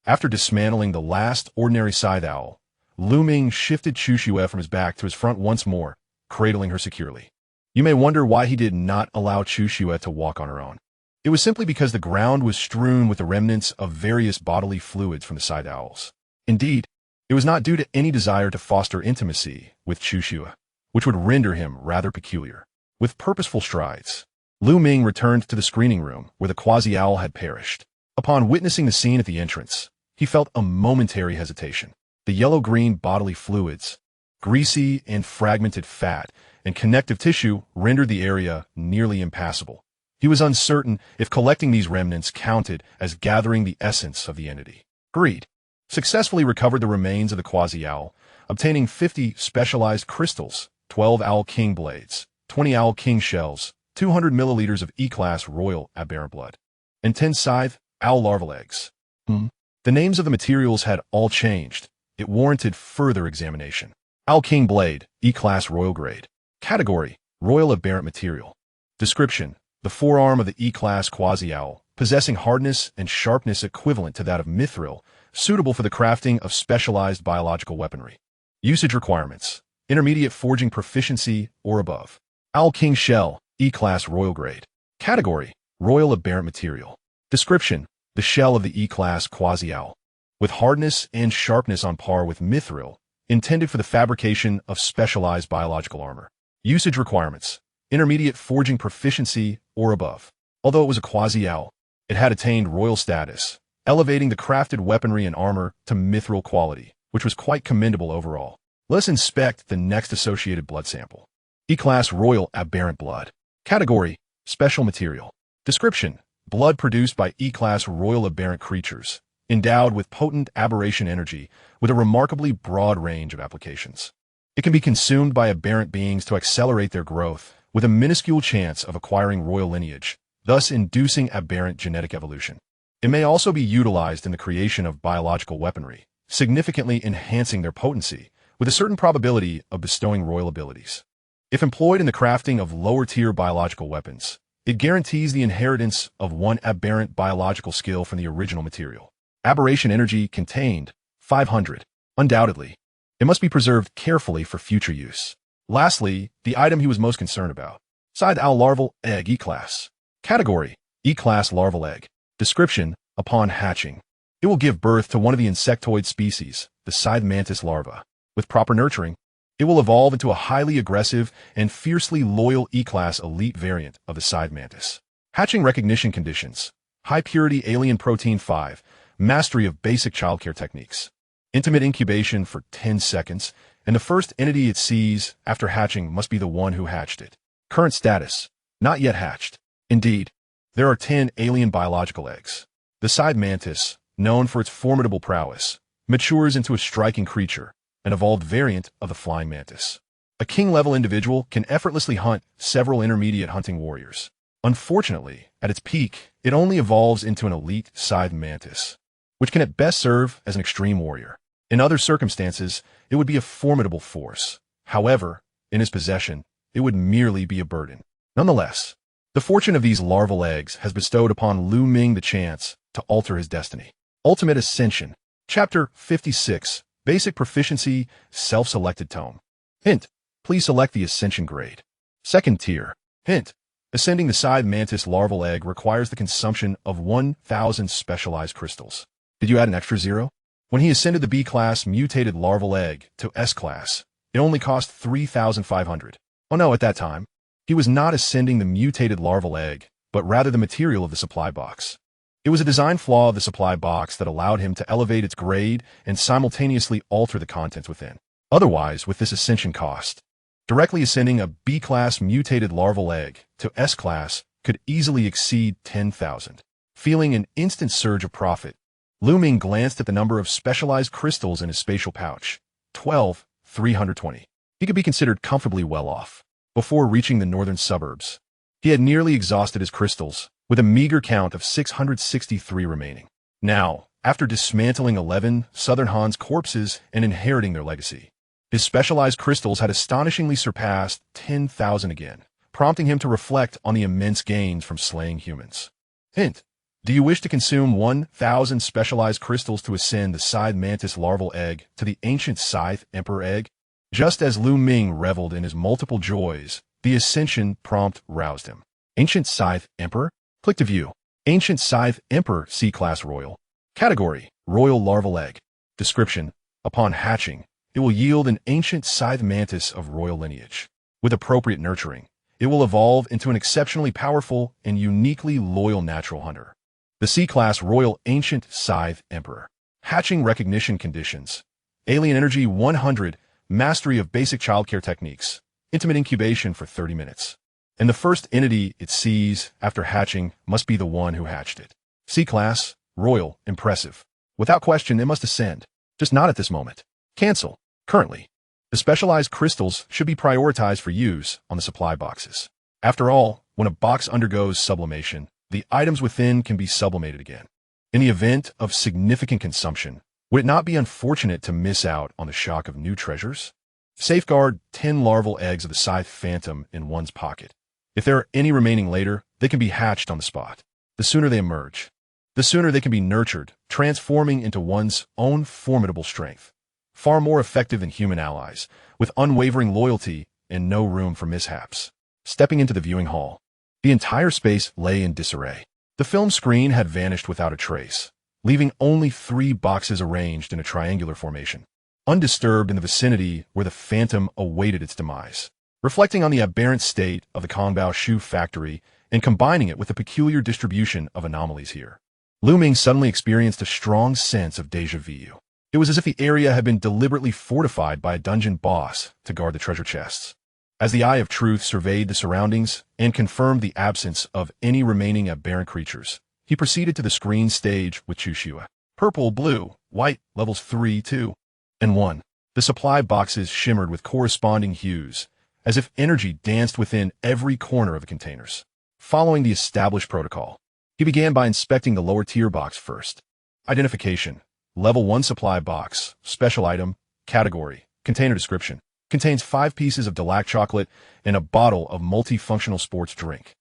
After dismantling the last ordinary scythe owl, Ming shifted Chushue from his back to his front once more, cradling her securely. You may wonder why he did not allow Chushue to walk on her own. It was simply because the ground was strewn with the remnants of various bodily fluids from the scythe owls. Indeed, it was not due to any desire to foster intimacy with Chushue, which would render him rather peculiar. With purposeful strides, Ming returned to the screening room where the quasi-owl had perished. Upon witnessing the scene at the entrance, he felt a momentary hesitation. The yellow-green bodily fluids, greasy and fragmented fat, and connective tissue rendered the area nearly impassable. He was uncertain if collecting these remnants counted as gathering the essence of the entity. Greed successfully recovered the remains of the quasi-owl, obtaining 50 specialized crystals, 12 owl king blades, 20 owl king shells, 200 milliliters of E-class royal aberrant blood, and 10 scythe owl larval eggs. The names of the materials had all changed. It warranted further examination. Owl King Blade, E-Class Royal Grade. Category: Royal Aberrant Material. Description: the forearm of the E-Class Quasi-Owl, possessing hardness and sharpness equivalent to that of Mithril, suitable for the crafting of specialized biological weaponry. Usage requirements: intermediate forging proficiency or above. Owl King Shell, E-Class Royal Grade. Category: Royal Aberrant Material. Description: the shell of the E-Class Quasi-Owl, with hardness and sharpness on par with Mithril, intended for the fabrication of specialized biological armor. Usage requirements: intermediate forging proficiency or above. Although it was a Quasi-Owl, it had attained royal status, elevating the crafted weaponry and armor to Mithril quality, which was quite commendable overall. Let's inspect the next associated blood sample. E-Class Royal Aberrant Blood. Category: Special Material. Description: blood produced by E-Class Royal Aberrant creatures, endowed with potent aberration energy with a remarkably broad range of applications. It can be consumed by aberrant beings to accelerate their growth, with a minuscule chance of acquiring royal lineage, thus inducing aberrant genetic evolution. It may also be utilized in the creation of biological weaponry, significantly enhancing their potency, with a certain probability of bestowing royal abilities. If employed in the crafting of lower-tier biological weapons, it guarantees the inheritance of one aberrant biological skill from the original material. Aberration energy contained, 500. Undoubtedly, it must be preserved carefully for future use. Lastly, the item he was most concerned about. Scythe Owl Larval Egg E-Class. Category: E-Class Larval Egg. Description: upon hatching, it will give birth to one of the insectoid species, the scythe mantis larva. With proper nurturing, it will evolve into a highly aggressive and fiercely loyal E-Class elite variant of the scythe mantis. Hatching recognition conditions: high purity alien protein 5, mastery of basic childcare techniques, intimate incubation for 10 seconds, and the first entity it sees after hatching must be the one who hatched it. Current status: not yet hatched. Indeed, there are 10 alien biological eggs. The scythe mantis, known for its formidable prowess, matures into a striking creature, an evolved variant of the flying mantis. A king-level individual can effortlessly hunt several intermediate hunting warriors. Unfortunately, at its peak, it only evolves into an elite scythe mantis, which can at best serve as an extreme warrior. In other circumstances, it would be a formidable force. However, in his possession, it would merely be a burden. Nonetheless, the fortune of these larval eggs has bestowed upon Ming the chance to alter his destiny. Ultimate Ascension. Chapter 56. Basic Proficiency, Self-Selected Tome. Hint: please select the Ascension grade. Second tier. Hint: ascending the scythe mantis larval egg requires the consumption of 1,000 specialized crystals. Did you add an extra 0? When he ascended the B-class mutated larval egg to S-class, it only cost 3,500. Oh no, at that time, he was not ascending the mutated larval egg, but rather the material of the supply box. It was a design flaw of the supply box that allowed him to elevate its grade and simultaneously alter the contents within. Otherwise, with this ascension cost, directly ascending a B-class mutated larval egg to S-class could easily exceed 10,000. Feeling an instant surge of profit, Ming glanced at the number of specialized crystals in his spatial pouch. 12,320. He could be considered comfortably well off. Before reaching the northern suburbs, he had nearly exhausted his crystals, with a meager count of 663 remaining. Now, after dismantling 11 Southern Han's corpses and inheriting their legacy, his specialized crystals had astonishingly surpassed 10,000 again, prompting him to reflect on the immense gains from slaying humans. Hint: do you wish to consume 1,000 specialized crystals to ascend the scythe mantis larval egg to the ancient scythe emperor egg? Just as Ming reveled in his multiple joys, the ascension prompt roused him. Ancient scythe emperor? Click to view. Ancient scythe emperor C-class royal. Category: royal larval egg. Description: upon hatching, it will yield an ancient scythe mantis of royal lineage. With appropriate nurturing, it will evolve into an exceptionally powerful and uniquely loyal natural hunter. The C-class royal ancient scythe emperor. Hatching recognition conditions: alien energy 100, mastery of basic childcare techniques, intimate incubation for 30 minutes. And the first entity it sees after hatching must be the one who hatched it. C-class, royal, impressive. Without question, it must ascend. Just not at this moment. Cancel. Currently, the specialized crystals should be prioritized for use on the supply boxes. After all, when a box undergoes sublimation, the items within can be sublimated again. In the event of significant consumption, would it not be unfortunate to miss out on the shock of new treasures? Safeguard 10 larval eggs of the scythe phantom in one's pocket. If there are any remaining later, they can be hatched on the spot. The sooner they emerge, the sooner they can be nurtured, transforming into one's own formidable strength. Far more effective than human allies, with unwavering loyalty and no room for mishaps. Stepping into the viewing hall, the entire space lay in disarray. The film screen had vanished without a trace, leaving only 3 boxes arranged in a triangular formation, undisturbed in the vicinity where the phantom awaited its demise. Reflecting on the aberrant state of the Kongbao shoe factory and combining it with the peculiar distribution of anomalies here, Ming suddenly experienced a strong sense of déjà vu. It was as if the area had been deliberately fortified by a dungeon boss to guard the treasure chests. As the Eye of Truth surveyed the surroundings and confirmed the absence of any remaining aberrant creatures, he proceeded to the screen stage with Chushua. Purple, blue, white, levels 3, 2, and 1. The supply boxes shimmered with corresponding hues, as if energy danced within every corner of the containers. Following the established protocol, he began by inspecting the lower tier box first. Identification. Level 1 supply box. Special item. Category. Container description. Contains 5 pieces of Delac chocolate and a bottle of multifunctional sports drink.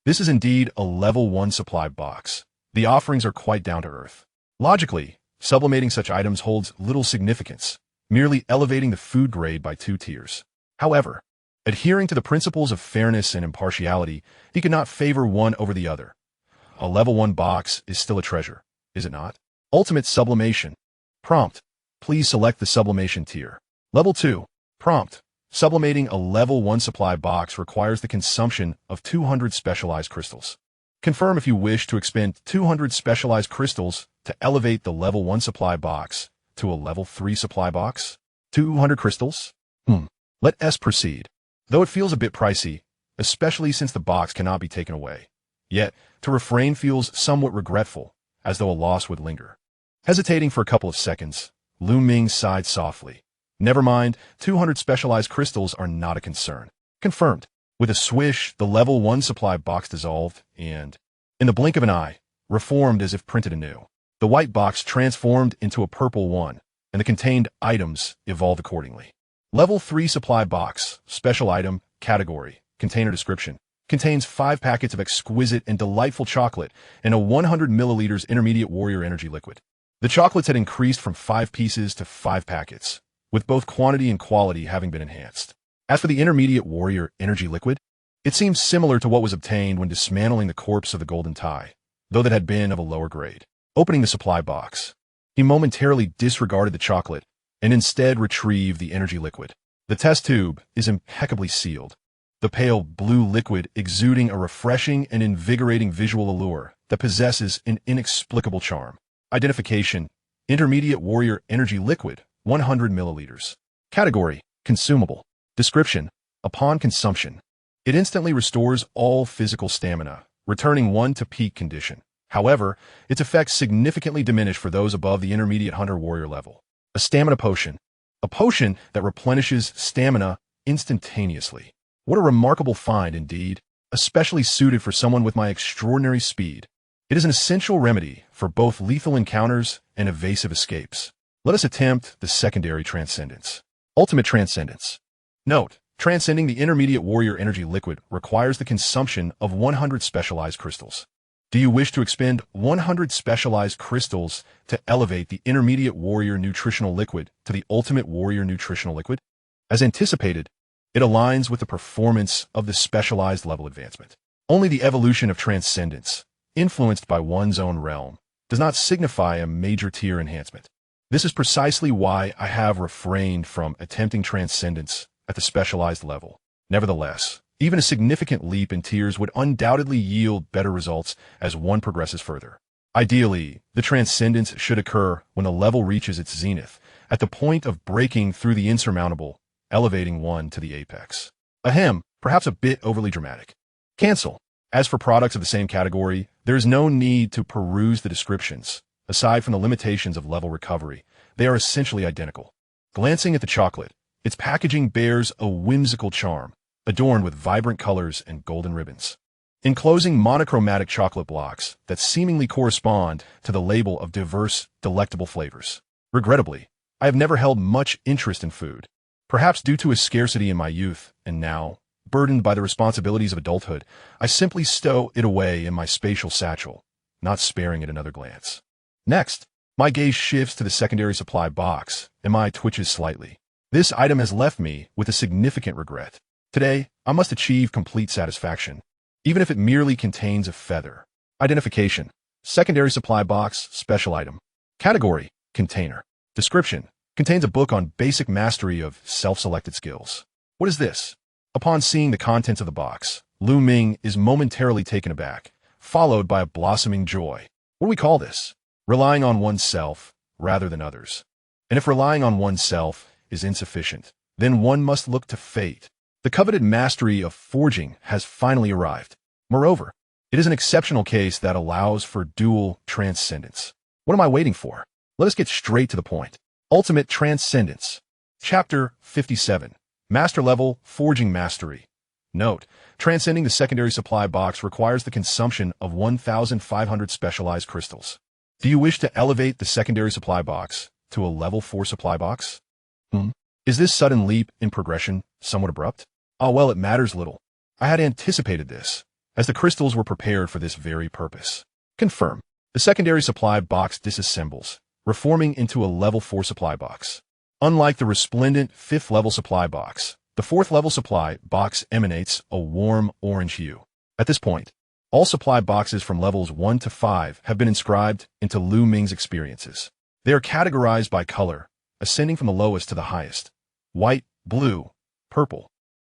This is indeed a level 1 supply box. The offerings are quite down to earth. Logically, sublimating such items holds little significance, merely elevating the food grade by 2 tiers. However, adhering to the principles of fairness and impartiality, he could not favor one over the other. A level 1 box is still a treasure, is it not? Ultimate sublimation. Prompt. Please select the sublimation tier. Level 2. Prompt. Sublimating a level 1 supply box requires the consumption of 200 specialized crystals. Confirm if you wish to expend 200 specialized crystals to elevate the level 1 supply box to a level 3 supply box. 200 crystals? Let us proceed. Though it feels a bit pricey, especially since the box cannot be taken away. Yet, to refrain feels somewhat regretful, as though a loss would linger. Hesitating for a couple of seconds, Ming sighed softly. Never mind, 200 specialized crystals are not a concern. Confirmed. With a swish, the level 1 supply box dissolved and, in the blink of an eye, reformed as if printed anew. The white box transformed into a purple one, and the contained items evolved accordingly. Level 3 supply box, special item, category, container description, contains 5 packets of exquisite and delightful chocolate and a 100 milliliters intermediate warrior energy liquid. The chocolates had increased from 5 pieces to 5 packets, with both quantity and quality having been enhanced. As for the intermediate warrior energy liquid, it seemed similar to what was obtained when dismantling the corpse of the Golden Tai, though that had been of a lower grade. Opening the supply box, he momentarily disregarded the chocolate and instead retrieved the energy liquid. The test tube is impeccably sealed, the pale blue liquid exuding a refreshing and invigorating visual allure that possesses an inexplicable charm. Identification: intermediate warrior energy liquid, 100 milliliters. Category: consumable. Description: upon consumption, it instantly restores all physical stamina, returning one to peak condition. However, its effects significantly diminish for those above the intermediate hunter-warrior level. A stamina potion. A potion that replenishes stamina instantaneously. What a remarkable find indeed, especially suited for someone with my extraordinary speed. It is an essential remedy for both lethal encounters and evasive escapes. Let us attempt the secondary transcendence. Ultimate transcendence. Note: transcending the intermediate warrior energy liquid requires the consumption of 100 specialized crystals. Do you wish to expend 100 specialized crystals to elevate the intermediate warrior nutritional liquid to the ultimate warrior nutritional liquid? As anticipated, it aligns with the performance of the specialized level advancement. Only the evolution of transcendence, influenced by one's own realm, does not signify a major tier enhancement. This is precisely why I have refrained from attempting transcendence at the specialized level. Nevertheless, even a significant leap in tiers would undoubtedly yield better results as one progresses further. Ideally, the transcendence should occur when the level reaches its zenith, at the point of breaking through the insurmountable, elevating one to the apex. Ahem, perhaps a bit overly dramatic. Cancel. As for products of the same category, there is no need to peruse the descriptions. Aside from the limitations of level recovery, they are essentially identical. Glancing at the chocolate, its packaging bears a whimsical charm, adorned with vibrant colors and golden ribbons, enclosing monochromatic chocolate blocks that seemingly correspond to the label of diverse, delectable flavors. Regrettably, I have never held much interest in food. Perhaps due to a scarcity in my youth, and now, burdened by the responsibilities of adulthood, I simply stow it away in my spatial satchel, not sparing it another glance. Next, my gaze shifts to the secondary supply box, and my twitches slightly. This item has left me with a significant regret. Today, I must achieve complete satisfaction, even if it merely contains a feather. Identification: secondary supply box, special item. Category: container. Description: contains a book on basic mastery of self-selected skills. What is this? Upon seeing the contents of the box, Ming is momentarily taken aback, followed by a blossoming joy. What do we call this? Relying on oneself rather than others. And if relying on oneself is insufficient, then one must look to fate. The coveted mastery of forging has finally arrived. Moreover, it is an exceptional case that allows for dual transcendence. What am I waiting for? Let us get straight to the point. Ultimate Transcendence. Chapter 57. Master Level Forging Mastery. Note: transcending the secondary supply box requires the consumption of 1,500 specialized crystals. Do you wish to elevate the secondary supply box to a level 4 supply box? Is this sudden leap in progression somewhat abrupt? Ah, well, it matters little. I had anticipated this, as the crystals were prepared for this very purpose. Confirm. The secondary supply box disassembles, reforming into a level 4 supply box. Unlike the resplendent 5th level supply box, the 4th level supply box emanates a warm orange hue. At this point, all supply boxes from levels 1 to 5 have been inscribed into Ming's experiences. They are categorized by color, ascending from the lowest to the highest: white, blue, purple,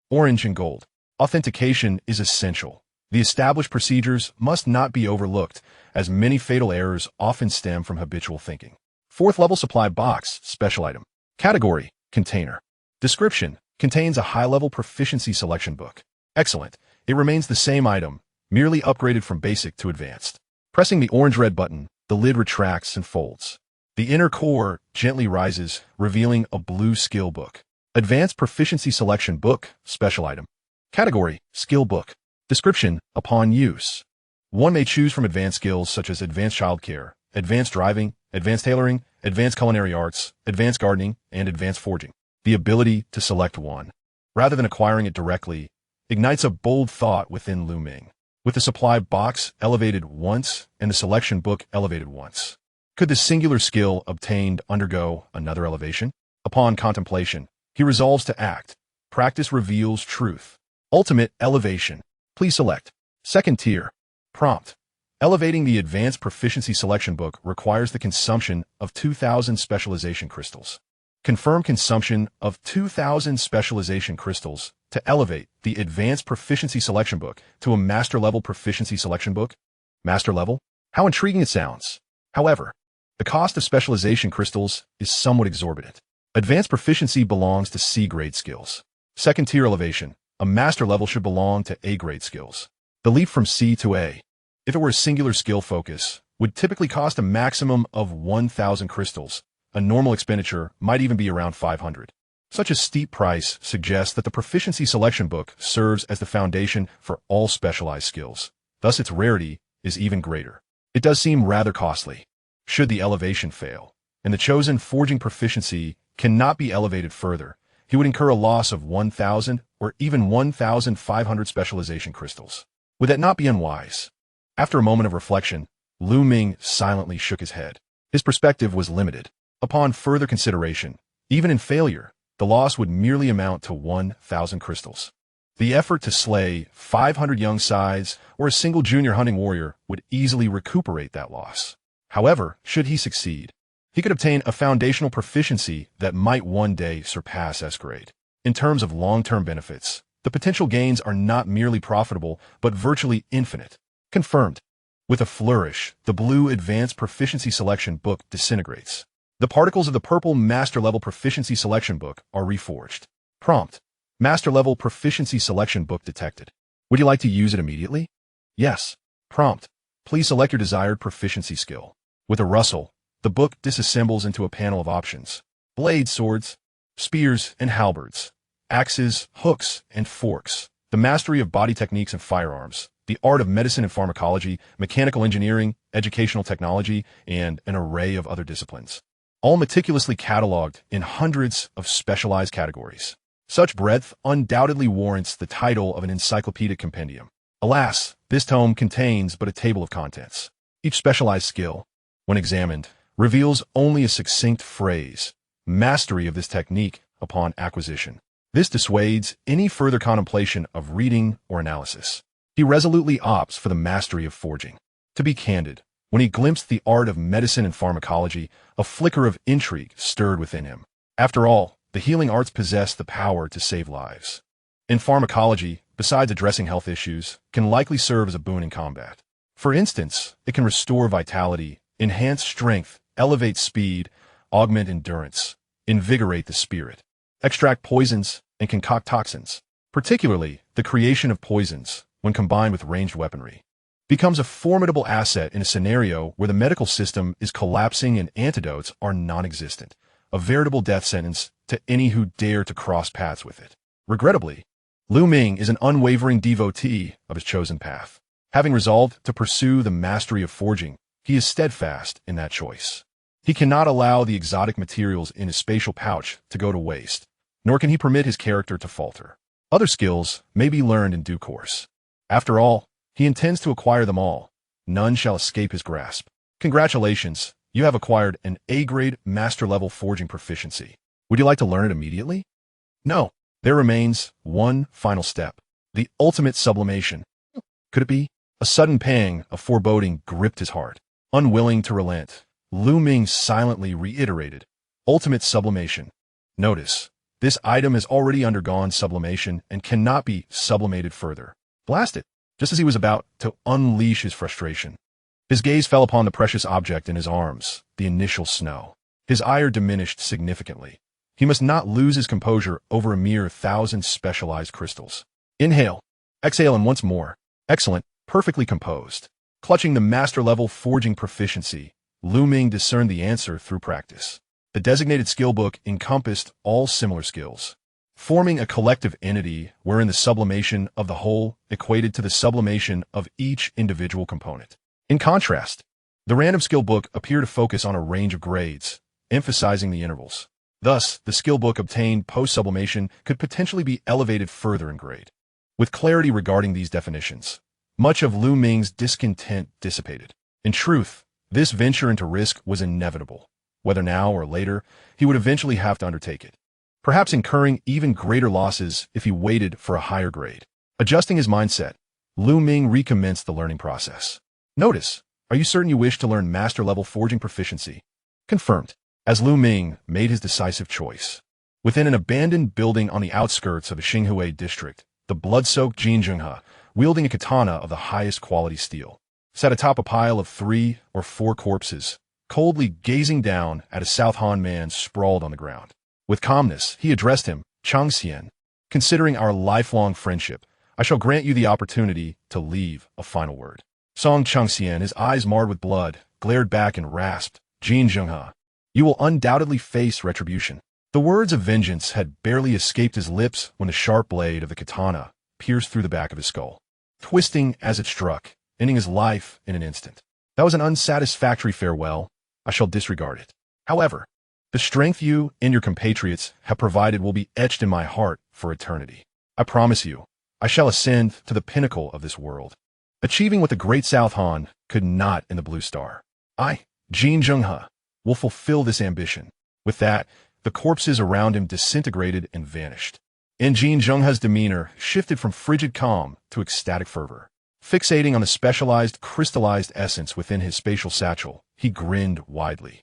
orange, and gold. Authentication is essential. The established procedures must not be overlooked, as many fatal errors often stem from habitual thinking. 4th level supply box, special item. Category: container. Description: contains a high-level proficiency selection book. Excellent. It remains the same item, merely upgraded from basic to advanced. Pressing the orange-red button, the lid retracts and folds. The inner core gently rises, revealing a blue skill book. Advanced Proficiency Selection Book, special item. Category: skill book. Description: upon use, one may choose from advanced skills such as advanced childcare, advanced driving, advanced tailoring, advanced culinary arts, advanced gardening, and advanced forging. The ability to select one, rather than acquiring it directly, ignites a bold thought within Ming. With the supply box elevated once and the selection book elevated once, could the singular skill obtained undergo another elevation? Upon contemplation, he resolves to act. Practice reveals truth. Ultimate elevation. Please select. Second tier. Prompt: elevating the Advanced Proficiency Selection Book requires the consumption of 2,000 specialization crystals. Confirm consumption of 2,000 specialization crystals to elevate the Advanced Proficiency Selection Book to a Master Level Proficiency Selection Book. Master Level? How intriguing it sounds. However, the cost of specialization crystals is somewhat exorbitant. Advanced Proficiency belongs to C-grade skills. Second tier elevation. A Master Level should belong to A-grade skills. The leap from C to A, if it were a singular skill focus, would typically cost a maximum of 1,000 crystals. A normal expenditure might even be around 500. Such a steep price suggests that the Proficiency Selection Book serves as the foundation for all specialized skills. Thus, its rarity is even greater. It does seem rather costly. Should the elevation fail, and the chosen forging proficiency cannot be elevated further, he would incur a loss of 1,000 or even 1,500 specialization crystals. Would that not be unwise? After a moment of reflection, Ming silently shook his head. His perspective was limited. Upon further consideration, even in failure, the loss would merely amount to 1,000 crystals. The effort to slay 500 young Sais or a single junior hunting warrior would easily recuperate that loss. However, should he succeed, he could obtain a foundational proficiency that might one day surpass S-grade. In terms of long-term benefits, the potential gains are not merely profitable, but virtually infinite. Confirmed. With a flourish, the blue Advanced Proficiency Selection Book disintegrates. The particles of the purple Master Level Proficiency Selection Book are reforged. Prompt: Master Level Proficiency Selection Book detected. Would you like to use it immediately? Yes. Prompt: please select your desired proficiency skill. With a rustle, the book disassembles into a panel of options: blades, swords, spears, and halberds, axes, hooks, and forks, the mastery of body techniques and firearms, the art of medicine and pharmacology, mechanical engineering, educational technology, and an array of other disciplines. all meticulously cataloged in hundreds of specialized categories. Such breadth undoubtedly warrants the title of an encyclopedic compendium. Alas, this tome contains but a table of contents. Each specialized skill, when examined, reveals only a succinct phrase, mastery of this technique upon acquisition. This dissuades any further contemplation of reading or analysis. He resolutely opts for the mastery of forging. To be candid, when he glimpsed the art of medicine and pharmacology, a flicker of intrigue stirred within him. After all, the healing arts possess the power to save lives. In pharmacology, besides addressing health issues, can likely serve as a boon in combat. For instance, it can restore vitality, enhance strength, elevate speed, augment endurance, invigorate the spirit, extract poisons, and concoct toxins. Particularly, the creation of poisons, when combined with ranged weaponry, becomes a formidable asset in a scenario where the medical system is collapsing and antidotes are non-existent, a veritable death sentence to any who dare to cross paths with it. Regrettably, Ming is an unwavering devotee of his chosen path. Having resolved to pursue the mastery of forging, he is steadfast in that choice. He cannot allow the exotic materials in his spatial pouch to go to waste, nor can he permit his character to falter. Other skills may be learned in due course. After all, he intends to acquire them all. None shall escape his grasp. Congratulations, you have acquired an A-grade master-level forging proficiency. Would you like to learn it immediately? No. There remains one final step, the ultimate sublimation. Could it be? A sudden pang of foreboding gripped his heart. Unwilling to relent, Ming silently reiterated, ultimate sublimation. Notice, this item has already undergone sublimation and cannot be sublimated further. Blast it! Just as he was about to unleash his frustration, his gaze fell upon the precious object in his arms, the initial snow. His ire diminished significantly. He must not lose his composure over a mere 1,000 specialized crystals. Inhale, exhale, and once more. Excellent, perfectly composed. Clutching the master-level forging proficiency, Ming discerned the answer through practice. The designated skill book encompassed all similar skills, forming a collective entity wherein the sublimation of the whole equated to the sublimation of each individual component. In contrast, the random skill book appeared to focus on a range of grades, emphasizing the intervals. Thus, the skill book obtained post-sublimation could potentially be elevated further in grade. With clarity regarding these definitions, much of Ming's discontent dissipated. In truth, this venture into risk was inevitable. Whether now or later, he would eventually have to undertake it, perhaps incurring even greater losses if he waited for a higher grade. Adjusting his mindset, Ming recommenced the learning process. Notice, are you certain you wish to learn master-level forging proficiency? Confirmed. As Ming made his decisive choice. Within an abandoned building on the outskirts of a Xinhui district, the blood-soaked Jin Zhenghe, wielding a katana of the highest quality steel, sat atop a pile of 3 or 4 corpses, coldly gazing down at a South Han man sprawled on the ground. With calmness, he addressed him, Changxian. Considering our lifelong friendship, I shall grant you the opportunity to leave a final word. Song Changxian, his eyes marred with blood, glared back and rasped, Jin Zhenghe, you will undoubtedly face retribution. The words of vengeance had barely escaped his lips when the sharp blade of the katana pierced through the back of his skull, twisting as it struck, ending his life in an instant. That was an unsatisfactory farewell. I shall disregard it. However, the strength you and your compatriots have provided will be etched in my heart for eternity. I promise you, I shall ascend to the pinnacle of this world, achieving what the great South Han could not in the Blue Star. I, Jin Zhenghe, will fulfill this ambition. With that, the corpses around him disintegrated and vanished. And Jin Zhenghe's demeanor shifted from frigid calm to ecstatic fervor. Fixating on the specialized crystallized essence within his spatial satchel, he grinned widely.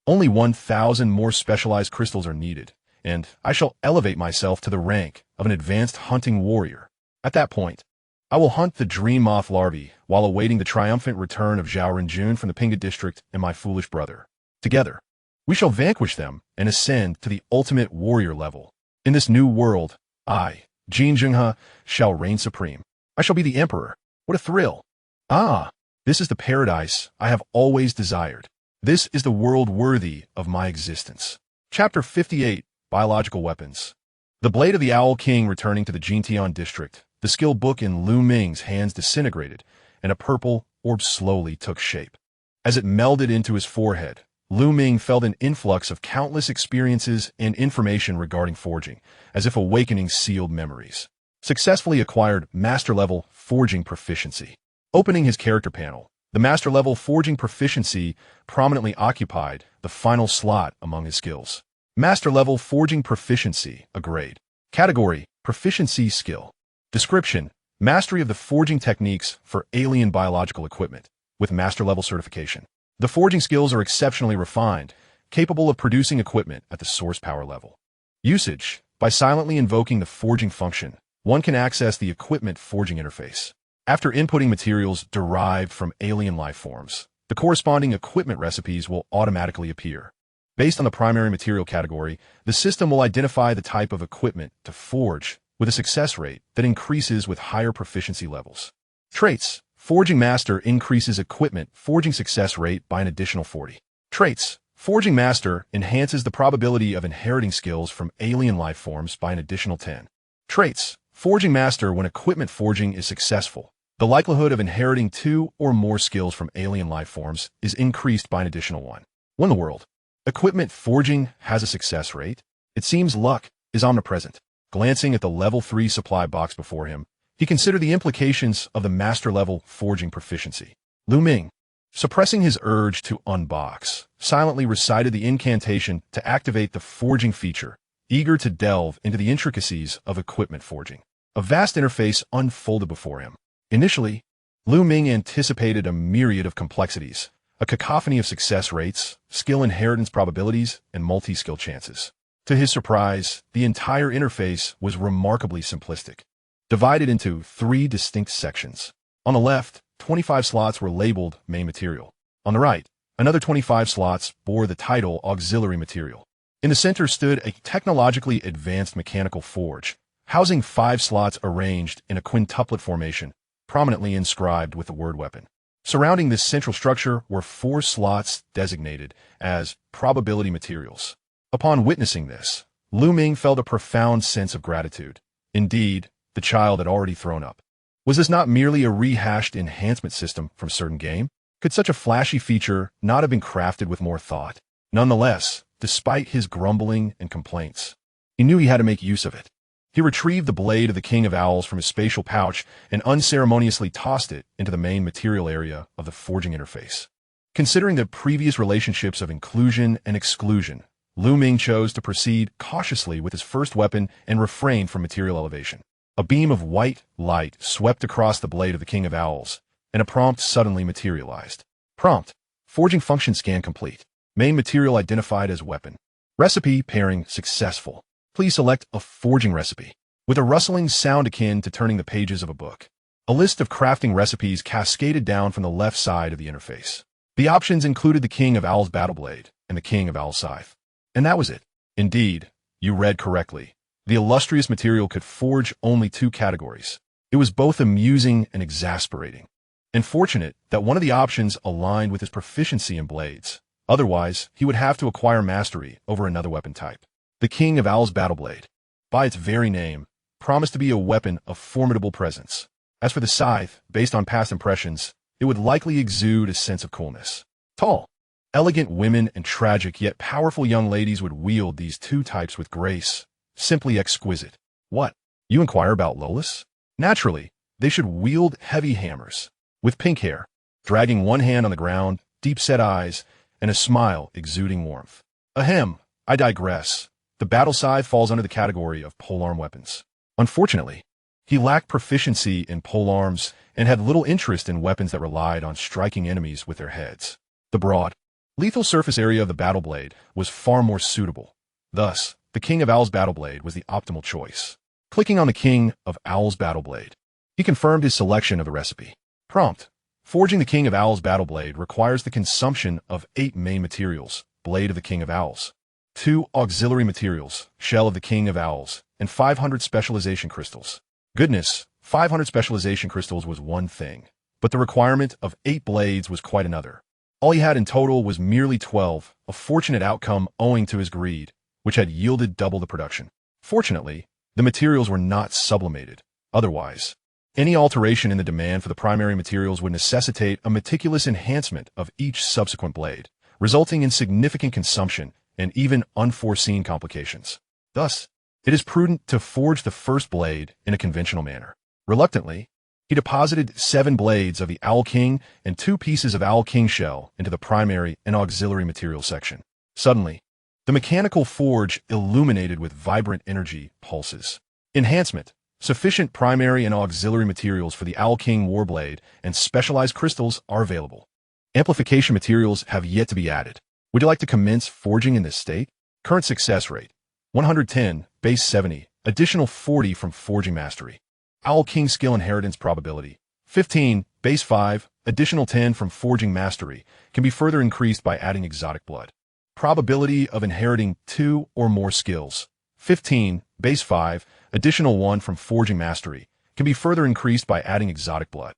Only 1,000 more specialized crystals are needed, and I shall elevate myself to the rank of an advanced hunting warrior. At that point, I will hunt the dream moth larvae while awaiting the triumphant return of Zhao Renjun from the Pinga district and my foolish brother. Together, we shall vanquish them and ascend to the ultimate warrior level. In this new world, I, Jin Zhenghe, shall reign supreme. I shall be the emperor. What a thrill! Ah, this is the paradise I have always desired. This is the world worthy of my existence. Chapter 58, Biological Weapons. The blade of the Owl King returning to the Jintian district, the skill book in Ming's hands disintegrated, and a purple orb slowly took shape. As it melded into his forehead, Ming felt an influx of countless experiences and information regarding forging, as if awakening sealed memories. Successfully acquired master-level forging proficiency. Opening his character panel, the master-level forging proficiency prominently occupied the final slot among his skills. Master-level forging proficiency, a grade. Category, proficiency skill. Description, mastery of the forging techniques for alien biological equipment, with master-level certification. The forging skills are exceptionally refined, capable of producing equipment at the source power level. Usage, by silently invoking the forging function, one can access the equipment forging interface. After inputting materials derived from alien life forms, the corresponding equipment recipes will automatically appear. Based on the primary material category, the system will identify the type of equipment to forge with a success rate that increases with higher proficiency levels. Traits. Forging Master increases equipment forging success rate by an additional 40. Traits. Forging Master enhances the probability of inheriting skills from alien life forms by an additional 10. Traits. Forging Master, when equipment forging is successful, the likelihood of inheriting 2 or more skills from alien life forms is increased by an additional 1. When the world equipment forging has a success rate, it seems luck is omnipresent. Glancing at the level 3 supply box before him, he considered the implications of the master-level forging proficiency. Ming, suppressing his urge to unbox, silently recited the incantation to activate the forging feature, eager to delve into the intricacies of equipment forging. A vast interface unfolded before him. Initially, Ming anticipated a myriad of complexities, a cacophony of success rates, skill inheritance probabilities, and multi-skill chances. To his surprise, the entire interface was remarkably simplistic, divided into 3 distinct sections. On the left, 25 slots were labeled main material. On the right, another 25 slots bore the title auxiliary material. In the center stood a technologically advanced mechanical forge, housing 5 slots arranged in a quintuplet formation, prominently inscribed with the word weapon. Surrounding this central structure were 4 slots designated as probability materials. Upon witnessing this, Ming felt a profound sense of gratitude. Indeed, the child had already thrown up. Was this not merely a rehashed enhancement system from a certain game? Could such a flashy feature not have been crafted with more thought? Nonetheless, despite his grumbling and complaints, he knew he had to make use of it. He retrieved the blade of the King of Owls from his spatial pouch and unceremoniously tossed it into the main material area of the forging interface. Considering the previous relationships of inclusion and exclusion, Ming chose to proceed cautiously with his first weapon and refrain from material elevation. A beam of white light swept across the blade of the King of Owls, and a prompt suddenly materialized. Prompt: forging function scan complete. Main material identified as weapon. Recipe pairing successful. Please select a forging recipe. With a rustling sound akin to turning the pages of a book, a list of crafting recipes cascaded down from the left side of the interface. The options included the King of Owls battle blade and the King of Owls scythe. And that was it. Indeed, you read correctly. The illustrious material could forge only 2 categories. It was both amusing and exasperating, and fortunate that one of the options aligned with his proficiency in blades. Otherwise, he would have to acquire mastery over another weapon type. The King of Owls battle blade, by its very name, promised to be a weapon of formidable presence. As for the scythe, based on past impressions, it would likely exude a sense of coolness. Tall, elegant women and tragic yet powerful young ladies would wield these 2 types with grace. Simply exquisite. What? You inquire about Lolis? Naturally, they should wield heavy hammers, with pink hair, dragging one hand on the ground, deep-set eyes, and a smile exuding warmth. Ahem, I digress. The battle scythe falls under the category of polearm weapons. Unfortunately, he lacked proficiency in polearms and had little interest in weapons that relied on striking enemies with their heads. The broad, lethal surface area of the battle blade was far more suitable. Thus, the King of Owls battle blade was the optimal choice. Clicking on the King of Owls battle blade, he confirmed his selection of the recipe. Prompt: forging the King of Owls battle blade requires the consumption of 8 main materials: blade of the King of Owls, 2 auxiliary materials, shell of the King of Owls, and 500 specialization crystals. Goodness, 500 specialization crystals was one thing, but the requirement of 8 blades was quite another. All he had in total was merely 12, a fortunate outcome owing to his greed, which had yielded double the production. Fortunately, the materials were not sublimated. Otherwise, any alteration in the demand for the primary materials would necessitate a meticulous enhancement of each subsequent blade, resulting in significant consumption and even unforeseen complications. Thus, it is prudent to forge the first blade in a conventional manner. Reluctantly, he deposited 7 blades of the Owl King and 2 pieces of Owl King shell into the primary and auxiliary material section. Suddenly, the mechanical forge illuminated with vibrant energy pulses. Enhancement. Sufficient primary and auxiliary materials for the Owl King Warblade and specialized crystals are available. Amplification materials have yet to be added. Would you like to commence forging in this state? Current success rate: 110, base 70, additional 40 from forging mastery. Owl King skill inheritance probability: 15, base 5, additional 10 from forging mastery, can be further increased by adding exotic blood. Probability of inheriting 2 or more skills: 15, base 5, additional 1 from forging mastery, can be further increased by adding exotic blood.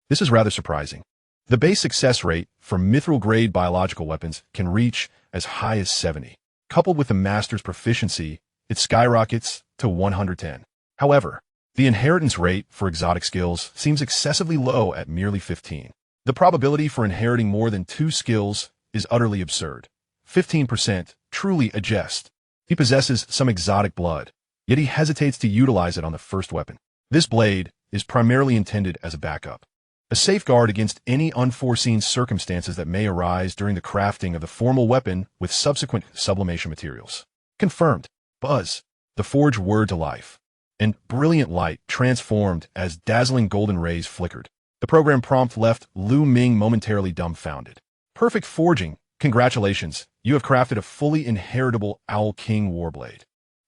This is rather surprising. The base success rate for mithril-grade biological weapons can reach as high as 70. Coupled with the master's proficiency, it skyrockets to 110. However, the inheritance rate for exotic skills seems excessively low at merely 15. The probability for inheriting more than 2 skills is utterly absurd. 15%, truly a jest. He possesses some exotic blood, yet he hesitates to utilize it on the first weapon. This blade is primarily intended as a backup, a safeguard against any unforeseen circumstances that may arise during the crafting of the formal weapon with subsequent sublimation materials. Confirmed. Buzz. The forge whirred to life, and brilliant light transformed as dazzling golden rays flickered. The program prompt left Ming momentarily dumbfounded. Perfect forging. Congratulations, you have crafted a fully inheritable Owl King Warblade.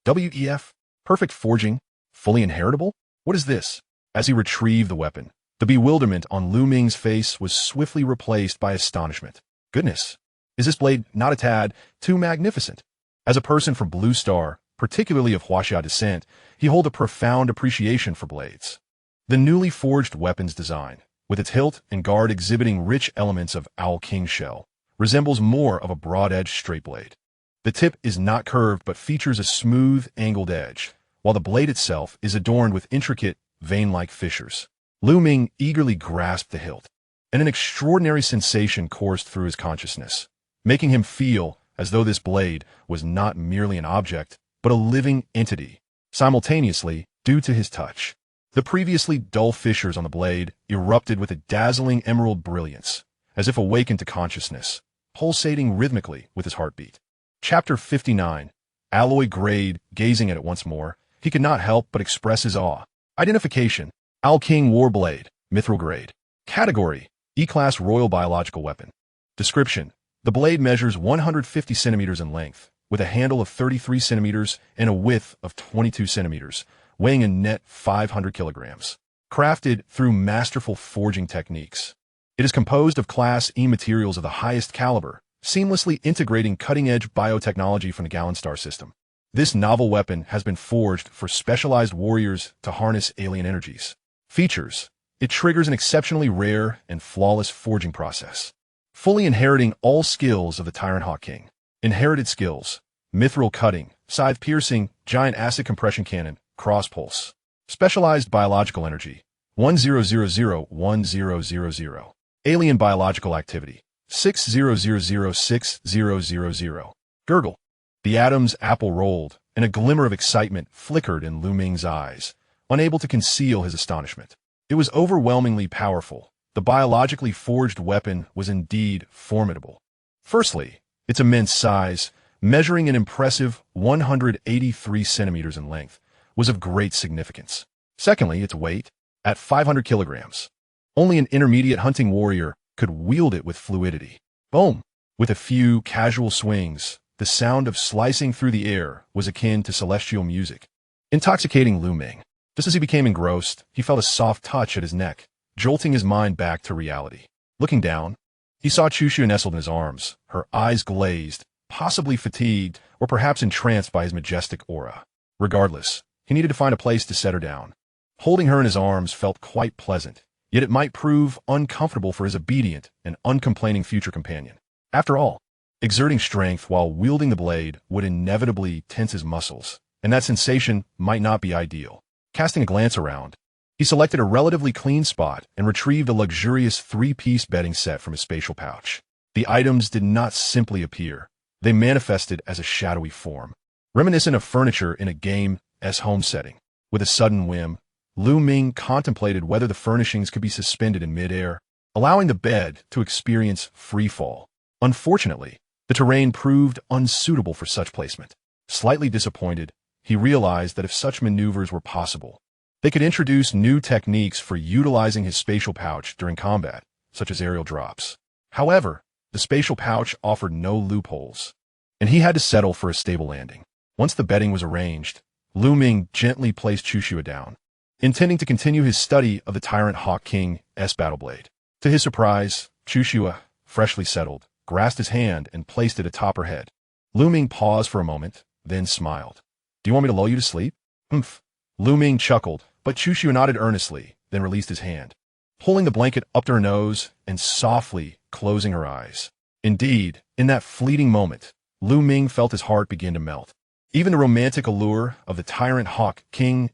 WEF? Perfect forging? Fully inheritable? What is this? As he retrieved the weapon, the bewilderment on Ming's face was swiftly replaced by astonishment. Goodness, is this blade not a tad too magnificent? As a person from Blue Star, particularly of Huaxia descent, he holds a profound appreciation for blades. The newly forged weapon's design, with its hilt and guard exhibiting rich elements of Owl King shell, resembles more of a broad-edged straight blade. The tip is not curved but features a smooth, angled edge, while the blade itself is adorned with intricate, vein-like fissures. Ming eagerly grasped the hilt, and an extraordinary sensation coursed through his consciousness, making him feel as though this blade was not merely an object, but a living entity. Simultaneously, due to his touch, the previously dull fissures on the blade erupted with a dazzling emerald brilliance, as if awakened to consciousness, pulsating rhythmically with his heartbeat. Chapter 59. Alloy Grade. Gazing at it once more, he could not help but express his awe. Identification: Owl King Warblade, Mithril Grade. Category: E-Class Royal Biological Weapon. Description: the blade measures 150 centimeters in length, with a handle of 33 centimeters and a width of 22 centimeters, weighing a net 500 kilograms. Crafted through masterful forging techniques. It is composed of Class E materials of the highest caliber, seamlessly integrating cutting-edge biotechnology from the Jialan Star System. This novel weapon has been forged for specialized warriors to harness alien energies. Features: it triggers an exceptionally rare and flawless forging process, fully inheriting all skills of the Tyrant Hawk King. Inherited skills: mithril cutting, scythe piercing, giant acid compression cannon, cross pulse. Specialized biological energy: 10001000. Alien biological activity: 60006000. Gurgle. The Adam's apple rolled, and a glimmer of excitement flickered in Ming's eyes, unable to conceal his astonishment. It was overwhelmingly powerful. The biologically forged weapon was indeed formidable. Firstly, its immense size, measuring an impressive 183 centimeters in length, was of great significance. Secondly, its weight, at 500 kilograms. Only an intermediate hunting warrior could wield it with fluidity. Boom! With a few casual swings, the sound of slicing through the air was akin to celestial music, intoxicating Ming. Just as he became engrossed, he felt a soft touch at his neck, jolting his mind back to reality. Looking down, he saw Chushu nestled in his arms, her eyes glazed, possibly fatigued, or perhaps entranced by his majestic aura. Regardless, he needed to find a place to set her down. Holding her in his arms felt quite pleasant, yet it might prove uncomfortable for his obedient and uncomplaining future companion. After all, exerting strength while wielding the blade would inevitably tense his muscles, and that sensation might not be ideal. Casting a glance around, he selected a relatively clean spot and retrieved a luxurious 3-piece bedding set from his spatial pouch. The items did not simply appear. They manifested as a shadowy form, reminiscent of furniture in a game's home setting. With a sudden whim, Ming contemplated whether the furnishings could be suspended in midair, allowing the bed to experience free fall. Unfortunately, the terrain proved unsuitable for such placement. Slightly disappointed, he realized that if such maneuvers were possible, they could introduce new techniques for utilizing his spatial pouch during combat, such as aerial drops. However, the spatial pouch offered no loopholes, and he had to settle for a stable landing. Once the bedding was arranged, Ming gently placed Chushua down, intending to continue his study of the Tyrant Hawk King's battleblade. To his surprise, Chushua, freshly settled, grasped his hand and placed it atop her head. Ming paused for a moment, then smiled. "Do you want me to lull you to sleep?" "Humph." Ming chuckled, but Chushua nodded earnestly, then released his hand, pulling the blanket up to her nose and softly closing her eyes. Indeed, in that fleeting moment, Ming felt his heart begin to melt. Even the romantic allure of the Tyrant Hawk King's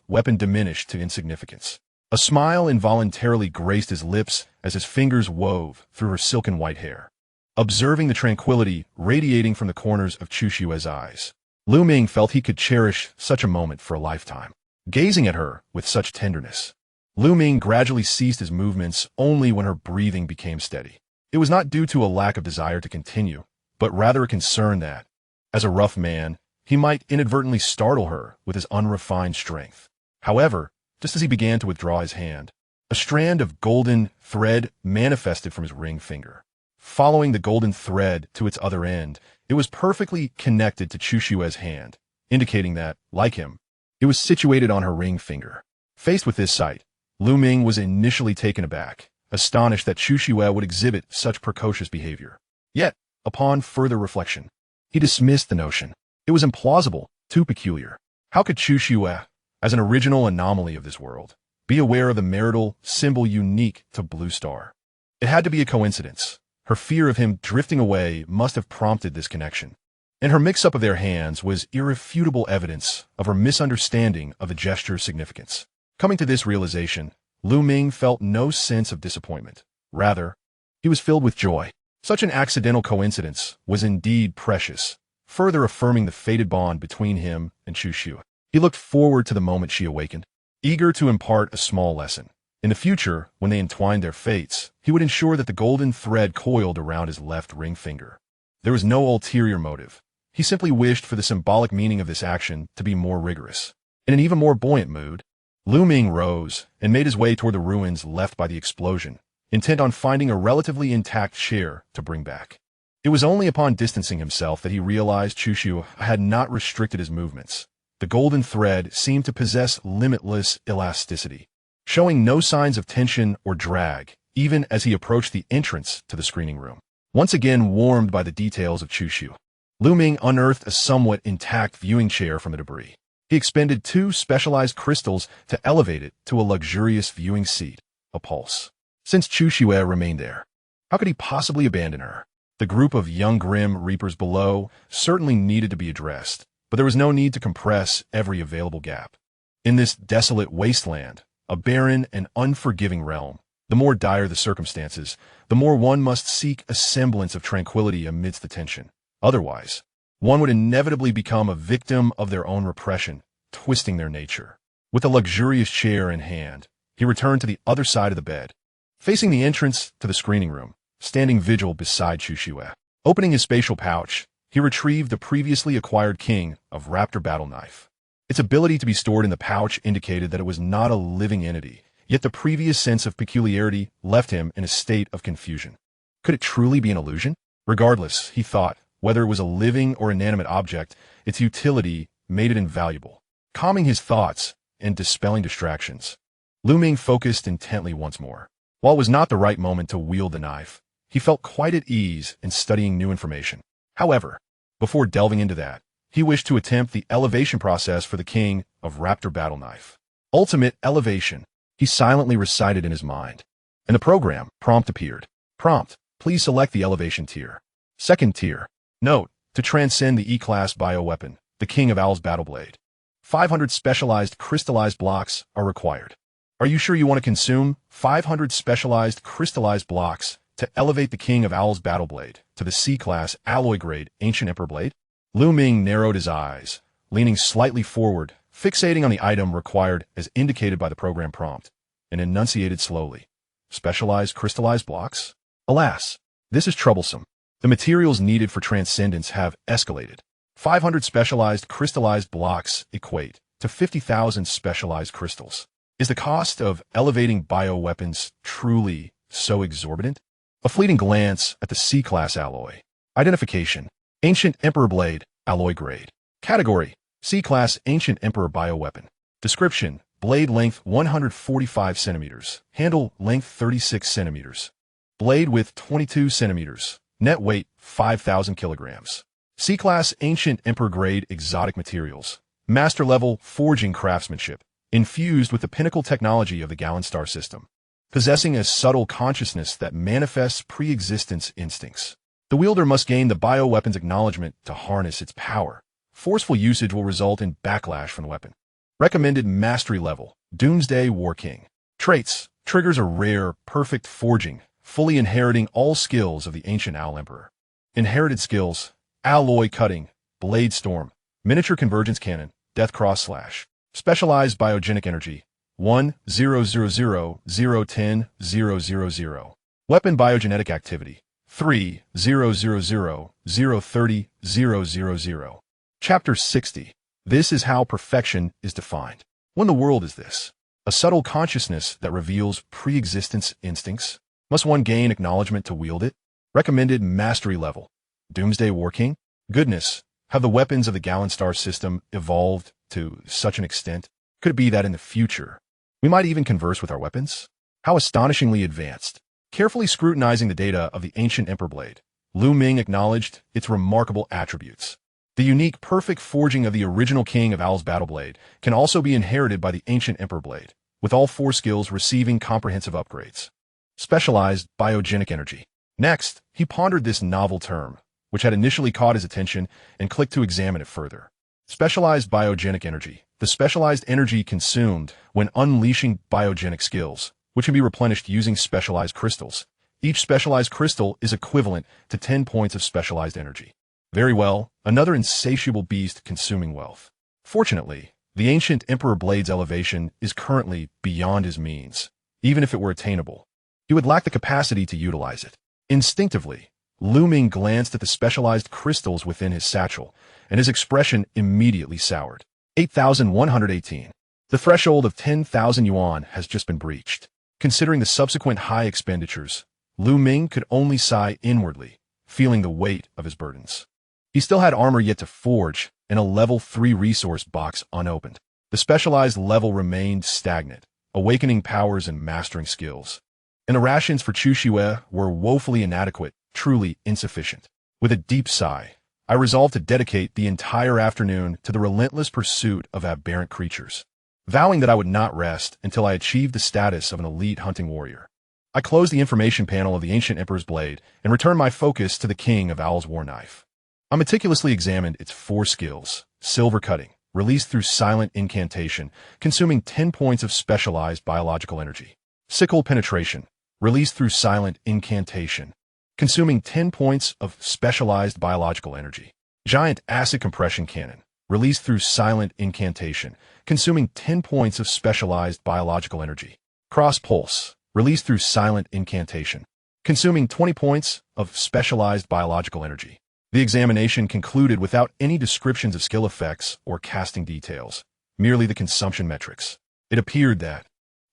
weapon diminished to insignificance. A smile involuntarily graced his lips as his fingers wove through her silken white hair. Observing the tranquility radiating from the corners of Chushua's eyes, Ming felt he could cherish such a moment for a lifetime. Gazing at her with such tenderness, Ming gradually ceased his movements only when her breathing became steady. It was not due to a lack of desire to continue, but rather a concern that, as a rough man, he might inadvertently startle her with his unrefined strength. However, just as he began to withdraw his hand, a strand of golden thread manifested from his ring finger. Following the golden thread to its other end, it was perfectly connected to Chushua's hand, indicating that, like him, it was situated on her ring finger. Faced with this sight, Ming was initially taken aback, astonished that Chushua would exhibit such precocious behavior. Yet, upon further reflection, he dismissed the notion. It was implausible, too peculiar. How could Chushua, as an original anomaly of this world, be aware of the marital symbol unique to Blue Star? It had to be a coincidence. Her fear of him drifting away must have prompted this connection, and her mix-up of their hands was irrefutable evidence of her misunderstanding of the gesture's significance. Coming to this realization, Ming felt no sense of disappointment. Rather, he was filled with joy. Such an accidental coincidence was indeed precious, further affirming the fated bond between him and Chushua. He looked forward to the moment she awakened, eager to impart a small lesson. In the future, when they entwined their fates, he would ensure that the golden thread coiled around his left ring finger. There was no ulterior motive. He simply wished for the symbolic meaning of this action to be more rigorous. In an even more buoyant mood, Ming rose and made his way toward the ruins left by the explosion, intent on finding a relatively intact chair to bring back. It was only upon distancing himself that he realized Chushua had not restricted his movements. The golden thread seemed to possess limitless elasticity, showing no signs of tension or drag, even as he approached the entrance to the screening room. Once again warmed by the details of Chushua, Ming unearthed a somewhat intact viewing chair from the debris. He expended 2 specialized crystals to elevate it to a luxurious viewing seat, a pulse. Since Chushua remained there, how could he possibly abandon her? The group of young Grim Reapers below certainly needed to be addressed, but there was no need to compress every available gap. In this desolate wasteland, a barren and unforgiving realm, the more dire the circumstances, the more one must seek a semblance of tranquility amidst the tension. Otherwise, one would inevitably become a victim of their own repression, twisting their nature. With a luxurious chair in hand, he returned to the other side of the bed, facing the entrance to the screening room, standing vigil beside Chushua. Opening his spatial pouch, he retrieved the previously acquired King of Raptor battle knife. Its ability to be stored in the pouch indicated that it was not a living entity, yet the previous sense of peculiarity left him in a state of confusion. Could it truly be an illusion? Regardless, he thought, whether it was a living or inanimate object, its utility made it invaluable. Calming his thoughts and dispelling distractions, Ming focused intently once more. While it was not the right moment to wield the knife, he felt quite at ease in studying new information. However, before delving into that, he wished to attempt the elevation process for the King of Raptor battle knife. Ultimate elevation, he silently recited in his mind. And the program prompt appeared. Prompt, please select the elevation tier. Second tier. Note, to transcend the E-class bioweapon, the King of Owl's battleblade, 500 specialized crystallized blocks are required. Are you sure you want to consume 500 specialized crystallized blocks to elevate the King of Owls battle blade to the C-class alloy-grade Ancient Emperor blade? Ming narrowed his eyes, leaning slightly forward, fixating on the item required as indicated by the program prompt, and enunciated slowly. Specialized crystallized blocks? Alas, this is troublesome. The materials needed for transcendence have escalated. 500 specialized crystallized blocks equate to 50,000 specialized crystals. Is the cost of elevating bioweapons truly so exorbitant? A fleeting glance at the C-class alloy. Identification: Ancient Emperor blade, alloy grade. Category: C-class Ancient Emperor bioweapon. Description: blade length 145 centimeters, handle length 36 centimeters. Blade width 22 centimeters, net weight 5,000 kilograms. C-class Ancient Emperor grade exotic materials. Master level forging craftsmanship, infused with the pinnacle technology of the Jialan Star System. Possessing a subtle consciousness that manifests pre-existence instincts. The wielder must gain the bioweapon's acknowledgement to harness its power. Forceful usage will result in backlash from the weapon. Recommended mastery level: Doomsday War King. Traits: triggers a rare, perfect forging, fully inheriting all skills of the Ancient Owl Emperor. Inherited skills: alloy cutting, blade storm, miniature convergence cannon, death cross slash. Specialized biogenic energy: 1-000-010-000. Weapon biogenetic activity: 3-000-030-000. Chapter 60. This is how perfection is defined. When the world is this, a subtle consciousness that reveals pre-existence instincts, must one gain acknowledgement to wield it? Recommended mastery level: Doomsday War King. Goodness, have the weapons of the Jialan Star System evolved to such an extent? Could it be that in the future, we might even converse with our weapons? How astonishingly advanced. Carefully scrutinizing the data of the Ancient Emperor blade, Ming acknowledged its remarkable attributes. The unique, perfect forging of the original King of Owls battle blade can also be inherited by the Ancient Emperor blade, with all 4 skills receiving comprehensive upgrades. Specialized biogenic energy. Next, he pondered this novel term, which had initially caught his attention, and clicked to examine it further. Specialized biogenic energy. The specialized energy consumed when unleashing biogenic skills, which can be replenished using specialized crystals. Each specialized crystal is equivalent to 10 points of specialized energy. Very well, another insatiable beast consuming wealth. Fortunately, the Ancient Emperor blade's elevation is currently beyond his means. Even if it were attainable, he would lack the capacity to utilize it. Instinctively, Ming glanced at the specialized crystals within his satchel, and his expression immediately soured. 8,118. The threshold of 10,000 yuan has just been breached. Considering the subsequent high expenditures, Ming could only sigh inwardly, feeling the weight of his burdens. He still had armor yet to forge and a level 3 resource box unopened. The specialized level remained stagnant, awakening powers and mastering skills. And the rations for Chu Xue were woefully inadequate, truly insufficient. With a deep sigh, I resolved to dedicate the entire afternoon to the relentless pursuit of aberrant creatures, vowing that I would not rest until I achieved the status of an elite hunting warrior. I closed the information panel of the Ancient Emperor's blade and returned my focus to the King of Owls war knife. I meticulously examined its 4 skills. Silver cutting, released through silent incantation, consuming 10 points of specialized biological energy. Sickle penetration, released through silent incantation, consuming 10 points of specialized biological energy. Giant acid compression cannon, released through silent incantation, consuming 10 points of specialized biological energy. Cross pulse, released through silent incantation, consuming 20 points of specialized biological energy. The examination concluded without any descriptions of skill effects or casting details, merely the consumption metrics. It appeared that,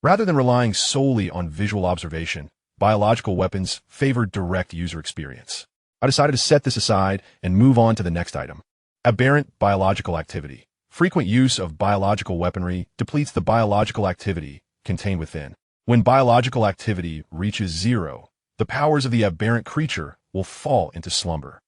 rather than relying solely on visual observation, biological weapons favored direct user experience. I decided to set this aside and move on to the next item. Aberrant biological activity. Frequent use of biological weaponry depletes the biological activity contained within. When biological activity reaches 0, the powers of the aberrant creature will fall into slumber,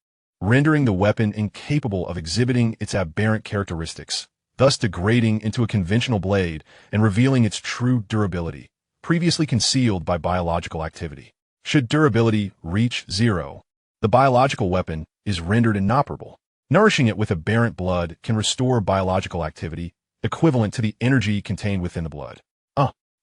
rendering the weapon incapable of exhibiting its aberrant characteristics, thus degrading into a conventional blade and revealing its true durability, previously concealed by biological activity. Should durability reach 0, the biological weapon is rendered inoperable. Nourishing it with aberrant blood can restore biological activity, equivalent to the energy contained within the blood.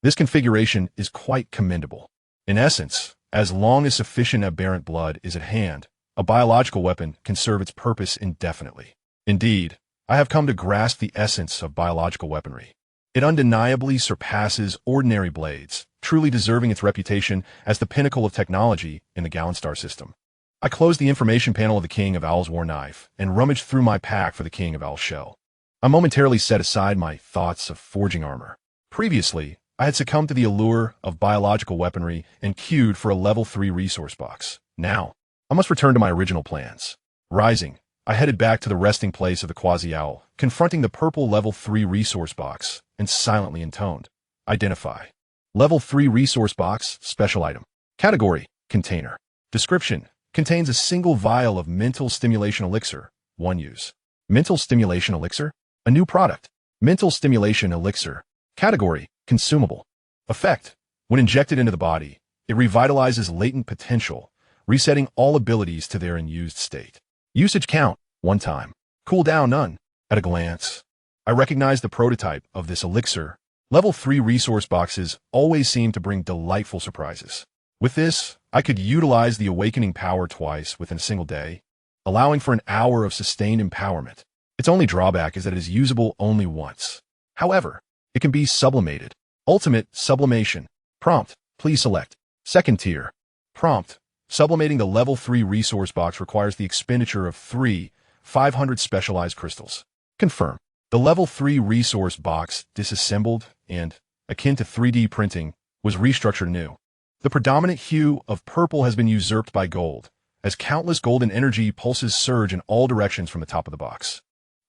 This configuration is quite commendable. In essence, As long as sufficient aberrant blood is at hand, a biological weapon can serve its purpose indefinitely. Indeed, I have come to grasp the essence of biological weaponry. It undeniably surpasses ordinary blades, truly deserving its reputation as the pinnacle of technology in the Jialan Star System. I closed the information panel of the King of Owl's War Knife and rummaged through my pack for the King of Owl's Shell. I momentarily set aside my thoughts of forging armor. Previously, I had succumbed to the allure of biological weaponry and queued for a level 3 resource box. Now, I must return to my original plans. Rising, I headed back to the resting place of the Quasi-Owl, confronting the purple level 3 resource box, and silently intoned. Identify. Level 3 resource box, special item. Category, container. Description, contains a single vial of mental stimulation elixir, 1 use. Mental stimulation elixir? A new product. Mental stimulation elixir. Category, consumable. Effect, when injected into the body, it revitalizes latent potential, resetting all abilities to their unused state. Usage count, 1 time. Cooldown, none. At a glance, I recognize the prototype of this elixir. Level 3 resource boxes always seem to bring delightful surprises. With this, I could utilize the awakening power twice within a single day, allowing for an hour of sustained empowerment. Its only drawback is that it is usable only once. However, it can be sublimated. Ultimate sublimation. Prompt, please select. Second tier. Prompt, sublimating the level 3 resource box requires the expenditure of 500 specialized crystals. Confirm. The level 3 resource box, disassembled and, akin to 3D printing, was restructured anew. The predominant hue of purple has been usurped by gold, as countless golden energy pulses surge in all directions from the top of the box.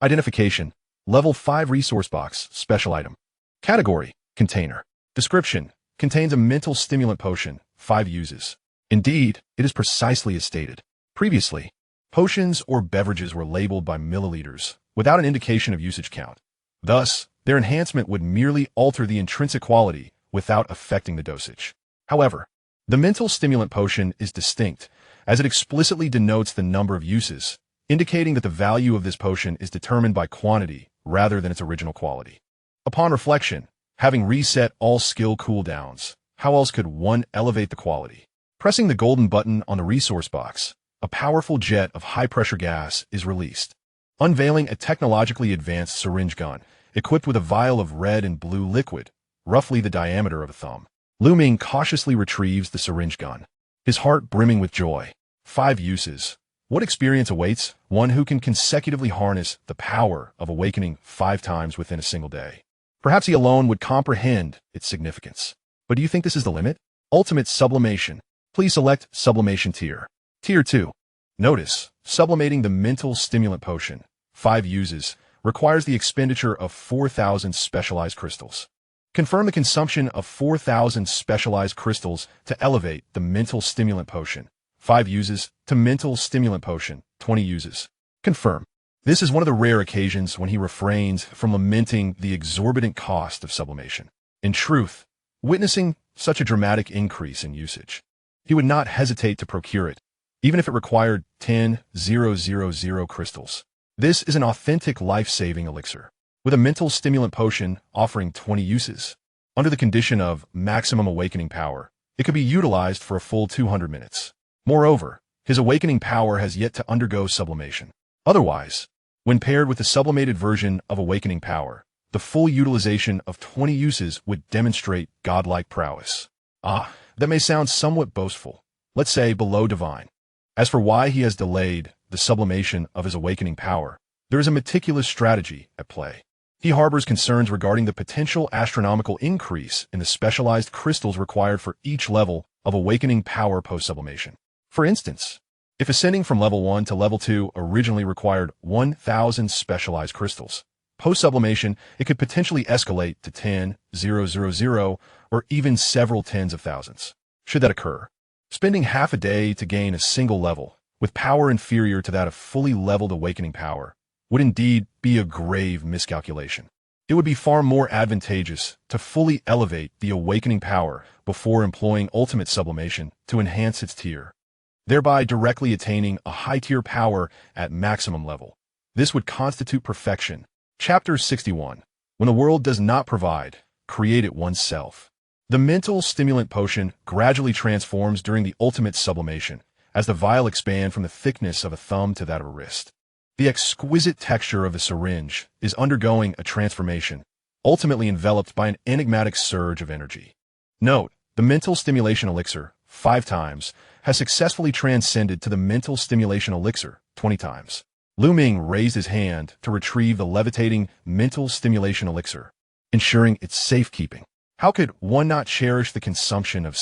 Identification. Level 5 resource box, special item. Category, container. Description, contains a mental stimulant potion, 5 uses. Indeed, it is precisely as stated. Previously, potions or beverages were labeled by milliliters, without an indication of usage count. Thus, their enhancement would merely alter the intrinsic quality without affecting the dosage. However, the mental stimulant potion is distinct, as it explicitly denotes the number of uses, indicating that the value of this potion is determined by quantity rather than its original quality. Upon reflection, having reset all skill cooldowns, how else could one elevate the quality? Pressing the golden button on the resource box, a powerful jet of high-pressure gas is released, unveiling a technologically advanced syringe gun, equipped with a vial of red and blue liquid, roughly the diameter of a thumb. Ming cautiously retrieves the syringe gun, his heart brimming with joy. 5 uses. What experience awaits one who can consecutively harness the power of awakening 5 times within a single day? Perhaps he alone would comprehend its significance. But do you think this is the limit? Ultimate sublimation. Please select sublimation tier. Tier 2. Notice, sublimating the mental stimulant potion, 5 uses, requires the expenditure of 4,000 specialized crystals. Confirm the consumption of 4,000 specialized crystals to elevate the mental stimulant potion, 5 uses, to mental stimulant potion, 20 uses. Confirm. This is one of the rare occasions when he refrains from lamenting the exorbitant cost of sublimation. In truth, witnessing such a dramatic increase in usage, he would not hesitate to procure it, even if it required 10,000 crystals. This is an authentic life-saving elixir, with a mental stimulant potion offering 20 uses. Under the condition of maximum awakening power, it could be utilized for a full 200 minutes. Moreover, his awakening power has yet to undergo sublimation. Otherwise, when paired with the sublimated version of awakening power, the full utilization of 20 uses would demonstrate godlike prowess. That may sound somewhat boastful, let's say below divine. As for why he has delayed the sublimation of his awakening power, there is a meticulous strategy at play. He harbors concerns regarding the potential astronomical increase in the specialized crystals required for each level of awakening power post-sublimation. For instance, if ascending from level 1 to level 2 originally required 1,000 specialized crystals, post-sublimation it could potentially escalate to 10,000 or even several tens of thousands. Should that occur, spending half a day to gain a single level, with power inferior to that of fully leveled awakening power, would indeed be a grave miscalculation. It would be far more advantageous to fully elevate the awakening power before employing ultimate sublimation to enhance its tier, thereby directly attaining a high-tier power at maximum level. This would constitute perfection. Chapter 61. When the world does not provide, create it oneself. The mental stimulant potion gradually transforms during the ultimate sublimation, as the vial expands from the thickness of a thumb to that of a wrist. The exquisite texture of the syringe is undergoing a transformation, ultimately enveloped by an enigmatic surge of energy. Note, the mental stimulation elixir, 5 times, has successfully transcended to the mental stimulation elixir, 20 times. Ming raised his hand to retrieve the levitating mental stimulation elixir, ensuring its safekeeping. How could one not cherish the consumption of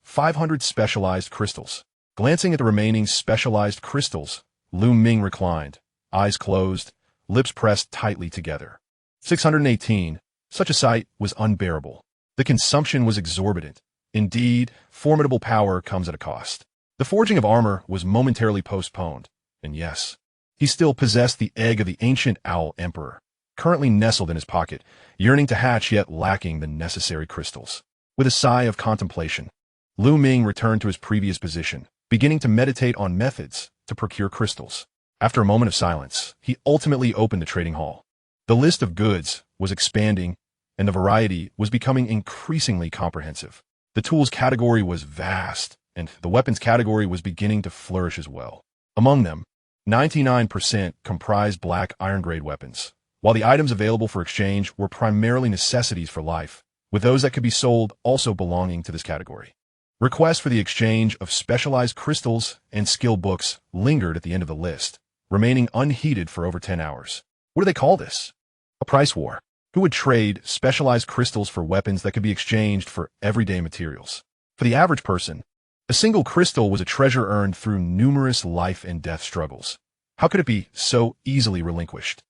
500 specialized crystals? Glancing at the remaining specialized crystals, Ming reclined, eyes closed, lips pressed tightly together. 618. Such a sight was unbearable. The consumption was exorbitant. Indeed, formidable power comes at a cost. The forging of armor was momentarily postponed, and yes, he still possessed the egg of the ancient owl emperor, currently nestled in his pocket, yearning to hatch yet lacking the necessary crystals. With a sigh of contemplation, Ming returned to his previous position, beginning to meditate on methods to procure crystals. After a moment of silence, he ultimately opened the trading hall. The list of goods was expanding, and the variety was becoming increasingly comprehensive. The tools category was vast, and the weapons category was beginning to flourish as well. Among them, 99% comprised black iron-grade weapons, while the items available for exchange were primarily necessities for life, with those that could be sold also belonging to this category. Requests for the exchange of specialized crystals and skill books lingered at the end of the list, remaining unheeded for over 10 hours. What do they call this? A price war. Who would trade specialized crystals for weapons that could be exchanged for everyday materials? For the average person, a single crystal was a treasure earned through numerous life and death struggles. How could it be so easily relinquished?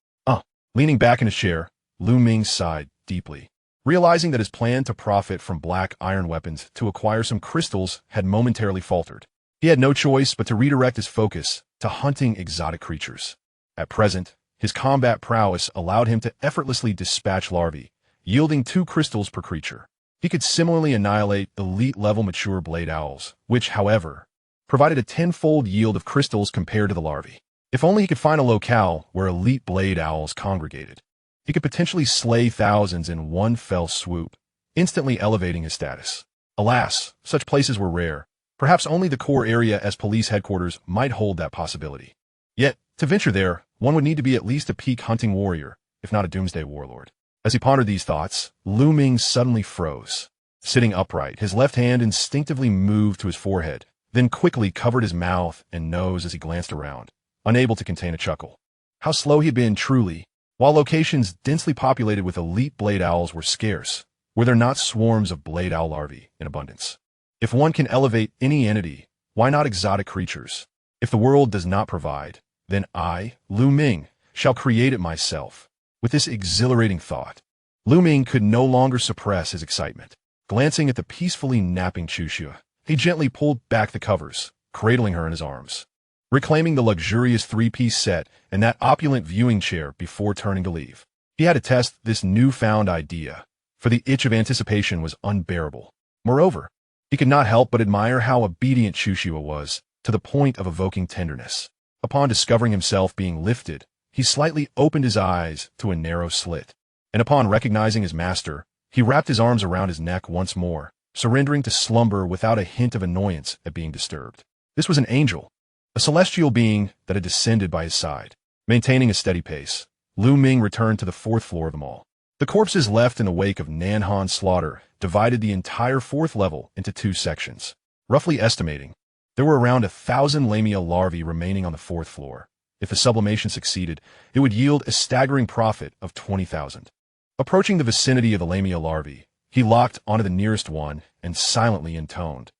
Leaning back in his chair, Ming sighed deeply, realizing that his plan to profit from black iron weapons to acquire some crystals had momentarily faltered. He had no choice but to redirect his focus to hunting exotic creatures. At present, his combat prowess allowed him to effortlessly dispatch larvae, yielding 2 crystals per creature. He could similarly annihilate elite-level mature blade owls, which, however, provided a 10-fold yield of crystals compared to the larvae. If only he could find a locale where elite blade owls congregated, he could potentially slay thousands in one fell swoop, instantly elevating his status. Alas, such places were rare. Perhaps only the core area as police headquarters might hold that possibility. Yet, to venture there, one would need to be at least a peak hunting warrior, if not a doomsday warlord. As he pondered these thoughts, Ming suddenly froze. Sitting upright, his left hand instinctively moved to his forehead, then quickly covered his mouth and nose as he glanced around, unable to contain a chuckle. How slow he had been, truly. While locations densely populated with elite blade owls were scarce, were there not swarms of blade owl larvae in abundance? If one can elevate any entity, why not exotic creatures? If the world does not provide, then I, Ming, shall create it myself. With this exhilarating thought, Ming could no longer suppress his excitement. Glancing at the peacefully napping Chuxia, he gently pulled back the covers, cradling her in his arms, reclaiming the luxurious 3-piece set and that opulent viewing chair before turning to leave. He had to test this newfound idea, for the itch of anticipation was unbearable. Moreover, he could not help but admire how obedient Chuxia was, to the point of evoking tenderness. Upon discovering himself being lifted, he slightly opened his eyes to a narrow slit, and upon recognizing his master, he wrapped his arms around his neck once more, surrendering to slumber without a hint of annoyance at being disturbed. This was an angel, a celestial being that had descended by his side. Maintaining a steady pace, Ming returned to the 4th floor of the mall. The corpses left in the wake of Nanhan's slaughter divided the entire 4th level into 2 sections. Roughly estimating, there were around 1,000 lamia larvae remaining on the 4th floor. If the sublimation succeeded, it would yield a staggering profit of 20,000. Approaching the vicinity of the lamia larvae, he locked onto the nearest one and silently intoned,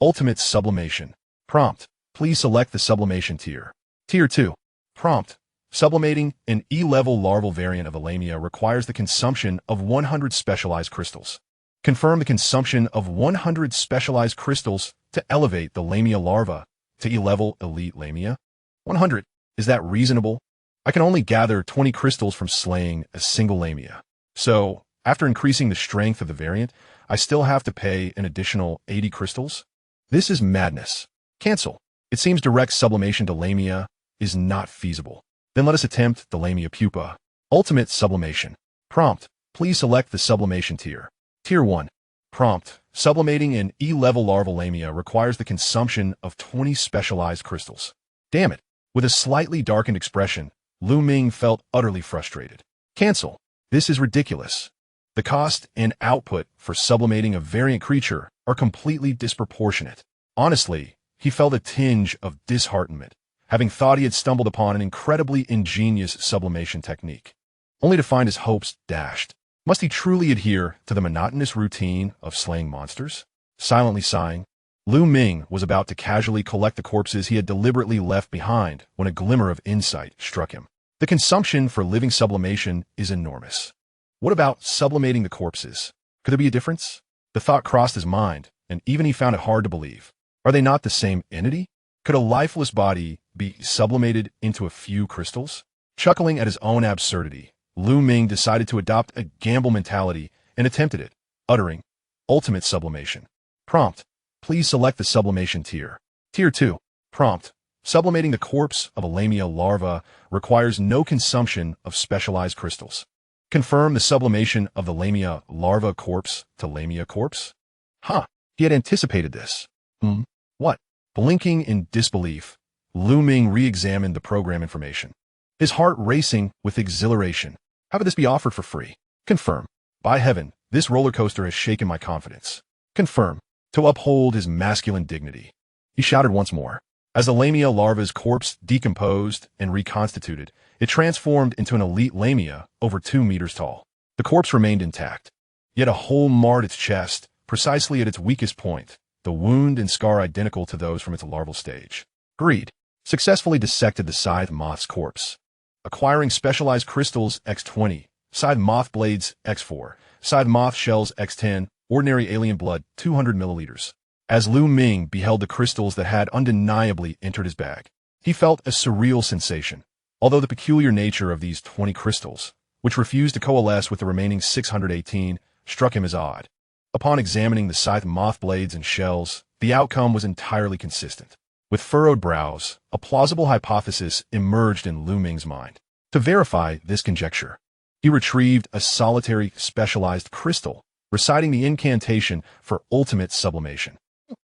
"Ultimate sublimation. Prompt. Please select the sublimation tier. Tier 2. Prompt. Sublimating an E-level larval variant of a lamia requires the consumption of 100 specialized crystals. Confirm the consumption of 100 specialized crystals to elevate the lamia larva to E-level elite lamia. 100. Is that reasonable? I can only gather 20 crystals from slaying a single lamia. So, after increasing the strength of the variant, I still have to pay an additional 80 crystals? This is madness. Cancel. It seems direct sublimation to lamia is not feasible. Then let us attempt the lamia pupa. Ultimate sublimation. Prompt. Please select the sublimation tier. Tier 1. Prompt: sublimating an E-level larval lamia requires the consumption of 20 specialized crystals. Damn it. With a slightly darkened expression, Lu Ming felt utterly frustrated. Cancel. This is ridiculous. The cost and output for sublimating a variant creature are completely disproportionate. Honestly, he felt a tinge of disheartenment, having thought he had stumbled upon an incredibly ingenious sublimation technique, only to find his hopes dashed. Must he truly adhere to the monotonous routine of slaying monsters? Silently sighing, Lu Ming was about to casually collect the corpses he had deliberately left behind when a glimmer of insight struck him. The consumption for living sublimation is enormous. What about sublimating the corpses? Could there be a difference? The thought crossed his mind, and even he found it hard to believe. Are they not the same entity? Could a lifeless body be sublimated into a few crystals? Chuckling at his own absurdity, Lu Ming decided to adopt a gamble mentality and attempted it, uttering, "Ultimate sublimation." Prompt: please select the sublimation tier. Tier 2. Prompt: sublimating the corpse of a lamia larva requires no consumption of specialized crystals. Confirm the sublimation of the lamia larva corpse to lamia corpse? He had anticipated this. What? Blinking in disbelief, Lu Ming re-examined the program information, his heart racing with exhilaration. How could this be offered for free? Confirm. By heaven, this roller coaster has shaken my confidence. Confirm. To uphold his masculine dignity. He shouted once more. As the lamia larva's corpse decomposed and reconstituted, it transformed into an elite lamia over 2 meters tall. The corpse remained intact, yet a hole marred its chest, precisely at its weakest point, the wound and scar identical to those from its larval stage. Greed successfully dissected the scythe moth's corpse, acquiring specialized crystals X20, scythe moth blades X4, scythe moth shells X10, ordinary alien blood 200 milliliters. As Lu Ming beheld the crystals that had undeniably entered his bag, he felt a surreal sensation, although the peculiar nature of these 20 crystals, which refused to coalesce with the remaining 618, struck him as odd. Upon examining the scythe moth blades and shells, the outcome was entirely consistent. With furrowed brows, a plausible hypothesis emerged in Lu Ming's mind. To verify this conjecture, he retrieved a solitary specialized crystal, reciting the incantation for ultimate sublimation.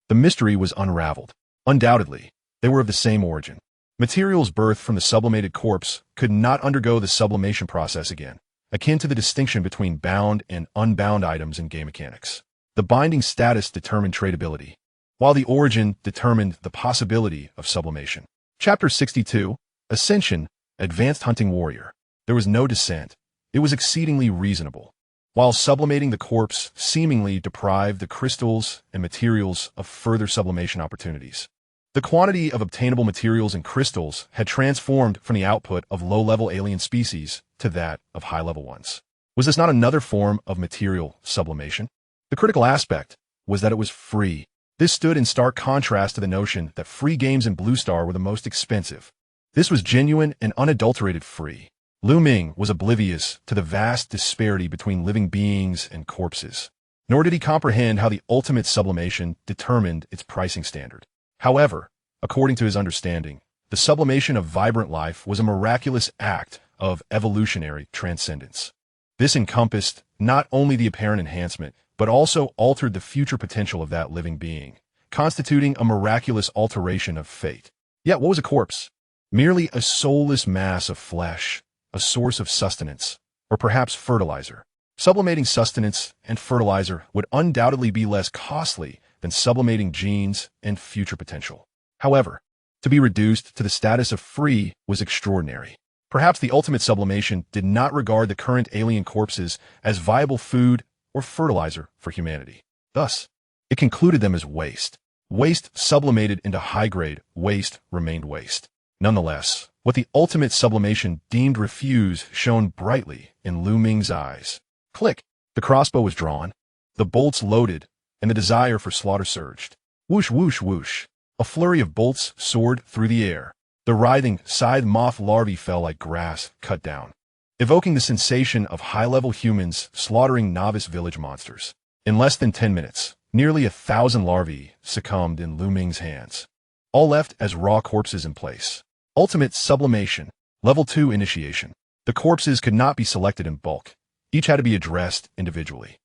The mystery was unraveled. Undoubtedly, they were of the same origin. Materials birthed from the sublimated corpse could not undergo the sublimation process again, akin to the distinction between bound and unbound items in game mechanics. The binding status determined tradability, while the origin determined the possibility of sublimation. Chapter 62, Ascension, Advanced Hunting Warrior. There was no dissent. It was exceedingly reasonable. While sublimating the corpse seemingly deprived the crystals and materials of further sublimation opportunities, the quantity of obtainable materials and crystals had transformed from the output of low-level alien species to that of high-level ones. Was this not another form of material sublimation? The critical aspect was that it was free. This stood in stark contrast to the notion that free games in Blue Star were the most expensive. This was genuine and unadulterated free. Lu Ming was oblivious to the vast disparity between living beings and corpses, nor did he comprehend how the ultimate sublimation determined its pricing standard. However, according to his understanding, the sublimation of vibrant life was a miraculous act of evolutionary transcendence. This encompassed not only the apparent enhancement, but also altered the future potential of that living being, constituting a miraculous alteration of fate. Yet what was a corpse? Merely a soulless mass of flesh, a source of sustenance, or perhaps fertilizer. Sublimating sustenance and fertilizer would undoubtedly be less costly than sublimating genes and future potential. However, to be reduced to the status of free was extraordinary. Perhaps the ultimate sublimation did not regard the current alien corpses as viable food or fertilizer for humanity. Thus, it concluded them as waste. Waste sublimated into high-grade, waste remained waste. Nonetheless, what the ultimate sublimation deemed refuse shone brightly in Lu Ming's eyes. Click! The crossbow was drawn, the bolts loaded, and the desire for slaughter surged. Whoosh, whoosh, whoosh. A flurry of bolts soared through the air. The writhing, scythe moth larvae fell like grass cut down, evoking the sensation of high-level humans slaughtering novice village monsters. In less than 10 minutes, nearly 1,000 larvae succumbed in Lu Ming's hands, all left as raw corpses in place. Ultimate sublimation. Level 2 initiation. The corpses could not be selected in bulk. Each had to be addressed individually.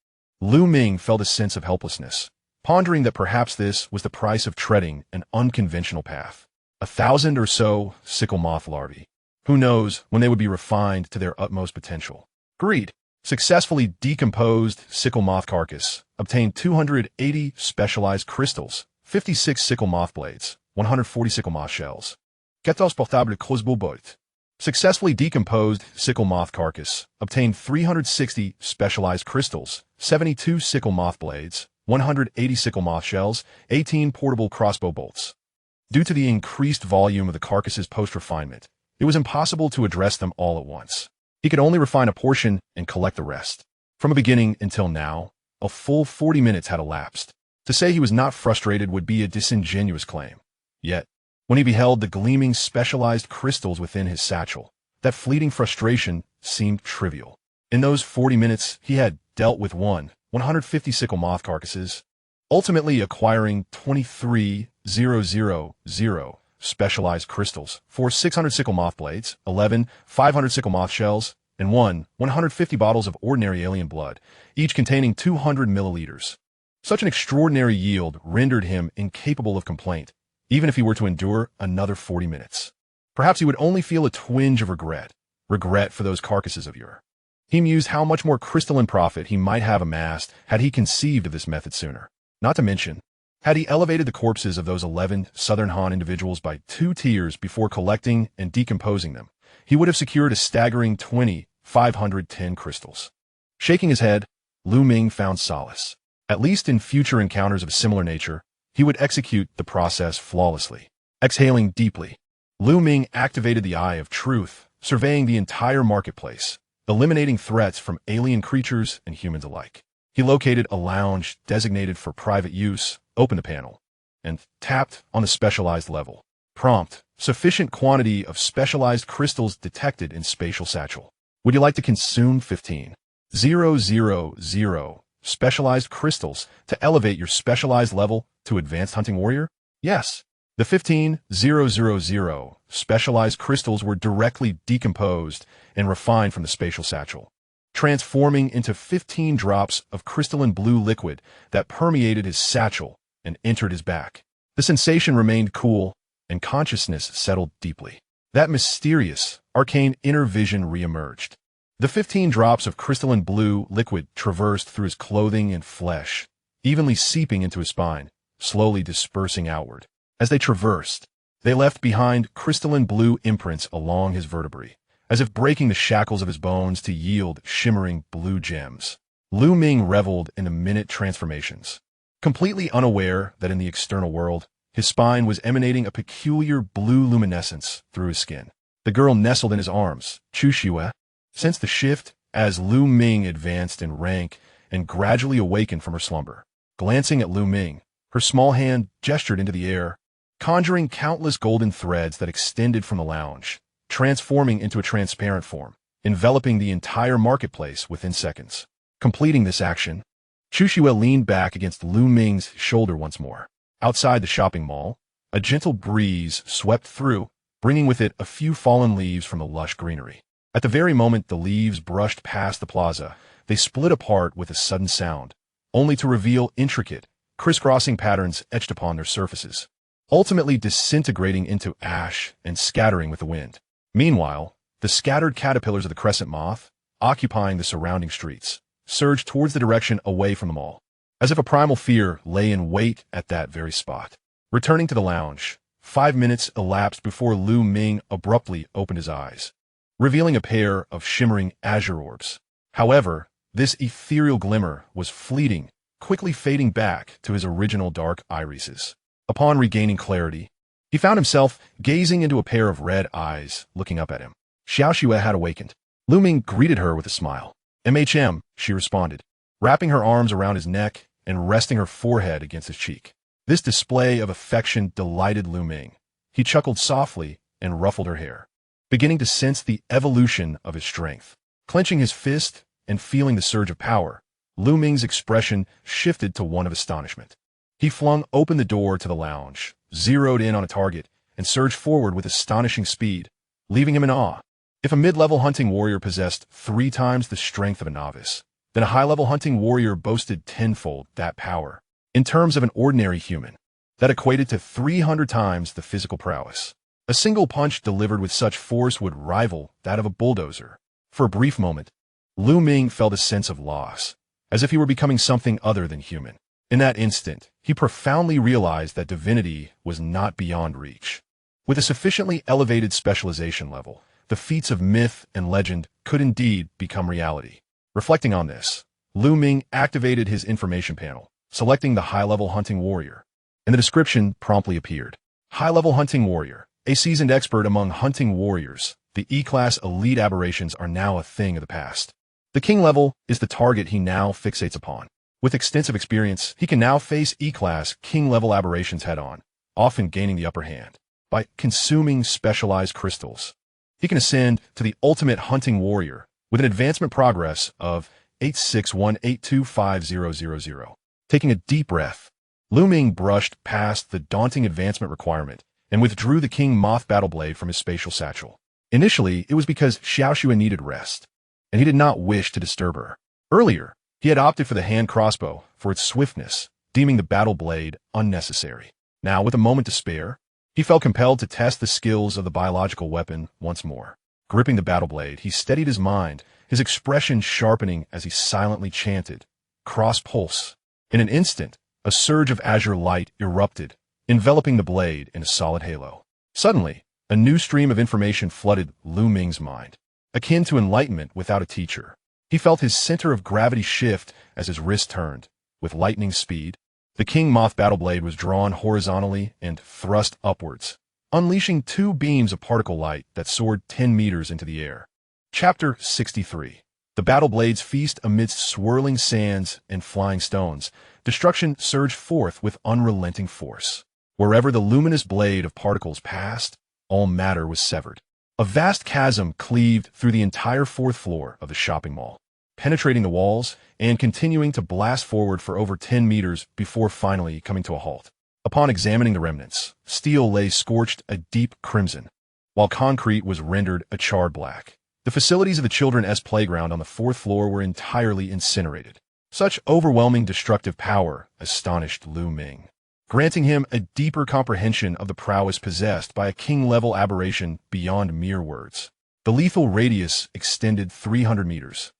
Lu Ming felt a sense of helplessness, pondering that perhaps this was the price of treading an unconventional path. 1,000 or so sickle moth larvae. Who knows when they would be refined to their utmost potential. Greed. Successfully decomposed sickle moth carcass. Obtained 280 specialized crystals, 56 sickle moth blades, 140 sickle moth shells. 14 portables crossbow-bolt. Successfully decomposed sickle moth carcass. Obtained 360 specialized crystals, 72 sickle moth blades, 180 sickle moth shells, 18 portable crossbow bolts. Due to the increased volume of the carcass's post-refinement, it was impossible to address them all at once. He could only refine a portion and collect the rest. From the beginning until now, a full 40 minutes had elapsed. To say he was not frustrated would be a disingenuous claim. Yet, when he beheld the gleaming specialized crystals within his satchel, that fleeting frustration seemed trivial. In those 40 minutes, he had dealt with 150 sickle moth carcasses, ultimately acquiring 23,000 specialized crystals, 600 sickle moth blades, 500 sickle moth shells, and 150 bottles of ordinary alien blood, each containing 200 milliliters. Such an extraordinary yield rendered him incapable of complaint, even if he were to endure another 40 minutes. Perhaps he would only feel a twinge of regret for those carcasses of yore. He mused how much more crystalline profit he might have amassed had he conceived of this method sooner. Not to mention, had he elevated the corpses of those 11 Southern Han individuals by 2 tiers before collecting and decomposing them, he would have secured a staggering 2,510 crystals. Shaking his head, Lu Ming found solace. At least in future encounters of a similar nature, he would execute the process flawlessly. Exhaling deeply, Lu Ming activated the Eye of Truth, surveying the entire marketplace, eliminating threats from alien creatures and humans alike. He located a lounge designated for private use, opened the panel, and tapped on the specialized level. Prompt: sufficient quantity of specialized crystals detected in spatial satchel. Would you like to consume 15,000 specialized crystals to elevate your specialized level to advanced hunting warrior? Yes. The 15,000 specialized crystals were directly decomposed and refined from the spatial satchel, transforming into 15 drops of crystalline blue liquid that permeated his satchel and entered his back. The sensation remained cool, and consciousness settled deeply. That mysterious, arcane inner vision reemerged. The 15 drops of crystalline blue liquid traversed through his clothing and flesh, evenly seeping into his spine, slowly dispersing outward. As they traversed, they left behind crystalline blue imprints along his vertebrae, as if breaking the shackles of his bones to yield shimmering blue gems. Lu Ming reveled in the minute transformations, completely unaware that in the external world, his spine was emanating a peculiar blue luminescence through his skin. The girl nestled in his arms, Chu Xue, sensed the shift as Lu Ming advanced in rank and gradually awakened from her slumber. Glancing at Lu Ming, her small hand gestured into the air, conjuring countless golden threads that extended from the lounge, transforming into a transparent form, enveloping the entire marketplace within seconds. Completing this action, Chu Xue leaned back against Lu Ming's shoulder once more. Outside the shopping mall, a gentle breeze swept through, bringing with it a few fallen leaves from the lush greenery. At the very moment the leaves brushed past the plaza, they split apart with a sudden sound, only to reveal intricate, crisscrossing patterns etched upon their surfaces, ultimately disintegrating into ash and scattering with the wind. Meanwhile, the scattered caterpillars of the crescent moth, occupying the surrounding streets, surged towards the direction away from the mall, as if a primal fear lay in wait at that very spot. Returning to the lounge, 5 minutes elapsed before Lu Ming abruptly opened his eyes, revealing a pair of shimmering azure orbs. However, this ethereal glimmer was fleeting, quickly fading back to his original dark irises. Upon regaining clarity, he found himself gazing into a pair of red eyes looking up at him. Xiao Xue had awakened. Lu Ming greeted her with a smile. "MHM," she responded, wrapping her arms around his neck and resting her forehead against his cheek. This display of affection delighted Lu Ming. He chuckled softly and ruffled her hair, beginning to sense the evolution of his strength. Clenching his fist and feeling the surge of power, Lu Ming's expression shifted to one of astonishment. He flung open the door to the lounge, zeroed in on a target, and surged forward with astonishing speed, leaving him in awe. If a mid-level hunting warrior possessed 3 times the strength of a novice, then a high-level hunting warrior boasted tenfold that power. In terms of an ordinary human, that equated to 300 times the physical prowess. A single punch delivered with such force would rival that of a bulldozer. For a brief moment, Lu Ming felt a sense of loss, as if he were becoming something other than human. In that instant, he profoundly realized that divinity was not beyond reach. With a sufficiently elevated specialization level, the feats of myth and legend could indeed become reality. Reflecting on this, Lu Ming activated his information panel, selecting the high-level hunting warrior. And the description promptly appeared. High-level hunting warrior, a seasoned expert among hunting warriors. The E-class elite aberrations are now a thing of the past. The king level is the target he now fixates upon. With extensive experience, he can now face E-class king-level aberrations head-on, often gaining the upper hand. By consuming specialized crystals, he can ascend to the ultimate hunting warrior with an advancement progress of 861825000. Taking a deep breath, Lu Ming brushed past the daunting advancement requirement and withdrew the King Moth battle blade from his spatial satchel. Initially, it was because Xiaoxue needed rest, and he did not wish to disturb her. Earlier, he had opted for the hand crossbow for its swiftness, deeming the battle blade unnecessary. Now, with a moment to spare, he felt compelled to test the skills of the biological weapon once more. Gripping the battle blade, he steadied his mind, his expression sharpening as he silently chanted, "Cross pulse." In an instant, a surge of azure light erupted, enveloping the blade in a solid halo. Suddenly, a new stream of information flooded Lu Ming's mind, akin to enlightenment without a teacher. He felt his center of gravity shift as his wrist turned. With lightning speed, the King Moth battle blade was drawn horizontally and thrust upwards, unleashing two beams of particle light that soared 10 meters into the air. Chapter 63. The battle blades feast amidst swirling sands and flying stones. Destruction surged forth with unrelenting force. Wherever the luminous blade of particles passed, all matter was severed. A vast chasm cleaved through the entire fourth floor of the shopping mall, penetrating the walls and continuing to blast forward for over 10 meters before finally coming to a halt. Upon examining the remnants, steel lay scorched a deep crimson, while concrete was rendered a charred black. The facilities of the Children's playground on the fourth floor were entirely incinerated. Such overwhelming destructive power astonished Lu Ming, granting him a deeper comprehension of the prowess possessed by a king-level aberration beyond mere words. The lethal radius extended 300 meters.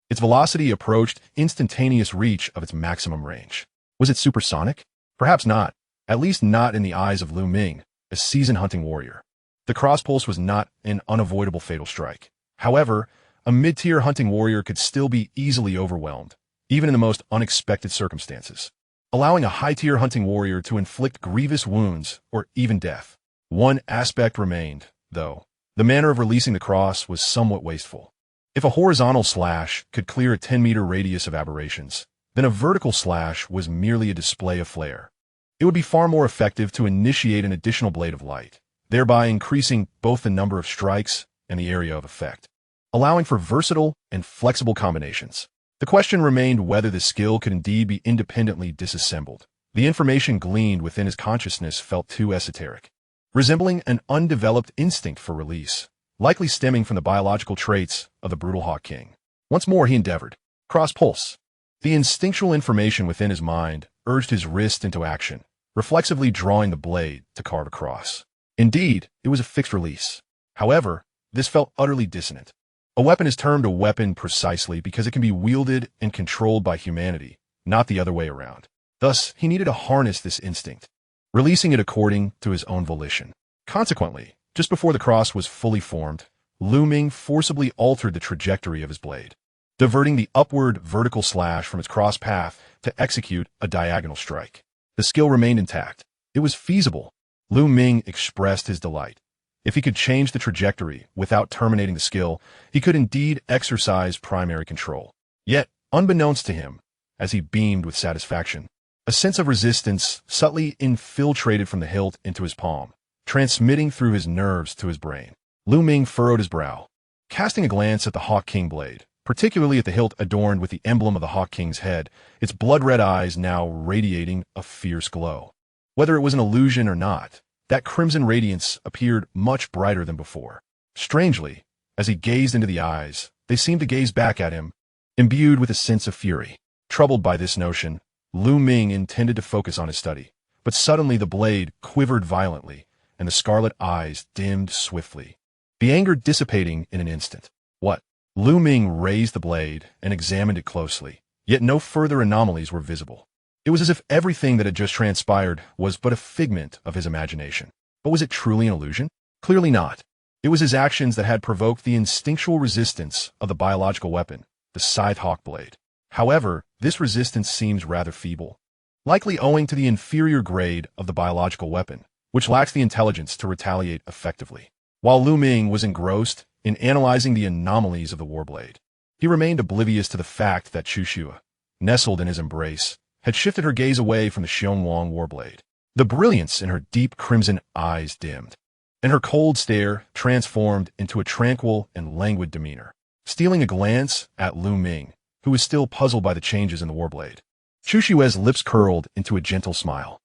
Its velocity approached instantaneous reach of its maximum range. Was it supersonic? Perhaps not, at least not in the eyes of Lu Ming, a seasoned hunting warrior. The cross-pulse was not an unavoidable fatal strike. However, a mid-tier hunting warrior could still be easily overwhelmed, even in the most unexpected circumstances, allowing a high-tier hunting warrior to inflict grievous wounds or even death. One aspect remained, though. The manner of releasing the cross was somewhat wasteful. If a horizontal slash could clear a 10-meter radius of aberrations, then a vertical slash was merely a display of flair. It would be far more effective to initiate an additional blade of light, thereby increasing both the number of strikes and the area of effect, allowing for versatile and flexible combinations. The question remained whether the skill could indeed be independently disassembled. The information gleaned within his consciousness felt too esoteric, resembling an undeveloped instinct for release, likely stemming from the biological traits of the brutal Hawk King. Once more he endeavored. Cross-pulse. The instinctual information within his mind urged his wrist into action, reflexively drawing the blade to carve a cross. Indeed, it was a fixed release. However, this felt utterly dissonant. A weapon is termed a weapon precisely because it can be wielded and controlled by humanity, not the other way around. Thus, he needed to harness this instinct, releasing it according to his own volition. Consequently, just before the cross was fully formed, Lu Ming forcibly altered the trajectory of his blade, diverting the upward vertical slash from its cross path to execute a diagonal strike. The skill remained intact. It was feasible. Lu Ming expressed his delight. If he could change the trajectory without terminating the skill, he could indeed exercise primary control. Yet, unbeknownst to him, as he beamed with satisfaction, a sense of resistance subtly infiltrated from the hilt into his palm, transmitting through his nerves to his brain. Lu Ming furrowed his brow, casting a glance at the Hawk King blade, particularly at the hilt adorned with the emblem of the Hawk King's head, its blood-red eyes now radiating a fierce glow. Whether it was an illusion or not, that crimson radiance appeared much brighter than before. Strangely, as he gazed into the eyes, they seemed to gaze back at him, imbued with a sense of fury. Troubled by this notion, Ming intended to focus on his study, but suddenly the blade quivered violently, and the scarlet eyes dimmed swiftly, the anger dissipating in an instant. What? Ming raised the blade and examined it closely, yet no further anomalies were visible. It was as if everything that had just transpired was but a figment of his imagination. But was it truly an illusion? Clearly not. It was his actions that had provoked the instinctual resistance of the biological weapon, the Scythehawk blade. However, this resistance seems rather feeble, likely owing to the inferior grade of the biological weapon, which lacks the intelligence to retaliate effectively. While Ming was engrossed in analyzing the anomalies of the warblade, he remained oblivious to the fact that Chushua, nestled in his embrace, had shifted her gaze away from the Xiongwang warblade. The brilliance in her deep crimson eyes dimmed, and her cold stare transformed into a tranquil and languid demeanor. Stealing a glance at Ming, who was still puzzled by the changes in the warblade, Chushua's lips curled into a gentle smile.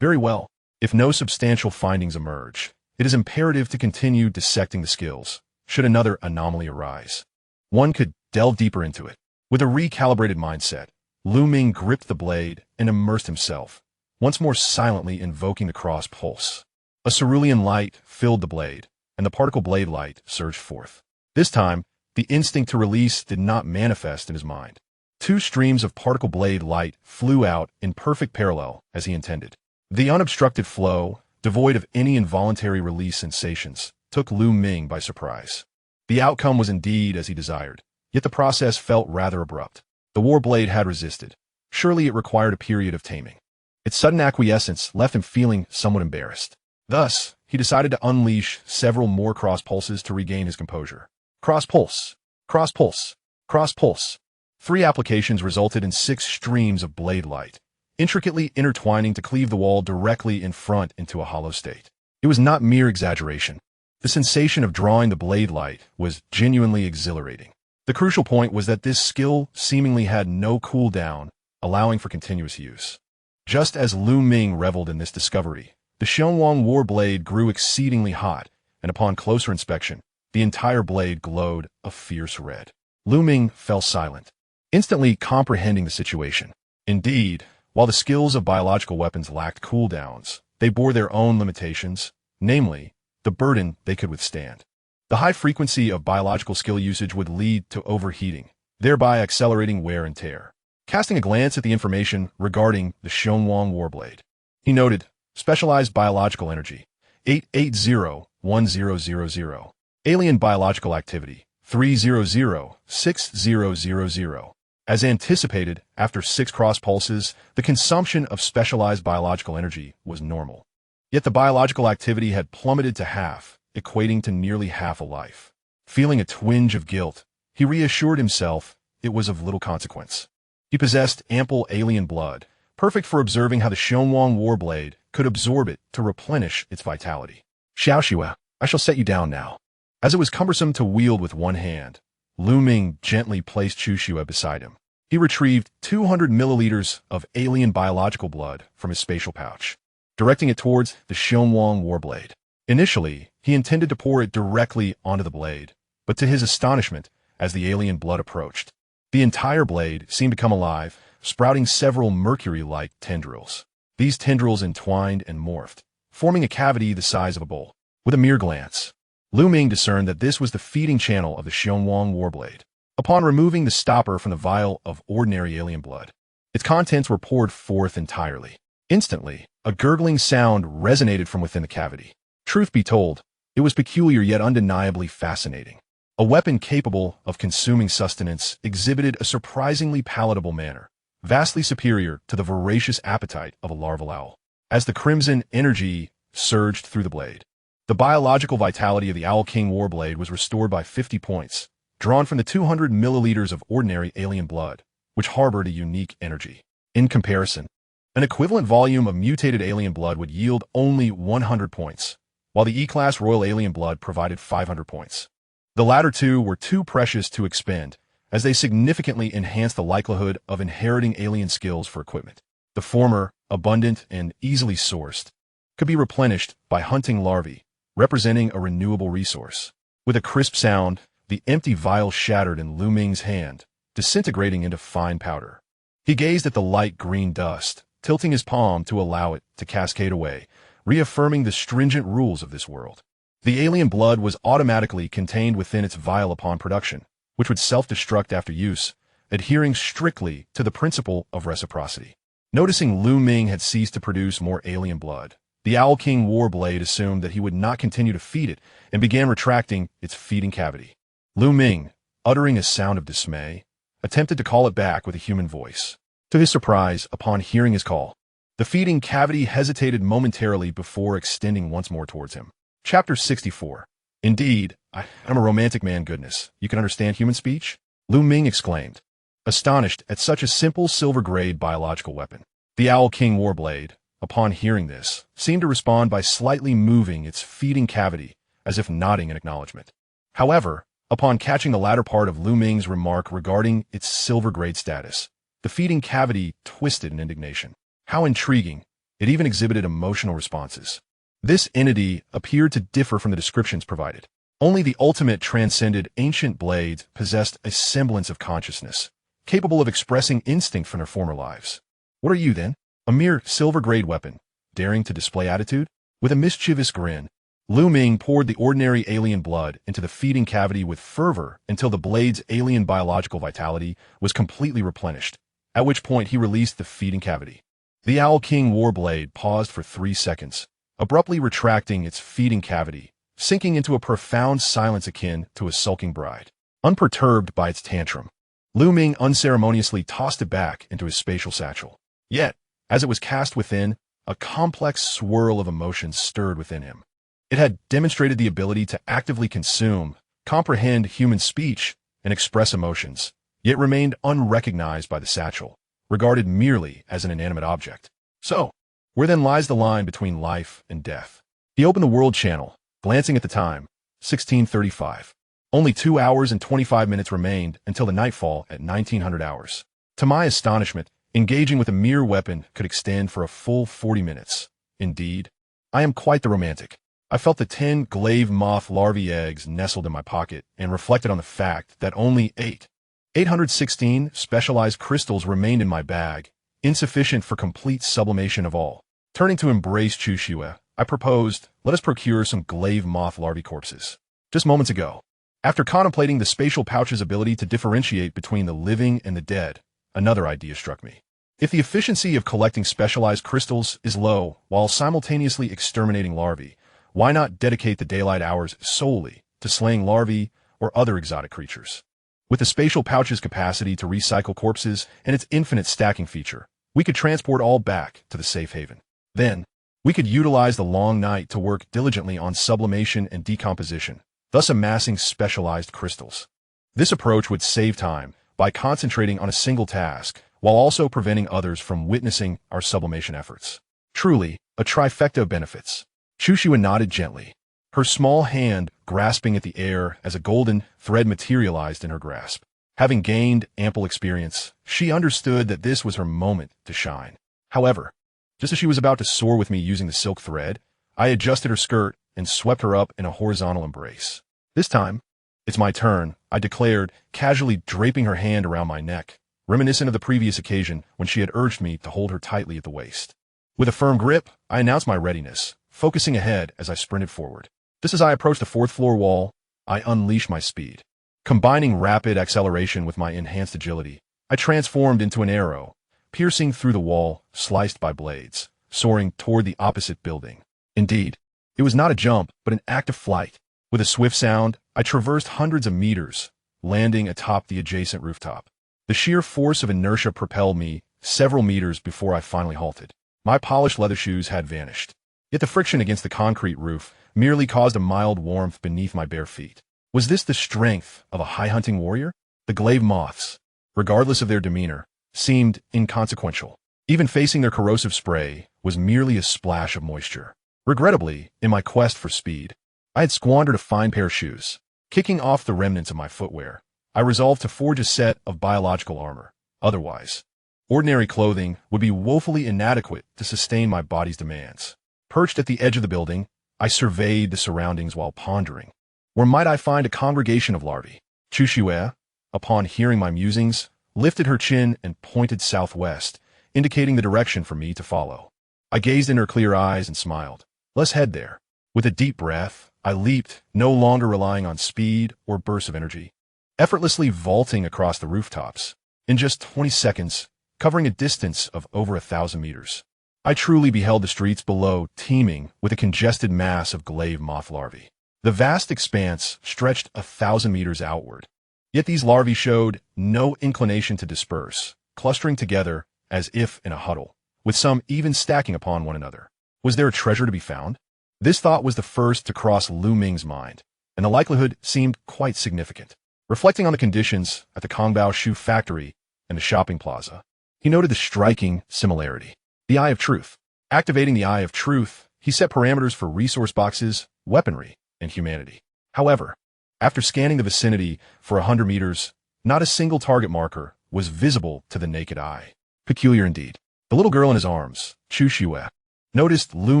Very well. If no substantial findings emerge, it is imperative to continue dissecting the skills, should another anomaly arise. One could delve deeper into it. With a recalibrated mindset, Ming gripped the blade and immersed himself, once more silently invoking the cross pulse. A cerulean light filled the blade, and the particle blade light surged forth. This time, the instinct to release did not manifest in his mind. Two streams of particle blade light flew out in perfect parallel as he intended. The unobstructed flow, devoid of any involuntary release sensations, took Ming by surprise. The outcome was indeed as he desired, yet the process felt rather abrupt. The warblade had resisted. Surely it required a period of taming. Its sudden acquiescence left him feeling somewhat embarrassed. Thus, he decided to unleash several more cross-pulses to regain his composure. Cross-pulse, cross-pulse, cross-pulse. 3 applications resulted in 6 streams of blade light, intricately intertwining to cleave the wall directly in front into a hollow state. It was not mere exaggeration. The sensation of drawing the blade light was genuinely exhilarating. The crucial point was that this skill seemingly had no cooldown, allowing for continuous use. Just as Ming reveled in this discovery, the Xiongwang warblade grew exceedingly hot, and upon closer inspection, the entire blade glowed a fierce red. Ming fell silent, instantly comprehending the situation. Indeed, while the skills of biological weapons lacked cooldowns, they bore their own limitations, namely, the burden they could withstand. The high frequency of biological skill usage would lead to overheating, thereby accelerating wear and tear. Casting a glance at the information regarding the Xiongwang warblade, he noted, specialized biological energy, 880-1000. Alien biological activity, 300-6000. As anticipated, after 6 cross-pulses, the consumption of specialized biological energy was normal. Yet the biological activity had plummeted to half, equating to nearly half a life. Feeling a twinge of guilt, he reassured himself it was of little consequence. He possessed ample alien blood, perfect for observing how the Xiongwang warblade could absorb it to replenish its vitality. Xiaoxua, I shall set you down now. As it was cumbersome to wield with one hand, Ming gently placed Chushua beside him. He retrieved 200 milliliters of alien biological blood from his spatial pouch, directing it towards the Xiongwang warblade. Initially, he intended to pour it directly onto the blade, but to his astonishment, as the alien blood approached, the entire blade seemed to come alive, sprouting several mercury-like tendrils. These tendrils entwined and morphed, forming a cavity the size of a bowl. With a mere glance, Ming discerned that this was the feeding channel of the Xiongwang warblade. Upon removing the stopper from the vial of ordinary alien blood, its contents were poured forth entirely. Instantly, a gurgling sound resonated from within the cavity. Truth be told, it was peculiar yet undeniably fascinating. A weapon capable of consuming sustenance exhibited a surprisingly palatable manner, vastly superior to the voracious appetite of a larval owl. As the crimson energy surged through the blade, the biological vitality of the Owl King warblade was restored by 50 points, drawn from the 200 milliliters of ordinary alien blood, which harbored a unique energy. In comparison, an equivalent volume of mutated alien blood would yield only 100 points, while the E-Class Royal Alien blood provided 500 points. The latter two were too precious to expend, as they significantly enhanced the likelihood of inheriting alien skills for equipment. The former, abundant and easily sourced, could be replenished by hunting larvae, representing a renewable resource. With a crisp sound, the empty vial shattered in Ming's hand, disintegrating into fine powder. He gazed at the light green dust, tilting his palm to allow it to cascade away, reaffirming the stringent rules of this world. The alien blood was automatically contained within its vial upon production, which would self-destruct after use, adhering strictly to the principle of reciprocity. Noticing Ming had ceased to produce more alien blood, the Owl King Warblade assumed that he would not continue to feed it and began retracting its feeding cavity. Ming, uttering a sound of dismay, attempted to call it back with a human voice. To his surprise, upon hearing his call, the feeding cavity hesitated momentarily before extending once more towards him. Chapter 64. Indeed, I'm a romantic man, goodness. You can understand human speech? Ming exclaimed, astonished at such a simple silver-grade biological weapon. The Owl King Warblade, upon hearing this, seemed to respond by slightly moving its feeding cavity, as if nodding in acknowledgement. However, upon catching the latter part of Ming's remark regarding its silver-grade status, the feeding cavity twisted in indignation. How intriguing! It even exhibited emotional responses. This entity appeared to differ from the descriptions provided. Only the ultimate transcended ancient blades possessed a semblance of consciousness, capable of expressing instinct from their former lives. What are you, then? A mere silver-grade weapon, daring to display attitude? With a mischievous grin, Ming poured the ordinary alien blood into the feeding cavity with fervor until the blade's alien biological vitality was completely replenished, at which point he released the feeding cavity. The Owl King Warblade paused for 3 seconds, abruptly retracting its feeding cavity, sinking into a profound silence akin to a sulking bride. Unperturbed by its tantrum, Ming unceremoniously tossed it back into his spatial satchel. Yet, as it was cast within, a complex swirl of emotions stirred within him. It had demonstrated the ability to actively consume, comprehend human speech, and express emotions, yet remained unrecognized by the satchel, regarded merely as an inanimate object. So, where then lies the line between life and death? He opened the world channel, glancing at the time, 1635. Only 2 hours and 25 minutes remained until the nightfall at 1900 hours. To my astonishment, engaging with a mere weapon could extend for a full 40 minutes. Indeed, I am quite the romantic. I felt the 10 glaive moth larvae eggs nestled in my pocket and reflected on the fact that only 816 specialized crystals remained in my bag, insufficient for complete sublimation of all. Turning to embrace Chushue, I proposed, let us procure some glaive moth larvae corpses. Just moments ago, after contemplating the spatial pouch's ability to differentiate between the living and the dead, another idea struck me. If the efficiency of collecting specialized crystals is low while simultaneously exterminating larvae, why not dedicate the daylight hours solely to slaying larvae or other exotic creatures? With the spatial pouch's capacity to recycle corpses and its infinite stacking feature, we could transport all back to the safe haven. Then, we could utilize the long night to work diligently on sublimation and decomposition, thus amassing specialized crystals. This approach would save time by concentrating on a single task, while also preventing others from witnessing our sublimation efforts. Truly, a trifecta of benefits. Chushue nodded gently, her small hand grasping at the air as a golden thread materialized in her grasp. Having gained ample experience, she understood that this was her moment to shine. However, just as she was about to soar with me using the silk thread, I adjusted her skirt and swept her up in a horizontal embrace. This time, it's my turn, I declared, casually draping her hand around my neck, reminiscent of the previous occasion when she had urged me to hold her tightly at the waist. With a firm grip, I announced my readiness, focusing ahead as I sprinted forward. Just as I approached the 4th floor wall, I unleashed my speed. Combining rapid acceleration with my enhanced agility, I transformed into an arrow, piercing through the wall, sliced by blades, soaring toward the opposite building. Indeed, it was not a jump, but an act of flight. With a swift sound, I traversed hundreds of meters, landing atop the adjacent rooftop. The sheer force of inertia propelled me several meters before I finally halted. My polished leather shoes had vanished, yet the friction against the concrete roof merely caused a mild warmth beneath my bare feet. Was this the strength of a high-hunting warrior? The glaive moths, regardless of their demeanor, seemed inconsequential. Even facing their corrosive spray was merely a splash of moisture. Regrettably, in my quest for speed, I had squandered a fine pair of shoes. Kicking off the remnants of my footwear, I resolved to forge a set of biological armor. Otherwise, ordinary clothing would be woefully inadequate to sustain my body's demands. Perched at the edge of the building, I surveyed the surroundings while pondering. Where might I find a congregation of larvae? Chushue, upon hearing my musings, lifted her chin and pointed southwest, indicating the direction for me to follow. I gazed in her clear eyes and smiled. Let's head there. With a deep breath, I leaped, no longer relying on speed or bursts of energy, effortlessly vaulting across the rooftops. In just 20 seconds, covering a distance of over 1,000 meters, I truly beheld the streets below teeming with a congested mass of glaive moth larvae. The vast expanse stretched 1,000 meters outward. Yet these larvae showed no inclination to disperse, clustering together as if in a huddle, with some even stacking upon one another. Was there a treasure to be found? This thought was the first to cross Lu Ming's mind, and the likelihood seemed quite significant. Reflecting on the conditions at the Kongbao shoe factory and the shopping plaza, he noted the striking similarity. The Eye of Truth. Activating the Eye of Truth, he set parameters for resource boxes, weaponry, and humanity. However, after scanning the vicinity for 100 meters, not a single target marker was visible to the naked eye. Peculiar indeed. The little girl in his arms, Chu Xue, noticed Lu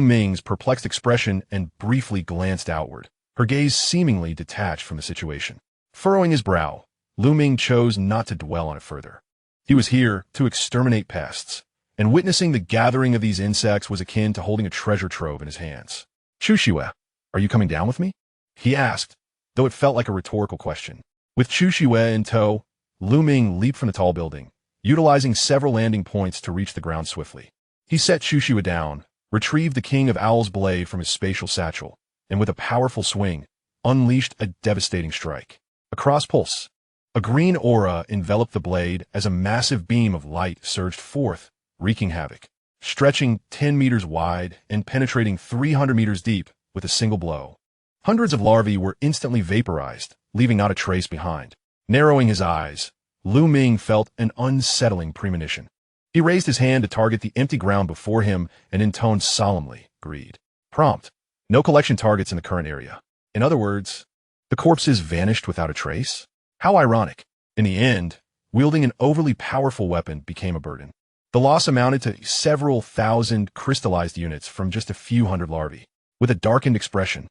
Ming's perplexed expression and briefly glanced outward, her gaze seemingly detached from the situation. Furrowing his brow, Lu Ming chose not to dwell on it further. He was here to exterminate pests, and witnessing the gathering of these insects was akin to holding a treasure trove in his hands. Chu Xue, are you coming down with me? He asked, though it felt like a rhetorical question. With Chu Xue in tow, Lu Ming leaped from the tall building, utilizing several landing points to reach the ground swiftly. He set Chu Xue down, retrieved the King of Owls' blade from his spatial satchel, and with a powerful swing, unleashed a devastating strike. Across pulse, a green aura enveloped the blade as a massive beam of light surged forth, wreaking havoc, stretching 10 meters wide and penetrating 300 meters deep with a single blow. Hundreds of larvae were instantly vaporized, leaving not a trace behind. Narrowing his eyes, Lu Ming felt an unsettling premonition. He raised his hand to target the empty ground before him and intoned solemnly, agreed. Prompt. No collection targets in the current area. In other words, the corpses vanished without a trace? How ironic. In the end, wielding an overly powerful weapon became a burden. The loss amounted to several thousand crystallized units from just a few hundred larvae. With a darkened expression,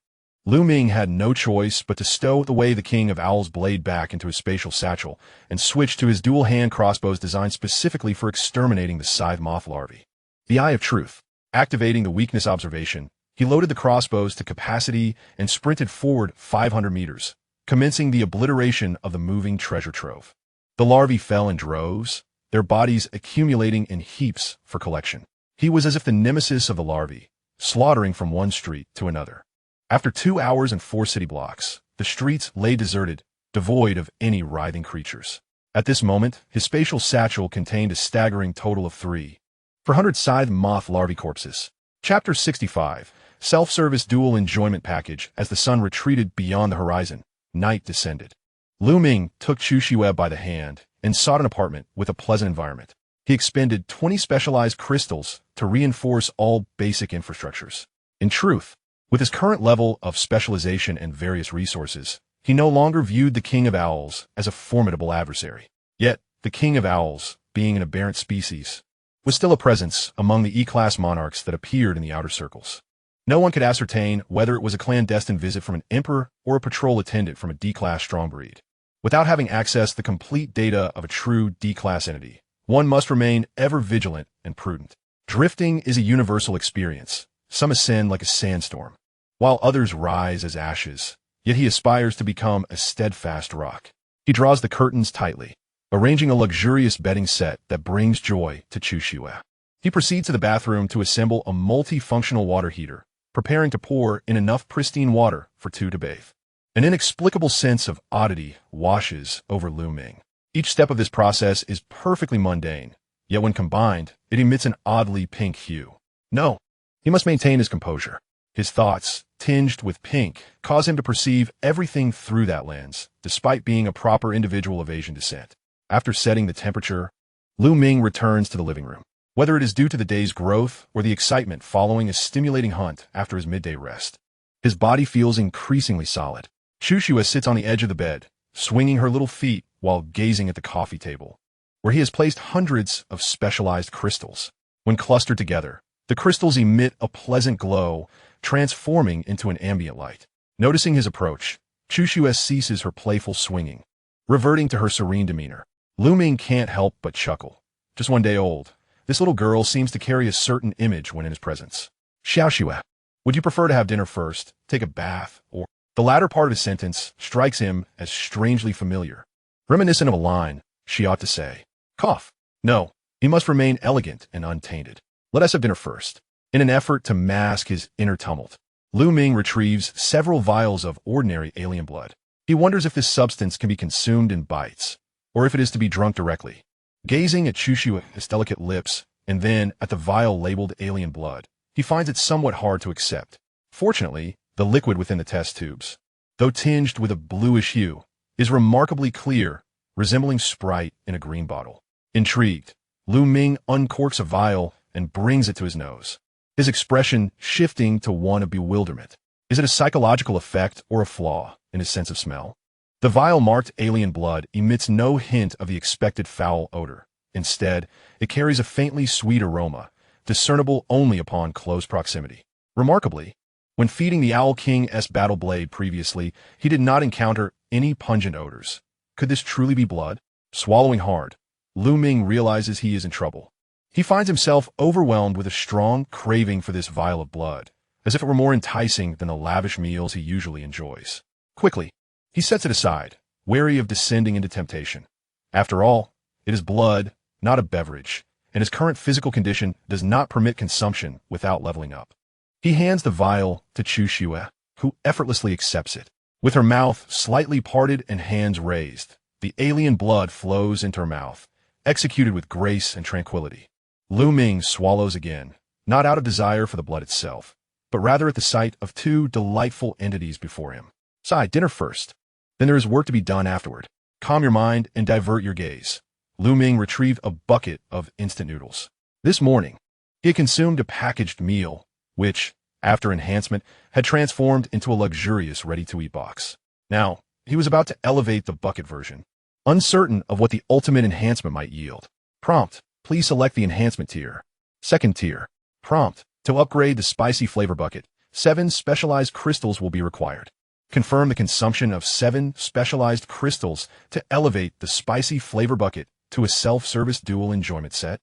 Lu Ming had no choice but to stow away the King of Owls' blade back into his spatial satchel and switch to his dual-hand crossbows designed specifically for exterminating the scythe moth larvae. The Eye of Truth. Activating the weakness observation, he loaded the crossbows to capacity and sprinted forward 500 meters, commencing the obliteration of the moving treasure trove. The larvae fell in droves, their bodies accumulating in heaps for collection. He was as if the nemesis of the larvae, slaughtering from one street to another. After 2 hours and 4 city blocks, the streets lay deserted, devoid of any writhing creatures. At this moment, his spatial satchel contained a staggering total of 400 scythe moth larvae corpses. Chapter 65, Self-Service Dual Enjoyment Package. As the sun retreated beyond the horizon, night descended. Lu Ming took Chu Xue by the hand and sought an apartment with a pleasant environment. He expended 20 specialized crystals to reinforce all basic infrastructures. In truth, with his current level of specialization and various resources, he no longer viewed the King of Owls as a formidable adversary. Yet, the King of Owls, being an aberrant species, was still a presence among the E-class monarchs that appeared in the outer circles. No one could ascertain whether it was a clandestine visit from an emperor or a patrol attendant from a D-class strong breed. Without having access to the complete data of a true D-class entity, one must remain ever vigilant and prudent. Drifting is a universal experience. Some ascend like a sandstorm, while others rise as ashes, yet he aspires to become a steadfast rock. He draws the curtains tightly, arranging a luxurious bedding set that brings joy to Chu Xue. He proceeds to the bathroom to assemble a multifunctional water heater, preparing to pour in enough pristine water for 2 to bathe. An inexplicable sense of oddity washes over Lu Ming. Each step of this process is perfectly mundane, yet when combined, it emits an oddly pink hue. No. He must maintain his composure. His thoughts, tinged with pink, cause him to perceive everything through that lens, despite being a proper individual of Asian descent. After setting the temperature, Lu Ming returns to the living room. Whether it is due to the day's growth or the excitement following a stimulating hunt after his midday rest, his body feels increasingly solid. Chu Xue sits on the edge of the bed, swinging her little feet while gazing at the coffee table, where he has placed hundreds of specialized crystals. When clustered together, the crystals emit a pleasant glow, transforming into an ambient light. Noticing his approach, Chu Xue ceases her playful swinging, Reverting to her serene demeanor, Lu Ming can't help but chuckle. Just one day old, this little girl seems to carry a certain image when in his presence. Xiaoxue, would you prefer to have dinner first, take a bath, or... The latter part of his sentence strikes him as strangely familiar, reminiscent of a line she ought to say. Cough. No, he must remain elegant and untainted. Let us have dinner first. In an effort to mask his inner tumult, Lu Ming retrieves several vials of ordinary alien blood. He wonders if this substance can be consumed in bites, or if it is to be drunk directly. Gazing at Xiaoxue's delicate lips, and then at the vial labeled alien blood, he finds it somewhat hard to accept. Fortunately, the liquid within the test tubes, though tinged with a bluish hue, is remarkably clear, resembling Sprite in a green bottle. Intrigued, Lu Ming uncorks a vial and brings it to his nose, his expression shifting to one of bewilderment. Is it a psychological effect or a flaw in his sense of smell? The vial marked alien blood emits no hint of the expected foul odor. Instead, it carries a faintly sweet aroma, discernible only upon close proximity. Remarkably, when feeding the Owl King's battle blade previously, he did not encounter any pungent odors. Could this truly be blood? Swallowing hard, Lu Ming realizes he is in trouble. He finds himself overwhelmed with a strong craving for this vial of blood, as if it were more enticing than the lavish meals he usually enjoys. Quickly, he sets it aside, wary of descending into temptation. After all, it is blood, not a beverage, and his current physical condition does not permit consumption without leveling up. He hands the vial to Xiaoxue, who effortlessly accepts it. With her mouth slightly parted and hands raised, the alien blood flows into her mouth, executed with grace and tranquility. Lu Ming swallows again, not out of desire for the blood itself, but rather at the sight of two delightful entities before him. Sigh, dinner first. Then there is work to be done afterward. Calm your mind and divert your gaze. Lu Ming retrieved a bucket of instant noodles. This morning, he had consumed a packaged meal, which, after enhancement, had transformed into a luxurious ready-to-eat box. Now, he was about to elevate the bucket version, uncertain of what the ultimate enhancement might yield. Prompt, please select the enhancement tier. Second tier. Prompt, to upgrade the spicy flavor bucket, 7 specialized crystals will be required. Confirm the consumption of 7 specialized crystals to elevate the spicy flavor bucket to a self-service dual enjoyment set.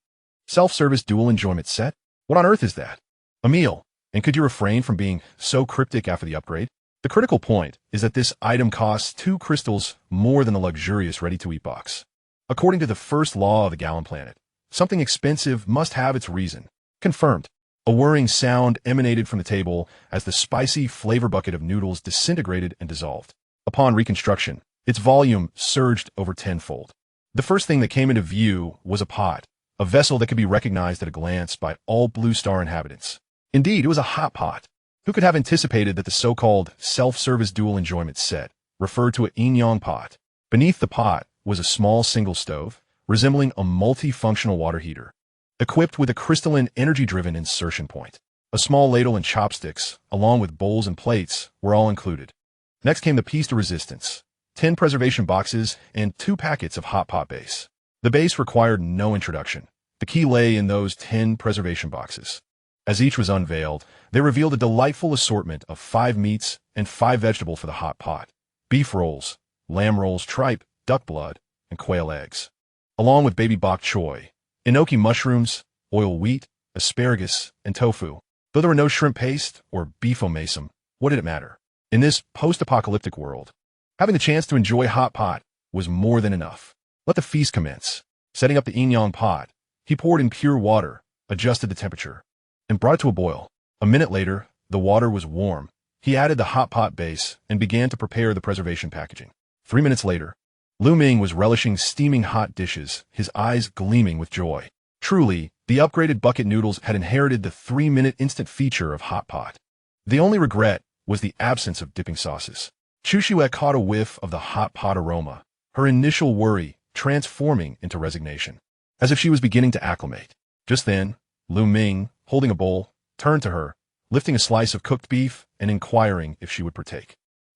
Self-service dual enjoyment set? What on earth is that? A meal. And could you refrain from being so cryptic after the upgrade? The critical point is that this item costs 2 crystals more than the luxurious ready-to-eat box. According to the first law of the Gallon Planet, something expensive must have its reason. Confirmed. A whirring sound emanated from the table as the spicy flavor bucket of noodles disintegrated and dissolved. Upon reconstruction, its volume surged over tenfold. The first thing that came into view was a pot, a vessel that could be recognized at a glance by all Blue Star inhabitants. Indeed, it was a hot pot. Who could have anticipated that the so-called self-service dual enjoyment set referred to a yin-yang pot? Beneath the pot was a small single stove, resembling a multifunctional water heater, equipped with a crystalline energy-driven insertion point. A small ladle and chopsticks, along with bowls and plates, were all included. Next came the piece de resistance, 10 preservation boxes and 2 packets of hot pot base. The base required no introduction. The key lay in those 10 preservation boxes. As each was unveiled, they revealed a delightful assortment of 5 meats and 5 vegetables for the hot pot: beef rolls, lamb rolls, tripe, duck blood, and quail eggs, along with baby bok choy, enoki mushrooms, oil wheat, asparagus, and tofu. Though there were no shrimp paste or beef omasum, what did it matter? In this post-apocalyptic world, having the chance to enjoy hot pot was more than enough. Let the feast commence. Setting up the yin-yang pot, he poured in pure water, adjusted the temperature, and brought it to a boil. A minute later, the water was warm. He added the hot pot base and began to prepare the preservation packaging. 3 minutes later, Lu Ming was relishing steaming hot dishes, his eyes gleaming with joy. Truly, the upgraded bucket noodles had inherited the 3-minute instant feature of hot pot. The only regret was the absence of dipping sauces. Xiaoxue caught a whiff of the hot pot aroma, her initial worry transforming into resignation, as if she was beginning to acclimate. Just then, Lu Ming, holding a bowl, turned to her, lifting a slice of cooked beef and inquiring if she would partake.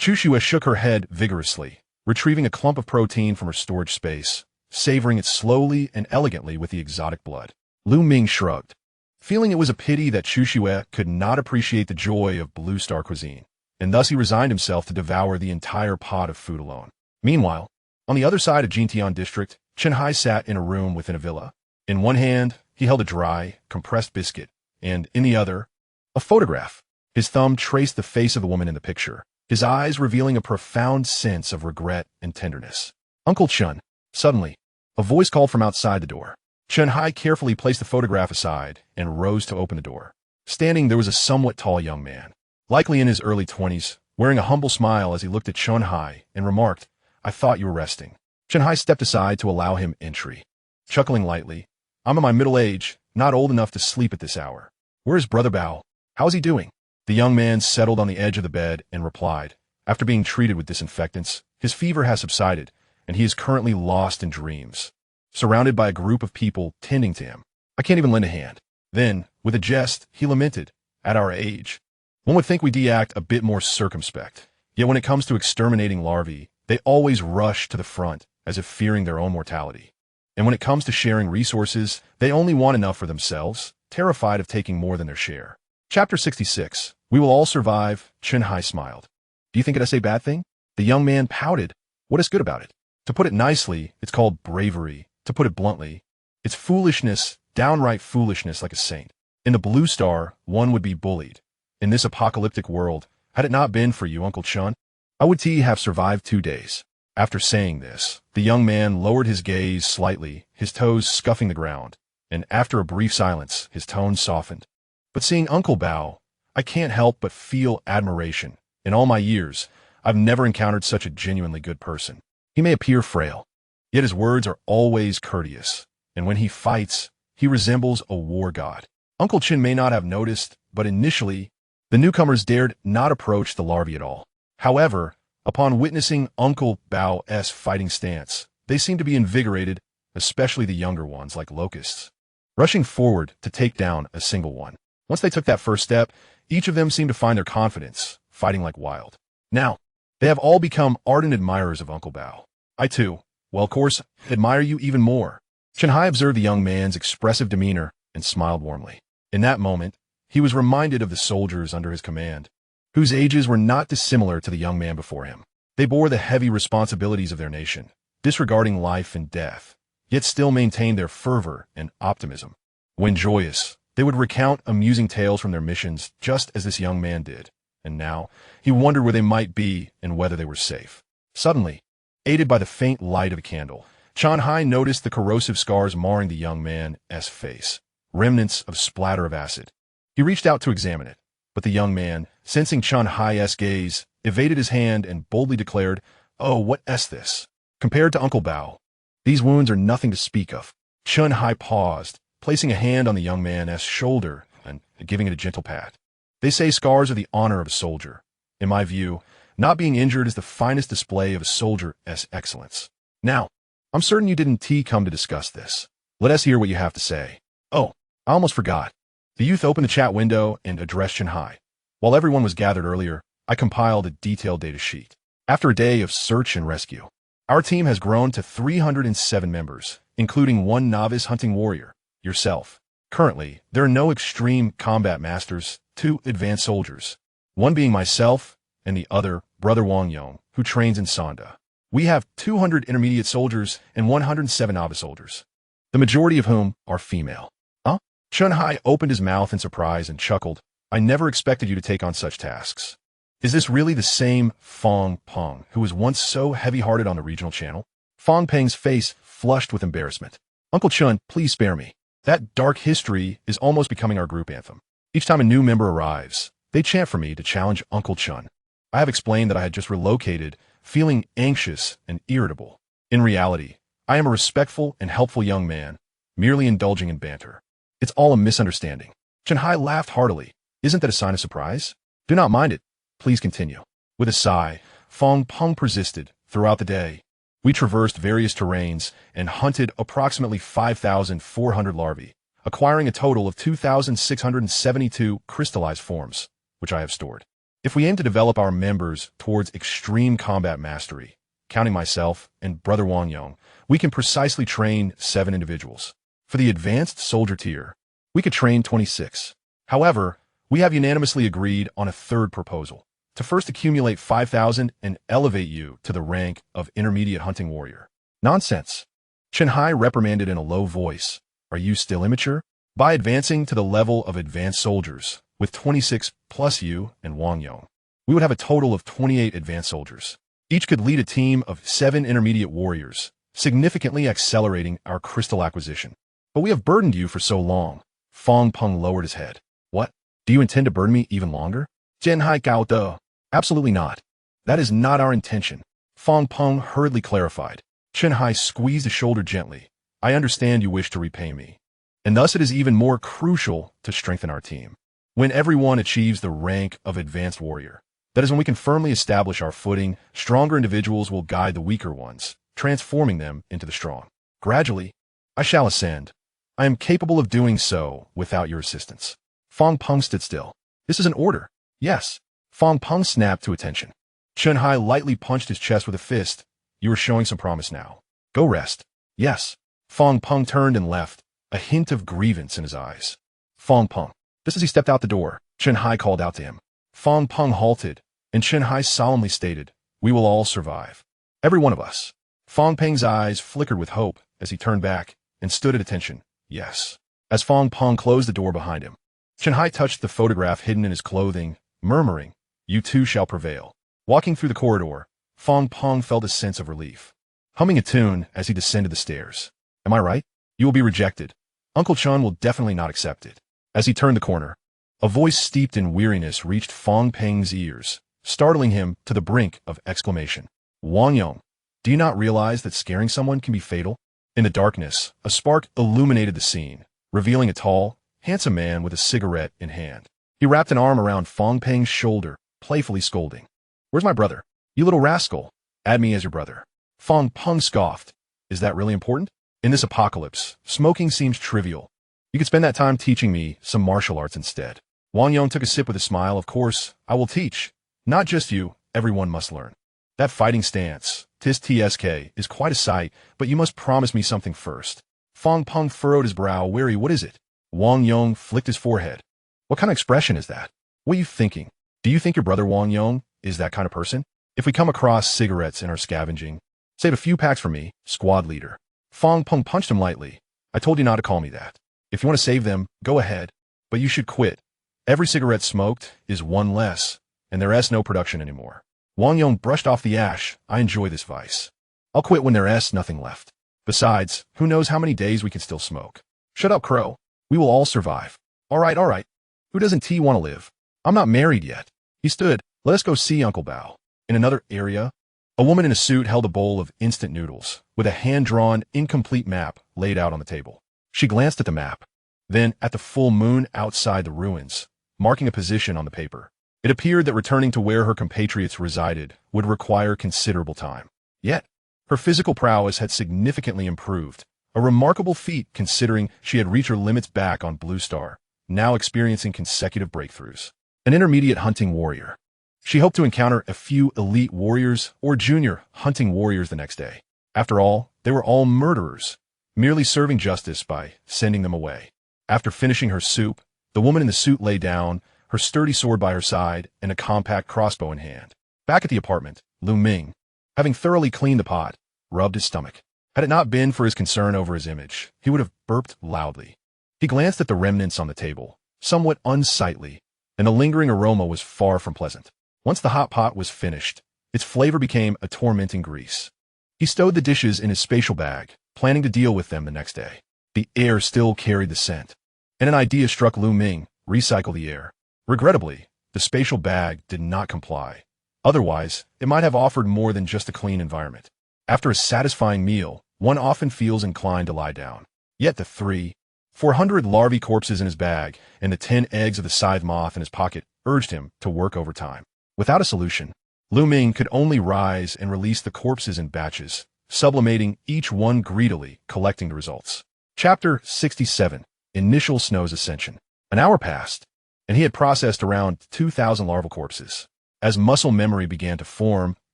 Xiaoxue shook her head vigorously, retrieving a clump of protein from her storage space, savoring it slowly and elegantly with the exotic blood. Lu Ming shrugged, feeling it was a pity that Xiaoxue could not appreciate the joy of Blue Star cuisine, and thus he resigned himself to devour the entire pot of food alone. Meanwhile, On the other side of Jintian district, Chen Hai sat in a room within a villa. In one hand, he held a dry, compressed biscuit, and in the other, a photograph. His thumb traced the face of the woman in the picture, his eyes revealing a profound sense of regret and tenderness. Uncle Chen. Suddenly, a voice called from outside the door. Chen Hai carefully placed the photograph aside and rose to open the door. Standing, there was a somewhat tall young man, likely in his early 20s, wearing a humble smile as he looked at Chen Hai and remarked, "I thought you were resting." Chen Hai stepped aside to allow him entry. Chuckling lightly, "I'm in my middle age, not old enough to sleep at this hour. Where's Brother Bao? How's he doing?" The young man settled on the edge of the bed and replied, "After being treated with disinfectants, his fever has subsided, and he is currently lost in dreams, surrounded by a group of people tending to him. I can't even lend a hand." Then, with a jest, he lamented, "At our age, one would think we'd act a bit more circumspect. Yet when it comes to exterminating larvae, they always rush to the front, as if fearing their own mortality. And when it comes to sharing resources, they only want enough for themselves, terrified of taking more than their share." Chapter 66. We will all survive. Chen Hai smiled. "Do you think it's a bad thing?" The young man pouted. "What is good about it? To put it nicely, it's called bravery. To put it bluntly, it's foolishness, downright foolishness like a saint. In the Blue Star, one would be bullied. In this apocalyptic world, had it not been for you, Uncle Chen, I would have survived 2 days." After saying this, the young man lowered his gaze slightly, his toes scuffing the ground, and after a brief silence, his tone softened. "But seeing Uncle Bao, I can't help but feel admiration. In all my years, I've never encountered such a genuinely good person. He may appear frail, yet his words are always courteous, and when he fights, he resembles a war god." Uncle Chen may not have noticed, but initially, the newcomers dared not approach the larvae at all. However, upon witnessing Uncle Bao's fighting stance, they seemed to be invigorated, especially the younger ones like locusts, rushing forward to take down a single one. Once they took that first step, each of them seemed to find their confidence, fighting like wild. Now, they have all become ardent admirers of Uncle Bao. I too, well, of course, admire you even more. Chen Hai observed the young man's expressive demeanor and smiled warmly. In that moment, he was reminded of the soldiers under his command, whose ages were not dissimilar to the young man before him. They bore the heavy responsibilities of their nation, disregarding life and death, yet still maintained their fervor and optimism. When joyous, they would recount amusing tales from their missions, just as this young man did. And now, he wondered where they might be and whether they were safe. Suddenly, aided by the faint light of a candle, Chen Hai noticed the corrosive scars marring the young man's face, remnants of splatter of acid. He reached out to examine it, but the young man, sensing Chen Hai's gaze, evaded his hand and boldly declared, "Oh, what is this? Compared to Uncle Bao, these wounds are nothing to speak of." Chen Hai paused, placing a hand on the young man's shoulder and giving it a gentle pat. "They say scars are the honor of a soldier. In my view, not being injured is the finest display of a soldier's excellence. Now, I'm certain you didn't come to discuss this. Let us hear what you have to say." "Oh, I almost forgot." The youth opened the chat window and addressed Chen Hai. "While everyone was gathered earlier, I compiled a detailed data sheet. After a day of search and rescue, our team has grown to 307 members, including 1 novice hunting warrior, yourself. Currently, there are no extreme combat masters, 2 advanced soldiers, one being myself and the other, Brother Wang Yong, who trains in Sonda. We have 200 intermediate soldiers and 107 novice soldiers, the majority of whom are female." "Huh?" Chen Hai opened his mouth in surprise and chuckled. "I never expected you to take on such tasks. Is this really the same Fong Peng who was once so heavy-hearted on the regional channel?" Fong Peng's face flushed with embarrassment. "Uncle Chen, please spare me. That dark history is almost becoming our group anthem. Each time a new member arrives, they chant for me to challenge Uncle Chen. I have explained that I had just relocated, feeling anxious and irritable. In reality, I am a respectful and helpful young man, merely indulging in banter. It's all a misunderstanding." Chen Hai laughed heartily. "Isn't that a sign of surprise? Do not mind it. Please continue." With a sigh, Fong Peng persisted. "Throughout the day, we traversed various terrains and hunted approximately 5,400 larvae, acquiring a total of 2,672 crystallized forms, which I have stored. If we aim to develop our members towards extreme combat mastery, counting myself and Brother Wang Yong, we can precisely train 7 individuals. For the advanced soldier tier, we could train 26. However, we have unanimously agreed on a third proposal, to first accumulate 5,000 and elevate you to the rank of intermediate hunting warrior. Nonsense. Chen Hai reprimanded in a low voice. Are you still immature? By advancing to the level of advanced soldiers, with 26 plus you and Wang Yong, we would have a total of 28 advanced soldiers. Each could lead a team of 7 intermediate warriors, significantly accelerating our crystal acquisition. But we have burdened you for so long. Fong Peng lowered his head. What? Do you intend to burden me even longer? Jian Hai Gao De. Absolutely not. That is not our intention. Fong Peng hurriedly clarified. Chen Hai squeezed his shoulder gently. I understand you wish to repay me. And thus it is even more crucial to strengthen our team. When everyone achieves the rank of advanced warrior, that is when we can firmly establish our footing. Stronger individuals will guide the weaker ones, transforming them into the strong. Gradually, I shall ascend. I am capable of doing so without your assistance. Fong Peng stood still. This is an order. Yes. Fong Peng snapped to attention. Chen Hai lightly punched his chest with a fist. You are showing some promise now. Go rest. Yes. Fong Peng turned and left, a hint of grievance in his eyes. Fong Peng. Just as he stepped out the door, Chen Hai called out to him. Fong Peng halted, and Chen Hai solemnly stated, we will all survive. Every one of us. Fong Peng's eyes flickered with hope as he turned back and stood at attention. Yes. As Fong Peng closed the door behind him, Chen Hai touched the photograph hidden in his clothing, murmuring, you too shall prevail. Walking through the corridor, Fong Peng felt a sense of relief, humming a tune as he descended the stairs. Am I right? You will be rejected. Uncle Chun will definitely not accept it. As he turned the corner, a voice steeped in weariness reached Fong Peng's ears, startling him to the brink of exclamation. Wang Yong, do you not realize that scaring someone can be fatal? In the darkness, a spark illuminated the scene, revealing a tall, handsome man with a cigarette in hand. He wrapped an arm around Fong Peng's shoulder, playfully scolding. Where's my brother? You little rascal. Add me as your brother. Fong Peng scoffed. Is that really important? In this apocalypse, smoking seems trivial. You could spend that time teaching me some martial arts instead. Wang Yong took a sip with a smile. Of course, I will teach. Not just you, everyone must learn. That fighting stance, TSK, is quite a sight, but you must promise me something first. Fong Peng furrowed his brow, wary. What is it? Wang Yong flicked his forehead. What kind of expression is that? What are you thinking? Do you think your brother Wang Yong is that kind of person? If we come across cigarettes in our scavenging, save a few packs for me, squad leader. Fong Peng punched him lightly. I told you not to call me that. If you want to save them, go ahead. But you should quit. Every cigarette smoked is one less, and there's no production anymore. Wang Yong brushed off the ash. I enjoy this vice. I'll quit when there's nothing left. Besides, who knows how many days we can still smoke. Shut up, Crow. We will all survive. All right. Who doesn't want to live? I'm not married yet. He stood. Let us go see Uncle Bao. In another area, a woman in a suit held a bowl of instant noodles, with a hand-drawn, incomplete map laid out on the table. She glanced at the map, then at the full moon outside the ruins, marking a position on the paper. It appeared that returning to where her compatriots resided would require considerable time. Yet, her physical prowess had significantly improved, a remarkable feat considering she had reached her limits back on Blue Star, now experiencing consecutive breakthroughs. An intermediate hunting warrior. She hoped to encounter a few elite warriors or junior hunting warriors the next day. After all, they were all murderers, merely serving justice by sending them away. After finishing her soup, the woman in the suit lay down, her sturdy sword by her side and a compact crossbow in hand. Back at the apartment, Ming, having thoroughly cleaned the pot, rubbed his stomach. Had it not been for his concern over his image, he would have burped loudly. He glanced at the remnants on the table, somewhat unsightly, and the lingering aroma was far from pleasant. Once the hot pot was finished, its flavor became a tormenting grease. He stowed the dishes in his spatial bag, planning to deal with them the next day. The air still carried the scent, and an idea struck Ming, recycle the air. Regrettably, the spatial bag did not comply. Otherwise, it might have offered more than just a clean environment. After a satisfying meal, one often feels inclined to lie down. Yet the 400 larvae corpses in his bag and the 10 eggs of the scythe moth in his pocket urged him to work overtime. Without a solution, Ming could only rise and release the corpses in batches, sublimating each one greedily, collecting the results. Chapter 67. Initial Snow's Ascension. An hour passed, and he had processed around 2,000 larval corpses. As muscle memory began to form,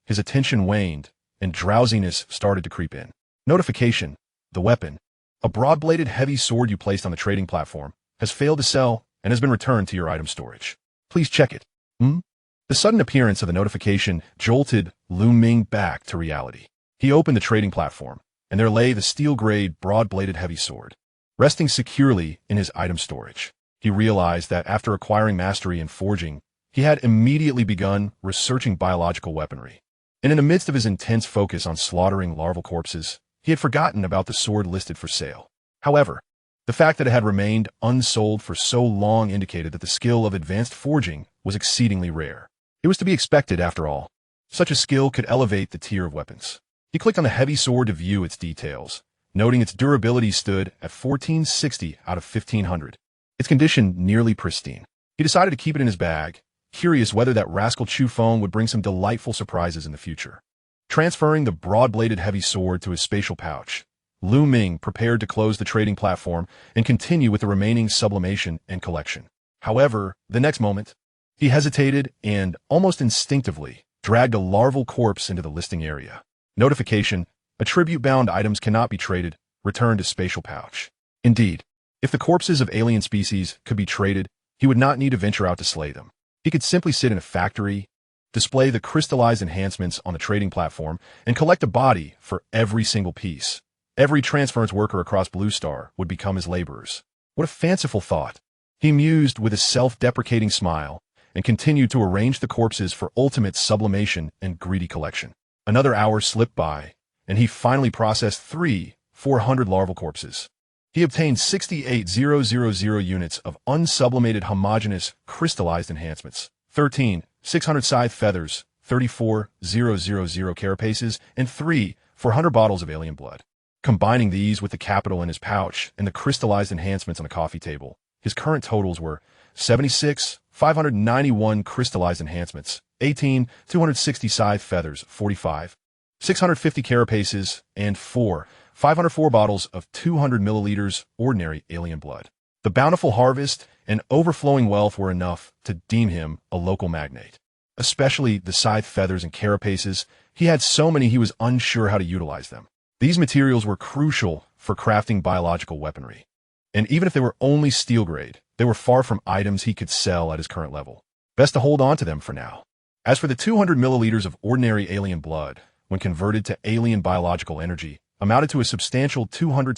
his attention waned, and drowsiness started to creep in. Notification. The weapon, a broad-bladed heavy sword you placed on the trading platform, has failed to sell and has been returned to your item storage. Please check it. The sudden appearance of the notification jolted Lu Ming back to reality. He opened the trading platform, and there lay the steel-grade, broad-bladed heavy sword, resting securely in his item storage. He realized that after acquiring mastery in forging, he had immediately begun researching biological weaponry. And in the midst of his intense focus on slaughtering larval corpses, he had forgotten about the sword listed for sale. However, the fact that it had remained unsold for so long indicated that the skill of advanced forging was exceedingly rare. It was to be expected, after all. Such a skill could elevate the tier of weapons. He clicked on the heavy sword to view its details, noting its durability stood at 1460 out of 1500. Its condition nearly pristine. He decided to keep it in his bag, curious whether that rascal Chu Feng would bring some delightful surprises in the future. Transferring the broad-bladed heavy sword to his spatial pouch, Lu Ming prepared to close the trading platform and continue with the remaining sublimation and collection. However, the next moment, he hesitated and, almost instinctively, dragged a larval corpse into the listing area. Notification: attribute-bound items cannot be traded. Return to spatial pouch. Indeed, if the corpses of alien species could be traded, he would not need to venture out to slay them. He could simply sit in a factory, display the crystallized enhancements on the trading platform, and collect a body for every single piece. Every transference worker across Blue Star would become his laborers. What a fanciful thought! He mused with a self-deprecating smile and continued to arrange the corpses for ultimate sublimation and greedy collection. Another hour slipped by, and he finally processed 400 larval corpses. He obtained 68,000 units of unsublimated homogeneous crystallized enhancements, 600 scythe feathers, 34,000 carapaces, and 400 bottles of alien blood. Combining these with the capital in his pouch and the crystallized enhancements on the coffee table, his current totals were 76,591 crystallized enhancements, 260 scythe feathers, 45, 650 carapaces, and 504 bottles of 200 milliliters ordinary alien blood. The bountiful harvest and overflowing wealth were enough to deem him a local magnate. Especially the scythe feathers and carapaces, he had so many he was unsure how to utilize them. These materials were crucial for crafting biological weaponry. And even if they were only steel grade, they were far from items he could sell at his current level. Best to hold on to them for now. As for the 200 milliliters of ordinary alien blood, when converted to alien biological energy, amounted to a substantial 200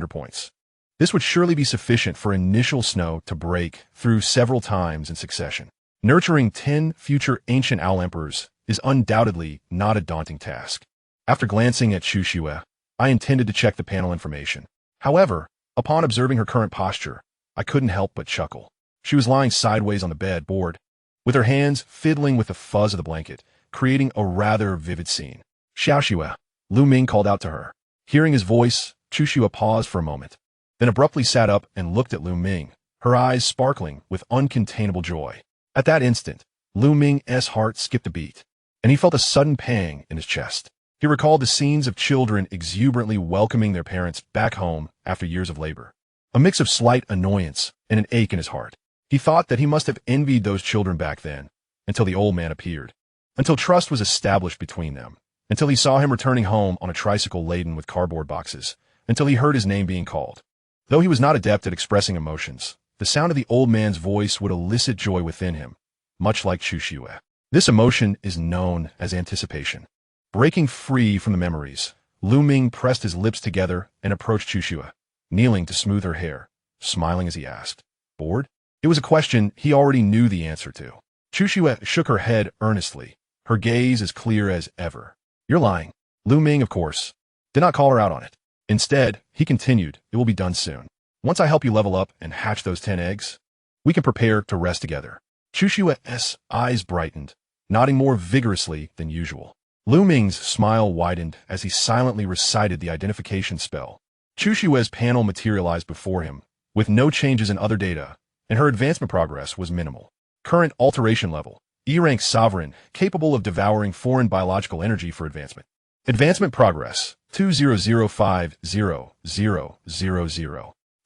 points. This would surely be sufficient for initial Snow to break through several times in succession. Nurturing 10 future ancient owl emperors is undoubtedly not a daunting task. After glancing at Chu Xue, I intended to check the panel information. However, upon observing her current posture, I couldn't help but chuckle. She was lying sideways on the bed, bored, with her hands fiddling with the fuzz of the blanket, creating a rather vivid scene. Xiao Xue, Lu Ming called out to her. Hearing his voice, Chu Xue paused for a moment, then abruptly sat up and looked at Lu Ming, her eyes sparkling with uncontainable joy. At that instant, Lu Ming's heart skipped a beat, and he felt a sudden pang in his chest. He recalled the scenes of children exuberantly welcoming their parents back home after years of labor. A mix of slight annoyance and an ache in his heart. He thought that he must have envied those children back then, until the old man appeared, until trust was established between them, until he saw him returning home on a tricycle laden with cardboard boxes, until he heard his name being called. Though he was not adept at expressing emotions, the sound of the old man's voice would elicit joy within him, much like Chu Xue. This emotion is known as anticipation. Breaking free from the memories, Lu Ming pressed his lips together and approached Chu Xue, kneeling to smooth her hair, smiling as he asked, "Bored?" It was a question he already knew the answer to. Chu Xue shook her head earnestly, her gaze as clear as ever. "You're lying." Lu Ming, of course, did not call her out on it. Instead, he continued, "It will be done soon. Once I help you level up and hatch those 10 eggs, we can prepare to rest together." Chu Xue's eyes brightened, nodding more vigorously than usual. Lu Ming's smile widened as he silently recited the identification spell. Chu Xue's panel materialized before him, with no changes in other data, and her advancement progress was minimal. Current alteration level: E-rank sovereign, capable of devouring foreign biological energy for advancement. Advancement progress: 2005000.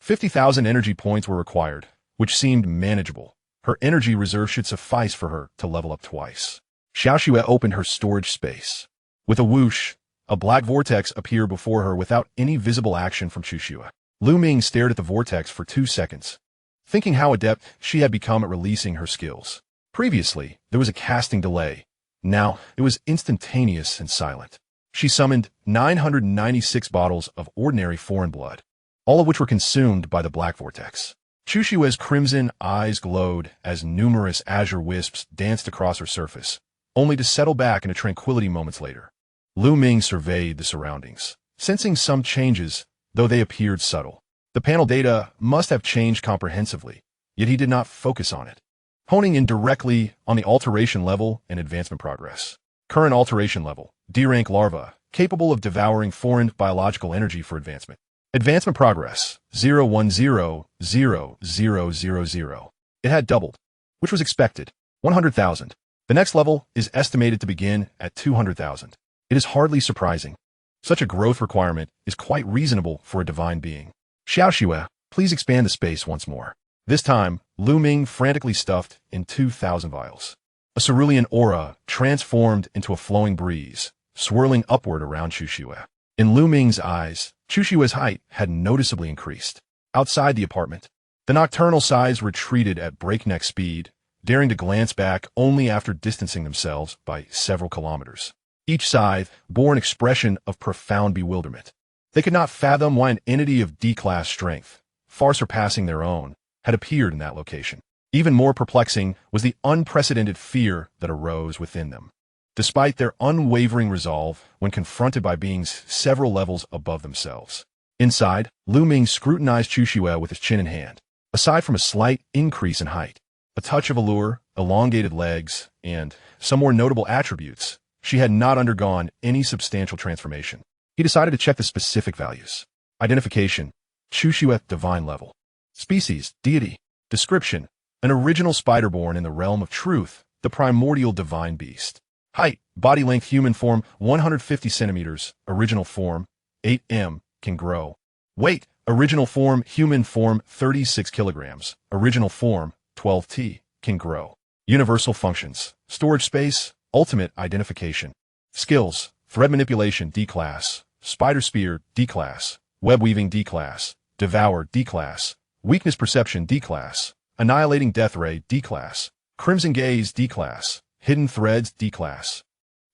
50,000 energy points were required, which seemed manageable. Her energy reserve should suffice for her to level up twice. Xiao Xue opened her storage space. With a whoosh, a black vortex appeared before her without any visible action from Chu Xue. Lu Ming stared at the vortex for 2 seconds, thinking how adept she had become at releasing her skills. Previously, there was a casting delay. Now, it was instantaneous and silent. She summoned 996 bottles of ordinary foreign blood, all of which were consumed by the black vortex. Chushue's crimson eyes glowed as numerous azure wisps danced across her surface, only to settle back into tranquility moments later. Ming surveyed the surroundings, sensing some changes, though they appeared subtle. The panel data must have changed comprehensively, yet he did not focus on it, honing in directly on the alteration level and advancement progress. Current alteration level, D-rank larva, capable of devouring foreign biological energy for advancement. Advancement progress, 0100000. It had doubled, which was expected, 100,000. The next level is estimated to begin at 200,000. It is hardly surprising. Such a growth requirement is quite reasonable for a divine being. Xiaoxue, please expand the space once more. This time, Ming frantically stuffed in 2,000 vials. A cerulean aura transformed into a flowing breeze, swirling upward around Chushue. In Ming's eyes, Chushue's height had noticeably increased. Outside the apartment, the nocturnal sides retreated at breakneck speed, daring to glance back only after distancing themselves by several kilometers. Each scythe bore an expression of profound bewilderment. They could not fathom why an entity of D-class strength, far surpassing their own, had appeared in that location. Even more perplexing was the unprecedented fear that arose within them, despite their unwavering resolve when confronted by beings several levels above themselves. Inside, Ming scrutinized Chushue with his chin in hand. Aside from a slight increase in height, a touch of allure, elongated legs, and some more notable attributes, she had not undergone any substantial transformation. He decided to check the specific values. Identification, Chushue divine level. Species, deity. Description, an original spider-born in the realm of truth, the primordial divine beast. Height, body length human form, 150 centimeters, original form, 8 m, can grow. Weight, original form, human form, 36 kilograms, original form, 12 t, can grow. Universal functions, storage space, ultimate identification. Skills, thread manipulation, D-class, spider spear, D-class, web weaving, D-class, devour, D-class, weakness perception, D-class, annihilating death ray, D-class, crimson gaze, D-class, hidden threads, D-class.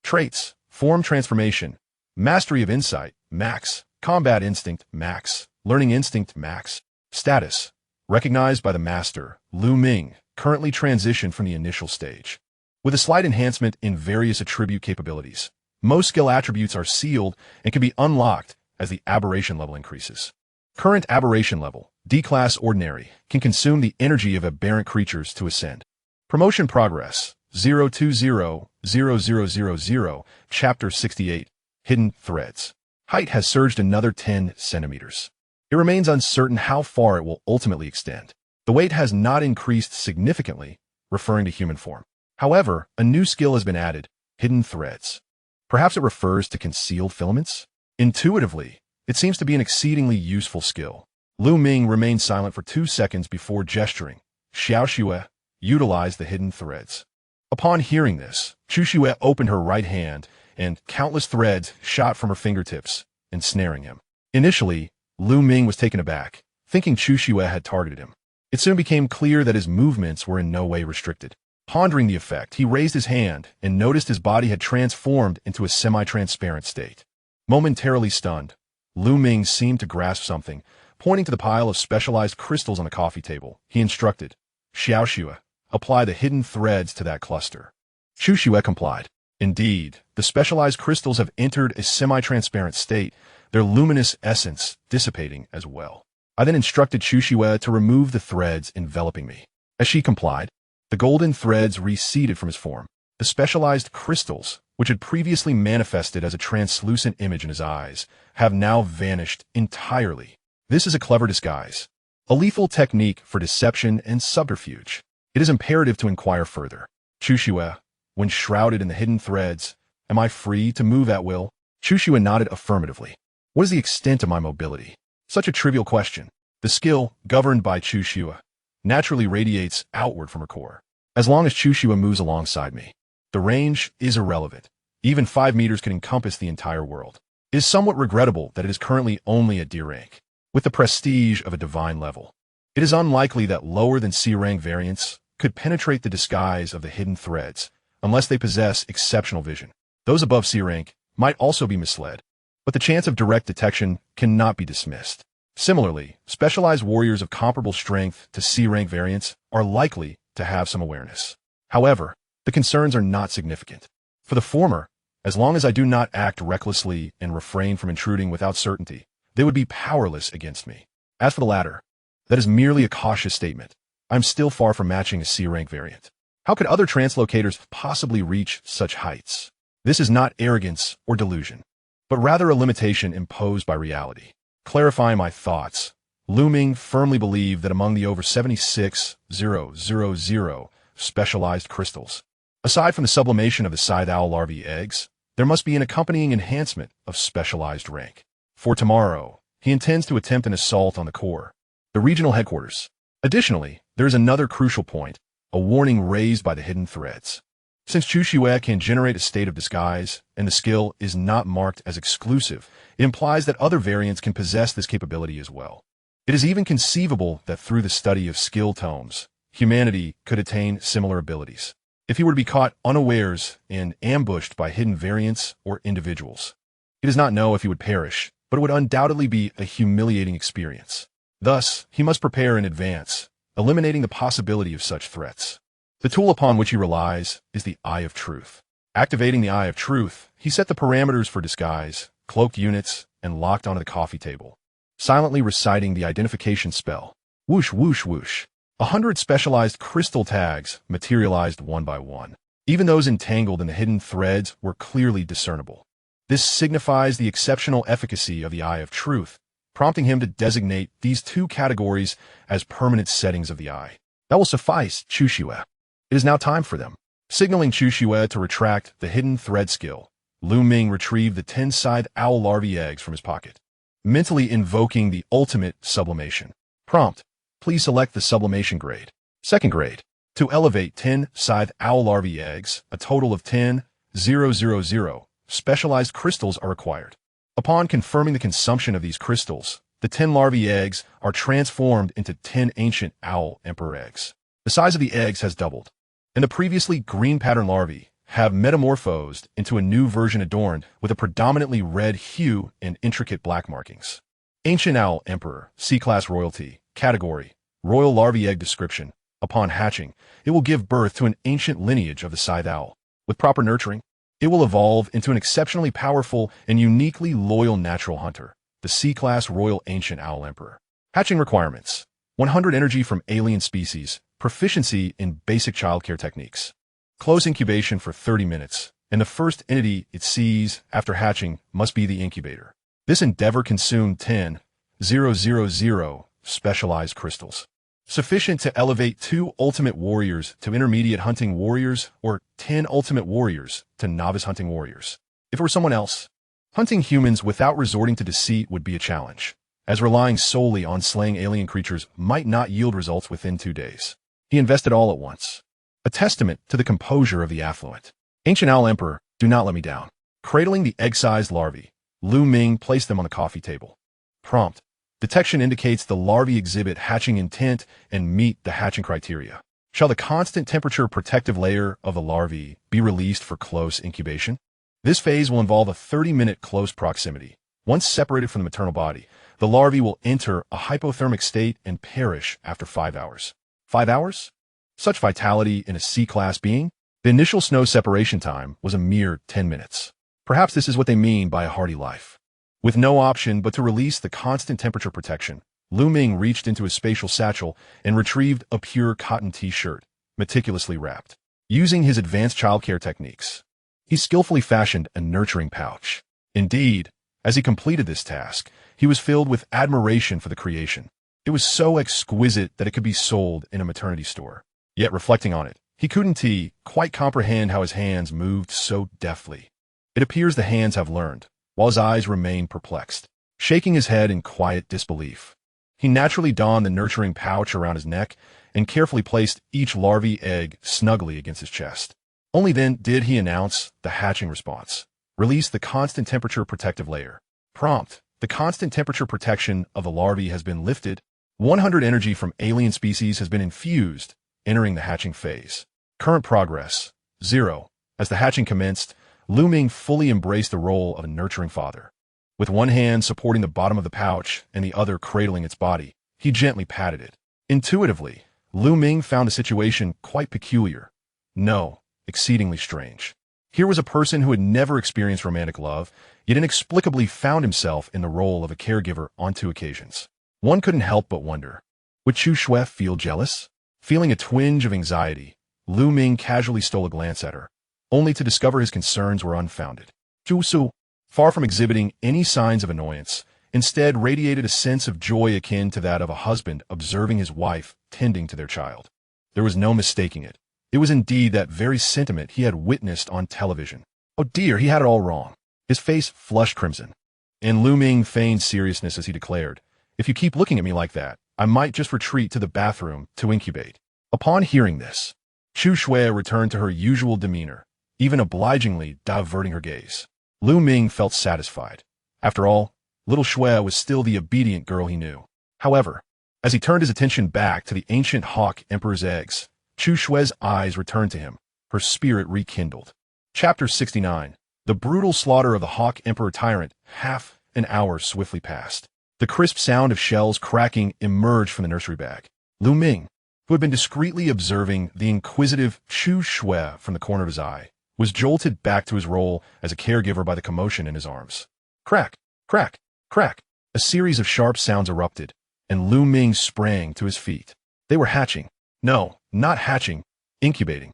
Traits, form transformation, mastery of insight, max, combat instinct, max, learning instinct, max. Status, recognized by the master, Ming, currently transitioned from the initial stage. With a slight enhancement in various attribute capabilities, most skill attributes are sealed and can be unlocked as the aberration level increases. Current aberration level, D-class ordinary, can consume the energy of aberrant creatures to ascend. Promotion progress, 0200000, Chapter 68, Hidden Threads. Height has surged another 10 centimeters. It remains uncertain how far it will ultimately extend. The weight has not increased significantly, referring to human form. However, a new skill has been added, hidden threads. Perhaps it refers to concealed filaments? Intuitively, it seems to be an exceedingly useful skill. Ming remained silent for 2 seconds before gesturing. Xiaoxue utilized the hidden threads. Upon hearing this, Chushue opened her right hand, and countless threads shot from her fingertips, ensnaring him. Initially, Ming was taken aback, thinking Chushue had targeted him. It soon became clear that his movements were in no way restricted. Pondering the effect, he raised his hand and noticed his body had transformed into a semi-transparent state. Momentarily stunned, Ming seemed to grasp something. Pointing to the pile of specialized crystals on the coffee table, he instructed, Xiaoxue, apply the hidden threads to that cluster. Chushue complied. Indeed, the specialized crystals have entered a semi-transparent state, their luminous essence dissipating as well. I then instructed Chushue to remove the threads enveloping me. As she complied, the golden threads receded from his form. The specialized crystals, which had previously manifested as a translucent image in his eyes, have now vanished entirely. This is a clever disguise, a lethal technique for deception and subterfuge. It is imperative to inquire further. Chushue, when shrouded in the hidden threads, am I free to move at will? Chushue nodded affirmatively. What is the extent of my mobility? Such a trivial question. The skill, governed by Chushue, naturally radiates outward from her core. As long as Chushue moves alongside me, the range is irrelevant. Even 5 meters can encompass the entire world. It is somewhat regrettable that it is currently only at D rank, with the prestige of a divine level. It is unlikely that lower than C rank variants could penetrate the disguise of the hidden threads, unless they possess exceptional vision. Those above C rank might also be misled, but the chance of direct detection cannot be dismissed. Similarly, specialized warriors of comparable strength to C rank variants are likely to have some awareness. However, the concerns are not significant. For the former, as long as I do not act recklessly and refrain from intruding without certainty, they would be powerless against me. As for the latter, that is merely a cautious statement. I'm still far from matching a C rank variant. How could other translocators possibly reach such heights? This is not arrogance or delusion, but rather a limitation imposed by reality. Clarifying my thoughts, Ming firmly believed that among the over 76,000 specialized crystals, aside from the sublimation of the scythe owl larvae eggs, there must be an accompanying enhancement of specialized rank. For tomorrow, he intends to attempt an assault on the core, the regional headquarters. Additionally, there is another crucial point, a warning raised by the hidden threads. Since Chuxue can generate a state of disguise, and the skill is not marked as exclusive, it implies that other variants can possess this capability as well. It is even conceivable that through the study of skill tomes, humanity could attain similar abilities. If he were to be caught unawares and ambushed by hidden variants or individuals, he does not know if he would perish, but it would undoubtedly be a humiliating experience. Thus, he must prepare in advance, eliminating the possibility of such threats. The tool upon which he relies is the Eye of Truth. Activating the Eye of Truth, he set the parameters for disguise, cloaked units, and locked onto the coffee table, silently reciting the identification spell. Whoosh, whoosh, whoosh. 100 specialized crystal tags materialized one by one. Even those entangled in the hidden threads were clearly discernible. This signifies the exceptional efficacy of the Eye of Truth, prompting him to designate these two categories as permanent settings of the eye. That will suffice, Chuxue. It is now time for them. Signaling Chuxue to retract the hidden thread skill, Ming retrieved the 10 scythe owl larvae eggs from his pocket, mentally invoking the ultimate sublimation. Prompt: please select the sublimation grade. Second grade. To elevate 10 scythe owl larvae eggs, a total of 10,000 specialized crystals are required. Upon confirming the consumption of these crystals, the 10 larvae eggs are transformed into 10 ancient owl emperor eggs. The size of the eggs has doubled, and the previously green pattern larvae have metamorphosed into a new version adorned with a predominantly red hue and intricate black markings. Ancient Owl Emperor, C-Class Royalty, Category, Royal Larvae Egg Description. Upon hatching, it will give birth to an ancient lineage of the scythe owl. With proper nurturing, it will evolve into an exceptionally powerful and uniquely loyal natural hunter, the C-Class Royal Ancient Owl Emperor. Hatching requirements: 100 energy from alien species, proficiency in basic childcare techniques. Close incubation for 30 minutes, and the first entity it sees after hatching must be the incubator. This endeavor consumed 10,000 specialized crystals, sufficient to elevate 2 ultimate warriors to intermediate hunting warriors or 10 ultimate warriors to novice hunting warriors. If it were someone else, hunting humans without resorting to deceit would be a challenge, as relying solely on slaying alien creatures might not yield results within 2 days. He invested all at once, a testament to the composure of the affluent. Ancient Owl Emperor, do not let me down. Cradling the egg-sized larvae, Ming placed them on the coffee table. Prompt: detection indicates the larvae exhibit hatching intent and meet the hatching criteria. Shall the constant temperature protective layer of the larvae be released for close incubation? This phase will involve a 30-minute close proximity. Once separated from the maternal body, the larvae will enter a hypothermic state and perish after 5 hours. 5 hours? Such vitality in a C-class being? The initial snow separation time was a mere 10 minutes. Perhaps this is what they mean by a hardy life. With no option but to release the constant temperature protection, Ming reached into his spatial satchel and retrieved a pure cotton t-shirt, meticulously wrapped. Using his advanced childcare techniques, he skillfully fashioned a nurturing pouch. Indeed, as he completed this task, he was filled with admiration for the creation. It was so exquisite that it could be sold in a maternity store. Yet reflecting on it, he couldn't quite comprehend how his hands moved so deftly. It appears the hands have learned, while his eyes remain perplexed. Shaking his head in quiet disbelief, he naturally donned the nurturing pouch around his neck and carefully placed each larvae egg snugly against his chest. Only then did he announce the hatching response. Release the constant temperature protective layer. Prompt: the constant temperature protection of the larvae has been lifted. 100 energy from alien species has been infused, entering the hatching phase. Current progress, 0. As the hatching commenced, Ming fully embraced the role of a nurturing father. With one hand supporting the bottom of the pouch and the other cradling its body, he gently patted it. Intuitively, Ming found the situation quite peculiar. No, exceedingly strange. Here was a person who had never experienced romantic love, yet inexplicably found himself in the role of a caregiver on 2 occasions. One couldn't help but wonder, would Chu Shui feel jealous? Feeling a twinge of anxiety, Ming casually stole a glance at her, only to discover his concerns were unfounded. Chu Su, far from exhibiting any signs of annoyance, instead radiated a sense of joy akin to that of a husband observing his wife tending to their child. There was no mistaking it. It was indeed that very sentiment he had witnessed on television. Oh dear, he had it all wrong. His face flushed crimson. And Ming feigned seriousness as he declared, "If you keep looking at me like that, I might just retreat to the bathroom to incubate." Upon hearing this, Chu Shui returned to her usual demeanor, even obligingly diverting her gaze. Ming felt satisfied. After all, little Shui was still the obedient girl he knew. However, as he turned his attention back to the ancient hawk emperor's eggs, Chu Shui's eyes returned to him, her spirit rekindled. Chapter 69. The brutal slaughter of the hawk emperor tyrant. Half an hour swiftly passed. The crisp sound of shells cracking emerged from the nursery bag. Ming, who had been discreetly observing the inquisitive Chu Shui from the corner of his eye, was jolted back to his role as a caregiver by the commotion in his arms. Crack, crack, crack. A series of sharp sounds erupted, and Ming sprang to his feet. They were hatching. No, not hatching, incubating.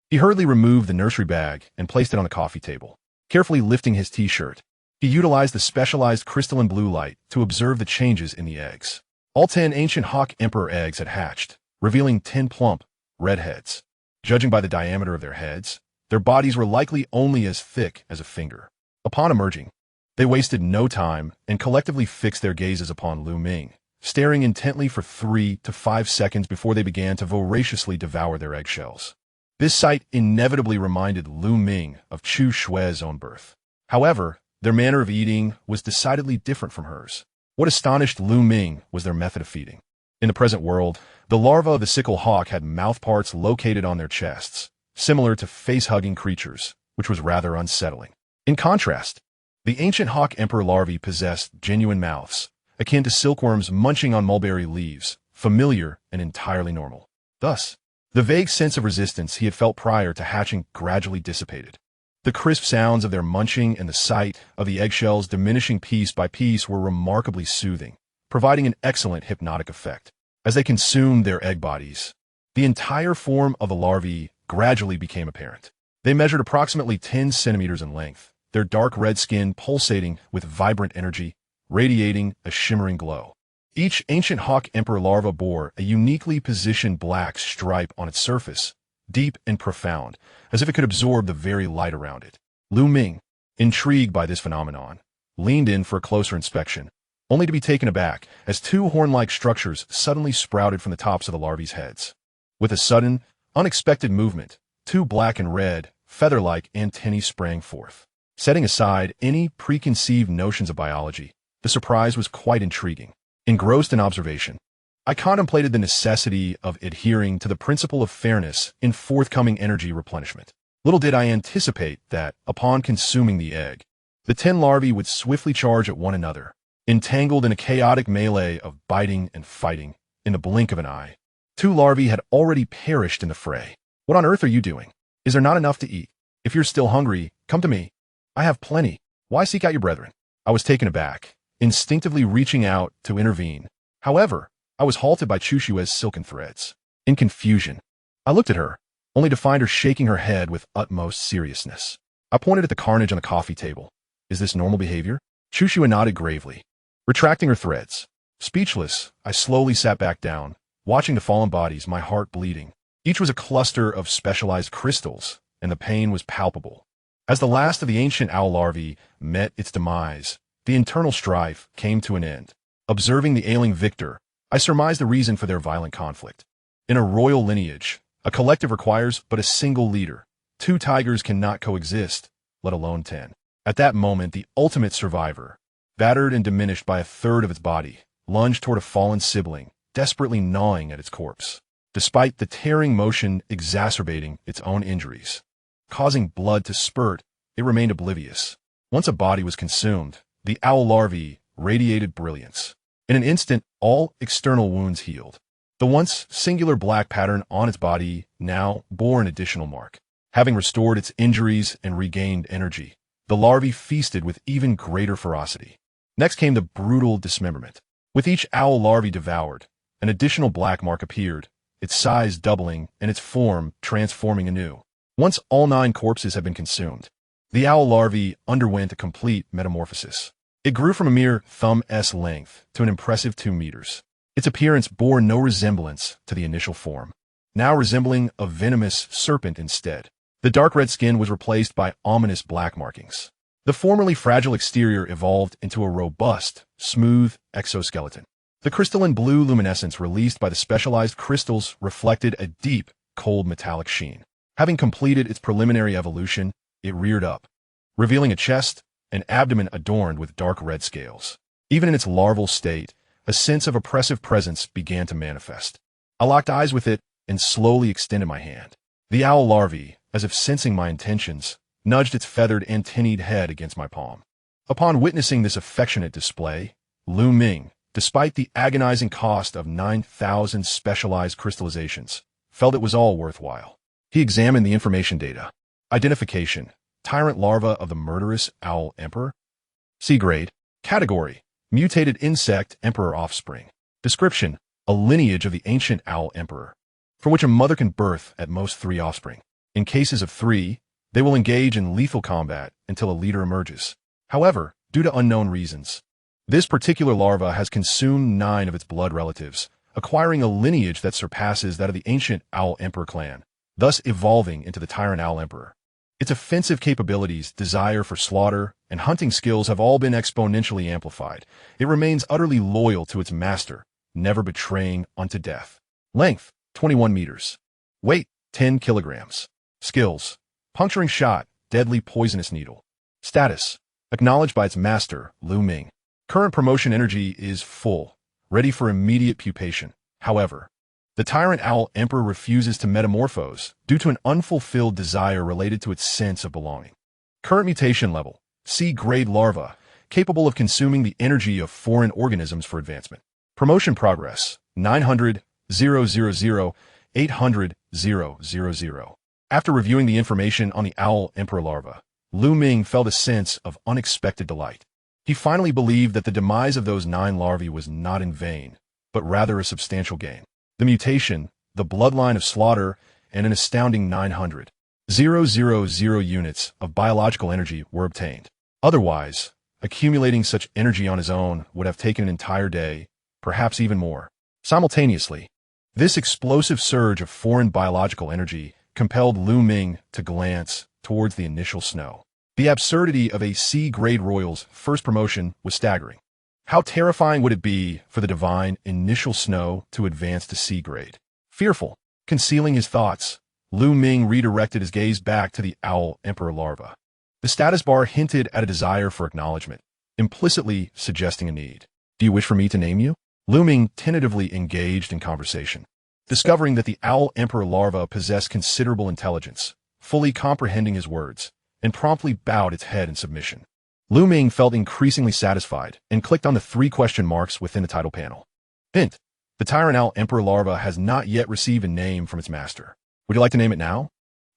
He hurriedly removed the nursery bag and placed it on the coffee table. Carefully lifting his t-shirt, he utilized the specialized crystalline blue light to observe the changes in the eggs. All 10 ancient hawk emperor eggs had hatched, revealing 10 plump, red heads. Judging by the diameter of their heads, their bodies were likely only as thick as a finger. Upon emerging, they wasted no time and collectively fixed their gazes upon Ming, staring intently for 3 to 5 seconds before they began to voraciously devour their eggshells. This sight inevitably reminded Ming of Chu Shui's own birth. However, their manner of eating was decidedly different from hers. What astonished Ming was their method of feeding. In the present world, the larvae of the sickle hawk had mouthparts located on their chests, similar to face-hugging creatures, which was rather unsettling. In contrast, the ancient hawk emperor larvae possessed genuine mouths, akin to silkworms munching on mulberry leaves, familiar and entirely normal. Thus, the vague sense of resistance he had felt prior to hatching gradually dissipated. The crisp sounds of their munching and the sight of the eggshells diminishing piece by piece were remarkably soothing, providing an excellent hypnotic effect. As they consumed their egg bodies, the entire form of the larvae gradually became apparent. They measured approximately 10 centimeters in length, their dark red skin pulsating with vibrant energy, radiating a shimmering glow. Each ancient hawk emperor larva bore a uniquely positioned black stripe on its surface, deep and profound, as if it could absorb the very light around it. Ming, intrigued by this phenomenon, leaned in for a closer inspection, only to be taken aback as 2 horn-like structures suddenly sprouted from the tops of the larvae's heads. With a sudden, unexpected movement, 2 black and red, feather-like antennae sprang forth. Setting aside any preconceived notions of biology, the surprise was quite intriguing. Engrossed in observation, I contemplated the necessity of adhering to the principle of fairness in forthcoming energy replenishment. Little did I anticipate that, upon consuming the egg, the 10 larvae would swiftly charge at one another, entangled in a chaotic melee of biting and fighting. In the blink of an eye, 2 larvae had already perished in the fray. What on earth are you doing? Is there not enough to eat? If you're still hungry, come to me. I have plenty. Why seek out your brethren? I was taken aback, instinctively reaching out to intervene. However, I was halted by Chu Shui's silken threads. In confusion, I looked at her, only to find her shaking her head with utmost seriousness. I pointed at the carnage on the coffee table. Is this normal behavior? Chu Shui nodded gravely, retracting her threads. Speechless, I slowly sat back down, watching the fallen bodies, my heart bleeding. Each was a cluster of specialized crystals, and the pain was palpable. As the last of the ancient owl larvae met its demise, the internal strife came to an end. Observing the ailing victor, I surmised the reason for their violent conflict. In a royal lineage, a collective requires but a single leader. 2 tigers cannot coexist, let alone 10. At that moment, the ultimate survivor, battered and diminished by 1/3 of its body, lunged toward a fallen sibling, desperately gnawing at its corpse. despite the tearing motion exacerbating its own injuries. Causing blood to spurt, it remained oblivious. Once a body was consumed, the owl larvae radiated brilliance. In an instant, all external wounds healed. The once singular black pattern on its body now bore an additional mark. Having restored its injuries and regained energy, the larvae feasted with even greater ferocity. Next came the brutal dismemberment. With each owl larvae devoured, an additional black mark appeared, its size doubling and its form transforming anew. Once all 9 corpses had been consumed, the owl larvae underwent a complete metamorphosis. It grew from a mere thumb's length to an impressive 2 meters. Its appearance bore no resemblance to the initial form, now resembling a venomous serpent instead. The dark red skin was replaced by ominous black markings. The formerly fragile exterior evolved into a robust, smooth exoskeleton. The crystalline blue luminescence released by the specialized crystals reflected a deep, cold metallic sheen. Having completed its preliminary evolution, it reared up, revealing a chest and abdomen adorned with dark red scales. Even in its larval state, a sense of oppressive presence began to manifest. I locked eyes with it and slowly extended my hand. The owl larvae, as if sensing my intentions, nudged its feathered antennaed head against my palm. Upon witnessing this affectionate display, Ming, despite the agonizing cost of 9,000 specialized crystallizations, felt it was all worthwhile. He examined the information data. Identification: tyrant larva of the murderous owl emperor. C grade. Category: mutated insect emperor offspring. Description: a lineage of the ancient owl emperor, for which a mother can birth at most 3 offspring. In cases of 3, they will engage in lethal combat until a leader emerges. However, due to unknown reasons, this particular larva has consumed 9 of its blood relatives, acquiring a lineage that surpasses that of the ancient owl emperor clan, thus evolving into the tyrant owl emperor. Its offensive capabilities, desire for slaughter, and hunting skills have all been exponentially amplified. It remains utterly loyal to its master, never betraying unto death. Length: 21 meters. Weight: 10 kilograms. Skills: puncturing shot, deadly poisonous needle. Status: acknowledged by its master, Ming. Current promotion energy is full, ready for immediate pupation. However, the tyrant owl emperor refuses to metamorphose due to an unfulfilled desire related to its sense of belonging. Current mutation level: C-grade larva, capable of consuming the energy of foreign organisms for advancement. Promotion progress: 900,000, 800,000. After reviewing the information on the owl emperor larva, Ming felt a sense of unexpected delight. He finally believed that the demise of those 9 larvae was not in vain, but rather a substantial gain. The mutation, the bloodline of slaughter, and an astounding 900,000 units of biological energy were obtained. Otherwise, accumulating such energy on his own would have taken an entire day, perhaps even more. Simultaneously, this explosive surge of foreign biological energy compelled Ming to glance towards the initial snow. The absurdity of a C-grade royal's first promotion was staggering. How terrifying would it be for the divine initial snow to advance to C-grade? Fearful, concealing his thoughts, Ming redirected his gaze back to the owl emperor larva. The status bar hinted at a desire for acknowledgement, implicitly suggesting a need. Do you wish for me to name you? Ming tentatively engaged in conversation, discovering that the owl emperor larva possessed considerable intelligence, fully comprehending his words, and promptly bowed its head in submission. Ming felt increasingly satisfied and clicked on the 3 question marks within the title panel. Hint: the tyrant owl emperor larva has not yet received a name from its master. Would you like to name it now?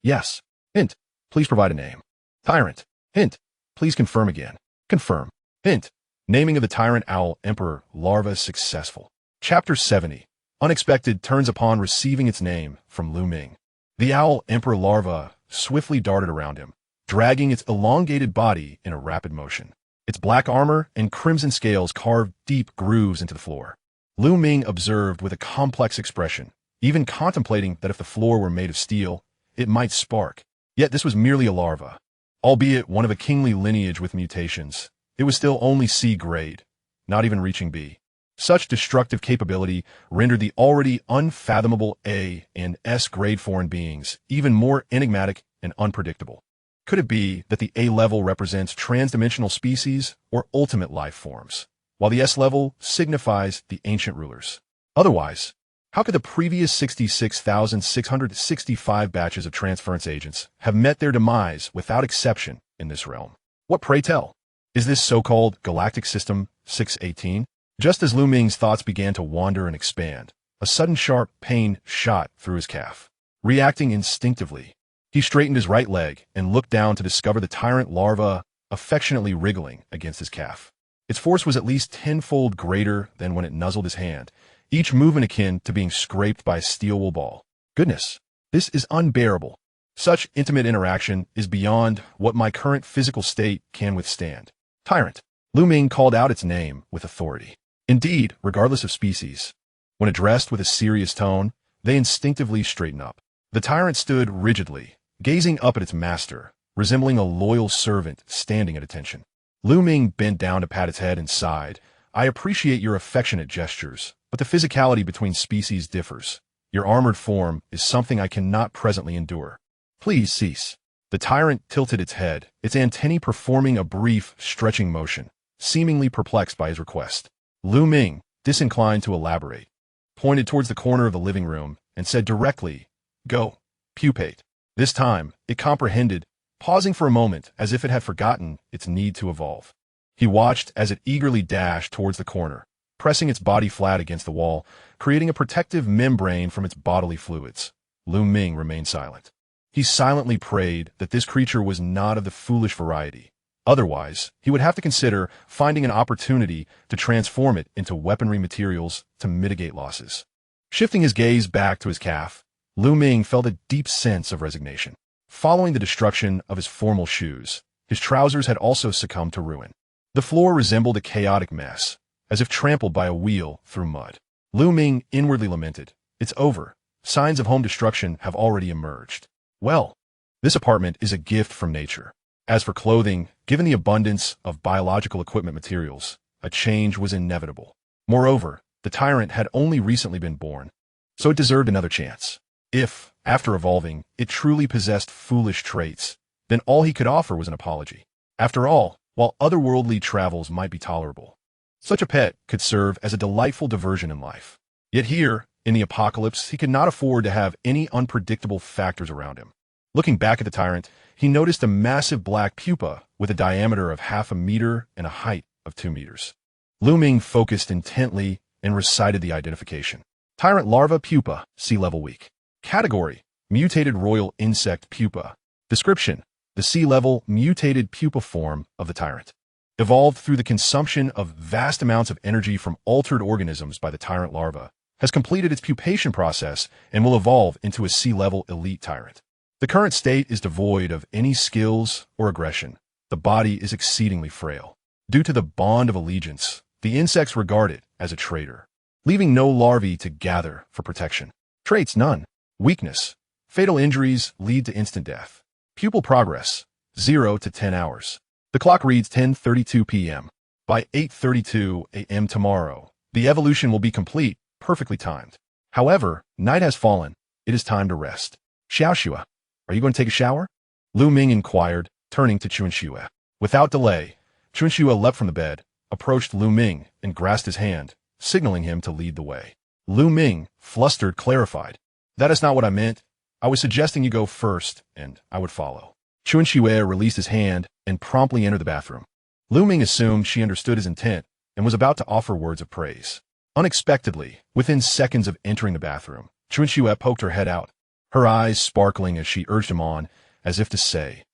Yes. Hint: please provide a name. Tyrant. Hint: please confirm again. Confirm. Hint: naming of the tyrant owl emperor larva successful. Chapter 70. Unexpected turns upon receiving its name from Ming. The owl emperor larva swiftly darted around him, dragging its elongated body in a rapid motion. Its black armor and crimson scales carved deep grooves into the floor. Ming observed with a complex expression, even contemplating that if the floor were made of steel, it might spark. Yet this was merely a larva. Albeit one of a kingly lineage with mutations, it was still only C grade, not even reaching B. Such destructive capability rendered the already unfathomable A and S grade foreign beings even more enigmatic and unpredictable. Could it be that the A level represents transdimensional species or ultimate life forms, while the S level signifies the ancient rulers? Otherwise, How could the previous 66,665 batches of transference agents have met their demise without exception in this realm? What, pray tell, is this so-called Galactic System 618? Just as Lu Ming's thoughts began to wander and expand, a sudden sharp pain shot through his calf. Reacting instinctively, he straightened his right leg and looked down to discover the tyrant larva affectionately wriggling against his calf. Its force was at least tenfold greater than when it nuzzled his hand, each movement akin to being scraped by a steel wool ball. Goodness, this is unbearable. Such intimate interaction is beyond what my current physical state can withstand. Tyrant. Lu Ming called out its name with authority. Indeed, regardless of species, when addressed with a serious tone, they instinctively straighten up. The tyrant stood rigidly, gazing up at its master, resembling a loyal servant standing at attention. Lu Ming bent down to pat its head and sighed. I appreciate your affectionate gestures, but the physicality between species differs. Your armored form is something I cannot presently endure. Please cease. The tyrant tilted its head, its antennae performing a brief, stretching motion, seemingly perplexed by his request. Lu Ming, disinclined to elaborate, pointed towards the corner of the living room and said directly, Go, pupate. This time, it comprehended, pausing for a moment as if it had forgotten its need to evolve. He watched as it eagerly dashed towards the corner, pressing its body flat against the wall, creating a protective membrane from its bodily fluids. Lu Ming remained silent. He silently prayed that this creature was not of the foolish variety. Otherwise, he would have to consider finding an opportunity to transform it into weaponry materials to mitigate losses. Shifting his gaze back to his calf, Lu Ming felt a deep sense of resignation. Following the destruction of his formal shoes, his trousers had also succumbed to ruin. The floor resembled a chaotic mess, as if trampled by a wheel through mud. Lu Ming inwardly lamented, It's over. Signs of home destruction have already emerged. Well, this apartment is a gift from nature. As for clothing, given the abundance of biological equipment materials, a change was inevitable. Moreover, the tyrant had only recently been born, so it deserved another chance. If, after evolving, it truly possessed foolish traits, then all he could offer was an apology. After all, while otherworldly travels might be tolerable, such a pet could serve as a delightful diversion in life. Yet here, in the apocalypse, he could not afford to have any unpredictable factors around him. Looking back at the tyrant, he noticed a massive black pupa with a diameter of 0.5 meter and a height of 2 meters. Lu Ming focused intently and recited the identification. Tyrant larva pupa, sea level weak. Category, mutated royal insect pupa. Description, the sea-level mutated pupa form of the tyrant. Evolved through the consumption of vast amounts of energy from altered organisms by the tyrant larva, has completed its pupation process and will evolve into a sea-level elite tyrant. The current state is devoid of any skills or aggression. The body is exceedingly frail. Due to the bond of allegiance, the insects regard it as a traitor, leaving no larvae to gather for protection. Traits none. Weakness. Fatal injuries lead to instant death. Pupil progress, 0 to 10 hours. The clock reads 10:32 p.m. By 8:32 a.m. tomorrow, the evolution will be complete, perfectly timed. However, night has fallen. It is time to rest. Xiaoxue, are you going to take a shower? Lu Ming inquired, turning to Chunxue. Without delay, Chunxue leapt from the bed, approached Lu Ming, and grasped his hand, signaling him to lead the way. Lu Ming, flustered, clarified. That is not what I meant. I was suggesting you go first, and I would follow. Chunxue released his hand and promptly entered the bathroom. Lu Ming assumed she understood his intent and was about to offer words of praise. Unexpectedly, within seconds of entering the bathroom, Chunxue poked her head out, her eyes sparkling as she urged him on, as if to say,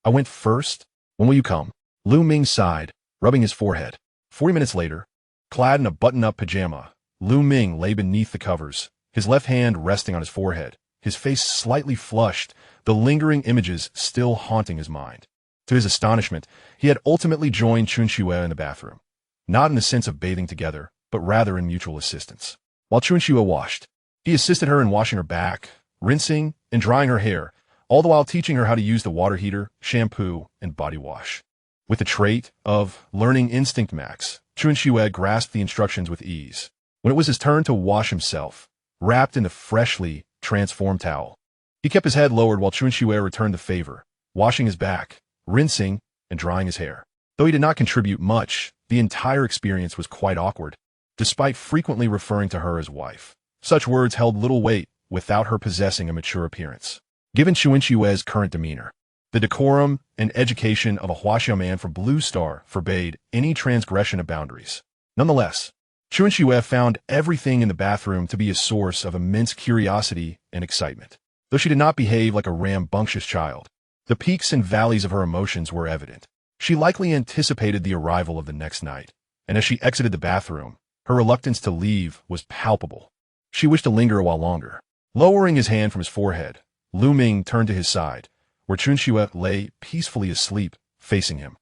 I went first? When will you come? Lu Ming sighed, rubbing his forehead. 40 minutes later, clad in a button-up pajama, Lu Ming lay beneath the covers, his left hand resting on his forehead, his face slightly flushed, the lingering images still haunting his mind. To his astonishment, he had ultimately joined Chunxue in the bathroom, not in the sense of bathing together, but rather in mutual assistance. While Chunxue washed, he assisted her in washing her back, rinsing, and drying her hair, all the while teaching her how to use the water heater, shampoo, and body wash. With the trait of learning instinct max, Chunxue grasped the instructions with ease. When it was his turn to wash himself, wrapped in the freshly transformed towel, he kept his head lowered while Chunxue returned the favor, washing his back, rinsing, and drying his hair. Though he did not contribute much, the entire experience was quite awkward. Despite frequently referring to her as wife, Such words held little weight without her possessing a mature appearance. Given Xuanxue's current demeanor, the decorum and education of a Huaxia man from Blue Star forbade any transgression of boundaries. Nonetheless, Xuanxue found everything in the bathroom to be a source of immense curiosity and excitement. Though she did not behave like a rambunctious child, the peaks and valleys of her emotions were evident. She likely anticipated the arrival of the next night, and as she exited the bathroom, her reluctance to leave was palpable. She wished to linger a while longer. Lowering his hand from his forehead, Lu Ming turned to his side, where Xuanxue lay peacefully asleep, facing him.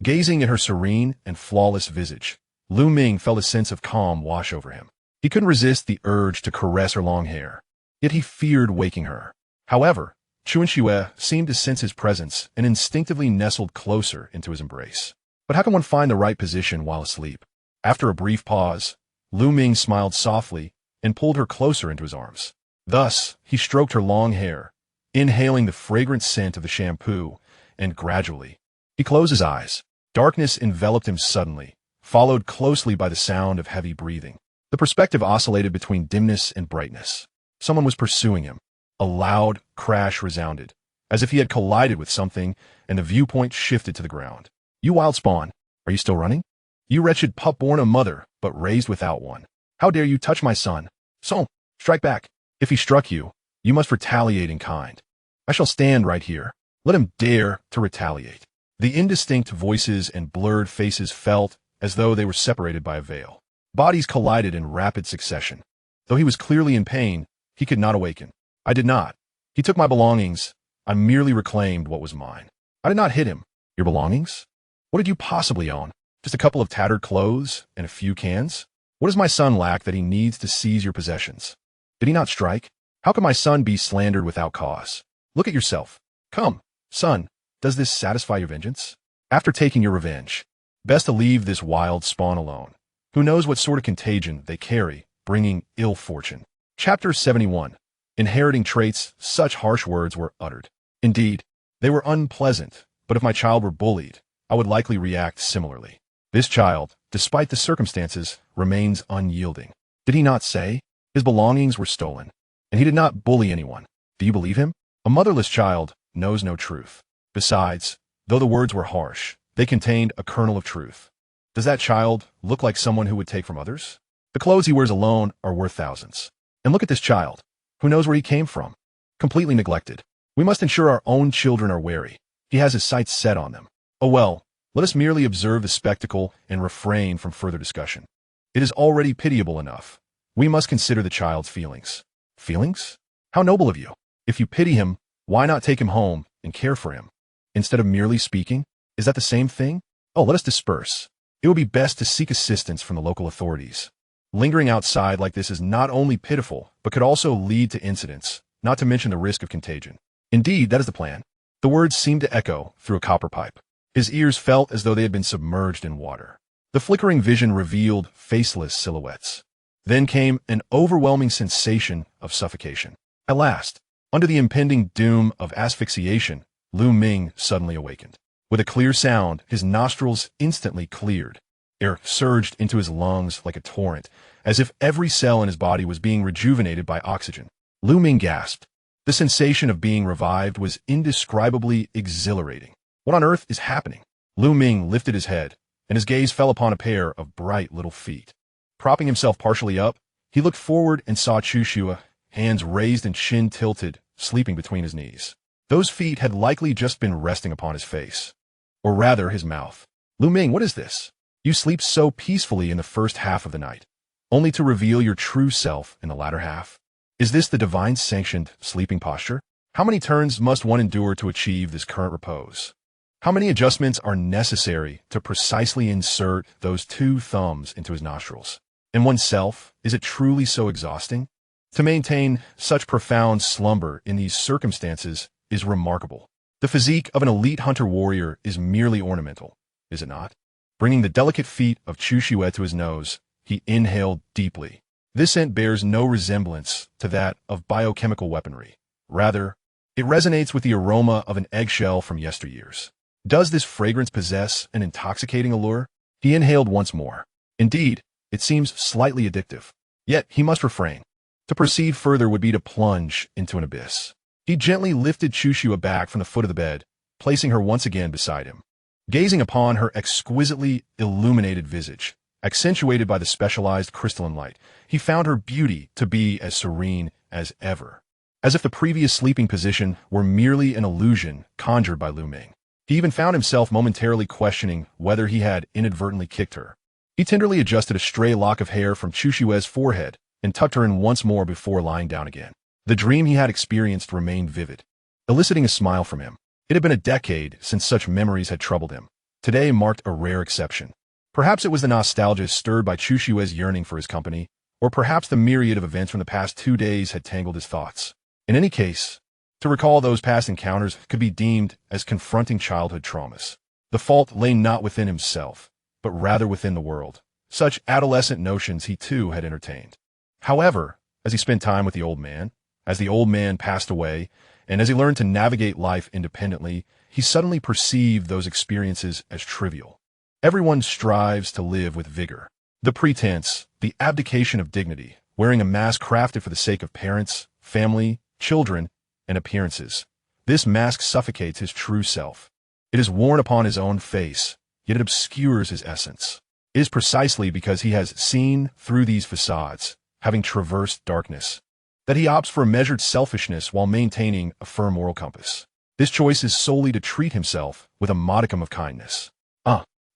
Gazing at her serene and flawless visage, Lu Ming felt a sense of calm wash over him. He couldn't resist the urge to caress her long hair, yet he feared waking her. However, Xuanxue seemed to sense his presence and instinctively nestled closer into his embrace. But how can one find the right position while asleep? After a brief pause, Lu Ming smiled softly and pulled her closer into his arms. Thus, he stroked her long hair, inhaling the fragrant scent of the shampoo, and gradually, he closed his eyes. Darkness enveloped him suddenly, followed closely by the sound of heavy breathing. The perspective oscillated between dimness and brightness. Someone was pursuing him. A loud crash resounded, as if he had collided with something, and the viewpoint shifted to the ground. You wild spawn, are you still running? You wretched pup born a mother, but raised without one. How dare you touch my son? So, strike back. If he struck you, you must retaliate in kind. I shall stand right here. Let him dare to retaliate. The indistinct voices and blurred faces felt as though they were separated by a veil. Bodies collided in rapid succession. Though he was clearly in pain, he could not awaken. I did not. He took my belongings. I merely reclaimed what was mine. I did not hit him. Your belongings? What did you possibly own? Just a couple of tattered clothes and a few cans? What does my son lack that he needs to seize your possessions? Did he not strike? How can my son be slandered without cause? Look at yourself. Come, son, does this satisfy your vengeance? After taking your revenge, best to leave this wild spawn alone. Who knows what sort of contagion they carry, bringing ill fortune. Chapter 71. Inheriting traits. Such harsh words were uttered. Indeed, they were unpleasant, but if my child were bullied, I would likely react similarly. This child, despite the circumstances, remains unyielding. Did he not say? His belongings were stolen, and he did not bully anyone. Do you believe him? A motherless child knows no truth. Besides, though the words were harsh, they contained a kernel of truth. Does that child look like someone who would take from others? The clothes he wears alone are worth thousands. And look at this child. Who knows where he came from? Completely neglected. We must ensure our own children are wary. He has his sights set on them. Oh well, let us merely observe the spectacle and refrain from further discussion. It is already pitiable enough. We must consider the child's feelings. Feelings? How noble of you. If you pity him, why not take him home and care for him? Instead of merely speaking, is that the same thing? Oh, let us disperse. It would be best to seek assistance from the local authorities. Lingering outside like this is not only pitiful, but could also lead to incidents, not to mention the risk of contagion. Indeed, that is the plan. The words seemed to echo through a copper pipe. His ears felt as though they had been submerged in water. The flickering vision revealed faceless silhouettes. Then came an overwhelming sensation of suffocation. At last, under the impending doom of asphyxiation, Lu Ming suddenly awakened. With a clear sound, his nostrils instantly cleared. Air surged into his lungs like a torrent, as if every cell in his body was being rejuvenated by oxygen. Lu Ming gasped. The sensation of being revived was indescribably exhilarating. What on earth is happening? Lu Ming lifted his head, and his gaze fell upon a pair of bright little feet. Propping himself partially up, he looked forward and saw Xuanxue, hands raised and chin tilted, sleeping between his knees. Those feet had likely just been resting upon his face, or rather his mouth. Lu Ming, what is this? You sleep so peacefully in the first half of the night, only to reveal your true self in the latter half. Is this the divine-sanctioned sleeping posture? How many turns must one endure to achieve this current repose? How many adjustments are necessary to precisely insert those two thumbs into his nostrils? And oneself, is it truly so exhausting? To maintain such profound slumber in these circumstances is remarkable. The physique of an elite hunter-warrior is merely ornamental, is it not? Bringing the delicate feet of Xuanxue to his nose, he inhaled deeply. This scent bears no resemblance to that of biochemical weaponry. Rather, it resonates with the aroma of an eggshell from yesteryears. Does this fragrance possess an intoxicating allure? He inhaled once more. Indeed, it seems slightly addictive. Yet he must refrain. To proceed further would be to plunge into an abyss. He gently lifted Chushua back from the foot of the bed, placing her once again beside him. Gazing upon her exquisitely illuminated visage, accentuated by the specialized crystalline light, he found her beauty to be as serene as ever, as if the previous sleeping position were merely an illusion conjured by Lu Ming. He even found himself momentarily questioning whether he had inadvertently kicked her. He tenderly adjusted a stray lock of hair from Chushua's forehead and tucked her in once more before lying down again. The dream he had experienced remained vivid, eliciting a smile from him. It had been a decade since such memories had troubled him. Today marked a rare exception. Perhaps it was the nostalgia stirred by Chushua's yearning for his company, or perhaps the myriad of events from the past 2 days had tangled his thoughts. In any case, to recall those past encounters could be deemed as confronting childhood traumas. The fault lay not within himself, but rather within the world. Such adolescent notions he too had entertained. However, as he spent time with the old man, as the old man passed away, and as he learned to navigate life independently, he suddenly perceived those experiences as trivial. Everyone strives to live with vigor. The pretense, the abdication of dignity, wearing a mask crafted for the sake of parents, family, children, and appearances. This mask suffocates his true self. It is worn upon his own face, yet it obscures his essence. It is precisely because he has seen through these facades, having traversed darkness, that he opts for a measured selfishness while maintaining a firm moral compass. This choice is solely to treat himself with a modicum of kindness.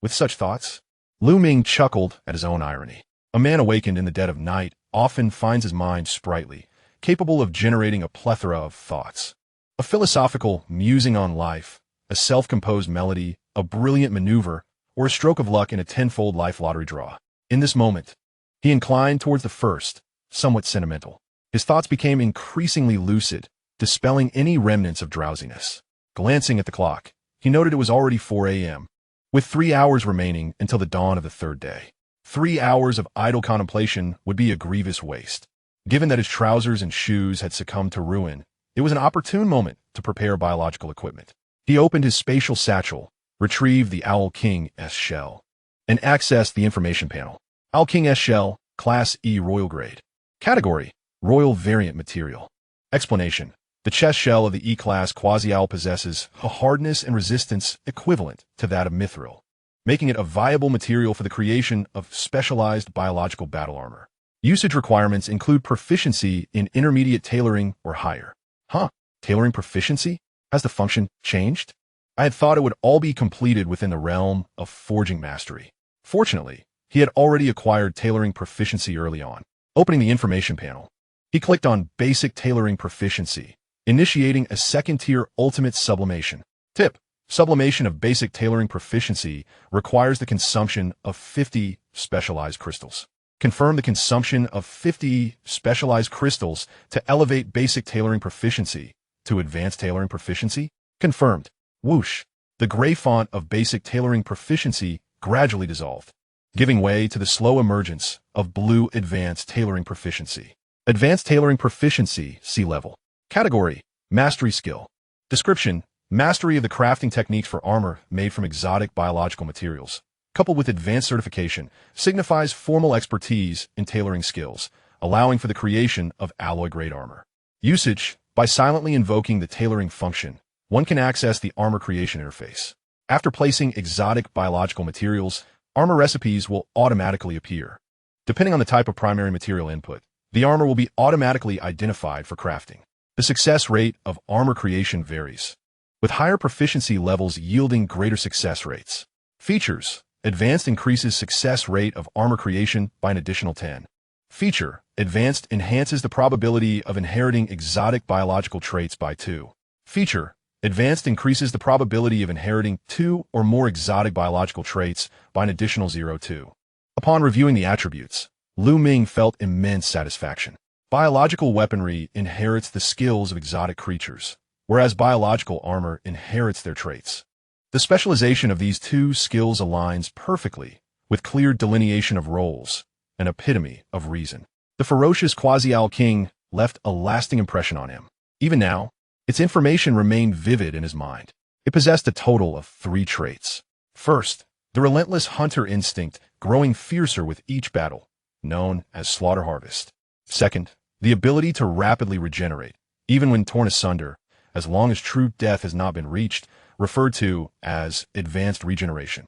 With such thoughts, Lu Ming chuckled at his own irony. A man awakened in the dead of night often finds his mind sprightly, capable of generating a plethora of thoughts. A philosophical musing on life, a self-composed melody, a brilliant maneuver, or a stroke of luck in a tenfold life lottery draw. In this moment, he inclined towards the first, somewhat sentimental. His thoughts became increasingly lucid, dispelling any remnants of drowsiness. Glancing at the clock, he noted it was already 4 a.m., with 3 hours remaining until the dawn of the third day. 3 hours of idle contemplation would be a grievous waste. Given that his trousers and shoes had succumbed to ruin, it was an opportune moment to prepare biological equipment. He opened his spatial satchel, retrieved the Owlking's shell, and accessed the information panel. Owlking's shell, Class E Royal Grade. Category: Royal Variant Material. Explanation: the chest shell of the E-Class Quasi-Owl possesses a hardness and resistance equivalent to that of mithril, making it a viable material for the creation of specialized biological battle armor. Usage requirements include proficiency in intermediate tailoring or higher. Tailoring proficiency? Has the function changed? I had thought it would all be completed within the realm of forging mastery. Fortunately, he had already acquired tailoring proficiency early on. Opening the information panel, he clicked on Basic Tailoring Proficiency, initiating a second-tier ultimate sublimation. Tip: sublimation of basic tailoring proficiency requires the consumption of 50 specialized crystals. Confirm the consumption of 50 specialized crystals to elevate basic tailoring proficiency to advanced tailoring proficiency. Confirmed. Whoosh. The gray font of basic tailoring proficiency gradually dissolved, giving way to the slow emergence of blue advanced tailoring proficiency. Advanced tailoring proficiency, C level. Category: Mastery Skill. Description: mastery of the crafting techniques for armor made from exotic biological materials, coupled with advanced certification, signifies formal expertise in tailoring skills, allowing for the creation of alloy-grade armor. Usage: by silently invoking the tailoring function, one can access the armor creation interface. After placing exotic biological materials, armor recipes will automatically appear. Depending on the type of primary material input, the armor will be automatically identified for crafting. The success rate of armor creation varies, with higher proficiency levels yielding greater success rates. Features: Advanced increases success rate of armor creation by an additional 10. Feature: Advanced enhances the probability of inheriting exotic biological traits by 2. Feature: Advanced increases the probability of inheriting 2 or more exotic biological traits by an additional 0.2. Upon reviewing the attributes, Lu Ming felt immense satisfaction. Biological weaponry inherits the skills of exotic creatures, whereas biological armor inherits their traits. The specialization of these two skills aligns perfectly with clear delineation of roles, an epitome of reason. The ferocious Quasi-Owl King left a lasting impression on him. Even now, its information remained vivid in his mind. It possessed a total of 3 traits. First, the relentless hunter instinct growing fiercer with each battle, known as Slaughter Harvest. Second, The ability to rapidly regenerate, even when torn asunder, as long as true death has not been reached, referred to as advanced regeneration.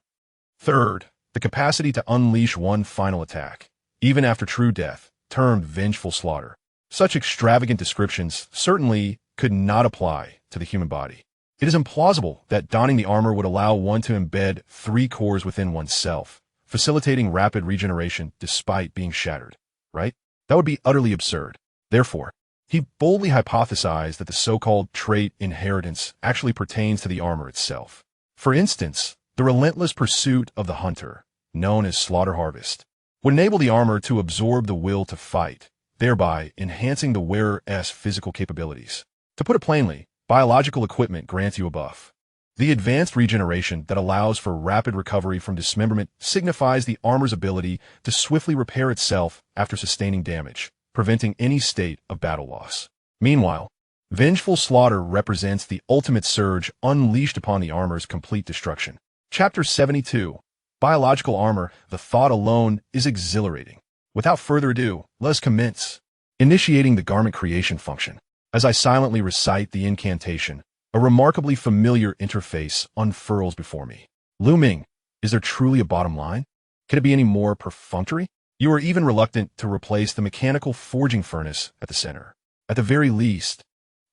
Third, the capacity to unleash one final attack, even after true death, termed vengeful slaughter. Such extravagant descriptions certainly could not apply to the human body. It is implausible that donning the armor would allow one to embed 3 cores within oneself, facilitating rapid regeneration despite being shattered, right? That would be utterly absurd. Therefore, he boldly hypothesized that the so-called trait inheritance actually pertains to the armor itself. For instance, the relentless pursuit of the hunter, known as slaughter harvest, would enable the armor to absorb the will to fight, thereby enhancing the wearer's physical capabilities. To put it plainly, biological equipment grants you a buff. The advanced regeneration that allows for rapid recovery from dismemberment signifies the armor's ability to swiftly repair itself after sustaining damage, preventing any state of battle loss. Meanwhile, vengeful slaughter represents the ultimate surge unleashed upon the armor's complete destruction. Chapter 72. Biological Armor, the thought alone is exhilarating. Without further adu, let us commence. Initiating the garment creation function. As I silently recite the incantation, a remarkably familiar interface unfurls before me. Ming, is there truly a bottom line? Could it be any more perfunctory? You are even reluctant to replace the mechanical forging furnace at the center. At the very least,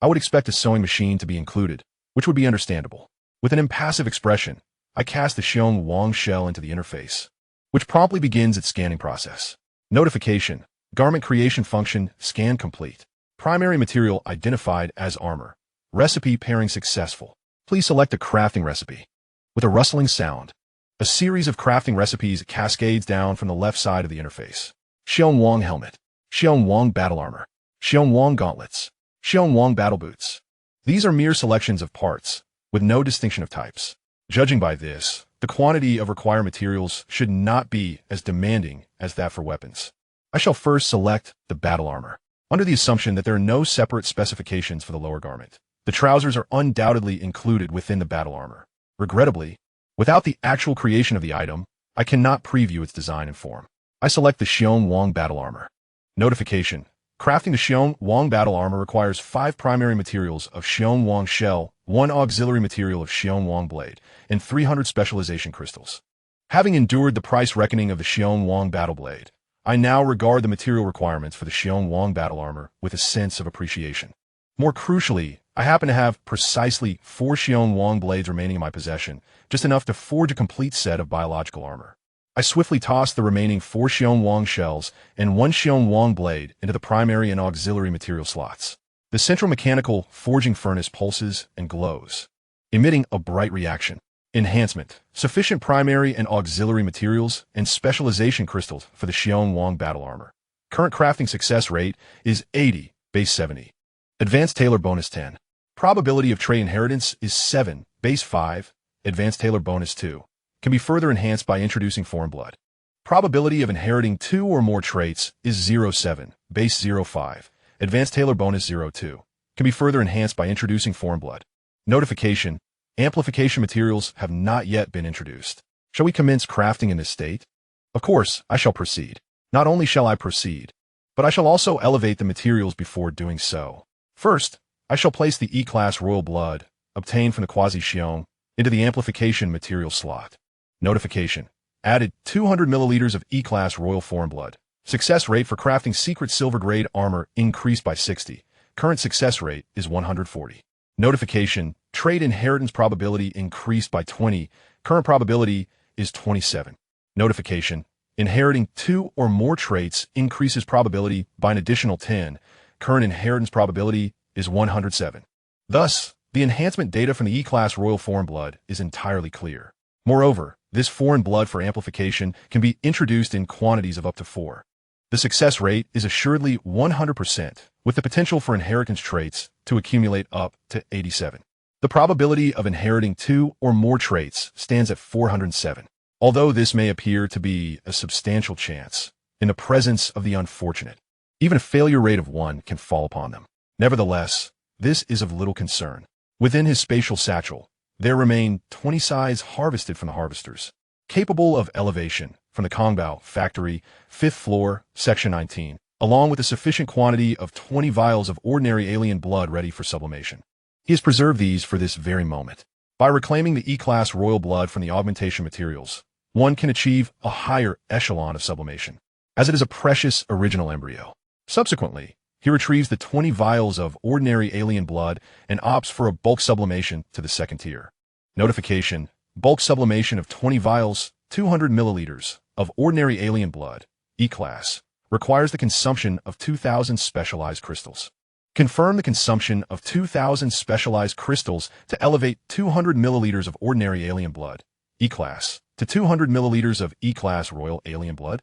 I would expect a sewing machine to be included, which would be understandable. With an impassive expression, I cast the Xiong Wang shell into the interface, which promptly begins its scanning process. Notification: Garment creation function scan complete. Primary material identified as armor. Recipe pairing successful. Please select a crafting recipe. With a rustling sound, a series of crafting recipes cascades down from the left side of the interface. Xiong Wang helmet, Xiong Wang battle armor, Xiong Wang gauntlets, Xiong Wang battle boots. These are mere selections of parts, with no distinction of types. Judging by this, the quantity of required materials should not be as demanding as that for weapons. I shall first select the battle armor, under the assumption that there are no separate specifications for the lower garment. The trousers are undoubtedly included within the battle armor. Regrettably, without the actual creation of the item, I cannot preview its design and form. I select the Xiong Wang battle armor. Notification: Crafting the Xiong Wang battle armor requires 5 primary materials of Xiong Wang shell, 1 auxiliary material of Xiong Wang blade, and 300 specialization crystals. Having endured the price reckoning of the Xiong Wang battle blade, I now regard the material requirements for the Xiong Wang battle armor with a sense of appreciation. More crucially, I happen to have precisely 4 Xiong Wang blades remaining in my possession, just enough to forge a complete set of biological armor. I swiftly toss the remaining 4 Xiong Wang shells and 1 Xiong Wang blade into the primary and auxiliary material slots. The central mechanical forging furnace pulses and glows, emitting a bright reaction. Enhancement: Sufficient primary and auxiliary materials and specialization crystals for the Xiong Wang battle armor. Current crafting success rate is 80, base 70. Advanced Tailor bonus 10. Probability of trait inheritance is 7, base 5. Advanced Tailor bonus 2. Can be further enhanced by introducing foreign blood. Probability of inheriting 2 or more traits is 0.7, base 0.5. Advanced Tailor bonus 0.2. Can be further enhanced by introducing foreign blood. Notification: Amplification materials have not yet been introduced. Shall we commence crafting in this state? Of course, I shall proceed. Not only shall I proceed, but I shall also elevate the materials before doing so. First, I shall place the E-class royal blood, obtained from the Quasi-Xiong, into the amplification material slot. Notification: Added 200 milliliters of E-class royal foreign blood. Success rate for crafting secret silver grade armor increased by 60. Current success rate is 140. Notification: Trait inheritance probability increased by 20. Current probability is 27. Notification: Inheriting 2 or more traits increases probability by an additional 10. Current inheritance probability is 107. Thus, the enhancement data from the E-class royal foreign blood is entirely clear. Moreover, this foreign blood for amplification can be introduced in quantities of up to 4. The success rate is assuredly 100%, with the potential for inheritance traits to accumulate up to 87. The probability of inheriting 2 or more traits stands at 407. Although this may appear to be a substantial chance, in the presence of the unfortunate, even a failure rate of 1 can fall upon them. Nevertheless, this is of little concern. Within his spatial satchel, there remain 20 sides harvested from the harvesters, capable of elevation from the Kongbao factory, 5th floor, section 19. along with a sufficient quantity of 20 vials of ordinary alien blood ready for sublimation. He has preserved these for this very moment. By reclaiming the E-class royal blood from the augmentation materials, one can achieve a higher echelon of sublimation, as it is a precious original embryo. Subsequently, he retrieves the 20 vials of ordinary alien blood and opts for a bulk sublimation to the second tier. Notification: bulk sublimation of 20 vials, 200 milliliters, of ordinary alien blood, E-class, requires the consumption of 2,000 specialized crystals. Confirm the consumption of 2,000 specialized crystals to elevate 200 milliliters of ordinary alien blood, E-class, to 200 milliliters of E-class royal alien blood.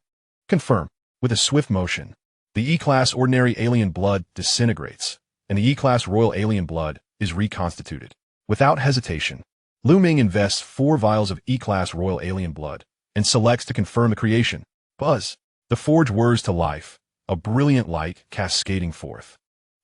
Confirm. With a swift motion, the E-class ordinary alien blood disintegrates, and the E-class royal alien blood is reconstituted. Without hesitation, Ming invests 4 vials of E-class royal alien blood and selects to confirm the creation. Buzz. The forge whirs to life, a brilliant light cascading forth,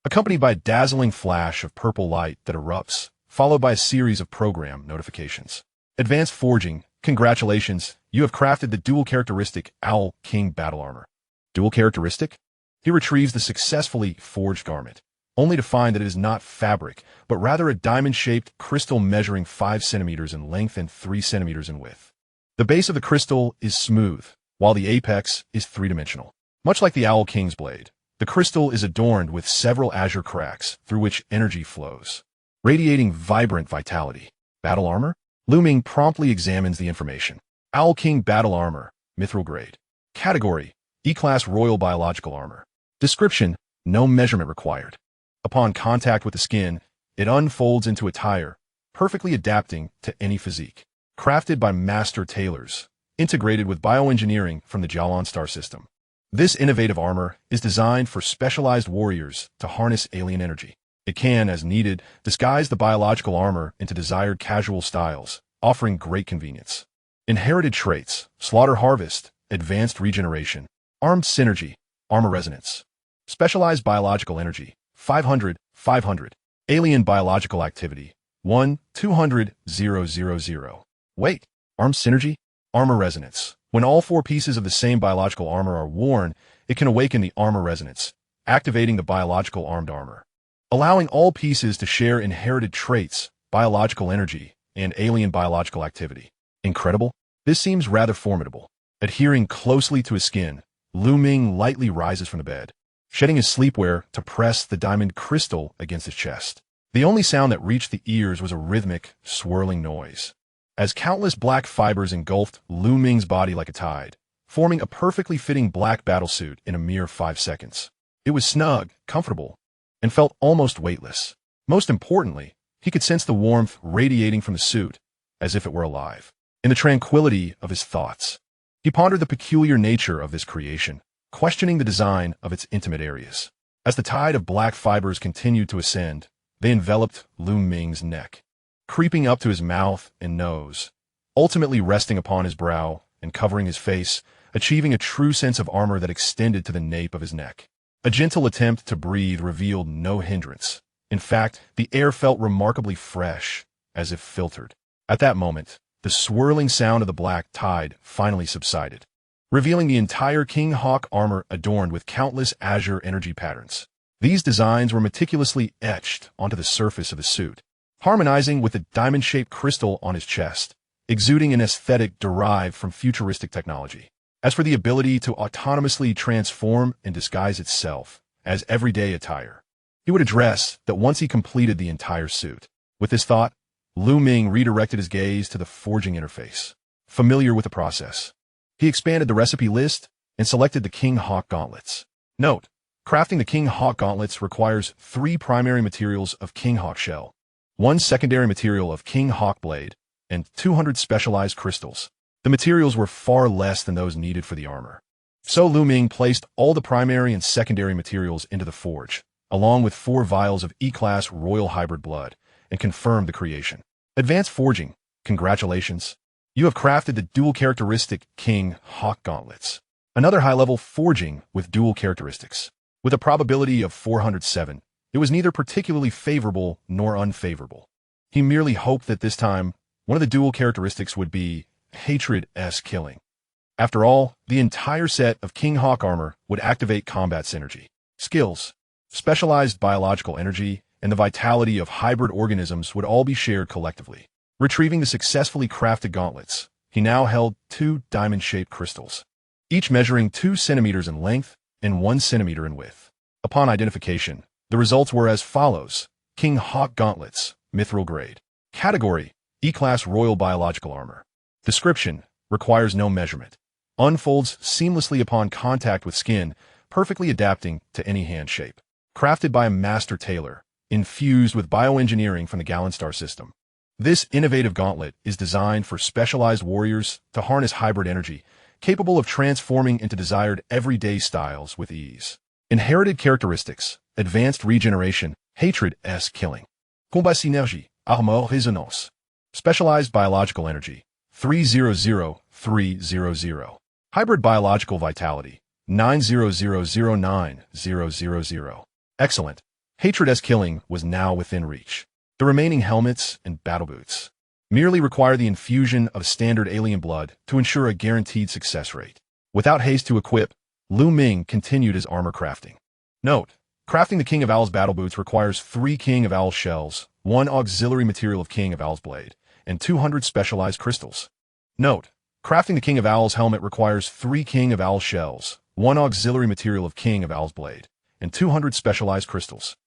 accompanied by a dazzling flash of purple light that erupts, followed by a series of program notifications. Advanced forging. Congratulations, you have crafted the dual characteristic Owl King battle armor. Dual characteristic? He retrieves the successfully forged garment, only to find that it is not fabric, but rather a diamond-shaped crystal measuring 5 centimeters in length and 3 centimeters in width. The base of the crystal is smooth, while the apex is three-dimensional. Much like the Owl King's blade, the crystal is adorned with several azure cracks through which energy flows, radiating vibrant vitality. Battle armor? Ming promptly examines the information. Owl King battle armor, mithril grade. Category: E-class royal biological armor. Description: no measurement required. Upon contact with the skin, it unfolds into attire, perfectly adapting to any physique. Crafted by master tailors, integrated with bioengineering from the Jialan Star System. This innovative armor is designed for specialized warriors to harness alien energy. It can, as needed, disguise the biological armor into desired casual styles, offering great convenience. Inherited traits: slaughter harvest, advanced regeneration, armed synergy, armor resonance. Specialized biological energy: 500, 500. Alien biological activity: 1, 200, 000. Wait, armed synergy, armor resonance. When all 4 pieces of the same biological armor are worn, it can awaken the armor resonance, activating the biological armed armor, allowing all pieces to share inherited traits, biological energy, and alien biological activity. Incredible? This seems rather formidable. Adhering closely to his skin, Ming lightly rises from the bed, shedding his sleepwear to press the diamond crystal against his chest. The only sound that reached the ears was a rhythmic, swirling noise, as countless black fibers engulfed Ming's body like a tide, forming a perfectly fitting black battlesuit in a mere 5 seconds. It was snug, comfortable, and felt almost weightless. Most importantly, he could sense the warmth radiating from the suit, as if it were alive. In the tranquility of his thoughts, he pondered the peculiar nature of this creation, questioning the design of its intimate areas. As the tide of black fibers continued to ascend, they enveloped Ming's neck, creeping up to his mouth and nose, ultimately resting upon his brow and covering his face, achieving a true sense of armor that extended to the nape of his neck. A gentle attempt to breathe revealed no hindrance. In fact, the air felt remarkably fresh, as if filtered. At that moment, the swirling sound of the black tide finally subsided, revealing the entire King Hawk armor adorned with countless azure energy patterns. These designs were meticulously etched onto the surface of the suit, harmonizing with the diamond-shaped crystal on his chest, exuding an aesthetic derived from futuristic technology. As for the ability to autonomously transform and disguise itself as everyday attire, he would address that once he completed the entire suit. With this thought, Ming redirected his gaze to the forging interface. Familiar with the process, he expanded the recipe list and selected the King Hawk gauntlets. Note: crafting the King Hawk gauntlets requires 3 primary materials of King Hawk shell, 1 secondary material of King Hawk blade, and 200 specialized crystals. The materials were far less than those needed for the armor. So Ming placed all the primary and secondary materials into the forge, along with 4 vials of E-class royal hybrid blood, and confirmed the creation. Advanced forging. Congratulations. You have crafted the dual characteristic King Hawk gauntlets. Another high-level forging with dual characteristics. With a probability of 407, it was neither particularly favorable nor unfavorable. He merely hoped that this time, one of the dual characteristics would be hatred-s killing. After all, the entire set of King Hawk armor would activate combat synergy, skills, specialized biological energy, and the vitality of hybrid organisms would all be shared collectively. Retrieving the successfully crafted gauntlets, he now held 2 diamond-shaped crystals, each measuring 2 centimeters in length and 1 centimeter in width. Upon identification, the results were as follows: King Hawk Gauntlets, Mithril Grade. Category: E-Class Royal Biological Armor. Description: requires no measurement. Unfolds seamlessly upon contact with skin, perfectly adapting to any hand shape. Crafted by a master tailor, infused with bioengineering from the Jialan Star System. This innovative gauntlet is designed for specialized warriors to harness hybrid energy, capable of transforming into desired everyday styles with ease. Inherited characteristics: advanced regeneration, hatred-s killing. Combat synergie, armor résonance. Specialized biological energy, 300-300. Hybrid biological vitality, 900-900. Excellent. Hatred-s killing was now within reach. The remaining helmets and battle boots merely require the infusion of standard alien blood to ensure a guaranteed success rate. Without haste to equip, Ming continued his armor crafting. Note: crafting the King of Owl's battle boots requires 3 King of Owl's shells, 1 auxiliary material of King of Owl's blade, and 200 specialized crystals. Note: crafting the King of Owl's helmet requires 3 King of Owl's shells, 1 auxiliary material of King of Owl's blade, and 200 specialized crystals.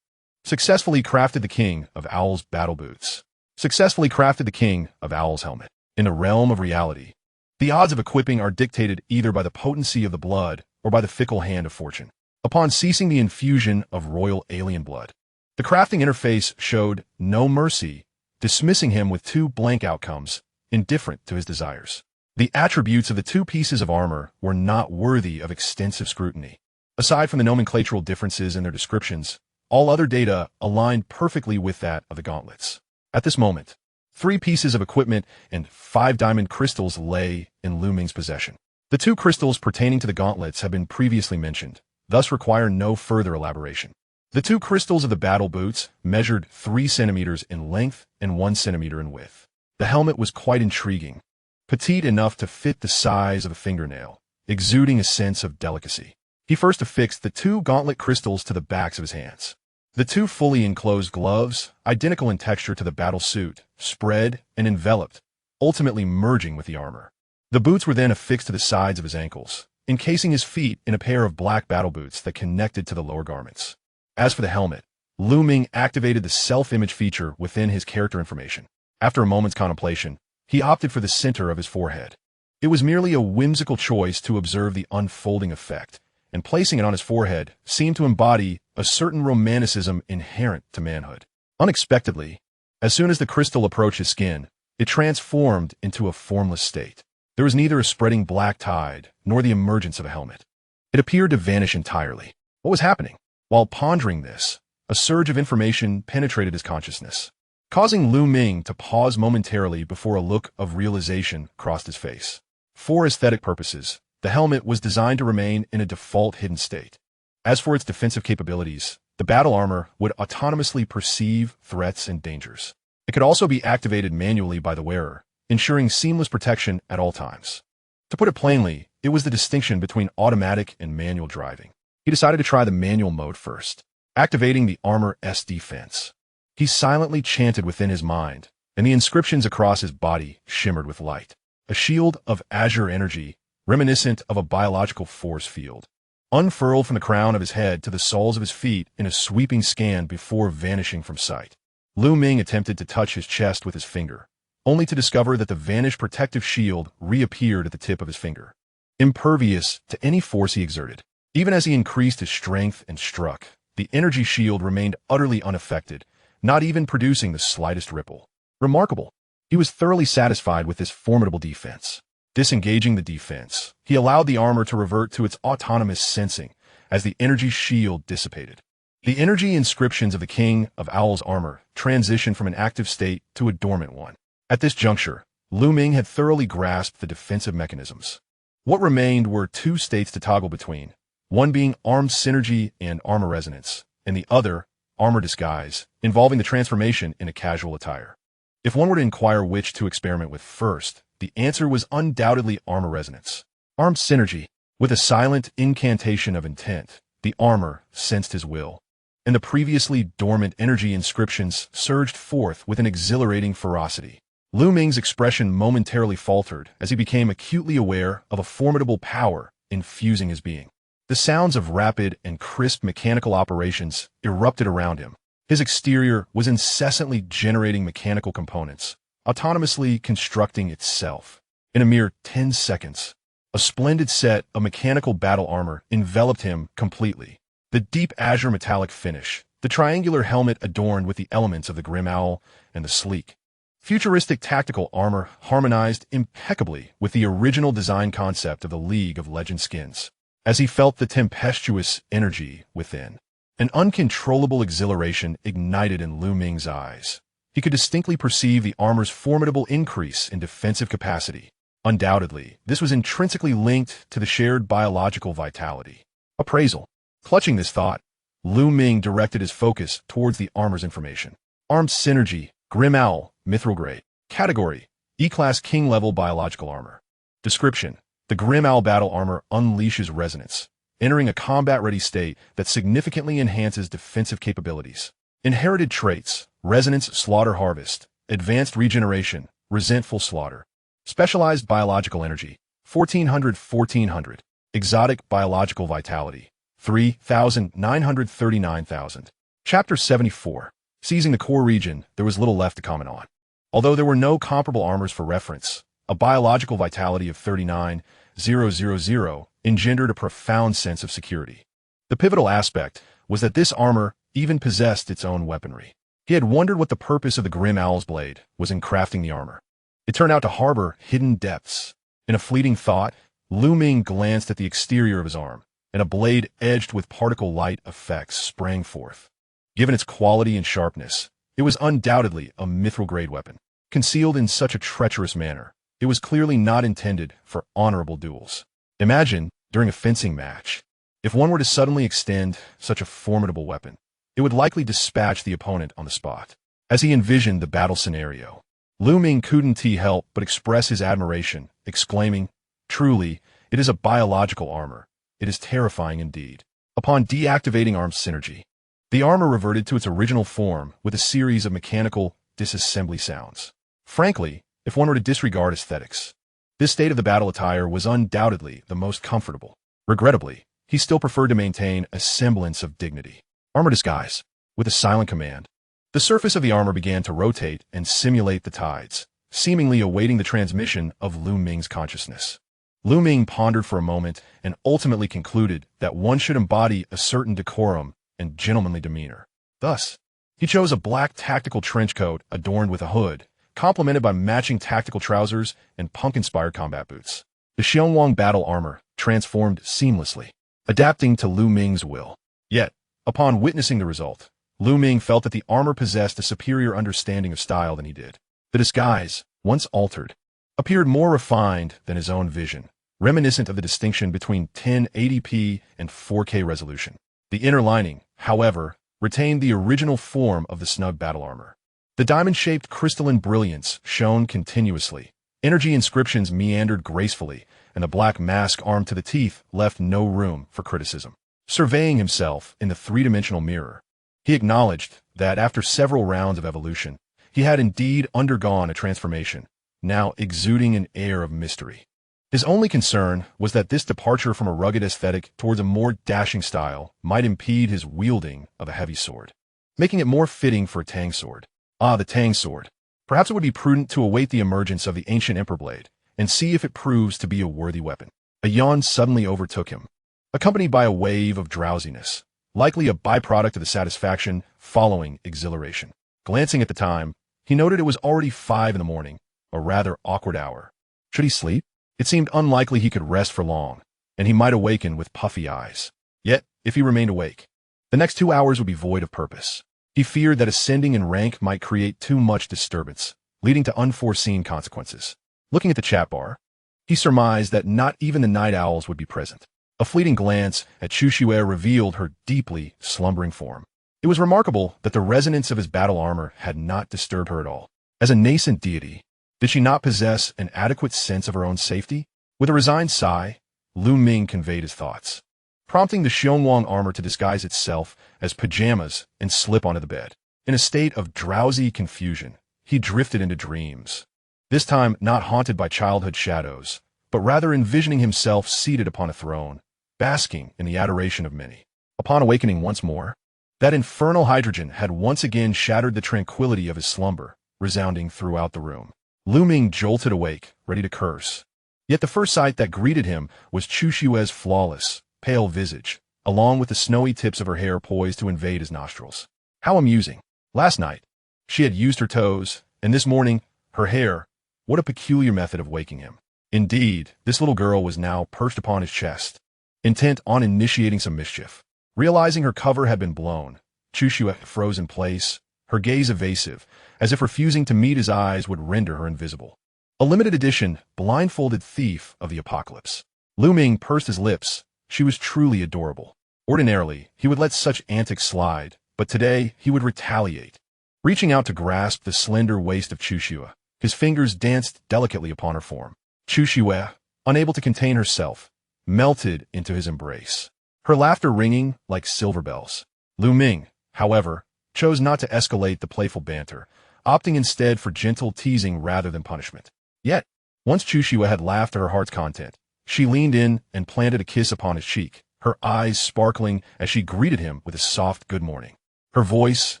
Successfully crafted the King of Owl's battle boots. Successfully crafted the King of Owl's helmet. In the realm of reality, the odds of equipping are dictated either by the potency of the blood or by the fickle hand of fortune. Upon ceasing the infusion of royal alien blood, the crafting interface showed no mercy, dismissing him with 2 blank outcomes, indifferent to his desires. The attributes of the 2 pieces of armor were not worthy of extensive scrutiny. Aside from the nomenclatural differences in their descriptions, all other data aligned perfectly with that of the gauntlets. At this moment, 3 pieces of equipment and 5 diamond crystals lay in Ming's possession. The 2 crystals pertaining to the gauntlets have been previously mentioned, thus require no further elaboration. The 2 crystals of the battle boots measured 3 centimeters in length and 1 centimeter in width. The helmet was quite intriguing, petite enough to fit the size of a fingernail, exuding a sense of delicacy. He first affixed the 2 gauntlet crystals to the backs of his hands. The 2 fully enclosed gloves, identical in texture to the battle suit, spread and enveloped, ultimately merging with the armor. The boots were then affixed to the sides of his ankles, encasing his feet in a pair of black battle boots that connected to the lower garments. As for the helmet, Ming activated the self-image feature within his character information. After a moment's contemplation, he opted for the center of his forehead. It was merely a whimsical choice to observe the unfolding effect, and placing it on his forehead seemed to embody a certain romanticism inherent to manhood. Unexpectedly, as soon as the crystal approached his skin, it transformed into a formless state. There was neither a spreading black tide nor the emergence of a helmet. It appeared to vanish entirely. What was happening? While pondering this, a surge of information penetrated his consciousness, causing Ming to pause momentarily before a look of realization crossed his face. For aesthetic purposes, the helmet was designed to remain in a default hidden state. As for its defensive capabilities, the battle armor would autonomously perceive threats and dangers. It could also be activated manually by the wearer, ensuring seamless protection at all times. To put it plainly, it was the distinction between automatic and manual driving. He decided to try the manual mode first, activating the armor's defense. He silently chanted within his mind, and the inscriptions across his body shimmered with light. A shield of azure energy, reminiscent of a biological force field, unfurled from the crown of his head to the soles of his feet in a sweeping scan before vanishing from sight. Ming attempted to touch his chest with his finger, only to discover that the vanished protective shield reappeared at the tip of his finger, impervious to any force he exerted. Even as he increased his strength and struck, the energy shield remained utterly unaffected, not even producing the slightest ripple. Remarkable. He was thoroughly satisfied with this formidable defense. Disengaging the defense, he allowed the armor to revert to its autonomous sensing as the energy shield dissipated. The energy inscriptions of the King of Owl's armor transitioned from an active state to a dormant one. At this juncture, Ming had thoroughly grasped the defensive mechanisms. What remained were 2 states to toggle between, one being armed synergy and armor resonance, and the other, armor disguise, involving the transformation in a casual attire. If one were to inquire which to experiment with first, the answer was undoubtedly armor resonance. Armed synergy. With a silent incantation of intent, the armor sensed his will, and the previously dormant energy inscriptions surged forth with an exhilarating ferocity. Lu Ming's expression momentarily faltered as he became acutely aware of a formidable power infusing his being. The sounds of rapid and crisp mechanical operations erupted around him. His exterior was incessantly generating mechanical components, autonomously constructing itself. In a mere 10 seconds, a splendid set of mechanical battle armor enveloped him completely. The deep azure metallic finish, the triangular helmet adorned with the elements of the grim owl, and the sleek, futuristic tactical armor harmonized impeccably with the original design concept of the League of Legend skins. As he felt the tempestuous energy within, an uncontrollable exhilaration ignited in Lu Ming's eyes. He could distinctly perceive the armor's formidable increase in defensive capacity. Undoubtedly, this was intrinsically linked to the shared biological vitality. Appraisal. Clutching this thought, Lu Ming directed his focus towards the armor's information. Armed synergy, Grim Owl, Mithril Grade. Category, E-Class King-level biological armor. Description. The Grim Owl battle armor unleashes resonance, entering a combat-ready state that significantly enhances defensive capabilities. Inherited traits, Resonance Slaughter Harvest, Advanced Regeneration, Resentful Slaughter. Specialized Biological Energy, 1400. Exotic Biological Vitality, 3,939,000. Chapter 74. Seizing the core region, there was little left to comment on. Although there were no comparable armors for reference, a biological vitality of 39,000 engendered a profound sense of security. The pivotal aspect was that this armor even possessed its own weaponry. He had wondered what the purpose of the Grim Owl's blade was in crafting the armor. It turned out to harbor hidden depths. In a fleeting thought, Lu Ming glanced at the exterior of his arm, and a blade edged with particle light effects sprang forth. Given its quality and sharpness, it was undoubtedly a mithril-grade weapon. Concealed in such a treacherous manner, it was clearly not intended for honorable duels. Imagine, during a fencing match, if one were to suddenly extend such a formidable weapon, it would likely dispatch the opponent on the spot. As he envisioned the battle scenario, Lu Ming couldn't help but express his admiration, exclaiming, "Truly, it is a biological armor. It is terrifying indeed." Upon deactivating armed synergy, the armor reverted to its original form with a series of mechanical disassembly sounds. Frankly, if one were to disregard aesthetics, this state of the battle attire was undoubtedly the most comfortable. Regrettably, he still preferred to maintain a semblance of dignity. Armor disguise. With a silent command, the surface of the armor began to rotate and simulate the tides, seemingly awaiting the transmission of Lu Ming's consciousness. Lu Ming pondered for a moment and ultimately concluded that one should embody a certain decorum and gentlemanly demeanor. Thus, he chose a black tactical trench coat adorned with a hood, complemented by matching tactical trousers and punk-inspired combat boots. The Xiongwang battle armor transformed seamlessly, adapting to Lu Ming's will. Yet, upon witnessing the result, Lu Ming felt that the armor possessed a superior understanding of style than he did. The disguise, once altered, appeared more refined than his own vision, reminiscent of the distinction between 1080p and 4K resolution. The inner lining, however, retained the original form of the snug battle armor. The diamond-shaped crystalline brilliance shone continuously. Energy inscriptions meandered gracefully, and the black mask armed to the teeth left no room for criticism. Surveying himself in the three-dimensional mirror, he acknowledged that after several rounds of evolution, he had indeed undergone a transformation, now exuding an air of mystery. His only concern was that this departure from a rugged aesthetic towards a more dashing style might impede his wielding of a heavy sword, making it more fitting for a Tang sword. Ah, the Tang sword. Perhaps it would be prudent to await the emergence of the ancient Emperor blade and see if it proves to be a worthy weapon. A yawn suddenly overtook him, accompanied by a wave of drowsiness, likely a byproduct of the satisfaction following exhilaration. Glancing at the time, he noted it was already 5 in the morning, a rather awkward hour. Should he sleep? It seemed unlikely he could rest for long, and he might awaken with puffy eyes. Yet, if he remained awake, the next 2 hours would be void of purpose. He feared that ascending in rank might create too much disturbance, leading to unforeseen consequences. Looking at the chat bar, he surmised that not even the night owls would be present. A fleeting glance at Chuxue revealed her deeply slumbering form. It was remarkable that the resonance of his battle armor had not disturbed her at all. As a nascent deity, did she not possess an adequate sense of her own safety? With a resigned sigh, Lu Ming conveyed his thoughts, prompting the Xiongwang armor to disguise itself as pajamas and slip onto the bed. In a state of drowsy confusion, he drifted into dreams, this time not haunted by childhood shadows, but rather envisioning himself seated upon a throne, basking in the adoration of many. Upon awakening once more, that infernal hydrogen had once again shattered the tranquility of his slumber, resounding throughout the room. Lu Ming jolted awake, ready to curse. Yet the first sight that greeted him was Chu Xue's flawless, pale visage, along with the snowy tips of her hair poised to invade his nostrils. How amusing. Last night, she had used her toes, and this morning, her hair. What a peculiar method of waking him. Indeed, this little girl was now perched upon his chest, intent on initiating some mischief. Realizing her cover had been blown, Chu Xue froze in place, her gaze evasive, as if refusing to meet his eyes would render her invisible. A limited edition, blindfolded thief of the apocalypse. Lu Ming pursed his lips. She was truly adorable. Ordinarily, he would let such antics slide, but today he would retaliate. Reaching out to grasp the slender waist of Chu Xue, his fingers danced delicately upon her form. Chu Xue, unable to contain herself, melted into his embrace, her laughter ringing like silver bells. Lu Ming, however, chose not to escalate the playful banter, opting instead for gentle teasing rather than punishment. Yet, once Chu Xue had laughed to her heart's content, she leaned in and planted a kiss upon his cheek, her eyes sparkling as she greeted him with a soft good morning. Her voice,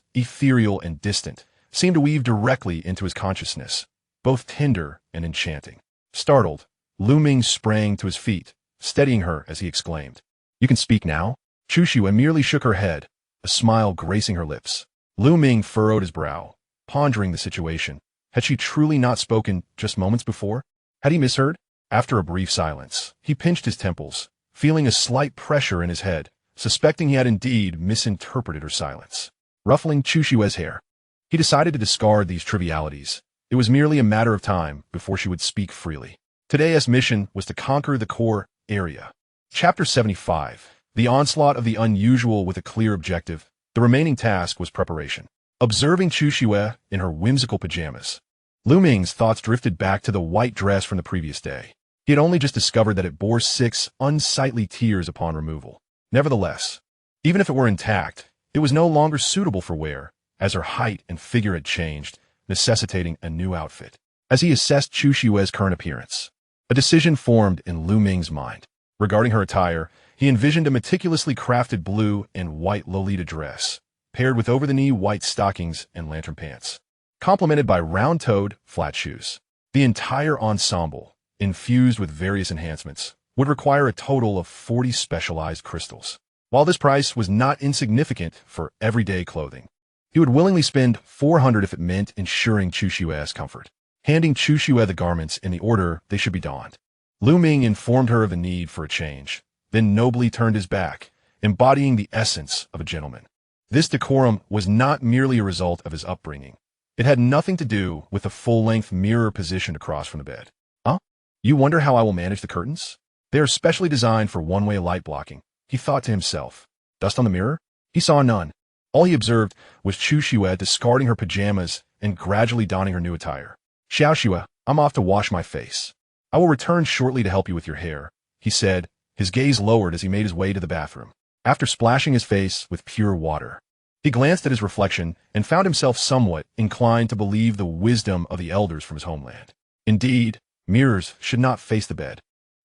ethereal and distant, seemed to weave directly into his consciousness, both tender and enchanting. Startled, Lu Ming sprang to his feet, steadying her as he exclaimed, "You can speak now?" Chu Xue merely shook her head, a smile gracing her lips. Lu Ming furrowed his brow, pondering the situation. Had she truly not spoken just moments before? Had he misheard? After a brief silence, he pinched his temples, feeling a slight pressure in his head, suspecting he had indeed misinterpreted her silence. Ruffling Chu Xue's hair, he decided to discard these trivialities. It was merely a matter of time before she would speak freely. Today's mission was to conquer the core area. Chapter 75. The onslaught of the unusual with a clear objective. The remaining task was preparation. Observing Chu Xue in her whimsical pajamas, Lu Ming's thoughts drifted back to the white dress from the previous day. He had only just discovered that it bore 6 unsightly tears upon removal. Nevertheless, even if it were intact, it was no longer suitable for wear, as her height and figure had changed, necessitating a new outfit. As he assessed Chu Xue's current appearance, a decision formed in Lu Ming's mind. Regarding her attire, he envisioned a meticulously crafted blue and white Lolita dress, paired with over-the-knee white stockings and lantern pants, complemented by round-toed, flat shoes. The entire ensemble, infused with various enhancements, would require a total of 40 specialized crystals. While this price was not insignificant for everyday clothing, he would willingly spend 400 if it meant ensuring Chu Xue's comfort. Handing Chu Xue the garments in the order they should be donned, Lu Ming informed her of the need for a change, then nobly turned his back, embodying the essence of a gentleman. This decorum was not merely a result of his upbringing. It had nothing to do with the full-length mirror positioned across from the bed. Huh? You wonder how I will manage the curtains? They are specially designed for one-way light blocking, he thought to himself. Dust on the mirror? He saw none. All he observed was Chu Xue discarding her pajamas and gradually donning her new attire. "Xiao Xue, I'm off to wash my face. I will return shortly to help you with your hair," he said, his gaze lowered as he made his way to the bathroom. After splashing his face with pure water, he glanced at his reflection and found himself somewhat inclined to believe the wisdom of the elders from his homeland. Indeed, mirrors should not face the bed,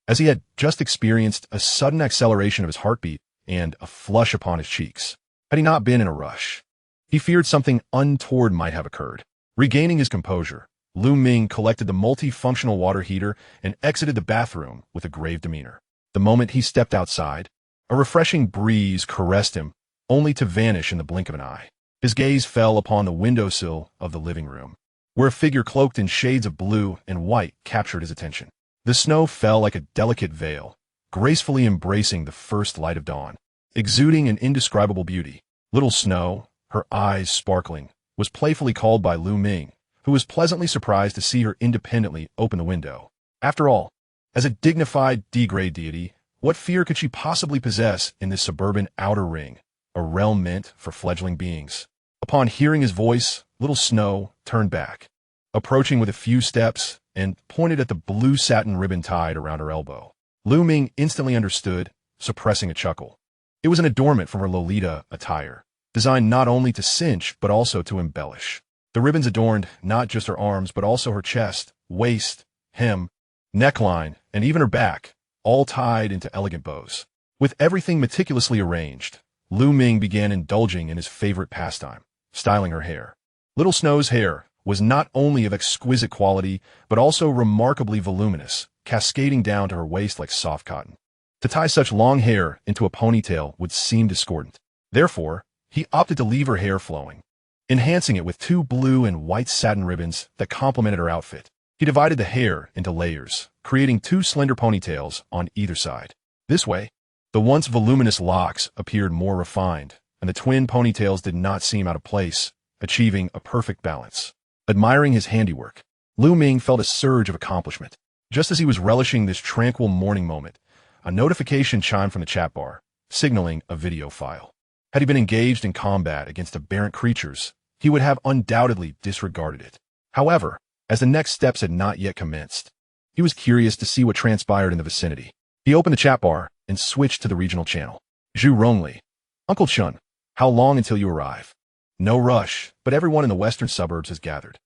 as he had just experienced a sudden acceleration of his heartbeat and a flush upon his cheeks. Had he not been in a rush, he feared something untoward might have occurred. Regaining his composure, Lu Ming collected the multifunctional water heater and exited the bathroom with a grave demeanor. The moment he stepped outside, a refreshing breeze caressed him, only to vanish in the blink of an eye. His gaze fell upon the windowsill of the living room, where a figure cloaked in shades of blue and white captured his attention. The snow fell like a delicate veil, gracefully embracing the first light of dawn. Exuding an indescribable beauty, Little Snow, her eyes sparkling, was playfully called by Lu Ming, who was pleasantly surprised to see her independently open the window. After all, as a dignified D-grade deity, what fear could she possibly possess in this suburban outer ring, a realm meant for fledgling beings? Upon hearing his voice, Little Snow turned back, approaching with a few steps and pointed at the blue satin ribbon tied around her elbow. Ming instantly understood, suppressing a chuckle. It was an adornment from her Lolita attire, designed not only to cinch but also to embellish. The ribbons adorned not just her arms but also her chest, waist, hem, neckline, and even her back, all tied into elegant bows. With everything meticulously arranged, Ming began indulging in his favorite pastime, styling her hair. Little Snow's hair was not only of exquisite quality but also remarkably voluminous, cascading down to her waist like soft cotton. To tie such long hair into a ponytail would seem discordant. Therefore, he opted to leave her hair flowing, enhancing it with 2 blue and white satin ribbons that complemented her outfit. He divided the hair into layers, creating 2 slender ponytails on either side. This way, the once voluminous locks appeared more refined, and the twin ponytails did not seem out of place, achieving a perfect balance. Admiring his handiwork, Ming felt a surge of accomplishment. Just as he was relishing this tranquil morning moment, a notification chimed from the chat bar, signaling a video file. Had he been engaged in combat against aberrant creatures, he would have undoubtedly disregarded it. However, as the next steps had not yet commenced, he was curious to see what transpired in the vicinity. He opened the chat bar and switched to the regional channel. Zhu Rongli. Uncle Chun, how long until you arrive? No rush, but everyone in the western suburbs has gathered.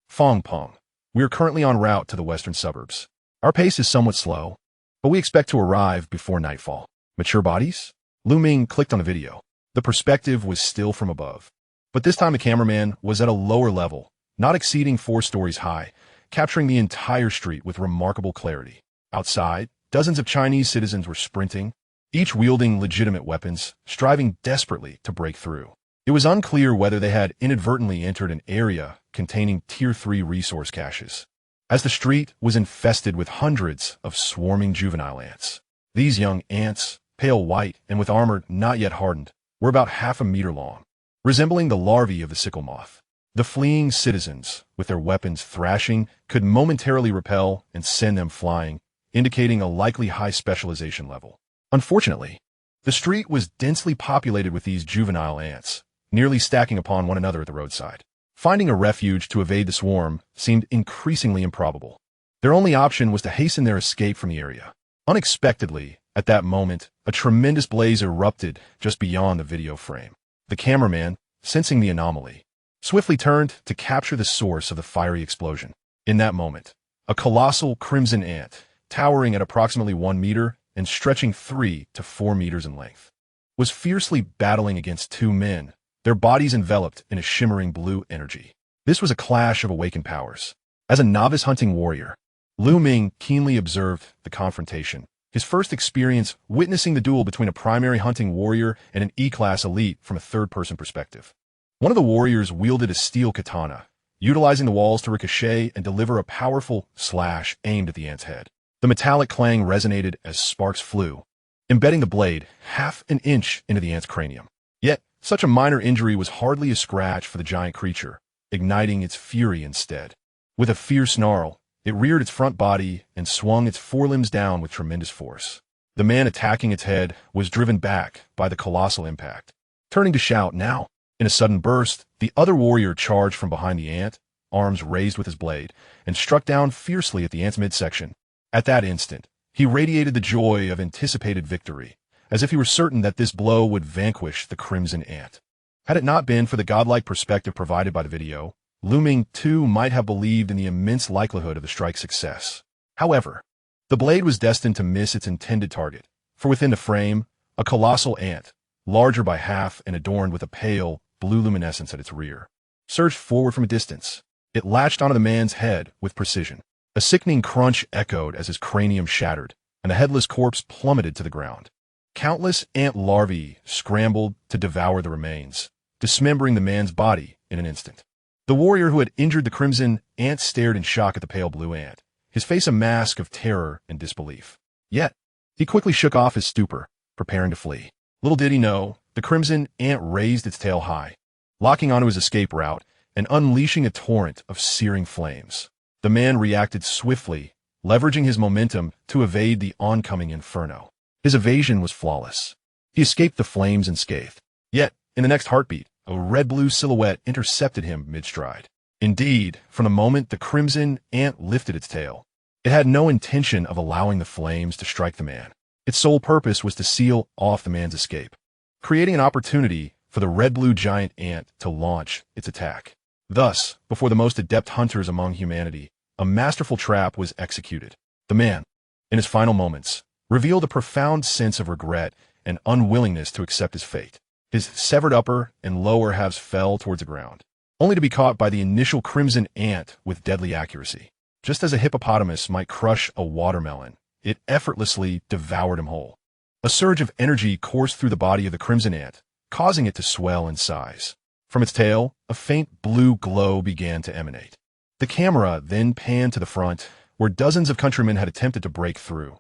Fong Peng. We are currently en route to the western suburbs. Our pace is somewhat slow, but we expect to arrive before nightfall. Mature bodies? Ming clicked on the video. The perspective was still from above, but this time the cameraman was at a lower level, not exceeding 4 stories high, capturing the entire street with remarkable clarity. Outside, dozens of Chinese citizens were sprinting, each wielding legitimate weapons, striving desperately to break through. It was unclear whether they had inadvertently entered an area containing Tier 3 resource caches, as the street was infested with hundreds of swarming juvenile ants. These young ants, pale white and with armor not yet hardened, were about half a meter long, resembling the larvae of the sickle moth. The fleeing citizens, with their weapons thrashing, could momentarily repel and send them flying, indicating a likely high specialization level. Unfortunately, the street was densely populated with these juvenile ants, nearly stacking upon one another at the roadside. Finding a refuge to evade the swarm seemed increasingly improbable. Their only option was to hasten their escape from the area. Unexpectedly, at that moment, a tremendous blaze erupted just beyond the video frame. The cameraman, sensing the anomaly, swiftly turned to capture the source of the fiery explosion. In that moment, a colossal crimson ant, towering at approximately 1 meter and stretching 3 to 4 meters in length, was fiercely battling against 2 men, their bodies enveloped in a shimmering blue energy. This was a clash of awakened powers. As a novice hunting warrior, Ming keenly observed the confrontation, his first experience witnessing the duel between a primary hunting warrior and an E-class elite from a third-person perspective. One of the warriors wielded a steel katana, utilizing the walls to ricochet and deliver a powerful slash aimed at the ant's head. The metallic clang resonated as sparks flew, embedding the blade half an inch into the ant's cranium. Yet, such a minor injury was hardly a scratch for the giant creature, igniting its fury instead. With a fierce snarl, it reared its front body and swung its forelimbs down with tremendous force. The man attacking its head was driven back by the colossal impact, turning to shout now. In a sudden burst, the other warrior charged from behind the ant, arms raised with his blade, and struck down fiercely at the ant's midsection. At that instant, he radiated the joy of anticipated victory, as if he were certain that this blow would vanquish the crimson ant. Had it not been for the godlike perspective provided by the video, Ming too might have believed in the immense likelihood of the strike's success. However, the blade was destined to miss its intended target, for within the frame, a colossal ant, larger by half and adorned with a pale, blue luminescence at its rear, surged forward from a distance. It latched onto the man's head with precision. A sickening crunch echoed as his cranium shattered, and the headless corpse plummeted to the ground. Countless ant larvae scrambled to devour the remains, dismembering the man's body in an instant. The warrior who had injured the crimson ant stared in shock at the pale blue ant, his face a mask of terror and disbelief. Yet, he quickly shook off his stupor, preparing to flee. Little did he know, the crimson ant raised its tail high, locking onto his escape route and unleashing a torrent of searing flames. The man reacted swiftly, leveraging his momentum to evade the oncoming inferno. His evasion was flawless. He escaped the flames unscathed. Yet, in the next heartbeat, a red-blue silhouette intercepted him mid-stride. Indeed, from the moment the crimson ant lifted its tail, It had no intention of allowing the flames to strike the man. Its sole purpose was to seal off the man's escape, creating an opportunity for the red-blue giant ant to launch its attack. Thus, before the most adept hunters among humanity, a masterful trap was executed. The man, in his final moments, revealed a profound sense of regret and unwillingness to accept his fate. His severed upper and lower halves fell towards the ground, only to be caught by the initial crimson ant with deadly accuracy. Just as a hippopotamus might crush a watermelon, it effortlessly devoured him whole. A surge of energy coursed through the body of the crimson ant, causing it to swell in size. From its tail, a faint blue glow began to emanate. The camera then panned to the front, where dozens of countrymen had attempted to break through.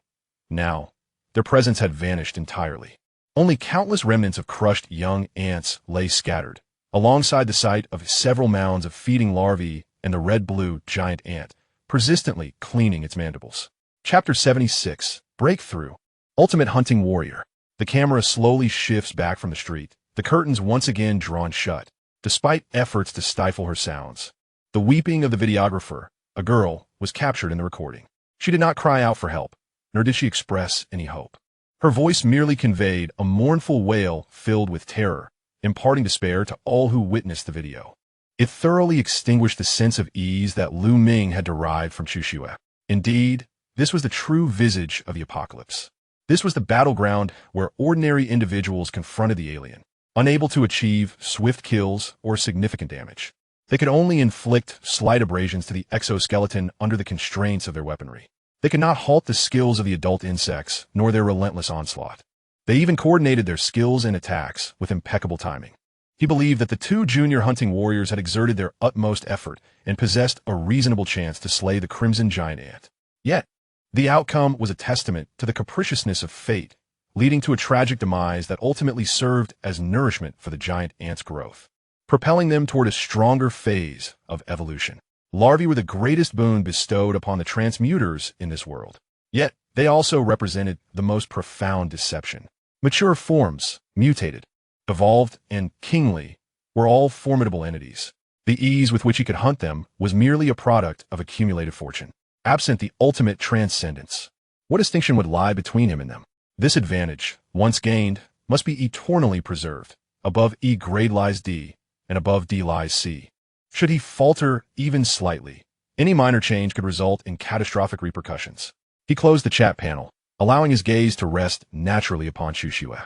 Now, their presence had vanished entirely. Only countless remnants of crushed young ants lay scattered, alongside the site of several mounds of feeding larvae and the red-blue giant ant, persistently cleaning its mandibles. Chapter 76, Breakthrough. Ultimate Hunting Warrior. The camera slowly shifts back from the street, the curtains once again drawn shut, despite efforts to stifle her sounds. The weeping of the videographer, a girl, was captured in the recording. She did not cry out for help, nor did she express any hope. Her voice merely conveyed a mournful wail filled with terror, imparting despair to all who witnessed the video. It thoroughly extinguished the sense of ease that Ming had derived from Chuxue. Indeed, this was the true visage of the apocalypse. This was the battleground where ordinary individuals confronted the alien, unable to achieve swift kills or significant damage. They could only inflict slight abrasions to the exoskeleton under the constraints of their weaponry. They could not halt the skills of the adult insects, nor their relentless onslaught. They even coordinated their skills and attacks with impeccable timing. He believed that the two junior hunting warriors had exerted their utmost effort and possessed a reasonable chance to slay the crimson giant ant. Yet, the outcome was a testament to the capriciousness of fate, leading to a tragic demise that ultimately served as nourishment for the giant ant's growth, propelling them toward a stronger phase of evolution. Larvae were the greatest boon bestowed upon the transmuters in this world. Yet, they also represented the most profound deception. Mature forms, mutated, evolved, and kingly, were all formidable entities. The ease with which he could hunt them was merely a product of accumulated fortune, absent the ultimate transcendence. What distinction would lie between him and them? This advantage, once gained, must be eternally preserved. Above E grade lies D, and above D lies C. Should he falter even slightly, any minor change could result in catastrophic repercussions. He closed the chat panel, allowing his gaze to rest naturally upon Chuxue.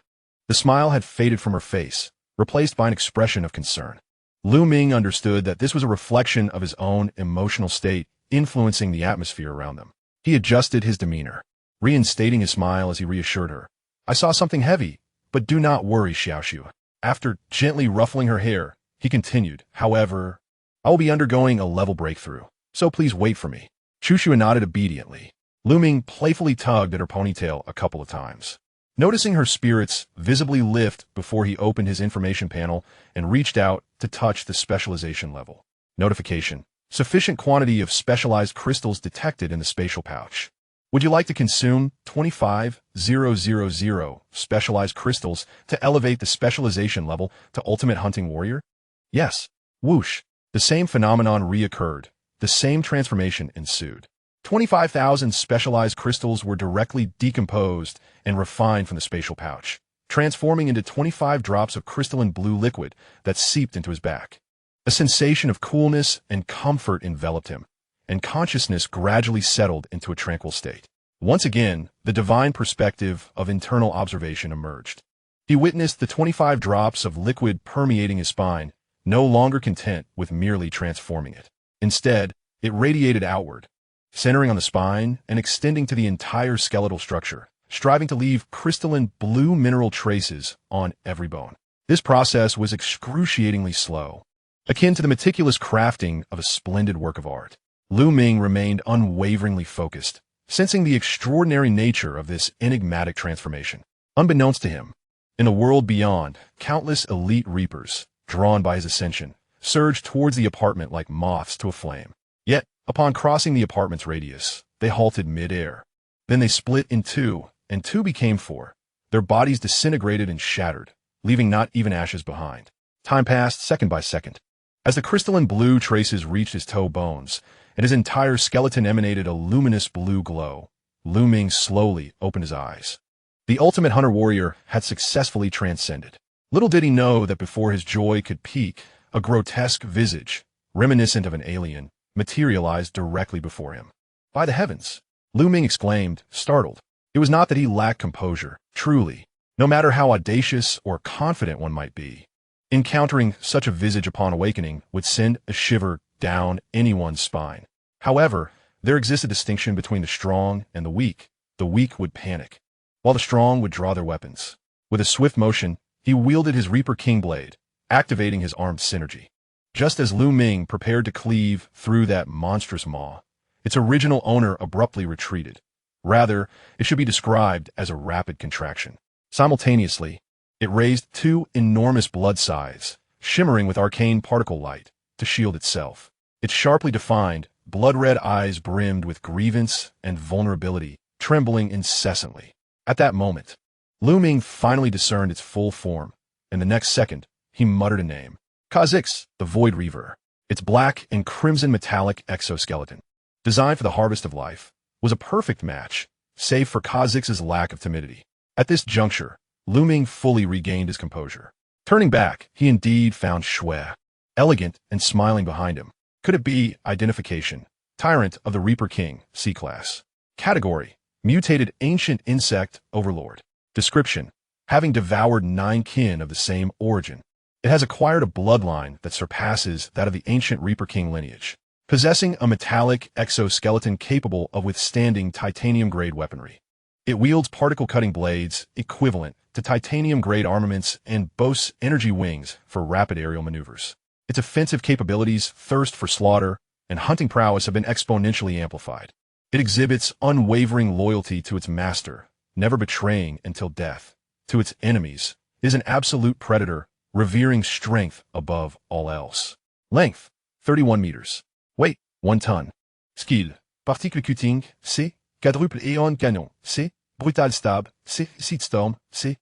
The smile had faded from her face, replaced by an expression of concern. Ming understood that this was a reflection of his own emotional state influencing the atmosphere around them. He adjusted his demeanor, reinstating his smile as he reassured her. "I saw something heavy, but do not worry, Xiaoxue." After gently ruffling her hair, he continued, "However, I will be undergoing a level breakthrough, so please wait for me." Chuxue nodded obediently. Ming playfully tugged at her ponytail a couple of times. Noticing her spirits visibly lift before he opened his information panel and reached out to touch the specialization level. Notification: sufficient quantity of specialized crystals detected in the spatial pouch. Would you like to consume 25,000 specialized crystals to elevate the specialization level to Ultimate Hunting Warrior? Yes. Whoosh. The same phenomenon reoccurred. The same transformation ensued. 25,000 specialized crystals were directly decomposed and refined from the spatial pouch, transforming into 25 drops of crystalline blue liquid that seeped into his back. A sensation of coolness and comfort enveloped him, and consciousness gradually settled into a tranquil state. Once again, the divine perspective of internal observation emerged. He witnessed the 25 drops of liquid permeating his spine, no longer content with merely transforming it. Instead, it radiated outward, centering on the spine and extending to the entire skeletal structure, striving to leave crystalline blue mineral traces on every bone. This process was excruciatingly slow, akin to the meticulous crafting of a splendid work of art. Ming remained unwaveringly focused, sensing the extraordinary nature of this enigmatic transformation. Unbeknownst to him, in the world beyond, countless elite reapers, drawn by his ascension, surged towards the apartment like moths to a flame. Yet, upon crossing the apartment's radius, they halted mid-air. Then they split in two, and two became four. Their bodies disintegrated and shattered, leaving not even ashes behind. Time passed second by second. As the crystalline blue traces reached his toe bones, and his entire skeleton emanated a luminous blue glow. Lu Ming slowly opened his eyes. The ultimate hunter-warrior had successfully transcended. Little did he know that before his joy could peak, a grotesque visage, reminiscent of an alien, materialized directly before him. By the heavens! Lu Ming exclaimed, startled. It was not that he lacked composure, truly, no matter how audacious or confident one might be. Encountering such a visage upon awakening would send a shiver down anyone's spine. However, there exists a distinction between the strong and the weak. The weak would panic, while the strong would draw their weapons. With a swift motion, he wielded his Reaper King blade, activating his armed synergy. Just as Lu Ming prepared to cleave through that monstrous maw, its original owner abruptly retreated. Rather, it should be described as a rapid contraction. Simultaneously, it raised two enormous blood scythes, shimmering with arcane particle light, to shield itself. Its sharply defined, blood-red eyes brimmed with grievance and vulnerability, trembling incessantly. At that moment, Lu Ming finally discerned its full form, and the next second, he muttered a name. Kha'Zix, the Void Reaver. Its black and crimson metallic exoskeleton, designed for the harvest of life, was a perfect match, save for Kha'Zix's lack of timidity. At this juncture, Lu Ming fully regained his composure. Turning back, he indeed found Shui, elegant and smiling behind him. Could it be identification? Tyrant of the Reaper King, C-Class. Category: mutated ancient insect overlord. Description: having devoured 9 kin of the same origin. It has acquired a bloodline that surpasses that of the ancient Reaper King lineage, possessing a metallic exoskeleton capable of withstanding titanium-grade weaponry. It wields particle-cutting blades equivalent to titanium-grade armaments and boasts energy wings for rapid aerial maneuvers. Its offensive capabilities, thirst for slaughter, and hunting prowess have been exponentially amplified. It exhibits unwavering loyalty to its master, never betraying until death. To its enemies, it is an absolute predator, revering strength above all else. Length: 31 meters. Weight: 1 ton. Skill: particle cutting, C. Quadruple Aeon Canon, C. Brutal Stab, C. Seed Storm, C.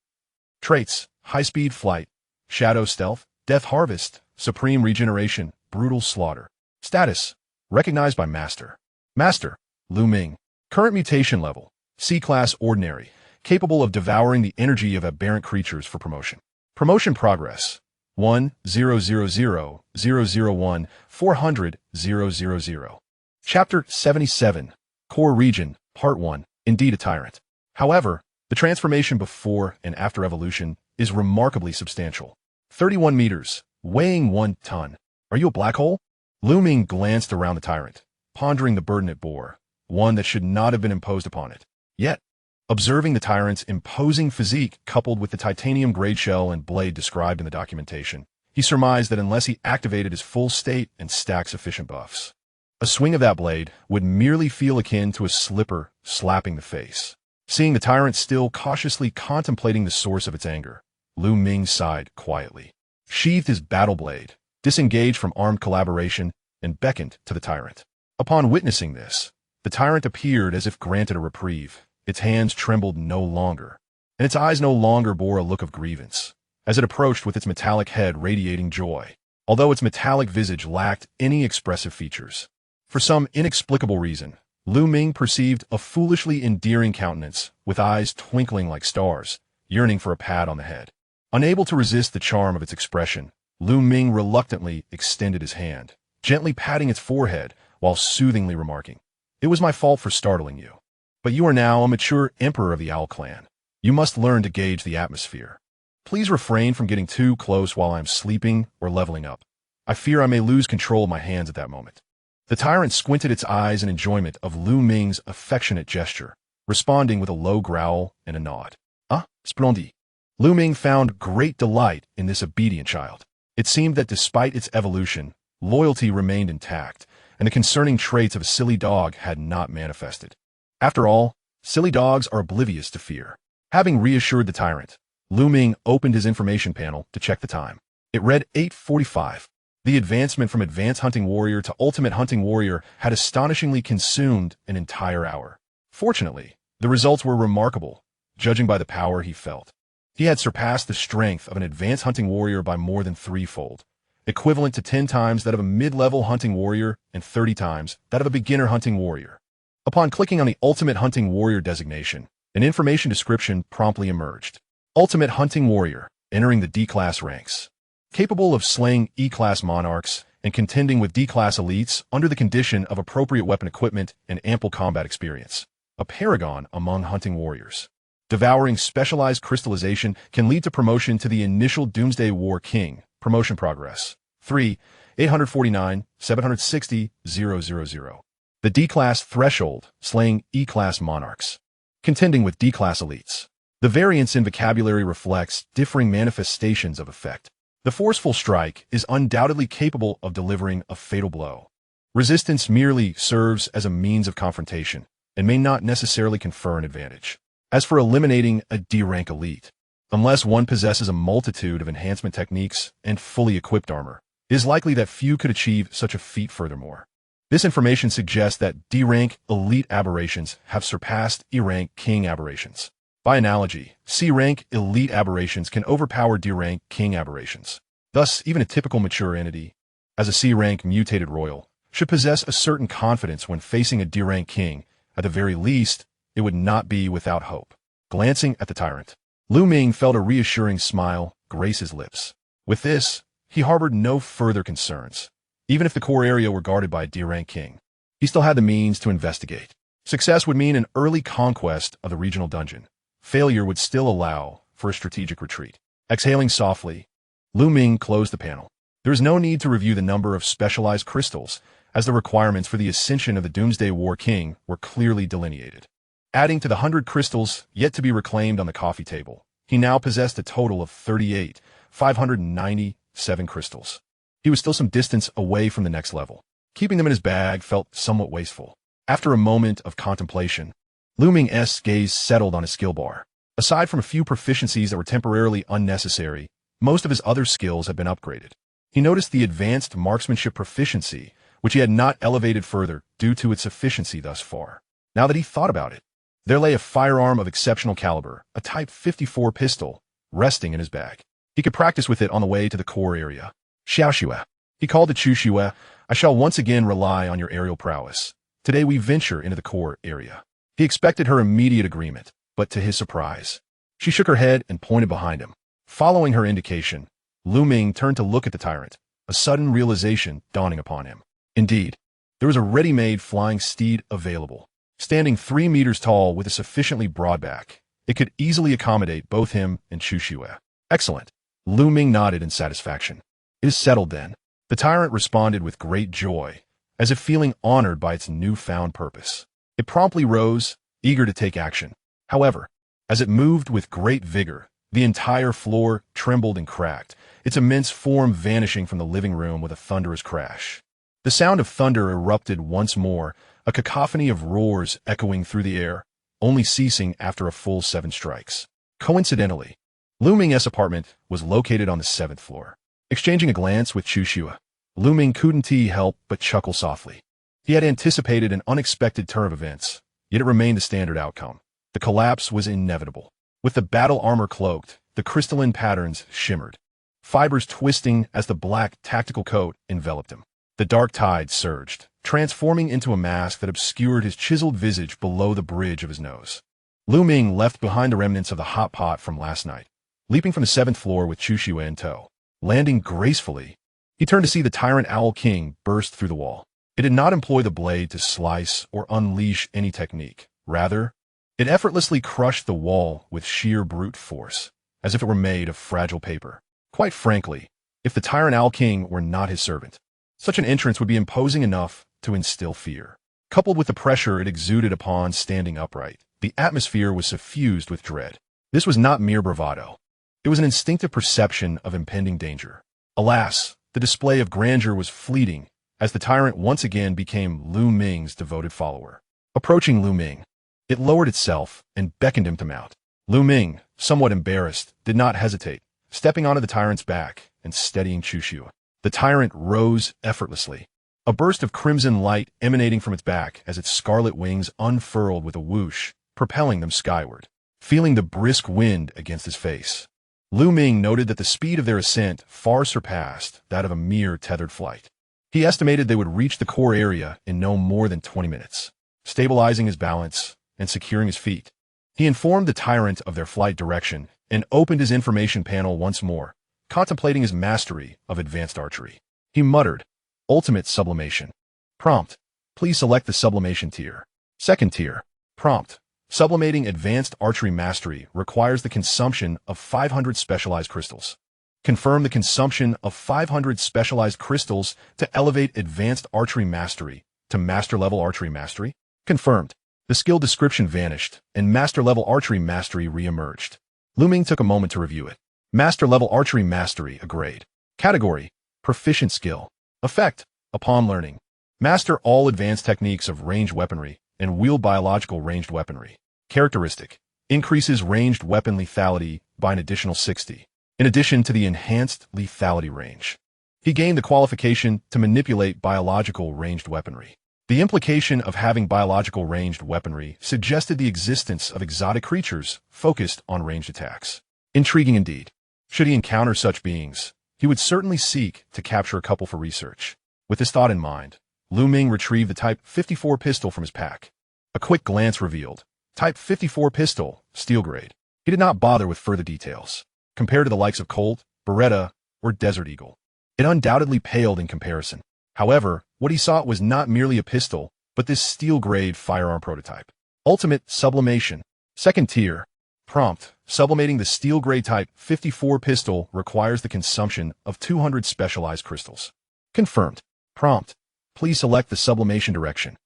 Traits: high-speed flight, shadow stealth, death harvest, supreme regeneration, brutal slaughter. Status: recognized by Master. Master: Lu Ming. Current mutation level: C-Class Ordinary, capable of devouring the energy of aberrant creatures for promotion. Promotion progress: 1-000-001-400-000. Chapter 77, Core Region, Part 1, Indeed a Tyrant. However, the transformation before and after evolution is remarkably substantial. 31 meters, weighing 1 ton. Are you a black hole? Lu Ming glanced around the tyrant, pondering the burden it bore, one that should not have been imposed upon it. Yet, observing the tyrant's imposing physique coupled with the titanium grade shell and blade described in the documentation, he surmised that unless he activated his full state and stacked sufficient buffs, a swing of that blade would merely feel akin to a slipper slapping the face. Seeing the tyrant still cautiously contemplating the source of its anger, Lu Ming sighed quietly, sheathed his battle blade, disengaged from armed collaboration, and beckoned to the tyrant. Upon witnessing this, the tyrant appeared as if granted a reprieve. Its hands trembled no longer, and its eyes no longer bore a look of grievance, as it approached with its metallic head radiating joy, although its metallic visage lacked any expressive features. For some inexplicable reason, Lu Ming perceived a foolishly endearing countenance, with eyes twinkling like stars, yearning for a pat on the head. Unable to resist the charm of its expression, Lu Ming reluctantly extended his hand, gently patting its forehead while soothingly remarking, "It was my fault for startling you. But you are now a mature emperor of the Owl Clan. You must learn to gauge the atmosphere. Please refrain from getting too close while I am sleeping or leveling up. I fear I may lose control of my hands at that moment." The tyrant squinted its eyes in enjoyment of Lu Ming's affectionate gesture, responding with a low growl and a nod. "Ah, splendid." Lu Ming found great delight in this obedient child. It seemed that despite its evolution, loyalty remained intact, and the concerning traits of a silly dog had not manifested. After all, silly dogs are oblivious to fear. Having reassured the tyrant, Lu Ming opened his information panel to check the time. It read 8:45. The advancement from Advanced Hunting Warrior to Ultimate Hunting Warrior had astonishingly consumed an entire hour. Fortunately, the results were remarkable, judging by the power he felt. He had surpassed the strength of an Advanced Hunting Warrior by more than threefold, equivalent to 10 times that of a mid-level hunting warrior and 30 times that of a beginner hunting warrior. Upon clicking on the Ultimate Hunting Warrior designation, an information description promptly emerged. Ultimate Hunting Warrior, entering the D-Class ranks. Capable of slaying E-Class monarchs and contending with D-Class elites under the condition of appropriate weapon equipment and ample combat experience. A paragon among hunting warriors. Devouring specialized crystallization can lead to promotion to the initial Doomsday War King. Promotion progress. 3, 849, 760, 000. The D-Class threshold, slaying E-Class monarchs. Contending with D-Class elites. The variance in vocabulary reflects differing manifestations of effect. The forceful strike is undoubtedly capable of delivering a fatal blow. Resistance merely serves as a means of confrontation and may not necessarily confer an advantage. As for eliminating a D-rank elite, unless one possesses a multitude of enhancement techniques and fully equipped armor, it is likely that few could achieve such a feat furthermore. This information suggests that D-rank elite aberrations have surpassed E-rank king aberrations. By analogy, C-rank elite aberrations can overpower D-rank king aberrations. Thus, even a typical mature entity, as a C-rank mutated royal, should possess a certain confidence when facing a D-rank king. At the very least, it would not be without hope. Glancing at the tyrant, Ming felt a reassuring smile grace his lips. With this, he harbored no further concerns. Even if the core area were guarded by a D-rank king, he still had the means to investigate. Success would mean an early conquest of the regional dungeon. Failure would still allow for a strategic retreat. Exhaling softly, Ming closed the panel. There is no need to review the number of specialized crystals, as the requirements for the ascension of the Doomsday War King were clearly delineated. Adding to the 100 crystals yet to be reclaimed on the coffee table, he now possessed a total of 38,597 crystals. He was still some distance away from the next level. Keeping them in his bag felt somewhat wasteful. After a moment of contemplation, Ming's gaze settled on his skill bar. Aside from a few proficiencies that were temporarily unnecessary, most of his other skills had been upgraded. He noticed the advanced marksmanship proficiency, which he had not elevated further due to its efficiency thus far. Now that he thought about it, there lay a firearm of exceptional caliber, a Type 54 pistol, resting in his bag. He could practice with it on the way to the core area. Xiaoxue. He called to Chuxue, I shall once again rely on your aerial prowess. Today we venture into the core area. He expected her immediate agreement, but to his surprise, she shook her head and pointed behind him. Following her indication, Ming turned to look at the tyrant, a sudden realization dawning upon him. Indeed, there was a ready-made flying steed available. Standing 3 meters tall with a sufficiently broad back, it could easily accommodate both him and Chuxue. Excellent. Ming nodded in satisfaction. It is settled then. The tyrant responded with great joy, as if feeling honored by its newfound purpose. It promptly rose, eager to take action. However, as it moved with great vigor, the entire floor trembled and cracked, its immense form vanishing from the living room with a thunderous crash. The sound of thunder erupted once more, a cacophony of roars echoing through the air, only ceasing after a full 7 strikes. Coincidentally, Ming's apartment was located on the 7th floor. Exchanging a glance with Chuxue, Ming couldn't help but chuckle softly. He had anticipated an unexpected turn of events, yet it remained the standard outcome. The collapse was inevitable. With the battle armor cloaked, the crystalline patterns shimmered, fibers twisting as the black tactical coat enveloped him. The dark tide surged, transforming into a mask that obscured his chiseled visage below the bridge of his nose. Ming left behind the remnants of the hot pot from last night, leaping from the 7th floor with Chuxue in tow. Landing gracefully, he turned to see the tyrant Owl King burst through the wall. It did not employ the blade to slice or unleash any technique. Rather, it effortlessly crushed the wall with sheer brute force, as if it were made of fragile paper. Quite frankly, if the tyrant Owl King were not his servant, such an entrance would be imposing enough to instill fear. Coupled with the pressure it exuded upon standing upright, the atmosphere was suffused with dread. This was not mere bravado. It was an instinctive perception of impending danger. Alas, the display of grandeur was fleeting, as the tyrant once again became Ming's devoted follower. Approaching Ming, it lowered itself and beckoned him to mount. Ming, somewhat embarrassed, did not hesitate, stepping onto the tyrant's back and steadying Chuxue. The tyrant rose effortlessly, a burst of crimson light emanating from its back as its scarlet wings unfurled with a whoosh, propelling them skyward. Feeling the brisk wind against his face, Lu Ming noted that the speed of their ascent far surpassed that of a mere tethered flight. He estimated they would reach the core area in no more than 20 minutes. Stabilizing his balance and securing his feet, he informed the tyrant of their flight direction and opened his information panel once more, contemplating his mastery of advanced archery. He muttered, "Ultimate sublimation. Prompt. Please select the sublimation tier. Second tier. Prompt. Sublimating advanced archery mastery requires the consumption of 500 specialized crystals. Confirm the consumption of 500 specialized crystals to elevate advanced archery mastery to master-level archery mastery." Confirmed. The skill description vanished, and master-level archery mastery re-emerged. Lu Ming took a moment to review it. Master-level archery mastery, a grade. Category: proficient skill. Effect: upon learning, master all advanced techniques of ranged weaponry and wield biological ranged weaponry. Characteristic: increases ranged weapon lethality by an additional 60. In addition to the enhanced lethality range, he gained the qualification to manipulate biological ranged weaponry. The implication of having biological ranged weaponry suggested the existence of exotic creatures focused on ranged attacks. Intriguing indeed. Should he encounter such beings, he would certainly seek to capture a couple for research. With this thought in mind, Lu Ming retrieved the Type 54 pistol from his pack. A quick glance revealed, Type 54 pistol, steel grade. He did not bother with further details. Compared to the likes of Colt, Beretta, or Desert Eagle, it undoubtedly paled in comparison. However, what he sought was not merely a pistol, but this steel-grade firearm prototype. Ultimate sublimation. Second tier. Prompt. Sublimating the steel-grade Type 54 pistol requires the consumption of 200 specialized crystals. Confirmed. Prompt. Please select the sublimation direction.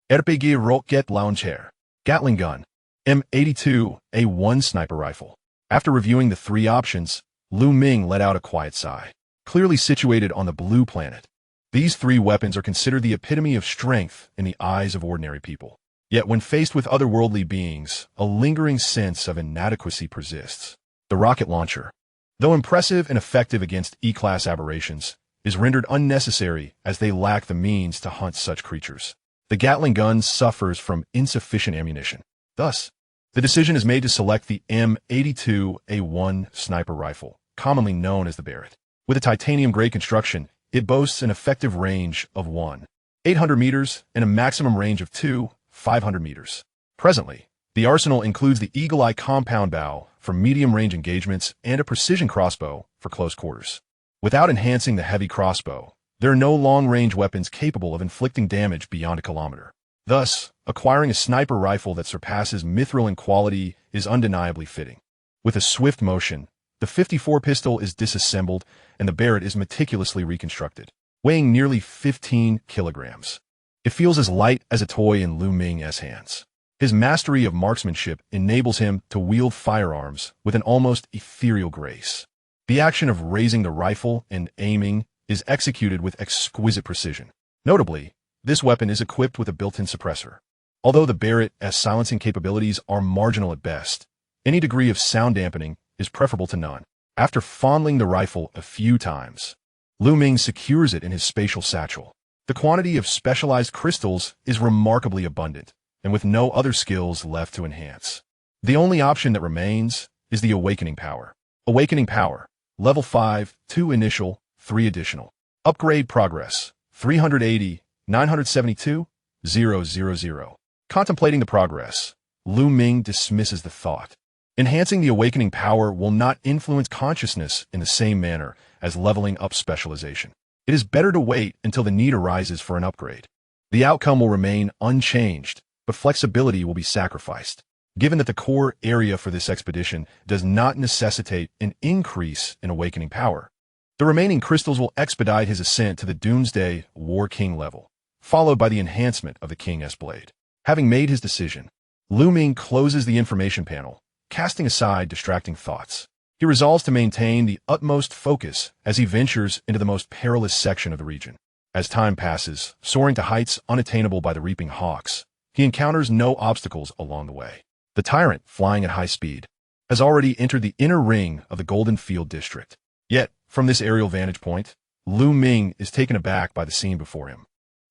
RPG Rocket Launcher. Gatling Gun. M82A1 Sniper Rifle. After reviewing the three options, Lu Ming let out a quiet sigh. Clearly situated on the blue planet, these three weapons are considered the epitome of strength in the eyes of ordinary people. Yet when faced with otherworldly beings, a lingering sense of inadequacy persists. The rocket launcher, though impressive and effective against E-class aberrations, is rendered unnecessary as they lack the means to hunt such creatures. The Gatling gun suffers from insufficient ammunition. Thus, the decision is made to select the M82A1 sniper rifle, commonly known as the Barrett. With a titanium-grade construction, it boasts an effective range of 1,800 meters and a maximum range of 2,500 meters. Presently, the arsenal includes the Eagle Eye compound bow for medium-range engagements and a precision crossbow for close quarters. Without enhancing the heavy crossbow, there are no long-range weapons capable of inflicting damage beyond a kilometer. Thus, acquiring a sniper rifle that surpasses mithril in quality is undeniably fitting. With a swift motion, the 54 pistol is disassembled and the Barrett is meticulously reconstructed, weighing nearly 15 kilograms. It feels as light as a toy in Lu Ming's hands. His mastery of marksmanship enables him to wield firearms with an almost ethereal grace. The action of raising the rifle and aiming is executed with exquisite precision. Notably, this weapon is equipped with a built-in suppressor. Although the Barrett's silencing capabilities are marginal at best, any degree of sound dampening is preferable to none. After fondling the rifle a few times, Lu Ming secures it in his spatial satchel. The quantity of specialized crystals is remarkably abundant, and with no other skills left to enhance. The only option that remains is the awakening power. Awakening power, level 5, 2 initial, 3 additional. Upgrade progress, 380, 972, 000. Contemplating the progress, Lu Ming dismisses the thought. Enhancing the awakening power will not influence consciousness in the same manner as leveling up specialization. It is better to wait until the need arises for an upgrade. The outcome will remain unchanged, but flexibility will be sacrificed. Given that the core area for this expedition does not necessitate an increase in awakening power, the remaining crystals will expedite his ascent to the Doomsday War King level, followed by the enhancement of the King's Blade. Having made his decision, Lu Ming closes the information panel, casting aside distracting thoughts. He resolves to maintain the utmost focus as he ventures into the most perilous section of the region. As time passes, soaring to heights unattainable by the reaping hawks, he encounters no obstacles along the way. The tyrant, flying at high speed, has already entered the inner ring of the Golden Field district. Yet, from this aerial vantage point, Lu Ming is taken aback by the scene before him.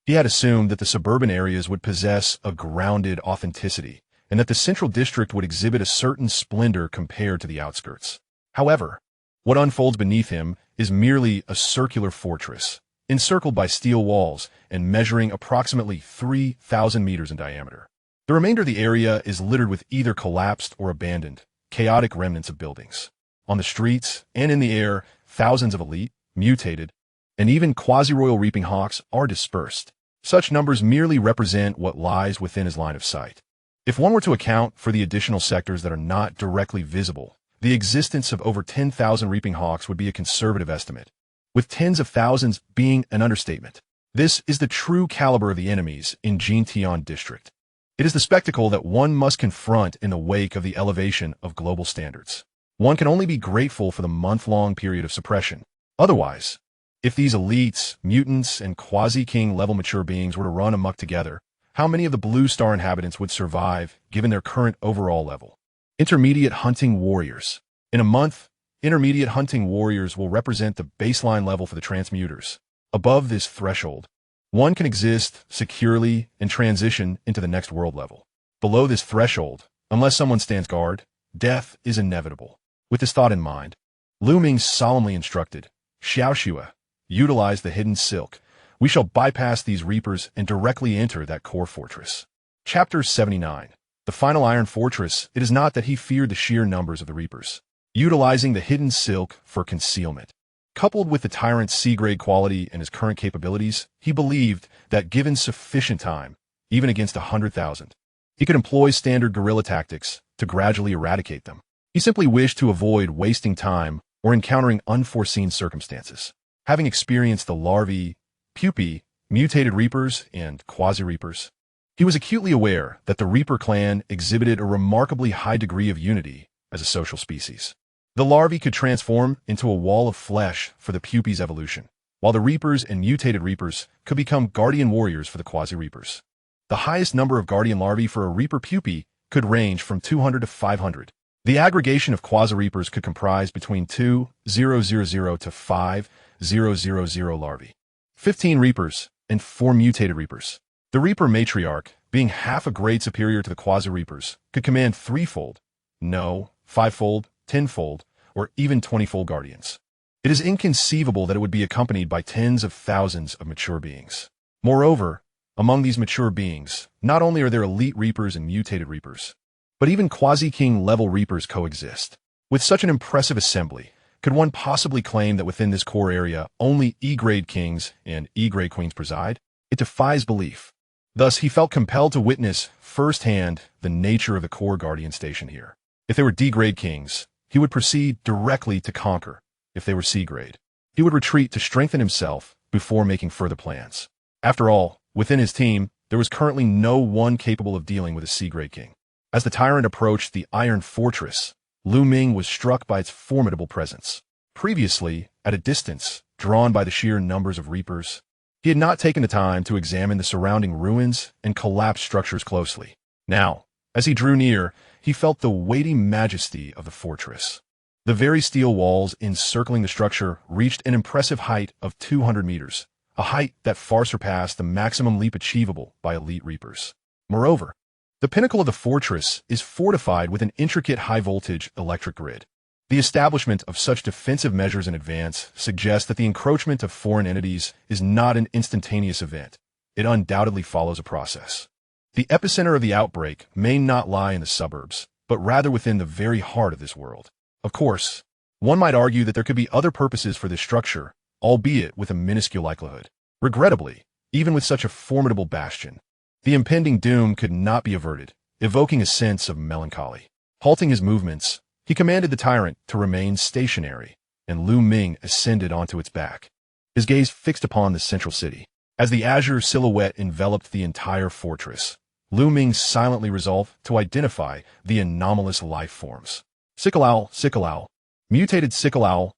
He had assumed that the suburban areas would possess a grounded authenticity, and that the central district would exhibit a certain splendor compared to the outskirts. However, What unfolds beneath him is merely a circular fortress, encircled by steel walls and measuring approximately 3,000 meters in diameter. The remainder of the area is littered with either collapsed or abandoned, chaotic remnants of buildings. On the streets and in the air, thousands of elite, mutated, and even quasi-royal reaping hawks are dispersed. Such numbers merely represent what lies within his line of sight. If one were to account for the additional sectors that are not directly visible, the existence of over 10,000 reaping hawks would be a conservative estimate, with tens of thousands being an understatement. This is the true caliber of the enemies in Jintian District. It is the spectacle that one must confront in the wake of the elevation of global standards. One can only be grateful for the month-long period of suppression. Otherwise, if these elites, mutants, and quasi-king level mature beings were to run amok together, how many of the Blue Star inhabitants would survive given their current overall level? Intermediate Hunting Warriors. In a month, Intermediate Hunting Warriors will represent the baseline level for the transmuters. Above this threshold, one can exist securely and transition into the next world level. Below this threshold, unless someone stands guard, death is inevitable. With this thought in mind, Ming solemnly instructed, Xiaoxua, utilize the hidden silk. We shall bypass these reapers and directly enter that core fortress. Chapter 79. The final Iron Fortress. It is not that he feared the sheer numbers of the reapers. Utilizing the hidden silk for concealment. Coupled with the tyrant's C-grade quality and his current capabilities, he believed that given sufficient time, even against 100,000, he could employ standard guerrilla tactics to gradually eradicate them. He simply wished to avoid wasting time or encountering unforeseen circumstances. Having experienced the larvae, pupae, mutated reapers, and quasi-reapers, he was acutely aware that the Reaper clan exhibited a remarkably high degree of unity as a social species. The larvae could transform into a wall of flesh for the pupae's evolution, while the Reapers and mutated Reapers could become guardian warriors for the quasi-Reapers. The highest number of guardian larvae for a Reaper pupae could range from 200 to 500. The aggregation of quasi-Reapers could comprise between 2,000 to 5,000 larvae, 15 Reapers, and 4 mutated Reapers. The Reaper matriarch, being half a grade superior to the quasi-Reapers, could command 3-fold, 5-fold, 10-fold, or even 20-fold guardians. It is inconceivable that it would be accompanied by tens of thousands of mature beings. Moreover, among these mature beings, not only are there elite Reapers and mutated Reapers, but even quasi-king level Reapers coexist. With such an impressive assembly, could one possibly claim that within this core area only E-grade kings and E-grade queens preside? It defies belief. Thus, he felt compelled to witness firsthand the nature of the core guardian station here. If they were D-grade kings, he would proceed directly to conquer. If they were C-grade, he would retreat to strengthen himself before making further plans. After all, within his team, there was currently no one capable of dealing with a C-grade king. As the tyrant approached the Iron Fortress, Ming was struck by its formidable presence. Previously, at a distance, drawn by the sheer numbers of Reapers, he had not taken the time to examine the surrounding ruins and collapsed structures closely. Now, as he drew near, he felt the weighty majesty of the fortress. The very steel walls encircling the structure reached an impressive height of 200 meters, a height that far surpassed the maximum leap achievable by elite Reapers. Moreover, the pinnacle of the fortress is fortified with an intricate high-voltage electric grid. The establishment of such defensive measures in advance suggests that the encroachment of foreign entities is not an instantaneous event. It undoubtedly follows a process. The epicenter of the outbreak may not lie in the suburbs, but rather within the very heart of this world. Of course, one might argue that there could be other purposes for this structure, albeit with a minuscule likelihood. Regrettably, even with such a formidable bastion, the impending doom could not be averted, evoking a sense of melancholy. Halting his movements, he commanded the tyrant to remain stationary, and Ming ascended onto its back, his gaze fixed upon the central city. As the azure silhouette enveloped the entire fortress, Ming silently resolved to identify the anomalous life forms. Sickle owl, mutated sickle owl.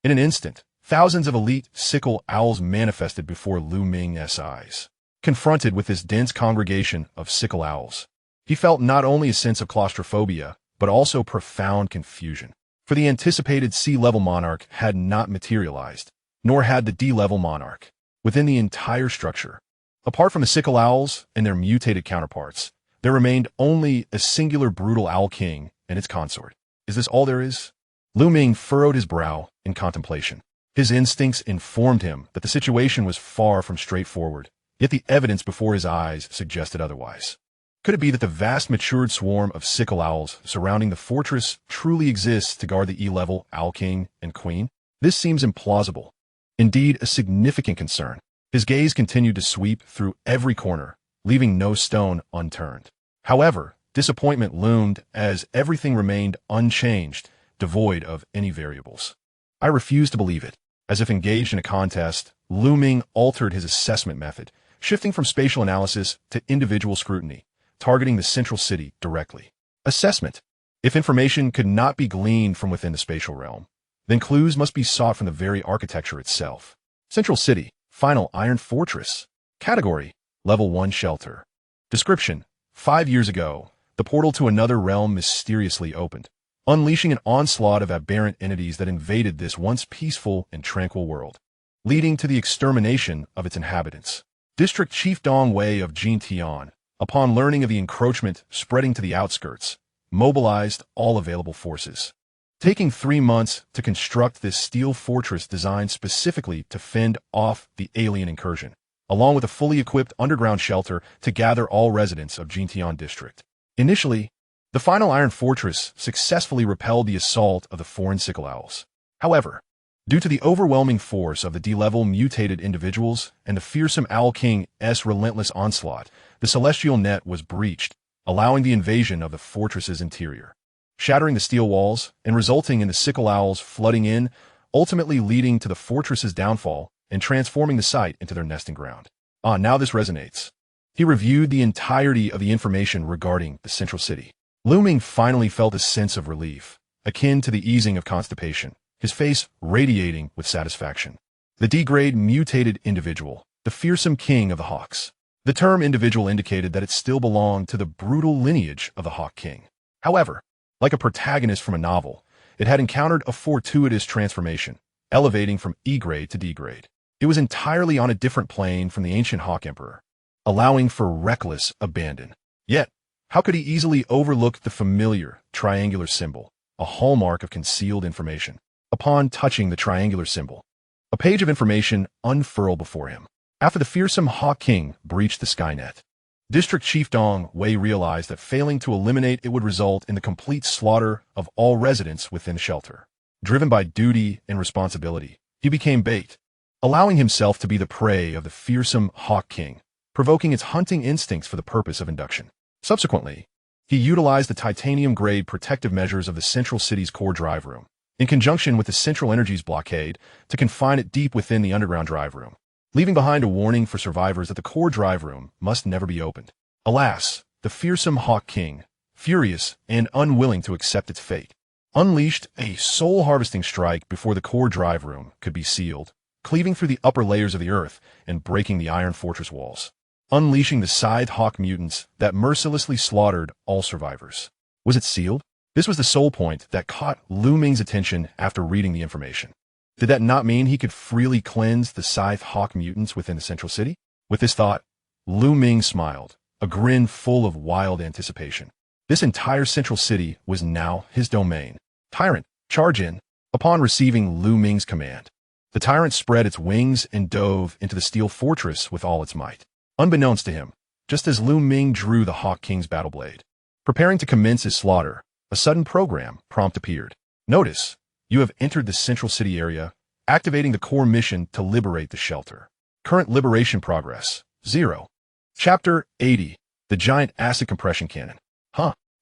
In an instant, thousands of elite sickle owls manifested before Ming's eyes. Confronted with this dense congregation of sickle owls, he felt not only a sense of claustrophobia, but also profound confusion. For the anticipated C-level monarch had not materialized, nor had the D-level monarch. Within the entire structure, apart from the sickle owls and their mutated counterparts, there remained only a singular brutal owl king and its consort. Is this all there is? Lu Ming furrowed his brow in contemplation. His instincts informed him that the situation was far from straightforward, yet the evidence before his eyes suggested otherwise. Could it be that the vast matured swarm of sickle owls surrounding the fortress truly exists to guard the E-level Owl King and Queen? This seems implausible. Indeed, a significant concern. His gaze continued to sweep through every corner, leaving no stone unturned. However, disappointment loomed as everything remained unchanged, devoid of any variables. I refuse to believe it. As if engaged in a contest, Lu Ming altered his assessment method, shifting from spatial analysis to individual scrutiny, targeting the central city directly. Assessment. If information could not be gleaned from within the spatial realm, then clues must be sought from the very architecture itself. Central City, Final Iron Fortress. Category, Level 1 Shelter. Description. 5 years ago, the portal to another realm mysteriously opened, unleashing an onslaught of aberrant entities that invaded this once peaceful and tranquil world, leading to the extermination of its inhabitants. District Chief Dong Wei of Jintian, upon learning of the encroachment spreading to the outskirts, mobilized all available forces. Taking 3 months to construct this steel fortress designed specifically to fend off the alien incursion, along with a fully equipped underground shelter to gather all residents of Jintian District. Initially, the Final Iron Fortress successfully repelled the assault of the foreign sickle owls. However, due to the overwhelming force of the D-level mutated individuals and the fearsome Owl King's relentless onslaught, the celestial net was breached, allowing the invasion of the fortress's interior, shattering the steel walls and resulting in the sickle owls flooding in, ultimately leading to the fortress's downfall and transforming the site into their nesting ground. Now this resonates. He reviewed the entirety of the information regarding the central city. Lu Ming finally felt a sense of relief, akin to the easing of constipation, his face radiating with satisfaction. The D-grade mutated individual, the fearsome king of the Hawks. The term individual indicated that it still belonged to the brutal lineage of the Hawk King. However, like a protagonist from a novel, it had encountered a fortuitous transformation, elevating from E-grade to D-grade. It was entirely on a different plane from the ancient Hawk Emperor, allowing for reckless abandon. Yet, how could he easily overlook the familiar triangular symbol, a hallmark of concealed information? Upon touching the triangular symbol, a page of information unfurled before him. After the fearsome Hawk King breached the Skynet, District Chief Dong Wei realized that failing to eliminate it would result in the complete slaughter of all residents within the shelter. Driven by duty and responsibility, he became bait, allowing himself to be the prey of the fearsome Hawk King, provoking its hunting instincts for the purpose of induction. Subsequently, he utilized the titanium-grade protective measures of the central city's core drive room, in conjunction with the central energies blockade, to confine it deep within the underground drive room, leaving behind a warning for survivors that the core drive room must never be opened. Alas, the fearsome Hawk King, furious and unwilling to accept its fate, unleashed a soul-harvesting strike before the core drive room could be sealed, cleaving through the upper layers of the earth and breaking the iron fortress walls, unleashing the scythe hawk mutants that mercilessly slaughtered all survivors. Was it sealed? This was the sole point that caught Lu Ming's attention after reading the information. Did that not mean he could freely cleanse the scythe hawk mutants within the central city? With this thought, Lu Ming smiled, a grin full of wild anticipation. This entire central city was now his domain. Tyrant, charge in. Upon receiving Lu Ming's command, the tyrant spread its wings and dove into the steel fortress with all its might. Unbeknownst to him, just as Lu Ming drew the Hawk King's battle blade, preparing to commence his slaughter, a sudden program prompt appeared. Notice, you have entered the central city area, activating the core mission to liberate the shelter. Current liberation progress, 0. Chapter 80, the giant acid compression cannon.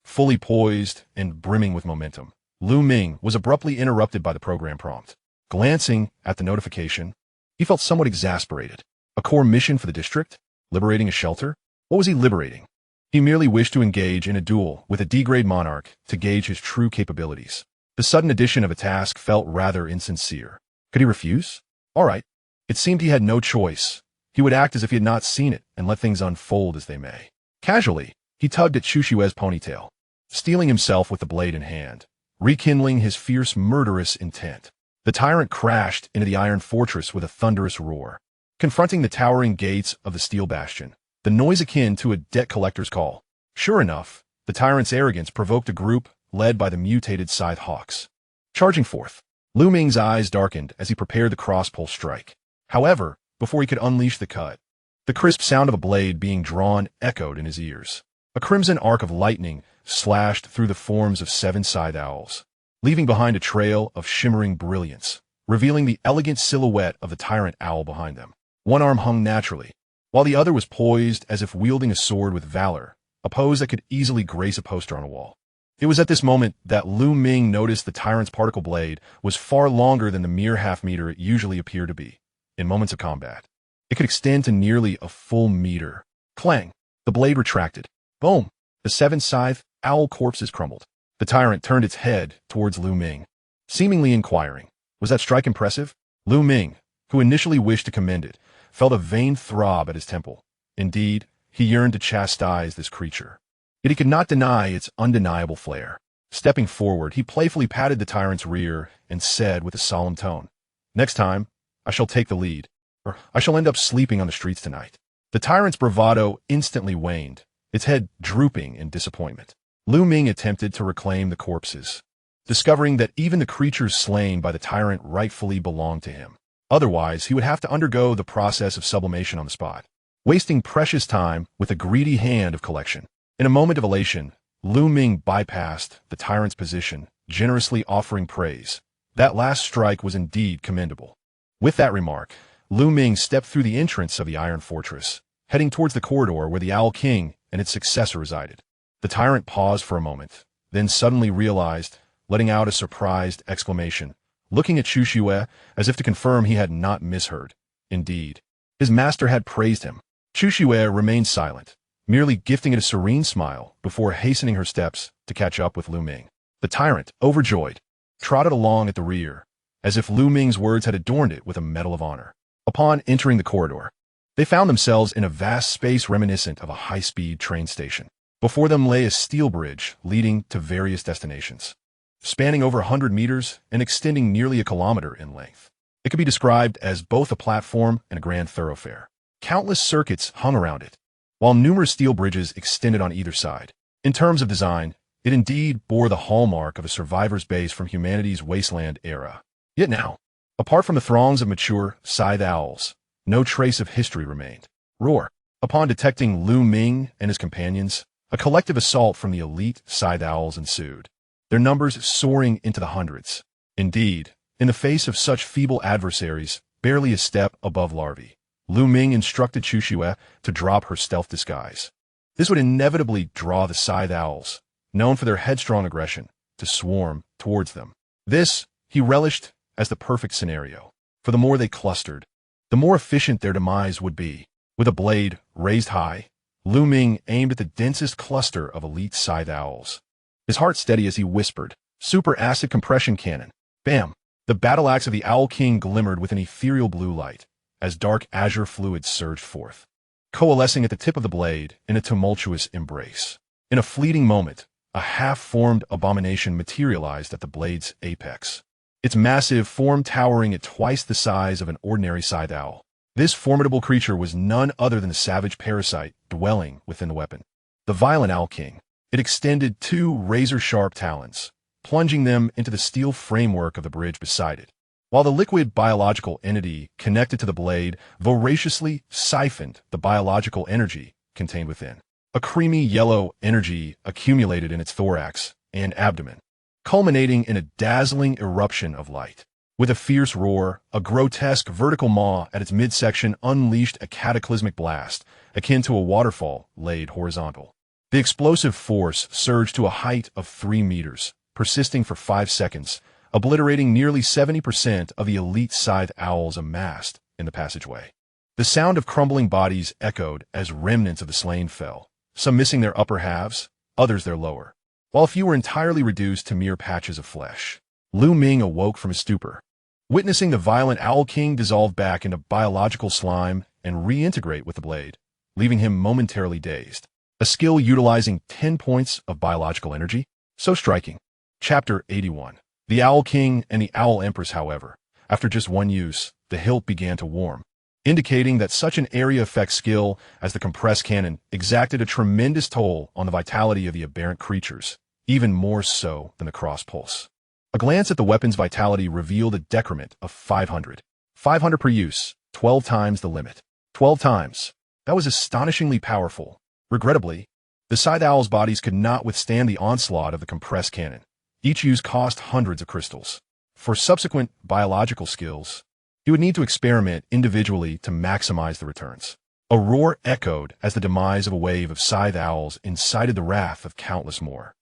Fully poised and brimming with momentum, Lu Ming was abruptly interrupted by the program prompt. Glancing at the notification, he felt somewhat exasperated. A core mission for the district? Liberating a shelter? What was he liberating? He merely wished to engage in a duel with a D-grade monarch to gauge his true capabilities. The sudden addition of a task felt rather insincere. Could he refuse? All right. It seemed he had no choice. He would act as if he had not seen it and let things unfold as they may. Casually, he tugged at Shushue's ponytail, steeling himself with the blade in hand, rekindling his fierce, murderous intent. The tyrant crashed into the iron fortress with a thunderous roar, confronting the towering gates of the steel bastion, the noise akin to a debt collector's call. Sure enough, the tyrant's arrogance provoked a group led by the mutated scythe hawks. Charging forth, Lu Ming's eyes darkened as he prepared the cross-pulse strike. However, before he could unleash the cut, the crisp sound of a blade being drawn echoed in his ears. A crimson arc of lightning slashed through the forms of 7 scythe owls, leaving behind a trail of shimmering brilliance, revealing the elegant silhouette of the tyrant owl behind them. One arm hung naturally, while the other was poised as if wielding a sword with valor, a pose that could easily grace a poster on a wall. It was at this moment that Lu Ming noticed the tyrant's particle blade was far longer than the mere half-meter it usually appeared to be in moments of combat. It could extend to nearly a full meter. Clang! The blade retracted. Boom! The 7 scythe owl corpses crumbled. The tyrant turned its head towards Lu Ming, seemingly inquiring, "Was that strike impressive?" Lu Ming, who initially wished to commend it, felt a vain throb at his temple. Indeed, he yearned to chastise this creature. Yet he could not deny its undeniable flair. Stepping forward, he playfully patted the tyrant's rear and said with a solemn tone, "Next time, I shall take the lead, or I shall end up sleeping on the streets tonight." The tyrant's bravado instantly waned, its head drooping in disappointment. Lu Ming attempted to reclaim the corpses, discovering that even the creatures slain by the tyrant rightfully belonged to him. Otherwise, he would have to undergo the process of sublimation on the spot, wasting precious time with a greedy hand of collection. In a moment of elation, Lu Ming bypassed the tyrant's position, generously offering praise. That last strike was indeed commendable. With that remark, Lu Ming stepped through the entrance of the Iron Fortress, heading towards the corridor where the Owl King and its successor resided. The tyrant paused for a moment, then suddenly realized, letting out a surprised exclamation, looking at Chuxue as if to confirm he had not misheard. Indeed, his master had praised him. Chuxue remained silent, merely gifting it a serene smile before hastening her steps to catch up with Lu Ming. The tyrant, overjoyed, trotted along at the rear, as if Lu Ming's words had adorned it with a medal of honor. Upon entering the corridor, they found themselves in a vast space reminiscent of a high-speed train station. Before them lay a steel bridge leading to various destinations, spanning over 100 meters and extending nearly a kilometer in length. It could be described as both a platform and a grand thoroughfare. Countless circuits hung around it, while numerous steel bridges extended on either side. In terms of design, it indeed bore the hallmark of a survivor's base from humanity's Wasteland era. Yet now, apart from the throngs of mature scythe owls, no trace of history remained. Roar! Upon detecting Lu Ming and his companions, a collective assault from the elite scythe owls ensued, their numbers soaring into the hundreds. Indeed, in the face of such feeble adversaries, barely a step above larvae, Lu Ming instructed Chuxue to drop her stealth disguise. This would inevitably draw the scythe owls, known for their headstrong aggression, to swarm towards them. This, he relished as the perfect scenario, for the more they clustered, the more efficient their demise would be. With a blade raised high, Lu Ming aimed at the densest cluster of elite scythe owls, his heart steady as he whispered, "Super acid compression cannon." Bam! The battle axe of the Owl King glimmered with an ethereal blue light, as dark azure fluid surged forth, coalescing at the tip of the blade in a tumultuous embrace. In a fleeting moment, a half-formed abomination materialized at the blade's apex, its massive form towering at twice the size of an ordinary scythe owl. This formidable creature was none other than the savage parasite dwelling within the weapon, the violent Owl King. It extended 2 razor-sharp talons, plunging them into the steel framework of the bridge beside it, while the liquid biological entity connected to the blade voraciously siphoned the biological energy contained within. A creamy yellow energy accumulated in its thorax and abdomen, culminating in a dazzling eruption of light. With a fierce roar, a grotesque vertical maw at its midsection unleashed a cataclysmic blast, akin to a waterfall laid horizontal. The explosive force surged to a height of 3 meters, persisting for 5 seconds, obliterating nearly 70% of the elite scythe owls amassed in the passageway. The sound of crumbling bodies echoed as remnants of the slain fell, some missing their upper halves, others their lower, while a few were entirely reduced to mere patches of flesh. Lu Ming awoke from his stupor, witnessing the violent Owl King dissolve back into biological slime and reintegrate with the blade, leaving him momentarily dazed. A skill utilizing 10 points of biological energy? So striking. Chapter 81. The Owl King and the Owl Empress, however, after just one use, the hilt began to warm, indicating that such an area effect skill as the compressed cannon exacted a tremendous toll on the vitality of the aberrant creatures, even more so than the cross pulse. A glance at the weapon's vitality revealed a decrement of 500. 500 per use, 12 times the limit. 12 times. That was astonishingly powerful. Regrettably, the Scythe Owl's bodies could not withstand the onslaught of the compressed cannon. Each use cost hundreds of crystals. For subsequent biological skills, he would need to experiment individually to maximize the returns. A roar echoed as the demise of a wave of Scythe Owls incited the wrath of countless more.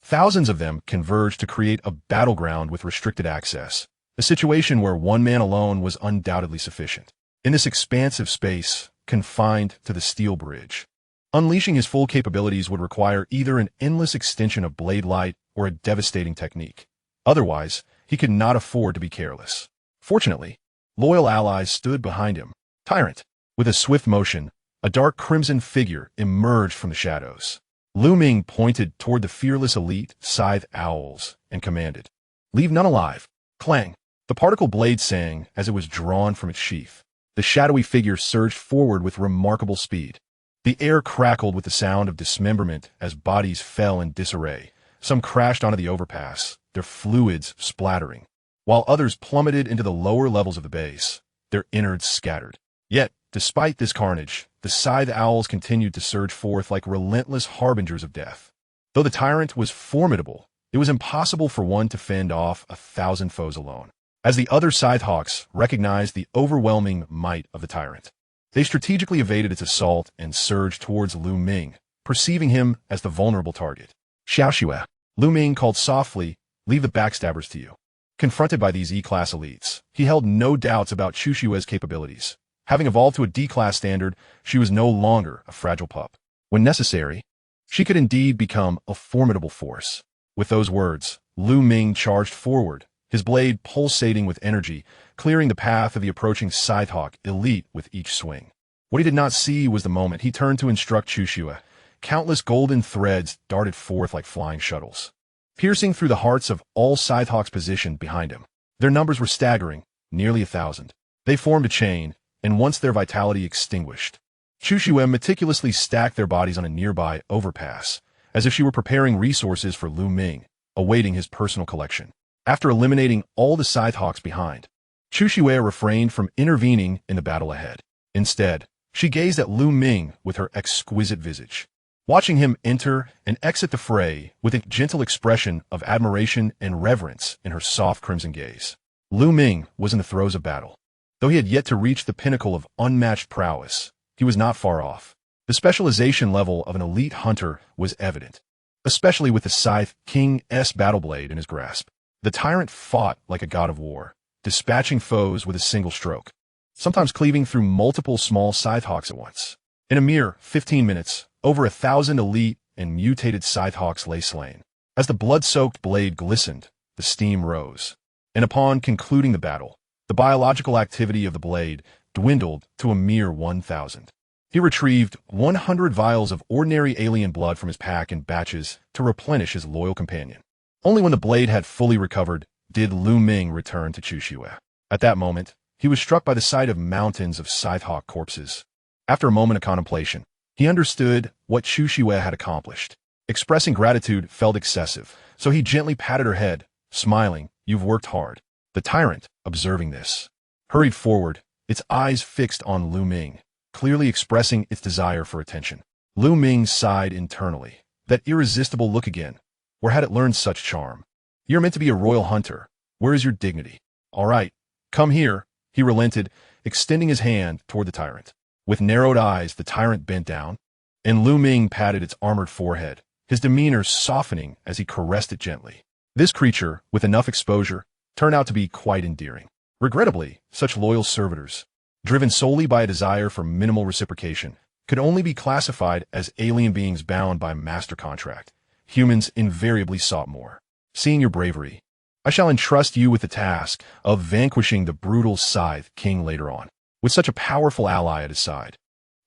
Thousands of them converged to create a battleground with restricted access, a situation where one man alone was undoubtedly sufficient. In this expansive space, confined to the steel bridge, unleashing his full capabilities would require either an endless extension of blade light or a devastating technique. Otherwise, he could not afford to be careless. Fortunately, loyal allies stood behind him. Tyrant. With a swift motion, a dark crimson figure emerged from the shadows. Ming pointed toward the fearless elite Scythe Owls and commanded, "Leave none alive." Clang! The particle blade sang as it was drawn from its sheath. The shadowy figure surged forward with remarkable speed. The air crackled with the sound of dismemberment as bodies fell in disarray. Some crashed onto the overpass, their fluids splattering, while others plummeted into the lower levels of the base, their innards scattered. Yet, despite this carnage, the Scythe Owls continued to surge forth like relentless harbingers of death. Though the tyrant was formidable, it was impossible for one to fend off 1,000 foes alone. As the other Scythehawks recognized the overwhelming might of the tyrant, they strategically evaded its assault and surged towards Ming, perceiving him as the vulnerable target. "Xiaoxue," Ming called softly, "leave the backstabbers to you." Confronted by these E-class elites, he held no doubts about Xuxue's capabilities. Having evolved to a D-class standard, she was no longer a fragile pup. When necessary, she could indeed become a formidable force. With those words, Ming charged forward, his blade pulsating with energy, clearing the path of the approaching Scythehawk elite with each swing. What he did not see was the moment he turned to instruct Xuxue. Countless golden threads darted forth like flying shuttles, piercing through the hearts of all Scythehawks positioned behind him. Their numbers were staggering, nearly 1,000. They formed a chain, and once their vitality extinguished, Xuxue meticulously stacked their bodies on a nearby overpass, as if she were preparing resources for Ming, awaiting his personal collection. After eliminating all the Scythehawks behind, Xuxue refrained from intervening in the battle ahead. Instead, she gazed at Ming with her exquisite visage, watching him enter and exit the fray with a gentle expression of admiration and reverence in her soft crimson gaze. Ming was in the throes of battle. Though he had yet to reach the pinnacle of unmatched prowess, he was not far off. The specialization level of an elite hunter was evident, especially with the Scythe King's battleblade in his grasp. The tyrant fought like a god of war, dispatching foes with a single stroke, sometimes cleaving through multiple small Scythehawks at once. In a mere 15 minutes, over 1,000 elite and mutated Scythehawks lay slain. As the blood-soaked blade glistened, the steam rose, and upon concluding the battle, the biological activity of the blade dwindled to a mere 1,000. He retrieved 100 vials of ordinary alien blood from his pack in batches to replenish his loyal companion. Only when the blade had fully recovered did Ming return to Xuxue. At that moment, he was struck by the sight of mountains of Scythehawk corpses. After a moment of contemplation, he understood what Xuxue had accomplished. Expressing gratitude felt excessive, so he gently patted her head, smiling, "You've worked hard." The tyrant, observing this, hurried forward, its eyes fixed on Ming, clearly expressing its desire for attention. Ming sighed internally. That irresistible look again. Where had it learned such charm? "You're meant to be a royal hunter. Where is your dignity?" "All right, come here," he relented, extending his hand toward the tyrant. With narrowed eyes, the tyrant bent down, and Ming patted its armored forehead, his demeanor softening as he caressed it gently. This creature, with enough exposure, turned out to be quite endearing. Regrettably, such loyal servitors, driven solely by a desire for minimal reciprocation, could only be classified as alien beings bound by master contract. Humans invariably sought more. "Seeing your bravery, I shall entrust you with the task of vanquishing the brutal Scythe King later on." With such a powerful ally at his side,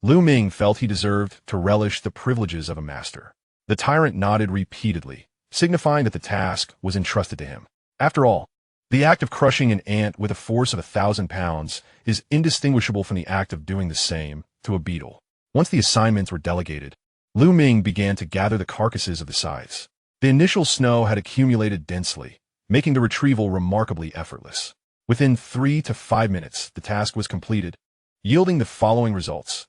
Ming felt he deserved to relish the privileges of a master. The tyrant nodded repeatedly, signifying that the task was entrusted to him. After all, the act of crushing an ant with a force of 1,000 pounds is indistinguishable from the act of doing the same to a beetle. Once the assignments were delegated, Ming began to gather the carcasses of the scythes. The initial snow had accumulated densely, making the retrieval remarkably effortless. Within 3 to 5 minutes, the task was completed, yielding the following results.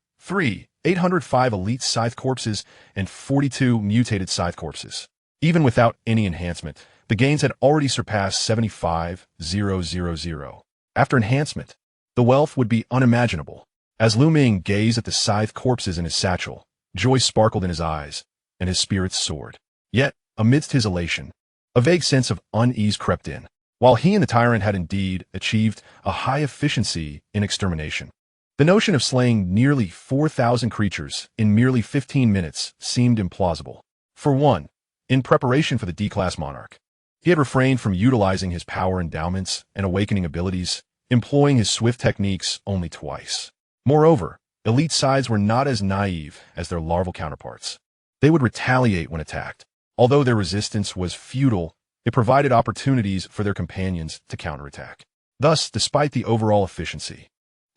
805 elite scythe corpses and 42 mutated scythe corpses. Even without any enhancement, the gains had already surpassed 75,000. After enhancement, the wealth would be unimaginable. As Lu Ming gazed at the scythe corpses in his satchel, joy sparkled in his eyes, and his spirits soared. Yet, amidst his elation, a vague sense of unease crept in. While he and the tyrant had indeed achieved a high efficiency in extermination, the notion of slaying nearly 4,000 creatures in merely 15 minutes seemed implausible. For one, in preparation for the D-class monarch, he had refrained from utilizing his power endowments and awakening abilities, employing his swift techniques only twice. Moreover, elite scythes were not as naive as their larval counterparts. They would retaliate when attacked. Although their resistance was futile, it provided opportunities for their companions to counterattack. Thus, despite the overall efficiency,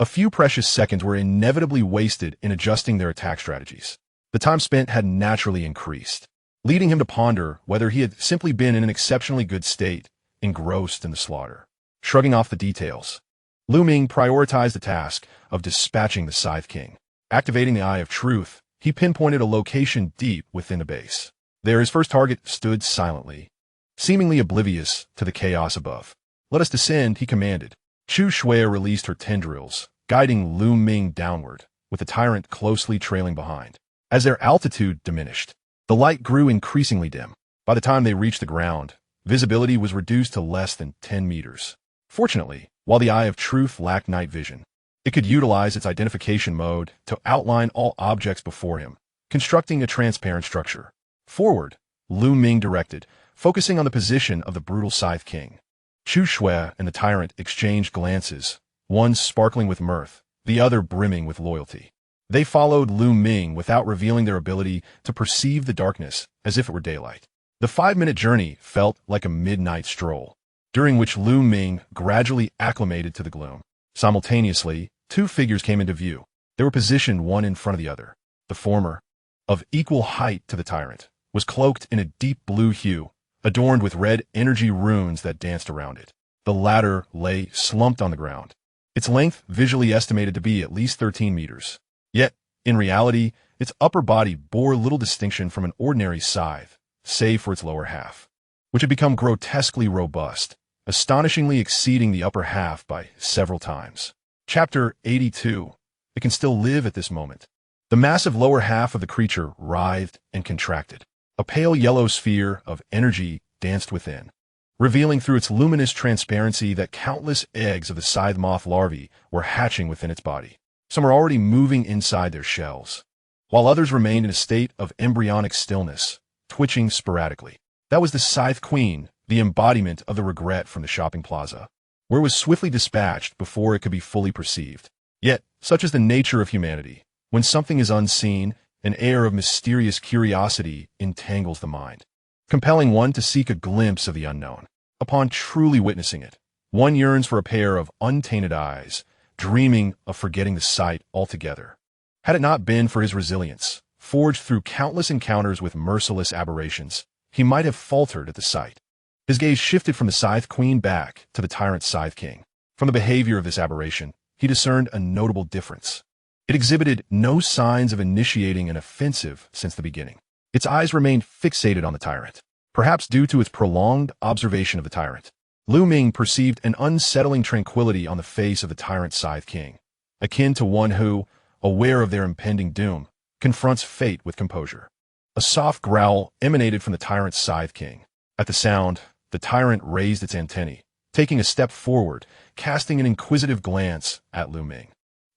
a few precious seconds were inevitably wasted in adjusting their attack strategies. The time spent had naturally increased, leading him to ponder whether he had simply been in an exceptionally good state, engrossed in the slaughter. Shrugging off the details, Lu Ming prioritized the task of dispatching the Scythe King. Activating the Eye of Truth, he pinpointed a location deep within the base. There, his first target stood silently, seemingly oblivious to the chaos above. "Let us descend," he commanded. Chu Shui released her tendrils, guiding Lu Ming downward, with the tyrant closely trailing behind. As their altitude diminished, the light grew increasingly dim. By the time they reached the ground, visibility was reduced to less than 10 meters. Fortunately, while the Eye of Truth lacked night vision, it could utilize its identification mode to outline all objects before him, constructing a transparent structure. "Forward," Lu Ming directed, focusing on the position of the brutal Scythe King. Chu Shui and the tyrant exchanged glances, one sparkling with mirth, the other brimming with loyalty. They followed Lu Ming without revealing their ability to perceive the darkness as if it were daylight. The 5-minute journey felt like a midnight stroll, during which Lu Ming gradually acclimated to the gloom. Simultaneously, two figures came into view. They were positioned one in front of the other. The former, of equal height to the tyrant, was cloaked in a deep blue hue, adorned with red energy runes that danced around it. The latter lay slumped on the ground, its length visually estimated to be at least 13 meters. Yet, in reality, its upper body bore little distinction from an ordinary scythe, save for its lower half, which had become grotesquely robust, astonishingly exceeding the upper half by several times. Chapter 82. It can still live at this moment. The massive lower half of the creature writhed and contracted. A pale yellow sphere of energy danced within, revealing through its luminous transparency that countless eggs of the scythe moth larvae were hatching within its body. Some were already moving inside their shells, while others remained in a state of embryonic stillness, twitching sporadically. That was the Scythe Queen, the embodiment of the regret from the shopping plaza, where it was swiftly dispatched before it could be fully perceived. Yet, such is the nature of humanity. When something is unseen, an air of mysterious curiosity entangles the mind, compelling one to seek a glimpse of the unknown. Upon truly witnessing it, one yearns for a pair of untainted eyes, dreaming of forgetting the sight altogether. Had it not been for his resilience, forged through countless encounters with merciless aberrations, he might have faltered at the sight. His gaze shifted from the Scythe Queen back to the tyrant Scythe King. From the behavior of this aberration, he discerned a notable difference. It exhibited no signs of initiating an offensive since the beginning. Its eyes remained fixated on the tyrant, perhaps due to its prolonged observation of the tyrant. Lu Ming perceived an unsettling tranquility on the face of the tyrant Scythe King, akin to one who, aware of their impending doom, confronts fate with composure. A soft growl emanated from the tyrant Scythe King. At the sound, the tyrant raised its antennae, taking a step forward, casting an inquisitive glance at Lu Ming.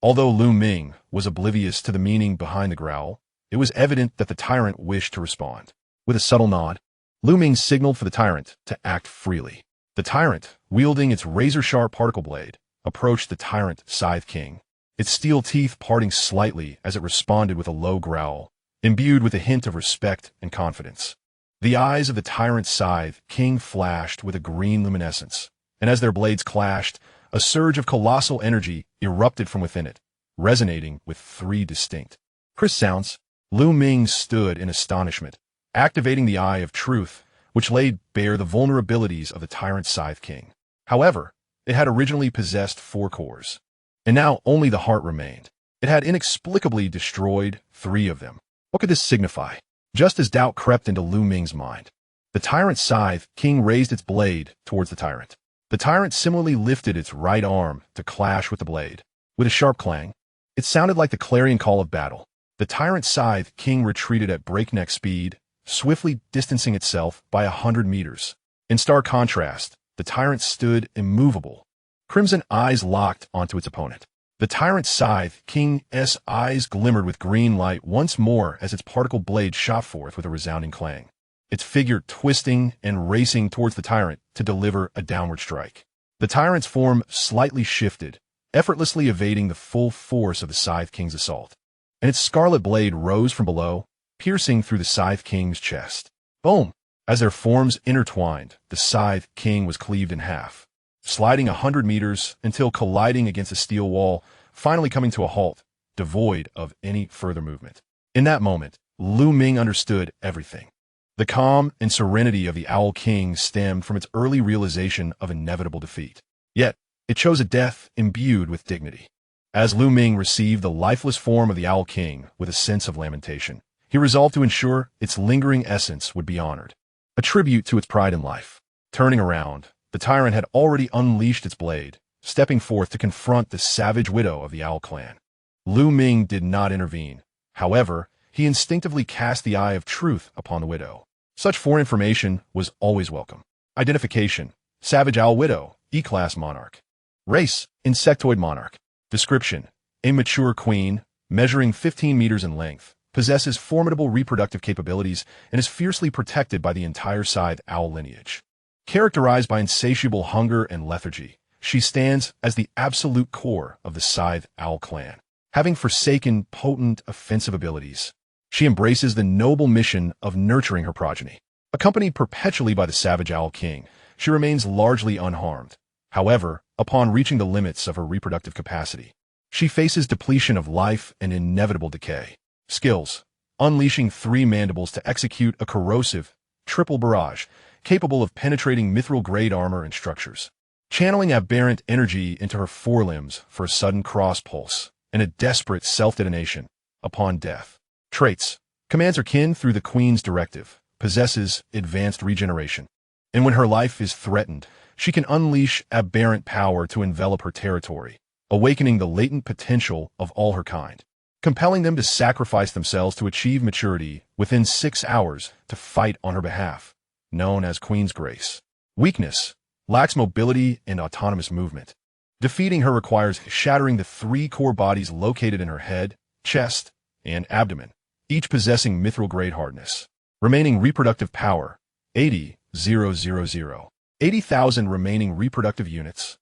Although Lu Ming was oblivious to the meaning behind the growl, it was evident that the tyrant wished to respond. With a subtle nod, Lu Ming signaled for the tyrant to act freely. The tyrant, wielding its razor-sharp particle blade, approached the tyrant Scythe King, its steel teeth parting slightly as it responded with a low growl, imbued with a hint of respect and confidence. The eyes of the tyrant Scythe King flashed with a green luminescence, and as their blades clashed, a surge of colossal energy erupted from within it, resonating with 3 distinct, crisp sounds. Lu Ming stood in astonishment, activating the Eye of Truth, which laid bare the vulnerabilities of the tyrant Scythe King. However, it had originally possessed 4 cores, and now only the heart remained. It had inexplicably destroyed 3 of them. What could this signify? Just as doubt crept into Lu Ming's mind, the tyrant Scythe King raised its blade towards the tyrant. The tyrant similarly lifted its right arm to clash with the blade. With a sharp clang, it sounded like the clarion call of battle. The tyrant Scythe King retreated at breakneck speed, swiftly distancing itself by 100 meters. In stark contrast, the tyrant stood immovable, crimson eyes locked onto its opponent. The tyrant Scythe King's eyes glimmered with green light once more as its particle blade shot forth with a resounding clang, its figure twisting and racing towards the tyrant to deliver a downward strike. The tyrant's form slightly shifted, effortlessly evading the full force of the Scythe King's assault, and its scarlet blade rose from below, piercing through the Scythe King's chest. Boom! As their forms intertwined, the Scythe King was cleaved in half, sliding 100 meters until colliding against a steel wall, finally coming to a halt, devoid of any further movement. In that moment, Lu Ming understood everything. The calm and serenity of the Owl King stemmed from its early realization of inevitable defeat. Yet, it chose a death imbued with dignity. As Lu Ming received the lifeless form of the Owl King with a sense of lamentation, he resolved to ensure its lingering essence would be honored, a tribute to its pride in life. Turning around, the tyrant had already unleashed its blade, stepping forth to confront the savage widow of the Owl clan. Lu Ming did not intervene. However, he instinctively cast the eye of truth upon the widow. Such foreinformation was always welcome. Identification: Savage Owl Widow, E-Class Monarch. Race: Insectoid Monarch. Description: a mature queen, measuring 15 meters in length, possesses formidable reproductive capabilities, and is fiercely protected by the entire Scythe Owl lineage. Characterized by insatiable hunger and lethargy, she stands as the absolute core of the Scythe Owl clan. Having forsaken potent offensive abilities, she embraces the noble mission of nurturing her progeny. Accompanied perpetually by the Savage Owl King, she remains largely unharmed. However, upon reaching the limits of her reproductive capacity, she faces depletion of life and inevitable decay. Skills: unleashing 3 mandibles to execute a corrosive triple barrage, capable of penetrating mithril-grade armor and structures. Channeling aberrant energy into her forelimbs for a sudden cross-pulse and a desperate self-detonation upon death. Traits: commands her kin through the Queen's directive, possesses advanced regeneration, and when her life is threatened, she can unleash aberrant power to envelop her territory, awakening the latent potential of all her kind, compelling them to sacrifice themselves to achieve maturity within 6 hours to fight on her behalf, known as Queen's Grace. Weakness: lacks mobility and autonomous movement. Defeating her requires shattering the 3 core bodies located in her head, chest, and abdomen, each possessing mithril-grade hardness. Remaining reproductive power: 80,000. 80,000 remaining reproductive units.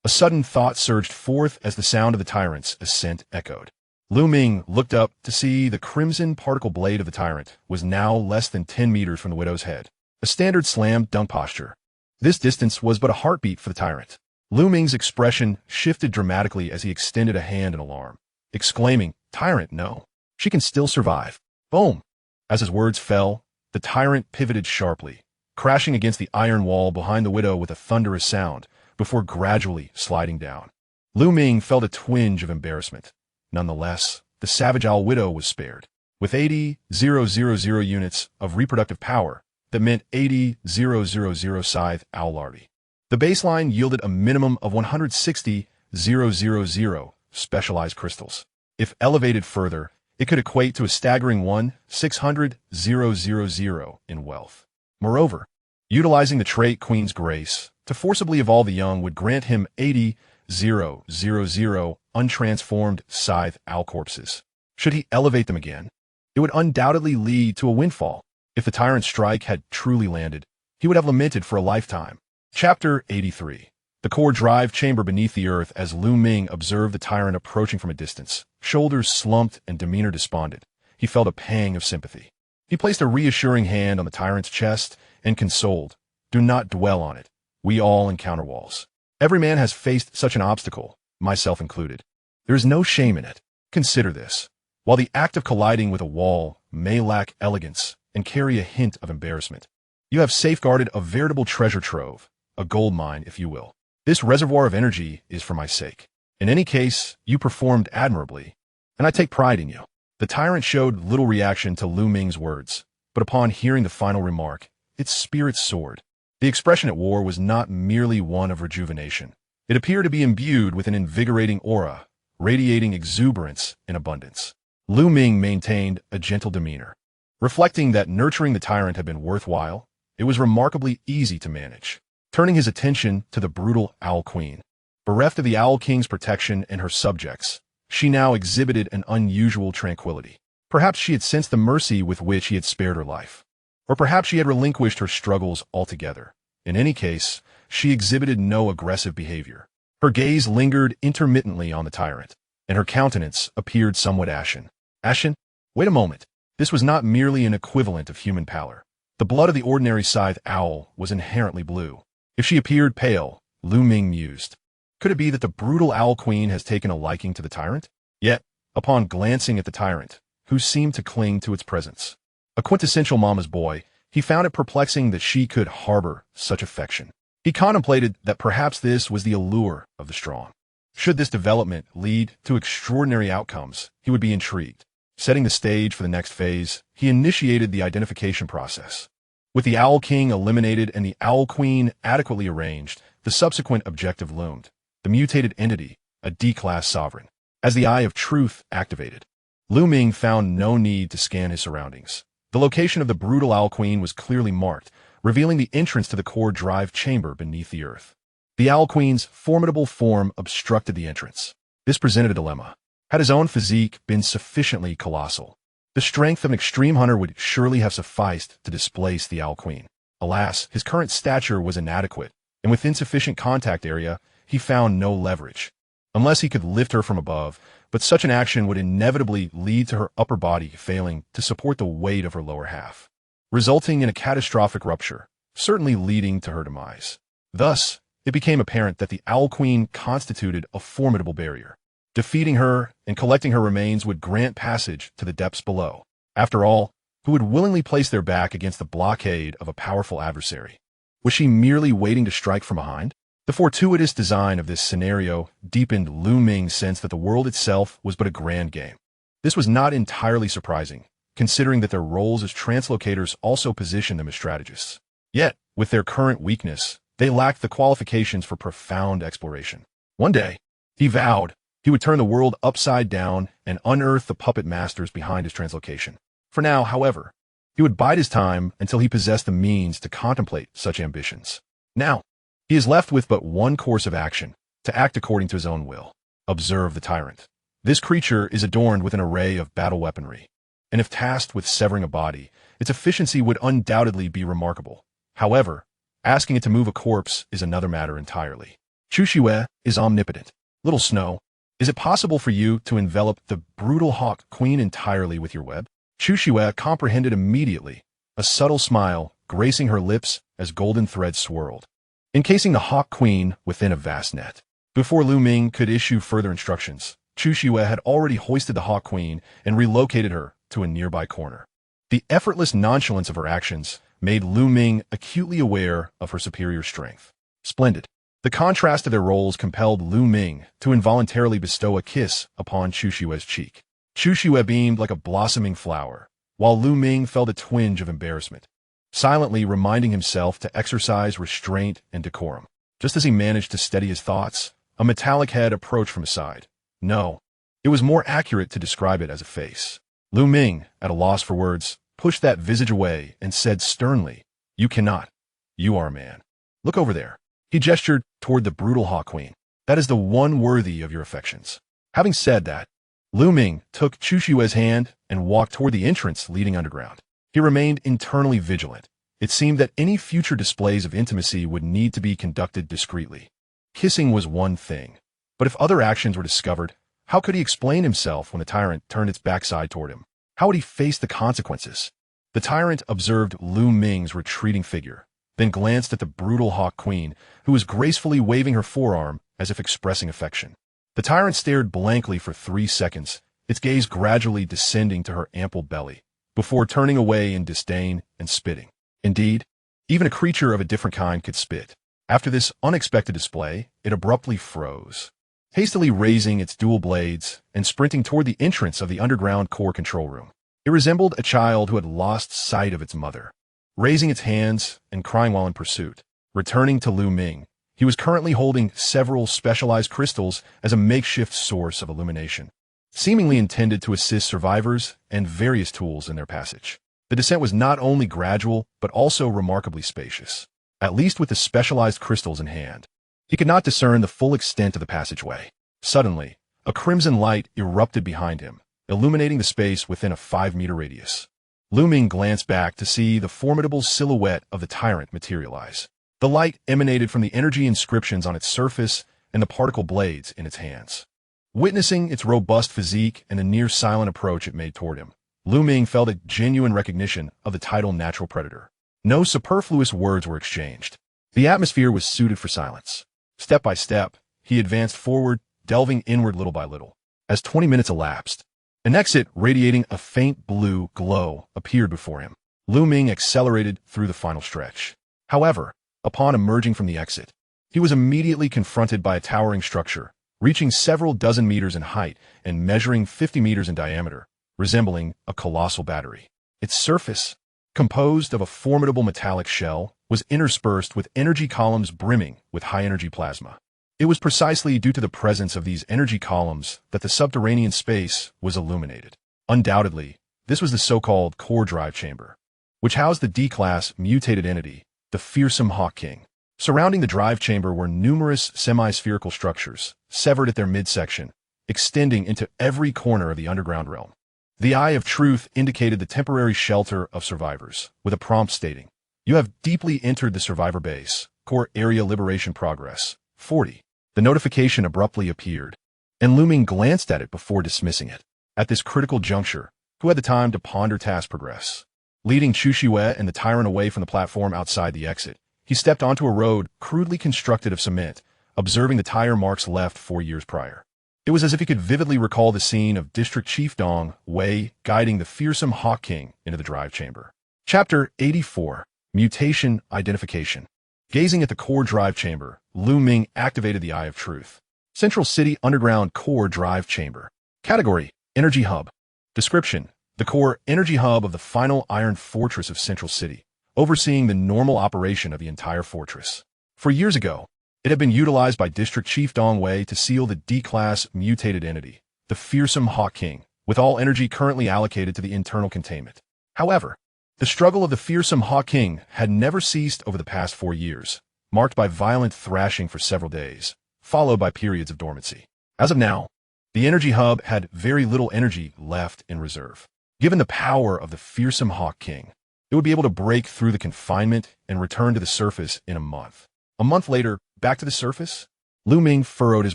A sudden thought surged forth as the sound of the tyrant's ascent echoed. Lu Ming looked up to see the crimson particle blade of the tyrant was now less than 10 meters from the widow's head. A standard slam dunk posture. This distance was but a heartbeat for the tyrant. Lu Ming's expression shifted dramatically as he extended a hand in alarm, exclaiming, "Tyrant, no. She can still survive." Boom! As his words fell, the tyrant pivoted sharply, crashing against the iron wall behind the widow with a thunderous sound, before gradually sliding down. Lu Ming felt a twinge of embarrassment. Nonetheless, the Savage Owl Widow was spared. With 80,000 units of reproductive power, that meant 80,000 Scythe Owl larvae. The baseline yielded a minimum of 160,000 specialized crystals. If elevated further, it could equate to a staggering 1,600,000 in wealth. Moreover, utilizing the trait Queen's Grace to forcibly evolve the young would grant him 80,000 untransformed Scythe Owl corpses. Should he elevate them again, it would undoubtedly lead to a windfall. If the tyrant's strike had truly landed, he would have lamented for a lifetime. Chapter 83. The core drive chamber beneath the earth. As Lu Ming observed the tyrant approaching from a distance, shoulders slumped and demeanor despondent, he felt a pang of sympathy. He placed a reassuring hand on the tyrant's chest and consoled, "Do not dwell on it. We all encounter walls. Every man has faced such an obstacle, myself included. There is no shame in it. Consider this. While the act of colliding with a wall may lack elegance and carry a hint of embarrassment, You have safeguarded a veritable treasure trove, a gold mine, if you will. This reservoir of energy is for my sake. In any case, you performed admirably, and I take pride in you." The tyrant showed little reaction to Lu Ming's words, but upon hearing the final remark, its spirit soared. The expression it wore was not merely one of rejuvenation. It appeared to be imbued with an invigorating aura, radiating exuberance and abundance. Lu Ming maintained a gentle demeanor. Reflecting that nurturing the tyrant had been worthwhile, it was remarkably easy to manage. Turning his attention to the brutal Owl Queen. Bereft of the Owl King's protection and her subjects, she now exhibited an unusual tranquility. Perhaps she had sensed the mercy with which he had spared her life. Or perhaps she had relinquished her struggles altogether. In any case, she exhibited no aggressive behavior. Her gaze lingered intermittently on the tyrant, and her countenance appeared somewhat ashen. Ashen? Wait a moment. This was not merely an equivalent of human pallor. The blood of the ordinary scythe owl was inherently blue. If she appeared pale, Lu Ming mused, could it be that the brutal Owl Queen has taken a liking to the tyrant? Yet, upon glancing at the tyrant, who seemed to cling to its presence, a quintessential mama's boy, he found it perplexing that she could harbor such affection. He contemplated that perhaps this was the allure of the strong. Should this development lead to extraordinary outcomes, he would be intrigued. Setting the stage for the next phase, he initiated the identification process. With the Owl King eliminated and the Owl Queen adequately arranged, the subsequent objective loomed. The mutated entity, a D-class sovereign. As the Eye of Truth activated, Lu Ming found no need to scan his surroundings. The location of the brutal Owl Queen was clearly marked, revealing the entrance to the core drive chamber beneath the earth. The Owl Queen's formidable form obstructed the entrance. This presented a dilemma. Had his own physique been sufficiently colossal, the strength of an extreme hunter would surely have sufficed to displace the Owl Queen. Alas, his current stature was inadequate, and with insufficient contact area, he found no leverage. Unless he could lift her from above, but such an action would inevitably lead to her upper body failing to support the weight of her lower half, resulting in a catastrophic rupture, certainly leading to her demise. Thus, it became apparent that the Owl Queen constituted a formidable barrier. Defeating her and collecting her remains would grant passage to the depths below. After all, who would willingly place their back against the blockade of a powerful adversary? Was she merely waiting to strike from behind? The fortuitous design of this scenario deepened Lu Ming's sense that the world itself was but a grand game. This was not entirely surprising, considering that their roles as translocators also positioned them as strategists. Yet, with their current weakness, they lacked the qualifications for profound exploration. One day, he vowed he would turn the world upside down and unearth the puppet masters behind his translocation. For now, however, he would bide his time until he possessed the means to contemplate such ambitions. Now, he is left with but one course of action, to act according to his own will. Observe the tyrant. This creature is adorned with an array of battle weaponry, and if tasked with severing a body, its efficiency would undoubtedly be remarkable. However, asking it to move a corpse is another matter entirely. Chu Xue is omnipotent. Little Snow, is it possible for you to envelop the brutal Hawk Queen entirely with your web? Chu Xue comprehended immediately, a subtle smile gracing her lips as golden threads swirled, encasing the Hawk Queen within a vast net. Before Lu Ming could issue further instructions, Chu Xue had already hoisted the Hawk Queen and relocated her to a nearby corner. The effortless nonchalance of her actions made Lu Ming acutely aware of her superior strength. Splendid. The contrast of their roles compelled Lu Ming to involuntarily bestow a kiss upon Chu Xue's cheek. Chu Xue beamed like a blossoming flower, while Lu Ming felt a twinge of embarrassment, silently reminding himself to exercise restraint and decorum. Just as he managed to steady his thoughts, a metallic head approached from his side. No, it was more accurate to describe it as a face. Lu Ming, at a loss for words, pushed that visage away and said sternly, "You cannot. You are a man. Look over there." He gestured toward the brutal Hawk Queen. "That is the one worthy of your affections." Having said that, Lu Ming took Chu Xue's hand and walked toward the entrance leading underground. He remained internally vigilant. It seemed that any future displays of intimacy would need to be conducted discreetly. Kissing was one thing, but if other actions were discovered, how could he explain himself when the tyrant turned its backside toward him? How would he face the consequences? The tyrant observed Lu Ming's retreating figure, then glanced at the brutal Hawk Queen, who was gracefully waving her forearm as if expressing affection. The tyrant stared blankly for 3 seconds, its gaze gradually descending to her ample belly, before turning away in disdain and spitting. Indeed, Even a creature of a different kind could spit. After this unexpected display, it abruptly froze, hastily raising its dual blades and sprinting toward the entrance of the underground core control room. It resembled a child who had lost sight of its mother, raising its hands and crying while in pursuit. Returning to Ming, he was currently holding several specialized crystals as a makeshift source of illumination, seemingly intended to assist survivors and various tools in their passage. The descent was not only gradual, but also remarkably spacious, at least with the specialized crystals in hand. He could not discern the full extent of the passageway. Suddenly, a crimson light erupted behind him, illuminating the space within a 5-meter radius. Ming glanced back to see the formidable silhouette of the tyrant materialize. The light emanated from the energy inscriptions on its surface and the particle blades in its hands. Witnessing its robust physique and the near-silent approach it made toward him, Ming felt a genuine recognition of the title Natural Predator. No superfluous words were exchanged. The atmosphere was suited for silence. Step by step, he advanced forward, delving inward little by little. As 20 minutes elapsed, an exit radiating a faint blue glow appeared before him. Ming accelerated through the final stretch. However, upon emerging from the exit, he was immediately confronted by a towering structure, reaching several dozen meters in height and measuring 50 meters in diameter, resembling a colossal battery. Its surface, composed of a formidable metallic shell, was interspersed with energy columns brimming with high-energy plasma. It was precisely due to the presence of these energy columns that the subterranean space was illuminated. Undoubtedly, this was the so-called core drive chamber, which housed the D-class mutated entity, the fearsome Hawk King. Surrounding the drive chamber were numerous semi-spherical structures, severed at their midsection, extending into every corner of the underground realm. The Eye of Truth indicated the temporary shelter of survivors, with a prompt stating, "You have deeply entered the survivor base. Core area liberation progress, 40. The notification abruptly appeared, and Ming glanced at it before dismissing it. At this critical juncture, who had the time to ponder task progress? Leading Chushue and the tyrant away from the platform outside the exit, he stepped onto a road crudely constructed of cement, observing the tire marks left 4 years prior. It was as if he could vividly recall the scene of District Chief Dong Wei guiding the fearsome Hawk King into the drive chamber. Chapter 84, Mutation Identification. Gazing at the core drive chamber, Ming activated the Eye of Truth. Central City Underground Core Drive Chamber. Category, Energy Hub. Description, the core energy hub of the final Iron Fortress of Central City, overseeing the normal operation of the entire fortress. 4 years ago, it had been utilized by District Chief Dong Wei to seal the D-class mutated entity, the fearsome Hawk King, with all energy currently allocated to the internal containment. However, the struggle of the fearsome Hawk King had never ceased over the past 4 years, marked by violent thrashing for several days, followed by periods of dormancy. As of now, the energy hub had very little energy left in reserve. Given the power of the fearsome Hawk King, it would be able to break through the confinement and return to the surface in a month. A month later, back to the surface? Ming furrowed his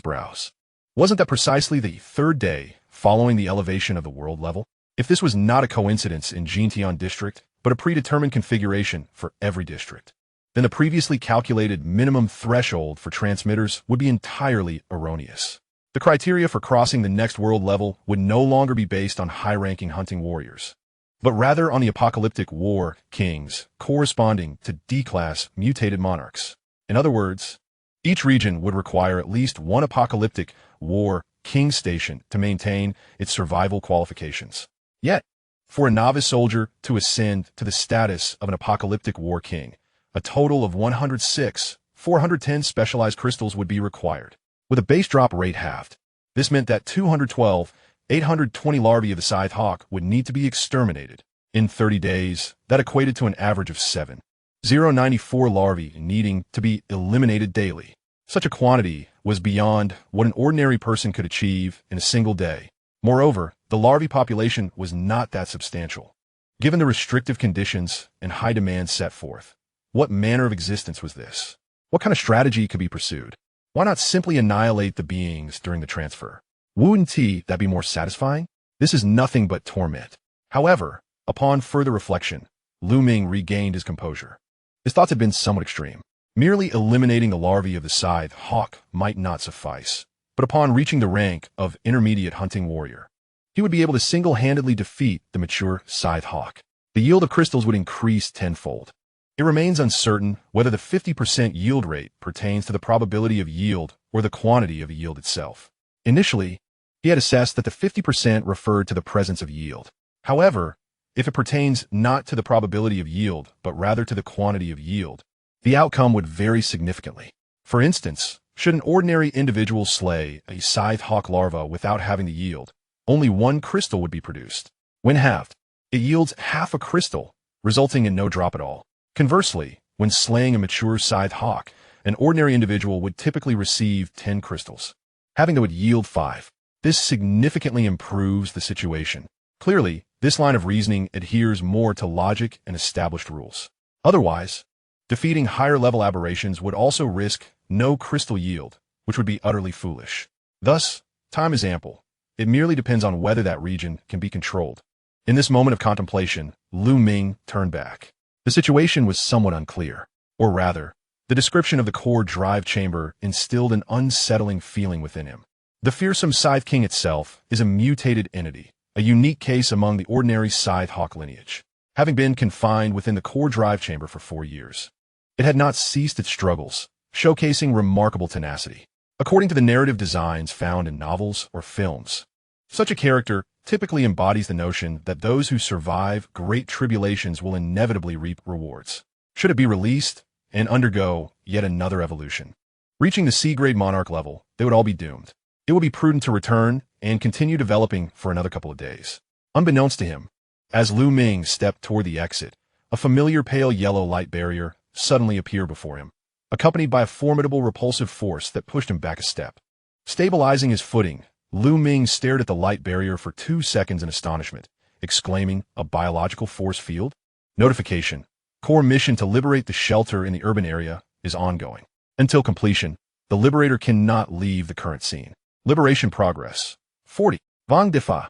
brows. Wasn't that precisely the 3rd day following the elevation of the world level? If this was not a coincidence in Jintian District, but a predetermined configuration for every district, then the previously calculated minimum threshold for transmitters would be entirely erroneous. The criteria for crossing the next world level would no longer be based on high-ranking hunting warriors, but rather on the apocalyptic war kings corresponding to D-class mutated monarchs. In other words, each region would require at least one apocalyptic war king station to maintain its survival qualifications. Yet, for a novice soldier to ascend to the status of an apocalyptic war king, a total of 106,410 specialized crystals would be required. With a base drop rate halved, this meant that 212,820 larvae of the Scythe Hawk would need to be exterminated. In 30 days, that equated to an average of 7,094 larvae needing to be eliminated daily. Such a quantity was beyond what an ordinary person could achieve in a single day. Moreover, the larvae population was not that substantial. Given the restrictive conditions and high demands set forth, what manner of existence was this? What kind of strategy could be pursued? Why not simply annihilate the beings during the transfer? Wouldn't that be more satisfying? This is nothing but torment. However, upon further reflection, Ming regained his composure. His thoughts had been somewhat extreme. Merely eliminating the larvae of the Scythe Hawk might not suffice, but upon reaching the rank of intermediate hunting warrior, he would be able to single-handedly defeat the mature Scythe Hawk. The yield of crystals would increase tenfold. It remains uncertain whether the 50% yield rate pertains to the probability of yield or the quantity of yield itself. Initially, he had assessed that the 50% referred to the presence of yield. However, if it pertains not to the probability of yield, but rather to the quantity of yield, the outcome would vary significantly. For instance, should an ordinary individual slay a scythe hawk larva without having the yield, only one crystal would be produced. When halved, it yields half a crystal, resulting in no drop at all. Conversely, when slaying a mature scythe hawk, an ordinary individual would typically receive 10 crystals, having that would yield 5. This significantly improves the situation. Clearly, this line of reasoning adheres more to logic and established rules. Otherwise, defeating higher-level aberrations would also risk no crystal yield, which would be utterly foolish. Thus, time is ample. It merely depends on whether that region can be controlled. In this moment of contemplation, Ming turned back. The situation was somewhat unclear. Or rather, the description of the core drive chamber instilled an unsettling feeling within him. The fearsome Scythe King itself is a mutated entity, a unique case among the ordinary Scythe Hawk lineage. Having been confined within the core drive chamber for 4 years, it had not ceased its struggles, showcasing remarkable tenacity. According to the narrative designs found in novels or films, such a character typically embodies the notion that those who survive great tribulations will inevitably reap rewards. Should it be released and undergo yet another evolution, reaching the C-grade monarch level, they would all be doomed. It would be prudent to return and continue developing for another couple of days. Unbeknownst to him, as Ming stepped toward the exit, a familiar pale yellow light barrier suddenly appeared before him, accompanied by a formidable repulsive force that pushed him back a step. Stabilizing his footing, Ming stared at the light barrier for 2 seconds in astonishment, exclaiming, "A biological force field?" Notification. Core mission to liberate the shelter in the urban area is ongoing. Until completion, the Liberator cannot leave the current scene. Liberation progress. 40. Vang Difa.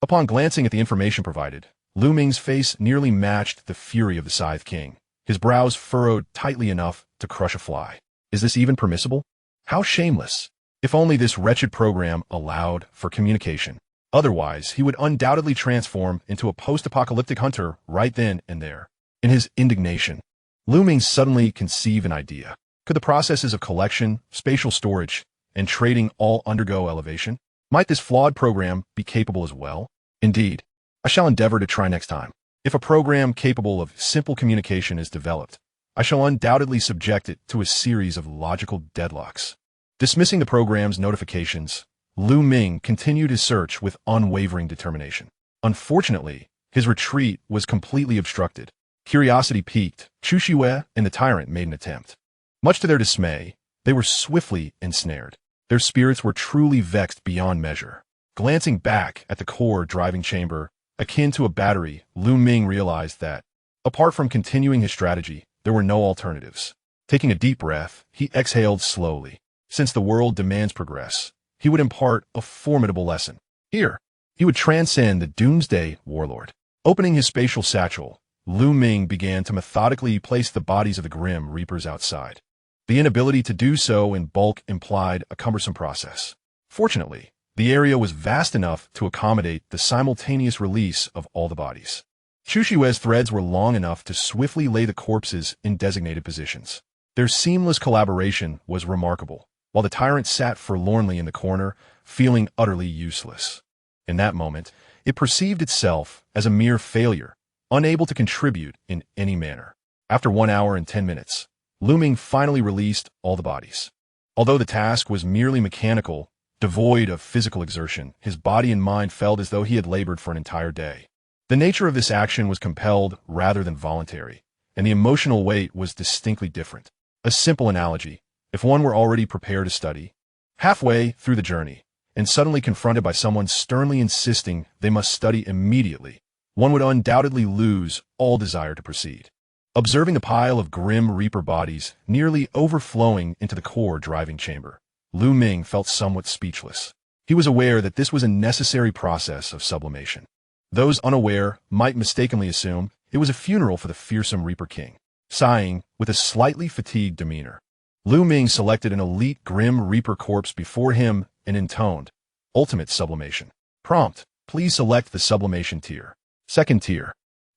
Upon glancing at the information provided, Ming's face nearly matched the fury of the Scythe King, his brows furrowed tightly enough to crush a fly. Is this even permissible? How shameless! If only this wretched program allowed for communication. Otherwise, he would undoubtedly transform into a post-apocalyptic hunter right then and there. In his indignation, Ming suddenly conceived an idea. Could the processes of collection, spatial storage, and trading all undergo elevation? Might this flawed program be capable as well? Indeed, I shall endeavor to try next time. If a program capable of simple communication is developed, I shall undoubtedly subject it to a series of logical deadlocks. Dismissing the program's notifications, Ming continued his search with unwavering determination. Unfortunately, his retreat was completely obstructed. Curiosity piqued, Chu Shiwei and the tyrant made an attempt. Much to their dismay, they were swiftly ensnared. Their spirits were truly vexed beyond measure. Glancing back at the core driving chamber, akin to a battery, Ming realized that, apart from continuing his strategy, there were no alternatives. Taking a deep breath, he exhaled slowly. Since the world demands progress, he would impart a formidable lesson. Here, he would transcend the doomsday warlord. Opening his spatial satchel, Ming began to methodically place the bodies of the Grim Reapers outside. The inability to do so in bulk implied a cumbersome process. Fortunately, the area was vast enough to accommodate the simultaneous release of all the bodies. Chu Shiwei's threads were long enough to swiftly lay the corpses in designated positions. Their seamless collaboration was remarkable, while the tyrant sat forlornly in the corner, feeling utterly useless. In that moment, it perceived itself as a mere failure, unable to contribute in any manner. After 1 hour and 10 minutes, Ming finally released all the bodies. Although the task was merely mechanical, devoid of physical exertion, his body and mind felt as though he had labored for an entire day. The nature of this action was compelled rather than voluntary, and the emotional weight was distinctly different. A simple analogy: if one were already prepared to study, halfway through the journey, and suddenly confronted by someone sternly insisting they must study immediately, one would undoubtedly lose all desire to proceed. Observing the pile of Grim Reaper bodies nearly overflowing into the core driving chamber, Ming felt somewhat speechless. He was aware that this was a necessary process of sublimation. Those unaware might mistakenly assume it was a funeral for the fearsome Reaper King. Sighing, with a slightly fatigued demeanor, Ming selected an elite Grim Reaper corpse before him and intoned, "Ultimate sublimation. Prompt, please select the sublimation tier." Second tier.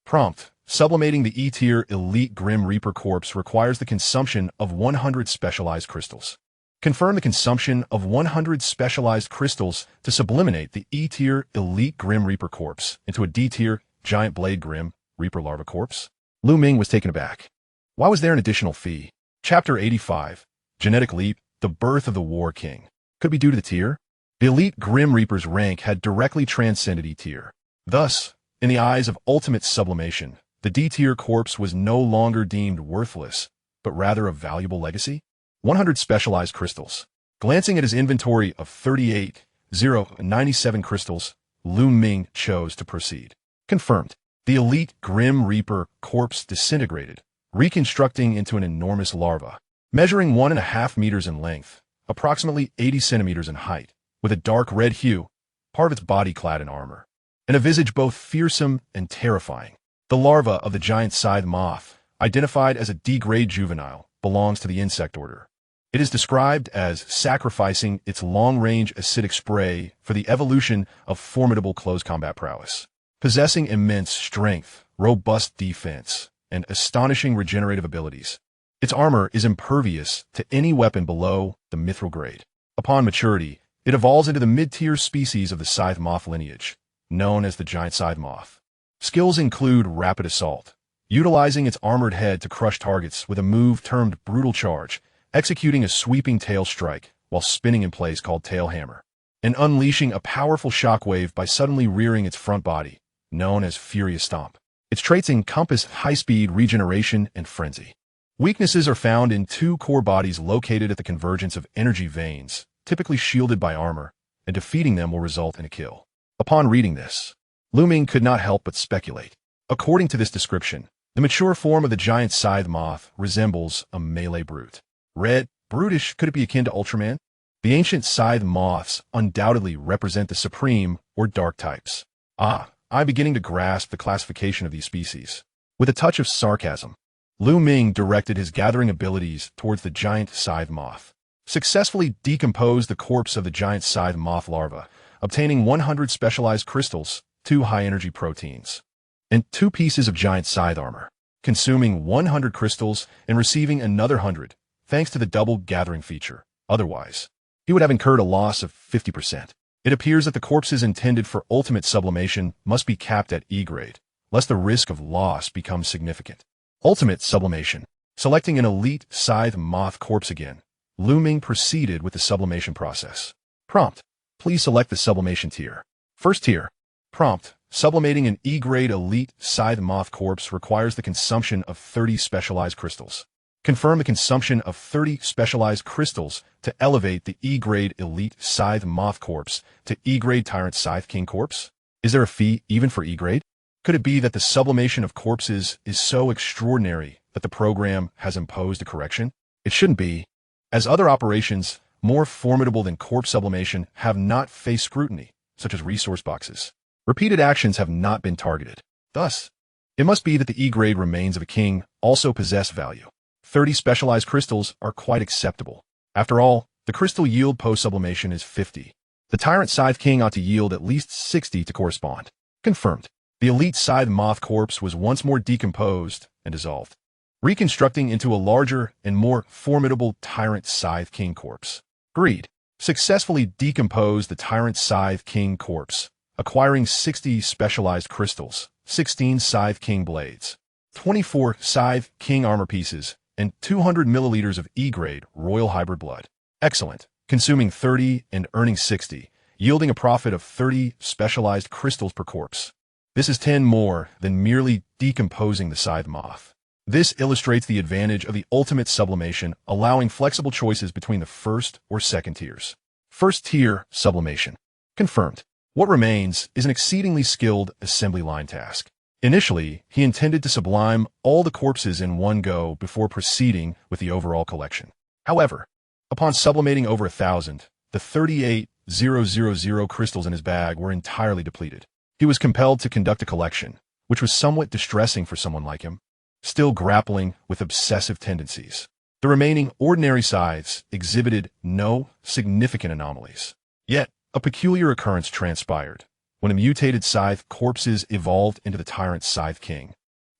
Prompt, sublimating the E-tier Elite Grim Reaper corpse requires the consumption of 100 specialized crystals. Confirm the consumption of 100 specialized crystals to subliminate the E-tier Elite Grim Reaper corpse into a D-tier Giant Blade Grim Reaper larva corpse. Ming was taken aback. Why was there an additional fee? Chapter 85, Genetic Leap, the Birth of the War King. Could it be due to the tier? The Elite Grim Reaper's rank had directly transcended E-tier. Thus, in the eyes of ultimate sublimation, the D-tier corpse was no longer deemed worthless, but rather a valuable legacy. 100 specialized crystals. Glancing at his inventory of 97 crystals, Ming chose to proceed. Confirmed. The Elite Grim Reaper corpse disintegrated, reconstructing into an enormous larva, measuring 1.5 meters in length, approximately 80 centimeters in height, with a dark red hue, part of its body clad in armor, and a visage both fearsome and terrifying. The larva of the giant scythe moth, identified as a D-grade juvenile, belongs to the insect order. It is described as sacrificing its long-range acidic spray for the evolution of formidable close combat prowess. Possessing immense strength, robust defense, and astonishing regenerative abilities, its armor is impervious to any weapon below the mithril grade. Upon maturity, it evolves into the mid-tier species of the scythe moth lineage, known as the giant scythe moth. Skills include rapid assault, utilizing its armored head to crush targets with a move termed brutal charge, executing a sweeping tail strike while spinning in place called tail hammer, and unleashing a powerful shockwave by suddenly rearing its front body, known as Furious Stomp. Its traits encompass high-speed regeneration and frenzy. Weaknesses are found in 2 core bodies located at the convergence of energy veins, typically shielded by armor, and defeating them will result in a kill. Upon reading this, Ming could not help but speculate. According to this description, the mature form of the giant scythe moth resembles a melee brute. Red, brutish, could it be akin to Ultraman? The ancient scythe moths undoubtedly represent the supreme or dark types. I'm beginning to grasp the classification of these species. With a touch of sarcasm, Ming directed his gathering abilities towards the giant scythe moth, successfully decomposed the corpse of the giant scythe moth larva, obtaining 100 specialized crystals, 2 high-energy proteins, and 2 pieces of giant scythe armor, consuming 100 crystals and receiving another 100, thanks to the double gathering feature. Otherwise, he would have incurred a loss of 50%. It appears that the corpses intended for ultimate sublimation must be capped at E-grade, lest the risk of loss becomes significant. Ultimate sublimation. Selecting an elite scythe moth corpse again, Ming proceeded with the sublimation process. Prompt. Please select the sublimation tier. First tier. Prompt. Sublimating an E-grade elite scythe moth corpse requires the consumption of 30 specialized crystals. Confirm the consumption of 30 specialized crystals to elevate the E-grade elite scythe moth corpse to E-grade tyrant scythe king corpse. Is there a fee even for E-grade? Could it be that the sublimation of corpses is so extraordinary that the program has imposed a correction? It shouldn't be, as other operations more formidable than corpse sublimation have not faced scrutiny, such as resource boxes. Repeated actions have not been targeted. Thus, it must be that the E-grade remains of a king also possess value. 30 specialized crystals are quite acceptable. After all, the crystal yield post-sublimation is 50. The Tyrant Scythe King ought to yield at least 60 to correspond. Confirmed. The elite Scythe Moth corpse was once more decomposed and dissolved, reconstructing into a larger and more formidable Tyrant Scythe King corpse. Greed. Successfully decomposed the Tyrant Scythe King corpse, acquiring 60 specialized crystals, 16 Scythe King blades, 24 Scythe King armor pieces, and 200 milliliters of E-grade royal hybrid blood. Excellent. Consuming 30 and earning 60, yielding a profit of 30 specialized crystals per corpse. This is 10 more than merely decomposing the scythe moth. This illustrates the advantage of the ultimate sublimation, allowing flexible choices between the first or second tiers. First tier sublimation. Confirmed. What remains is an exceedingly skilled assembly line task. Initially, he intended to sublime all the corpses in one go before proceeding with the overall collection. However, upon sublimating over 1,000, the 38,000 crystals in his bag were entirely depleted. He was compelled to conduct a collection, which was somewhat distressing for someone like him, still grappling with obsessive tendencies. The remaining ordinary scythes exhibited no significant anomalies. Yet, a peculiar occurrence transpired when the mutated scythe corpses evolved into the Tyrant Scythe King.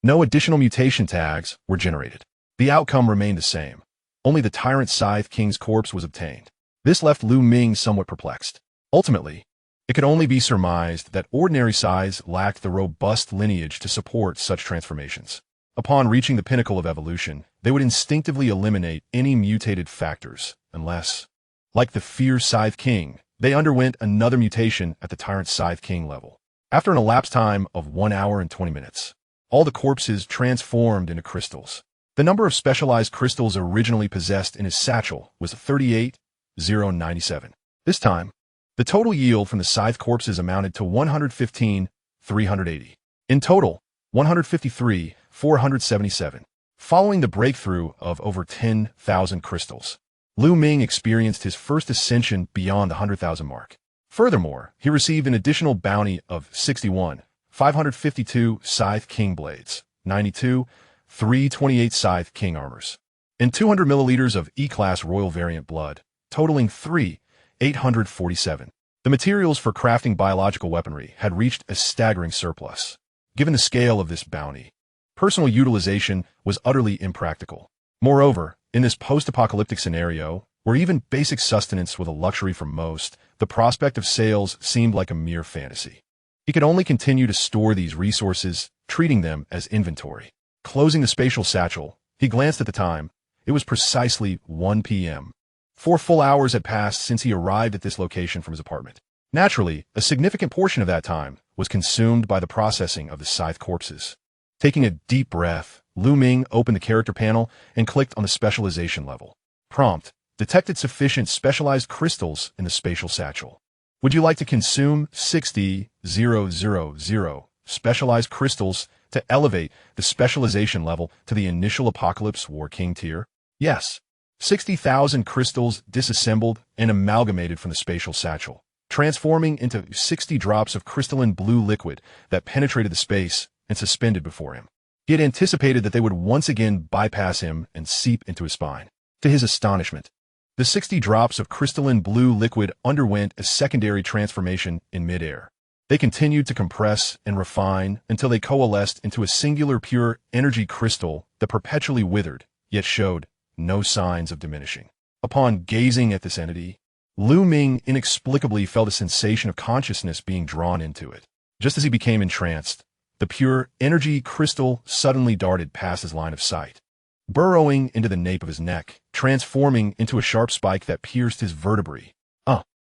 No additional mutation tags were generated. The outcome remained the same. Only the Tyrant Scythe King's corpse was obtained. This left Lu Ming somewhat perplexed. Ultimately, it could only be surmised that ordinary size lacked the robust lineage to support such transformations. Upon reaching the pinnacle of evolution, they would instinctively eliminate any mutated factors, unless, like the Fierce Scythe King, they underwent another mutation at the Tyrant Scythe King level. After an elapsed time of 1 hour and 20 minutes, all the corpses transformed into crystals. The number of specialized crystals originally possessed in his satchel was 38,097. This time, the total yield from the Scythe corpses amounted to 115,380. In total, 153,477. Following the breakthrough of over 10,000 crystals, Lu Ming experienced his first ascension beyond the 100,000 mark. Furthermore, he received an additional bounty of 61,552 Scythe King blades, 92,328 Scythe King armors, and 200 milliliters of E-Class Royal Variant blood, totaling 3,847. The materials for crafting biological weaponry had reached a staggering surplus. Given the scale of this bounty, personal utilization was utterly impractical. Moreover, in this post-apocalyptic scenario, where even basic sustenance was a luxury for most, the prospect of sales seemed like a mere fantasy. He could only continue to store these resources, treating them as inventory. Closing the spatial satchel, he glanced at the time. It was precisely 1 p.m. 4 full hours had passed since he arrived at this location from his apartment. Naturally, a significant portion of that time was consumed by the processing of the Scythe corpses. Taking a deep breath, Lu Ming opened the character panel and clicked on the specialization level. Prompt: detected sufficient specialized crystals in the spatial satchel. Would you like to consume 60,000 specialized crystals to elevate the specialization level to the initial Apocalypse War King tier? Yes. 60,000 crystals disassembled and amalgamated from the spatial satchel, transforming into 60 drops of crystalline blue liquid that penetrated the space and suspended before him. He had anticipated that they would once again bypass him and seep into his spine. To his astonishment, the 60 drops of crystalline blue liquid underwent a secondary transformation in midair. They continued to compress and refine until they coalesced into a singular pure energy crystal that perpetually withered, yet showed no signs of diminishing. Upon gazing at this entity, Lu Ming inexplicably felt a sensation of consciousness being drawn into it. Just as he became entranced, the pure energy crystal suddenly darted past his line of sight, burrowing into the nape of his neck, transforming into a sharp spike that pierced his vertebrae.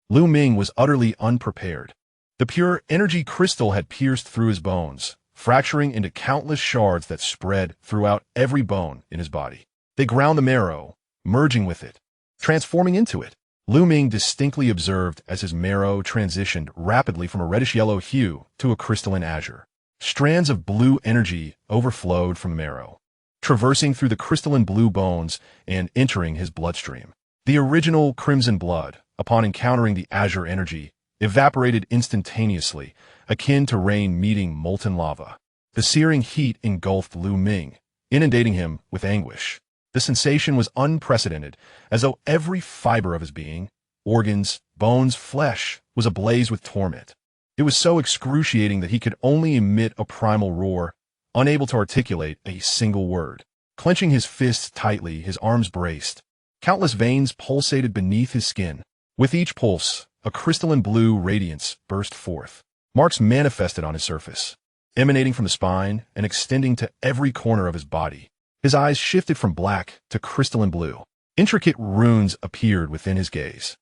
Lu Ming was utterly unprepared. The pure energy crystal had pierced through his bones, fracturing into countless shards that spread throughout every bone in his body. They ground the marrow, merging with it, transforming into it. Lu Ming distinctly observed as his marrow transitioned rapidly from a reddish-yellow hue to a crystalline azure. Strands of blue energy overflowed from the marrow, traversing through the crystalline blue bones and entering his bloodstream. The original crimson blood, upon encountering the azure energy, evaporated instantaneously, akin to rain meeting molten lava. The searing heat engulfed Lu Ming, inundating him with anguish. The sensation was unprecedented, as though every fiber of his being, organs, bones, flesh, was ablaze with torment. It was so excruciating that he could only emit a primal roar, unable to articulate a single word. Clenching his fists tightly, his arms braced. Countless veins pulsated beneath his skin. With each pulse, a crystalline blue radiance burst forth. Marks manifested on his surface, emanating from the spine and extending to every corner of his body. His eyes shifted from black to crystalline blue. Intricate runes appeared within his gaze,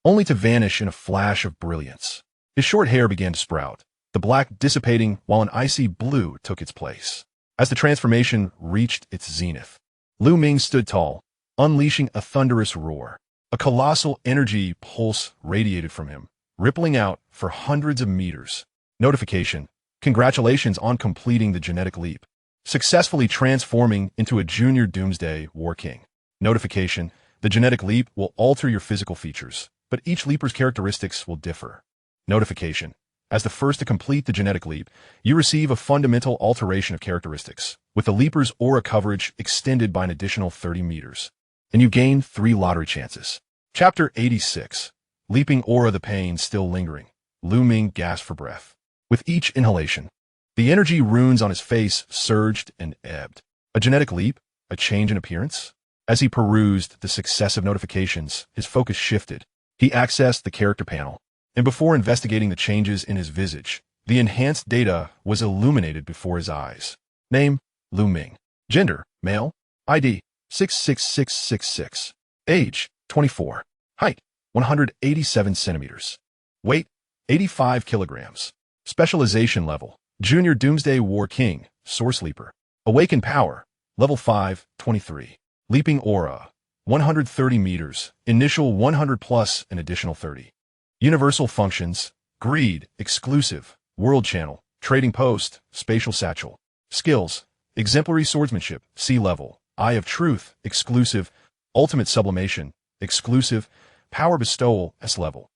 only to vanish in a flash of brilliance. His short hair began to sprout, the black dissipating while an icy blue took its place. As the transformation reached its zenith, Lu Ming stood tall, unleashing a thunderous roar. A colossal energy pulse radiated from him, rippling out for hundreds of meters. Notification: congratulations on completing the genetic leap, successfully transforming into a junior Doomsday War King. Notification: the genetic leap will alter your physical features, but each leaper's characteristics will differ. Notification: as the first to complete the genetic leap, you receive a fundamental alteration of characteristics, with the leaper's aura coverage extended by an additional 30 meters. And you gain 3 lottery chances. Chapter 86. Leaping aura. The pain still lingering, Lu Ming gasped for breath. With each inhalation, The energy runes on his face surged and ebbed. A genetic leap? A change in appearance? As he perused the successive notifications, his focus shifted. He accessed the character panel, and before investigating the changes in his visage, the enhanced data was illuminated before his eyes. Name, Ming. Gender, male. ID, 66666. Age, 24. Height, 187 centimeters. Weight, 85 kilograms. Specialization level, Junior Doomsday War King, Source Leaper. Awaken Power, Level 5, 23. Leaping Aura, 130 meters, initial 100 plus an additional 30. Universal Functions, Greed, Exclusive, World Channel, Trading Post, Spatial Satchel. Skills, Exemplary Swordsmanship, C level. Eye of Truth, Exclusive. Ultimate Sublimation, Exclusive. Power Bestowal, S level.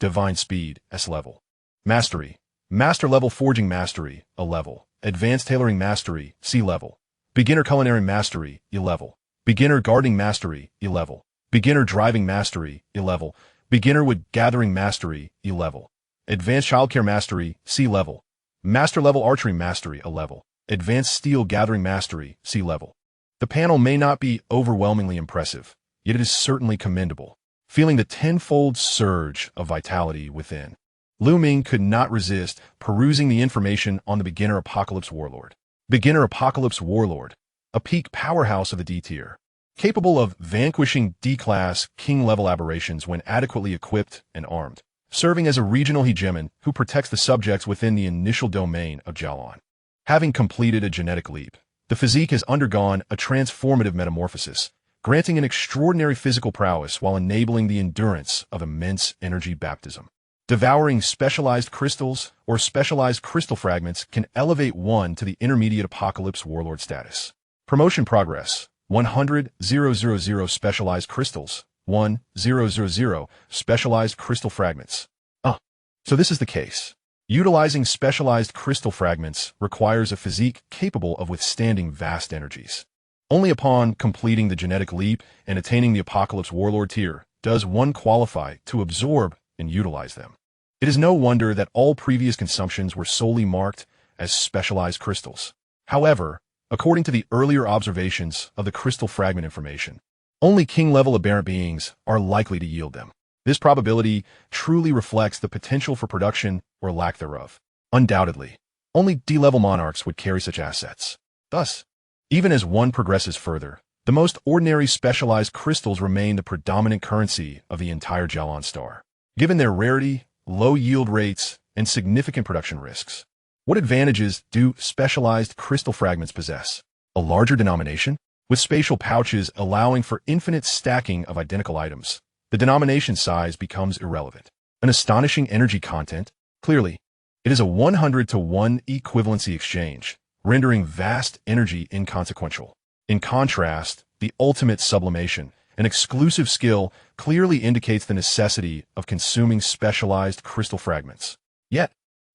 Divine Speed, S level. Mastery, Master level Forging Mastery, A level. Advanced Tailoring Mastery, C level. Beginner Culinary Mastery, E level. Beginner Gardening Mastery, E level. Beginner Driving Mastery, E level. Beginner Wood Gathering Mastery, E level. Advanced Childcare Mastery, C level. Master level Archery Mastery, A level. Advanced Steel Gathering Mastery, C level. The panel may not be overwhelmingly impressive, yet it is certainly commendable. Feeling the tenfold surge of vitality within, Ming could not resist perusing the information on the Beginner Apocalypse Warlord. Beginner Apocalypse Warlord, a peak powerhouse of the D tier, capable of vanquishing D-class king-level aberrations when adequately equipped and armed, serving as a regional hegemon who protects the subjects within the initial domain of Jialan. Having completed a genetic leap, the physique has undergone a transformative metamorphosis, granting an extraordinary physical prowess while enabling the endurance of immense energy baptism. Devouring specialized crystals or specialized crystal fragments can elevate one to the intermediate Apocalypse Warlord status. Promotion progress, 100,000 specialized crystals, 1,000 specialized crystal fragments. So this is the case. Utilizing specialized crystal fragments requires a physique capable of withstanding vast energies. Only upon completing the genetic leap and attaining the Apocalypse Warlord tier does one qualify to absorb and utilize them. It is no wonder that all previous consumptions were solely marked as specialized crystals. However, according to the earlier observations of the crystal fragment information, only king-level aberrant beings are likely to yield them. This probability truly reflects the potential for production or lack thereof. Undoubtedly, only D-level monarchs would carry such assets. Thus, even as one progresses further, the most ordinary specialized crystals remain the predominant currency of the entire Jialan Star. Given their rarity, low yield rates, and significant production risks, what advantages do specialized crystal fragments possess? A larger denomination? With spatial pouches allowing for infinite stacking of identical items, the denomination size becomes irrelevant. An astonishing energy content? Clearly, it is a 100-to-1 equivalency exchange, rendering vast energy inconsequential. In contrast, the ultimate sublimation, an exclusive skill, clearly indicates the necessity of consuming specialized crystal fragments. Yet,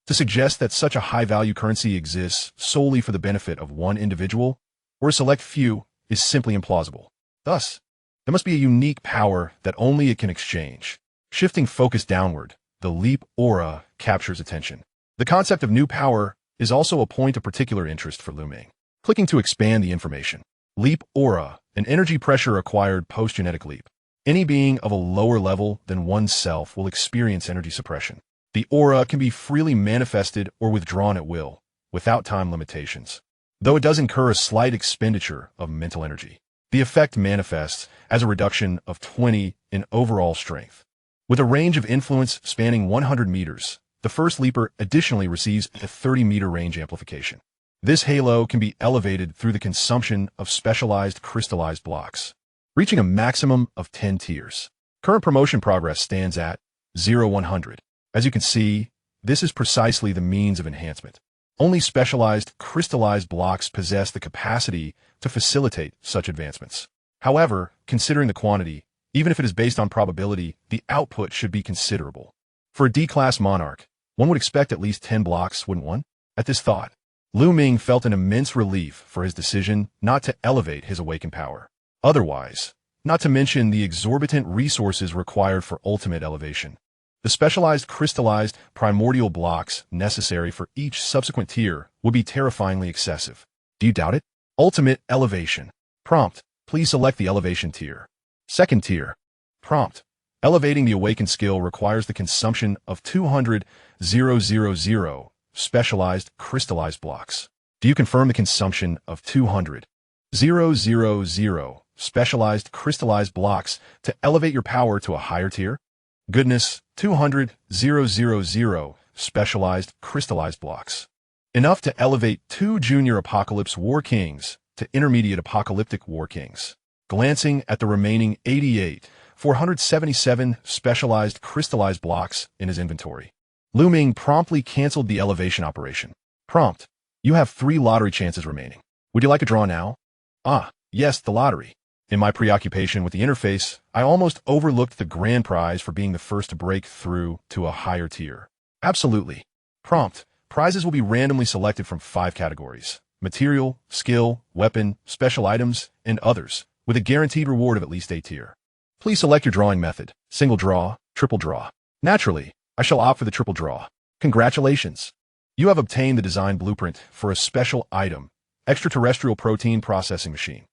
to suggest that such a high-value currency exists solely for the benefit of one individual or a select few is simply implausible. Thus, there must be a unique power that only it can exchange. Shifting focus downward, the leap aura captures attention. The concept of new power is also a point of particular interest for Ming. Clicking to expand the information. Leap aura, an energy pressure acquired post-genetic leap. Any being of a lower level than oneself will experience energy suppression. The aura can be freely manifested or withdrawn at will, without time limitations. Though it does incur a slight expenditure of mental energy, the effect manifests as a reduction of 20 in overall strength. With a range of influence spanning 100 meters, the first leaper additionally receives a 30-meter range amplification. This halo can be elevated through the consumption of specialized crystallized blocks, reaching a maximum of 10 tiers. Current promotion progress stands at 0-100. As you can see, this is precisely the means of enhancement. Only specialized crystallized blocks possess the capacity to facilitate such advancements. However, considering the quantity, even if it is based on probability, the output should be considerable. For a D-class monarch, one would expect at least 10 blocks, wouldn't one? At this thought, Ming felt an immense relief for his decision not to elevate his awakened power. Otherwise, not to mention the exorbitant resources required for ultimate elevation, The specialized crystallized primordial blocks necessary for each subsequent tier would be terrifyingly excessive. Do you doubt it? Ultimate elevation. Prompt. Please select the elevation tier. Second tier. Prompt. Elevating the awaken skill requires the consumption of 200,000 specialized crystallized blocks. Do you confirm the consumption of 200,000 specialized crystallized blocks to elevate your power to a higher tier? Goodness, 200,000 specialized crystallized blocks. Enough to elevate 2 junior apocalypse war kings to intermediate apocalyptic war kings. Glancing at the remaining 477 specialized crystallized blocks in his inventory, Lu Ming promptly canceled the elevation operation. Prompt. You have 3 lottery chances remaining. Would you like a draw now? Ah, yes, the lottery. In my preoccupation with the interface, I almost overlooked the grand prize for being the first to break through to a higher tier. Absolutely. Prompt. Prizes will be randomly selected from 5 categories: material, skill, weapon, special items, and others, with a guaranteed reward of at least a tier. Please select your drawing method: single draw, triple draw. Naturally, I shall opt for the triple draw. Congratulations! You have obtained the design blueprint for a special item, extraterrestrial protein processing machine.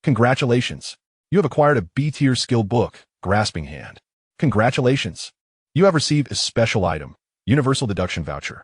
Congratulations! You have acquired a B-tier skill book, grasping hand. Congratulations! You have received a special item, universal deduction voucher.